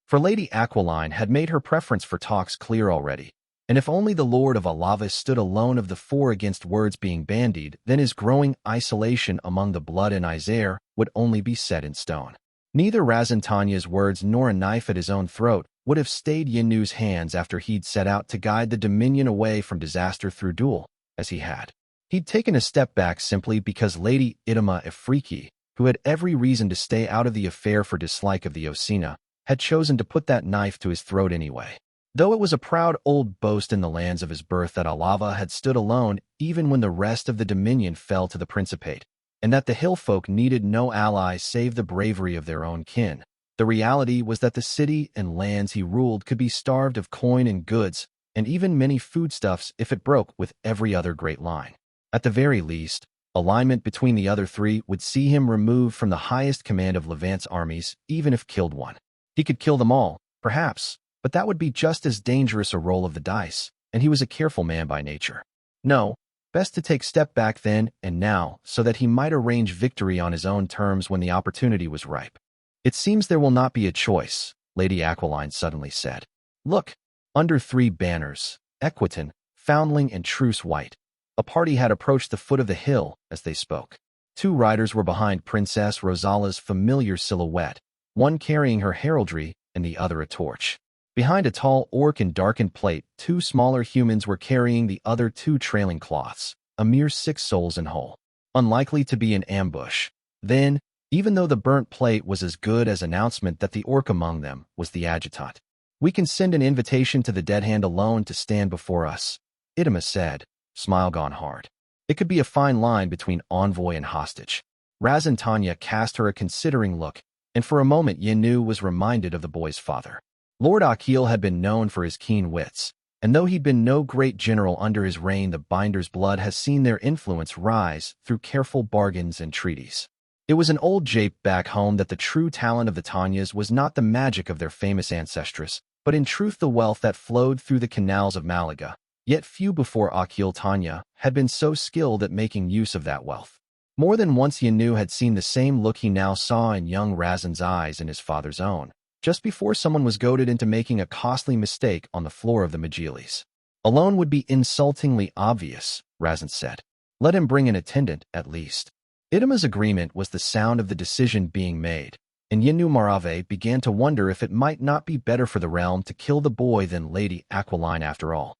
For Lady Aquiline had made her preference for talks clear already, and if only the Lord of Alava stood alone of the four against words being bandied, then his growing isolation among the blood in Isaiah would only be set in stone. Neither Razan Tanya's words nor a knife at his own throat would have stayed Yenu's hands after he'd set out to guide the Dominion away from disaster through duel, as he had. He'd taken a step back simply because Lady Idema Ifriki, who had every reason to stay out of the affair for dislike of the Osina, had chosen to put that knife to his throat anyway. Though it was a proud old boast in the lands of his birth that Alava had stood alone even when the rest of the dominion fell to the Principate, and that the hill folk needed no ally save the bravery of their own kin, the reality was that the city and lands he ruled could be starved of coin and goods, and even many foodstuffs if it broke with every other great line. At the very least, alignment between the other three would see him removed from the highest command of Levant's armies, even if killed one. He could kill them all, perhaps, but that would be just as dangerous a roll of the dice, and he was a careful man by nature. No, best to take step back then and now so that he might arrange victory on his own terms when the opportunity was ripe. It seems there will not be a choice, Lady Aquiline suddenly said. Look, under 3 banners, Equitan, Foundling, and Truce White. A party had approached the foot of the hill as they spoke. 2 riders were behind Princess Rosala's familiar silhouette, one carrying her heraldry and the other a torch. Behind a tall orc in darkened plate, 2 smaller humans were carrying the other 2 trailing cloths, a mere 6 souls in whole. Unlikely to be an ambush. Then, even though the burnt plate was as good as announcement that the orc among them was the adjutant. We can send an invitation to the dead hand alone to stand before us, Idema said, smile gone hard. It could be a fine line between envoy and hostage. Raz and Tanya cast her a considering look, and for a moment Yenu was reminded of the boy's father. Lord Akil had been known for his keen wits, and though he'd been no great general under his reign, the Binder's blood has seen their influence rise through careful bargains and treaties. It was an old jape back home that the true talent of the Tanyas was not the magic of their famous ancestress, but in truth the wealth that flowed through the canals of Malaga. Yet few before Akil Tanya had been so skilled at making use of that wealth. More than once Yenu had seen the same look he now saw in young Razan's eyes and his father's own, just before someone was goaded into making a costly mistake on the floor of the Majilis. Alone would be insultingly obvious, Razan said. Let him bring an attendant, at least. Idema's agreement was the sound of the decision being made, and Yenu Marave began to wonder if it might not be better for the realm to kill the boy than Lady Aquiline after all.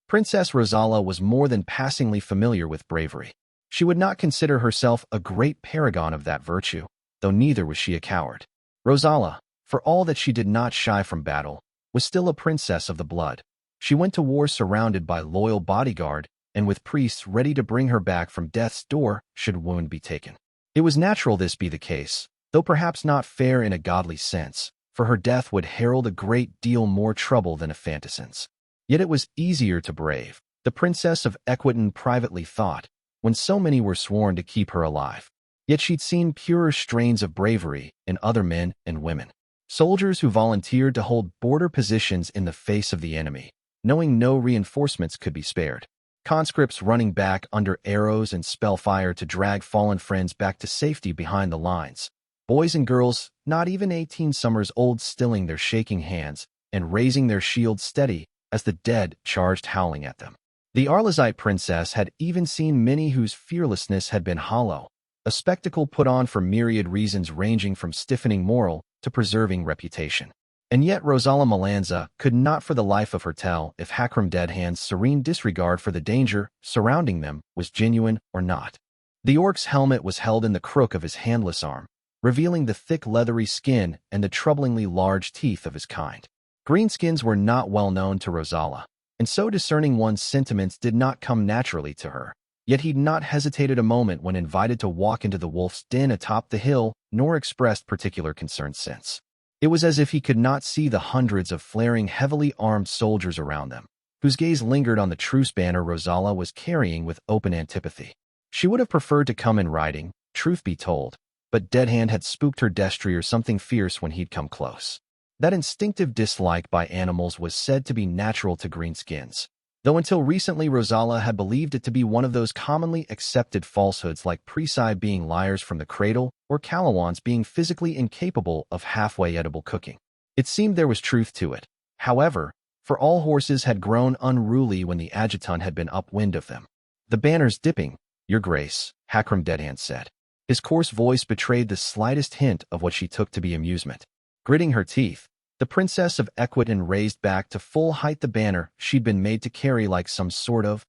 Princess Rosala was more than passingly familiar with bravery. She would not consider herself a great paragon of that virtue, though neither was she a coward. Rosala, for all that she did not shy from battle, was still a princess of the blood. She went to war surrounded by loyal bodyguard and with priests ready to bring her back from death's door should wound be taken. It was natural this be the case, though perhaps not fair in a godly sense, for her death would herald a great deal more trouble than a fantassin's. Yet it was easier to brave, the Princess of Equitan privately thought, when so many were sworn to keep her alive. Yet she'd seen purer strains of bravery in other men and women. Soldiers who volunteered to hold border positions in the face of the enemy, knowing no reinforcements could be spared. Conscripts running back under arrows and spellfire to drag fallen friends back to safety behind the lines. Boys and girls, not even 18 summers old, stilling their shaking hands and raising their shields steady as the dead charged howling at them. The Arlazite princess had even seen many whose fearlessness had been hollow, a spectacle put on for myriad reasons ranging from stiffening moral to preserving reputation. And yet Rosala Malanza could not for the life of her tell if Hakram Deadhand's serene disregard for the danger surrounding them was genuine or not. The orc's helmet was held in the crook of his handless arm, revealing the thick leathery skin and the troublingly large teeth of his kind. Greenskins were not well known to Rosala, and so discerning one's sentiments did not come naturally to her. Yet he'd not hesitated a moment when invited to walk into the wolf's den atop the hill, nor expressed particular concern since. It was as if he could not see the hundreds of flaring, heavily armed soldiers around them, whose gaze lingered on the truce banner Rosala was carrying with open antipathy. She would have preferred to come in riding, truth be told, but Deadhand had spooked her destry or something fierce when he'd come close. That instinctive dislike by animals was said to be natural to greenskins, though until recently Rosala had believed it to be one of those commonly accepted falsehoods like Prisai being liars from the cradle or Calawans being physically incapable of halfway edible cooking. It seemed there was truth to it, however, for all horses had grown unruly when the adjutant had been upwind of them. "The banner's dipping, Your Grace," Hakram Deadhand said. His coarse voice betrayed the slightest hint of what she took to be amusement. Gritting her teeth, the Princess of Equitan raised back to full height the banner she'd been made to carry like some sort of,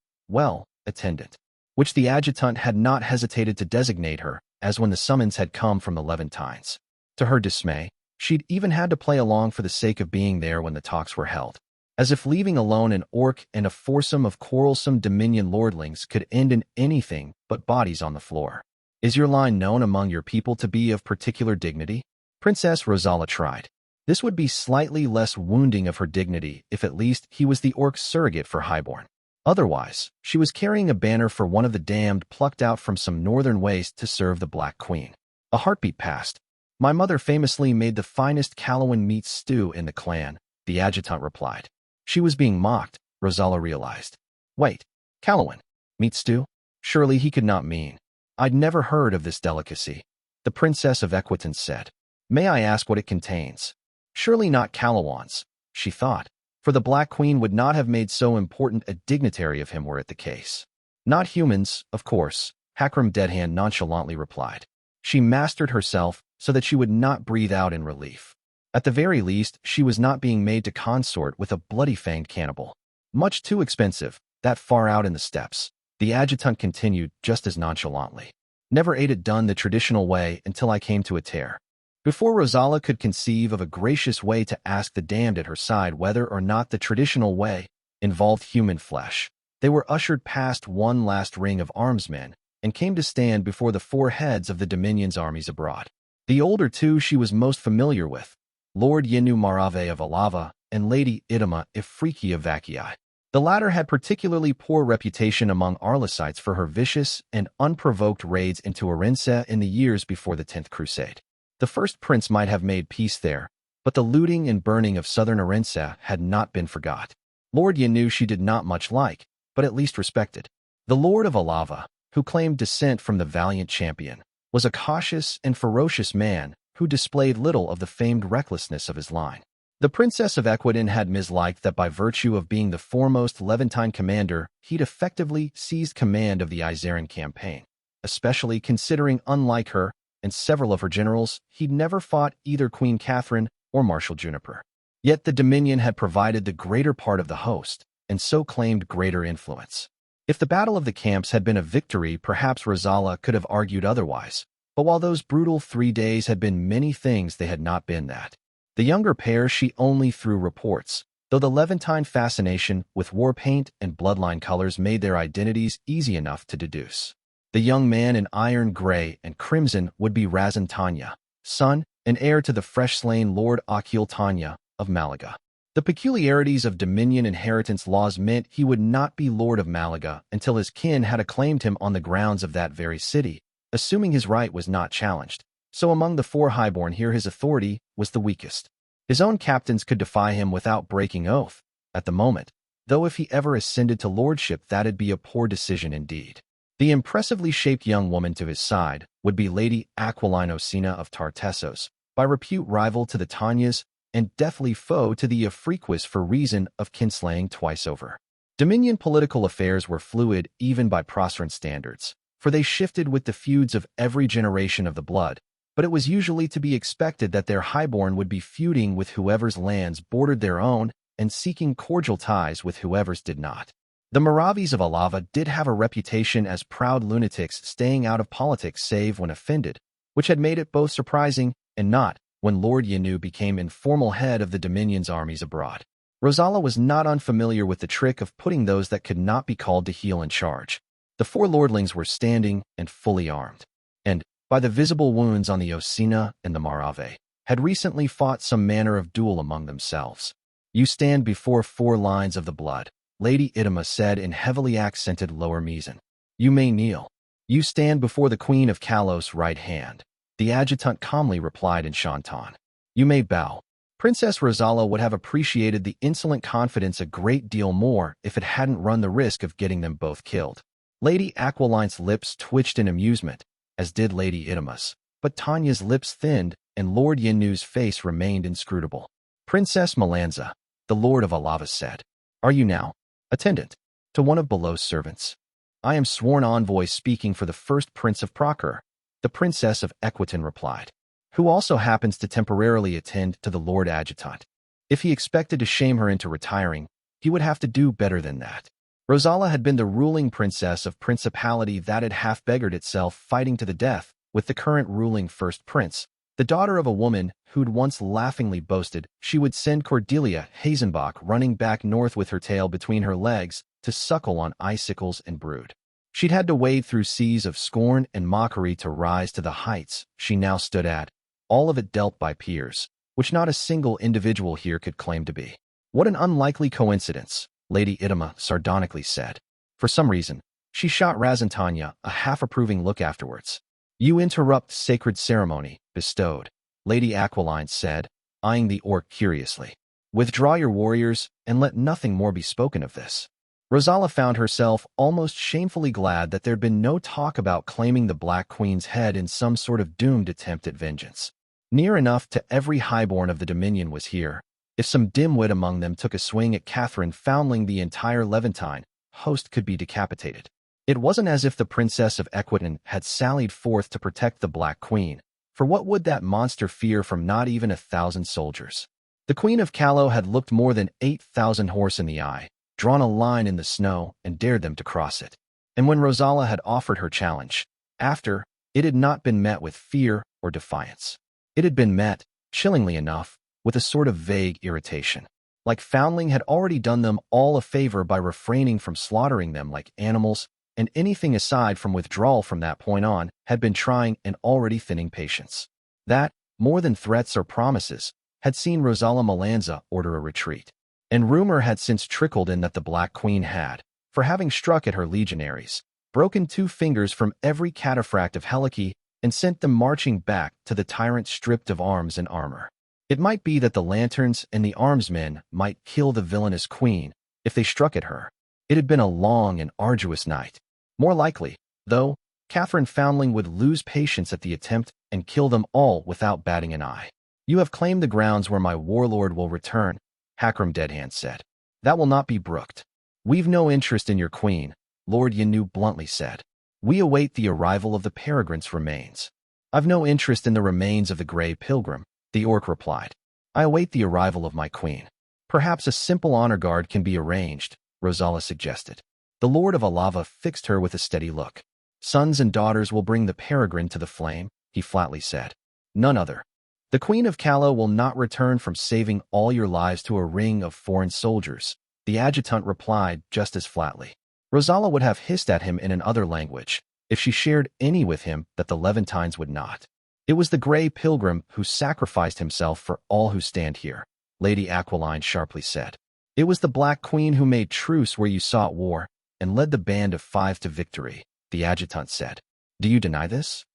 attendant, which the adjutant had not hesitated to designate her as when the summons had come from the Levantines. To her dismay, she'd even had to play along for the sake of being there when the talks were held. as if leaving alone an orc and a foursome of quarrelsome Dominion lordlings could end in anything but bodies on the floor. Is your line known among your people to be of particular dignity? Princess Rosala tried. This would be slightly less wounding of her dignity if at least he was the orc's surrogate for highborn. Otherwise, she was carrying a banner for one of the damned plucked out from some northern waste to serve the Black Queen. A heartbeat passed. My mother famously made the finest Calawan meat stew in the clan, the adjutant replied. She was being mocked, Rosala realized. Wait, Calawan? Meat stew? Surely he could not mean. I'd never heard of this delicacy. The Princess of Equitan said. May I ask what it contains? Surely not Calawans, she thought, for the Black Queen would not have made so important a dignitary of him were it the case. Not humans, of course, Hakram Deadhand nonchalantly replied. She mastered herself so that she would not breathe out in relief. At the very least, she was not being made to consort with a bloody-fanged cannibal. Much too expensive, that far out in the steppes, the adjutant continued just as nonchalantly. Never ate it done the traditional way until I came to a tear. Before Rosala could conceive of a gracious way to ask the damned at her side whether or not the traditional way involved human flesh, they were ushered past one last ring of armsmen and came to stand before the four heads of the Dominion's armies abroad. The older two she was most familiar with, Lord Yenu Marave of Alava and Lady Idama Ifriki of Vakii. The latter had particularly poor reputation among Arlesites for her vicious and unprovoked raids into Arinsa in the years before the 10th Crusade. The first prince might have made peace there, but the looting and burning of southern Arinsa had not been forgot. Lord Yenu she did not much like, but at least respected. The Lord of Alava, who claimed descent from the valiant champion, was a cautious and ferocious man who displayed little of the famed recklessness of his line. The Princess of Equitan had misliked that by virtue of being the foremost Levantine commander, he'd effectively seized command of the Izaran campaign, especially considering, unlike her and several of her generals, he'd never fought either Queen Catherine or Marshal Juniper. Yet the Dominion had provided the greater part of the host, and so claimed greater influence. If the Battle of the Camps had been a victory, perhaps Rosala could have argued otherwise, but while those brutal 3 days had been many things, they had not been that. The younger pair she only through reports, though the Levantine fascination with war paint and bloodline colors made their identities easy enough to deduce. The young man in iron gray and crimson would be Razan Tanya, son and heir to the fresh-slain Lord Akil Tanya of Malaga. The peculiarities of Dominion inheritance laws meant he would not be Lord of Malaga until his kin had acclaimed him on the grounds of that very city, assuming his right was not challenged. So among the four highborn here his authority was the weakest. His own captains could defy him without breaking oath, at the moment, though if he ever ascended to lordship that'd be a poor decision indeed. The impressively shaped young woman to his side would be Lady Aquiline Osina of Tartessos, by repute rival to the Tanyas and deathly foe to the Afriquis for reason of kinslaying twice over. Dominion political affairs were fluid even by Prosperan standards, for they shifted with the feuds of every generation of the blood, but it was usually to be expected that their highborn would be feuding with whoever's lands bordered their own and seeking cordial ties with whoever's did not. The Moravis of Alava did have a reputation as proud lunatics staying out of politics save when offended, which had made it both surprising and not when Lord Yenu became informal head of the Dominion's armies abroad. Rosala was not unfamiliar with the trick of putting those that could not be called to heel in charge. The four lordlings were standing and fully armed, and, by the visible wounds on the Osina and the Marave, had recently fought some manner of duel among themselves. You stand before 4 lines of the blood, Lady Idama said in heavily accented lower Mesan. You may kneel. You stand before the Queen of Kalos' right hand, the adjutant calmly replied in Shantan. You may bow. Princess Rosala would have appreciated the insolent confidence a great deal more if it hadn't run the risk of getting them both killed. Lady Aquiline's lips twitched in amusement, as did Lady Idama's, but Tanya's lips thinned and Lord Yenu's face remained inscrutable. Princess Melanza, the Lord of Alava said, are you now attendant to one of below's servants? I am sworn envoy speaking for the first Prince of Procur, the Princess of Equitan replied, who also happens to temporarily attend to the Lord Adjutant. If he expected to shame her into retiring, he would have to do better than that. Rosala had been the ruling princess of principality that had half-beggared itself fighting to the death with the current ruling first prince, the daughter of a woman who'd once laughingly boasted she would send Cordelia Hazenbach running back north with her tail between her legs to suckle on icicles and brood. She'd had to wade through seas of scorn and mockery to rise to the heights she now stood at, all of it dealt by peers, which not a single individual here could claim to be. What an unlikely coincidence, Lady Idema sardonically said. For some reason, she shot Razantanya a half-approving look afterwards. You interrupt sacred ceremony, bestowed, Lady Aquiline said, eyeing the orc curiously. Withdraw your warriors, and let nothing more be spoken of this. Rosala found herself almost shamefully glad that there'd been no talk about claiming the Black Queen's head in some sort of doomed attempt at vengeance. Near enough to every highborn of the Dominion was here. If some dimwit among them took a swing at Catherine Foundling, the entire Levantine host could be decapitated. It wasn't as if the Princess of Equitan had sallied forth to protect the Black Queen, for what would that monster fear from not even 1,000 soldiers? The Queen of Callow had looked more than 8,000 horse in the eye, drawn a line in the snow, and dared them to cross it. And when Rosala had offered her challenge, after, it had not been met with fear or defiance. It had been met, chillingly enough, with a sort of vague irritation. Like Foundling had already done them all a favor by refraining from slaughtering them like animals, and anything aside from withdrawal from that point on had been trying an already thinning patience. That, more than threats or promises, had seen Rosala Malanza order a retreat. And rumor had since trickled in that the Black Queen had, for having struck at her legionaries, broken 2 fingers from every cataphract of Helike and sent them marching back to the tyrant stripped of arms and armor. It might be that the lanterns and the armsmen might kill the villainous queen if they struck at her. It had been a long and arduous night. More likely, though, Catherine Foundling would lose patience at the attempt and kill them all without batting an eye. You have claimed the grounds where my warlord will return, Hakram Deadhand said. That will not be brooked. We've no interest in your queen, Lord Yanu bluntly said. We await the arrival of the peregrine's remains. I've no interest in the remains of the Grey Pilgrim, the orc replied. I await the arrival of my queen. Perhaps a simple honor guard can be arranged, Rosala suggested. The Lord of Alava fixed her with a steady look. Sons and daughters will bring the peregrine to the flame, he flatly said. None other. The Queen of Callow will not return from saving all your lives to a ring of foreign soldiers, the adjutant replied just as flatly. Rosala would have hissed at him in another language, if she shared any with him that the Levantines would not. It was the Grey Pilgrim who sacrificed himself for all who stand here, Lady Aquiline sharply said. It was the Black Queen who made truce where you sought war, and led the band of 5 to victory, the adjutant said. Do you deny this?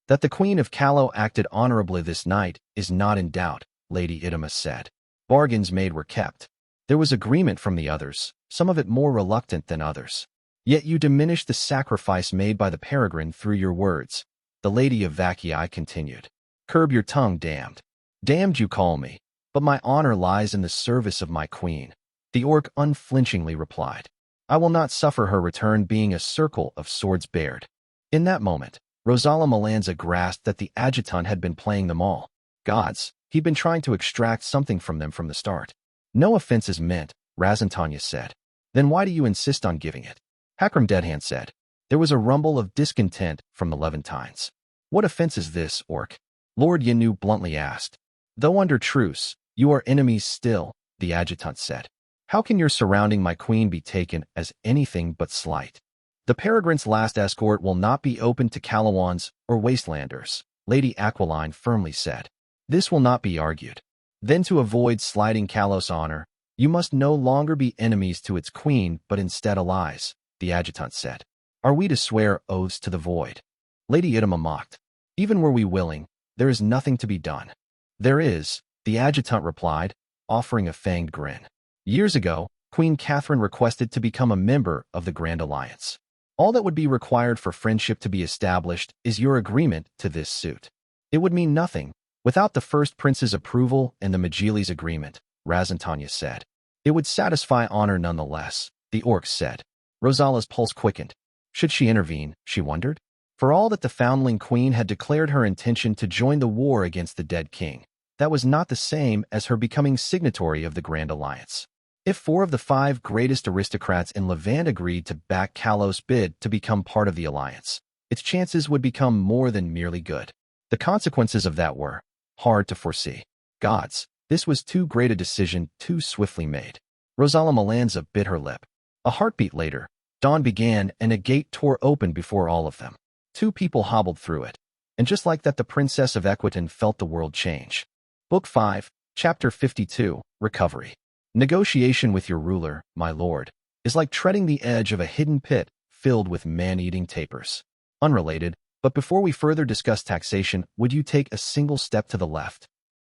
That the Queen of Callow acted honorably this night is not in doubt, Lady Idema said. Bargains made were kept. There was agreement from the others, some of it more reluctant than others. Yet you diminished the sacrifice made by the peregrine through your words, the Lady of Vacii continued. Curb your tongue, damned. Damned you call me, but my honor lies in the service of my queen, the orc unflinchingly replied. I will not suffer her return being a circle of swords bared. In that moment, Rosala Malanza grasped that the adjutant had been playing them all. Gods, he'd been trying to extract something from them from the start. No offense is meant, Razantanya said. Then why do you insist on giving it? Hakram Deadhand said. There was a rumble of discontent from the Levantines. What offense is this, orc? Lord Yanu bluntly asked. Though under truce, you are enemies still, the adjutant said. How can your surrounding my queen be taken as anything but slight? The peregrine's last escort will not be open to Callowans or Wastelanders, Lady Aquiline firmly said. This will not be argued. Then to avoid slighting Callos' honor, you must no longer be enemies to its queen but instead allies, the adjutant said. Are we to swear oaths to the void? Lady Idema mocked. Even were we willing, there is nothing to be done. There is, the adjutant replied, offering a fanged grin. Years ago, Queen Catherine requested to become a member of the Grand Alliance. All that would be required for friendship to be established is your agreement to this suit. It would mean nothing without the first prince's approval and the Majili's agreement, Razantanya said. It would satisfy honor nonetheless, the orc said. Rosala's pulse quickened. Should she intervene, she wondered? For all that the Foundling Queen had declared her intention to join the war against the dead king, that was not the same as her becoming signatory of the Grand Alliance. If 4 of the 5 greatest aristocrats in Levant agreed to back Callos' bid to become part of the alliance, its chances would become more than merely good. The consequences of that were, hard to foresee. Gods, this was too great a decision, too swiftly made. Rosala Melanza bit her lip. A heartbeat later, dawn began and a gate tore open before all of them. 2 people hobbled through it. And just like that, the Princess of Equitan felt the world change. Book 5, Chapter 52, Recovery. Negotiation with your ruler, my lord, is like treading the edge of a hidden pit filled with man-eating tapirs. Unrelated, but before we further discuss taxation, would you take a single step to the left?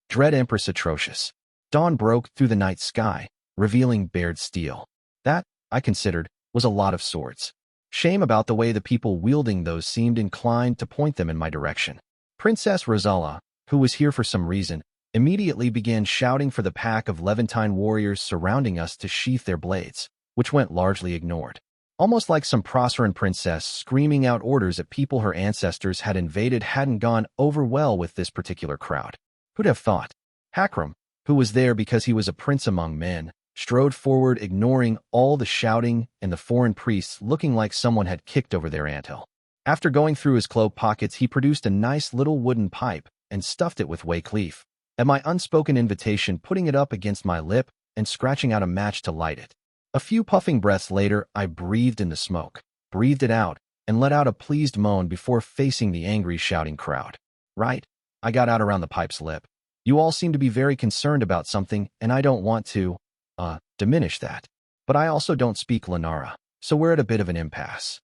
Dread Empress atrocious. Dawn broke through the night sky, revealing bared steel. That, I considered, was a lot of swords. Shame about the way the people wielding those seemed inclined to point them in my direction. Princess Rosala, who was here for some reason, immediately began shouting for the pack of Levantine warriors surrounding us to sheath their blades, which went largely ignored. Almost like some Proserpine princess screaming out orders at people her ancestors had invaded hadn't gone over well with this particular crowd. Who'd have thought? Hakram, who was there because he was a prince among men, strode forward ignoring all the shouting and the foreign priests looking like someone had kicked over their anthill. After going through his cloak pockets, he produced a nice little wooden pipe and stuffed it with waycleaf. At my unspoken invitation, putting it up against my lip and scratching out a match to light it. A few puffing breaths later, I breathed in the smoke, breathed it out, and let out a pleased moan before facing the angry shouting crowd. Right? I got out around the pipe's lip. You all seem to be very concerned about something, and I don't want to, diminish that. But I also don't speak Lenara, so we're at a bit of an impasse.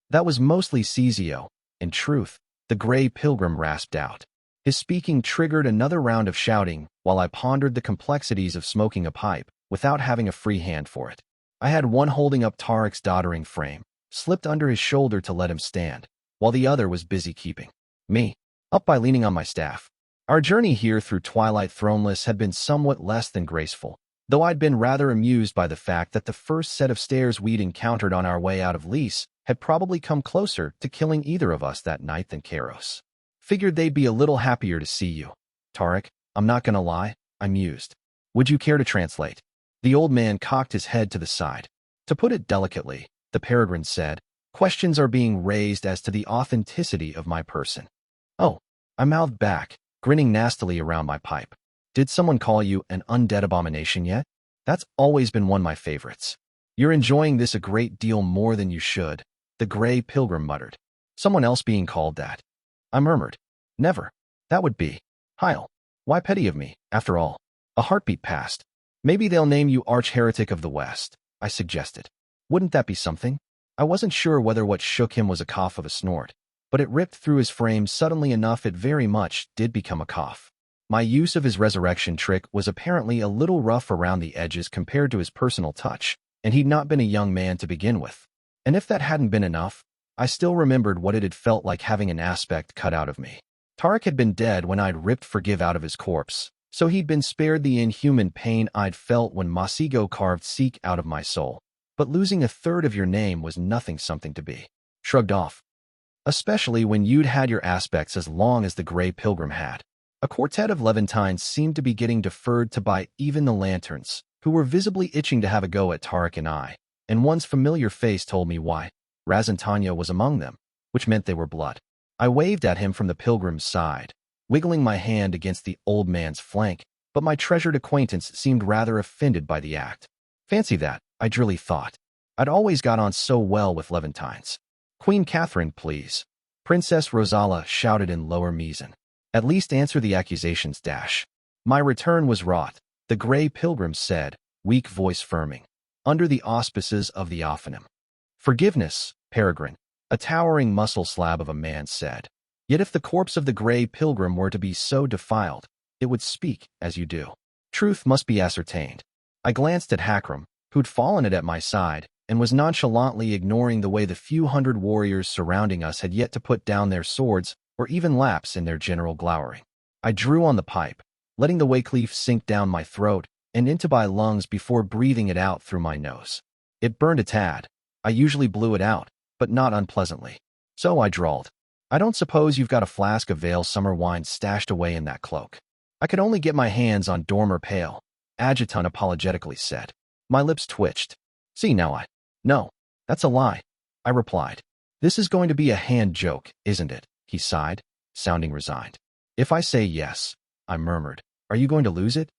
That was mostly Cezio. In truth, the Grey Pilgrim rasped out. His speaking triggered another round of shouting while I pondered the complexities of smoking a pipe without having a free hand for it. I had one holding up Tarek's doddering frame, slipped under his shoulder to let him stand, while the other was busy keeping me up by leaning on my staff. Our journey here through Twilight Throneless had been somewhat less than graceful, though I'd been rather amused by the fact that the first set of stairs we'd encountered on our way out of Lys had probably come closer to killing either of us that night than Kairos. Figured they'd be a little happier to see you. Tarek, I'm not gonna lie, I mused. Would you care to translate? The old man cocked his head to the side. To put it delicately, the peregrine said, questions are being raised as to the authenticity of my person. Oh, I mouthed back, grinning nastily around my pipe. Did someone call you an undead abomination yet? That's always been one of my favorites. You're enjoying this a great deal more than you should, the Grey Pilgrim muttered. Someone else being called that. I murmured. Never. That would be. Heil. Why petty of me, after all? A heartbeat passed. Maybe they'll name you Arch-Heretic of the West, I suggested. Wouldn't that be something? I wasn't sure whether what shook him was a cough of a snort, but it ripped through his frame suddenly enough it very much did become a cough. My use of his resurrection trick was apparently a little rough around the edges compared to his personal touch, and he'd not been a young man to begin with. And if that hadn't been enough, I still remembered what it had felt like having an aspect cut out of me. Tarek had been dead when I'd ripped Forgive out of his corpse, so he'd been spared the inhuman pain I'd felt when Masigo carved Seek out of my soul. But losing a third of your name was nothing something to be shrugged off. Especially when you'd had your aspects as long as the Grey Pilgrim had. A quartet of Levantines seemed to be getting deferred to by even the Lanterns, who were visibly itching to have a go at Tarek and I, and one's familiar face told me why. Razantanya was among them, which meant they were blood. I waved at him from the pilgrim's side, wiggling my hand against the old man's flank, but my treasured acquaintance seemed rather offended by the act. Fancy that, I drearily thought. I'd always got on so well with Levantines. Queen Catherine, please. Princess Rosala shouted in lower Mizan. At least answer the accusations, dash. My return was wrought, the Grey Pilgrim said, weak voice firming, under the auspices of the Ophanim. Forgiveness, Peregrine, a towering muscle slab of a man said. Yet if the corpse of the Grey Pilgrim were to be so defiled, it would speak as you do. Truth must be ascertained. I glanced at Hakram, who'd fallen at my side, and was nonchalantly ignoring the way the few hundred warriors surrounding us had yet to put down their swords or even lapse in their general glowering. I drew on the pipe, letting the waycleaf sink down my throat and into my lungs before breathing it out through my nose. It burned a tad. I usually blew it out, but not unpleasantly. So I drawled. I don't suppose you've got a flask of Vale summer wine stashed away in that cloak. I could only get my hands on Dormer Pale, Adjutant apologetically said. My lips twitched. See now No, that's a lie, I replied. This is going to be a hand joke, isn't it? He sighed, sounding resigned. If I say yes, I murmured. Are you going to lose it?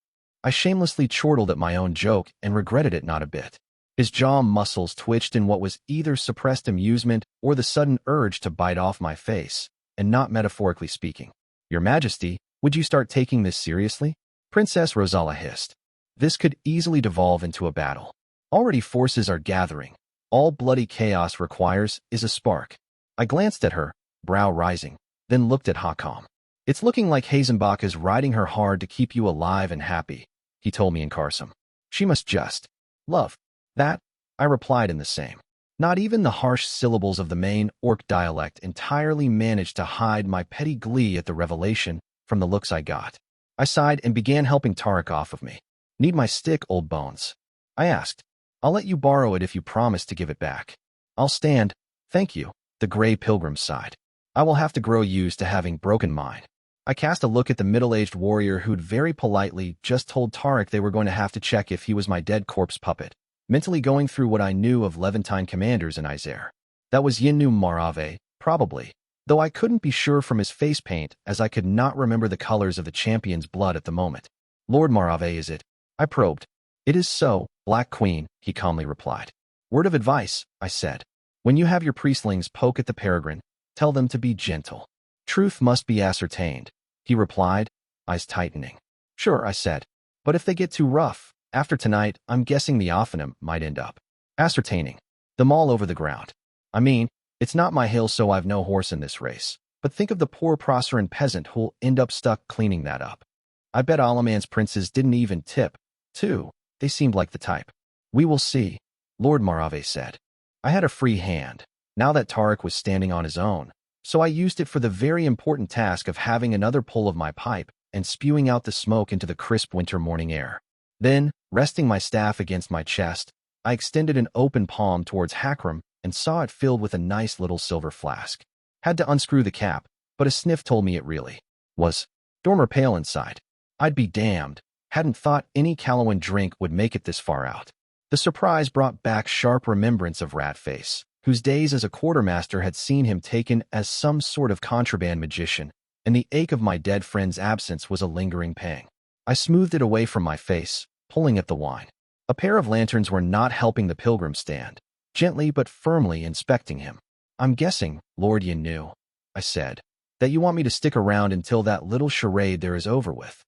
I shamelessly chortled at my own joke and regretted it not a bit. His jaw muscles twitched in what was either suppressed amusement or the sudden urge to bite off my face, and not metaphorically speaking. Your Majesty, would you start taking this seriously? Princess Rosala hissed. This could easily devolve into a battle. Already forces are gathering. All bloody chaos requires is a spark. I glanced at her, brow rising, then looked at Hakam. It's looking like Hazenbach is riding her hard to keep you alive and happy, he told me in Karsam. She must just love that, I replied in the same. Not even the harsh syllables of the main orc dialect entirely managed to hide my petty glee at the revelation from the looks I got. I sighed and began helping Tarek off of me. Need my stick, old bones? I asked. I'll let you borrow it if you promise to give it back. I'll stand, thank you, the gray pilgrim sighed. I will have to grow used to having broken mine. I cast a look at the middle-aged warrior who'd very politely just told Tarek they were going to have to check if he was my dead corpse puppet, mentally going through what I knew of Levantine commanders in Isère. That was Yinnu Marave, probably, though I couldn't be sure from his face paint as I could not remember the colors of the champion's blood at the moment. Lord Marave, is it? I probed. It is so, Black Queen, he calmly replied. Word of advice, I said. When you have your priestlings poke at the peregrine, tell them to be gentle. Truth must be ascertained, he replied, eyes tightening. Sure, I said. But if they get too rough, after tonight, I'm guessing the Ophanim might end up ascertaining them all over the ground. I mean, it's not my hill, so I've no horse in this race. But think of the poor Proserpine peasant who'll end up stuck cleaning that up. I bet Alaman's princes didn't even tip, too. They seemed like the type. We will see, Lord Marave said. I had a free hand, now that Tarek was standing on his own, so I used it for the very important task of having another pull of my pipe and spewing out the smoke into the crisp winter morning air. Then, resting my staff against my chest, I extended an open palm towards Hakram and saw it filled with a nice little silver flask. Had to unscrew the cap, but a sniff told me it really was. Dormer pale inside. I'd be damned. Hadn't thought any Calawan drink would make it this far out. The surprise brought back sharp remembrance of Ratface, whose days as a quartermaster had seen him taken as some sort of contraband magician, and the ache of my dead friend's absence was a lingering pang. I smoothed it away from my face, pulling at the wine. A pair of lanterns were not helping the pilgrim stand, gently but firmly inspecting him. I'm guessing, Lord Yinnu, I said, that you want me to stick around until that little charade there is over with.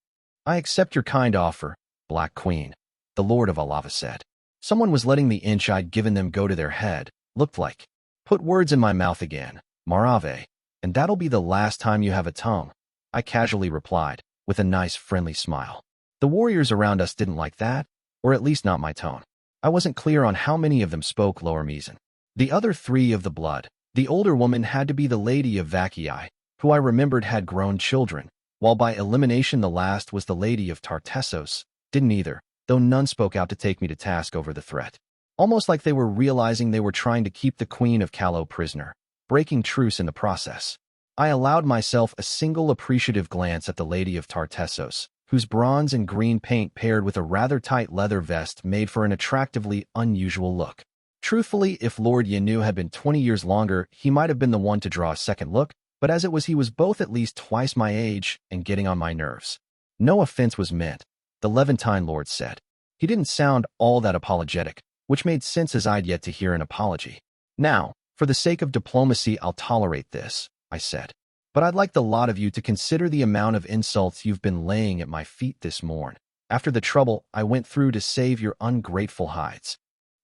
I accept your kind offer, Black Queen, the Lord of Alava said. Someone was letting the inch I'd given them go to their head, looked like. Put words in my mouth again, Marave, and that'll be the last time you have a tongue, I casually replied, with a nice friendly smile. The warriors around us didn't like that, or at least not my tone. I wasn't clear on how many of them spoke Lower Mizan. The other three of the blood, the older woman had to be the Lady of Vakii, who I remembered had grown children, while by elimination the last was the Lady of Tartessos, didn't either, though none spoke out to take me to task over the threat. Almost like they were realizing they were trying to keep the Queen of Callow prisoner, breaking truce in the process. I allowed myself a single appreciative glance at the Lady of Tartessos, whose bronze and green paint paired with a rather tight leather vest made for an attractively unusual look. Truthfully, if Lord Yinnu had been 20 years longer, he might have been the one to draw a second look, but as it was, he was both at least twice my age and getting on my nerves. No offense was meant, the Levantine Lord said. He didn't sound all that apologetic, which made sense as I'd yet to hear an apology. Now, for the sake of diplomacy, I'll tolerate this, I said. But I'd like the lot of you to consider the amount of insults you've been laying at my feet this morn, after the trouble I went through to save your ungrateful hides.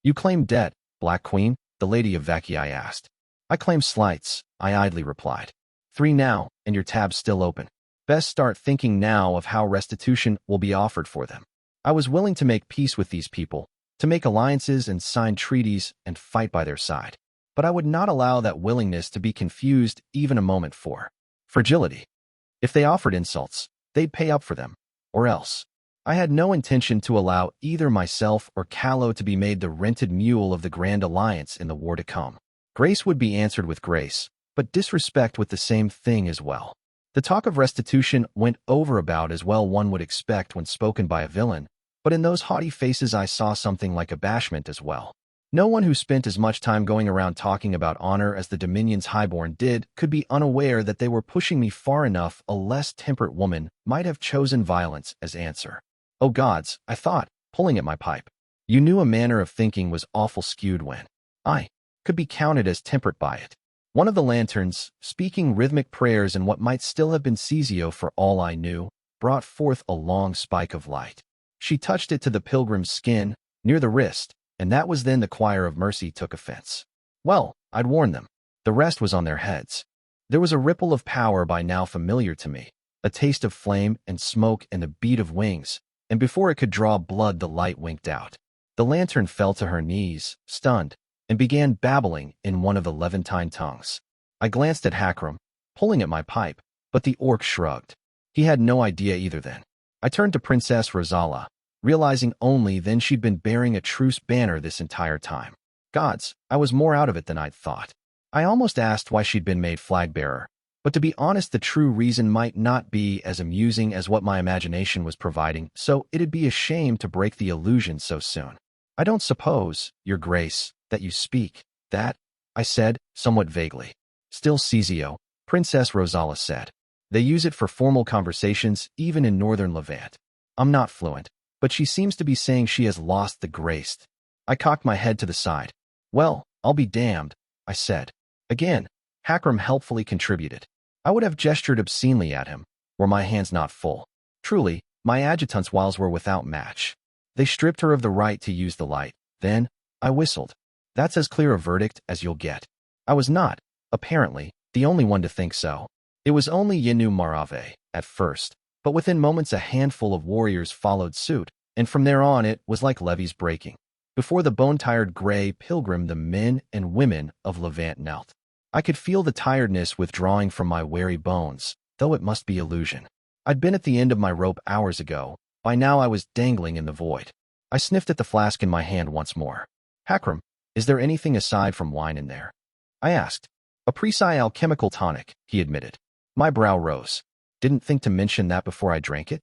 You claim debt, Black Queen, the Lady of Vakii asked. I claim slights, I idly replied. 3 now, and your tab's still open. Best start thinking now of how restitution will be offered for them. I was willing to make peace with these people, to make alliances and sign treaties and fight by their side. But I would not allow that willingness to be confused even a moment for fragility. If they offered insults, they'd pay up for them, or else. I had no intention to allow either myself or Callow to be made the rented mule of the Grand Alliance in the war to come. Grace would be answered with grace, but disrespect with the same thing as well. The talk of restitution went over about as well one would expect when spoken by a villain, but in those haughty faces I saw something like abashment as well. No one who spent as much time going around talking about honor as the Dominion's highborn did could be unaware that they were pushing me far enough a less temperate woman might have chosen violence as answer. Oh gods, I thought, pulling at my pipe. You knew a manner of thinking was awful skewed when I could be counted as temperate by it. One of the lanterns, speaking rhythmic prayers in what might still have been Cesio for all I knew, brought forth a long spike of light. She touched it to the pilgrim's skin, near the wrist, and that was then the choir of mercy took offense. Well, I'd warned them. The rest was on their heads. There was a ripple of power by now familiar to me, a taste of flame and smoke and the beat of wings, and before it could draw blood the light winked out. The lantern fell to her knees, stunned, and began babbling in one of the Levantine tongues. I glanced at Hakram, pulling at my pipe, but the orc shrugged. He had no idea either then. I turned to Princess Rosala, realizing only then she'd been bearing a truce banner this entire time. Gods, I was more out of it than I'd thought. I almost asked why she'd been made flag-bearer, but to be honest the true reason might not be as amusing as what my imagination was providing, so it'd be a shame to break the illusion so soon. I don't suppose, Your Grace, that you speak that, I said, somewhat vaguely. Still Cesio, Princess Rosala said. They use it for formal conversations, even in northern Levant. I'm not fluent, but she seems to be saying she has lost the grace. I cocked my head to the side. Well, I'll be damned, I said. Again, Hakram helpfully contributed. I would have gestured obscenely at him, were my hands not full. Truly, my adjutant's wiles were without match. They stripped her of the right to use the light. Then, I whistled. That's as clear a verdict as you'll get. I was not, apparently, the only one to think so. It was only Yenu Marave, at first, but within moments a handful of warriors followed suit, and from there on it was like levees breaking. Before the bone-tired gray pilgrim the men and women of Levant knelt. I could feel the tiredness withdrawing from my weary bones, though it must be illusion. I'd been at the end of my rope hours ago. By now I was dangling in the void. I sniffed at the flask in my hand once more. Hakram, is there anything aside from wine in there? I asked. A precise alchemical tonic, he admitted. My brow rose. Didn't think to mention that before I drank it?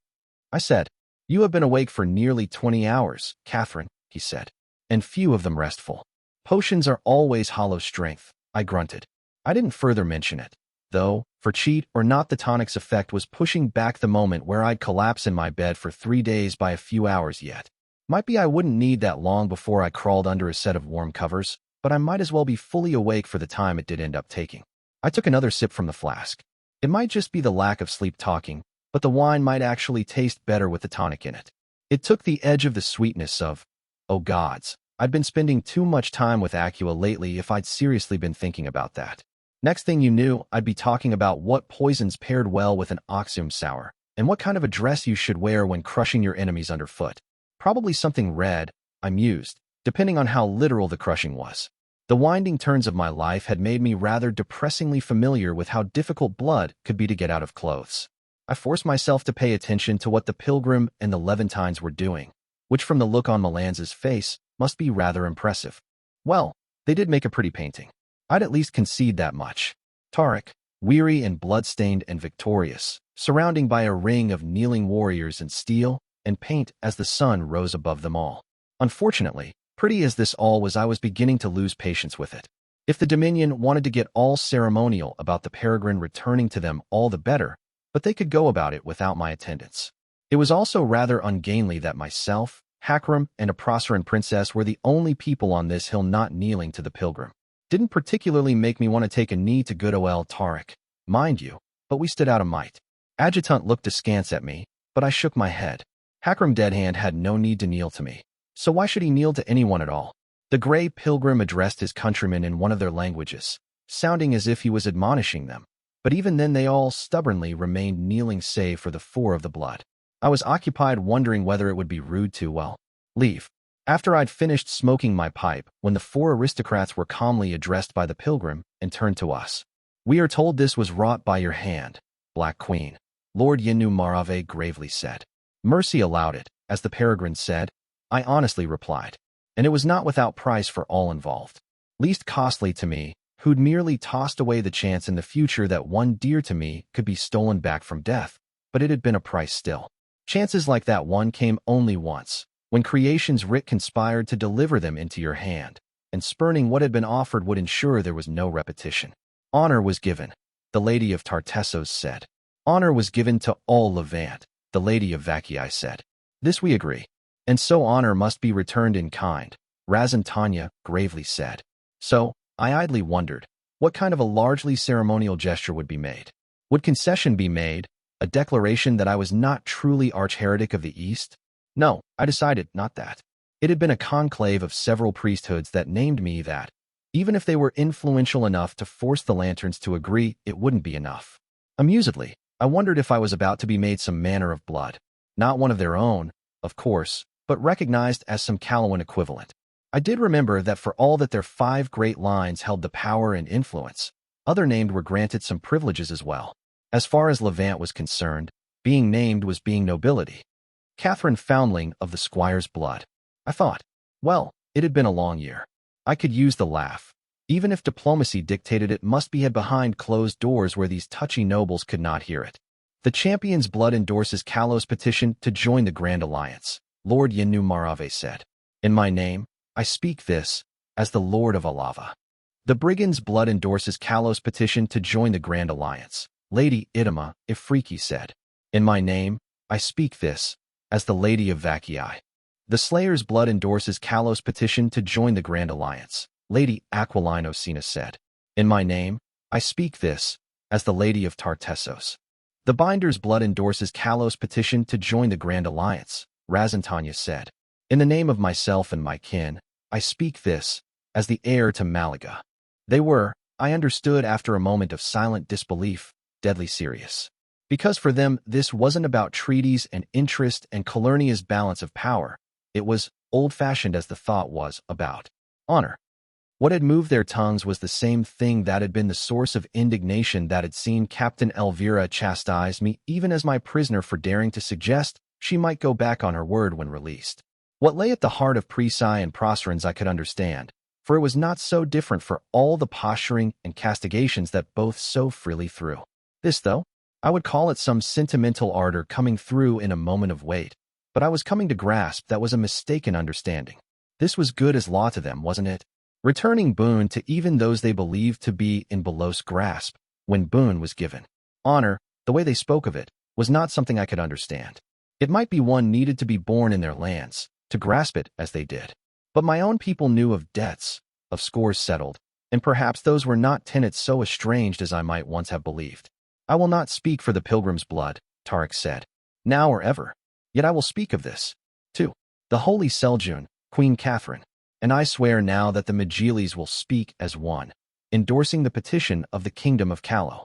I said. You have been awake for nearly 20 hours, Catherine, he said, and few of them restful. Potions are always hollow strength, I grunted. I didn't further mention it, though, for cheat or not the tonic's effect was pushing back the moment where I'd collapse in my bed for 3 days by a few hours yet. Might be I wouldn't need that long before I crawled under a set of warm covers, but I might as well be fully awake for the time it did end up taking. I took another sip from the flask. It might just be the lack of sleep talking, but the wine might actually taste better with the tonic in it. It took the edge of the sweetness of, oh gods, I'd been spending too much time with Acua lately if I'd seriously been thinking about that. Next thing you knew, I'd be talking about what poisons paired well with an oxum sour, and what kind of a dress you should wear when crushing your enemies underfoot. Probably something red, I mused, depending on how literal the crushing was. The winding turns of my life had made me rather depressingly familiar with how difficult blood could be to get out of clothes. I forced myself to pay attention to what the pilgrim and the Levantines were doing, which from the look on Melanz's face must be rather impressive. Well, they did make a pretty painting. I'd at least concede that much. Tarek, weary and blood-stained and victorious, surrounding by a ring of kneeling warriors in steel and paint as the sun rose above them all. Unfortunately, pretty as this all was, I was beginning to lose patience with it. If the Dominion wanted to get all ceremonial about the peregrine returning to them, all the better, but they could go about it without my attendance. It was also rather ungainly that myself, Hakram, and a Proceran princess were the only people on this hill not kneeling to the pilgrim. Didn't particularly make me want to take a knee to good ol' Tarek, mind you, but we stood out a mite. Adjutant looked askance at me, but I shook my head. Hakram Deadhand had no need to kneel to me, so why should he kneel to anyone at all? The gray pilgrim addressed his countrymen in one of their languages, sounding as if he was admonishing them, but even then they all stubbornly remained kneeling save for the 4 of the blood. I was occupied wondering whether it would be rude to, well, leave. After I'd finished smoking my pipe, when the 4 aristocrats were calmly addressed by the pilgrim and turned to us. We are told this was wrought by your hand, Black Queen, Lord Yenu Marave gravely said. Mercy allowed it, as the peregrine said, I honestly replied. And it was not without price for all involved. Least costly to me, who'd merely tossed away the chance in the future that one dear to me could be stolen back from death, but it had been a price still. Chances like that one came only once, when creation's writ conspired to deliver them into your hand. and spurning what had been offered would ensure there was no repetition. Honor was given, the Lady of Tartessos said. Honor was given to all Levant, the Lady of Vacii said. This we agree. And so honor must be returned in kind, Razantanya gravely said. So, I idly wondered, what kind of a largely ceremonial gesture would be made? Would concession be made, a declaration that I was not truly arch-heretic of the East? No, I decided not that. It had been a conclave of several priesthoods that named me that, even if they were influential enough to force the Lanterns to agree, it wouldn't be enough. Amusedly, I wondered if I was about to be made some manner of blood, not one of their own, of course, but recognized as some Calawan equivalent. I did remember that for all that their 5 great lines held the power and influence, other named were granted some privileges as well. As far as Levant was concerned, being named was being nobility. Catherine Foundling of the Squire's blood. I thought, well, it had been a long year. I could use the laugh. Even if diplomacy dictated it must be had behind closed doors where these touchy nobles could not hear it. The champion's blood endorses Kalos' petition to join the Grand Alliance, Lord Yenu Marave said. In my name, I speak this, as the Lord of Alava. The brigand's blood endorses Kalos' petition to join the Grand Alliance, Lady Idama Ifriki said. In my name, I speak this, as the Lady of Vacii. The Slayer's blood endorses Kalos' petition to join the Grand Alliance, Lady Aquiline Osina said. In my name, I speak this, as the Lady of Tartessos. The Binder's blood endorses Kalos' petition to join the Grand Alliance, Razantanya said. In the name of myself and my kin, I speak this, as the heir to Malaga. They were, I understood after a moment of silent disbelief, deadly serious. Because for them, this wasn't about treaties and interest and Calurnia's balance of power. It was, old-fashioned as the thought was, about honor. What had moved their tongues was the same thing that had been the source of indignation that had seen Captain Elvira chastise me even as my prisoner for daring to suggest she might go back on her word when released. What lay at the heart of Presi and Proserans I could understand, for it was not so different for all the posturing and castigations that both so freely threw. This, though, I would call it some sentimental ardor coming through in a moment of weight, but I was coming to grasp that was a mistaken understanding. This was good as law to them, wasn't it? Returning boon to even those they believed to be in Belos' grasp, when boon was given. Honor, the way they spoke of it, was not something I could understand. It might be one needed to be born in their lands, to grasp it as they did. But my own people knew of debts, of scores settled, and perhaps those were not tenets so estranged as I might once have believed. I will not speak for the pilgrim's blood, Tarek said, now or ever. Yet I will speak of this, too. The Holy Seljun, Queen Catherine, and I swear now that the Majilis will speak as one, endorsing the petition of the Kingdom of Calo.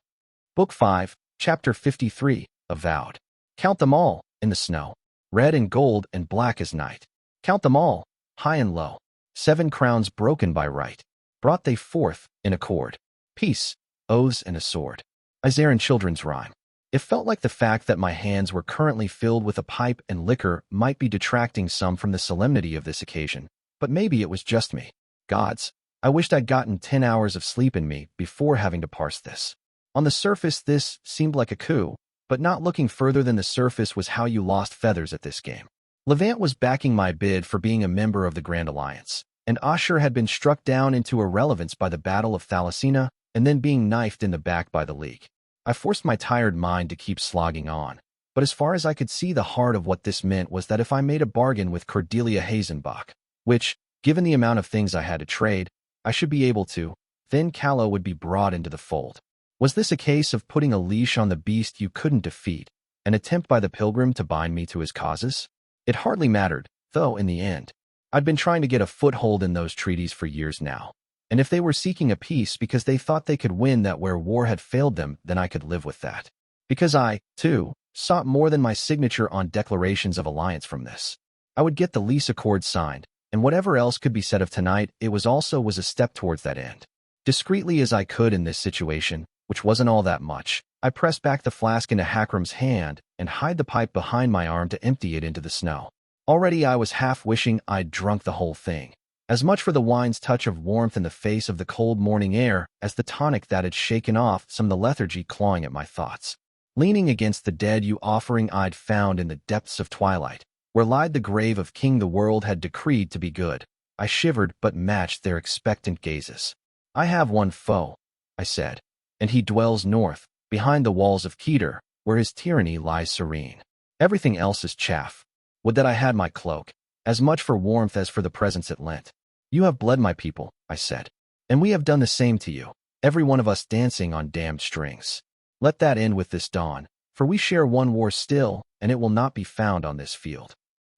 Book 5, Chapter 53, Avowed. Count them all, in the snow, red and gold and black as night. Count them all, high and low, 7 crowns broken by right. Brought they forth, in accord, peace, oaths and a sword. Isaiah children's rhyme. It felt like the fact that my hands were currently filled with a pipe and liquor might be detracting some from the solemnity of this occasion. But maybe it was just me. Gods, I wished I'd gotten 10 hours of sleep in me before having to parse this. On the surface, this seemed like a coup, but not looking further than the surface was how you lost feathers at this game. Levant was backing my bid for being a member of the Grand Alliance, and Ashur had been struck down into irrelevance by the Battle of Thalasina and then being knifed in the back by the League. I forced my tired mind to keep slogging on, but as far as I could see, the heart of what this meant was that if I made a bargain with Cordelia Hazenbach, which, given the amount of things I had to trade, I should be able to, then Calo would be brought into the fold. Was this a case of putting a leash on the beast you couldn't defeat, an attempt by the pilgrim to bind me to his causes? It hardly mattered, though, in the end. I'd been trying to get a foothold in those treaties for years now, and if they were seeking a peace because they thought they could win that where war had failed them, then I could live with that. Because I, too, sought more than my signature on declarations of alliance from this. I would get the lease accord signed, and whatever else could be said of tonight, it was a step towards that end. Discreetly as I could in this situation, which wasn't all that much, I pressed back the flask into Hakram's hand and hid the pipe behind my arm to empty it into the snow. Already I was half wishing I'd drunk the whole thing, as much for the wine's touch of warmth in the face of the cold morning air as the tonic that had shaken off some of the lethargy clawing at my thoughts. Leaning against the dead yew offering I'd found in the depths of Twilight, where lied the grave of king the world had decreed to be good, I shivered but matched their expectant gazes. I have one foe, I said, and he dwells north, behind the walls of Keter, where his tyranny lies serene. Everything else is chaff. Would that I had my cloak, as much for warmth as for the presents it lent. You have bled my people, I said, and we have done the same to you, every one of us dancing on damned strings. Let that end with this dawn, for we share one war still, and it will not be found on this field.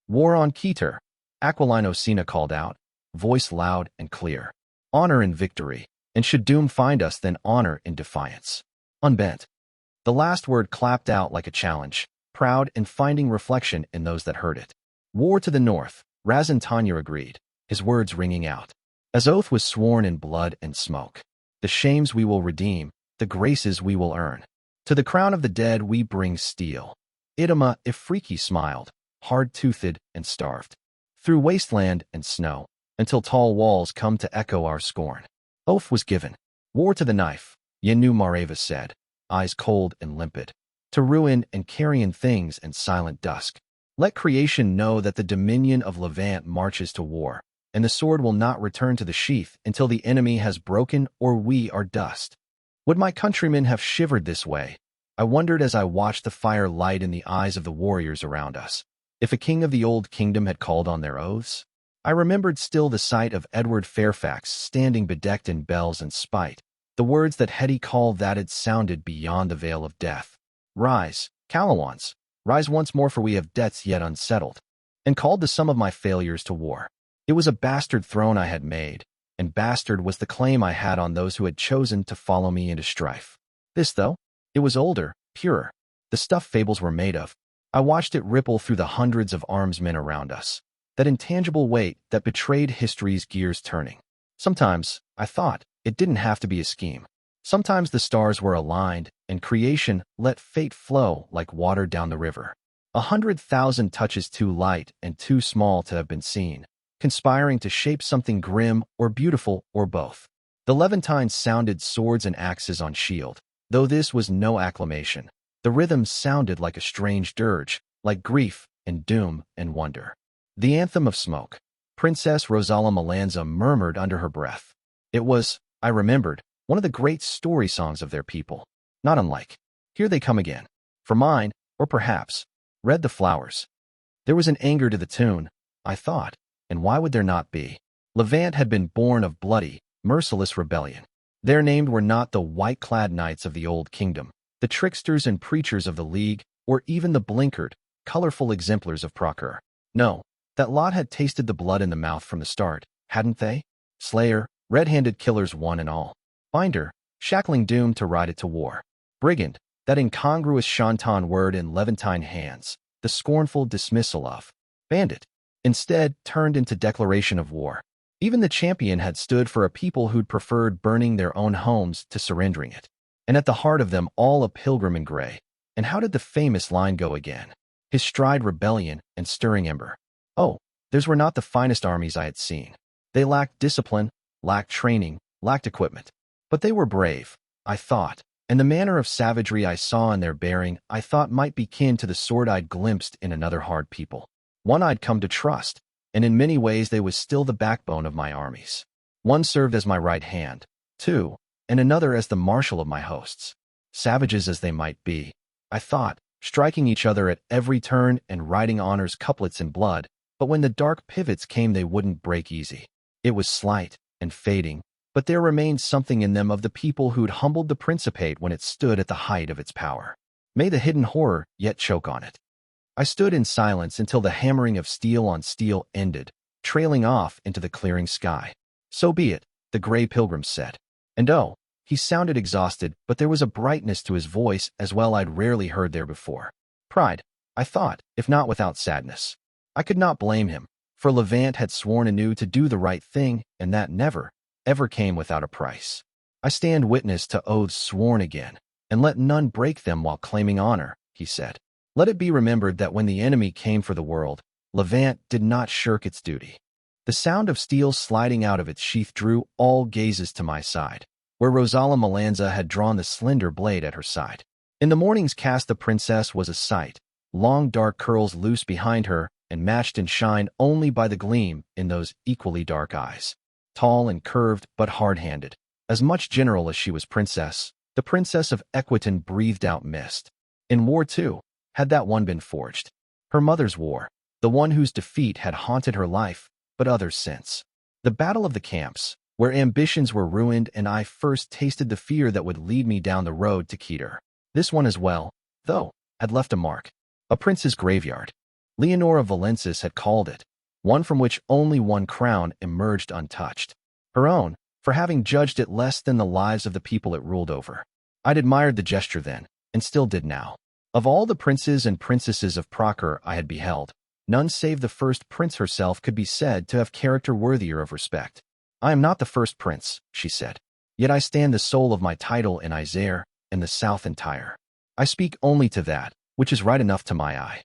War on Keter, Aquilino Sina called out, voice loud and clear. Honor in victory, and should doom find us, then honor in defiance. Unbent. The last word clapped out like a challenge, proud and finding reflection in those that heard it. War to the north, Razin Tanya agreed, his words ringing out. As oath was sworn in blood and smoke. The shames we will redeem, the graces we will earn. To the crown of the dead we bring steel. Idoma Ifriki smiled, hard-toothed and starved. Through wasteland and snow, until tall walls come to echo our scorn. Oath was given. War to the knife, Yenu Mareva said, eyes cold and limpid. To ruin and carrion things and silent dusk. Let creation know that the dominion of Levant marches to war, and the sword will not return to the sheath until the enemy has broken or we are dust. Would my countrymen have shivered this way? I wondered as I watched the fire light in the eyes of the warriors around us. If a king of the old kingdom had called on their oaths? I remembered still the sight of Edward Fairfax standing bedecked in bells and spite, the words that Hetty called that had sounded beyond the veil of death. Rise, Calawans, rise once more, for we have debts yet unsettled, and called the sum of my failures to war. It was a bastard throne I had made, and bastard was the claim I had on those who had chosen to follow me into strife. This, though, it was older, purer, the stuff fables were made of. I watched it ripple through the hundreds of armsmen around us, that intangible weight that betrayed history's gears turning. Sometimes, I thought, it didn't have to be a scheme. Sometimes the stars were aligned, and creation let fate flow like water down the river. 100,000 touches too light and too small to have been seen, conspiring to shape something grim or beautiful or both. The Levantines sounded swords and axes on shield, though this was no acclamation. The rhythm sounded like a strange dirge, like grief and doom and wonder. The anthem of smoke. Princess Rosala Malanza murmured under her breath. It was, I remembered, one of the great story songs of their people. Not unlike, Here They Come Again. For mine, or perhaps, Red the Flowers. There was an anger to the tune, I thought, and why would there not be? Levant had been born of bloody, merciless rebellion. Their named were not the white-clad knights of the old kingdom, the tricksters and preachers of the League, or even the blinkered, colorful exemplars of Procure. No, that lot had tasted the blood in the mouth from the start, hadn't they? Slayer, red-handed killers one and all. Binder, shackling doomed to ride it to war. Brigand, that incongruous Shantan word in Levantine hands, the scornful dismissal of. Bandit, instead turned into declaration of war. Even the champion had stood for a people who'd preferred burning their own homes to surrendering it. And at the heart of them all a pilgrim in gray. And how did the famous line go again? His stride rebellion and stirring ember. Oh, theirs were not the finest armies I had seen. They lacked discipline, lacked training, lacked equipment. But they were brave, I thought, and the manner of savagery I saw in their bearing I thought might be kin to the sword I'd glimpsed in another hard people. One I'd come to trust, and in many ways they was still the backbone of my armies. One served as my right hand, two, and another as the marshal of my hosts. Savages as they might be, I thought, striking each other at every turn and writing honor's couplets in blood, but when the dark pivots came they wouldn't break easy. It was slight and fading, but there remained something in them of the people who'd humbled the Principate when it stood at the height of its power. May the hidden horror yet choke on it. I stood in silence until the hammering of steel on steel ended, trailing off into the clearing sky. So be it, the gray pilgrim said. And oh, he sounded exhausted, but there was a brightness to his voice as well I'd rarely heard there before. Pride, I thought, if not without sadness. I could not blame him, for Levant had sworn anew to do the right thing, and that never, ever came without a price. I stand witness to oaths sworn again, and let none break them while claiming honor, he said. Let it be remembered that when the enemy came for the world, Levant did not shirk its duty. The sound of steel sliding out of its sheath drew all gazes to my side, where Rosala Malanza had drawn the slender blade at her side. In the morning's cast the princess was a sight, long dark curls loose behind her, and matched in shine only by the gleam in those equally dark eyes. Tall and curved, but hard-handed. As much general as she was princess, the princess of Equitan breathed out mist. In war, too, had that one been forged. Her mother's war, the one whose defeat had haunted her life, but others since. The Battle of the Camps, where ambitions were ruined and I first tasted the fear that would lead me down the road to Keter. This one as well, though, had left a mark. A prince's graveyard. Leonora Valensis had called it, one from which only one crown emerged untouched. Her own, for having judged it less than the lives of the people it ruled over. I'd admired the gesture then, and still did now. Of all the princes and princesses of Procure I had beheld, none save the first prince herself could be said to have character worthier of respect. I am not the first prince, she said, yet I stand the soul of my title in Isère and the South entire. I speak only to that, which is right enough to my eye.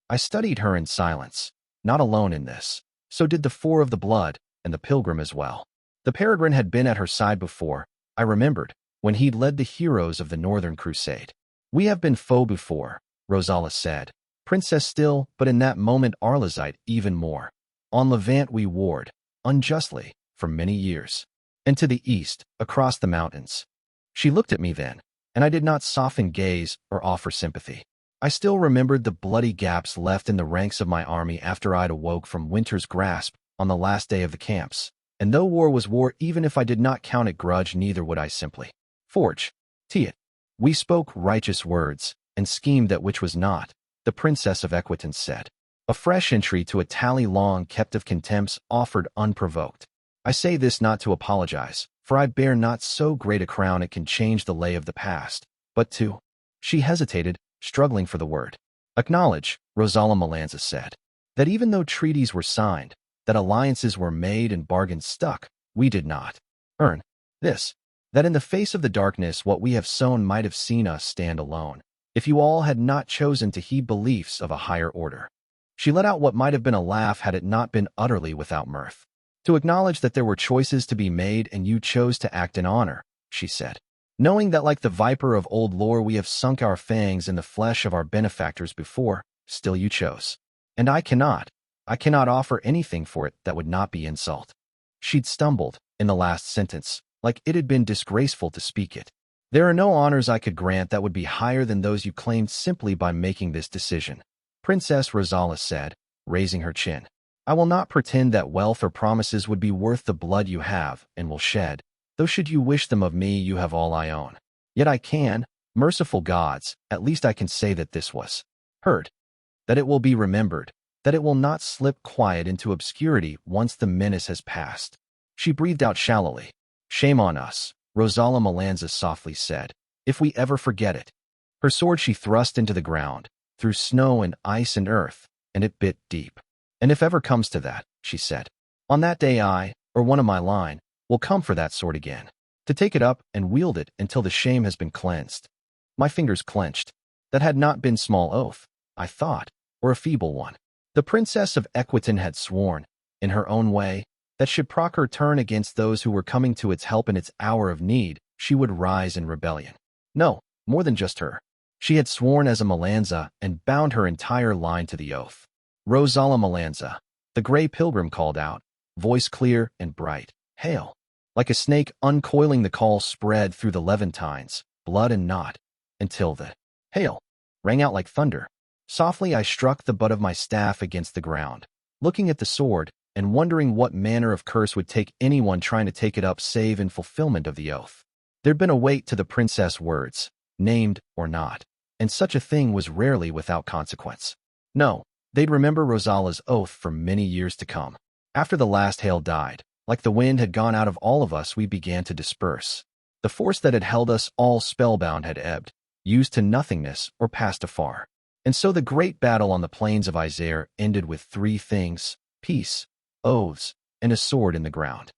I studied her in silence, not alone in this. So did the four of the blood, and the pilgrim as well. The peregrine had been at her side before, I remembered, when he'd led the heroes of the Northern Crusade. We have been foe before, Rosala said, princess still, but in that moment Arlazite even more. On Levant we warred, unjustly, for many years. And to the east, across the mountains. She looked at me then, and I did not soften gaze or offer sympathy. I still remembered the bloody gaps left in the ranks of my army after I'd awoke from winter's grasp on the last day of the camps. And though war was war, even if I did not count it grudge, neither would I simply forge. Tenet. We spoke righteous words, and schemed that which was not, the princess of Equitan said. A fresh entry to a tally long kept of contempts offered unprovoked. I say this not to apologize, for I bear not so great a crown it can change the lay of the past, but to— She hesitated, struggling for the word. Acknowledge, Rosala Melanza said, that even though treaties were signed, that alliances were made and bargains stuck, we did not earn this, that in the face of the darkness what we have sown might have seen us stand alone, if you all had not chosen to heed beliefs of a higher order. She let out what might have been a laugh had it not been utterly without mirth. To acknowledge that there were choices to be made and you chose to act in honor, she said. Knowing that like the viper of old lore we have sunk our fangs in the flesh of our benefactors before, still you chose. And I cannot offer anything for it that would not be insult. She'd stumbled, in the last sentence, like it had been disgraceful to speak it. There are no honors I could grant that would be higher than those you claimed simply by making this decision. Princess Rosala said, raising her chin. I will not pretend that wealth or promises would be worth the blood you have and will shed, though should you wish them of me you have all I own. Yet I can, merciful gods, at least I can say that this was heard, that it will be remembered, that it will not slip quiet into obscurity once the menace has passed. She breathed out shallowly. Shame on us, Rosala Melanza softly said, if we ever forget it. Her sword she thrust into the ground, through snow and ice and earth, and it bit deep. And if ever comes to that, she said, on that day I, or one of my line, will come for that sword again, to take it up and wield it until the shame has been cleansed. My fingers clenched. That had not been small oath, I thought, or a feeble one. The princess of Equitan had sworn, in her own way, that should Procure turn against those who were coming to its help in its hour of need, she would rise in rebellion. No, more than just her. She had sworn as a Melanza and bound her entire line to the oath. Rosala Melanza, the gray pilgrim called out, voice clear and bright. Hail! Like a snake uncoiling, the call spread through the Levantines, blood and knot, until the hail rang out like thunder. Softly I struck the butt of my staff against the ground, looking at the sword and wondering what manner of curse would take anyone trying to take it up save in fulfillment of the oath. There'd been a weight to the princess' words, named or not, and such a thing was rarely without consequence. No, they'd remember Rosala's oath for many years to come. After the last hail died, like the wind had gone out of all of us, we began to disperse. The force that had held us all spellbound had ebbed, used to nothingness or passed afar. And so the great battle on the plains of Isère ended with three things: peace, oaths, and a sword in the ground.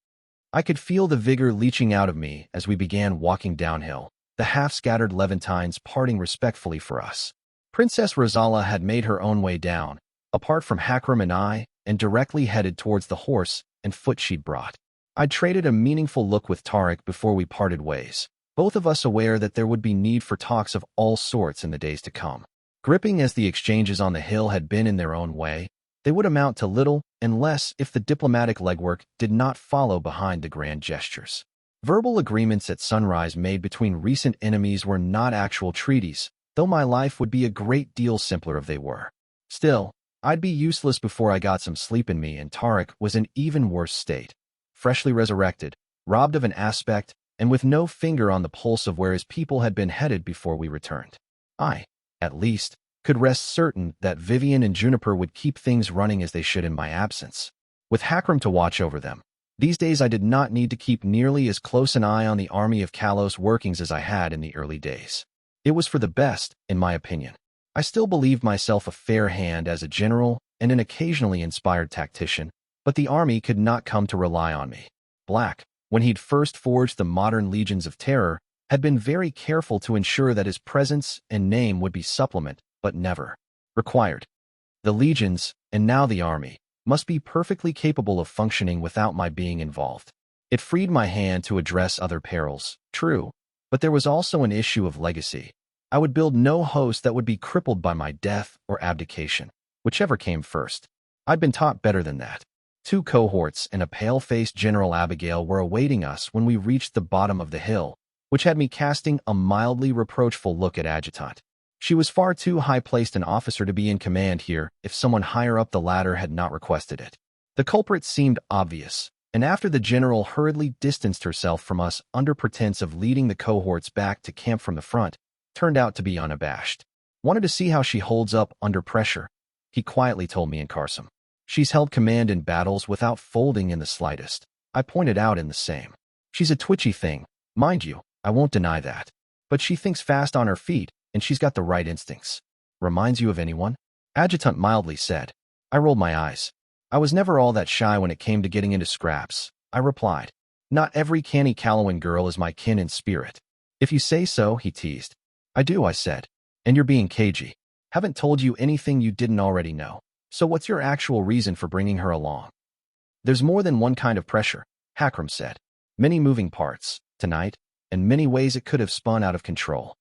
I could feel the vigor leaching out of me as we began walking downhill, the half-scattered Levantines parting respectfully for us. Princess Rosala had made her own way down, apart from Hakram and I, and directly headed towards the horse and foot she'd brought. I'd traded a meaningful look with Tariq before we parted ways, both of us aware that there would be need for talks of all sorts in the days to come. Gripping as the exchanges on the hill had been in their own way, They would amount to little and less if the diplomatic legwork did not follow behind the grand gestures. Verbal agreements at sunrise made between recent enemies were not actual treaties, though my life would be a great deal simpler if they were. Still, I'd be useless before I got some sleep in me, and Tarek was in even worse state. Freshly resurrected, robbed of an aspect, and with no finger on the pulse of where his people had been headed before we returned. I, at least, could rest certain that Vivian and Juniper would keep things running as they should in my absence. With Hakram to watch over them, these days I did not need to keep nearly as close an eye on the army of Kalos workings as I had in the early days. It was for the best, in my opinion. I still believed myself a fair hand as a general and an occasionally inspired tactician, but the army could not come to rely on me. Black, when he'd first forged the modern legions of terror, had been very careful to ensure that his presence and name would be supplement, but never required. The legions, and now the army, must be perfectly capable of functioning without my being involved. It freed my hand to address other perils, true, but there was also an issue of legacy. I would build no host that would be crippled by my death or abdication, whichever came first. I'd been taught better than that. 2 cohorts and a pale-faced General Abigail were awaiting us when we reached the bottom of the hill, which had me casting a mildly reproachful look at Adjutant. She was far too high-placed an officer to be in command here if someone higher up the ladder had not requested it. The culprit seemed obvious, and after the general hurriedly distanced herself from us under pretense of leading the cohorts back to camp from the front, turned out to be unabashed. Wanted to see how she holds up under pressure, he quietly told me in Karsam. She's held command in battles without folding in the slightest, I pointed out in the same. She's a twitchy thing, mind you, I won't deny that. But she thinks fast on her feet, and she's got the right instincts. Reminds you of anyone? Adjutant mildly said. I rolled my eyes. I was never all that shy when it came to getting into scraps, I replied. Not every canny Calawan girl is my kin in spirit. If you say so, he teased. I do, I said. And you're being cagey. Haven't told you anything you didn't already know. So what's your actual reason for bringing her along? There's more than one kind of pressure, Hakram said. Many moving parts, tonight, and many ways it could have spun out of control.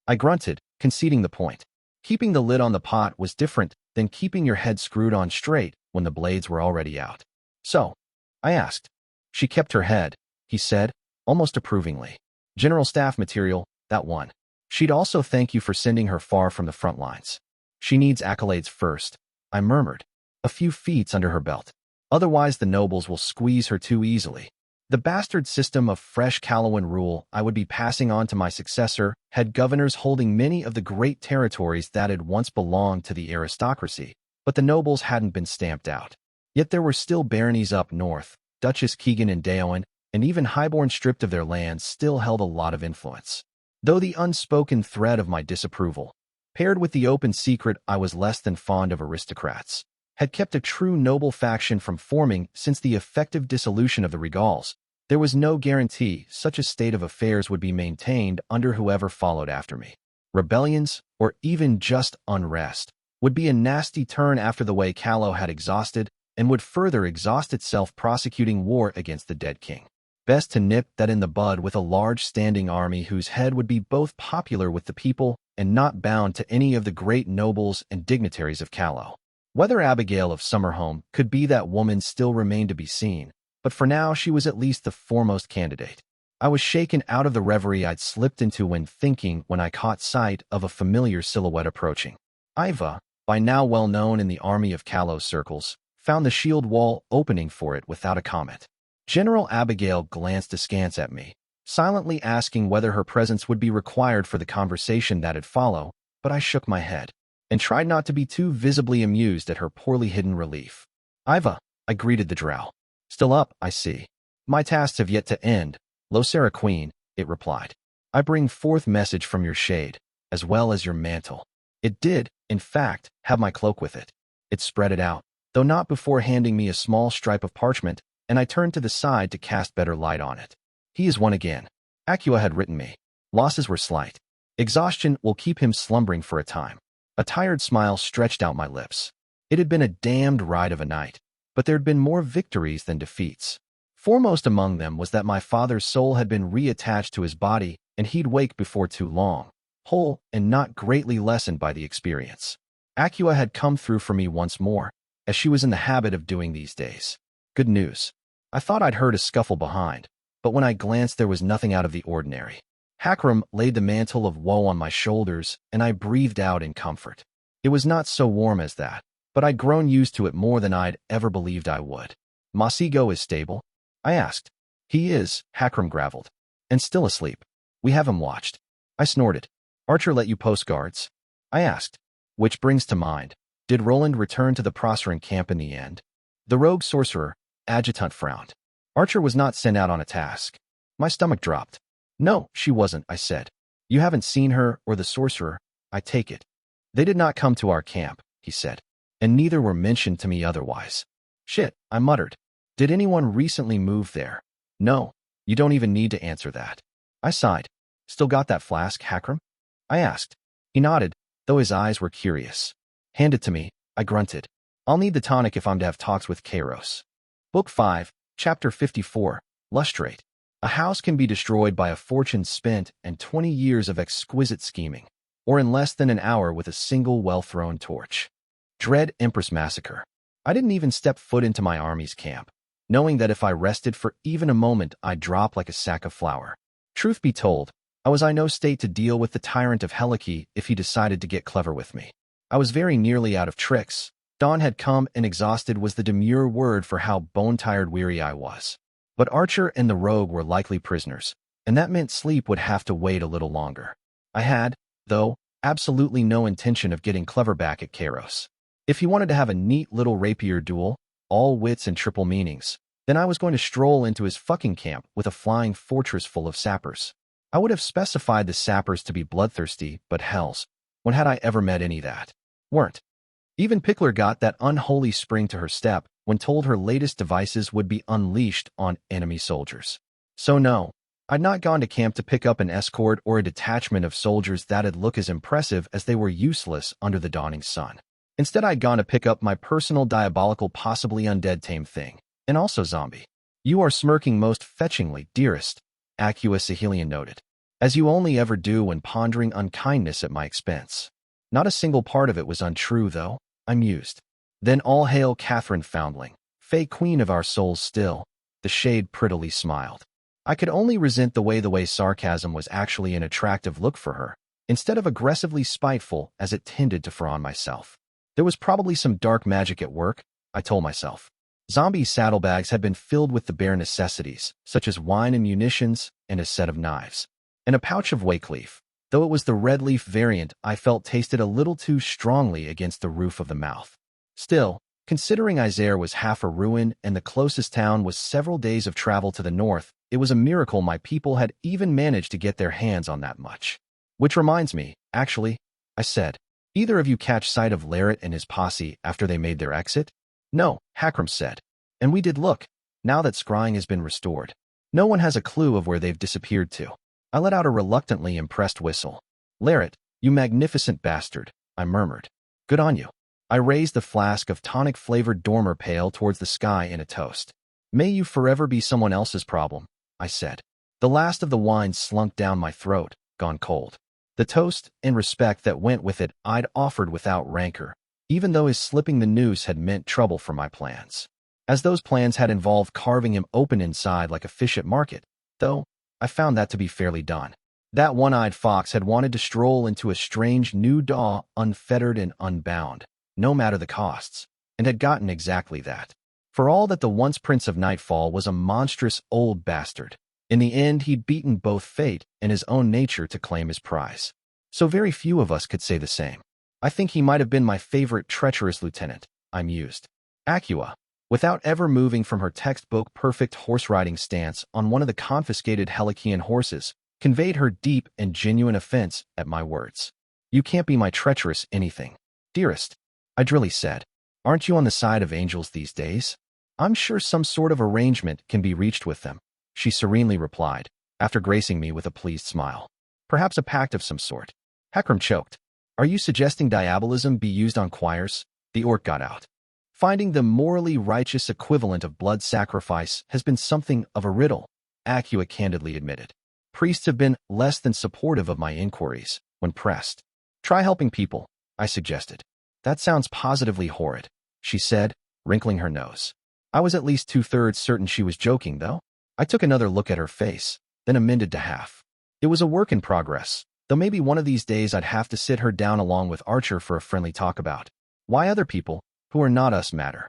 I grunted, conceding the point. Keeping the lid on the pot was different than keeping your head screwed on straight when the blades were already out. So, I asked. She kept her head, he said, almost approvingly. General staff material, that one. She'd also thank you for sending her far from the front lines. She needs accolades first, I murmured. A few feats under her belt. Otherwise the nobles will squeeze her too easily. The bastard system of fresh Calawan rule I would be passing on to my successor had governors holding many of the great territories that had once belonged to the aristocracy, but the nobles hadn't been stamped out. Yet there were still baronies up north, Duchess Keegan and Daoin, and even highborn stripped of their lands still held a lot of influence. Though the unspoken thread of my disapproval, paired with the open secret I was less than fond of aristocrats, had kept a true noble faction from forming since the effective dissolution of the Regals, there was no guarantee such a state of affairs would be maintained under whoever followed after me. Rebellions, or even just unrest, would be a nasty turn after the way Calo had exhausted, and would further exhaust itself prosecuting war against the dead king. Best to nip that in the bud with a large standing army whose head would be both popular with the people and not bound to any of the great nobles and dignitaries of Calo. Whether Abigail of Summerhome could be that woman still remained to be seen, but for now she was at least the foremost candidate. I was shaken out of the reverie I'd slipped into when thinking when I caught sight of a familiar silhouette approaching. Iva, by now well known in the army of Calo circles, found the shield wall opening for it without a comment. General Abigail glanced askance at me, silently asking whether her presence would be required for the conversation that'd follow, but I shook my head and tried not to be too visibly amused at her poorly hidden relief. Iva, I greeted the drow. Still up, I see. My tasks have yet to end, Losera Queen, it replied. I bring forth message from your shade, as well as your mantle. It did, in fact, have my cloak with it. It spread it out, though not before handing me a small stripe of parchment, and I turned to the side to cast better light on it. He is one again. Acua had written me. Losses were slight. Exhaustion will keep him slumbering for a time. A tired smile stretched out my lips. It had been a damned ride of a night, but there'd been more victories than defeats. Foremost among them was that my father's soul had been reattached to his body, and he'd wake before too long, whole and not greatly lessened by the experience. Acua had come through for me once more, as she was in the habit of doing these days. Good news. I thought I'd heard a scuffle behind, but when I glanced there was nothing out of the ordinary. Hakram laid the mantle of woe on my shoulders, and I breathed out in comfort. It was not so warm as that, but I'd grown used to it more than I'd ever believed I would. Masigo is stable? I asked. He is, Hakram graveled. And still asleep. We have him watched. I snorted. Archer let you post guards? I asked. Which brings to mind, did Roland return to the Proceran camp in the end? The rogue sorcerer, adjutant frowned. Archer was not sent out on a task. My stomach dropped. No, she wasn't, I said. You haven't seen her or the sorcerer, I take it. They did not come to our camp, he said, and neither were mentioned to me otherwise. Shit, I muttered. Did anyone recently move there? No, you don't even need to answer that. I sighed. Still got that flask, Hakram? I asked. He nodded, though his eyes were curious. Hand it to me, I grunted. I'll need the tonic if I'm to have talks with Kairos. Book 5, Chapter 54, Lustrate. A house can be destroyed by a fortune spent and 20 years of exquisite scheming, or in less than an hour with a single well-thrown torch. Dread Empress Massacre. I didn't even step foot into my army's camp, knowing that if I rested for even a moment I'd drop like a sack of flour. Truth be told, I was in no state to deal with the tyrant of Helike if he decided to get clever with me. I was very nearly out of tricks. Dawn had come, and exhausted was the demure word for how bone-tired weary I was. But Archer and the rogue were likely prisoners, and that meant sleep would have to wait a little longer. I had, though, absolutely no intention of getting clever back at Kairos. If he wanted to have a neat little rapier duel, all wits and triple meanings, then I was going to stroll into his fucking camp with a flying fortress full of sappers. I would have specified the sappers to be bloodthirsty, but hells, when had I ever met any that weren't? Even Pickler got that unholy spring to her step when told her latest devices would be unleashed on enemy soldiers. So no, I'd not gone to camp to pick up an escort or a detachment of soldiers that'd look as impressive as they were useless under the dawning sun. Instead, I'd gone to pick up my personal diabolical, possibly undead tame thing, and also zombie. You are smirking most fetchingly, dearest, Acua Sahelian noted, as you only ever do when pondering unkindness at my expense. Not a single part of it was untrue, though, I mused. Then all hail Catherine Foundling, Fey Queen of our souls still, the shade prettily smiled. I could only resent the way sarcasm was actually an attractive look for her, instead of aggressively spiteful as it tended to frown myself. There was probably some dark magic at work, I told myself. Zombie saddlebags had been filled with the bare necessities, such as wine and munitions, and a set of knives. And a pouch of wakeleaf, though it was the red leaf variant I felt tasted a little too strongly against the roof of the mouth. Still, considering Isère was half a ruin and the closest town was several days of travel to the north, it was a miracle my people had even managed to get their hands on that much. Which reminds me, actually, I said, either of you catch sight of Larrett and his posse after they made their exit? No, Hakram said. And we did look, now that scrying has been restored. No one has a clue of where they've disappeared to. I let out a reluctantly impressed whistle. Larrett, you magnificent bastard, I murmured. Good on you. I raised the flask of tonic-flavored Dormer Pale towards the sky in a toast. May you forever be someone else's problem, I said. The last of the wine slunk down my throat, gone cold. The toast and respect that went with it I'd offered without rancor, even though his slipping the noose had meant trouble for my plans. As those plans had involved carving him open inside like a fish at market, though I found that to be fairly done. That one-eyed fox had wanted to stroll into a strange new daw unfettered and unbound, no matter the costs, and had gotten exactly that. For all that the once Prince of Nightfall was a monstrous old bastard, in the end he'd beaten both fate and his own nature to claim his prize. So very few of us could say the same. I think he might have been my favorite treacherous lieutenant, I mused. Acua, without ever moving from her textbook perfect horse-riding stance on one of the confiscated Helikian horses, conveyed her deep and genuine offense at my words. You can't be my treacherous anything, dearest, I drily said. Aren't you on the side of angels these days? I'm sure some sort of arrangement can be reached with them, she serenely replied, after gracing me with a pleased smile. Perhaps a pact of some sort. Hakram choked. Are you suggesting diabolism be used on choirs? The orc got out. Finding the morally righteous equivalent of blood sacrifice has been something of a riddle, Acua candidly admitted. Priests have been less than supportive of my inquiries, when pressed. Try helping people, I suggested. That sounds positively horrid. she said, wrinkling her nose. I was at least 2/3 certain she was joking, though. I took another look at her face, then amended to half. It was a work in progress, though maybe one of these days I'd have to sit her down along with Archer for a friendly talk about why other people, who are not us, matter.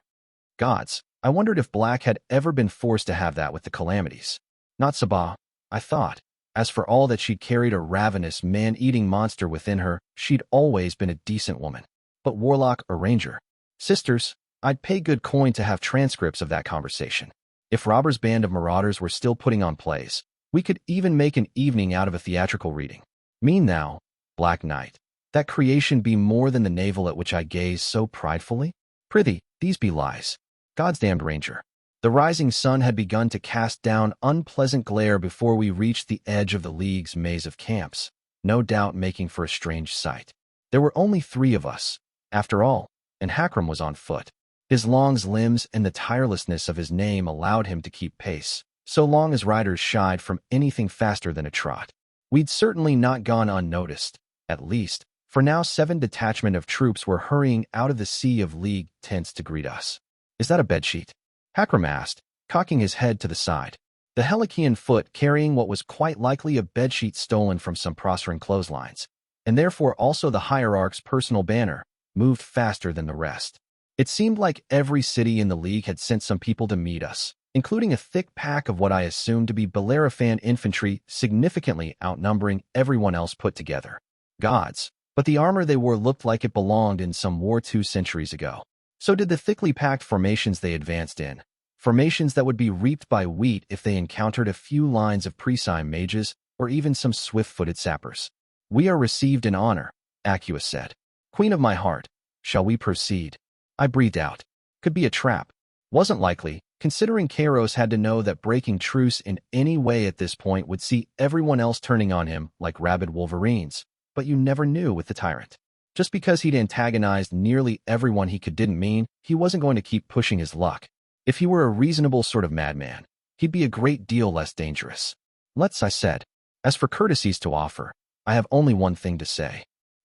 Gods, I wondered if Black had ever been forced to have that with the Calamities. Not Sabah, I thought. As for all that she'd carried a ravenous, man-eating monster within her, she'd always been a decent woman. But Warlock or Ranger? Sisters, I'd pay good coin to have transcripts of that conversation. If Robber's band of marauders were still putting on plays, we could even make an evening out of a theatrical reading. Mean thou, Black Knight, that creation be more than the navel at which I gaze so pridefully? Prithee, these be lies. Goddamned Ranger. The rising sun had begun to cast down unpleasant glare before we reached the edge of the League's maze of camps, no doubt making for a strange sight. There were only 3 of us, after all, and Hakram was on foot. His long limbs and the tirelessness of his name allowed him to keep pace, so long as riders shied from anything faster than a trot. We'd certainly not gone unnoticed, at least, for now 7 detachment of troops were hurrying out of the sea of League tents to greet us. Is that a bedsheet? Hakram asked, cocking his head to the side. The Helikian foot carrying what was quite likely a bedsheet stolen from some prospering clotheslines, and therefore also the Hierarch's personal banner, moved faster than the rest. It seemed like every city in the League had sent some people to meet us, including a thick pack of what I assumed to be Bellerophon infantry, significantly outnumbering everyone else put together. Gods, but the armor they wore looked like it belonged in some war 2 centuries ago. So did the thickly packed formations they advanced in, formations that would be reaped by wheat if they encountered a few lines of Presime mages or even some swift-footed sappers. We are received in honor, Acua said. Queen of my heart, shall we proceed? I breathed out. Could be a trap. Wasn't likely, considering Kairos had to know that breaking truce in any way at this point would see everyone else turning on him like rabid wolverines, but you never knew with the tyrant. Just because he'd antagonized nearly everyone he didn't mean he wasn't going to keep pushing his luck. If he were a reasonable sort of madman, he'd be a great deal less dangerous. I said. As for courtesies to offer, I have only one thing to say.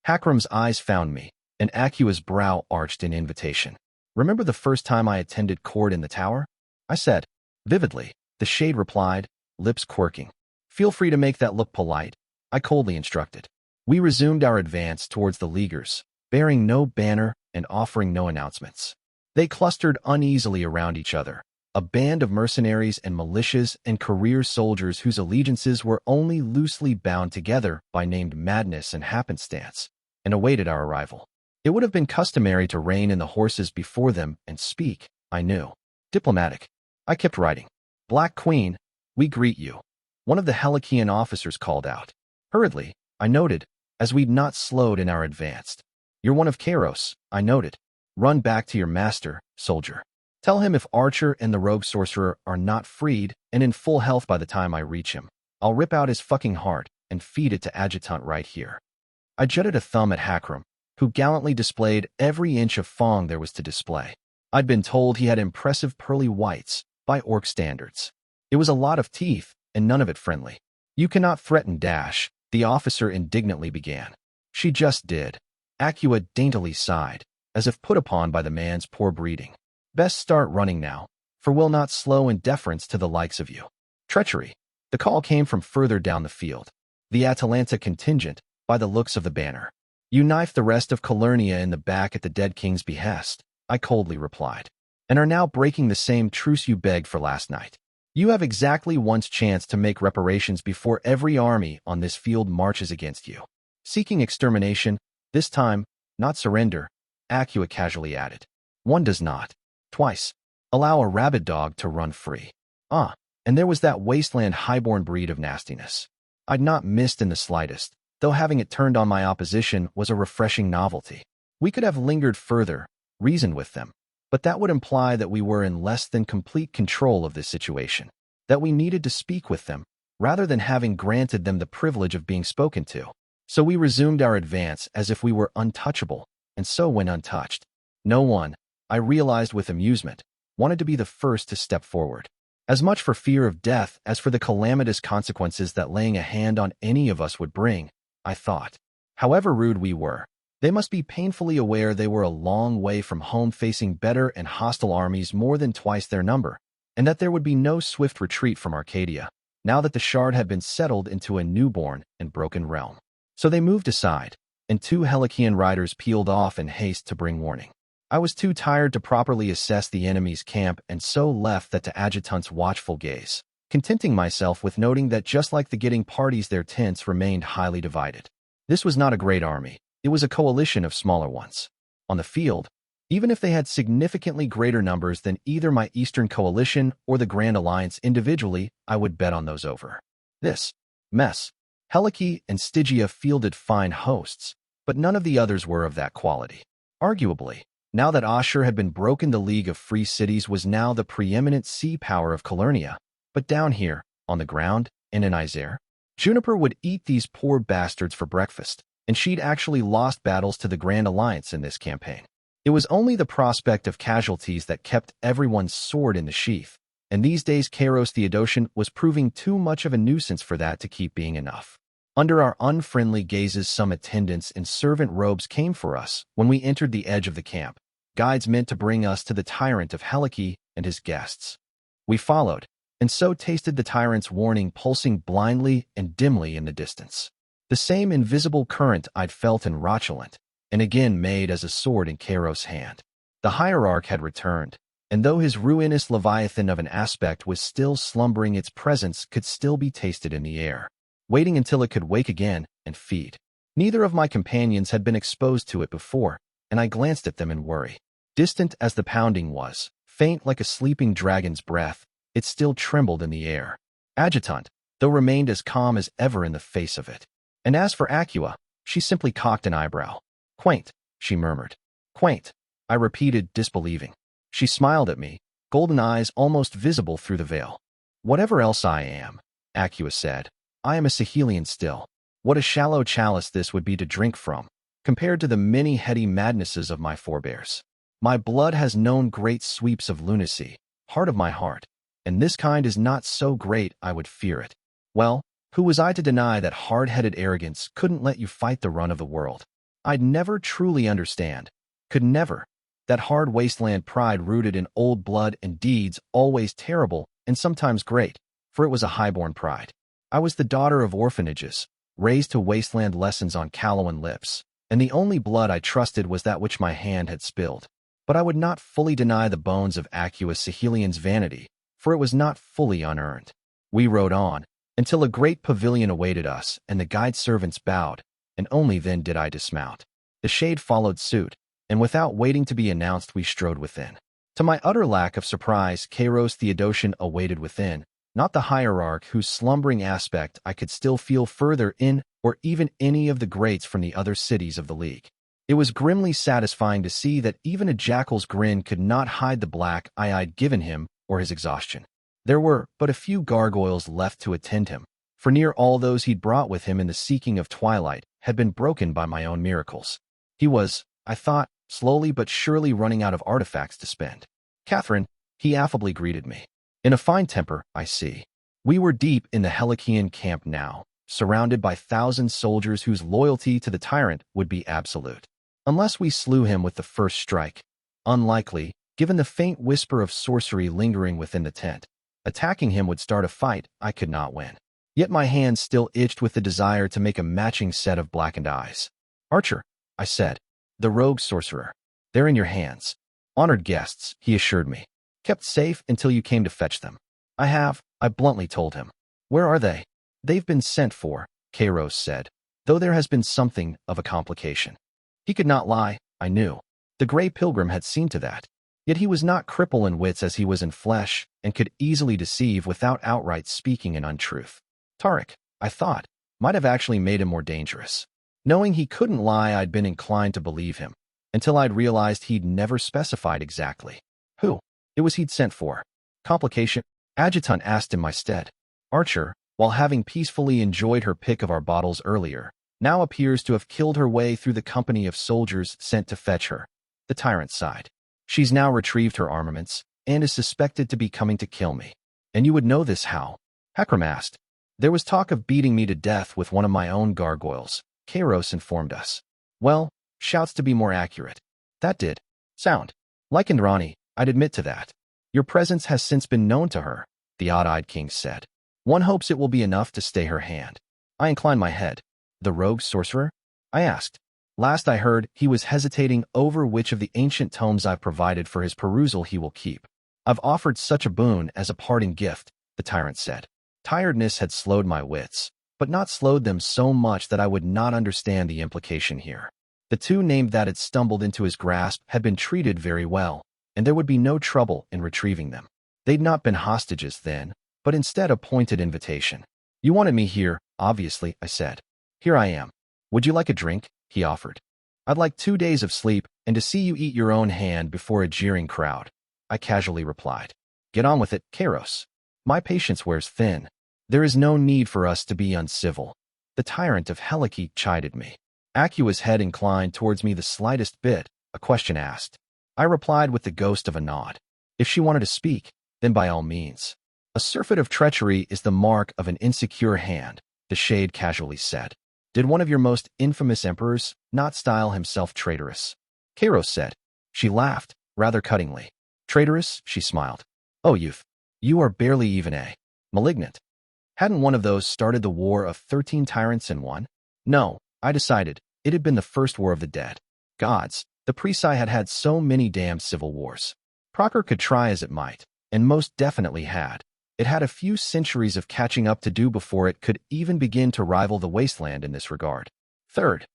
Hakram's eyes found me, and Acua's brow arched in invitation. Remember the first time I attended court in the tower? I said. Vividly, the shade replied, lips quirking. Feel free to make that look polite, I coldly instructed. We resumed our advance towards the Leaguers, bearing no banner and offering no announcements. They clustered uneasily around each other, a band of mercenaries and militias and career soldiers whose allegiances were only loosely bound together by named madness and happenstance, and awaited our arrival. It would have been customary to rein in the horses before them and speak, I knew. Diplomatic. I kept writing. Black Queen, we greet you. One of the Helikian officers called out. Hurriedly, I noted, as we'd not slowed in our advance. You're one of Kairos, I noted. Run back to your master, soldier. Tell him if Archer and the rogue sorcerer are not freed and in full health by the time I reach him, I'll rip out his fucking heart and feed it to Adjutant right here. I jutted a thumb at Hakram, who gallantly displayed every inch of fong there was to display. I'd been told he had impressive pearly whites, by orc standards. It was a lot of teeth, and none of it friendly. You cannot threaten Dash, the officer indignantly began. She just did. Acua daintily sighed, as if put upon by the man's poor breeding. Best start running now, for we'll not slow in deference to the likes of you. Treachery. The call came from further down the field. The Atalanta contingent, by the looks of the banner. You knifed the rest of Calernia in the back at the dead king's behest, I coldly replied, and are now breaking the same truce you begged for last night. You have exactly one's chance to make reparations before every army on this field marches against you. Seeking extermination, this time, not surrender, Acua casually added. One does not, twice, allow a rabid dog to run free. And there was that wasteland highborn breed of nastiness. I'd not missed in the slightest, though having it turned on my opposition was a refreshing novelty. We could have lingered further, reasoned with them, but that would imply that we were in less than complete control of this situation, that we needed to speak with them, rather than having granted them the privilege of being spoken to. So we resumed our advance as if we were untouchable, and so went untouched. No one, I realized with amusement, wanted to be the first to step forward, as much for fear of death as for the calamitous consequences that laying a hand on any of us would bring, I thought. However rude we were, They must be painfully aware they were a long way from home facing better and hostile armies more than twice their number, and that there would be no swift retreat from Arcadia, now that the shard had been settled into a newborn and broken realm. So they moved aside, and 2 Helikian riders peeled off in haste to bring warning. I was too tired to properly assess the enemy's camp and so left that to Adjutant's watchful gaze, contenting myself with noting that just like the getting parties, their tents remained highly divided. This was not a great army. It was a coalition of smaller ones. On the field, even if they had significantly greater numbers than either my Eastern Coalition or the Grand Alliance individually, I would bet on those over. This mess. Heliki and Stygia fielded fine hosts, but none of the others were of that quality. Arguably, now that Ashur had been broken, the League of Free Cities was now the preeminent sea power of Calernia, but down here, on the ground, and in Isare, Juniper would eat these poor bastards for breakfast, and she'd actually lost battles to the Grand Alliance in this campaign. It was only the prospect of casualties that kept everyone's sword in the sheath, and these days Kairos Theodosian was proving too much of a nuisance for that to keep being enough. Under our unfriendly gazes, some attendants in servant robes came for us when we entered the edge of the camp, guides meant to bring us to the tyrant of Heliki and his guests. We followed, and so tasted the tyrant's warning pulsing blindly and dimly in the distance. The same invisible current I'd felt in Rotulant, and again made as a sword in Kairos' hand. The hierarch had returned, and though his ruinous leviathan of an aspect was still slumbering, its presence could still be tasted in the air, waiting until it could wake again and feed. Neither of my companions had been exposed to it before, and I glanced at them in worry. Distant as the pounding was, faint like a sleeping dragon's breath, it still trembled in the air. Adjutant, though, remained as calm as ever in the face of it. And as for Acua, she simply cocked an eyebrow. "Quaint," she murmured. "Quaint," I repeated, disbelieving. She smiled at me, golden eyes almost visible through the veil. "Whatever else I am," Acua said, "I am a Sahelian still. What a shallow chalice this would be to drink from, compared to the many heady madnesses of my forebears. My blood has known great sweeps of lunacy, heart of my heart, and this kind is not so great I would fear it. Well, who was I to deny that hard-headed arrogance couldn't let you fight the run of the world? I'd never truly understand, could never, that hard wasteland pride rooted in old blood and deeds always terrible and sometimes great, for it was a highborn pride. I was the daughter of orphanages, raised to wasteland lessons on Calawan lips, and the only blood I trusted was that which my hand had spilled. But I would not fully deny the bones of Acua Sahelian's vanity, for it was not fully unearned. We rode on, until a great pavilion awaited us, and the guide servants bowed, and only then did I dismount. The shade followed suit, and without waiting to be announced, we strode within. To my utter lack of surprise, Kairos Theodosian awaited within, not the hierarch whose slumbering aspect I could still feel further in, or even any of the greats from the other cities of the League. It was grimly satisfying to see that even a jackal's grin could not hide the black eye I'd given him or his exhaustion. There were but a few gargoyles left to attend him, for near all those he'd brought with him in the seeking of Twilight had been broken by my own miracles. He was, I thought, slowly but surely running out of artifacts to spend. "Catherine," he affably greeted me. "In a fine temper, I see." We were deep in the Helikian camp now, surrounded by 1,000 soldiers whose loyalty to the tyrant would be absolute. Unless we slew him with the first strike. Unlikely, given the faint whisper of sorcery lingering within the tent. Attacking him would start a fight I could not win. Yet my hands still itched with the desire to make a matching set of blackened eyes. "Archer," I said. "The rogue sorcerer. They're in your hands. Honored guests," he assured me. "Kept safe until you came to fetch them." I bluntly told him. "Where are they?" "They've been sent for," Kairos said, though there has been something of a complication. He could not lie, I knew. The Grey Pilgrim had seen to that. Yet he was not crippled in wits as he was in flesh, and could easily deceive without outright speaking an untruth. Tarek, I thought, might have actually made him more dangerous. Knowing he couldn't lie, I'd been inclined to believe him, until I'd realized he'd never specified exactly who it was he'd sent for. Complication? Adjutant asked in my stead. Archer, while having peacefully enjoyed her pick of our bottles earlier, now appears to have killed her way through the company of soldiers sent to fetch her. The tyrant sighed. She's now retrieved her armaments, and is suspected to be coming to kill me. And you would know this how? Hakram asked. There was talk of beating me to death with one of my own gargoyles, Kairos informed us. Well, Shouts to be more accurate. That did sound like Indrani, I'd admit to that. Your presence has since been known to her, the odd-eyed king said. One hopes it will be enough to stay her hand. I inclined my head. The rogue sorcerer? I asked. Last I heard, he was hesitating over which of the ancient tomes I've provided for his perusal he will keep. I've offered such a boon as a parting gift, the tyrant said. Tiredness had slowed my wits, but not slowed them so much that I would not understand the implication here. The two named that had stumbled into his grasp had been treated very well, and there would be no trouble in retrieving them. They'd not been hostages then, but instead a pointed invitation. You wanted me here, obviously, I said. Here I am. Would you like a drink? He offered. I'd like 2 days of sleep and to see you eat your own hand before a jeering crowd, I casually replied. Get on with it, Kairos. My patience wears thin. There is no need for us to be uncivil. The tyrant of Helike chided me. Akua's head inclined towards me the slightest bit, a question asked. I replied with the ghost of a nod. If she wanted to speak, then by all means. A surfeit of treachery is the mark of an insecure hand, the shade casually said. Did one of your most infamous emperors not style himself traitorous? Kairos said. She laughed, rather cuttingly. Traitorous? She smiled. Oh, youth. You are barely even a malignant. Hadn't one of those started the war of 13 tyrants in one? No, I decided. It had been the first war of the dead. Gods, the Prisai had had so many damned civil wars. Procker could try as it might, and most definitely had. It had a few centuries of catching up to do before it could even begin to rival the wasteland in this regard. Third,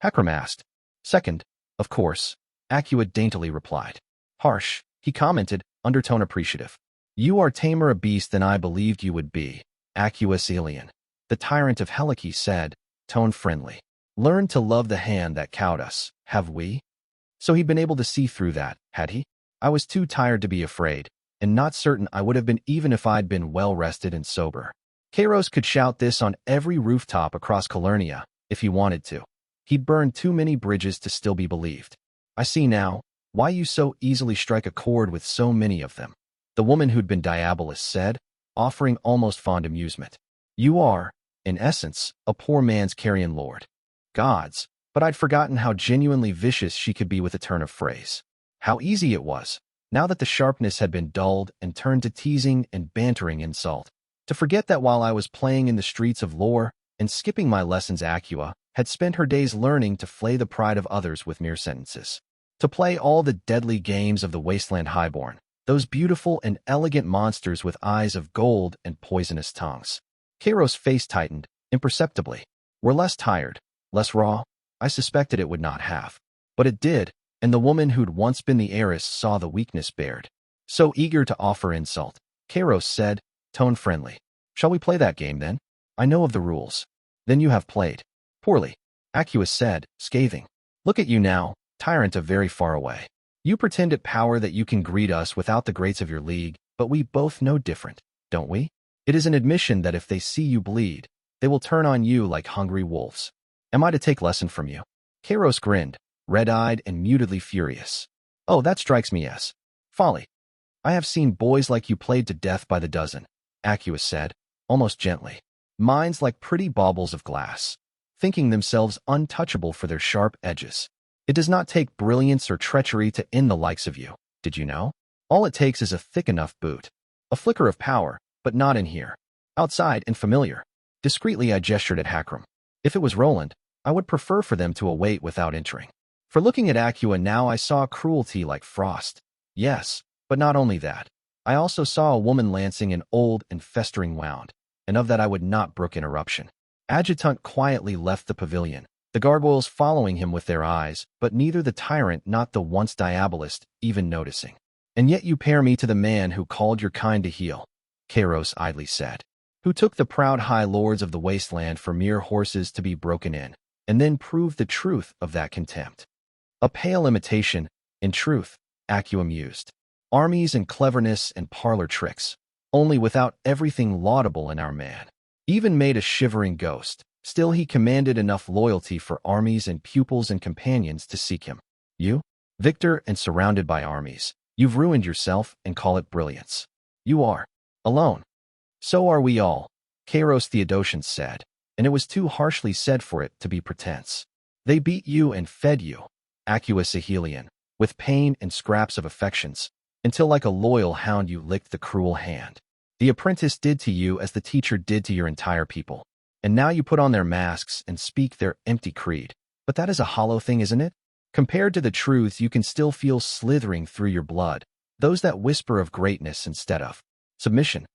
Hakram asked. Second, of course, Akua daintily replied. Harsh, he commented, undertone appreciative. You are tamer a beast than I believed you would be, Akuus alien. The tyrant of Helike said, tone friendly. Learned to love the hand that cowed us, have we? So he'd been able to see through that, had he? I was too tired to be afraid, and not certain I would have been even if I'd been well-rested and sober. Kairos could shout this on every rooftop across Calernia, if he wanted to. He'd burned too many bridges to still be believed. I see now why you so easily strike a chord with so many of them, the woman who'd been Diabolus said, offering almost fond amusement. You are, in essence, a poor man's carrion lord. Gods, but I'd forgotten how genuinely vicious she could be with a turn of phrase. How easy it was, now that the sharpness had been dulled and turned to teasing and bantering insult, to forget that while I was playing in the streets of lore and skipping my lessons Akua had spent her days learning to flay the pride of others with mere sentences. To play all the deadly games of the wasteland highborn, those beautiful and elegant monsters with eyes of gold and poisonous tongues. Kairos' face tightened, imperceptibly. We're less tired, less raw. I suspected it would not have. But it did, and the woman who'd once been the heiress saw the weakness bared. So eager to offer insult, Kairos said, tone friendly. Shall we play that game then? I know of the rules. Then you have played. Poorly, Akua said, scathing. Look at you now, tyrant of very far away. You pretend at power that you can greet us without the greats of your league, but we both know different, don't we? It is an admission that if they see you bleed, they will turn on you like hungry wolves. Am I to take lesson from you? Kairos grinned, red-eyed and mutedly furious. Oh, that strikes me as folly. I have seen boys like you played to death by the dozen, Akua said, almost gently. Minds like pretty baubles of glass, thinking themselves untouchable for their sharp edges. It does not take brilliance or treachery to end the likes of you, did you know? All it takes is a thick enough boot. A flicker of power, but not in here. Outside and familiar. Discreetly I gestured at Hakram. If it was Roland, I would prefer for them to await without entering. For looking at Akua now I saw cruelty like frost. Yes, but not only that. I also saw a woman lancing an old and festering wound, and of that I would not brook interruption. Adjutant quietly left the pavilion, the gargoyles following him with their eyes, but neither the tyrant nor the once diabolist even noticing. And yet you pair me to the man who called your kind to heel, Kairos idly said, who took the proud high lords of the wasteland for mere horses to be broken in, and then proved the truth of that contempt. A pale imitation, in truth, Akua mused. Armies and cleverness and parlor tricks, only without everything laudable in our man. Even made a shivering ghost, still he commanded enough loyalty for armies and pupils and companions to seek him. You, victor and surrounded by armies, you've ruined yourself and call it brilliance. You are alone. So are we all, Kairos Theodosian said, and it was too harshly said for it to be pretense. They beat you and fed you, Aqueous Ahelian, with pain and scraps of affections, until like a loyal hound you licked the cruel hand. The apprentice did to you as the teacher did to your entire people. And now you put on their masks and speak their empty creed. But that is a hollow thing, isn't it? Compared to the truths you can still feel slithering through your blood, those that whisper of greatness instead of submission.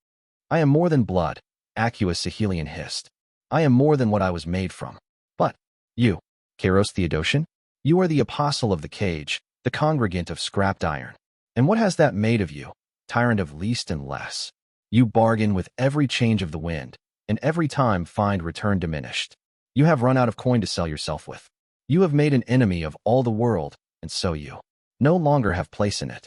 I am more than blood, Aqueous Ahelian hissed. I am more than what I was made from. But you, Kairos Theodosian, you are the apostle of the cage, the congregant of scrapped iron. And what has that made of you, tyrant of least and less? You bargain with every change of the wind, and every time find return diminished. You have run out of coin to sell yourself with. You have made an enemy of all the world, and so you no longer have place in it.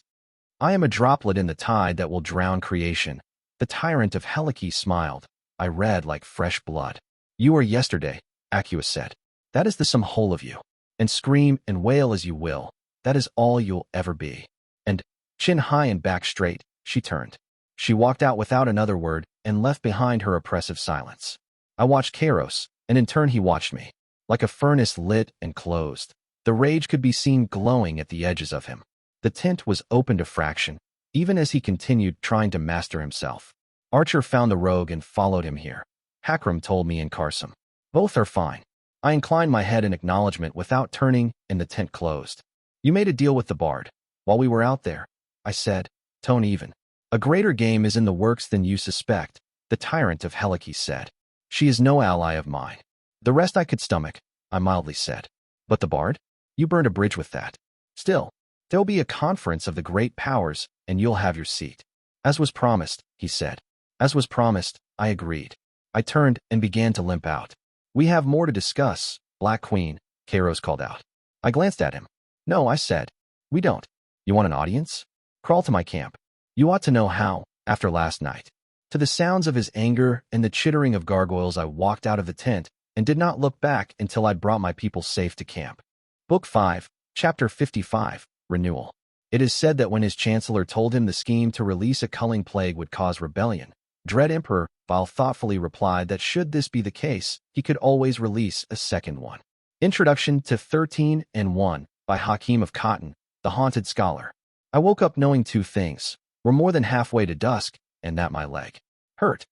I am a droplet in the tide that will drown creation. The tyrant of Helike smiled. I read like fresh blood. You are yesterday, Aqueous said. That is the sum whole of you. And scream and wail as you will, that is all you'll ever be. And, chin high and back straight, she turned. She walked out without another word and left behind her oppressive silence. I watched Kairos, and in turn he watched me. Like a furnace lit and closed, the rage could be seen glowing at the edges of him. The tent was opened a fraction, even as he continued trying to master himself. Archer found the rogue and followed him here. Hakram told me in Karsam. Both are fine. I inclined my head in acknowledgement without turning, and the tent closed. You made a deal with the bard. While we were out there, I said, tone even. A greater game is in the works than you suspect, the tyrant of Helike said. She is no ally of mine. The rest I could stomach, I mildly said. But the bard? You burned a bridge with that. Still, there'll be a conference of the great powers, and you'll have your seat. As was promised, he said. As was promised, I agreed. I turned and began to limp out. We have more to discuss, Black Queen, Kairos called out. I glanced at him. No, I said. We don't. You want an audience? Crawl to my camp. You ought to know how, after last night. To the sounds of his anger and the chittering of gargoyles, I walked out of the tent and did not look back until I'd brought my people safe to camp. Book 5, Chapter 55, Renewal. It is said that when his chancellor told him the scheme to release a culling plague would cause rebellion, Dread Emperor Baal thoughtfully replied that should this be the case, he could always release a second one. Introduction to 13 and 1 by Hakim of Cotton, the Haunted Scholar. I woke up knowing two things. We're more than halfway to dusk, and that my leg hurt.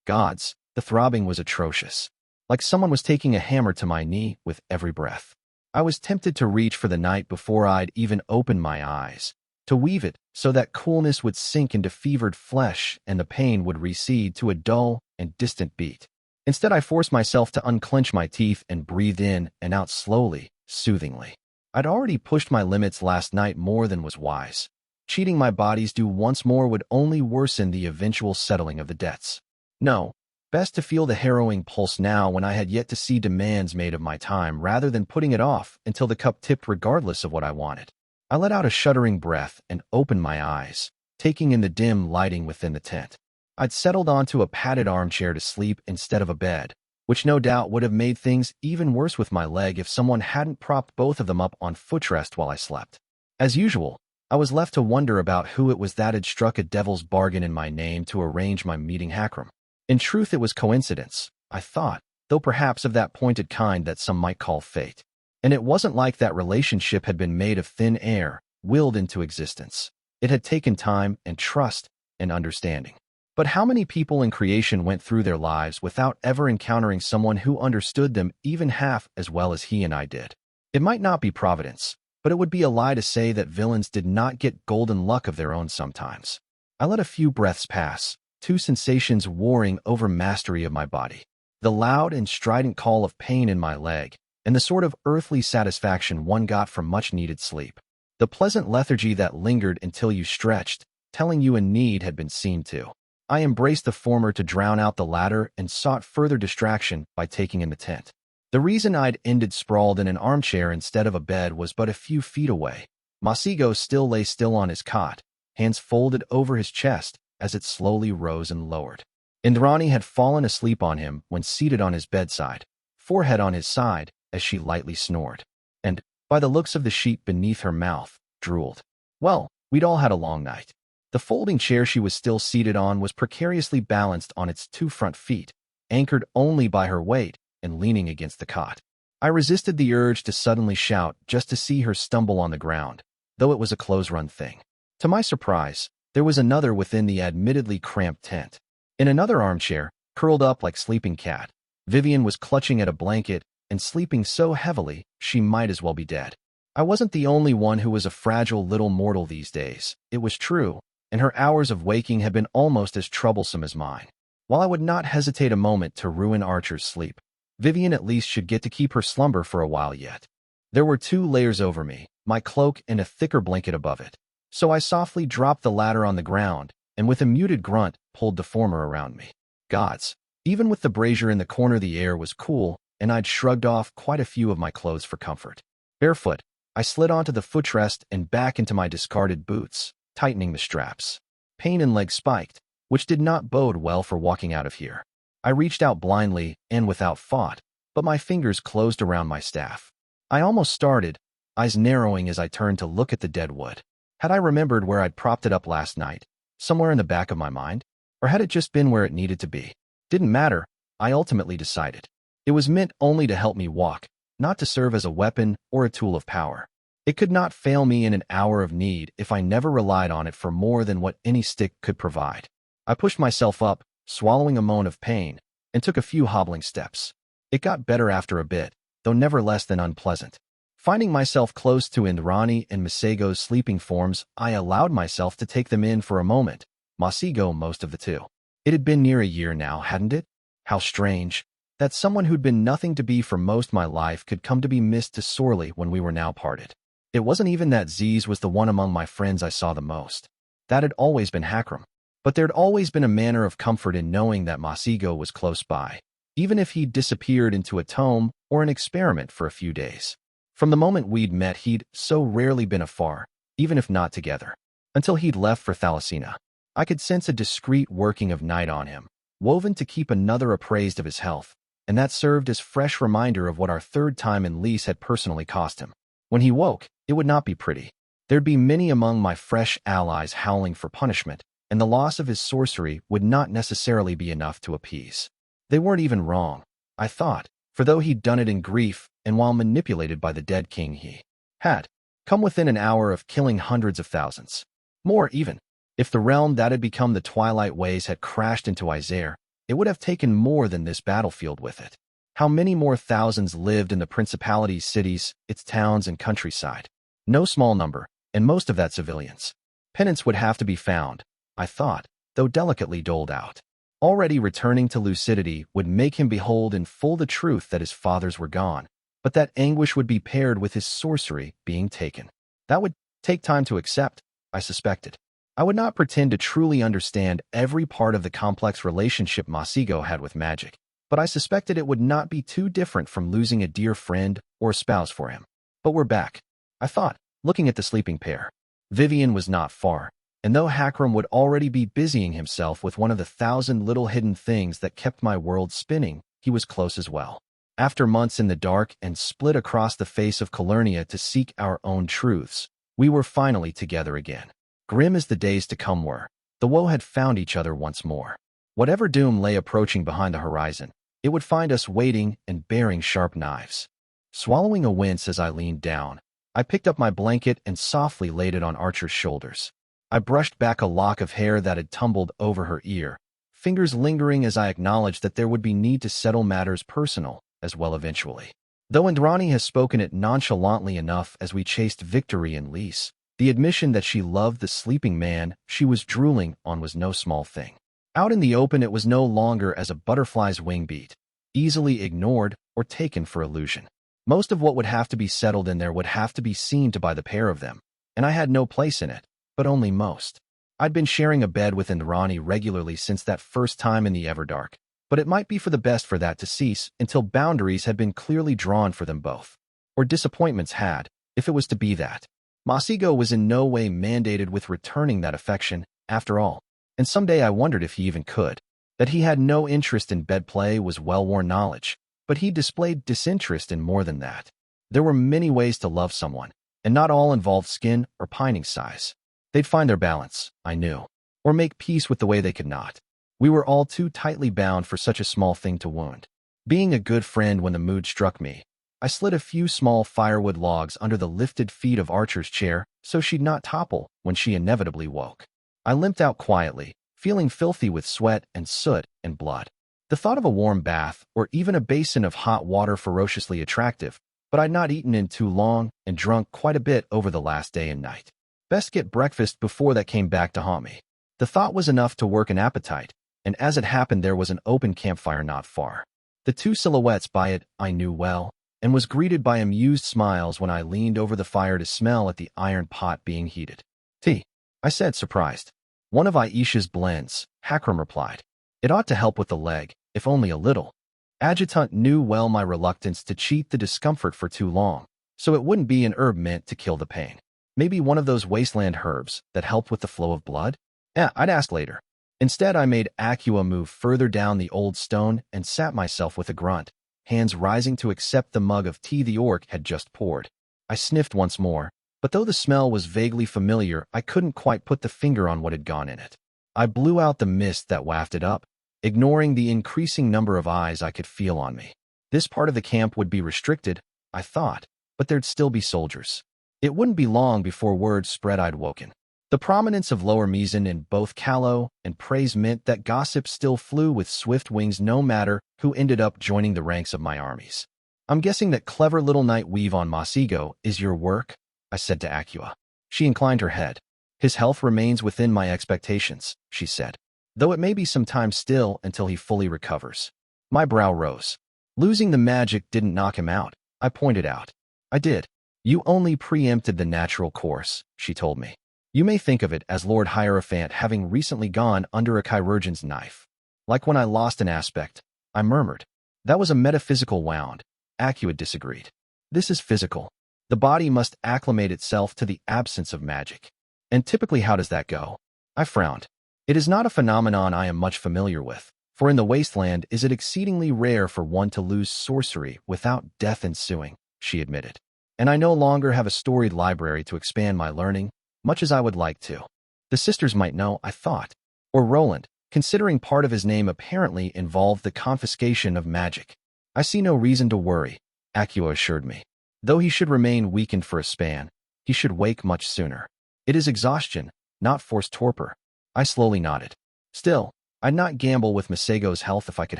Gods, the throbbing was atrocious. Like someone was taking a hammer to my knee with every breath. I was tempted to reach for the night before I'd even opened my eyes, to weave it so that coolness would sink into fevered flesh and the pain would recede to a dull and distant beat. Instead, I forced myself to unclench my teeth and breathe in and out slowly, soothingly. I'd already pushed my limits last night more than was wise. Cheating my body's due once more would only worsen the eventual settling of the debts. No, best to feel the harrowing pulse now when I had yet to see demands made of my time rather than putting it off until the cup tipped regardless of what I wanted. I let out a shuddering breath and opened my eyes, taking in the dim lighting within the tent. I'd settled onto a padded armchair to sleep instead of a bed, which no doubt would have made things even worse with my leg if someone hadn't propped both of them up on footrest while I slept. As usual, I was left to wonder about who it was that had struck a devil's bargain in my name to arrange my meeting Hakram. In truth, it was coincidence, I thought, though perhaps of that pointed kind that some might call fate. And it wasn't like that relationship had been made of thin air, willed into existence. It had taken time and trust and understanding. But how many people in creation went through their lives without ever encountering someone who understood them even half as well as he and I did? It might not be providence, but it would be a lie to say that villains did not get golden luck of their own sometimes. I let a few breaths pass, two sensations warring over mastery of my body. The loud and strident call of pain in my leg, and the sort of earthly satisfaction one got from much-needed sleep. The pleasant lethargy that lingered until you stretched, telling you a need had been seen to. I embraced the former to drown out the latter and sought further distraction by taking in the tent. The reason I'd ended sprawled in an armchair instead of a bed was but a few feet away. Masigo still lay still on his cot, hands folded over his chest as it slowly rose and lowered. Indrani had fallen asleep on him when seated on his bedside, forehead on his side, as she lightly snored. And, by the looks of the sheet beneath her mouth, drooled. Well, we'd all had a long night. The folding chair she was still seated on was precariously balanced on its two front feet, anchored only by her weight and leaning against the cot. I resisted the urge to suddenly shout just to see her stumble on the ground, though it was a close-run thing. To my surprise, there was another within the admittedly cramped tent. In another armchair, curled up like sleeping cat, Vivian was clutching at a blanket and sleeping so heavily she might as well be dead. I wasn't the only one who was a fragile little mortal these days, it was true, and her hours of waking had been almost as troublesome as mine. While I would not hesitate a moment to ruin Archer's sleep, Vivian at least should get to keep her slumber for a while yet. There were 2 layers over me, my cloak and a thicker blanket above it. So I softly dropped the latter on the ground, and with a muted grunt, pulled the former around me. Gods, even with the brazier in the corner the air was cool, and I'd shrugged off quite a few of my clothes for comfort. Barefoot, I slid onto the footrest and back into my discarded boots, tightening the straps. Pain in leg spiked, which did not bode well for walking out of here. I reached out blindly and without thought, but my fingers closed around my staff. I almost started, eyes narrowing as I turned to look at the dead wood. Had I remembered where I'd propped it up last night, somewhere in the back of my mind? Or had it just been where it needed to be? Didn't matter, I ultimately decided. It was meant only to help me walk, not to serve as a weapon or a tool of power. It could not fail me in an hour of need if I never relied on it for more than what any stick could provide. I pushed myself up, swallowing a moan of pain, and took a few hobbling steps. It got better after a bit, though never less than unpleasant. Finding myself close to Indrani and Masego's sleeping forms, I allowed myself to take them in for a moment, Masego most of the 2. It had been near a year now, hadn't it? How strange, that someone who'd been nothing to be for most my life could come to be missed sorely when we were now parted. It wasn't even that Ziz was the one among my friends I saw the most. That had always been Hakram. But there'd always been a manner of comfort in knowing that Masego was close by, even if he'd disappeared into a tome or an experiment for a few days. From the moment we'd met, he'd so rarely been afar, even if not together. Until he'd left for Thalassina. I could sense a discreet working of night on him, woven to keep another appraised of his health, and that served as fresh reminder of what our 3rd time in lease had personally cost him. When he woke, it would not be pretty. There'd be many among my fresh allies howling for punishment, and the loss of his sorcery would not necessarily be enough to appease. They weren't even wrong, I thought, for though he'd done it in grief, and while manipulated by the dead king, he had come within an hour of killing hundreds of thousands. More even. If the realm that had become the Twilight Ways had crashed into Isare, it would have taken more than this battlefield with it. How many more thousands lived in the Principality's cities, its towns and countryside? No small number, and most of that civilians. Penance would have to be found, I thought, though delicately doled out. Already returning to lucidity would make him behold in full the truth that his fathers were gone, but that anguish would be paired with his sorcery being taken. That would take time to accept, I suspected. I would not pretend to truly understand every part of the complex relationship Masego had with magic, but I suspected it would not be too different from losing a dear friend or spouse for him. But we're back, I thought, looking at the sleeping pair. Vivian was not far, and though Hakram would already be busying himself with one of the 1,000 little hidden things that kept my world spinning, he was close as well. After months in the dark and split across the face of Calernia to seek our own truths, we were finally together again. Grim as the days to come were, the woe had found each other once more. Whatever doom lay approaching behind the horizon, it would find us waiting and bearing sharp knives. Swallowing a wince as I leaned down, I picked up my blanket and softly laid it on Archer's shoulders. I brushed back a lock of hair that had tumbled over her ear, fingers lingering as I acknowledged that there would be need to settle matters personal as well eventually. Though Indrani has spoken it nonchalantly enough as we chased victory in lease, the admission that she loved the sleeping man she was drooling on was no small thing. Out in the open, it was no longer as a butterfly's wing beat, easily ignored or taken for illusion. Most of what would have to be settled in there would have to be seen to by the pair of them, and I had no place in it, but only most. I'd been sharing a bed with Indrani regularly since that first time in the Everdark, but it might be for the best for that to cease until boundaries had been clearly drawn for them both. Or disappointments had, if it was to be that. Masego was in no way mandated with returning that affection, after all, and someday I wondered if he even could. That he had no interest in bed play was well-worn knowledge, but he displayed disinterest in more than that. There were many ways to love someone, and not all involved skin or pining size. They'd find their balance, I knew, or make peace with the way they could not. We were all too tightly bound for such a small thing to wound. Being a good friend when the mood struck me, I slid a few small firewood logs under the lifted feet of Archer's chair so she'd not topple when she inevitably woke. I limped out quietly, feeling filthy with sweat and soot and blood. The thought of a warm bath or even a basin of hot water ferociously attractive, but I'd not eaten in too long and drunk quite a bit over the last day and night. Best get breakfast before that came back to haunt me. The thought was enough to work an appetite, and as it happened there was an open campfire not far. The two silhouettes by it I knew well, and was greeted by amused smiles when I leaned over the fire to smell at the iron pot being heated. "Tea," I said, surprised. "One of Aisha's blends," Hakram replied. "It ought to help with the leg, if only a little." Adjutant knew well my reluctance to cheat the discomfort for too long, so it wouldn't be an herb meant to kill the pain. Maybe one of those wasteland herbs that help with the flow of blood? I'd ask later. Instead, I made Aqua move further down the old stone and sat myself with a grunt, hands rising to accept the mug of tea the orc had just poured. I sniffed once more, but though the smell was vaguely familiar, I couldn't quite put the finger on what had gone in it. I blew out the mist that wafted up, ignoring the increasing number of eyes I could feel on me. This part of the camp would be restricted, I thought, but there'd still be soldiers. It wouldn't be long before word spread I'd woken. The prominence of Lower Mizan in both Callow and Praise meant that gossip still flew with swift wings no matter who ended up joining the ranks of my armies. "I'm guessing that clever little night weave on Masigo is your work?" I said to Aqua. She inclined her head. "His health remains within my expectations," she said, "though it may be some time still until he fully recovers." My brow rose. "Losing the magic didn't knock him out," I pointed out. "I did. You only preempted the natural course," she told me. "You may think of it as Lord Hierophant having recently gone under a chirurgeon's knife." "Like when I lost an aspect," I murmured. "That was a metaphysical wound," Aqua disagreed. "This is physical. The body must acclimate itself to the absence of magic." "And typically how does that go?" I frowned. "It is not a phenomenon I am much familiar with, for in the wasteland is it exceedingly rare for one to lose sorcery without death ensuing," she admitted. "And I no longer have a storied library to expand my learning, much as I would like to." The sisters might know, I thought. Or Roland, considering part of his name apparently involved the confiscation of magic. "I see no reason to worry," Aqua assured me. "Though he should remain weakened for a span, he should wake much sooner. It is exhaustion, not forced torpor." I slowly nodded. Still, I'd not gamble with Masego's health if I could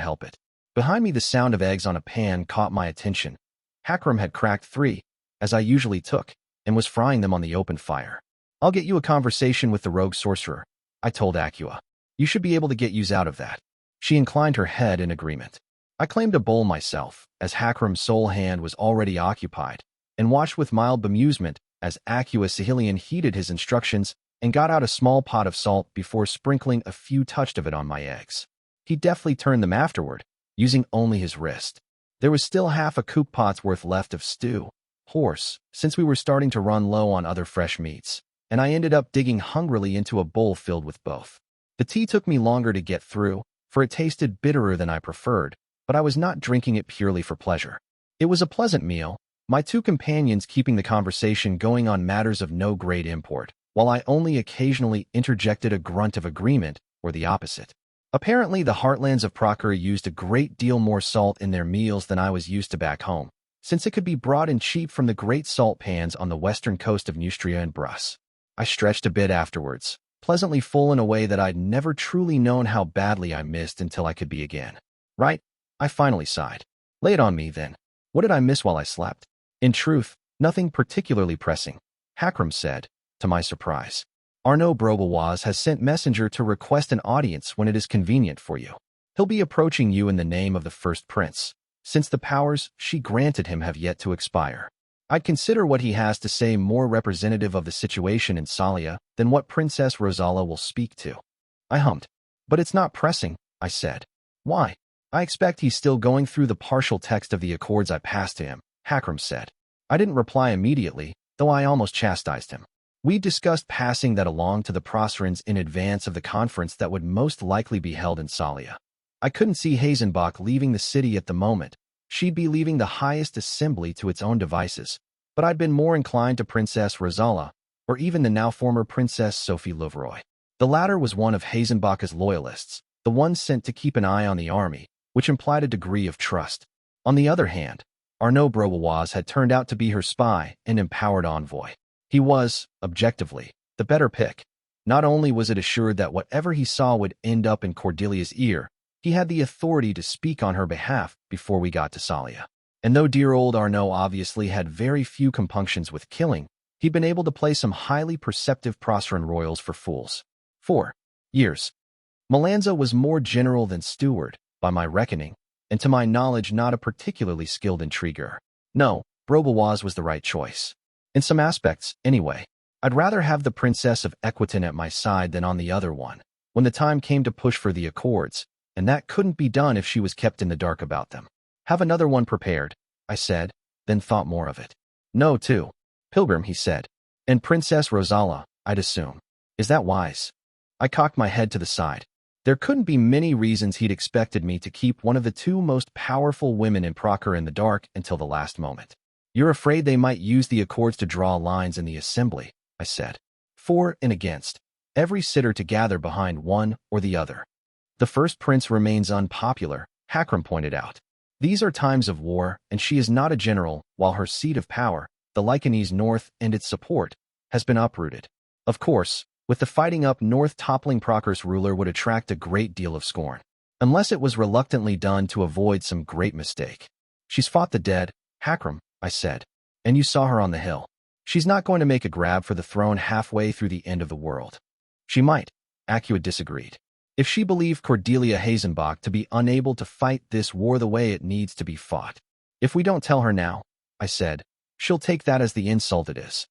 help it. Behind me the sound of eggs on a pan caught my attention. Hakram had cracked 3, as I usually took, and was frying them on the open fire. "I'll get you a conversation with the rogue sorcerer," I told Aqua. "You should be able to get use out of that." She inclined her head in agreement. I claimed a bowl myself, as Hakram's sole hand was already occupied, and watched with mild bemusement as Aqua Sahilian heeded his instructions and got out a small pot of salt before sprinkling a few touched of it on my eggs. He deftly turned them afterward, using only his wrist. There was still half a coop pot's worth left of stew, horse, since we were starting to run low on other fresh meats, and I ended up digging hungrily into a bowl filled with both. The tea took me longer to get through, for it tasted bitterer than I preferred, but I was not drinking it purely for pleasure. It was a pleasant meal, my two companions keeping the conversation going on matters of no great import, while I only occasionally interjected a grunt of agreement or the opposite. Apparently, the heartlands of Procure used a great deal more salt in their meals than I was used to back home, since it could be brought in cheap from the great salt pans on the western coast of Neustria and Brus. I stretched a bit afterwards, pleasantly full in a way that I'd never truly known how badly I missed until I could be again. "Right," I finally sighed. "Lay it on me, then. What did I miss while I slept?" "In truth, nothing particularly pressing," Hakram said, to my surprise. "Arnaud Brobois has sent messenger to request an audience when it is convenient for you. He'll be approaching you in the name of the first prince, since the powers she granted him have yet to expire. I'd consider what he has to say more representative of the situation in Salia than what Princess Rosala will speak to." I hummed. "But it's not pressing," I said. "Why?" "I expect he's still going through the partial text of the accords I passed to him," Hakram said. I didn't reply immediately, though I almost chastised him. We discussed passing that along to the Proserans in advance of the conference that would most likely be held in Salia. I couldn't see Hazenbach leaving the city at the moment. She'd be leaving the highest assembly to its own devices, but I'd been more inclined to Princess Rosala, or even the now former Princess Sophie Louvroy. The latter was one of Hazenbach's loyalists, the one sent to keep an eye on the army, which implied a degree of trust. On the other hand, Arnaud Brobois had turned out to be her spy and empowered envoy. He was, objectively, the better pick. Not only was it assured that whatever he saw would end up in Cordelia's ear, he had the authority to speak on her behalf before we got to Salia. And though dear old Arnaud obviously had very few compunctions with killing, he'd been able to play some highly perceptive Proceran royals for fools. 4 years. Melanza was more general than steward, by my reckoning, and to my knowledge not a particularly skilled intriguer. No, Brobois was the right choice. In some aspects, anyway. I'd rather have the Princess of Equitan at my side than on the other one, when the time came to push for the Accords, and that couldn't be done if she was kept in the dark about them. Have another one prepared, I said, then thought more of it. No, too. Pilgrim, he said. And Princess Rosala, I'd assume. Is that wise? I cocked my head to the side. There couldn't be many reasons he'd expected me to keep one of the two most powerful women in Procer in the dark until the last moment. You're afraid they might use the Accords to draw lines in the assembly, I said. For and against. Every sitter to gather behind one or the other. The first prince remains unpopular, Hakram pointed out. These are times of war, and she is not a general, while her seat of power, the Lycanese North and its support, has been uprooted. Of course, with the fighting up north toppling Procer's ruler would attract a great deal of scorn. Unless it was reluctantly done to avoid some great mistake. She's fought the dead, Hakram, I said. And you saw her on the hill. She's not going to make a grab for the throne halfway through the end of the world. She might, Acua disagreed. If she believed Cordelia Hazenbach to be unable to fight this war the way it needs to be fought. If we don't tell her now, I said, she'll take that as the insult it is.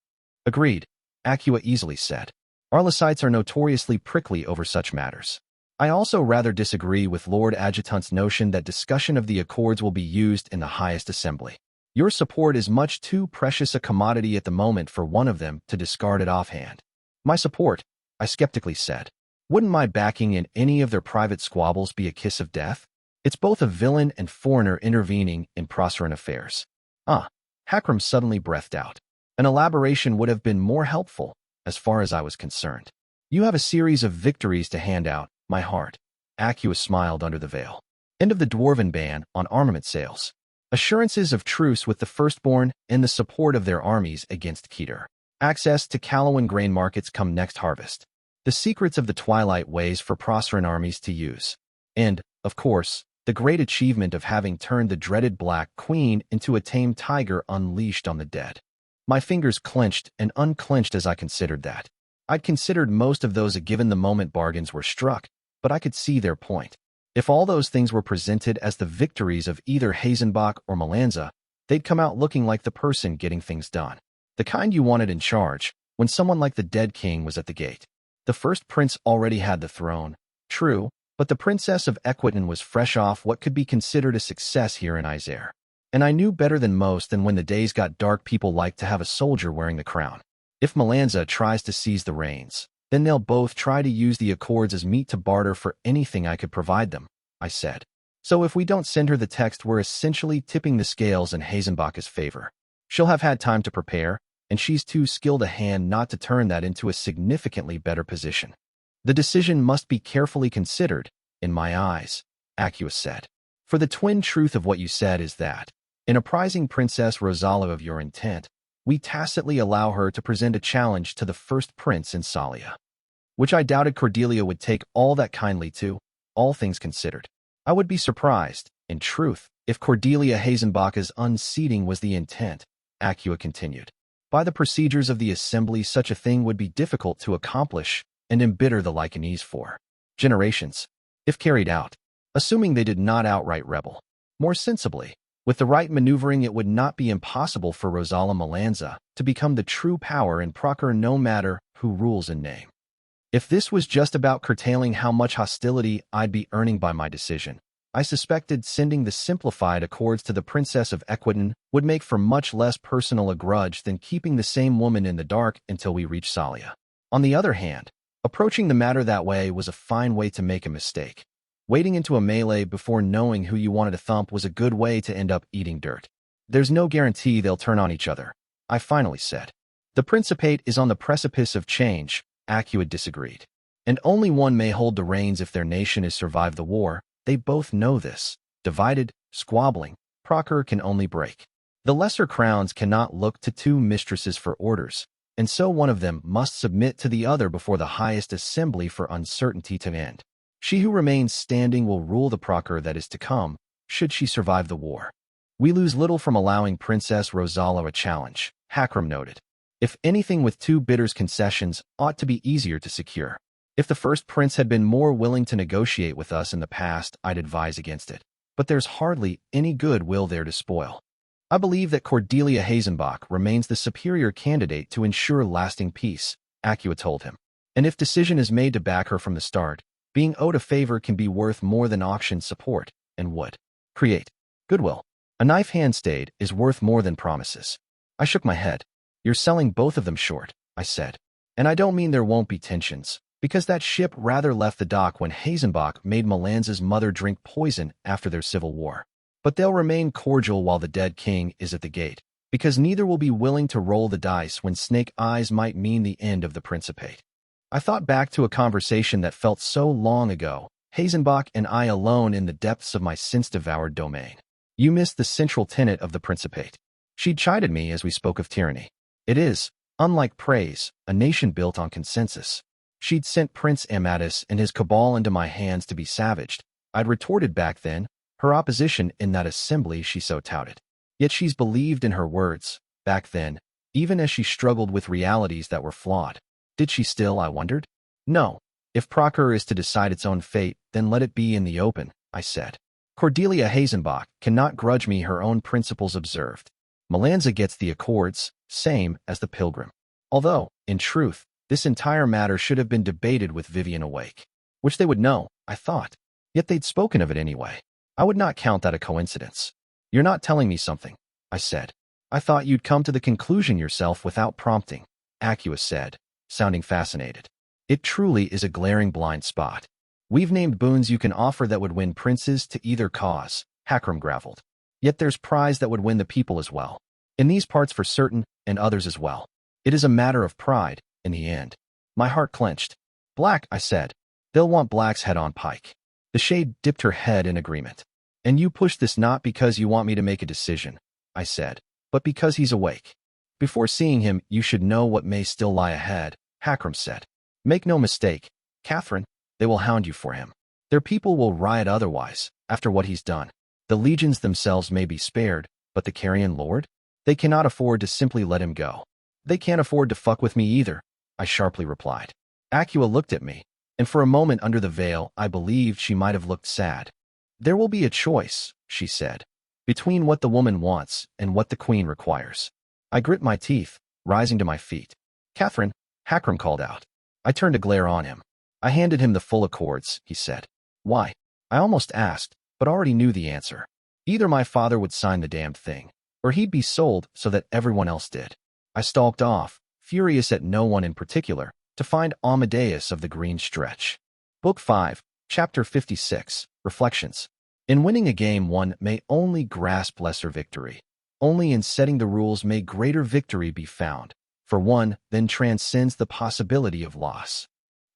Agreed, Acua easily said. Arlesites are notoriously prickly over such matters. I also rather disagree with Lord Adjutant's notion that discussion of the Accords will be used in the highest assembly. Your support is much too precious a commodity at the moment for one of them to discard it offhand. My support, I skeptically said. Wouldn't my backing in any of their private squabbles be a kiss of death? It's both a villain and foreigner intervening in Proceran affairs. Hakram suddenly breathed out. An elaboration would have been more helpful, as far as I was concerned. You have a series of victories to hand out, my heart. Acua smiled under the veil. End of the Dwarven ban on armament sales. Assurances of truce with the Firstborn and the support of their armies against Keter. Access to Calawan grain markets come next harvest. The secrets of the Twilight ways for Proceran armies to use. And, of course, the great achievement of having turned the dreaded Black Queen into a tame tiger unleashed on the dead. My fingers clenched and unclenched as I considered that. I'd considered most of those a given-the-moment bargains were struck, but I could see their point. If all those things were presented as the victories of either Hazenbach or Melanza, they'd come out looking like the person getting things done. The kind you wanted in charge, when someone like the dead king was at the gate. The first prince already had the throne, true, but the Princess of Equitan was fresh off what could be considered a success here in Isère. And I knew better than most that when the days got dark people like to have a soldier wearing the crown. If Melanza tries to seize the reins, then they'll both try to use the Accords as meat to barter for anything I could provide them, I said. So if we don't send her the text, we're essentially tipping the scales in Hazenbach's favor. She'll have had time to prepare, and she's too skilled a hand not to turn that into a significantly better position. The decision must be carefully considered, in my eyes, Acua said. For the twin truth of what you said is that, in apprising Princess Rosala of your intent, we tacitly allow her to present a challenge to the first prince in Salia. Which I doubted Cordelia would take all that kindly to, all things considered. I would be surprised, in truth, if Cordelia Hazenbach's unseating was the intent, Acua continued. By the procedures of the assembly, such a thing would be difficult to accomplish and embitter the Lycanese for generations, if carried out, assuming they did not outright rebel. More sensibly, with the right maneuvering, it would not be impossible for Rosala Melanza to become the true power in Procer no matter who rules in name. If this was just about curtailing how much hostility I'd be earning by my decision, I suspected sending the simplified Accords to the Princess of Equitan would make for much less personal a grudge than keeping the same woman in the dark until we reach Salia. On the other hand, approaching the matter that way was a fine way to make a mistake. Wading into a melee before knowing who you wanted to thump was a good way to end up eating dirt. There's no guarantee they'll turn on each other, I finally said. The Principate is on the precipice of change, Acua disagreed. And only one may hold the reins if their nation has survived the war. They both know this. Divided, squabbling, Procer can only break. The lesser crowns cannot look to two mistresses for orders, and so one of them must submit to the other before the highest assembly for uncertainty to end. She who remains standing will rule the procure that is to come, should she survive the war. We lose little from allowing Princess Rosala a challenge, Hakram noted. If anything, with two bidders' concessions ought to be easier to secure. If the first prince had been more willing to negotiate with us in the past, I'd advise against it. But there's hardly any good will there to spoil. I believe that Cordelia Hazenbach remains the superior candidate to ensure lasting peace, Acua told him. And if decision is made to back her from the start, being owed a favor can be worth more than auction support, and would create goodwill. A knife handstayed is worth more than promises. I shook my head. You're selling both of them short, I said. And I don't mean there won't be tensions, because that ship rather left the dock when Hazenbach made Melanza's mother drink poison after their civil war. But they'll remain cordial while the dead king is at the gate, because neither will be willing to roll the dice when snake eyes might mean the end of the Principate. I thought back to a conversation that felt so long ago, Hazenbach and I alone in the depths of my since-devoured domain. You missed the central tenet of the Principate. She'd chided me as we spoke of tyranny. It is, unlike praise, a nation built on consensus. She'd sent Prince Amatus and his cabal into my hands to be savaged. I'd retorted back then, her opposition in that assembly she so touted. Yet she's believed in her words, back then, even as she struggled with realities that were flawed. Did she still, I wondered? No. If Procure is to decide its own fate, then let it be in the open, I said. Cordelia Hazenbach cannot grudge me her own principles observed. Melanza gets the accords, same as the pilgrim. Although, in truth, this entire matter should have been debated with Vivian awake. Which they would know, I thought. Yet they'd spoken of it anyway. I would not count that a coincidence. You're not telling me something, I said. I thought you'd come to the conclusion yourself without prompting, Acua said, sounding fascinated. It truly is a glaring blind spot. We've named boons you can offer that would win princes to either cause, Hakram gravelled. Yet there's prize that would win the people as well. In these parts for certain, and others as well. It is a matter of pride, in the end. My heart clenched. Black, I said. They'll want Black's head on pike. The shade dipped her head in agreement. And you push this not because you want me to make a decision, I said, but because he's awake. Before seeing him, you should know what may still lie ahead, Hakram said. Make no mistake, Catherine, they will hound you for him. Their people will riot otherwise, after what he's done. The legions themselves may be spared, but the Carrion Lord? They cannot afford to simply let him go. They can't afford to fuck with me either, I sharply replied. Acua looked at me, and for a moment under the veil, I believed she might have looked sad. There will be a choice, she said, between what the woman wants and what the queen requires. I grit my teeth, rising to my feet. Catherine, Hakram called out. I turned to glare on him. I handed him the full accords, he said. Why? I almost asked, but already knew the answer. Either my father would sign the damned thing, or he'd be sold so that everyone else did. I stalked off, furious at no one in particular, to find Amadeus of the Green Stretch. Book 5, Chapter 56, Reflections. In winning a game, one may only grasp lesser victory. Only in setting the rules may greater victory be found, for one then transcends the possibility of loss.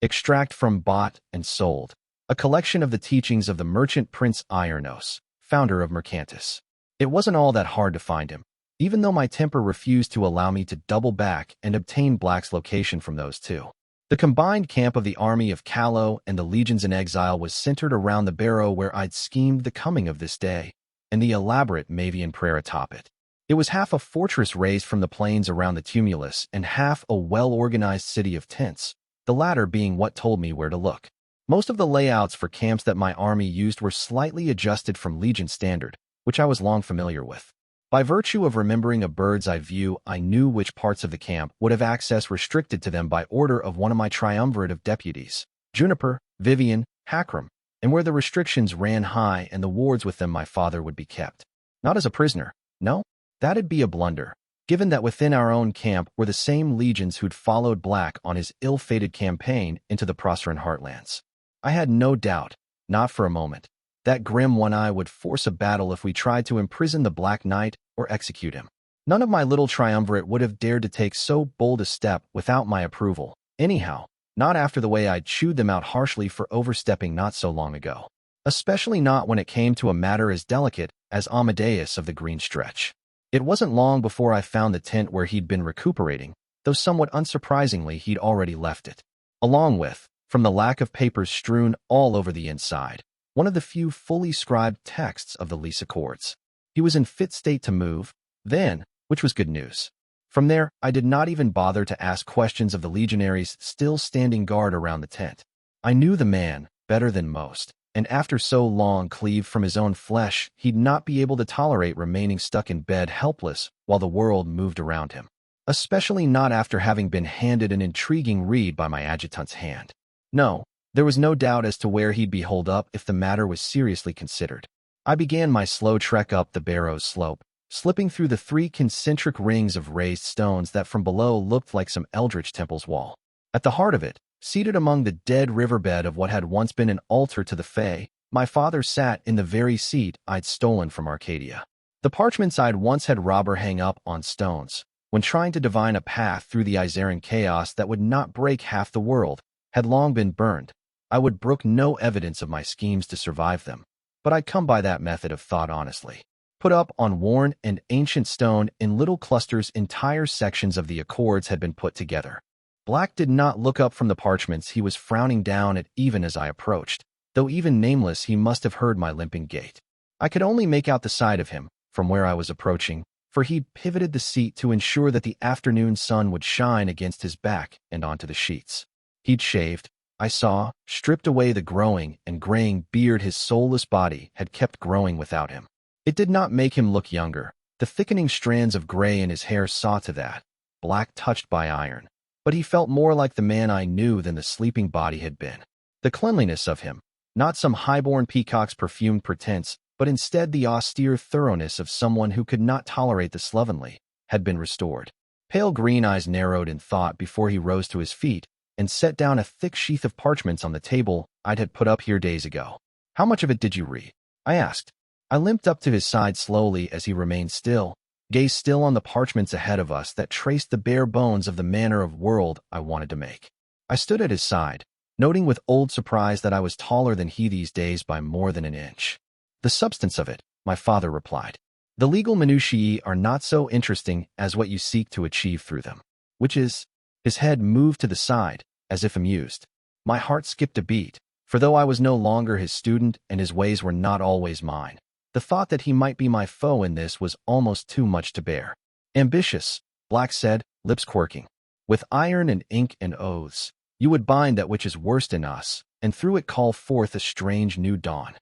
Extract from Bought and Sold, a collection of the teachings of the merchant Prince Ironos, founder of Mercantis. It wasn't all that hard to find him, even though my temper refused to allow me to double back and obtain Black's location from those two. The combined camp of the army of Callow and the legions in exile was centered around the barrow where I'd schemed the coming of this day, and the elaborate Mavian prayer atop it. It was half a fortress raised from the plains around the tumulus and half a well-organized city of tents, the latter being what told me where to look. Most of the layouts for camps that my army used were slightly adjusted from Legion standard, which I was long familiar with. By virtue of remembering a bird's eye view, I knew which parts of the camp would have access restricted to them by order of one of my triumvirate of deputies, Juniper, Vivian, Hakram, and where the restrictions ran high and the wards with them my father would be kept. Not as a prisoner, no, that'd be a blunder, given that within our own camp were the same legions who'd followed Black on his ill-fated campaign into the Proserpine heartlands. I had no doubt, not for a moment, that grim one-eye would force a battle if we tried to imprison the Black Knight or execute him. None of my little triumvirate would have dared to take so bold a step without my approval, anyhow, not after the way I'd chewed them out harshly for overstepping not so long ago. Especially not when it came to a matter as delicate as Amadeus of the Green Stretch. It wasn't long before I found the tent where he'd been recuperating, though somewhat unsurprisingly he'd already left it. Along with, from the lack of papers strewn all over the inside, one of the few fully scribed texts of the lease accords. He was in fit state to move, then, which was good news. From there, I did not even bother to ask questions of the legionaries still standing guard around the tent. I knew the man better than most, and after so long cleaved from his own flesh, he'd not be able to tolerate remaining stuck in bed helpless while the world moved around him. Especially not after having been handed an intriguing read by my adjutant's hand. No, there was no doubt as to where he'd be holed up if the matter was seriously considered. I began my slow trek up the Barrows slope, slipping through the 3 concentric rings of raised stones that from below looked like some eldritch temple's wall. At the heart of it, seated among the dead riverbed of what had once been an altar to the Fae, my father sat in the very seat I'd stolen from Arcadia. The parchments I'd once had robber hang up on stones, when trying to divine a path through the Izaran chaos that would not break half the world, had long been burned. I would brook no evidence of my schemes to survive them, but I'd come by that method of thought honestly. Put up on worn and ancient stone in little clusters, entire sections of the accords had been put together. Black did not look up from the parchments he was frowning down at even as I approached, though even nameless he must have heard my limping gait. I could only make out the side of him, from where I was approaching, for he'd pivoted the seat to ensure that the afternoon sun would shine against his back and onto the sheets. He'd shaved, I saw, stripped away the growing and graying beard his soulless body had kept growing without him. It did not make him look younger. The thickening strands of gray in his hair saw to that, black touched by iron. But he felt more like the man I knew than the sleeping body had been. The cleanliness of him, not some highborn peacock's perfumed pretense, but instead the austere thoroughness of someone who could not tolerate the slovenly, had been restored. Pale green eyes narrowed in thought before he rose to his feet and set down a thick sheath of parchments on the table I'd had put up here days ago. "How much of it did you read?" I asked. I limped up to his side slowly as he remained still, gazed still on the parchments ahead of us that traced the bare bones of the manner of world I wanted to make. I stood at his side, noting with old surprise that I was taller than he these days by more than an inch. "The substance of it," my father replied. "The legal minutiae are not so interesting as what you seek to achieve through them." Which is, his head moved to the side, as if amused. My heart skipped a beat, for though I was no longer his student and his ways were not always mine, the thought that he might be my foe in this was almost too much to bear. "Ambitious," Black said, lips quirking. "With iron and ink and oaths, you would bind that which is worst in us, and through it call forth a strange new dawn."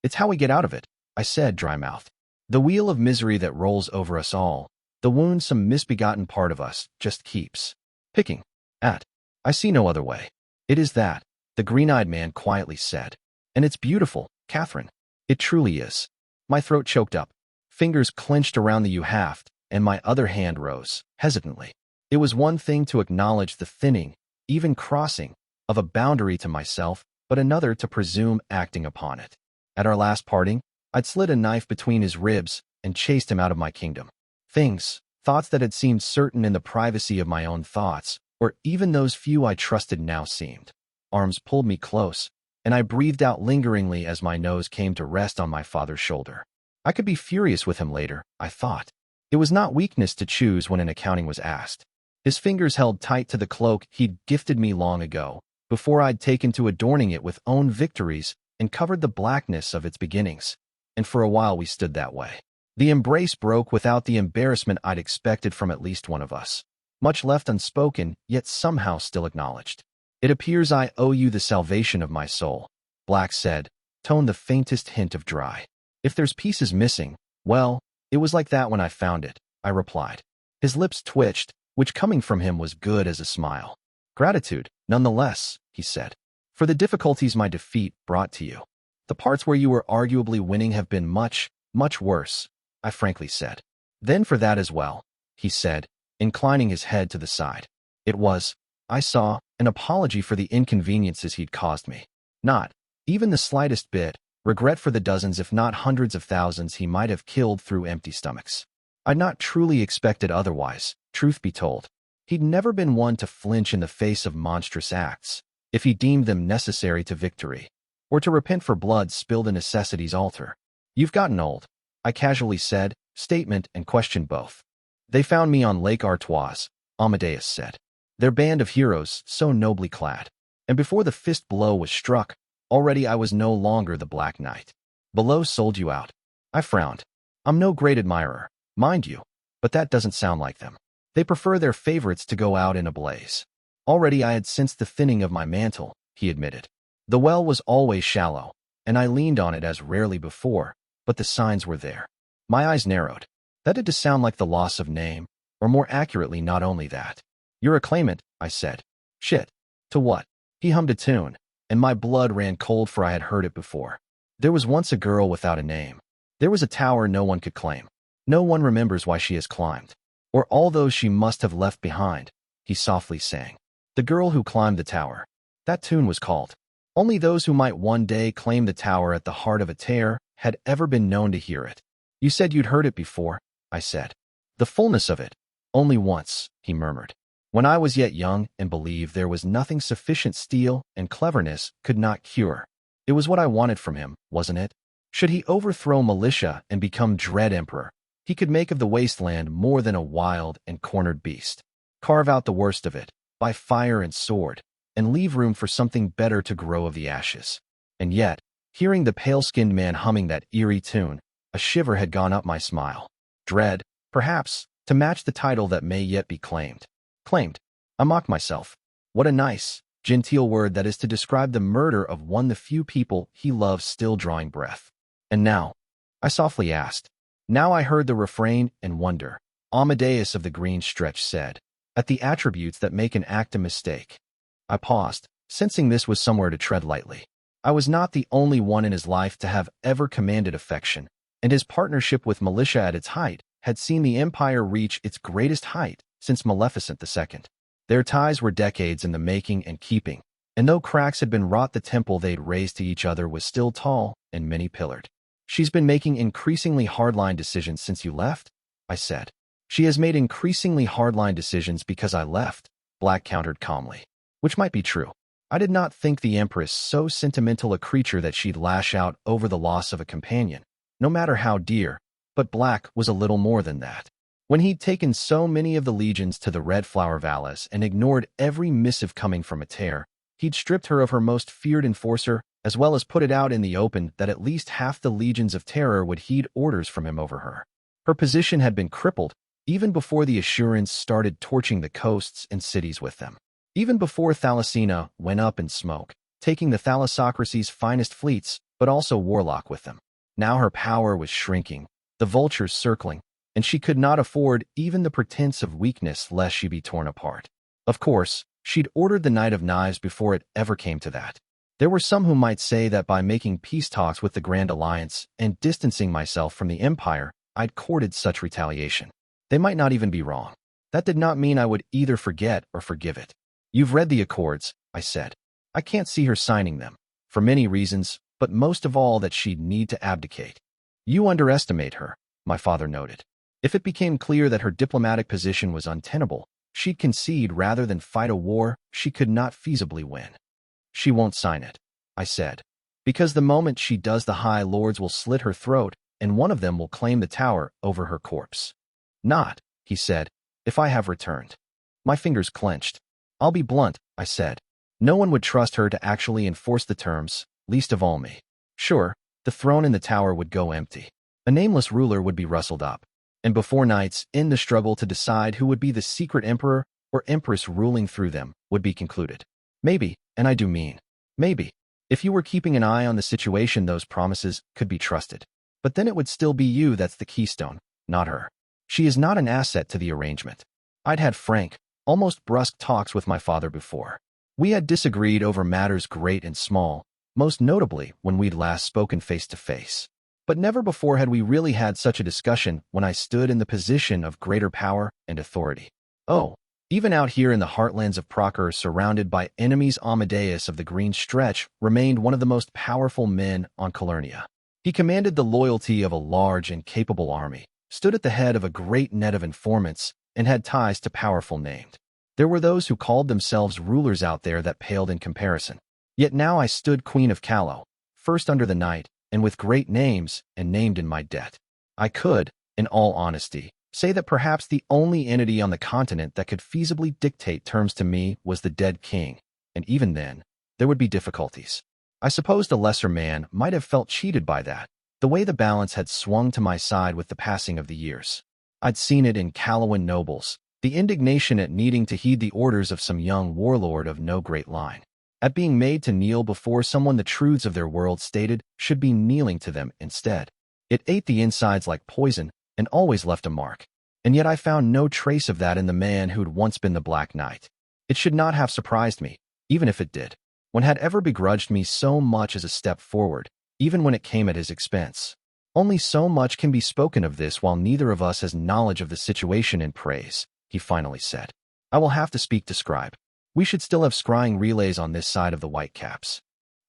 "It's how we get out of it," I said, dry-mouthed. "The wheel of misery that rolls over us all, the wound some misbegotten part of us just keeps picking at. I see no other way." "It is that," the green-eyed man quietly said. "And it's beautiful, Catherine. It truly is." My throat choked up. Fingers clenched around the U-haft, and my other hand rose, hesitantly. It was one thing to acknowledge the thinning, even crossing, of a boundary to myself, but another to presume acting upon it. At our last parting, I'd slid a knife between his ribs and chased him out of my kingdom. Thoughts that had seemed certain in the privacy of my own thoughts, or even those few I trusted now seemed. Arms pulled me close, and I breathed out lingeringly as my nose came to rest on my father's shoulder. I could be furious with him later, I thought. It was not weakness to choose when an accounting was asked. His fingers held tight to the cloak he'd gifted me long ago, before I'd taken to adorning it with own victories and covered the blackness of its beginnings. And for a while we stood that way. The embrace broke without the embarrassment I'd expected from at least one of us. Much left unspoken, yet somehow still acknowledged. "It appears I owe you the salvation of my soul," Black said, tone the faintest hint of dry. "If there's pieces missing, well, it was like that when I found it," I replied. His lips twitched, which coming from him was good as a smile. "Gratitude, nonetheless," he said, "for the difficulties my defeat brought to you. The parts where you were arguably winning have been much, much worse," I frankly said. "Then for that as well," he said, inclining his head to the side. It was, I saw, an apology for the inconveniences he'd caused me. Not, even the slightest bit, regret for the dozens if not hundreds of thousands he might have killed through empty stomachs. I'd not truly expected otherwise, truth be told. He'd never been one to flinch in the face of monstrous acts, if he deemed them necessary to victory, or to repent for blood spilled in necessity's altar. "You've gotten old," I casually said, statement and question both. They found me on Lake Artois, Amadeus said. Their band of heroes, so nobly clad. And before the fist blow was struck, already I was no longer the Black Knight. Below sold you out. I frowned. I'm no great admirer, mind you, but that doesn't sound like them. They prefer their favorites to go out in a blaze. Already I had sensed the thinning of my mantle, he admitted. The well was always shallow, and I leaned on it as rarely before, but the signs were there. My eyes narrowed. That had to sound like the loss of name, or more accurately, not only that. You're a claimant, I said. Shit. To what? He hummed a tune, and my blood ran cold for I had heard it before. There was once a girl without a name. There was a tower no one could claim. No one remembers why she has climbed, or all those she must have left behind, he softly sang. The girl who climbed the tower. That tune was called. Only those who might one day claim the tower at the heart of a tear had ever been known to hear it. You said you'd heard it before, I said. The fullness of it. Only once, he murmured. When I was yet young and believed there was nothing sufficient steel and cleverness could not cure. It was what I wanted from him, wasn't it? Should he overthrow militia and become dread emperor, he could make of the wasteland more than a wild and cornered beast. Carve out the worst of it, by fire and sword, and leave room for something better to grow of the ashes. And yet, hearing the pale-skinned man humming that eerie tune, a shiver had gone up my smile. Dread, perhaps, to match the title that may yet be claimed. Claimed. I mocked myself. What a nice, genteel word that is to describe the murder of one the few people he loves still drawing breath. And now? I softly asked. Now I heard the refrain and wonder. Amadeus of the Green Stretch said, at the attributes that make an act a mistake. I paused, sensing this was somewhere to tread lightly. I was not the only one in his life to have ever commanded affection, and his partnership with militia at its height had seen the empire reach its greatest height since Maleficent II. Their ties were decades in the making and keeping, and though cracks had been wrought, the temple they'd raised to each other was still tall and many-pillared. She's been making increasingly hardline decisions since you left, I said. She has made increasingly hardline decisions because I left, Black countered calmly. Which might be true. I did not think the Empress so sentimental a creature that she'd lash out over the loss of a companion, no matter how dear, but Black was a little more than that. When he'd taken so many of the legions to the Red Flower Valleys and ignored every missive coming from a tear, he'd stripped her of her most feared enforcer, as well as put it out in the open that at least half the legions of terror would heed orders from him over her. Her position had been crippled, even before the Assurance started torching the coasts and cities with them. Even before Thalassina went up in smoke, taking the Thalassocracy's finest fleets, but also Warlock with them. Now her power was shrinking, the vultures circling, and she could not afford even the pretense of weakness lest she be torn apart. Of course, she'd ordered the Knight of Knives before it ever came to that. There were some who might say that by making peace talks with the Grand Alliance and distancing myself from the Empire, I'd courted such retaliation. They might not even be wrong. That did not mean I would either forget or forgive it. You've read the Accords, I said. I can't see her signing them, for many reasons, but most of all that she'd need to abdicate. You underestimate her, my father noted. If it became clear that her diplomatic position was untenable, she'd concede rather than fight a war she could not feasibly win. She won't sign it, I said, because the moment she does, the High Lords will slit her throat, and one of them will claim the tower over her corpse. Not, he said, if I have returned. My fingers clenched. I'll be blunt, I said. No one would trust her to actually enforce the terms, least of all me. Sure, the throne in the tower would go empty. A nameless ruler would be rustled up, and before nights, in the struggle to decide who would be the secret emperor or empress ruling through them, would be concluded. Maybe, and I do mean, maybe, if you were keeping an eye on the situation, those promises could be trusted. But then it would still be you that's the keystone, not her. She is not an asset to the arrangement. I'd had frank, almost brusque talks with my father before. We had disagreed over matters great and small, most notably when we'd last spoken face to face. But never before had we really had such a discussion when I stood in the position of greater power and authority. Oh, even out here in the heartlands of Procure, surrounded by enemies, Amadeus of the Green Stretch remained one of the most powerful men on Calernia. He commanded the loyalty of a large and capable army, stood at the head of a great net of informants, and had ties to powerful named. There were those who called themselves rulers out there that paled in comparison. Yet now I stood Queen of Callow, first under the Knight, and with great names and named in my debt. I could, In all honesty, say that perhaps the only entity on the continent that could feasibly dictate terms to me was the dead king, and even then, there would be difficulties. I supposed a lesser man might have felt cheated by that, the way the balance had swung to my side with the passing of the years. I'd seen it in Calawan nobles, the indignation at needing to heed the orders of some young warlord of no great line, at being made to kneel before someone the truths of their world stated should be kneeling to them instead. It ate the insides like poison and always left a mark, and yet I found no trace of that in the man who'd once been the Black Knight. It should not have surprised me, even if it did. One had ever begrudged me so much as a step forward, even when it came at his expense. Only so much can be spoken of this while neither of us has knowledge of the situation in praise, he finally said. I will have to speak to Scribe. We should still have scrying relays on this side of the Whitecaps.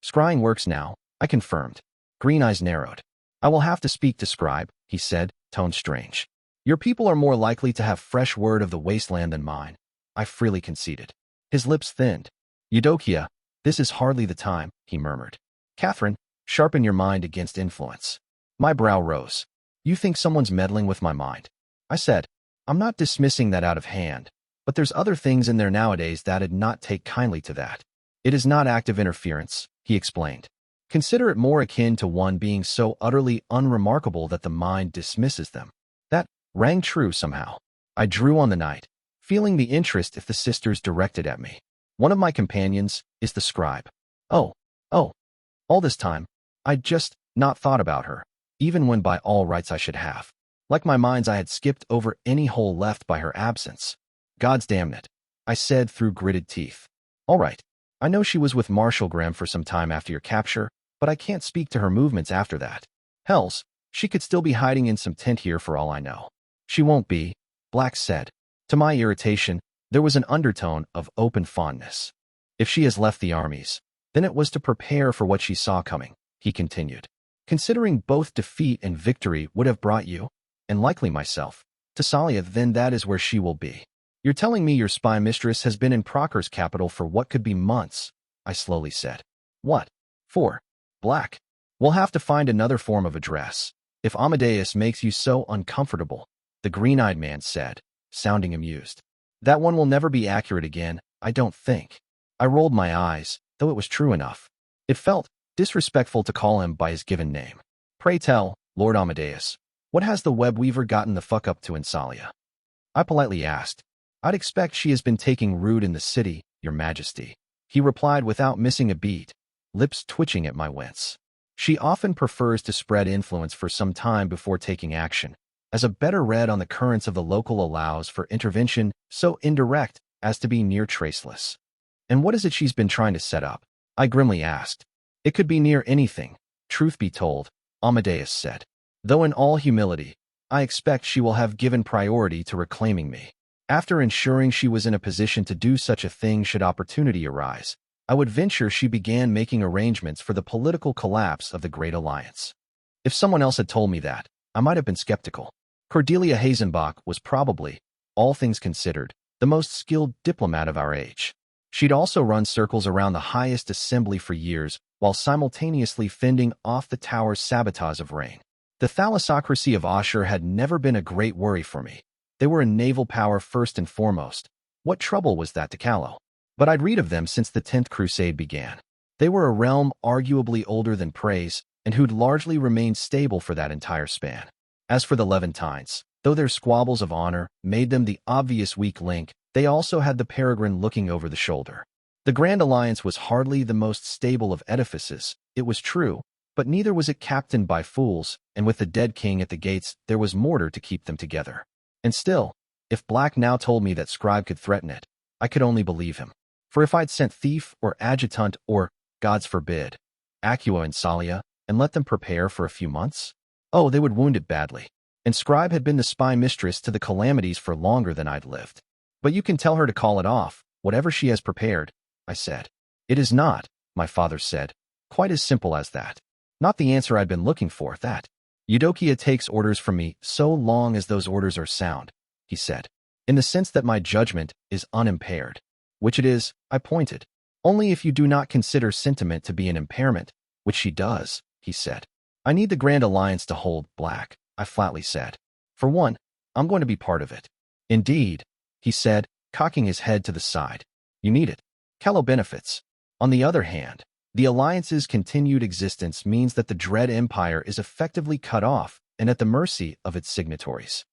Scrying works now, I confirmed. Green eyes narrowed. I will have to speak to Scribe, he said, tone strange. Your people are more likely to have fresh word of the wasteland than mine, I freely conceded. His lips thinned. Eudokia, this is hardly the time, he murmured. Catherine, sharpen your mind against influence. My brow rose. You think someone's meddling with my mind? I said, I'm not dismissing that out of hand, but there's other things in there nowadays that'd not take kindly to that. It is not active interference, he explained. Consider it more akin to one being so utterly unremarkable that the mind dismisses them. That rang true somehow. I drew on the night, feeling the interest if the sisters directed at me. One of my companions is the Scribe. Oh. All this time, I'd just not thought about her, even when by all rights I should have. Like my mind's I had skipped over any hole left by her absence. God's damn it, I said through gritted teeth. All right, I know she was with Marshal Graham for some time after your capture, but I can't speak to her movements after that. Hells, she could still be hiding in some tent here for all I know. She won't be, Black said. To my irritation, there was an undertone of open fondness. If she has left the armies, then it was to prepare for what she saw coming, he continued. Considering both defeat and victory would have brought you, and likely myself, to Salia, then that is where she will be. You're telling me your spy mistress has been in Procur's capital for what could be months, I slowly said. What? For? Black. We'll have to find another form of address. If Amadeus makes you so uncomfortable, the green-eyed man said, sounding amused. That one will never be accurate again, I don't think. I rolled my eyes, though it was true enough. It felt disrespectful to call him by his given name. Pray tell, Lord Amadeus, what has the web weaver gotten the fuck up to in Salia? I politely asked. I'd expect she has been taking root in the city, your majesty. He replied without missing a beat, lips twitching at my wince. She often prefers to spread influence for some time before taking action, as a better read on the currents of the local allows for intervention so indirect as to be near traceless. And what is it she's been trying to set up? I grimly asked. It could be near anything, truth be told, Amadeus said. Though in all humility, I expect she will have given priority to reclaiming me. After ensuring she was in a position to do such a thing should opportunity arise, I would venture she began making arrangements for the political collapse of the Great Alliance. If someone else had told me that, I might have been skeptical. Cordelia Hazenbach was probably, all things considered, the most skilled diplomat of our age. She'd also run circles around the highest assembly for years, while simultaneously fending off the tower's sabotage of rain. The thalassocracy of Ashur had never been a great worry for me. They were a naval power first and foremost. What trouble was that to Callow? But I'd read of them since the 10th Crusade began. They were a realm arguably older than Praise, and who'd largely remained stable for that entire span. As for the Levantines, though their squabbles of honor made them the obvious weak link, they also had the Peregrine looking over the shoulder. The Grand Alliance was hardly the most stable of edifices, it was true, but neither was it captained by fools, and with the dead king at the gates, there was mortar to keep them together. And still, if Black now told me that Scribe could threaten it, I could only believe him. For if I'd sent thief or adjutant or, gods forbid, Acua and Salia, and let them prepare for a few months, oh, they would wound it badly. And Scribe had been the spy mistress to the calamities for longer than I'd lived. But you can tell her to call it off, whatever she has prepared, I said. It is not, my father said, quite as simple as that. Not the answer I'd been looking for, that. Eudokia takes orders from me so long as those orders are sound, he said, in the sense that my judgment is unimpaired. Which it is, I pointed. Only if you do not consider sentiment to be an impairment, which she does, he said. I need the Grand Alliance to hold, Black, I flatly said. For one, I'm going to be part of it. Indeed, he said, cocking his head to the side. You need it. Callow benefits. On the other hand, the Alliance's continued existence means that the Dread Empire is effectively cut off and at the mercy of its signatories.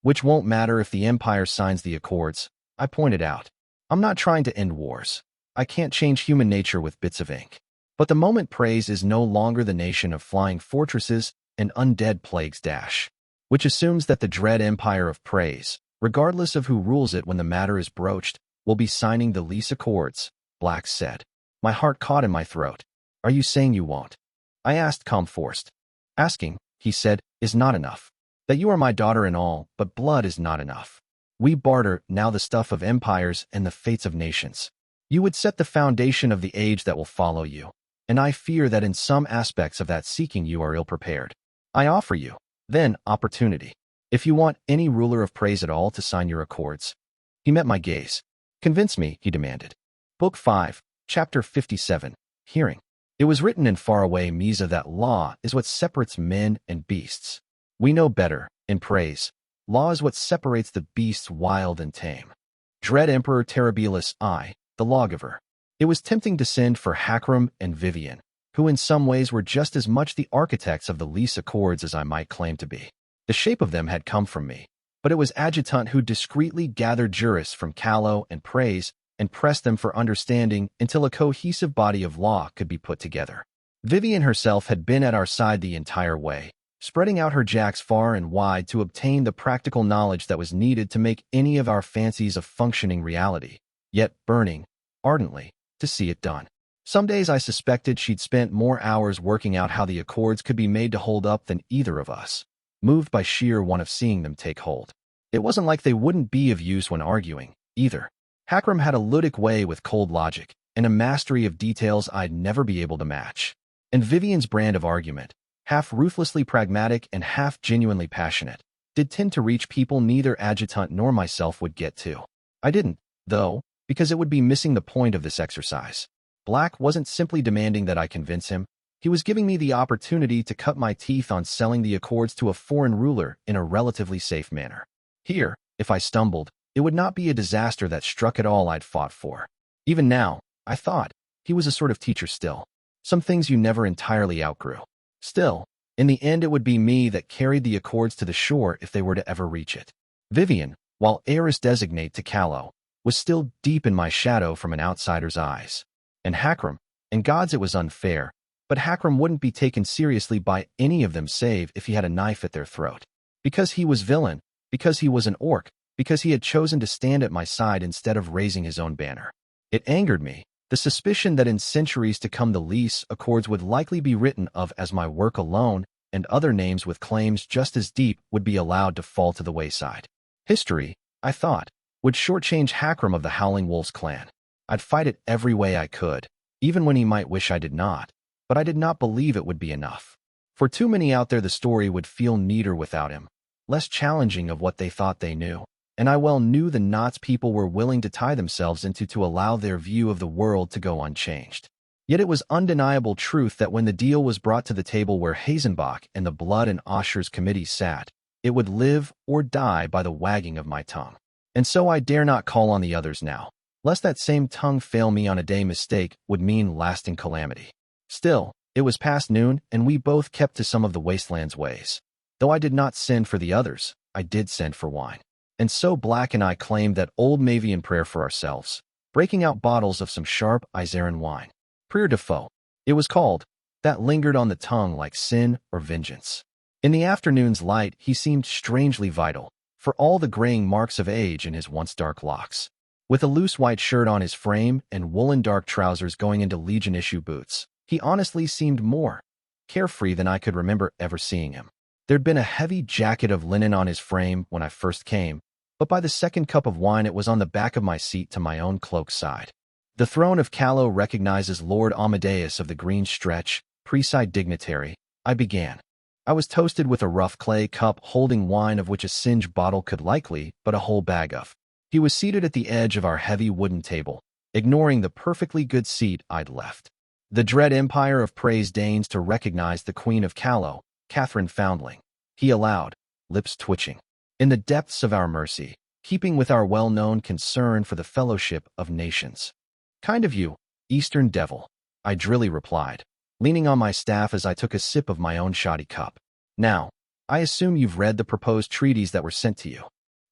Which won't matter if the Empire signs the Accords, I pointed out. I'm not trying to end wars. I can't change human nature with bits of ink. But the moment Praise is no longer the nation of flying fortresses and undead plagues dash, which assumes that the Dread Empire of Praise, regardless of who rules it when the matter is broached, will be signing the lease accords, Black said. My heart caught in my throat. Are you saying you won't? I asked calm-forced. Asking, he said, is not enough. That you are my daughter and all, but blood is not enough. We barter now the stuff of empires and the fates of nations. You would set the foundation of the age that will follow you, and I fear that in some aspects of that seeking you are ill-prepared. I offer you, then, opportunity. If you want any ruler of Praise at all to sign your accords. He met my gaze. Convince me, he demanded. Book 5, Chapter 57, Hearing. It was written in faraway Misa that law is what separates men and beasts. We know better, in Praise. Law is what separates the beasts wild and tame. Dread Emperor Terribilis I, the lawgiver. It was tempting to send for Hakram and Vivian, who in some ways were just as much the architects of the lease accords as I might claim to be. The shape of them had come from me, but it was Adjutant who discreetly gathered jurists from Callow and Praise and pressed them for understanding until a cohesive body of law could be put together. Vivian herself had been at our side the entire way, spreading out her jacks far and wide to obtain the practical knowledge that was needed to make any of our fancies a functioning reality, yet burning, ardently, to see it done. Some days I suspected she'd spent more hours working out how the accords could be made to hold up than either of us, moved by sheer want of seeing them take hold. It wasn't like they wouldn't be of use when arguing, either. Hakram had a ludic way with cold logic, and a mastery of details I'd never be able to match. And Vivian's brand of argument, half ruthlessly pragmatic and half genuinely passionate, did tend to reach people neither Adjutant nor myself would get to. I didn't, though, because it would be missing the point of this exercise. Black wasn't simply demanding that I convince him. He was giving me the opportunity to cut my teeth on selling the accords to a foreign ruler in a relatively safe manner. Here, if I stumbled, it would not be a disaster that struck at all I'd fought for. Even now, I thought, he was a sort of teacher still. Some things you never entirely outgrew. Still, in the end it would be me that carried the accords to the shore if they were to ever reach it. Vivian, while heiress designate to Callow, was still deep in my shadow from an outsider's eyes. And Hakram, and gods it was unfair, but Hakram wouldn't be taken seriously by any of them save if he had a knife at their throat. Because he was villain, because he was an orc, because he had chosen to stand at my side instead of raising his own banner. It angered me, the suspicion that in centuries to come the lease accords would likely be written of as my work alone, and other names with claims just as deep would be allowed to fall to the wayside. History, I thought, would shortchange Hakram of the Howling Wolves clan. I'd fight it every way I could, even when he might wish I did not, but I did not believe it would be enough. For too many out there the story would feel neater without him, less challenging of what they thought they knew. And I well knew the knots people were willing to tie themselves into to allow their view of the world to go unchanged. Yet it was undeniable truth that when the deal was brought to the table where Hazenbach and the Blood and Osher's committee sat, it would live or die by the wagging of my tongue. And so I dare not call on the others now, lest that same tongue fail me on a day mistake would mean lasting calamity. Still, it was past noon, and we both kept to some of the wasteland's ways. Though I did not send for the others, I did send for wine. And so Black and I claimed that old Mavian prayer for ourselves, breaking out bottles of some sharp Izaran wine. Prière de Faux, it was called, that lingered on the tongue like sin or vengeance. In the afternoon's light he seemed strangely vital, for all the graying marks of age in his once dark locks. With a loose white shirt on his frame and woolen dark trousers going into Legion-issue boots, he honestly seemed more carefree than I could remember ever seeing him. There'd been a heavy jacket of linen on his frame when I first came, but by the second cup of wine it was on the back of my seat to my own cloak side. The throne of Callow recognizes Lord Amadeus of the Green Stretch, preside dignitary, I began. I was toasted with a rough clay cup holding wine of which a singed bottle could likely but a whole bag of. He was seated at the edge of our heavy wooden table, ignoring the perfectly good seat I'd left. The dread empire of praise deigns to recognize the Queen of Callow, Catherine Foundling. He allowed, lips twitching. in the depths of our mercy, keeping with our well-known concern for the fellowship of nations. Kind of you, Eastern Devil, I drily replied, leaning on my staff as I took a sip of my own shoddy cup. Now, I assume you've read the proposed treaties that were sent to you.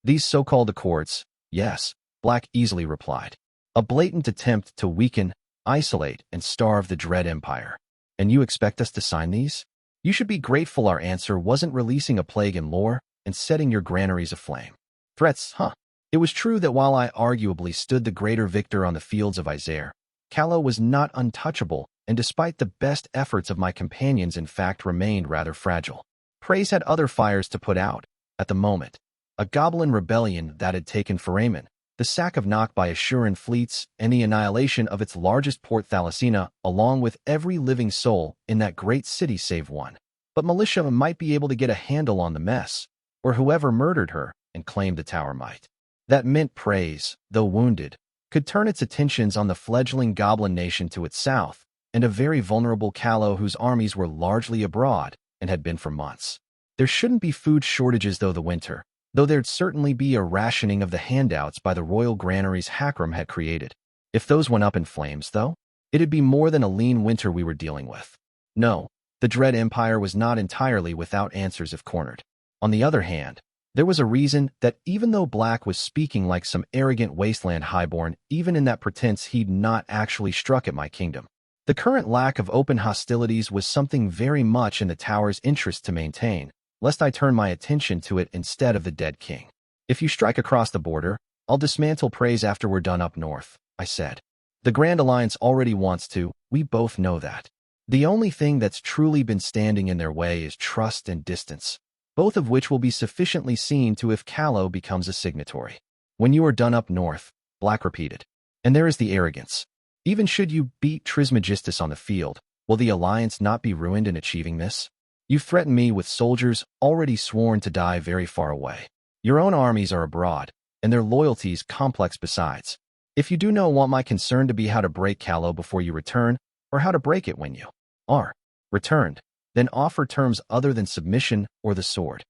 These so-called accords, yes, Black easily replied. A blatant attempt to weaken, isolate, and starve the Dread Empire. And you expect us to sign these? You should be grateful our answer wasn't releasing a plague in lore and setting your granaries aflame. Threats, huh? It was true that while I arguably stood the greater victor on the fields of Isère, Callow was not untouchable, and despite the best efforts of my companions in fact remained rather fragile. Praise had other fires to put out, at the moment. A goblin rebellion that had taken Feramen, the sack of Nock by Assuran fleets, and the annihilation of its largest port Thalassina, along with every living soul in that great city save one. But militia might be able to get a handle on the mess, or whoever murdered her and claimed the tower might. That meant Praise, though wounded, could turn its attentions on the fledgling goblin nation to its south, and a very vulnerable Callow whose armies were largely abroad and had been for months. There shouldn't be food shortages the winter, though there'd certainly be a rationing of the handouts by the royal granaries Hakram had created. If those went up in flames, though, it'd be more than a lean winter we were dealing with. No, the Dread Empire was not entirely without answers if cornered. On the other hand, there was a reason that even though Black was speaking like some arrogant wasteland highborn, even in that pretense he'd not actually struck at my kingdom. The current lack of open hostilities was something very much in the tower's interest to maintain, lest I turn my attention to it instead of the dead king. If you strike across the border, I'll dismantle Praise after we're done up north, I said. The Grand Alliance already wants to, we both know that. The only thing that's truly been standing in their way is trust and distance, both of which will be sufficiently seen to if Callow becomes a signatory. When you are done up north, Black repeated. And there is the arrogance. Even should you beat Trismegistus on the field, will the Alliance not be ruined in achieving this? You threaten me with soldiers already sworn to die very far away. Your own armies are abroad, and their loyalties complex besides. If you do not want my concern to be how to break Callow before you return, or how to break it when you are returned, then offer terms other than submission or the sword.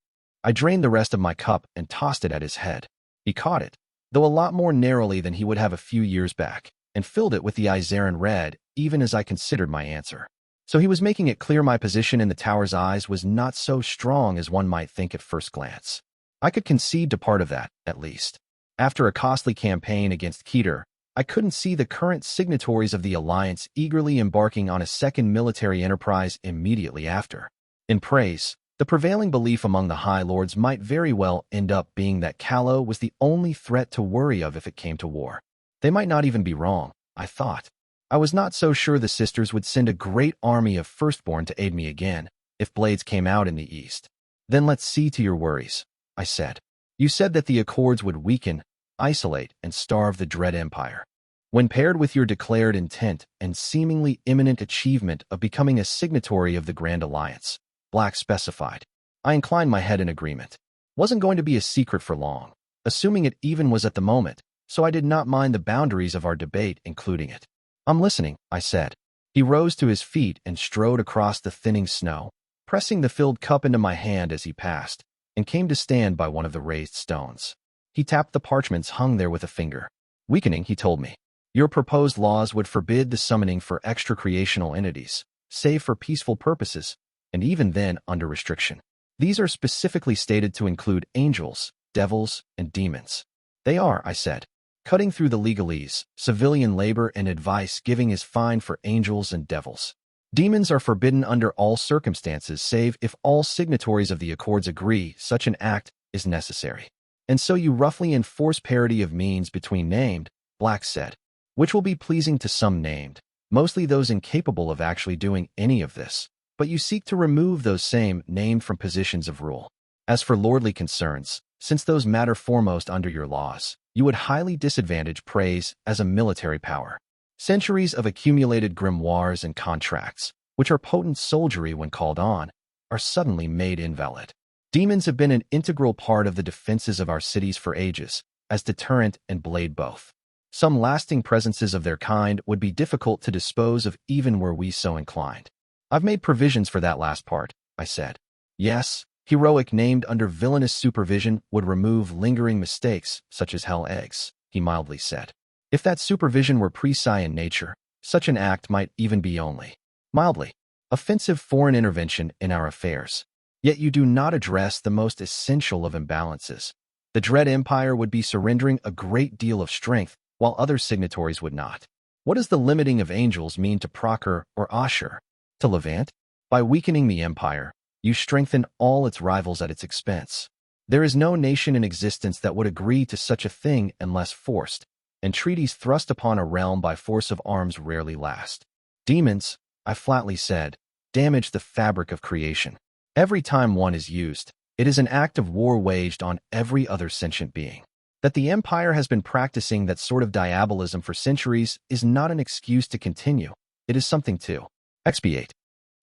I drained the rest of my cup and tossed it at his head. He caught it, though a lot more narrowly than he would have a few years back, and filled it with the Iseren red, even as I considered my answer. So he was making it clear my position in the tower's eyes was not so strong as one might think at first glance. I could concede to part of that, at least. After a costly campaign against Keter, I couldn't see the current signatories of the Alliance eagerly embarking on a second military enterprise immediately after. In Praise, the prevailing belief among the High Lords might very well end up being that Callow was the only threat to worry of if it came to war. They might not even be wrong, I thought. I was not so sure the sisters would send a great army of firstborn to aid me again, if Blades came out in the east. Then let's see to your worries, I said. You said that the Accords would weaken, isolate, and starve the Dread Empire. When paired with your declared intent and seemingly imminent achievement of becoming a signatory of the Grand Alliance, Black specified. I inclined my head in agreement. Wasn't going to be a secret for long, assuming it even was at the moment, so I did not mind the boundaries of our debate, including it. I'm listening, I said. He rose to his feet and strode across the thinning snow, pressing the filled cup into my hand as he passed, and came to stand by one of the raised stones. He tapped the parchments hung there with a finger. Weakening, he told me. Your proposed laws would forbid the summoning for extra-creational entities, save for peaceful purposes, and even then under restriction. These are specifically stated to include angels, devils, and demons. They are, I said. Cutting through the legalese, civilian labor and advice giving is fine for angels and devils. Demons are forbidden under all circumstances save if all signatories of the Accords agree such an act is necessary. And so you roughly enforce parity of means between named, Black said, which will be pleasing to some named, mostly those incapable of actually doing any of this, but you seek to remove those same named from positions of rule. As for lordly concerns, since those matter foremost under your laws, you would highly disadvantage Praise as a military power. Centuries of accumulated grimoires and contracts, which are potent soldiery when called on, are suddenly made invalid. Demons have been an integral part of the defenses of our cities for ages, as deterrent and blade both. Some lasting presences of their kind would be difficult to dispose of even were we so inclined. I've made provisions for that last part, I said. Yes, Heroic named under villainous supervision would remove lingering mistakes, such as hell eggs, he mildly said. If that supervision were precise in nature, such an act might even be only mildly offensive foreign intervention in our affairs. Yet you do not address the most essential of imbalances. The Dread Empire would be surrendering a great deal of strength, while other signatories would not. What does the limiting of angels mean to Procure or Asher? To Levant? By weakening the Empire, you strengthen all its rivals at its expense. There is no nation in existence that would agree to such a thing unless forced, and treaties thrust upon a realm by force of arms rarely last. Demons, I flatly said, damage the fabric of creation. Every time one is used, it is an act of war waged on every other sentient being. That the Empire has been practicing that sort of diabolism for centuries is not an excuse to continue. It is something to expiate.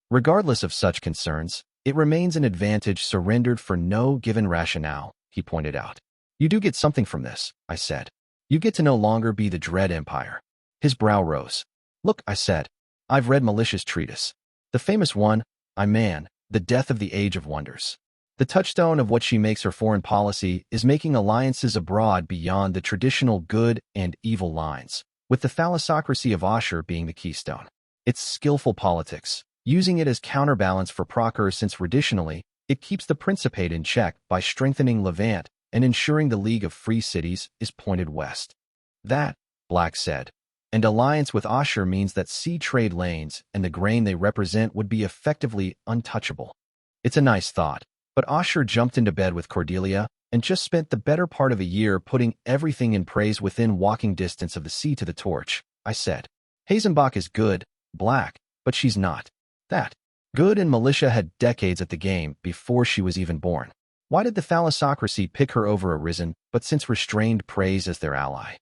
Regardless of such concerns, it remains an advantage surrendered for no given rationale, he pointed out. You do get something from this, I said. You get to no longer be the Dread Empire. His brow rose. Look, I said, I've read Militia's treatise. The famous one, The Death of the Age of Wonders. The touchstone of what she makes her foreign policy is making alliances abroad beyond the traditional good and evil lines, with the thalassocracy of Asher being the keystone. It's skillful politics, using it as counterbalance for Procure since traditionally, it keeps the Principate in check by strengthening Levant and ensuring the League of Free Cities is pointed west. That, Black said, and alliance with Asher means that sea trade lanes and the grain they represent would be effectively untouchable. It's a nice thought, but Asher jumped into bed with Cordelia and just spent the better part of a year putting everything in praise within walking distance of the sea to the torch, I said. Hazenbach is good, Black, but she's not that good, and Militia had decades at the game before she was even born. Why did the thalassocracy pick her over Arisen, but since restrained praise as their ally?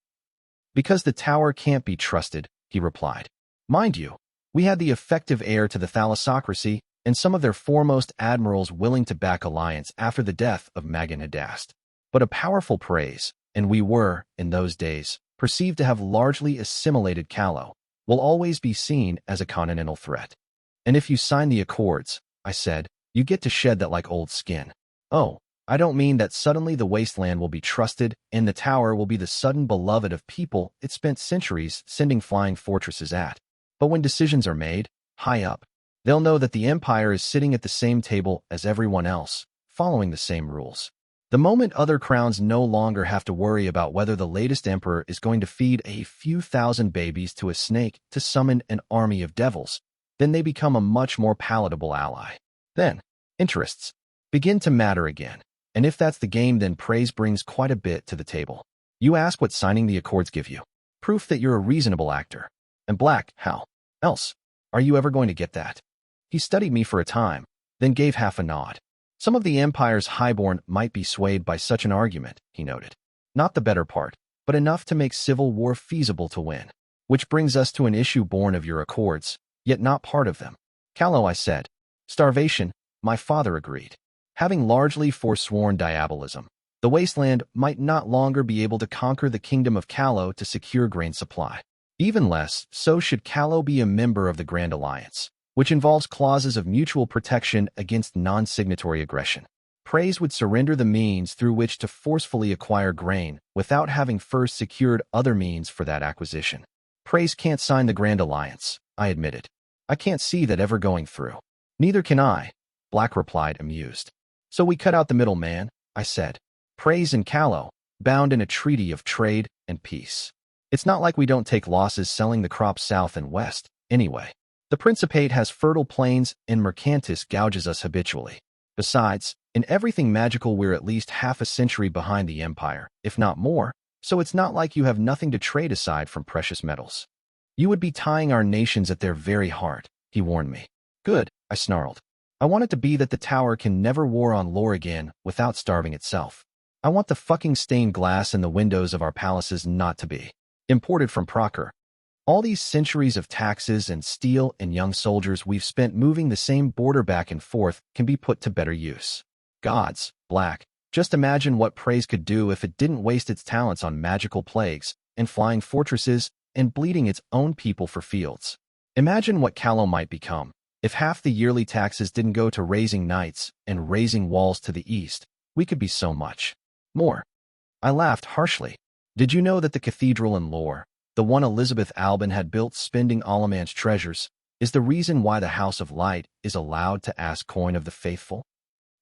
Because the tower can't be trusted, he replied. Mind you, we had the effective heir to the thalassocracy and some of their foremost admirals willing to back alliance after the death of Magan Hadast. But a powerful praise, and we were, in those days, perceived to have largely assimilated Callow, will always be seen as a continental threat. And if you sign the accords, I said, you get to shed that like old skin. Oh, I don't mean that suddenly the wasteland will be trusted and the tower will be the sudden beloved of people it spent centuries sending flying fortresses at. But when decisions are made, high up, they'll know that the Empire is sitting at the same table as everyone else, following the same rules. The moment other crowns no longer have to worry about whether the latest emperor is going to feed a few thousand babies to a snake to summon an army of devils, then they become a much more palatable ally. Then, interests begin to matter again. And if that's the game, then praise brings quite a bit to the table. You ask what signing the accords give you. Proof that you're a reasonable actor. And Black, how else are you ever going to get that? He studied me for a time, then gave half a nod. Some of the Empire's highborn might be swayed by such an argument, he noted. Not the better part, but enough to make civil war feasible to win. Which brings us to an issue born of your accords, yet not part of them. Callow, I said. Starvation, my father agreed. Having largely forsworn diabolism, the wasteland might not longer be able to conquer the kingdom of Callow to secure grain supply. Even less, so should Callow be a member of the Grand Alliance, which involves clauses of mutual protection against non-signatory aggression. Praise would surrender the means through which to forcefully acquire grain without having first secured other means for that acquisition. Praise can't sign the Grand Alliance, I admitted. I can't see that ever going through. Neither can I, Black replied, amused. So we cut out the middleman, I said. Praise and Callow, bound in a treaty of trade and peace. It's not like we don't take losses selling the crops south and west, anyway. The Principate has fertile plains and Mercantis gouges us habitually. Besides, in everything magical we're at least half a century behind the Empire, if not more, so it's not like you have nothing to trade aside from precious metals. You would be tying our nations at their very heart, he warned me. Good, I snarled. I want it to be that the tower can never war on lore again without starving itself. I want the fucking stained glass in the windows of our palaces not to be imported from Procure. All these centuries of taxes and steel and young soldiers we've spent moving the same border back and forth can be put to better use. Gods, Black, just imagine what praise could do if it didn't waste its talents on magical plagues and flying fortresses and bleeding its own people for fields. Imagine what Callow might become. If half the yearly taxes didn't go to raising knights and raising walls to the east, we could be so much more. I laughed harshly. Did you know that the cathedral in Lore, the one Elizabeth Albin had built spending Alaman's treasures, is the reason why the House of Light is allowed to ask coin of the faithful?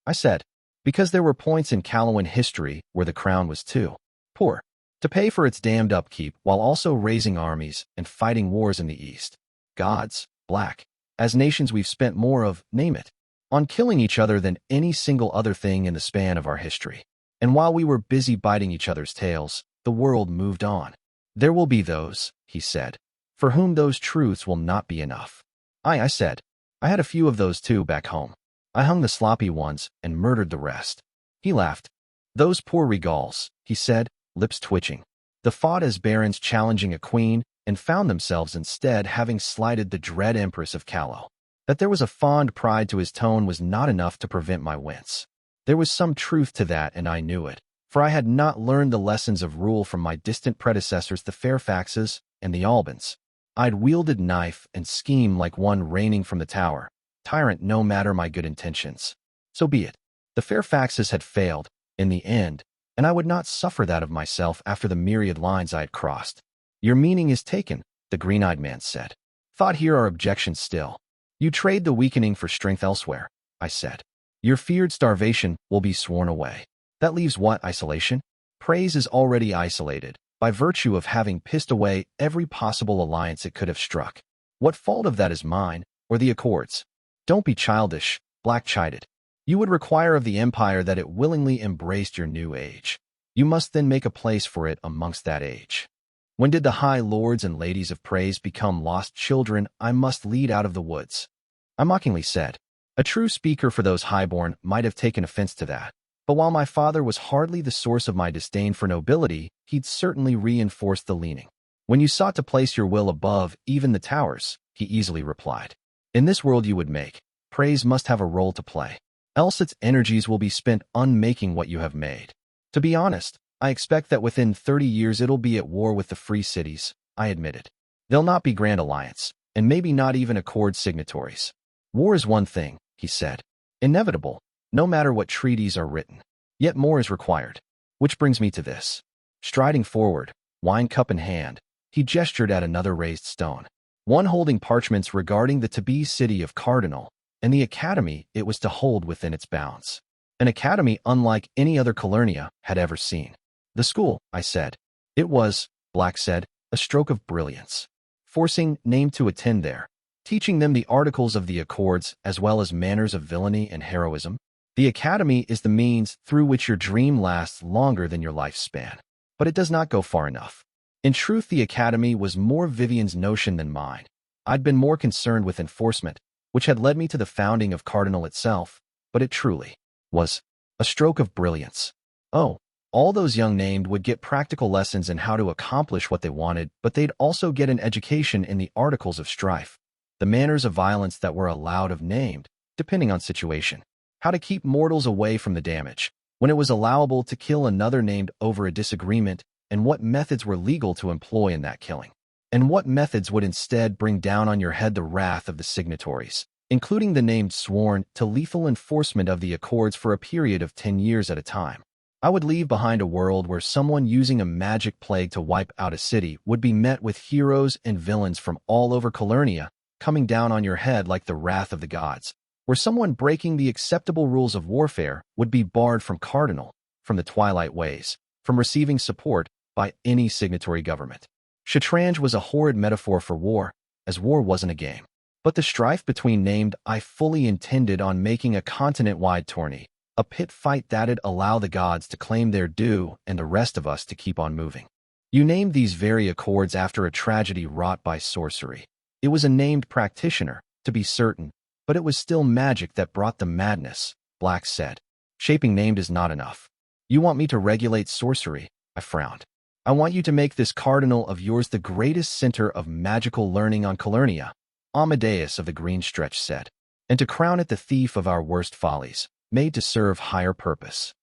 I said, because there were points in Calawan history where the crown was too poor to pay for its damned upkeep while also raising armies and fighting wars in the East. Gods, black, as nations we've spent more of, name it, on killing each other than any single other thing in the span of our history. And while we were busy biting each other's tails, the world moved on. There will be those, he said, for whom those truths will not be enough. I said, I had a few of those too back home. I hung the sloppy ones and murdered the rest. He laughed. Those poor regals, he said, lips twitching. They fought as barons challenging a queen and found themselves instead having slighted the dread Empress of Callow. That there was a fond pride to his tone was not enough to prevent my wince. There was some truth to that, and I knew it, for I had not learned the lessons of rule from my distant predecessors, the Fairfaxes and the Albans. I'd wielded knife and schemed like one reigning from the tower, tyrant no matter my good intentions. So be it. The Fairfaxes had failed, in the end, and I would not suffer that of myself after the myriad lines I had crossed. Your meaning is taken, the green-eyed man said. Thought here are objections still. You trade the weakening for strength elsewhere, I said. Your feared starvation will be sworn away. That leaves what isolation? Praise is already isolated, by virtue of having pissed away every possible alliance it could have struck. What fault of that is mine, or the Accords? Don't be childish, black-chided. You would require of the Empire that it willingly embraced your new age. You must then make a place for it amongst that age. When did the high lords and ladies of praise become lost children I must lead out of the woods? I mockingly said. A true speaker for those highborn might have taken offense to that. But while my father was hardly the source of my disdain for nobility, he'd certainly reinforced the leaning. When you sought to place your will above even the towers, he easily replied. In this world you would make, praise must have a role to play. Else its energies will be spent unmaking what you have made. To be honest, I expect that within 30 years it'll be at war with the free cities, I admitted. They'll not be Grand Alliance, and maybe not even Accord signatories. War is one thing, he said. Inevitable, no matter what treaties are written. Yet more is required. Which brings me to this. Striding forward, wine cup in hand, he gestured at another raised stone, one holding parchments regarding the to-be city of Cardinal, and the academy it was to hold within its bounds. An academy unlike any other Calernia had ever seen. The school, I said. It was, Black said, a stroke of brilliance. Forcing name to attend there, teaching them the articles of the Accords as well as manners of villainy and heroism. The academy is the means through which your dream lasts longer than your lifespan. But it does not go far enough. In truth, the academy was more Vivian's notion than mine. I'd been more concerned with enforcement, which had led me to the founding of Cardinal itself, but it truly was a stroke of brilliance. Oh, all those young named would get practical lessons in how to accomplish what they wanted, but they'd also get an education in the articles of strife, the manners of violence that were allowed of named, depending on situation, how to keep mortals away from the damage, when it was allowable to kill another named over a disagreement, and what methods were legal to employ in that killing, and what methods would instead bring down on your head the wrath of the signatories, including the named sworn to lethal enforcement of the Accords for a period of 10 years at a time. I would leave behind a world where someone using a magic plague to wipe out a city would be met with heroes and villains from all over Calernia coming down on your head like the wrath of the gods, where someone breaking the acceptable rules of warfare would be barred from Cardinal, from the Twilight ways, from receiving support by any signatory government. Shatranj was a horrid metaphor for war, as war wasn't a game. But the strife between named I fully intended on making a continent-wide tourney, a pit fight that'd allow the gods to claim their due and the rest of us to keep on moving. You named these very Accords after a tragedy wrought by sorcery. It was a named practitioner, to be certain, but it was still magic that brought the madness, Black said. Shaping named is not enough. You want me to regulate sorcery? I frowned. I want you to make this cardinal of yours the greatest center of magical learning on Calernia, Amadeus of the Green Stretch said, and to crown it the thief of our worst follies, made to serve higher purpose.